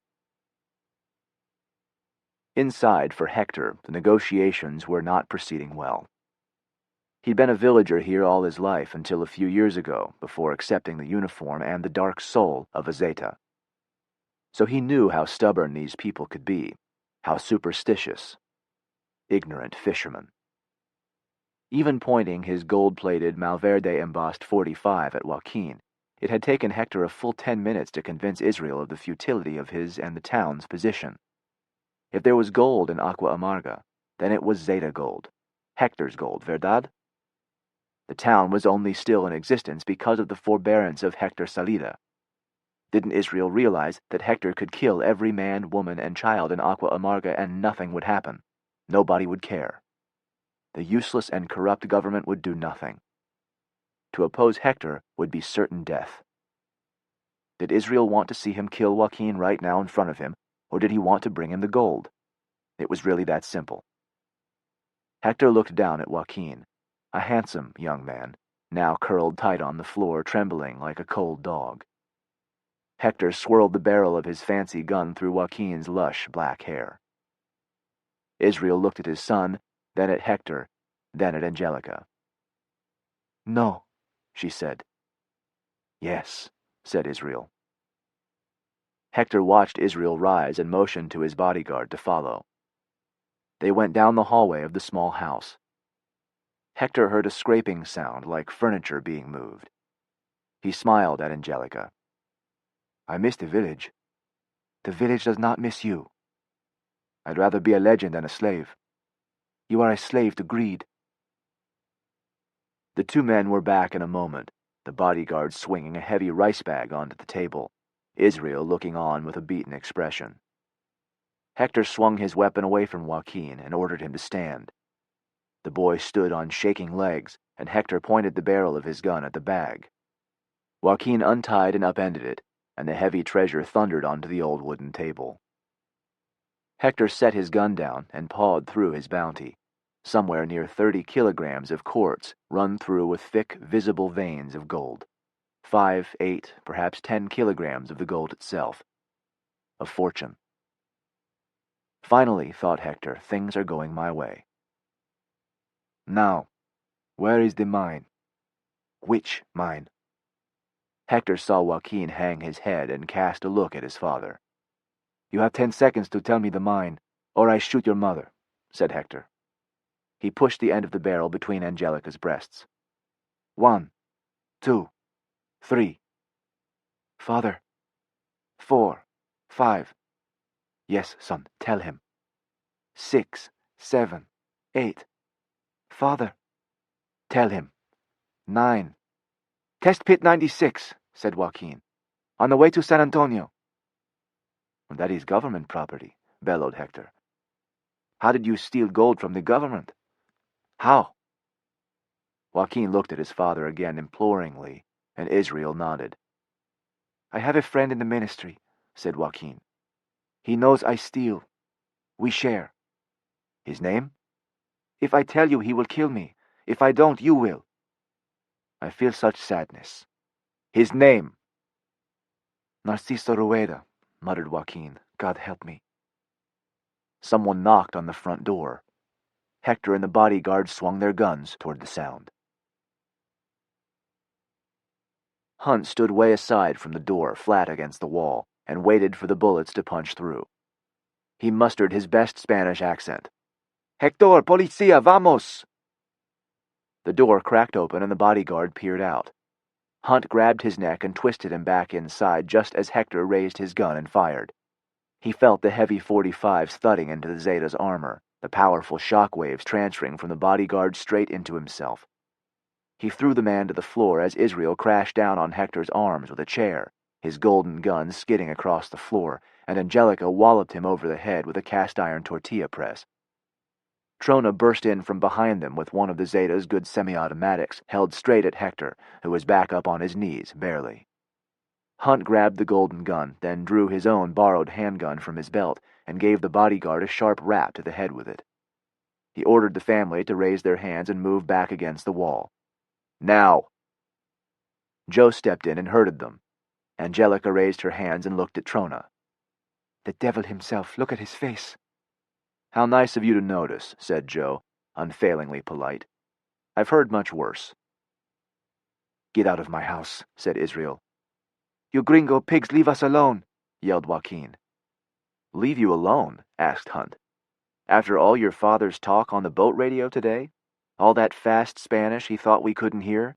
Speaker 7: Inside, for Hector, the negotiations were not proceeding well. He'd been a villager here all his life until a few years ago, before accepting the uniform and the dark soul of a Zeta. So he knew how stubborn these people could be, how superstitious, ignorant fisherman. Even pointing his gold-plated Malverde-embossed .45 at Joaquin, it had taken Hector a full 10 minutes to convince Israel of the futility of his and the town's position. If there was gold in Agua Amarga, then it was Zeta gold, Hector's gold, verdad? The town was only still in existence because of the forbearance of Hector Salida. Didn't Israel realize that Hector could kill every man, woman, and child in Agua Amarga and nothing would happen? Nobody would care. The useless and corrupt government would do nothing. To oppose Hector would be certain death. Did Israel want to see him kill Joaquin right now in front of him, or did he want to bring him the gold? It was really that simple. Hector looked down at Joaquin, a handsome young man, now curled tight on the floor, trembling like a cold dog. Hector swirled the barrel of his fancy gun through Joaquin's lush black hair. Israel looked at his son, then at Hector, then at Angelica. "No," she said. "Yes," said Israel. Hector watched Israel rise and motioned to his bodyguard to follow. They went down the hallway of the small house. Hector heard a scraping sound like furniture being moved. He smiled at Angelica. "I miss the village. The village does not miss you. I'd rather be a legend than a slave. You are a slave to greed." The two men were back in a moment, the bodyguard swinging a heavy rice bag onto the table, Israel looking on with a beaten expression. Hector swung his weapon away from Joaquin and ordered him to stand. The boy stood on shaking legs, and Hector pointed the barrel of his gun at the bag. Joaquin untied and upended it, and the heavy treasure thundered onto the old wooden table. Hector set his gun down and pawed through his bounty, somewhere near 30 kilograms of quartz run through with thick, visible veins of gold. 5, 8, perhaps 10 kilograms of the gold itself. A fortune. Finally, thought Hector, things are going my way. Now, where is the mine? Which mine? Hector saw Joaquin hang his head and cast a look at his father. "You have 10 seconds to tell me the mine, or I shoot your mother," said Hector. He pushed the end of the barrel between Angelica's breasts. 1, 2, 3. "Father." 4, 5. "Yes, son, tell him." 6, 7, 8. "Father." "Tell him." 9. "Test Pit 96, said Joaquin. "On the way to San Antonio." "That is government property," bellowed Hector. "How did you steal gold from the government?" "How?" Joaquin looked at his father again imploringly, and Israel nodded. "I have a friend in the ministry," said Joaquin. "He knows I steal. We share." "His name?" "If I tell you, he will kill me. If I don't, you will." "I feel such sadness." "His name?" "Narciso Rueda," muttered Joaquin. "God help me." Someone knocked on the front door. Hector and the bodyguard swung their guns toward the sound. Hunt stood way aside from the door, flat against the wall, and waited for the bullets to punch through. He mustered his best Spanish accent. "Hector, policía, vamos!" The door cracked open and the bodyguard peered out. Hunt grabbed his neck and twisted him back inside just as Hector raised his gun and fired. He felt the heavy .45s thudding into the Zeta's armor, the powerful shock waves transferring from the bodyguard straight into himself. He threw the man to the floor as Israel crashed down on Hector's arms with a chair, his golden gun skidding across the floor, and Angelica walloped him over the head with a cast-iron tortilla press. Trona burst in from behind them with one of the Zeta's good semi-automatics held straight at Hector, who was back up on his knees, barely. Hunt grabbed the golden gun, then drew his own borrowed handgun from his belt and gave the bodyguard a sharp rap to the head with it. He ordered the family to raise their hands and move back against the wall. "Now!" Joe stepped in and herded them. Angelica raised her hands and looked at Trona. "The devil himself, look at his face." "How nice of you to notice," said Joe, unfailingly polite. "I've heard much worse." "Get out of my house," said Israel. "You gringo pigs, leave us alone," yelled Joaquin. "Leave you alone?" asked Hunt. After all your father's talk on the boat radio today? All that fast Spanish he thought we couldn't hear?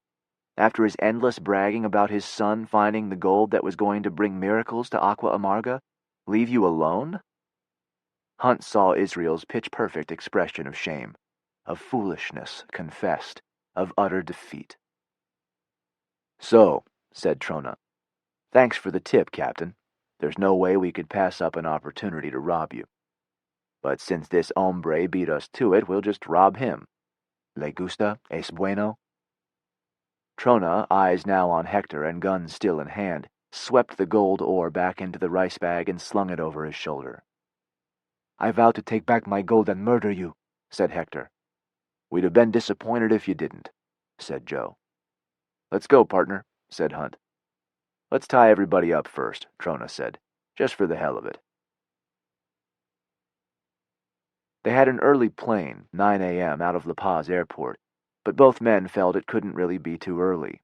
Speaker 7: After his endless bragging about his son finding the gold that was going to bring miracles to Aqua Amarga? Leave you alone? Hunt saw Israel's pitch-perfect expression of shame, of foolishness confessed, of utter defeat. "So," said Trona, "thanks for the tip, Captain. There's no way we could pass up an opportunity to rob you. But since this hombre beat us to it, we'll just rob him. ¿Le gusta? ¿Es bueno?" Trona, eyes now on Hector and gun still in hand, swept the gold ore back into the rice bag and slung it over his shoulder. "I vow to take back my gold and murder you," said Hector. "We'd have been disappointed if you didn't," said Joe. "Let's go, partner," said Hunt. "Let's tie everybody up first," Trona said, "just for the hell of it." They had an early plane, 9 a.m., out of La Paz Airport, but both men felt it couldn't really be too early.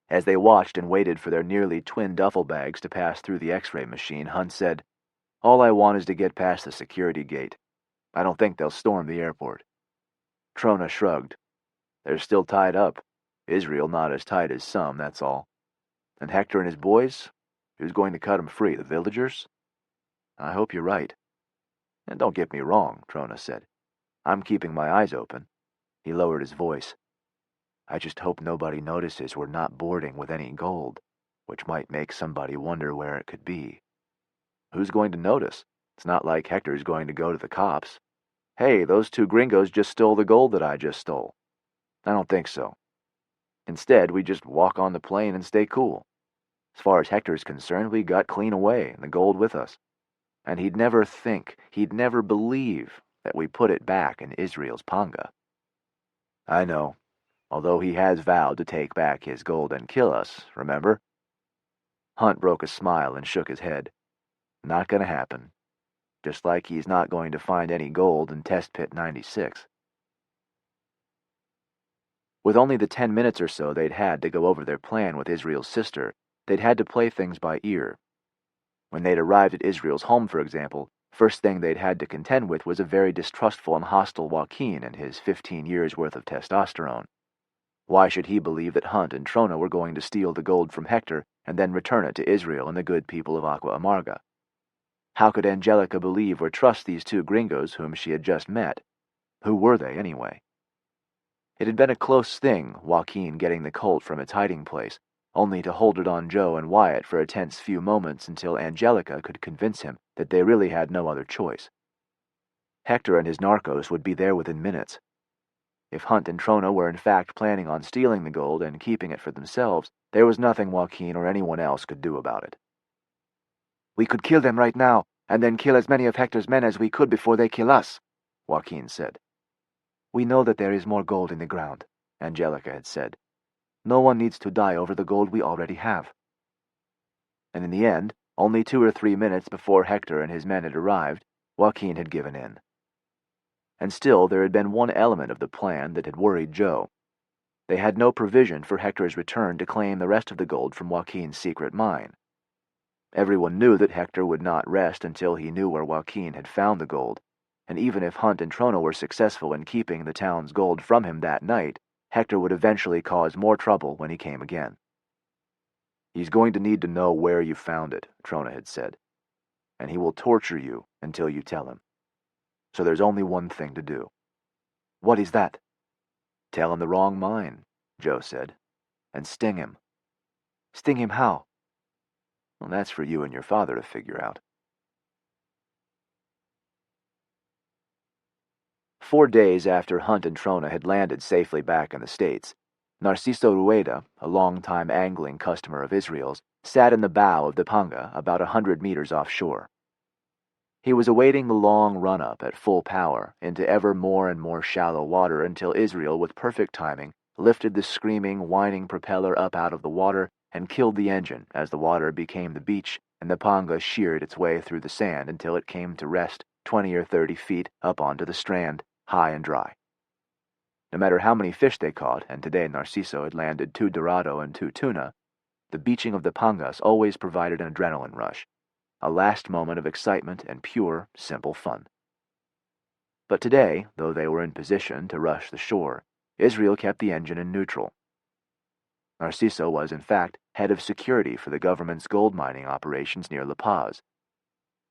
Speaker 7: As they watched and waited for their nearly twin duffel bags to pass through the X-ray machine, Hunt said, "All I want is to get past the security gate. I don't think they'll storm the airport." Trona shrugged. "They're still tied up. Israel not as tight as some, that's all. And Hector and his boys? Who's going to cut them free, the villagers?" "I hope you're right." "And don't get me wrong," Trona said. "I'm keeping my eyes open." He lowered his voice. "I just hope nobody notices we're not boarding with any gold, which might make somebody wonder where it could be." "Who's going to notice? It's not like Hector's going to go to the cops. 'Hey, those two gringos just stole the gold that I just stole.' I don't think so. Instead, we just walk on the plane and stay cool. As far as Hector's concerned, we got clean away and the gold with us. And he'd never believe that we put it back in Israel's panga." "I know, although he has vowed to take back his gold and kill us, remember?" Hunt broke a smile and shook his head. "Not gonna happen. Just like he's not going to find any gold in Test Pit 96. With only the 10 minutes or so they'd had to go over their plan with Israel's sister, they'd had to play things by ear. When they'd arrived at Israel's home, for example, first thing they'd had to contend with was a very distrustful and hostile Joaquin and his 15 years' worth of testosterone. Why should he believe that Hunt and Trona were going to steal the gold from Hector and then return it to Israel and the good people of Aqua Amarga? How could Angelica believe or trust these two gringos whom she had just met? Who were they, anyway? It had been a close thing, Joaquin getting the Colt from its hiding place, only to hold it on Joe and Wyatt for a tense few moments until Angelica could convince him that they really had no other choice. Hector and his narcos would be there within minutes. If Hunt and Trona were in fact planning on stealing the gold and keeping it for themselves, there was nothing Joaquin or anyone else could do about it. "We could kill them right now, and then kill as many of Hector's men as we could before they kill us," Joaquin said. "We know that there is more gold in the ground," Angelica had said. "No one needs to die over the gold we already have." And in the end, only 2 or 3 minutes before Hector and his men had arrived, Joaquin had given in. And still there had been one element of the plan that had worried Joe. They had no provision for Hector's return to claim the rest of the gold from Joaquin's secret mine. Everyone knew that Hector would not rest until he knew where Joaquin had found the gold, and even if Hunt and Trona were successful in keeping the town's gold from him that night, Hector would eventually cause more trouble when he came again. "He's going to need to know where you found it," Trona had said, "and he will torture you until you tell him. So there's only one thing to do." "What is that?" "Tell him the wrong mine," Joe said, "and sting him." "Sting him how?" "Well, that's for you and your father to figure out." 4 days after Hunt and Trona had landed safely back in the States, Narciso Rueda, a long-time angling customer of Israel's, sat in the bow of the Panga about 100 meters offshore. He was awaiting the long run-up at full power into ever more and more shallow water until Israel, with perfect timing, lifted the screaming, whining propeller up out of the water and killed the engine as the water became the beach and the Panga sheared its way through the sand until it came to rest 20 or 30 feet up onto the strand, high and dry. No matter how many fish they caught, and today Narciso had landed 2 dorado and 2 tuna, the beaching of the Pangas always provided an adrenaline rush, a last moment of excitement and pure, simple fun. But today, though they were in position to rush the shore, Israel kept the engine in neutral. Narciso was, in fact, head of security for the government's gold mining operations near La Paz.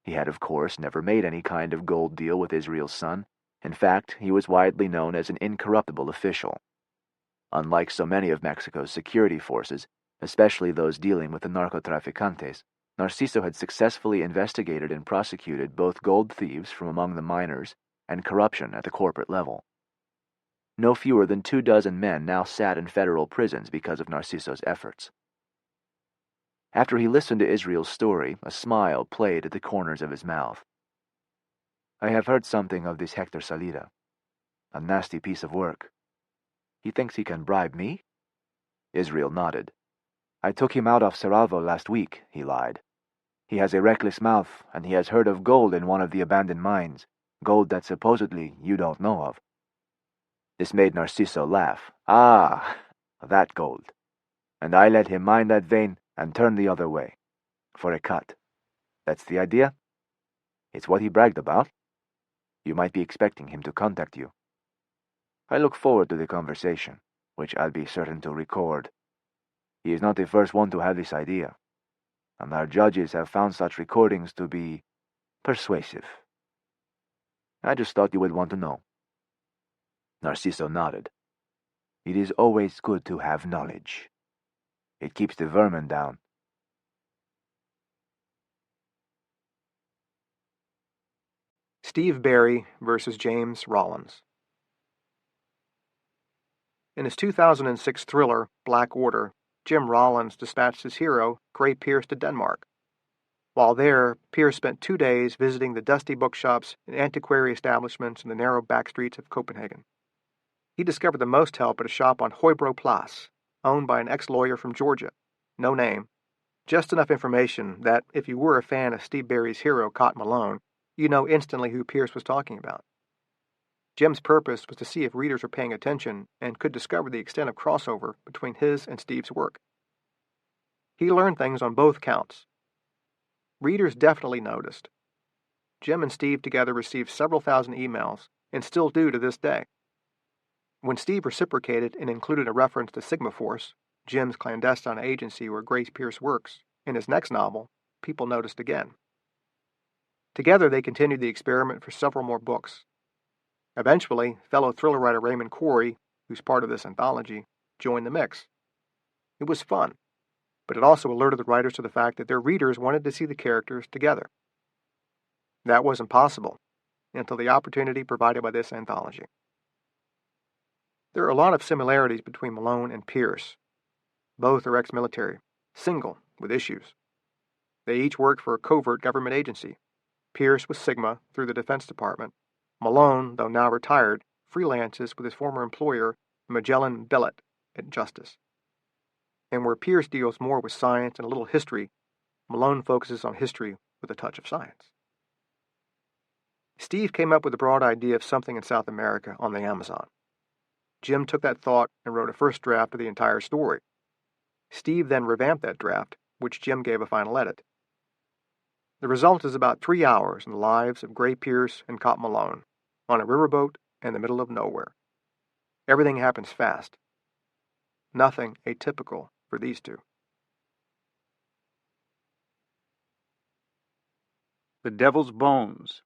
Speaker 7: He had, of course, never made any kind of gold deal with Israel's son. In fact, he was widely known as an incorruptible official. Unlike so many of Mexico's security forces, especially those dealing with the narcotraficantes, Narciso had successfully investigated and prosecuted both gold thieves from among the miners and corruption at the corporate level. No fewer than 24 men now sat in federal prisons because of Narciso's efforts. After he listened to Israel's story, a smile played at the corners of his mouth. "I have heard something of this Hector Salida. A nasty piece of work. He thinks he can bribe me?" Israel nodded. "I took him out of Cerralvo last week," he lied. "He has a reckless mouth, and he has heard of gold in one of the abandoned mines, gold that supposedly you don't know of." This made Narciso laugh. "Ah, that gold. And I let him mine that vein and turn the other way. For a cut. That's the idea? It's what he bragged about. You might be expecting him to contact you. I look forward to the conversation, which I'll be certain to record. He is not the first one to have this idea, and our judges have found such recordings to be persuasive. I just thought you would want to know." Narciso nodded. "It is always good to have knowledge. It keeps the vermin down."
Speaker 1: Steve Barry versus James Rollins. In his 2006 thriller, Black Order, Jim Rollins dispatched his hero, Gray Pierce, to Denmark. While there, Pierce spent 2 days visiting the dusty bookshops and antiquary establishments in the narrow back streets of Copenhagen. He discovered the most help at a shop on Hoybro Place, owned by an ex-lawyer from Georgia. No name. Just enough information that, if you were a fan of Steve Barry's hero, Cot Malone, you know instantly who Pierce was talking about. Jim's purpose was to see if readers were paying attention and could discover the extent of crossover between his and Steve's work. He learned things on both counts. Readers definitely noticed. Jim and Steve together received several thousand emails, and still do to this day. When Steve reciprocated and included a reference to Sigma Force, Jim's clandestine agency where Gray Pierce works, in his next novel, people noticed again. Together they continued the experiment for several more books. Eventually, fellow thriller writer Raymond Corey, who's part of this anthology, joined the mix. It was fun, but it also alerted the writers to the fact that their readers wanted to see the characters together. That wasn't possible until the opportunity provided by this anthology. There are a lot of similarities between Malone and Pierce. Both are ex-military, single, with issues. They each worked for a covert government agency. Pierce with Sigma through the Defense Department. Malone, though now retired, freelances with his former employer, Magellan Billet, at Justice. And where Pierce deals more with science and a little history, Malone focuses on history with a touch of science. Steve came up with the broad idea of something in South America on the Amazon. Jim took that thought and wrote a first draft of the entire story. Steve then revamped that draft, which Jim gave a final edit. The result is about 3 hours in the lives of Gray Pierce and Cot Malone, on a riverboat in the middle of nowhere. Everything happens fast. Nothing atypical for these two.
Speaker 2: The Devil's Bones.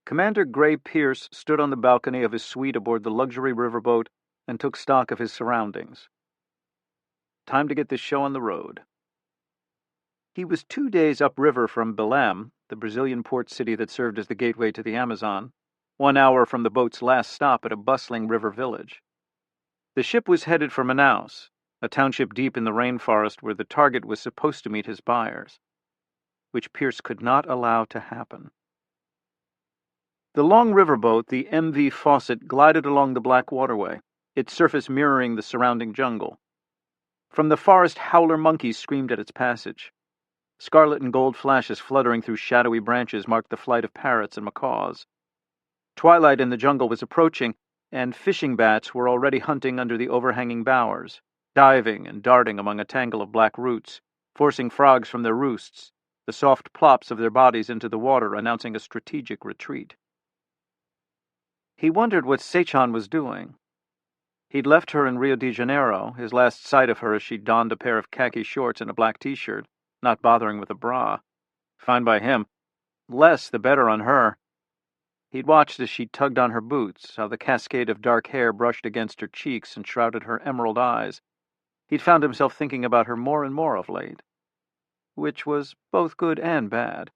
Speaker 2: Commander Gray Pierce stood on the balcony of his suite aboard the luxury riverboat and took stock of his surroundings. Time to get this show on the road. He was 2 days upriver from Belém, the Brazilian port city that served as the gateway to the Amazon, 1 hour from the boat's last stop at a bustling river village. The ship was headed for Manaus, a township deep in the rainforest where the target was supposed to meet his buyers, which Pierce could not allow to happen. The long riverboat, the MV Fawcett, glided along the black waterway, its surface mirroring the surrounding jungle. From the forest, howler monkeys screamed at its passage. Scarlet and gold flashes fluttering through shadowy branches marked the flight of parrots and macaws. Twilight in the jungle was approaching, and fishing bats were already hunting under the overhanging bowers, diving and darting among a tangle of black roots, forcing frogs from their roosts, the soft plops of their bodies into the water announcing a strategic retreat. He wondered what Sechan was doing. He'd left her in Rio de Janeiro, his last sight of her as she donned a pair of khaki shorts and a black t-shirt, not bothering with a bra. Fine by him. Less the better on her. He'd watched as she tugged on her boots, how the cascade of dark hair brushed against her cheeks and shrouded her emerald eyes. He'd found himself thinking about her more and more of late, which was both good and bad.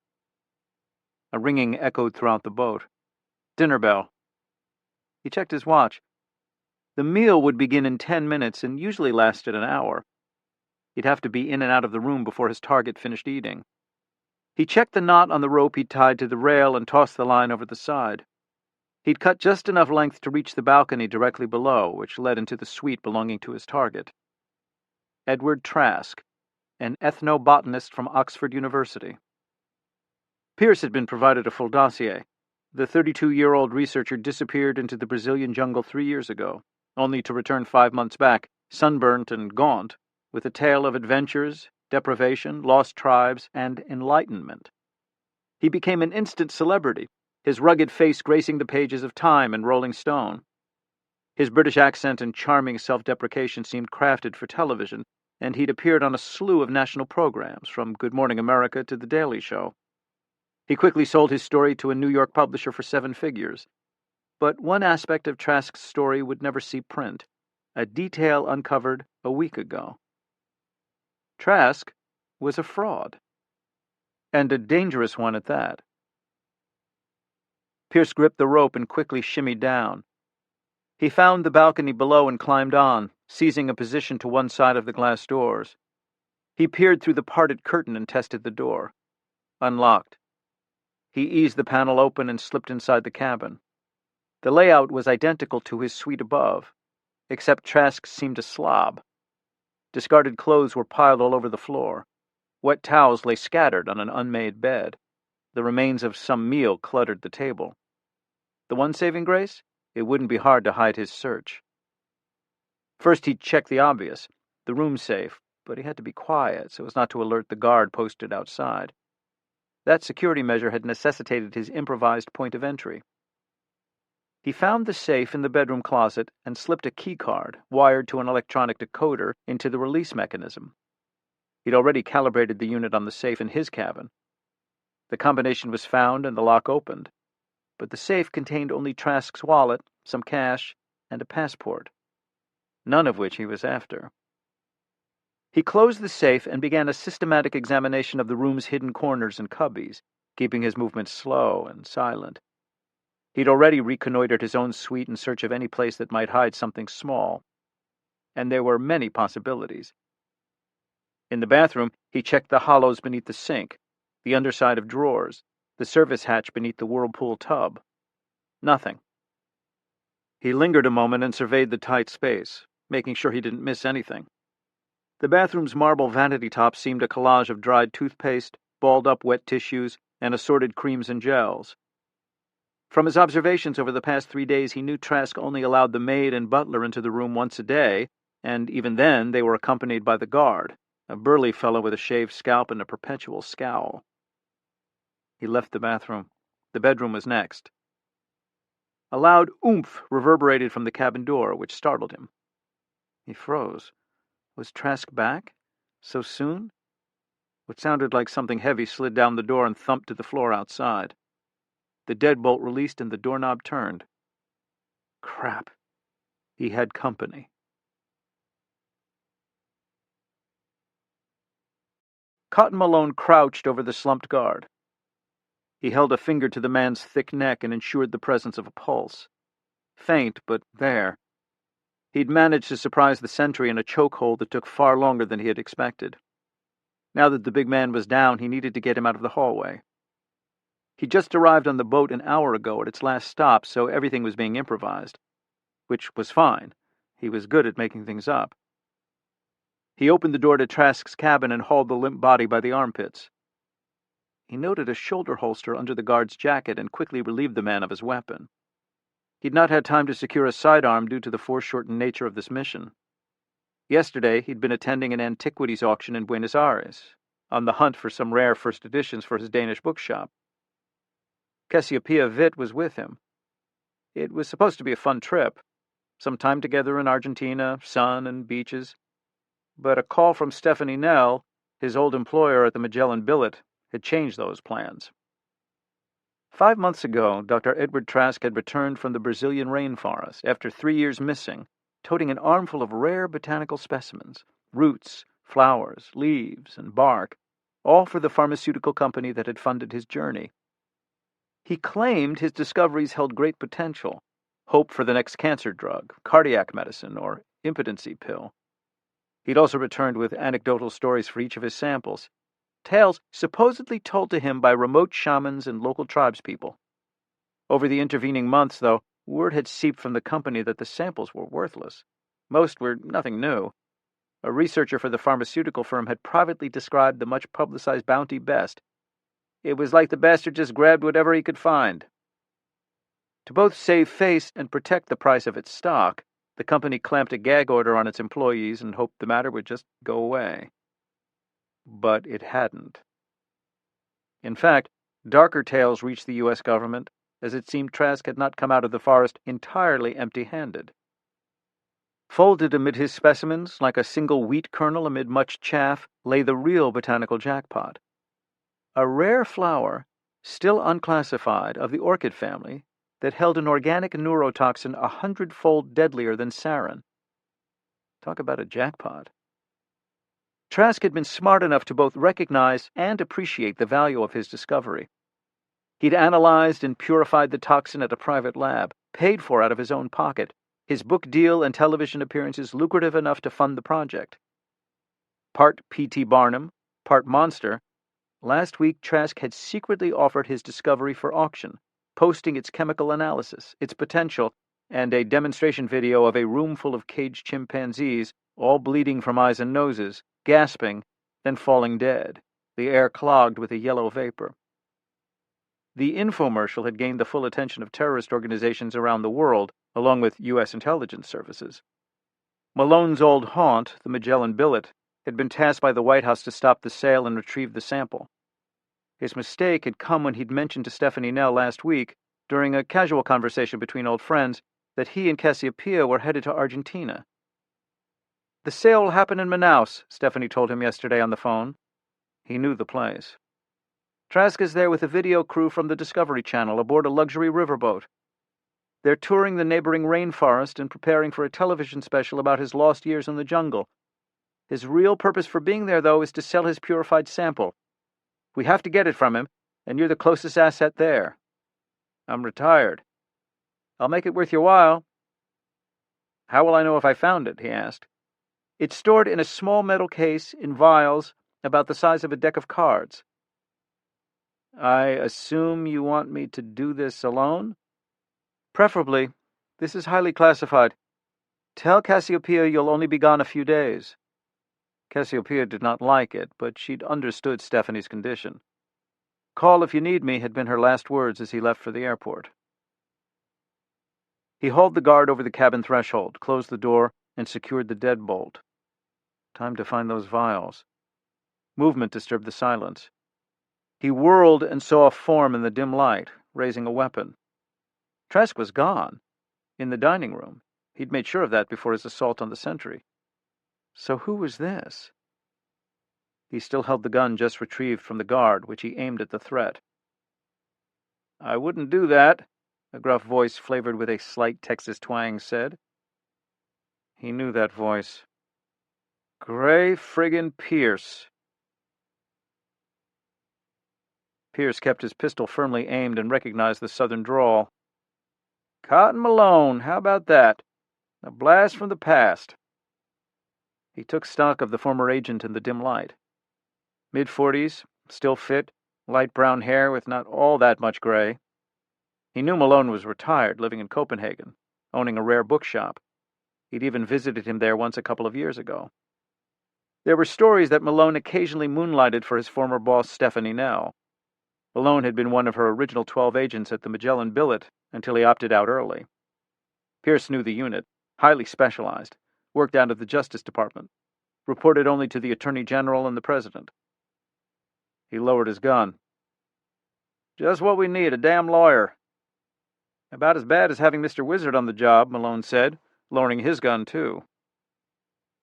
Speaker 2: A ringing echoed throughout the boat. Dinner bell. He checked his watch. The meal would begin in 10 minutes and usually lasted an hour. He'd have to be in and out of the room before his target finished eating. He checked the knot on the rope he'd tied to the rail and tossed the line over the side. He'd cut just enough length to reach the balcony directly below, which led into the suite belonging to his target. Edward Trask, an ethnobotanist from Oxford University. Pierce had been provided a full dossier. The 32-year-old researcher disappeared into the Brazilian jungle 3 years ago, only to return 5 months back, sunburnt and gaunt, with a tale of adventures, deprivation, lost tribes, and enlightenment. He became an instant celebrity, his rugged face gracing the pages of Time and Rolling Stone. His British accent and charming self-deprecation seemed crafted for television, and he'd appeared on a slew of national programs, from Good Morning America to The Daily Show. He quickly sold his story to a New York publisher for 7 figures. But one aspect of Trask's story would never see print, a detail uncovered a week ago. Trask was a fraud, and a dangerous one at that. Pierce gripped the rope and quickly shimmied down. He found the balcony below and climbed on, seizing a position to one side of the glass doors. He peered through the parted curtain and tested the door. Unlocked. He eased the panel open and slipped inside the cabin. The layout was identical to his suite above, except Trask seemed a slob. Discarded clothes were piled all over the floor. Wet towels lay scattered on an unmade bed. The remains of some meal cluttered the table. The one saving grace? It wouldn't be hard to hide his search. First he'd check the obvious, the room safe, but he had to be quiet so as not to alert the guard posted outside. That security measure had necessitated his improvised point of entry. He found the safe in the bedroom closet and slipped a key card, wired to an electronic decoder, into the release mechanism. He'd already calibrated the unit on the safe in his cabin. The combination was found and the lock opened, but the safe contained only Trask's wallet, some cash, and a passport, none of which he was after. He closed the safe and began a systematic examination of the room's hidden corners and cubbies, keeping his movements slow and silent. He'd already reconnoitered his own suite in search of any place that might hide something small, and there were many possibilities. In the bathroom, he checked the hollows beneath the sink, the underside of drawers, the service hatch beneath the whirlpool tub. Nothing. He lingered a moment and surveyed the tight space, making sure he didn't miss anything. The bathroom's marble vanity top seemed a collage of dried toothpaste, balled-up wet tissues, and assorted creams and gels. From his observations over the past 3 days, he knew Trask only allowed the maid and butler into the room once a day, and even then they were accompanied by the guard, a burly fellow with a shaved scalp and a perpetual scowl. He left the bathroom. The bedroom was next. A loud oomph reverberated from the cabin door, which startled him. He froze. Was Trask back? So soon? What sounded like something heavy slid down the door and thumped to the floor outside. The deadbolt released and the doorknob turned. Crap. He had company. Cotton Malone crouched over the slumped guard. He held a finger to the man's thick neck and ensured the presence of a pulse. Faint, but there. He'd managed to surprise the sentry in a chokehold that took far longer than he had expected. Now that the big man was down, he needed to get him out of the hallway. He'd just arrived on the boat an hour ago at its last stop, so everything was being improvised. Which was fine. He was good at making things up. He opened the door to Trask's cabin and hauled the limp body by the armpits. He noted a shoulder holster under the guard's jacket and quickly relieved the man of his weapon. He'd not had time to secure a sidearm due to the foreshortened nature of this mission. Yesterday, he'd been attending an antiquities auction in Buenos Aires. on the hunt for some rare first editions for his Danish bookshop. Cassiopeia Witt was with him. It was supposed to be a fun trip, some time together in Argentina, sun and beaches. But a call from Stephanie Nell, his old employer at the Magellan Billet, had changed those plans. 5 months ago, Dr. Edward Trask had returned from the Brazilian rainforest after 3 years missing, toting an armful of rare botanical specimens, roots, flowers, leaves, and bark, all for the pharmaceutical company that had funded his journey. He claimed his discoveries held great potential, hope for the next cancer drug, cardiac medicine, or impotency pill. He'd also returned with anecdotal stories for each of his samples, tales supposedly told to him by remote shamans and local tribespeople. Over the intervening months, though, word had seeped from the company that the samples were worthless. Most were nothing new. A researcher for the pharmaceutical firm had privately described the much-publicized bounty best. It was like the bastard just grabbed whatever he could find. To both save face and protect the price of its stock, the company clamped a gag order on its employees and hoped the matter would just go away. But it hadn't. In fact, darker tales reached the U.S. government, as it seemed Trask had not come out of the forest entirely empty-handed. Folded amid his specimens, like a single wheat kernel amid much chaff, lay the real botanical jackpot. A rare flower, still unclassified, of the orchid family, that held an organic neurotoxin 100-fold deadlier than sarin. Talk about a jackpot. Trask had been smart enough to both recognize and appreciate the value of his discovery. He'd analyzed and purified the toxin at a private lab, paid for out of his own pocket, his book deal and television appearances lucrative enough to fund the project. Part P.T. Barnum, part monster, last week Trask had secretly offered his discovery for auction, posting its chemical analysis, its potential, and a demonstration video of a room full of caged chimpanzees, all bleeding from eyes and noses, gasping, then falling dead, the air clogged with a yellow vapor. The infomercial had gained the full attention of terrorist organizations around the world, along with U.S. intelligence services. Malone's old haunt, the Magellan Billet, had been tasked by the White House to stop the sale and retrieve the sample. His mistake had come when he'd mentioned to Stephanie Nell last week, during a casual conversation between old friends, that he and Cassiopeia were headed to Argentina. The sale will happen in Manaus, Stephanie told him yesterday on the phone. He knew the place. Trask is there with a video crew from the Discovery Channel aboard a luxury riverboat. They're touring the neighboring rainforest and preparing for a television special about his lost years in the jungle. His real purpose for being there, though, is to sell his purified sample. We have to get it from him, and you're the closest asset there. I'm retired. I'll make it worth your while. How will I know if I found it? He asked. It's stored in a small metal case in vials about the size of a deck of cards. I assume you want me to do this alone? Preferably. This is highly classified. Tell Cassiopeia you'll only be gone a few days. Cassiopeia did not like it, but she'd understood Stephanie's condition. Call if you need me had been her last words as he left for the airport. He hauled the guard over the cabin threshold, closed the door, and secured the deadbolt. Time to find those vials. Movement disturbed the silence. He whirled and saw a form in the dim light, raising a weapon. Trask was gone. In the dining room. He'd made sure of that before his assault on the sentry. So who was this? He still held the gun just retrieved from the guard, which he aimed at the threat. I wouldn't do that, a gruff voice flavored with a slight Texas twang said. He knew that voice. Gray friggin' Pierce. Pierce kept his pistol firmly aimed and recognized the southern drawl. Cotton Malone, how about that? A blast from the past. He took stock of the former agent in the dim light. Mid-40s, still fit, light brown hair with not all that much gray. He knew Malone was retired, living in Copenhagen, owning a rare bookshop. He'd even visited him there once a couple of years ago. There were stories that Malone occasionally moonlighted for his former boss, Stephanie Nell. Malone had been one of her original 12 agents at the Magellan Billet until he opted out early. Pierce knew the unit, highly specialized, worked out of the Justice Department, reported only to the Attorney General and the President. He lowered his gun. Just what we need, a damn lawyer. About as bad as having Mr. Wizard on the job, Malone said, lowering his gun too.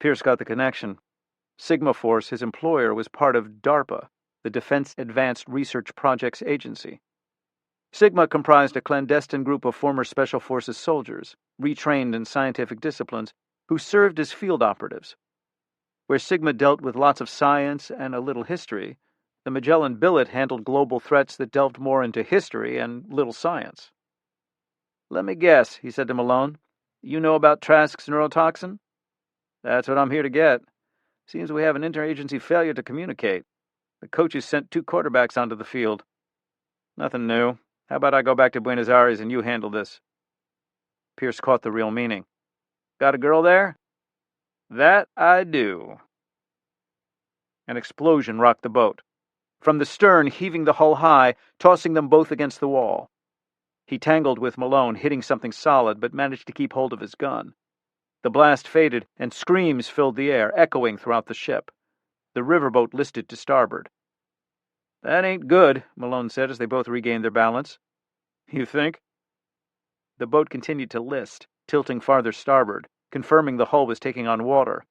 Speaker 2: Pierce got the connection. Sigma Force, his employer, was part of DARPA, the Defense Advanced Research Projects Agency. Sigma comprised a clandestine group of former Special Forces soldiers, retrained in scientific disciplines, who served as field operatives. Where Sigma dealt with lots of science and a little history, the Magellan Billet handled global threats that delved more into history and little science. Let me guess, he said to Malone. You know about Trask's neurotoxin? That's what I'm here to get. Seems we have an interagency failure to communicate. The coaches sent 2 quarterbacks onto the field. Nothing new. How about I go back to Buenos Aires and you handle this? Pierce caught the real meaning. Got a girl there? That I do. An explosion rocked the boat. From the stern, heaving the hull high, tossing them both against the wall. He tangled with Malone, hitting something solid, but managed to keep hold of his gun. The blast faded, and screams filled the air, echoing throughout the ship. The riverboat listed to starboard. That ain't good, Malone said as they both regained their balance. You think? The boat continued to list, tilting farther starboard, confirming the hull was taking on water.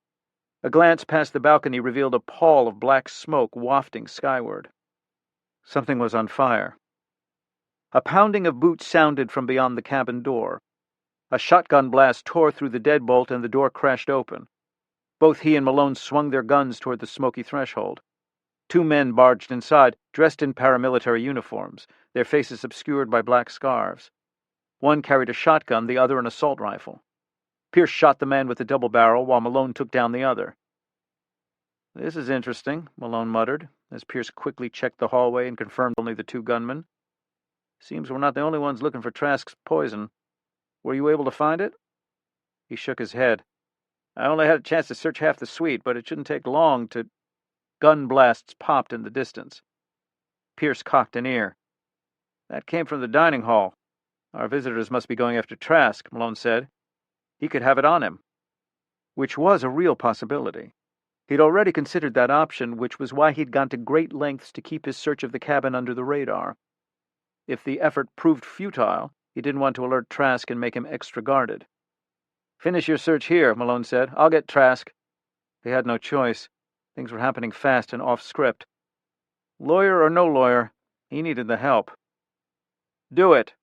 Speaker 2: A glance past the balcony revealed a pall of black smoke wafting skyward. Something was on fire. A pounding of boots sounded from beyond the cabin door. A shotgun blast tore through the deadbolt and the door crashed open. Both he and Malone swung their guns toward the smoky threshold. 2 men barged inside, dressed in paramilitary uniforms, their faces obscured by black scarves. One carried a shotgun, the other an assault rifle. Pierce shot the man with the double barrel while Malone took down the other. This is interesting, Malone muttered, as Pierce quickly checked the hallway and confirmed only the 2 gunmen. Seems we're not the only ones looking for Trask's poison. Were you able to find it? He shook his head. I only had a chance to search half the suite, but it shouldn't take long to... Gun blasts popped in the distance. Pierce cocked an ear. That came from the dining hall. Our visitors must be going after Trask, Malone said. He could have it on him. Which was a real possibility. He'd already considered that option, which was why he'd gone to great lengths to keep his search of the cabin under the radar. If the effort proved futile, he didn't want to alert Trask and make him extra guarded. Finish your search here, Malone said. I'll get Trask. They had no choice. Things were happening fast and off-script. Lawyer or no lawyer, he needed the help. Do it.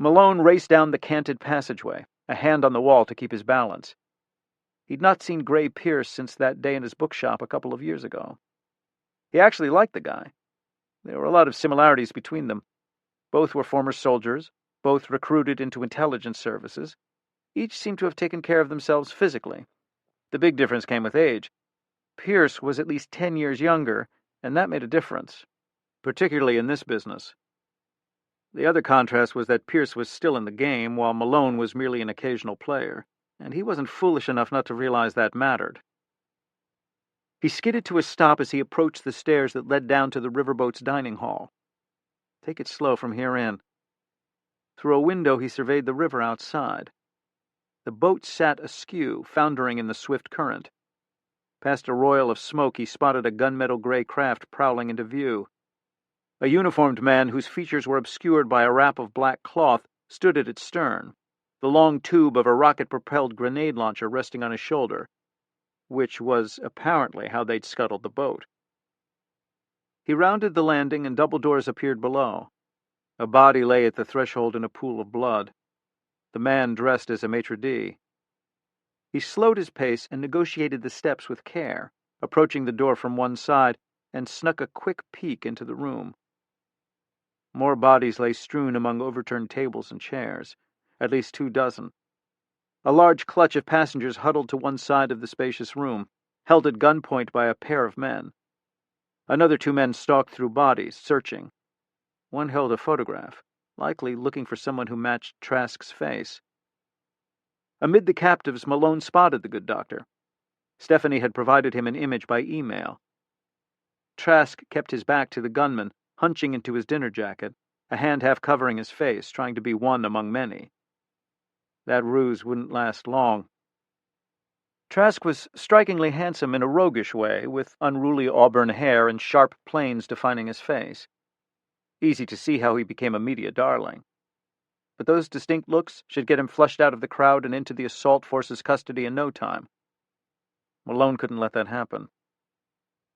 Speaker 2: Malone raced down the canted passageway, a hand on the wall to keep his balance. He'd not seen Gray Pierce since that day in his bookshop a couple of years ago. He actually liked the guy. There were a lot of similarities between them. Both were former soldiers, both recruited into intelligence services. Each seemed to have taken care of themselves physically. The big difference came with age. Pierce was at least 10 years younger, and that made a difference, particularly in this business. The other contrast was that Pierce was still in the game, while Malone was merely an occasional player, and he wasn't foolish enough not to realize that mattered. He skidded to a stop as he approached the stairs that led down to the riverboat's dining hall. Take it slow from here in. Through a window he surveyed the river outside. The boat sat askew, foundering in the swift current. Past a royal of smoke he spotted a gunmetal gray craft prowling into view. A uniformed man whose features were obscured by a wrap of black cloth stood at its stern, the long tube of a rocket-propelled grenade launcher resting on his shoulder, which was apparently how they'd scuttled the boat. He rounded the landing and double doors appeared below. A body lay at the threshold in a pool of blood. The man dressed as a maitre d'. He slowed his pace and negotiated the steps with care, approaching the door from one side, and snuck a quick peek into the room. More bodies lay strewn among overturned tables and chairs, at least 2 dozen. A large clutch of passengers huddled to one side of the spacious room, held at gunpoint by a pair of men. Another 2 men stalked through bodies, searching. One held a photograph, likely looking for someone who matched Trask's face. Amid the captives, Malone spotted the good doctor. Stephanie had provided him an image by email. Trask kept his back to the gunman, hunching into his dinner jacket, a hand half covering his face, trying to be one among many. That ruse wouldn't last long. Trask was strikingly handsome in a roguish way, with unruly auburn hair and sharp planes defining his face. Easy to see how he became a media darling. But those distinct looks should get him flushed out of the crowd and into the assault force's custody in no time. Malone couldn't let that happen.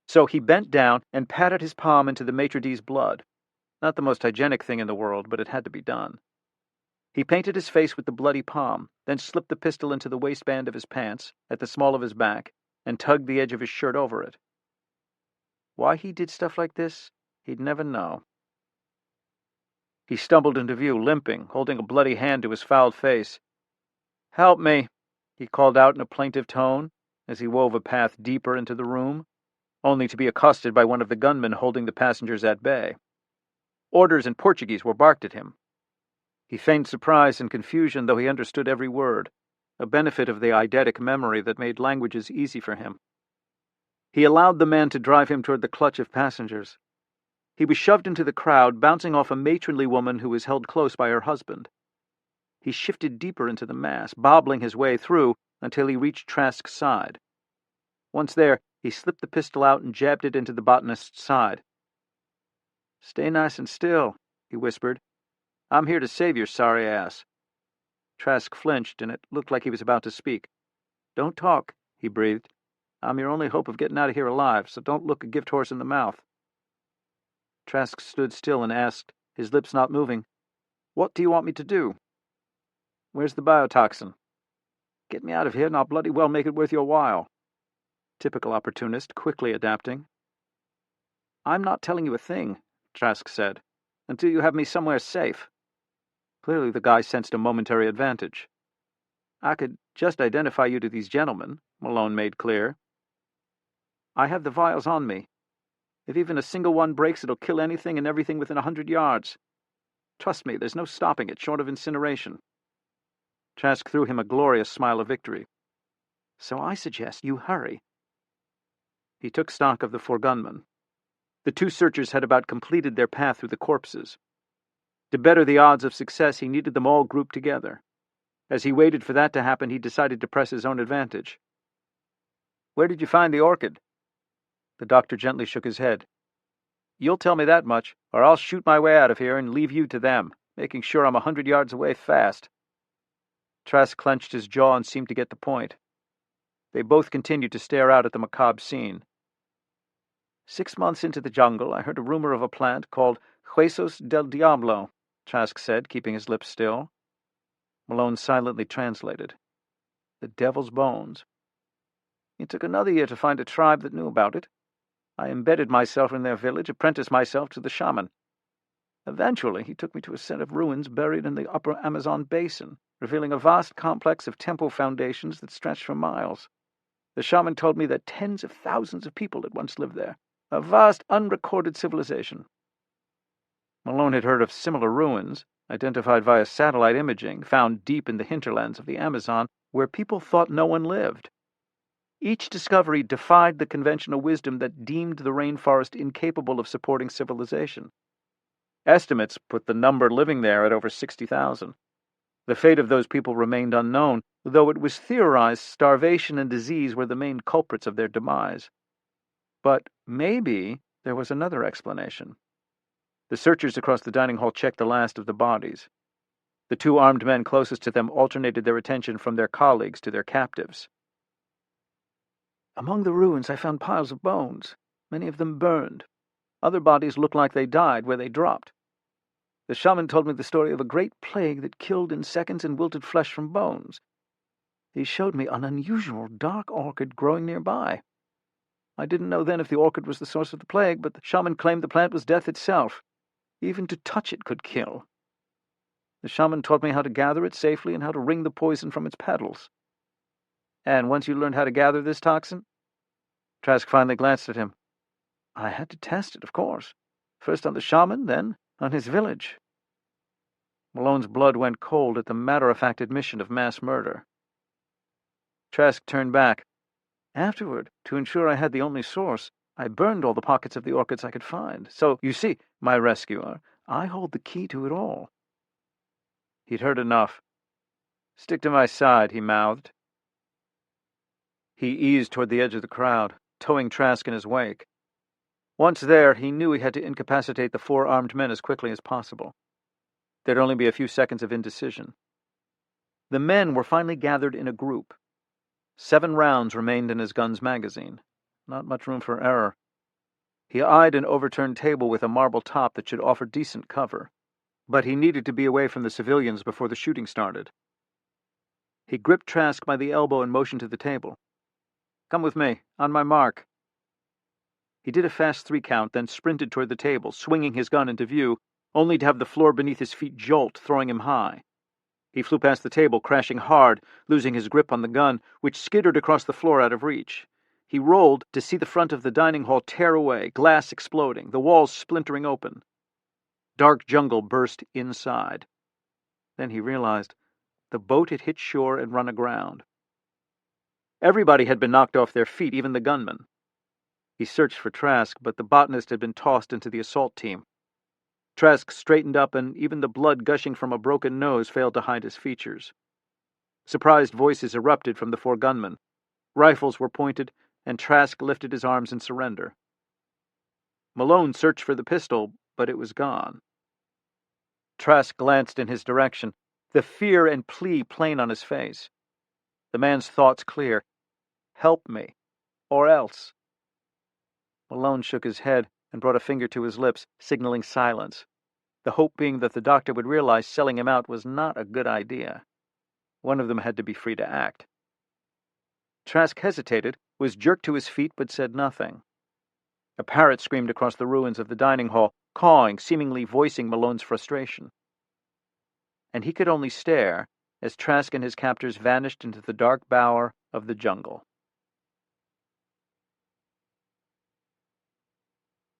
Speaker 2: So he bent down and patted his palm into the maitre d's blood. Not the most hygienic thing in the world, but it had to be done. He painted his face with the bloody palm, then slipped the pistol into the waistband of his pants, at the small of his back, and tugged the edge of his shirt over it. Why he did stuff like this, he'd never know. He stumbled into view, limping, holding a bloody hand to his fouled face. "Help me," he called out in a plaintive tone, as he wove a path deeper into the room, only to be accosted by one of the gunmen holding the passengers at bay. Orders in Portuguese were barked at him. He feigned surprise and confusion, though he understood every word, a benefit of the eidetic memory that made languages easy for him. He allowed the man to drive him toward the clutch of passengers. He was shoved into the crowd, bouncing off a matronly woman who was held close by her husband. He shifted deeper into the mass, bobbling his way through until he reached Trask's side. Once there, he slipped the pistol out and jabbed it into the botanist's side. "Stay nice and still," he whispered. "I'm here to save your sorry ass." Trask flinched, and it looked like he was about to speak. "Don't talk," he breathed. "I'm your only hope of getting out of here alive, so don't look a gift horse in the mouth." Trask stood still and asked, his lips not moving, "What do you want me to do?" "Where's the biotoxin?" "Get me out of here, and I'll bloody well make it worth your while." Typical opportunist, quickly adapting. "I'm not telling you a thing," Trask said, "until you have me somewhere safe." Clearly the guy sensed a momentary advantage. "I could just identify you to these gentlemen," Malone made clear. "I have the vials on me. If even a single one breaks, it'll kill anything and everything within 100 yards. Trust me, there's no stopping it short of incineration." Trask threw him a glorious smile of victory. "So I suggest you hurry." He took stock of the four gunmen. The two searchers had about completed their path through the corpses. To better the odds of success, he needed them all grouped together. As he waited for that to happen, he decided to press his own advantage. "Where did you find the orchid?" The doctor gently shook his head. "You'll tell me that much, or I'll shoot my way out of here and leave you to them, making sure I'm 100 yards away fast." Trask clenched his jaw and seemed to get the point. They both continued to stare out at the macabre scene. 6 months into the jungle, I heard a rumor of a plant called Huesos del Diablo, Trask said, keeping his lips still. Malone silently translated. The devil's bones. It took another year to find a tribe that knew about it. I embedded myself in their village, apprenticed myself to the shaman. Eventually, he took me to a set of ruins buried in the upper Amazon basin, revealing a vast complex of temple foundations that stretched for miles. The shaman told me that tens of thousands of people had once lived there, a vast unrecorded civilization. Malone had heard of similar ruins, identified via satellite imaging, found deep in the hinterlands of the Amazon, where people thought no one lived. Each discovery defied the conventional wisdom that deemed the rainforest incapable of supporting civilization. Estimates put the number living there at over 60,000. The fate of those people remained unknown, though it was theorized starvation and disease were the main culprits of their demise. But maybe there was another explanation. The searchers across the dining hall checked the last of the bodies. The two armed men closest to them alternated their attention from their colleagues to their captives. Among the ruins I found piles of bones, many of them burned. Other bodies looked like they died where they dropped. The shaman told me the story of a great plague that killed in seconds and wilted flesh from bones. He showed me an unusual dark orchid growing nearby. I didn't know then if the orchid was the source of the plague, but the shaman claimed the plant was death itself. Even to touch it could kill. The shaman taught me how to gather it safely and how to wring the poison from its petals. And once you learned how to gather this toxin? Trask finally glanced at him. I had to test it, of course. First on the shaman, then on his village. Malone's blood went cold at the matter-of-fact admission of mass murder. Trask turned back. Afterward, to ensure I had the only source, I burned all the pockets of the orchids I could find. So, you see, my rescuer, I hold the key to it all. He'd heard enough. Stick to my side, he mouthed. He eased toward the edge of the crowd, towing Trask in his wake. Once there, he knew he had to incapacitate the 4 armed men as quickly as possible. There'd only be a few seconds of indecision. The men were finally gathered in a group. 7 rounds remained in his gun's magazine. Not much room for error. He eyed an overturned table with a marble top that should offer decent cover, but he needed to be away from the civilians before the shooting started. He gripped Trask by the elbow and motioned to the table. "Come with me. On my mark." He did a fast 3 count, then sprinted toward the table, swinging his gun into view, only to have the floor beneath his feet jolt, throwing him high. He flew past the table, crashing hard, losing his grip on the gun, which skittered across the floor out of reach. He rolled to see the front of the dining hall tear away, glass exploding, the walls splintering open. Dark jungle burst inside. Then he realized the boat had hit shore and run aground. Everybody had been knocked off their feet, even the gunmen. He searched for Trask, but the botanist had been tossed into the assault team. Trask straightened up, and even the blood gushing from a broken nose failed to hide his features. Surprised voices erupted from the 4 gunmen. Rifles were pointed, and Trask lifted his arms in surrender. Malone searched for the pistol, but it was gone. Trask glanced in his direction, the fear and plea plain on his face. The man's thoughts clear. "Help me, or else." Malone shook his head and brought a finger to his lips, signaling silence, the hope being that the doctor would realize selling him out was not a good idea. One of them had to be free to act. Trask hesitated, was jerked to his feet, but said nothing. A parrot screamed across the ruins of the dining hall, cawing, seemingly voicing Malone's frustration. And he could only stare as Trask and his captors vanished into the dark bower of the jungle.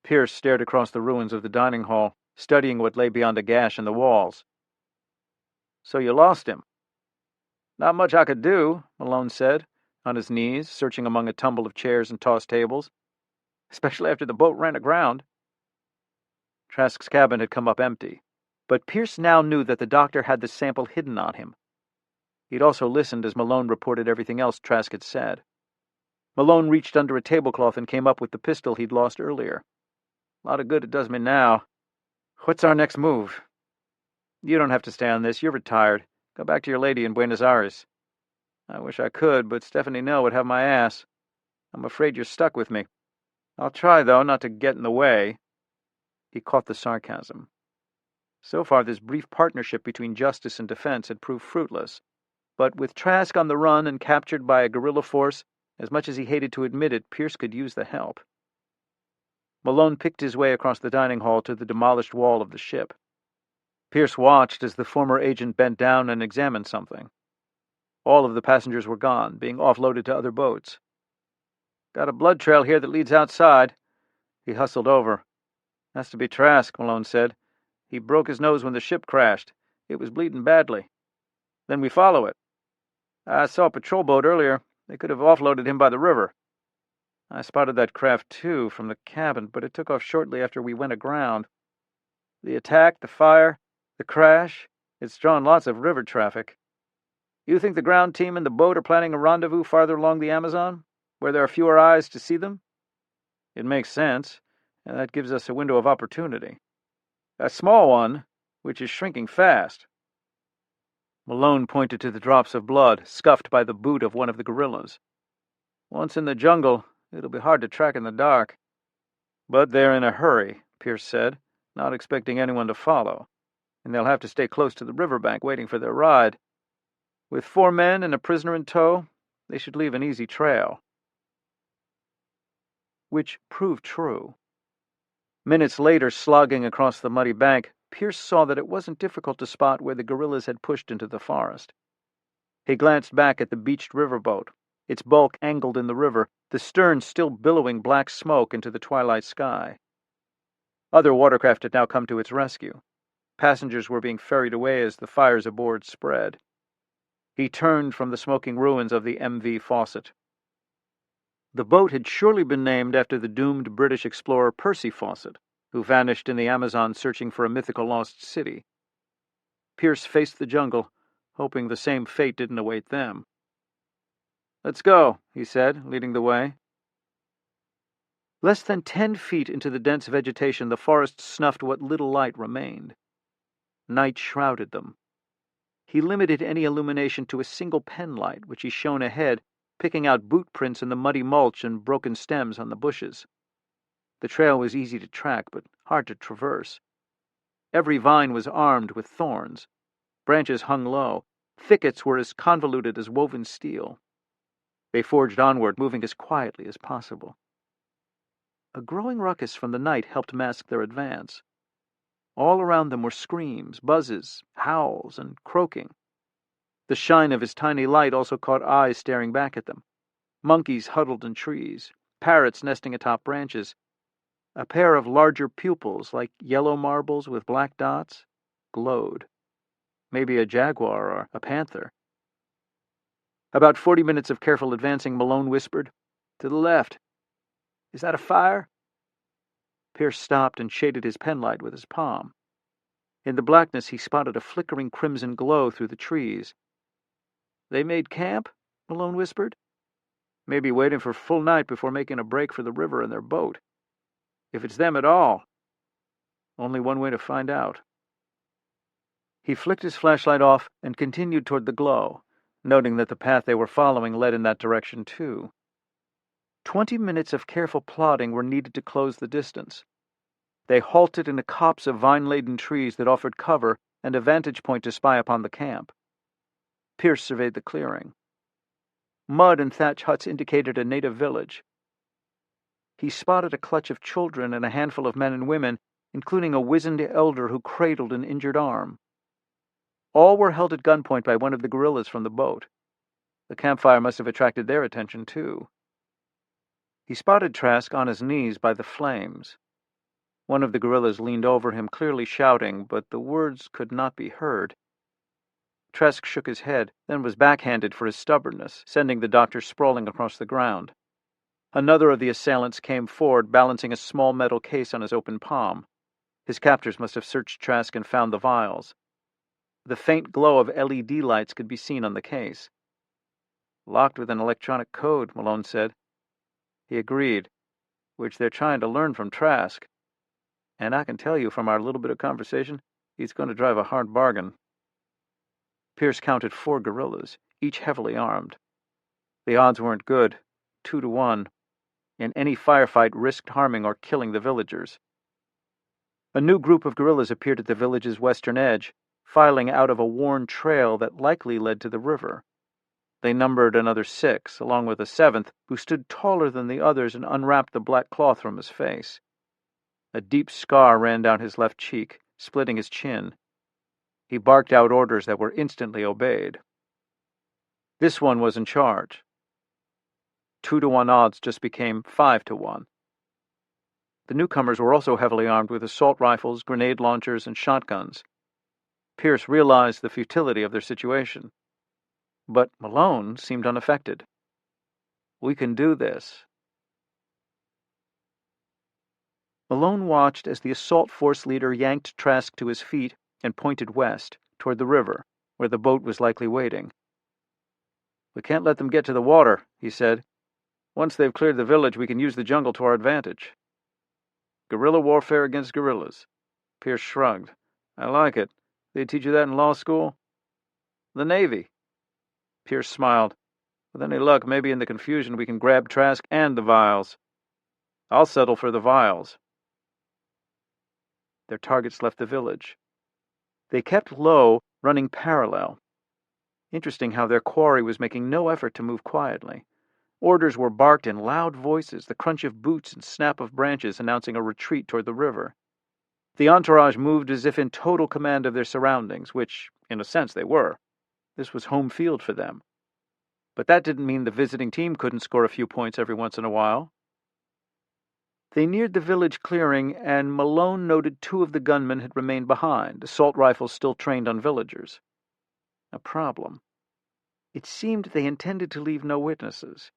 Speaker 2: Pierce stared across the ruins of the dining hall, studying what lay beyond a gash in the walls. "So you lost him?" "Not much I could do," Malone said, on his knees, searching among a tumble of chairs and tossed tables. "Especially after the boat ran aground." Trask's cabin had come up empty, but Pierce now knew that the doctor had the sample hidden on him. He'd also listened as Malone reported everything else Trask had said. Malone reached under a tablecloth and came up with the pistol he'd lost earlier. "A lot of good it does me now. What's our next move?" "You don't have to stay on this. You're retired. Go back to your lady in Buenos Aires." "I wish I could, but Stephanie Nell would have my ass. I'm afraid you're stuck with me. I'll try, though, not to get in the way." He caught the sarcasm. So far, this brief partnership between justice and defense had proved fruitless, but with Trask on the run and captured by a guerrilla force, as much as he hated to admit it, Pierce could use the help. Malone picked his way across the dining hall to the demolished wall of the ship. Pierce watched as the former agent bent down and examined something. All of the passengers were gone, being offloaded to other boats. "Got a blood trail here that leads outside." He hustled over. "Has to be Trask," Malone said. "He broke his nose when the ship crashed. It was bleeding badly. Then we follow it. I saw a patrol boat earlier. They could have offloaded him by the river. I spotted that craft, too, from the cabin, but it took off shortly after we went aground. The attack, the fire, the crash, it's drawn lots of river traffic. You think the ground team and the boat are planning a rendezvous farther along the Amazon, where there are fewer eyes to see them? It makes sense, and that gives us a window of opportunity. A small one, which is shrinking fast." Malone pointed to the drops of blood, scuffed by the boot of one of the guerrillas. "Once in the jungle, it'll be hard to track in the dark." "But they're in a hurry," Pierce said, not expecting anyone to follow, "and they'll have to stay close to the riverbank waiting for their ride. With 4 men and a prisoner in tow, they should leave an easy trail." Which proved true. Minutes later, slogging across the muddy bank, Pierce saw that it wasn't difficult to spot where the guerrillas had pushed into the forest. He glanced back at the beached riverboat, its bulk angled in the river, the stern still billowing black smoke into the twilight sky. Other watercraft had now come to its rescue. Passengers were being ferried away as the fires aboard spread. He turned from the smoking ruins of the MV Fawcett. The boat had surely been named after the doomed British explorer Percy Fawcett, who vanished in the Amazon searching for a mythical lost city. Pierce faced the jungle, hoping the same fate didn't await them. "Let's go," he said, leading the way. Less than 10 feet into the dense vegetation, the forest snuffed what little light remained. Night shrouded them. He limited any illumination to a single penlight, which he shone ahead, picking out boot prints in the muddy mulch and broken stems on the bushes. The trail was easy to track, but hard to traverse. Every vine was armed with thorns. Branches hung low. Thickets were as convoluted as woven steel. They forged onward, moving as quietly as possible. A growing ruckus from the night helped mask their advance. All around them were screams, buzzes, howls, and croaking. The shine of his tiny light also caught eyes staring back at them. Monkeys huddled in trees, parrots nesting atop branches. A pair of larger pupils, like yellow marbles with black dots, glowed. Maybe a jaguar or a panther. About 40 minutes of careful advancing, Malone whispered, "To the left. Is that a fire?" Pierce stopped and shaded his penlight with his palm. In the blackness, he spotted a flickering crimson glow through the trees. "They made camp?" Malone whispered. "Maybe waiting for full night before making a break for the river in their boat. If it's them at all. Only one way to find out." He flicked his flashlight off and continued toward the glow, noting that the path they were following led in that direction too. 20 minutes of careful plodding were needed to close the distance. They halted in a copse of vine-laden trees that offered cover and a vantage point to spy upon the camp. Pierce surveyed the clearing. Mud and thatch huts indicated a native village. He spotted a clutch of children and a handful of men and women, including a wizened elder who cradled an injured arm. All were held at gunpoint by one of the guerrillas from the boat. The campfire must have attracted their attention, too. He spotted Trask on his knees by the flames. One of the guerrillas leaned over him, clearly shouting, but the words could not be heard. Trask shook his head, then was backhanded for his stubbornness, sending the doctor sprawling across the ground. Another of the assailants came forward, balancing a small metal case on his open palm. His captors must have searched Trask and found the vials. The faint glow of LED lights could be seen on the case. "Locked with an electronic code," Malone said. He agreed, "which they're trying to learn from Trask. And I can tell you from our little bit of conversation, he's going to drive a hard bargain." Pierce counted 4 guerrillas, each heavily armed. The odds weren't good, 2 to 1, and any firefight risked harming or killing the villagers. A new group of guerrillas appeared at the village's western edge, filing out of a worn trail that likely led to the river. They numbered another 6, along with a 7th, who stood taller than the others and unwrapped the black cloth from his face. A deep scar ran down his left cheek, splitting his chin. He barked out orders that were instantly obeyed. This one was in charge. 2 to 1 odds just became 5 to 1. The newcomers were also heavily armed with assault rifles, grenade launchers, and shotguns. Pierce realized the futility of their situation. But Malone seemed unaffected. "We can do this." Malone watched as the assault force leader yanked Trask to his feet and pointed west, toward the river, where the boat was likely waiting. "We can't let them get to the water," he said. "Once they've cleared the village, we can use the jungle to our advantage." "Guerrilla warfare against guerrillas." Pierce shrugged. "I like it. They teach you that in law school?" "The Navy." Pierce smiled. "With any luck, maybe in the confusion we can grab Trask and the vials." "I'll settle for the vials." Their targets left the village. They kept low, running parallel. Interesting how their quarry was making no effort to move quietly. Orders were barked in loud voices, the crunch of boots and snap of branches announcing a retreat toward the river. The entourage moved as if in total command of their surroundings, which, in a sense, they were. This was home field for them. But that didn't mean the visiting team couldn't score a few points every once in a while. They neared the village clearing, and Malone noted 2 of the gunmen had remained behind, assault rifles still trained on villagers. A problem. It seemed they intended to leave no witnesses.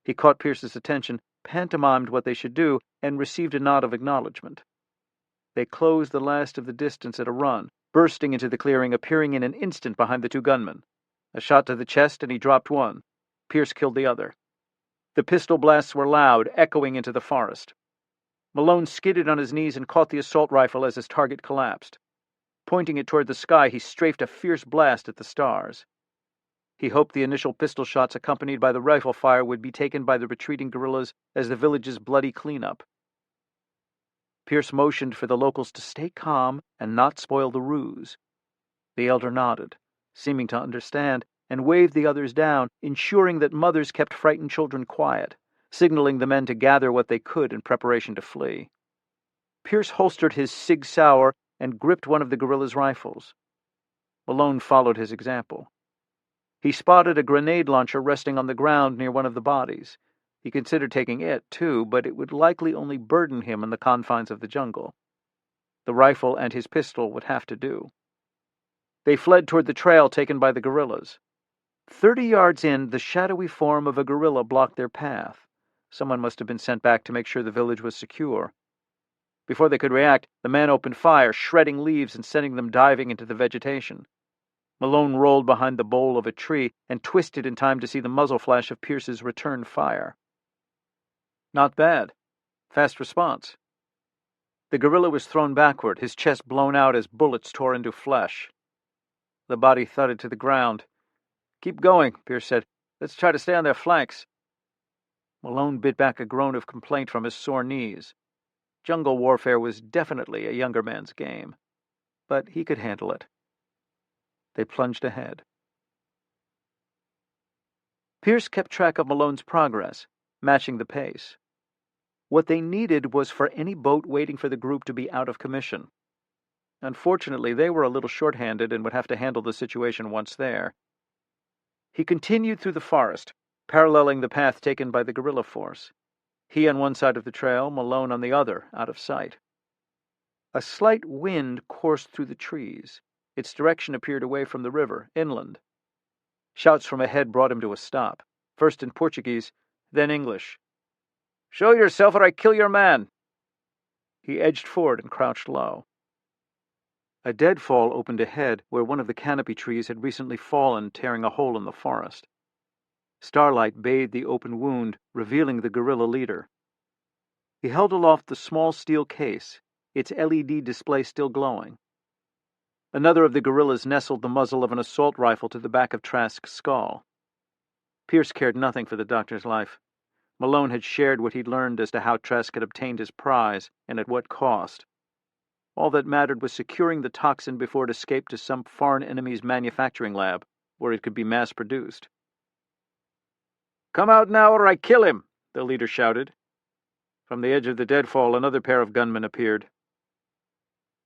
Speaker 2: He caught Pierce's attention, pantomimed what they should do, and received a nod of acknowledgement. They closed the last of the distance at a run, bursting into the clearing, appearing in an instant behind the 2 gunmen. A shot to the chest, and he dropped one. Pierce killed the other. The pistol blasts were loud, echoing into the forest. Malone skidded on his knees and caught the assault rifle as his target collapsed. Pointing it toward the sky, he strafed a fierce blast at the stars. He hoped the initial pistol shots accompanied by the rifle fire would be taken by the retreating guerrillas as the village's bloody cleanup. Pierce motioned for the locals to stay calm and not spoil the ruse. The elder nodded, seeming to understand, and waved the others down, ensuring that mothers kept frightened children quiet, signaling the men to gather what they could in preparation to flee. Pierce holstered his Sig Sauer and gripped one of the guerrillas' rifles. Malone followed his example. He spotted a grenade launcher resting on the ground near one of the bodies. He considered taking it, too, but it would likely only burden him in the confines of the jungle. The rifle and his pistol would have to do. They fled toward the trail taken by the guerrillas. 30 yards in, the shadowy form of a guerrilla blocked their path. Someone must have been sent back to make sure the village was secure. Before they could react, the man opened fire, shredding leaves and sending them diving into the vegetation. Malone rolled behind the bole of a tree and twisted in time to see the muzzle flash of Pierce's return fire. Not bad. Fast response. The guerrilla was thrown backward, his chest blown out as bullets tore into flesh. The body thudded to the ground. "Keep going," Pierce said. "Let's try to stay on their flanks." Malone bit back a groan of complaint from his sore knees. Jungle warfare was definitely a younger man's game, but he could handle it. They plunged ahead. Pierce kept track of Malone's progress, matching the pace. What they needed was for any boat waiting for the group to be out of commission. Unfortunately, they were a little short-handed and would have to handle the situation once there. He continued through the forest, paralleling the path taken by the guerrilla force. He on one side of the trail, Malone on the other, out of sight. A slight wind coursed through the trees. Its direction appeared away from the river, inland. Shouts from ahead brought him to a stop, first in Portuguese, then English. "Show yourself or I kill your man!" He edged forward and crouched low. A deadfall opened ahead where one of the canopy trees had recently fallen, tearing a hole in the forest. Starlight bathed the open wound, revealing the guerrilla leader. He held aloft the small steel case, its LED display still glowing. Another of the guerrillas nestled the muzzle of an assault rifle to the back of Trask's skull. Pierce cared nothing for the doctor's life. Malone had shared what he'd learned as to how Trask had obtained his prize, and at what cost. All that mattered was securing the toxin before it escaped to some foreign enemy's manufacturing lab, where it could be mass-produced. "Come out now or I kill him," the leader shouted. From the edge of the deadfall, another pair of gunmen appeared.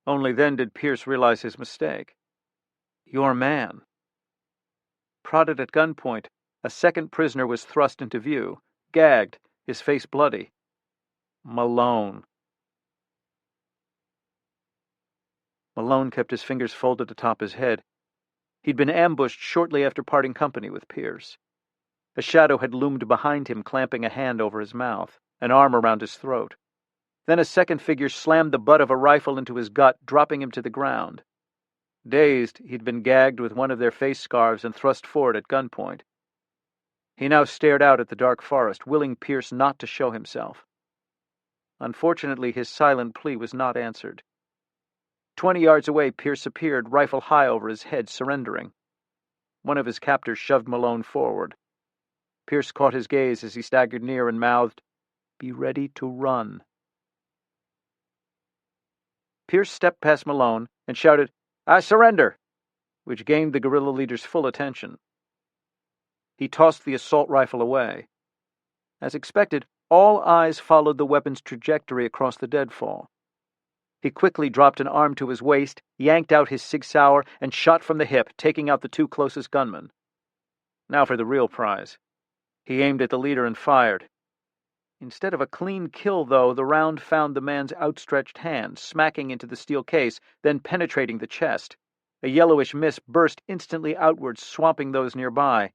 Speaker 2: Only then did Pierce realize his mistake. Your man. Prodded at gunpoint, a second prisoner was thrust into view, gagged, his face bloody. Malone. Malone kept his fingers folded atop his head. He'd been ambushed shortly after parting company with Pierce. A shadow had loomed behind him, clamping a hand over his mouth, an arm around his throat. Then a second figure slammed the butt of a rifle into his gut, dropping him to the ground. Dazed, he'd been gagged with one of their face scarves and thrust forward at gunpoint. He now stared out at the dark forest, willing Pierce not to show himself. Unfortunately, his silent plea was not answered. 20 yards away, Pierce appeared, rifle high over his head, surrendering. One of his captors shoved Malone forward. Pierce caught his gaze as he staggered near and mouthed, "Be ready to run." Pierce stepped past Malone and shouted, "I surrender," which gained the guerrilla leader's full attention. He tossed the assault rifle away. As expected, all eyes followed the weapon's trajectory across the deadfall. He quickly dropped an arm to his waist, yanked out his Sig Sauer, and shot from the hip, taking out the two closest gunmen. Now for the real prize. He aimed at the leader and fired. Instead of a clean kill, though, the round found the man's outstretched hand, smacking into the steel case, then penetrating the chest. A yellowish mist burst instantly outwards, swamping those nearby.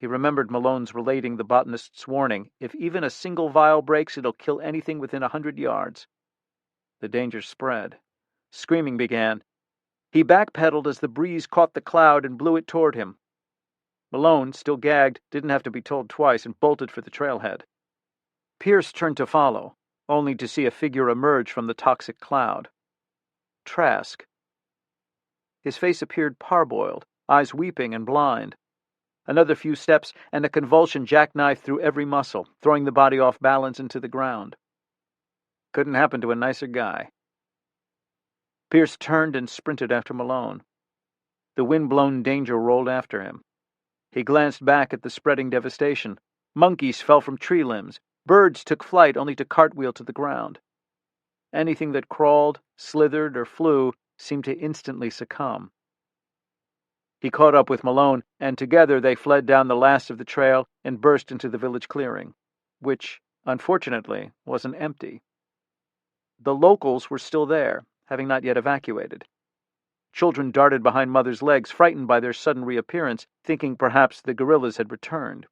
Speaker 2: He remembered Malone's relating the botanist's warning, if even a single vial breaks, it'll kill anything within 100 yards. The danger spread. Screaming began. He backpedaled as the breeze caught the cloud and blew it toward him. Malone, still gagged, didn't have to be told twice and bolted for the trailhead. Pierce turned to follow, only to see a figure emerge from the toxic cloud. Trask. His face appeared parboiled, eyes weeping and blind. Another few steps, and a convulsion jackknifed through every muscle, throwing the body off balance into the ground. Couldn't happen to a nicer guy. Pierce turned and sprinted after Malone. The wind-blown danger rolled after him. He glanced back at the spreading devastation. Monkeys fell from tree limbs. Birds took flight only to cartwheel to the ground. Anything that crawled, slithered, or flew seemed to instantly succumb. He caught up with Malone, and together they fled down the last of the trail and burst into the village clearing, which, unfortunately, wasn't empty. The locals were still there, having not yet evacuated. Children darted behind mothers' legs, frightened by their sudden reappearance, thinking perhaps the guerrillas had returned.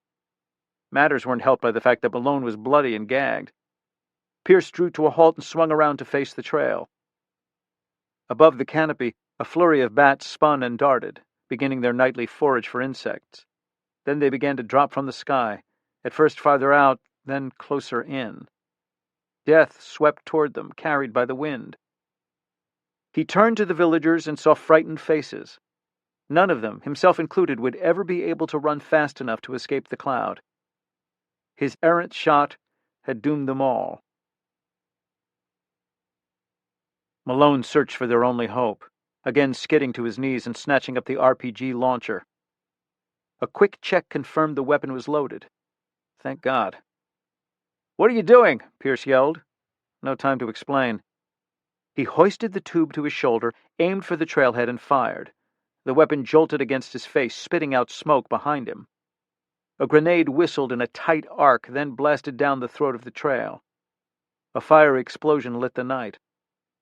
Speaker 2: Matters weren't helped by the fact that Malone was bloody and gagged. Pierce drew to a halt and swung around to face the trail. Above the canopy, a flurry of bats spun and darted, beginning their nightly forage for insects. Then they began to drop from the sky, at first farther out, then closer in. Death swept toward them, carried by the wind. He turned to the villagers and saw frightened faces. None of them, himself included, would ever be able to run fast enough to escape the cloud. His errant shot had doomed them all. Malone searched for their only hope, again skidding to his knees and snatching up the RPG launcher. A quick check confirmed the weapon was loaded. Thank God. "What are you doing?" Pierce yelled. No time to explain. He hoisted the tube to his shoulder, aimed for the trailhead, and fired. The weapon jolted against his face, spitting out smoke behind him. A grenade whistled in a tight arc, then blasted down the throat of the trail. A fiery explosion lit the night.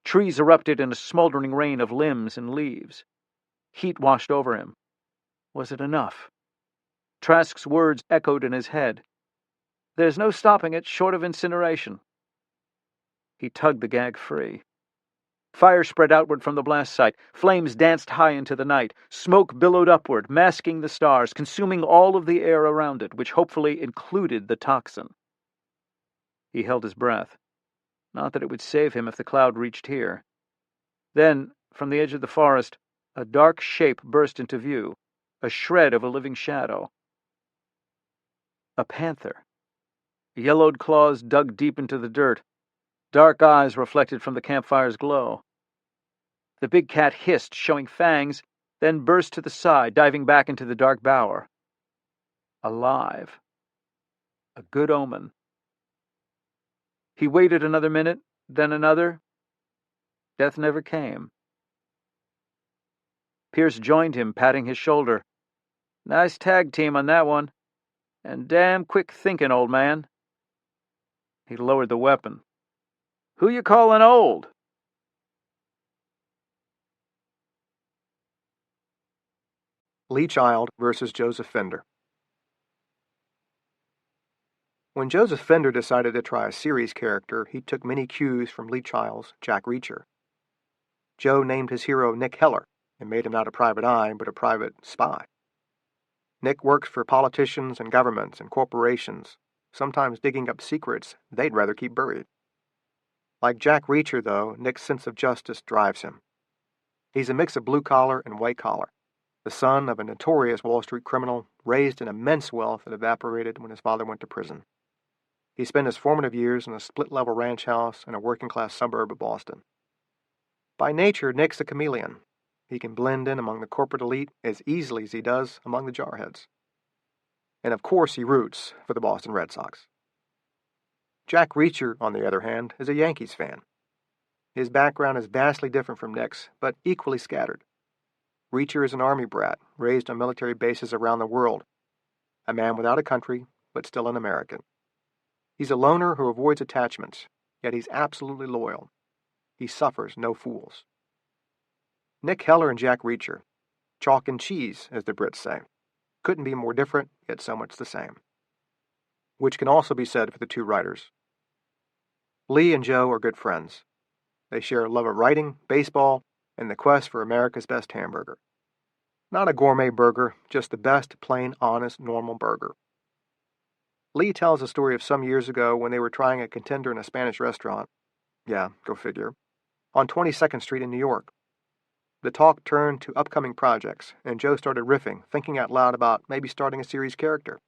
Speaker 2: Trees erupted in a smoldering rain of limbs and leaves. Heat washed over him. Was it enough? Trask's words echoed in his head. "There's no stopping it short of incineration." He tugged the gag free. Fire spread outward from the blast site. Flames danced high into the night. Smoke billowed upward, masking the stars, consuming all of the air around it, which hopefully included the toxin. He held his breath. Not that it would save him if the cloud reached here. Then, from the edge of the forest, a dark shape burst into view, a shred of a living shadow. A panther. Yellowed claws dug deep into the dirt. Dark eyes reflected from the campfire's glow. The big cat hissed, showing fangs, then burst to the side, diving back into the dark bower. Alive. A good omen. He waited another minute, then another. Death never came. Pierce joined him, patting his shoulder. "Nice tag team on that one. And damn quick thinking, old man." He lowered the weapon. "Who you calling old?"
Speaker 1: Lee Child versus Joseph Fender. When Joseph Fender decided to try a series character, he took many cues from Lee Child's Jack Reacher. Joe named his hero Nick Heller and made him not a private eye, but a private spy. Nick works for politicians and governments and corporations, sometimes digging up secrets they'd rather keep buried. Like Jack Reacher, though, Nick's sense of justice drives him. He's a mix of blue-collar and white-collar, the son of a notorious Wall Street criminal raised in immense wealth that evaporated when his father went to prison. He spent his formative years in a split-level ranch house in a working-class suburb of Boston. By nature, Nick's a chameleon. He can blend in among the corporate elite as easily as he does among the jarheads. And of course he roots for the Boston Red Sox. Jack Reacher, on the other hand, is a Yankees fan. His background is vastly different from Nick's, but equally scattered. Reacher is an army brat, raised on military bases around the world. A man without a country, but still an American. He's a loner who avoids attachments, yet he's absolutely loyal. He suffers no fools. Nick Heller and Jack Reacher, chalk and cheese, as the Brits say, couldn't be more different, yet so much the same. Which can also be said for the two writers. Lee and Joe are good friends. They share a love of writing, baseball, and the quest for America's best hamburger. Not a gourmet burger, just the best, plain, honest, normal burger. Lee tells a story of some years ago when they were trying a contender in a Spanish restaurant. Yeah, go figure. On 22nd Street in New York. The talk turned to upcoming projects, and Joe started riffing, thinking out loud about maybe starting a series character.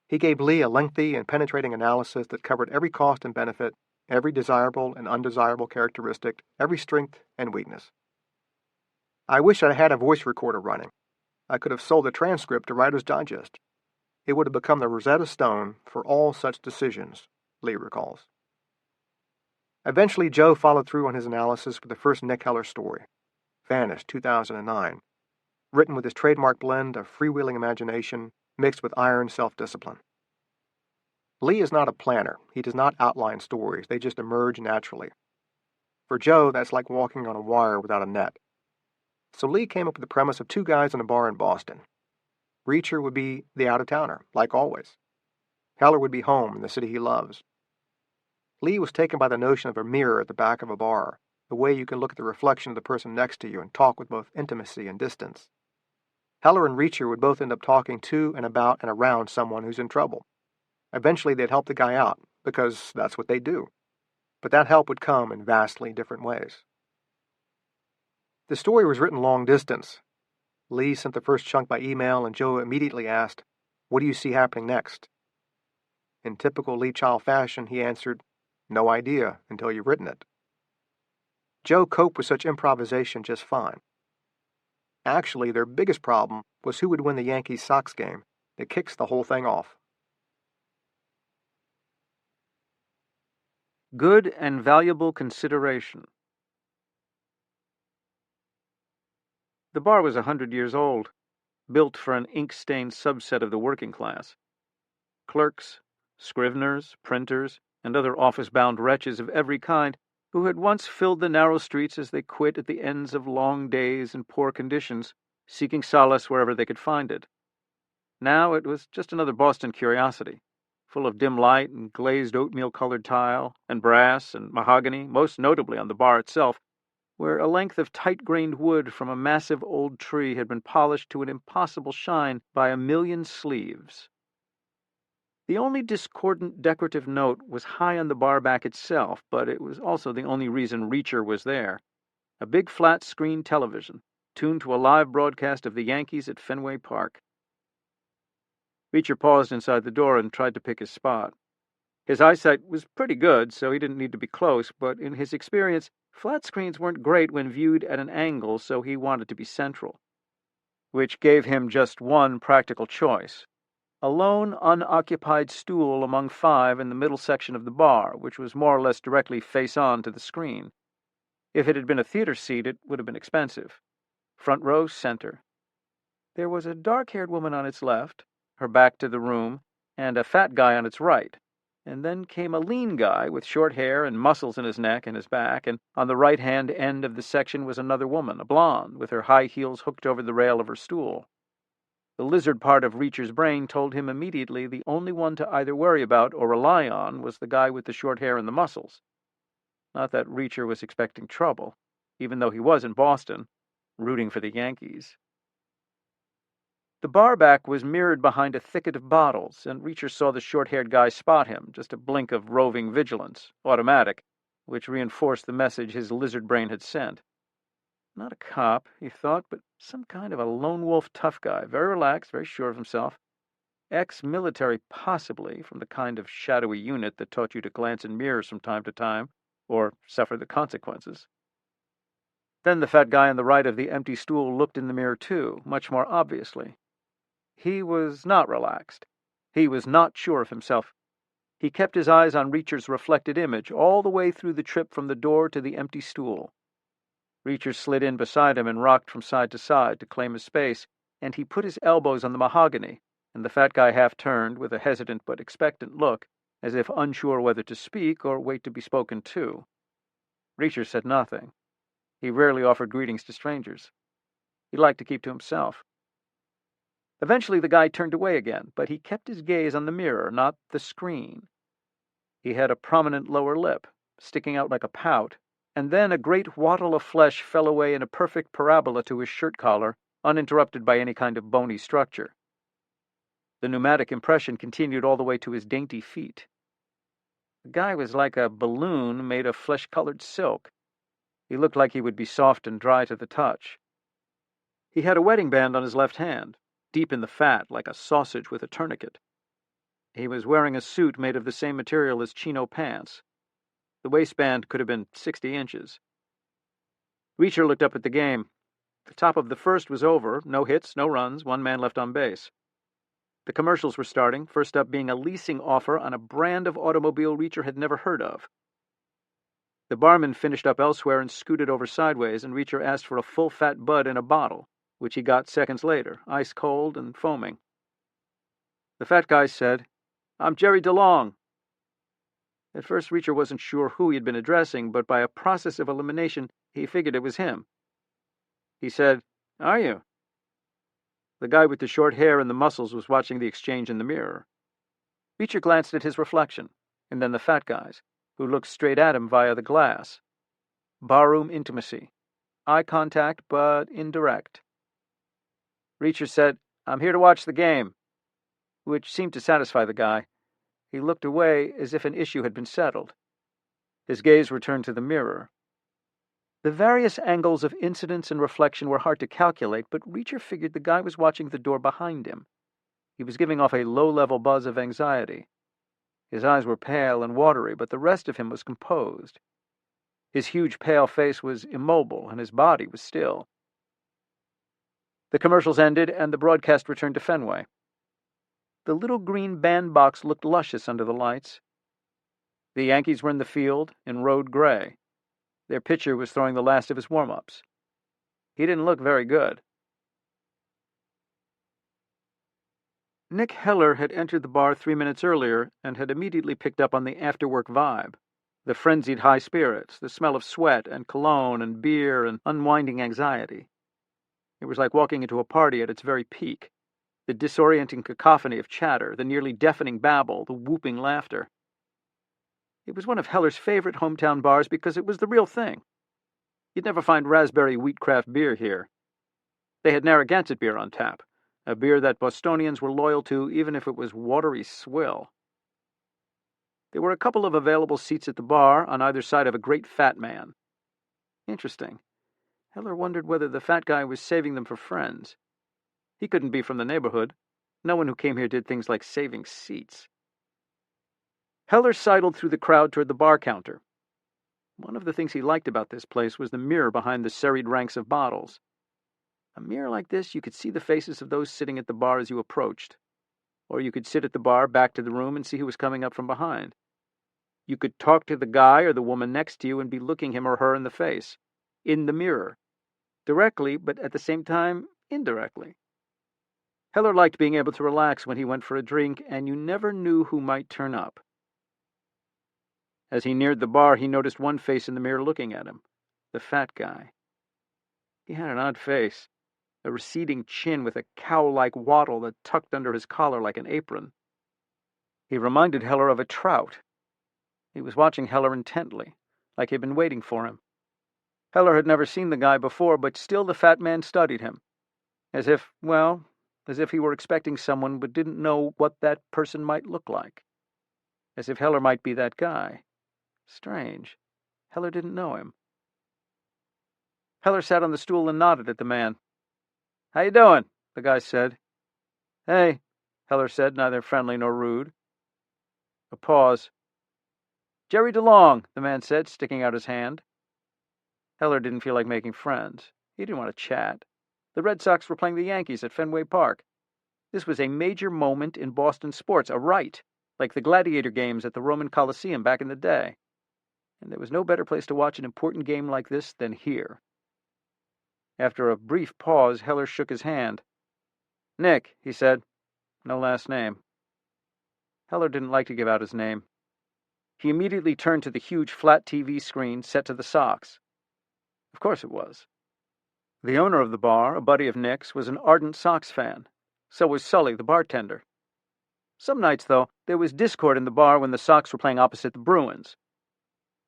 Speaker 1: He gave Lee a lengthy and penetrating analysis that covered every cost and benefit, every desirable and undesirable characteristic, every strength and weakness. I wish I had a voice recorder running. I could have sold the transcript to Writer's Digest. It would have become the Rosetta Stone for all such decisions, Lee recalls. Eventually, Joe followed through on his analysis with the first Nick Heller story, Vanished, 2009, written with his trademark blend of freewheeling imagination mixed with iron self-discipline. Lee is not a planner. He does not outline stories. They just emerge naturally. For Joe, that's like walking on a wire without a net. So Lee came up with the premise of two guys in a bar in Boston. Reacher would be the out-of-towner, like always. Heller would be home in the city he loves. Lee was taken by the notion of a mirror at the back of a bar, the way you can look at the reflection of the person next to you and talk with both intimacy and distance. Heller and Reacher would both end up talking to and about and around someone who's in trouble. Eventually they'd help the guy out, because that's what they do. But that help would come in vastly different ways. The story was written long distance. Lee sent the first chunk by email, and Joe immediately asked, "What do you see happening next?" In typical Lee Child fashion, he answered, "No idea until you've written it." Joe coped with such improvisation just fine. Actually, their biggest problem was who would win the Yankees-Sox game that kicks the whole thing off.
Speaker 2: Good and valuable consideration. The bar was 100 years old, built for an ink-stained subset of the working class. Clerks, scriveners, printers, and other office-bound wretches of every kind who had once filled the narrow streets as they quit at the ends of long days and poor conditions, seeking solace wherever they could find it. Now it was just another Boston curiosity, full of dim light and glazed oatmeal-colored tile, and brass and mahogany, most notably on the bar itself, where a length of tight-grained wood from a massive old tree had been polished to an impossible shine by a million sleeves. The only discordant decorative note was high on the bar back itself, but it was also the only reason Reacher was there. A big flat-screen television, tuned to a live broadcast of the Yankees at Fenway Park. Reacher paused inside the door and tried to pick his spot. His eyesight was pretty good, so he didn't need to be close, but in his experience, flat screens weren't great when viewed at an angle, so he wanted to be central, which gave him just one practical choice. A lone, unoccupied stool among 5 in the middle section of the bar, which was more or less directly face-on to the screen. If it had been a theater seat, it would have been expensive. Front row, center. There was a dark-haired woman on its left, her back to the room, and a fat guy on its right. And then came a lean guy with short hair and muscles in his neck and his back, and on the right-hand end of the section was another woman, a blonde, with her high heels hooked over the rail of her stool. The lizard part of Reacher's brain told him immediately the only one to either worry about or rely on was the guy with the short hair and the muscles. Not that Reacher was expecting trouble, even though he was in Boston, rooting for the Yankees. The bar back was mirrored behind a thicket of bottles, and Reacher saw the short-haired guy spot him, just a blink of roving vigilance, automatic, which reinforced the message his lizard brain had sent. Not a cop, he thought, but some kind of a lone wolf tough guy, very relaxed, very sure of himself. Ex-military, possibly, from the kind of shadowy unit that taught you to glance in mirrors from time to time, or suffer the consequences. Then the fat guy on the right of the empty stool looked in the mirror too, much more obviously. He was not relaxed. He was not sure of himself. He kept his eyes on Reacher's reflected image all the way through the trip from the door to the empty stool. Reacher slid in beside him and rocked from side to side to claim his space, and he put his elbows on the mahogany, and the fat guy half turned with a hesitant but expectant look, as if unsure whether to speak or wait to be spoken to. Reacher said nothing. He rarely offered greetings to strangers. He liked to keep to himself. Eventually the guy turned away again, but he kept his gaze on the mirror, not the screen. He had a prominent lower lip, sticking out like a pout, and then a great wattle of flesh fell away in a perfect parabola to his shirt collar uninterrupted by any kind of bony structure. The pneumatic impression continued all the way to his dainty feet. The guy was like a balloon made of flesh-colored silk. He looked like he would be soft and dry to the touch. He had a wedding band on his left hand, deep in the fat, like a sausage with a tourniquet. He was wearing a suit made of the same material as chino pants. The waistband could have been 60 inches. Reacher looked up at the game. The top of the first was over, no hits, no runs, one man left on base. The commercials were starting, first up being a leasing offer on a brand of automobile Reacher had never heard of. The barman finished up elsewhere and scooted over sideways, and Reacher asked for a full-fat Bud in a bottle, which he got seconds later, ice-cold and foaming. The fat guy said, "I'm Jerry DeLong." At first, Reacher wasn't sure who he had been addressing, but by a process of elimination, he figured it was him. He said, "Are you?" The guy with the short hair and the muscles was watching the exchange in the mirror. Reacher glanced at his reflection, and then the fat guy's, who looked straight at him via the glass. Barroom intimacy. Eye contact, but indirect. Reacher said, "I'm here to watch the game," which seemed to satisfy the guy. He looked away as if an issue had been settled. His gaze returned to the mirror. The various angles of incidence and reflection were hard to calculate, but Reacher figured the guy was watching the door behind him. He was giving off a low-level buzz of anxiety. His eyes were pale and watery, but the rest of him was composed. His huge, pale face was immobile, and his body was still. The commercials ended, and the broadcast returned to Fenway. The little green bandbox looked luscious under the lights. The Yankees were in the field, in road gray. Their pitcher was throwing the last of his warm-ups. He didn't look very good. Nick Heller had entered the bar 3 minutes earlier and had immediately picked up on the after-work vibe, the frenzied high spirits, the smell of sweat and cologne and beer and unwinding anxiety. It was like walking into a party at its very peak, the disorienting cacophony of chatter, the nearly deafening babble, the whooping laughter. It was one of Heller's favorite hometown bars because it was the real thing. You'd never find raspberry wheatcraft beer here. They had Narragansett beer on tap, a beer that Bostonians were loyal to even if it was watery swill. There were a couple of available seats at the bar on either side of a great fat man. Interesting. Heller wondered whether the fat guy was saving them for friends. He couldn't be from the neighborhood. No one who came here did things like saving seats. Heller sidled through the crowd toward the bar counter. One of the things he liked about this place was the mirror behind the serried ranks of bottles. A mirror like this, you could see the faces of those sitting at the bar as you approached. Or you could sit at the bar back to the room and see who was coming up from behind. You could talk to the guy or the woman next to you and be looking him or her in the face, in the mirror, directly, but at the same time, indirectly. Heller liked being able to relax when he went for a drink, and you never knew who might turn up. As he neared the bar, he noticed one face in the mirror looking at him, the fat guy. He had an odd face, a receding chin with a cow-like wattle that tucked under his collar like an apron. He reminded Heller of a trout. He was watching Heller intently, like he'd been waiting for him. Heller had never seen the guy before, but still the fat man studied him, as if he were expecting someone but didn't know what that person might look like. As if Heller might be that guy. Strange. Heller didn't know him. Heller sat on the stool and nodded at the man. "How you doing?" the guy said. "Hey," Heller said, neither friendly nor rude. A pause. "Jerry DeLong," the man said, sticking out his hand. Heller didn't feel like making friends. He didn't want to chat. The Red Sox were playing the Yankees at Fenway Park. This was a major moment in Boston sports, a rite, like the gladiator games at the Roman Colosseum back in the day. And there was no better place to watch an important game like this than here. After a brief pause, Heller shook his hand. "Nick," he said. No last name. Heller didn't like to give out his name. He immediately turned to the huge flat TV screen set to the Sox. Of course it was. The owner of the bar, a buddy of Nick's, was an ardent Sox fan. So was Sully, the bartender. Some nights, though, there was discord in the bar when the Sox were playing opposite the Bruins.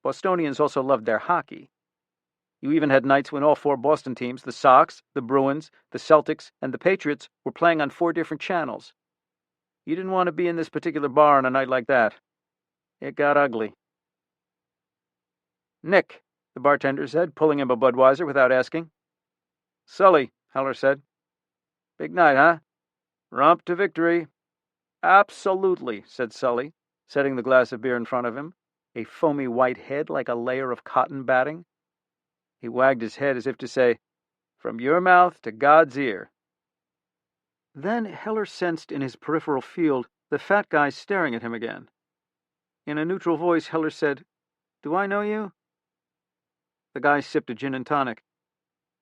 Speaker 2: Bostonians also loved their hockey. You even had nights when all 4 Boston teams, the Sox, the Bruins, the Celtics, and the Patriots, were playing on 4 different channels. You didn't want to be in this particular bar on a night like that. It got ugly. "Nick," the bartender said, pulling him a Budweiser without asking. "Sully," Heller said. "Big night, huh? Romp to victory." "Absolutely," said Sully, setting the glass of beer in front of him, a foamy white head like a layer of cotton batting. He wagged his head as if to say, "From your mouth to God's ear." Then Heller sensed in his peripheral field the fat guy staring at him again. In a neutral voice, Heller said, "Do I know you?" The guy sipped a gin and tonic.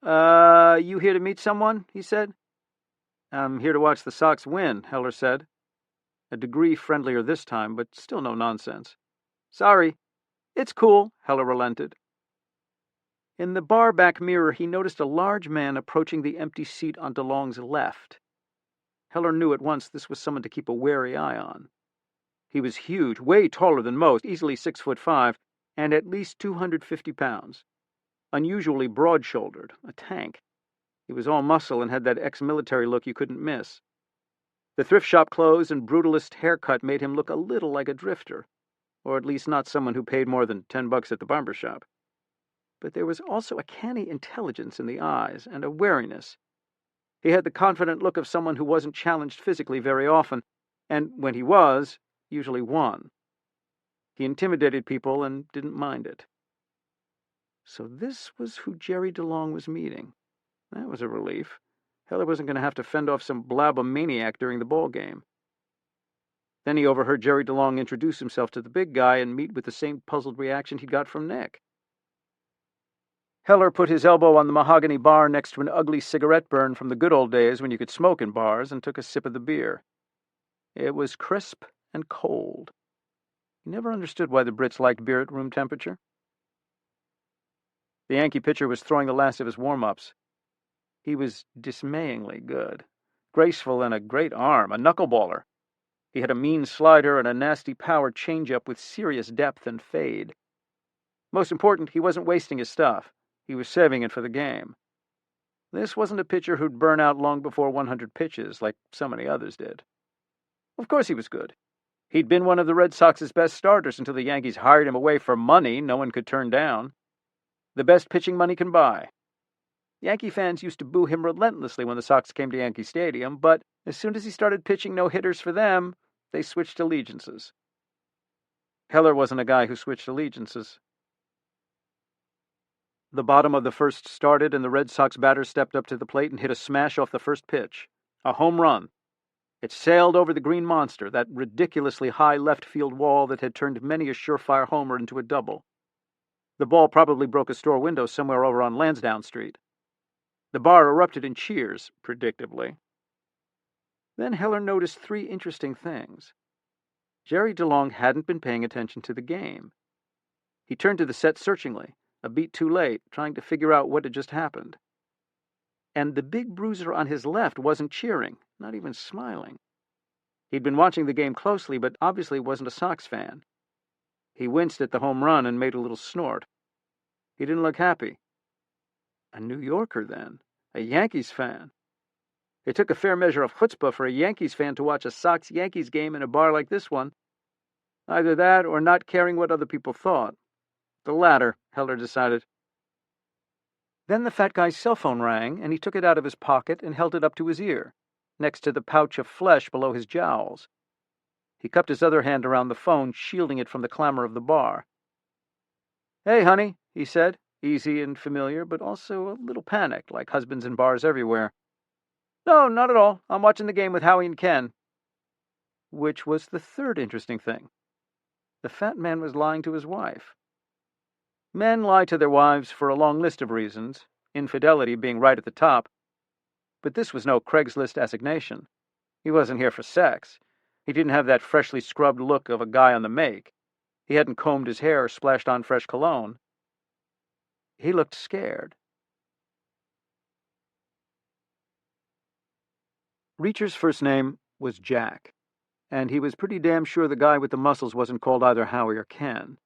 Speaker 2: You here to meet someone?" he said. "I'm here to watch the Sox win," Heller said. A degree friendlier this time, but still no nonsense. "Sorry." "It's cool," Heller relented. In the bar back mirror, he noticed a large man approaching the empty seat on DeLong's left. Heller knew at once this was someone to keep a wary eye on. He was huge, way taller than most, easily 6'5", and at least 250 pounds. Unusually broad-shouldered, a tank. He was all muscle and had that ex-military look you couldn't miss. The thrift shop clothes and brutalist haircut made him look a little like a drifter, or at least not someone who paid more than $10 at the barber shop. But there was also a canny intelligence in the eyes and a wariness. He had the confident look of someone who wasn't challenged physically very often, and when he was, usually won. He intimidated people and didn't mind it. So this was who Jerry DeLong was meeting. That was a relief. Heller wasn't going to have to fend off some blabomaniac during the ball game. Then he overheard Jerry DeLong introduce himself to the big guy and meet with the same puzzled reaction he'd got from Nick. Heller put his elbow on the mahogany bar next to an ugly cigarette burn from the good old days when you could smoke in bars and took a sip of the beer. It was crisp and cold. He never understood why the Brits liked beer at room temperature. The Yankee pitcher was throwing the last of his warm-ups. He was dismayingly good, graceful and a great arm, a knuckleballer. He had a mean slider and a nasty power changeup with serious depth and fade. Most important, he wasn't wasting his stuff. He was saving it for the game. This wasn't a pitcher who'd burn out long before 100 pitches, like so many others did. Of course he was good. He'd been one of the Red Sox's best starters until the Yankees hired him away for money no one could turn down. The best pitching money can buy. Yankee fans used to boo him relentlessly when the Sox came to Yankee Stadium, but as soon as he started pitching no-hitters for them, they switched allegiances. Heller wasn't a guy who switched allegiances. The bottom of the first started, and the Red Sox batter stepped up to the plate and hit a smash off the first pitch. A home run. It sailed over the green monster, that ridiculously high left field wall that had turned many a surefire homer into a double. The ball probably broke a store window somewhere over on Lansdowne Street. The bar erupted in cheers, predictably. Then Heller noticed 3 interesting things. Jerry DeLong hadn't been paying attention to the game. He turned to the set searchingly, a beat too late, trying to figure out what had just happened. And the big bruiser on his left wasn't cheering, not even smiling. He'd been watching the game closely, but obviously wasn't a Sox fan. He winced at the home run and made a little snort. He didn't look happy. A New Yorker, then. A Yankees fan. It took a fair measure of chutzpah for a Yankees fan to watch a Sox-Yankees game in a bar like this one. Either that or not caring what other people thought. The latter, Heller decided. Then the fat guy's cell phone rang, and he took it out of his pocket and held it up to his ear, next to the pouch of flesh below his jowls. He cupped his other hand around the phone, shielding it from the clamor of the bar. "Hey, honey," he said, easy and familiar, but also a little panicked, like husbands in bars everywhere. "No, not at all. I'm watching the game with Howie and Ken." Which was the third interesting thing. The fat man was lying to his wife. Men lie to their wives for a long list of reasons, infidelity being right at the top. But this was no Craigslist assignation. He wasn't here for sex. He didn't have that freshly scrubbed look of a guy on the make. He hadn't combed his hair or splashed on fresh cologne. He looked scared. Reacher's first name was Jack, and he was pretty damn sure the guy with the muscles wasn't called either Howie or Ken.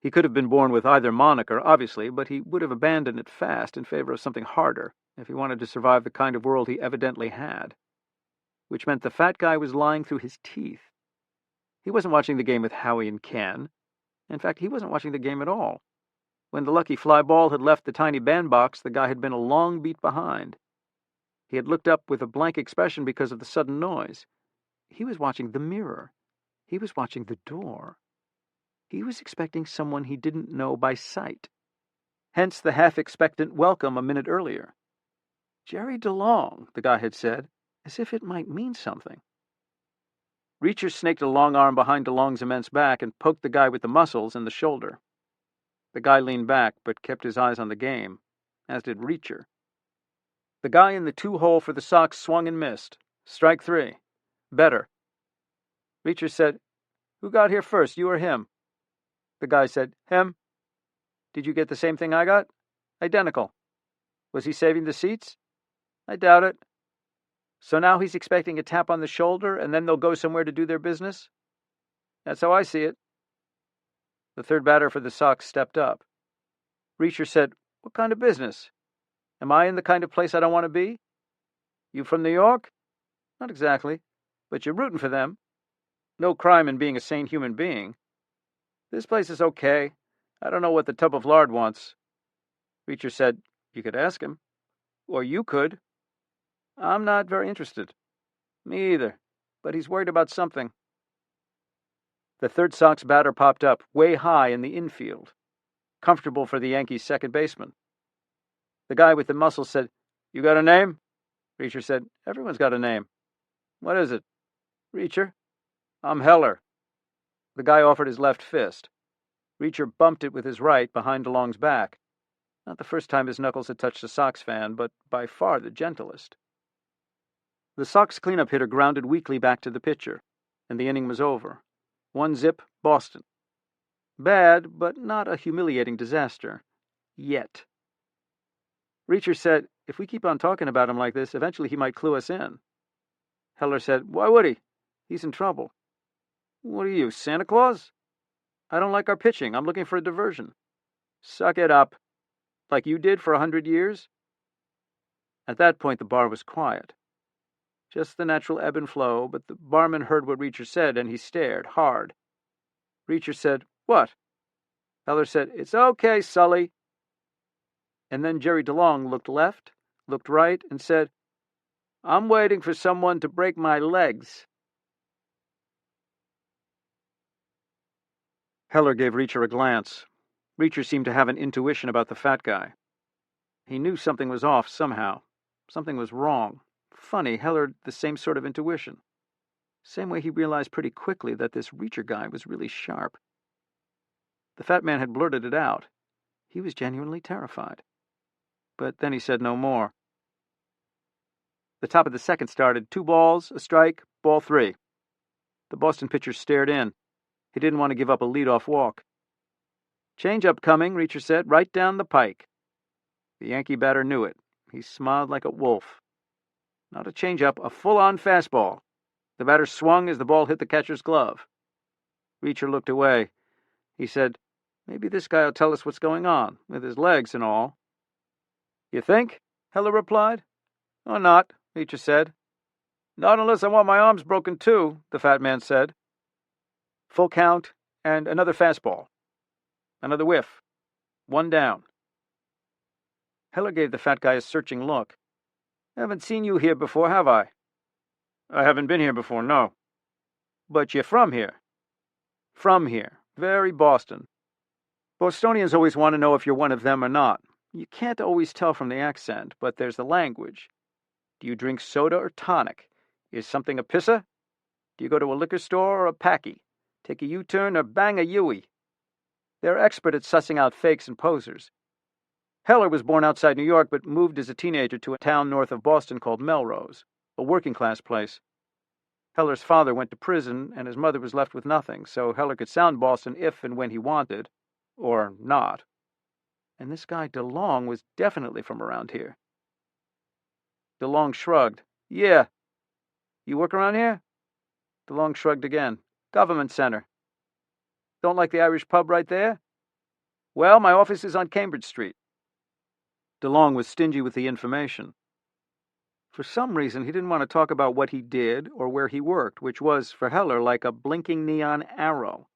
Speaker 2: He could have been born with either moniker, obviously, but he would have abandoned it fast in favor of something harder if he wanted to survive the kind of world he evidently had, which meant the fat guy was lying through his teeth. He wasn't watching the game with Howie and Ken. In fact, he wasn't watching the game at all. When the lucky fly ball had left the tiny bandbox, the guy had been a long beat behind. He had looked up with a blank expression because of the sudden noise. He was watching the mirror. He was watching the door. He was expecting someone he didn't know by sight. Hence the half-expectant welcome a minute earlier. Jerry DeLong, the guy had said, as if it might mean something. Reacher snaked a long arm behind DeLong's immense back and poked the guy with the muscles in the shoulder. The guy leaned back, but kept his eyes on the game, as did Reacher. The guy in the 2-hole for the Sox swung and missed. Strike 3. Better. Reacher said, "Who got here first, you or him?" The guy said, "Him." "Did you get the same thing I got?" "Identical." "Was he saving the seats?" "I doubt it." "So now he's expecting a tap on the shoulder, and then they'll go somewhere to do their business?" "That's how I see it." The third batter for the Sox stepped up. Reacher said, "What kind of business? Am I in the kind of place I don't want to be?" "You from New York?" "Not exactly. But you're rooting for them. No crime in being a sane human being. This place is okay. I don't know what the tub of lard wants." Reacher said, "You could ask him. Or you could." "I'm not very interested." "Me either. But he's worried about something." The third Sox batter popped up, way high in the infield, comfortable for the Yankees' second baseman. The guy with the muscles said, "You got a name?" Reacher said, "Everyone's got a name." "What is it?" "Reacher." "I'm Heller." The guy offered his left fist. Reacher bumped it with his right behind DeLong's back. Not the first time his knuckles had touched a Sox fan, but by far the gentlest. The Sox cleanup hitter grounded weakly back to the pitcher, and the inning was over. 1-0, Boston. Bad, but not a humiliating disaster. Yet. Reacher said, "If we keep on talking about him like this, eventually he might clue us in." Heller said, "Why would he? He's in trouble." "What are you, Santa Claus?" "I don't like our pitching. I'm looking for a diversion." "Suck it up. Like you did for 100 years?" At that point, the bar was quiet. Just the natural ebb and flow, but the barman heard what Reacher said, and he stared hard. Reacher said, "What?" Heller said, "It's okay, Sully." And then Jerry DeLong looked left, looked right, and said, "I'm waiting for someone to break my legs." Heller gave Reacher a glance. Reacher seemed to have an intuition about the fat guy. He knew something was off somehow. Something was wrong. Funny, Heller had the same sort of intuition. Same way he realized pretty quickly that this Reacher guy was really sharp. The fat man had blurted it out. He was genuinely terrified. But then he said no more. The top of the second started. 2 balls, a strike, ball 3. The Boston pitcher stared in. He didn't want to give up a lead-off walk. "Change-up coming," Reacher said, "right down the pike." The Yankee batter knew it. He smiled like a wolf. Not a change-up, a full-on fastball. The batter swung as the ball hit the catcher's glove. Reacher looked away. He said, "Maybe this guy will tell us what's going on, with his legs and all." "You think?" Heller replied. "Or not," Reacher said. "Not unless I want my arms broken too," the fat man said. Full count, and another fastball. Another whiff. 1 down. Heller gave the fat guy a searching look. "Haven't seen you here before, have I?" "I haven't been here before, no." "But you're from here?" "From here. Very Boston. Bostonians always want to know if you're one of them or not. You can't always tell from the accent, but there's the language. Do you drink soda or tonic? Is something a pisser? Do you go to a liquor store or a packy? Take a U-turn or bang a Yui? They're expert at sussing out fakes and posers. Heller was born outside New York, but moved as a teenager to a town north of Boston called Melrose, a working-class place. Heller's father went to prison, and his mother was left with nothing, so Heller could sound Boston if and when he wanted, or not. And this guy DeLong was definitely from around here. DeLong shrugged. "Yeah." "You work around here?" DeLong shrugged again. "Government center." "Don't like the Irish pub right there?" Well, my office is on Cambridge Street. DeLong was stingy with the information. For some reason, he didn't want to talk about what he did or where he worked, which was, for Heller, like a blinking neon arrow.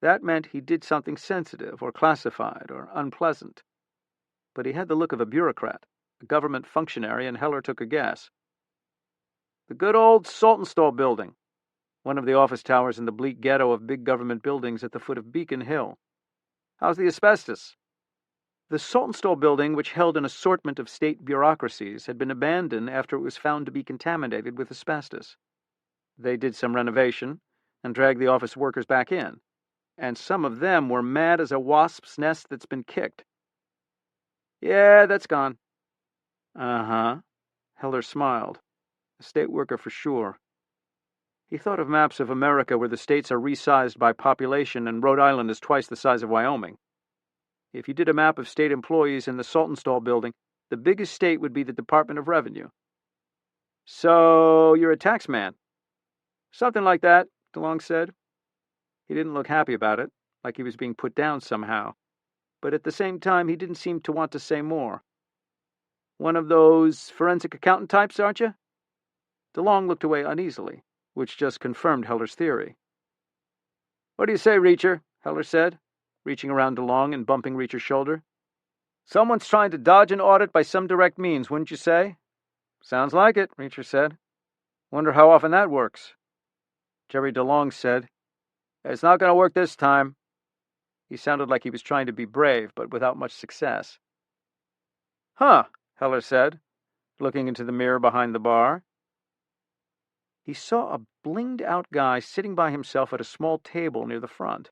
Speaker 2: That meant he did something sensitive or classified or unpleasant. But he had the look of a bureaucrat, a government functionary, and Heller took a guess. The good old Saltonstall building, one of the office towers in the bleak ghetto of big government buildings at the foot of Beacon Hill. How's the asbestos? The Saltonstall building, which held an assortment of state bureaucracies, had been abandoned after it was found to be contaminated with asbestos. They did some renovation and dragged the office workers back in, and some of them were mad as a wasp's nest that's been kicked. Yeah, that's gone. Uh-huh. Heller smiled. A state worker for sure. He thought of maps of America where the states are resized by population and Rhode Island is twice the size of Wyoming. If you did a map of state employees in the Saltonstall building, the biggest state would be the Department of Revenue. So, you're a tax man? Something like that, DeLong said. He didn't look happy about it, like he was being put down somehow, but at the same time he didn't seem to want to say more. One of those forensic accountant types, aren't you? DeLong looked away uneasily, which just confirmed Heller's theory. What do you say, Reacher? Heller said, reaching around DeLong and bumping Reacher's shoulder. Someone's trying to dodge an audit by some direct means, wouldn't you say? Sounds like it, Reacher said. Wonder how often that works. Jerry DeLong said, It's not going to work this time. He sounded like he was trying to be brave, but without much success. Huh, Heller said, looking into the mirror behind the bar. He saw a blinged-out guy sitting by himself at a small table near the front.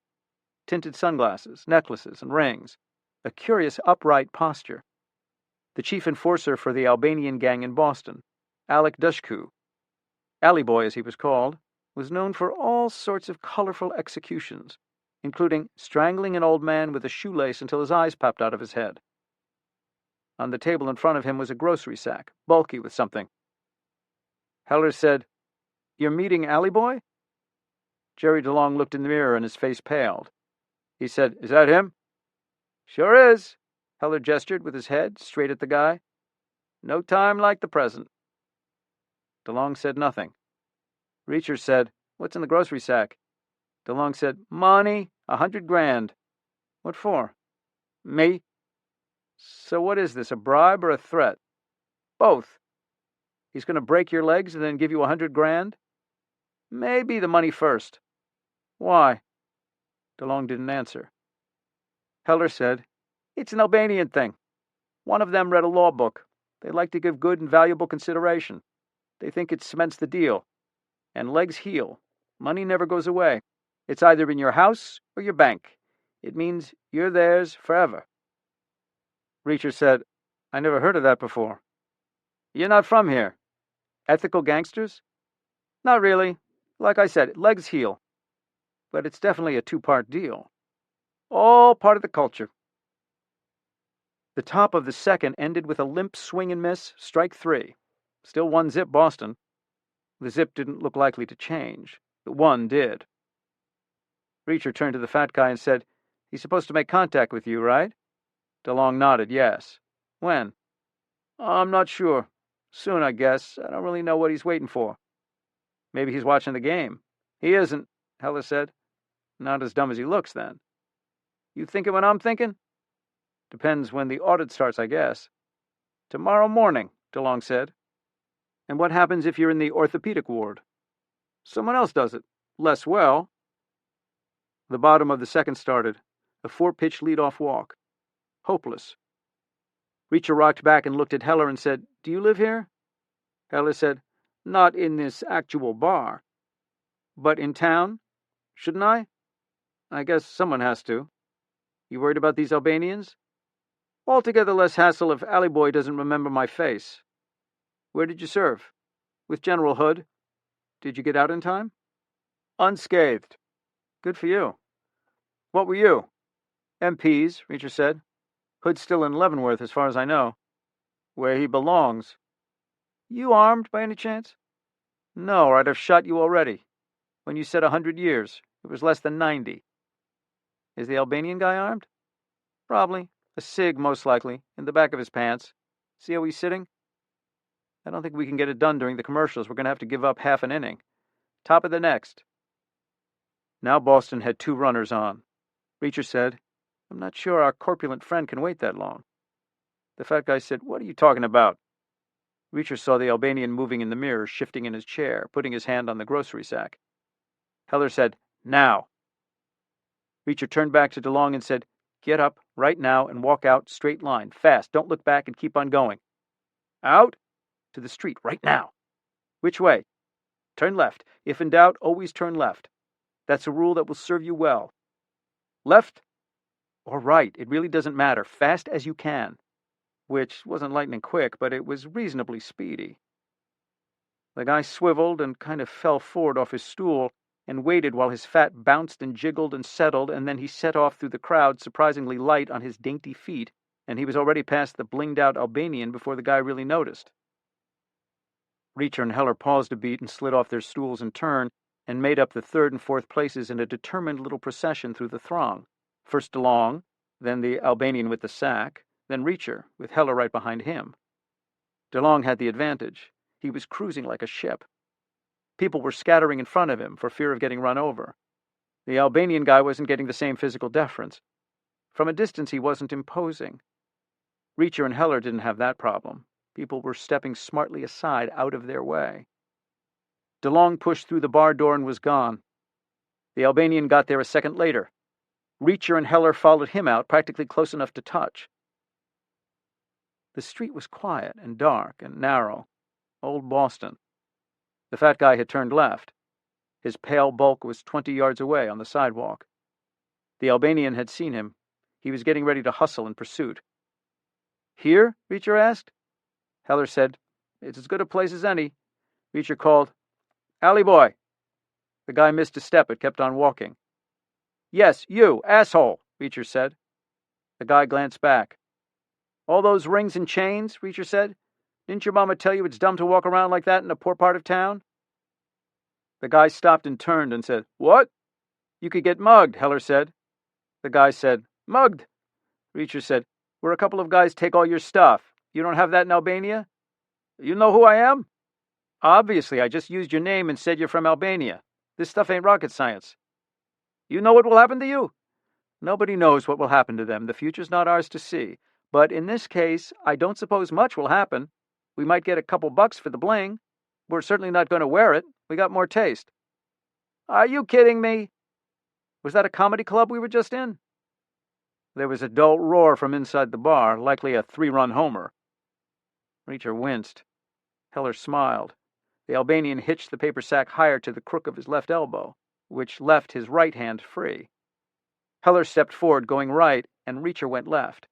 Speaker 2: Tinted sunglasses, necklaces, and rings. A curious upright posture. The chief enforcer for the Albanian gang in Boston, Alec Dushku, Alley Boy as he was called, was known for all sorts of colorful executions, including strangling an old man with a shoelace until his eyes popped out of his head. On the table in front of him was a grocery sack, bulky with something. Heller said, You're meeting Alley Boy? Jerry DeLong looked in the mirror and his face paled. He said, Is that him? Sure is, Heller gestured with his head straight at the guy. No time like the present. DeLong said nothing. Reacher said, What's in the grocery sack? DeLong said, Money, 100 grand. What for? Me. So what is this, a bribe or a threat? Both. He's going to break your legs and then give you 100 grand? Maybe the money first. Why? DeLong didn't answer. Heller said, It's an Albanian thing. One of them read a law book. They like to give good and valuable consideration. They think it cements the deal. And legs heal. Money never goes away. It's either in your house or your bank. It means you're theirs forever. Reacher said, I never heard of that before. You're not from here. Ethical gangsters? Not really. Like I said, legs heal. But it's definitely a two-part deal. All part of the culture. The top of the second ended with a limp swing and miss, strike 3. Still 1-zip Boston. The zip didn't look likely to change. The 1 did. Reacher turned to the fat guy and said, He's supposed to make contact with you, right? DeLong nodded, yes. When? I'm not sure. Soon, I guess. I don't really know what he's waiting for. Maybe he's watching the game. He isn't, Heller said. Not as dumb as he looks, then. You thinking what I'm thinking? Depends when the audit starts, I guess. Tomorrow morning, DeLong said. And what happens if you're in the orthopedic ward? Someone else does it. Less well. The bottom of the second started, a 4-pitch lead-off walk. Hopeless. Reacher rocked back and looked at Heller and said, Do you live here? Heller said, Not in this actual bar. But in town? Shouldn't I? I guess someone has to. You worried about these Albanians? Altogether less hassle if Alley Boy doesn't remember my face. Where did you serve? With General Hood. Did you get out in time? Unscathed. Good for you. What were you? MPs, Reacher said. Hood's still in Leavenworth, as far as I know. Where he belongs. You armed, by any chance? No, or I'd have shot you already. When you said 100 years, it was less than 90. Is the Albanian guy armed? Probably. A cig, most likely, in the back of his pants. See how he's sitting? I don't think we can get it done during the commercials. We're going to have to give up half an inning. Top of the next. Now Boston had 2 runners on. Reacher said, I'm not sure our corpulent friend can wait that long. The fat guy said, What are you talking about? Reacher saw the Albanian moving in the mirror, shifting in his chair, putting his hand on the grocery sack. Heller said, Now. Reacher turned back to DeLong and said, Get up, right now, and walk out, straight line, fast. Don't look back and keep on going. Out? To the street, right now. Which way? Turn left. If in doubt, always turn left. That's a rule that will serve you well. Left or right, it really doesn't matter. Fast as you can. Which wasn't lightning quick, but it was reasonably speedy. The guy swiveled and kind of fell forward off his stool and waited while his fat bounced and jiggled and settled, and then he set off through the crowd, surprisingly light on his dainty feet, and he was already past the blinged-out Albanian before the guy really noticed. Reacher and Heller paused a beat and slid off their stools in turn and made up the 3rd and 4th places in a determined little procession through the throng. First DeLong, then the Albanian with the sack, then Reacher, with Heller right behind him. DeLong had the advantage. He was cruising like a ship. People were scattering in front of him for fear of getting run over. The Albanian guy wasn't getting the same physical deference. From a distance, he wasn't imposing. Reacher and Heller didn't have that problem. People were stepping smartly aside out of their way. DeLong pushed through the bar door and was gone. The Albanian got there a second later. Reacher and Heller followed him out, practically close enough to touch. The street was quiet and dark and narrow. Old Boston. The fat guy had turned left. His pale bulk was 20 yards away on the sidewalk. The Albanian had seen him. He was getting ready to hustle in pursuit. Here? Reacher asked. Heller said, It's as good a place as any. Reacher called, Alley boy. The guy missed a step but kept on walking. Yes, you, asshole, Reacher said. The guy glanced back. All those rings and chains, Reacher said. Didn't your mama tell you it's dumb to walk around like that in a poor part of town? The guy stopped and turned and said, What? You could get mugged, Heller said. The guy said, Mugged? Reacher said, Where a couple of guys take all your stuff. You don't have that in Albania? You know who I am? Obviously, I just used your name and said you're from Albania. This stuff ain't rocket science. You know what will happen to you? Nobody knows what will happen to them. The future's not ours to see. But in this case, I don't suppose much will happen. We might get a couple bucks for the bling. We're certainly not going to wear it. We got more taste. Are you kidding me? Was that a comedy club we were just in? There was a dull roar from inside the bar, likely a 3-run homer. Reacher winced. Heller smiled. The Albanian hitched the paper sack higher to the crook of his left elbow, which left his right hand free. Heller stepped forward, going right, and Reacher went left.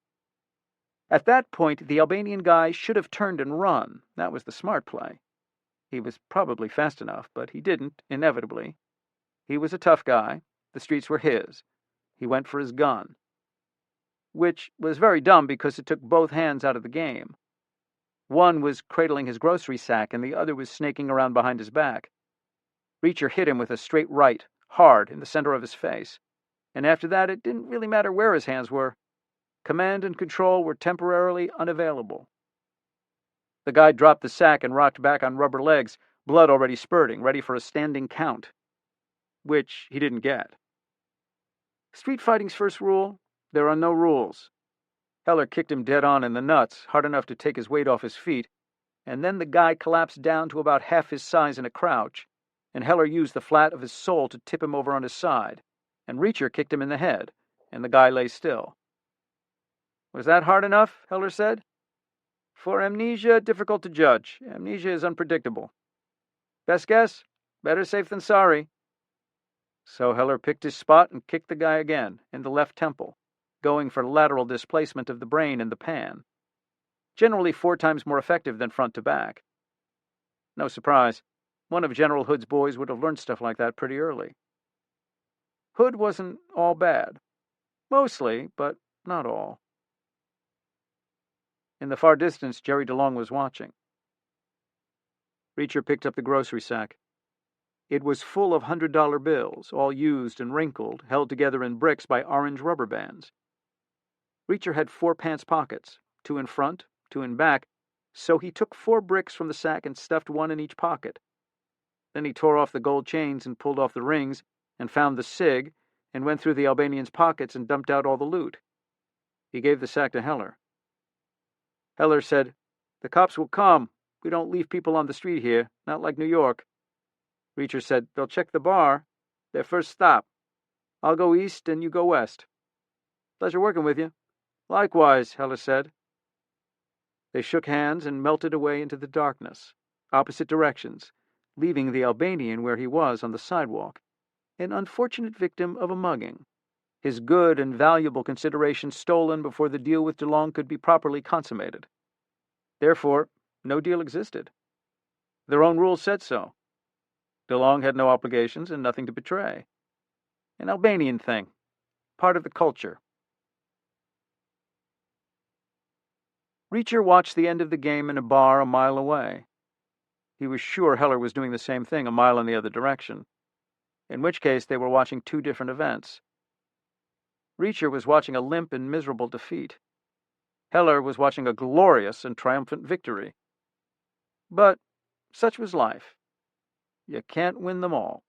Speaker 2: At that point, the Albanian guy should have turned and run. That was the smart play. He was probably fast enough, but he didn't, inevitably. He was a tough guy. The streets were his. He went for his gun. Which was very dumb because it took both hands out of the game. One was cradling his grocery sack, and the other was snaking around behind his back. Reacher hit him with a straight right, hard, in the center of his face. And after that, it didn't really matter where his hands were. Command and control were temporarily unavailable. The guy dropped the sack and rocked back on rubber legs, blood already spurting, ready for a standing count. Which he didn't get. Street fighting's first rule, there are no rules. Heller kicked him dead on in the nuts, hard enough to take his weight off his feet, and then the guy collapsed down to about half his size in a crouch, and Heller used the flat of his sole to tip him over on his side, and Reacher kicked him in the head, and the guy lay still. Was that hard enough? Heller said. For amnesia, difficult to judge. Amnesia is unpredictable. Best guess? Better safe than sorry. So Heller picked his spot and kicked the guy again, in the left temple, going for lateral displacement of the brain in the pan. Generally 4 times more effective than front to back. No surprise. One of General Hood's boys would have learned stuff like that pretty early. Hood wasn't all bad. Mostly, but not all. In the far distance, Jerry DeLong was watching. Reacher picked up the grocery sack. It was full of $100 bills, all used and wrinkled, held together in bricks by orange rubber bands. Reacher had 4 pants pockets, 2 in front, 2 in back, so he took 4 bricks from the sack and stuffed 1 in each pocket. Then he tore off the gold chains and pulled off the rings and found the cig and went through the Albanian's pockets and dumped out all the loot. He gave the sack to Heller. Heller said, "The cops will come. We don't leave people on the street here, not like New York." Reacher said, "They'll check the bar. Their first stop. I'll go east and you go west." "Pleasure working with you." "Likewise," Heller said. They shook hands and melted away into the darkness, opposite directions, leaving the Albanian where he was on the sidewalk, an unfortunate victim of a mugging, his good and valuable consideration stolen before the deal with DeLong could be properly consummated. Therefore, no deal existed. Their own rules said so. DeLong had no obligations and nothing to betray. An Albanian thing, part of the culture. Reacher watched the end of the game in a bar a mile away. He was sure Heller was doing the same thing a mile in the other direction, in which case they were watching 2 different events. Reacher was watching a limp and miserable defeat. Heller was watching a glorious and triumphant victory. But such was life. You can't win them all.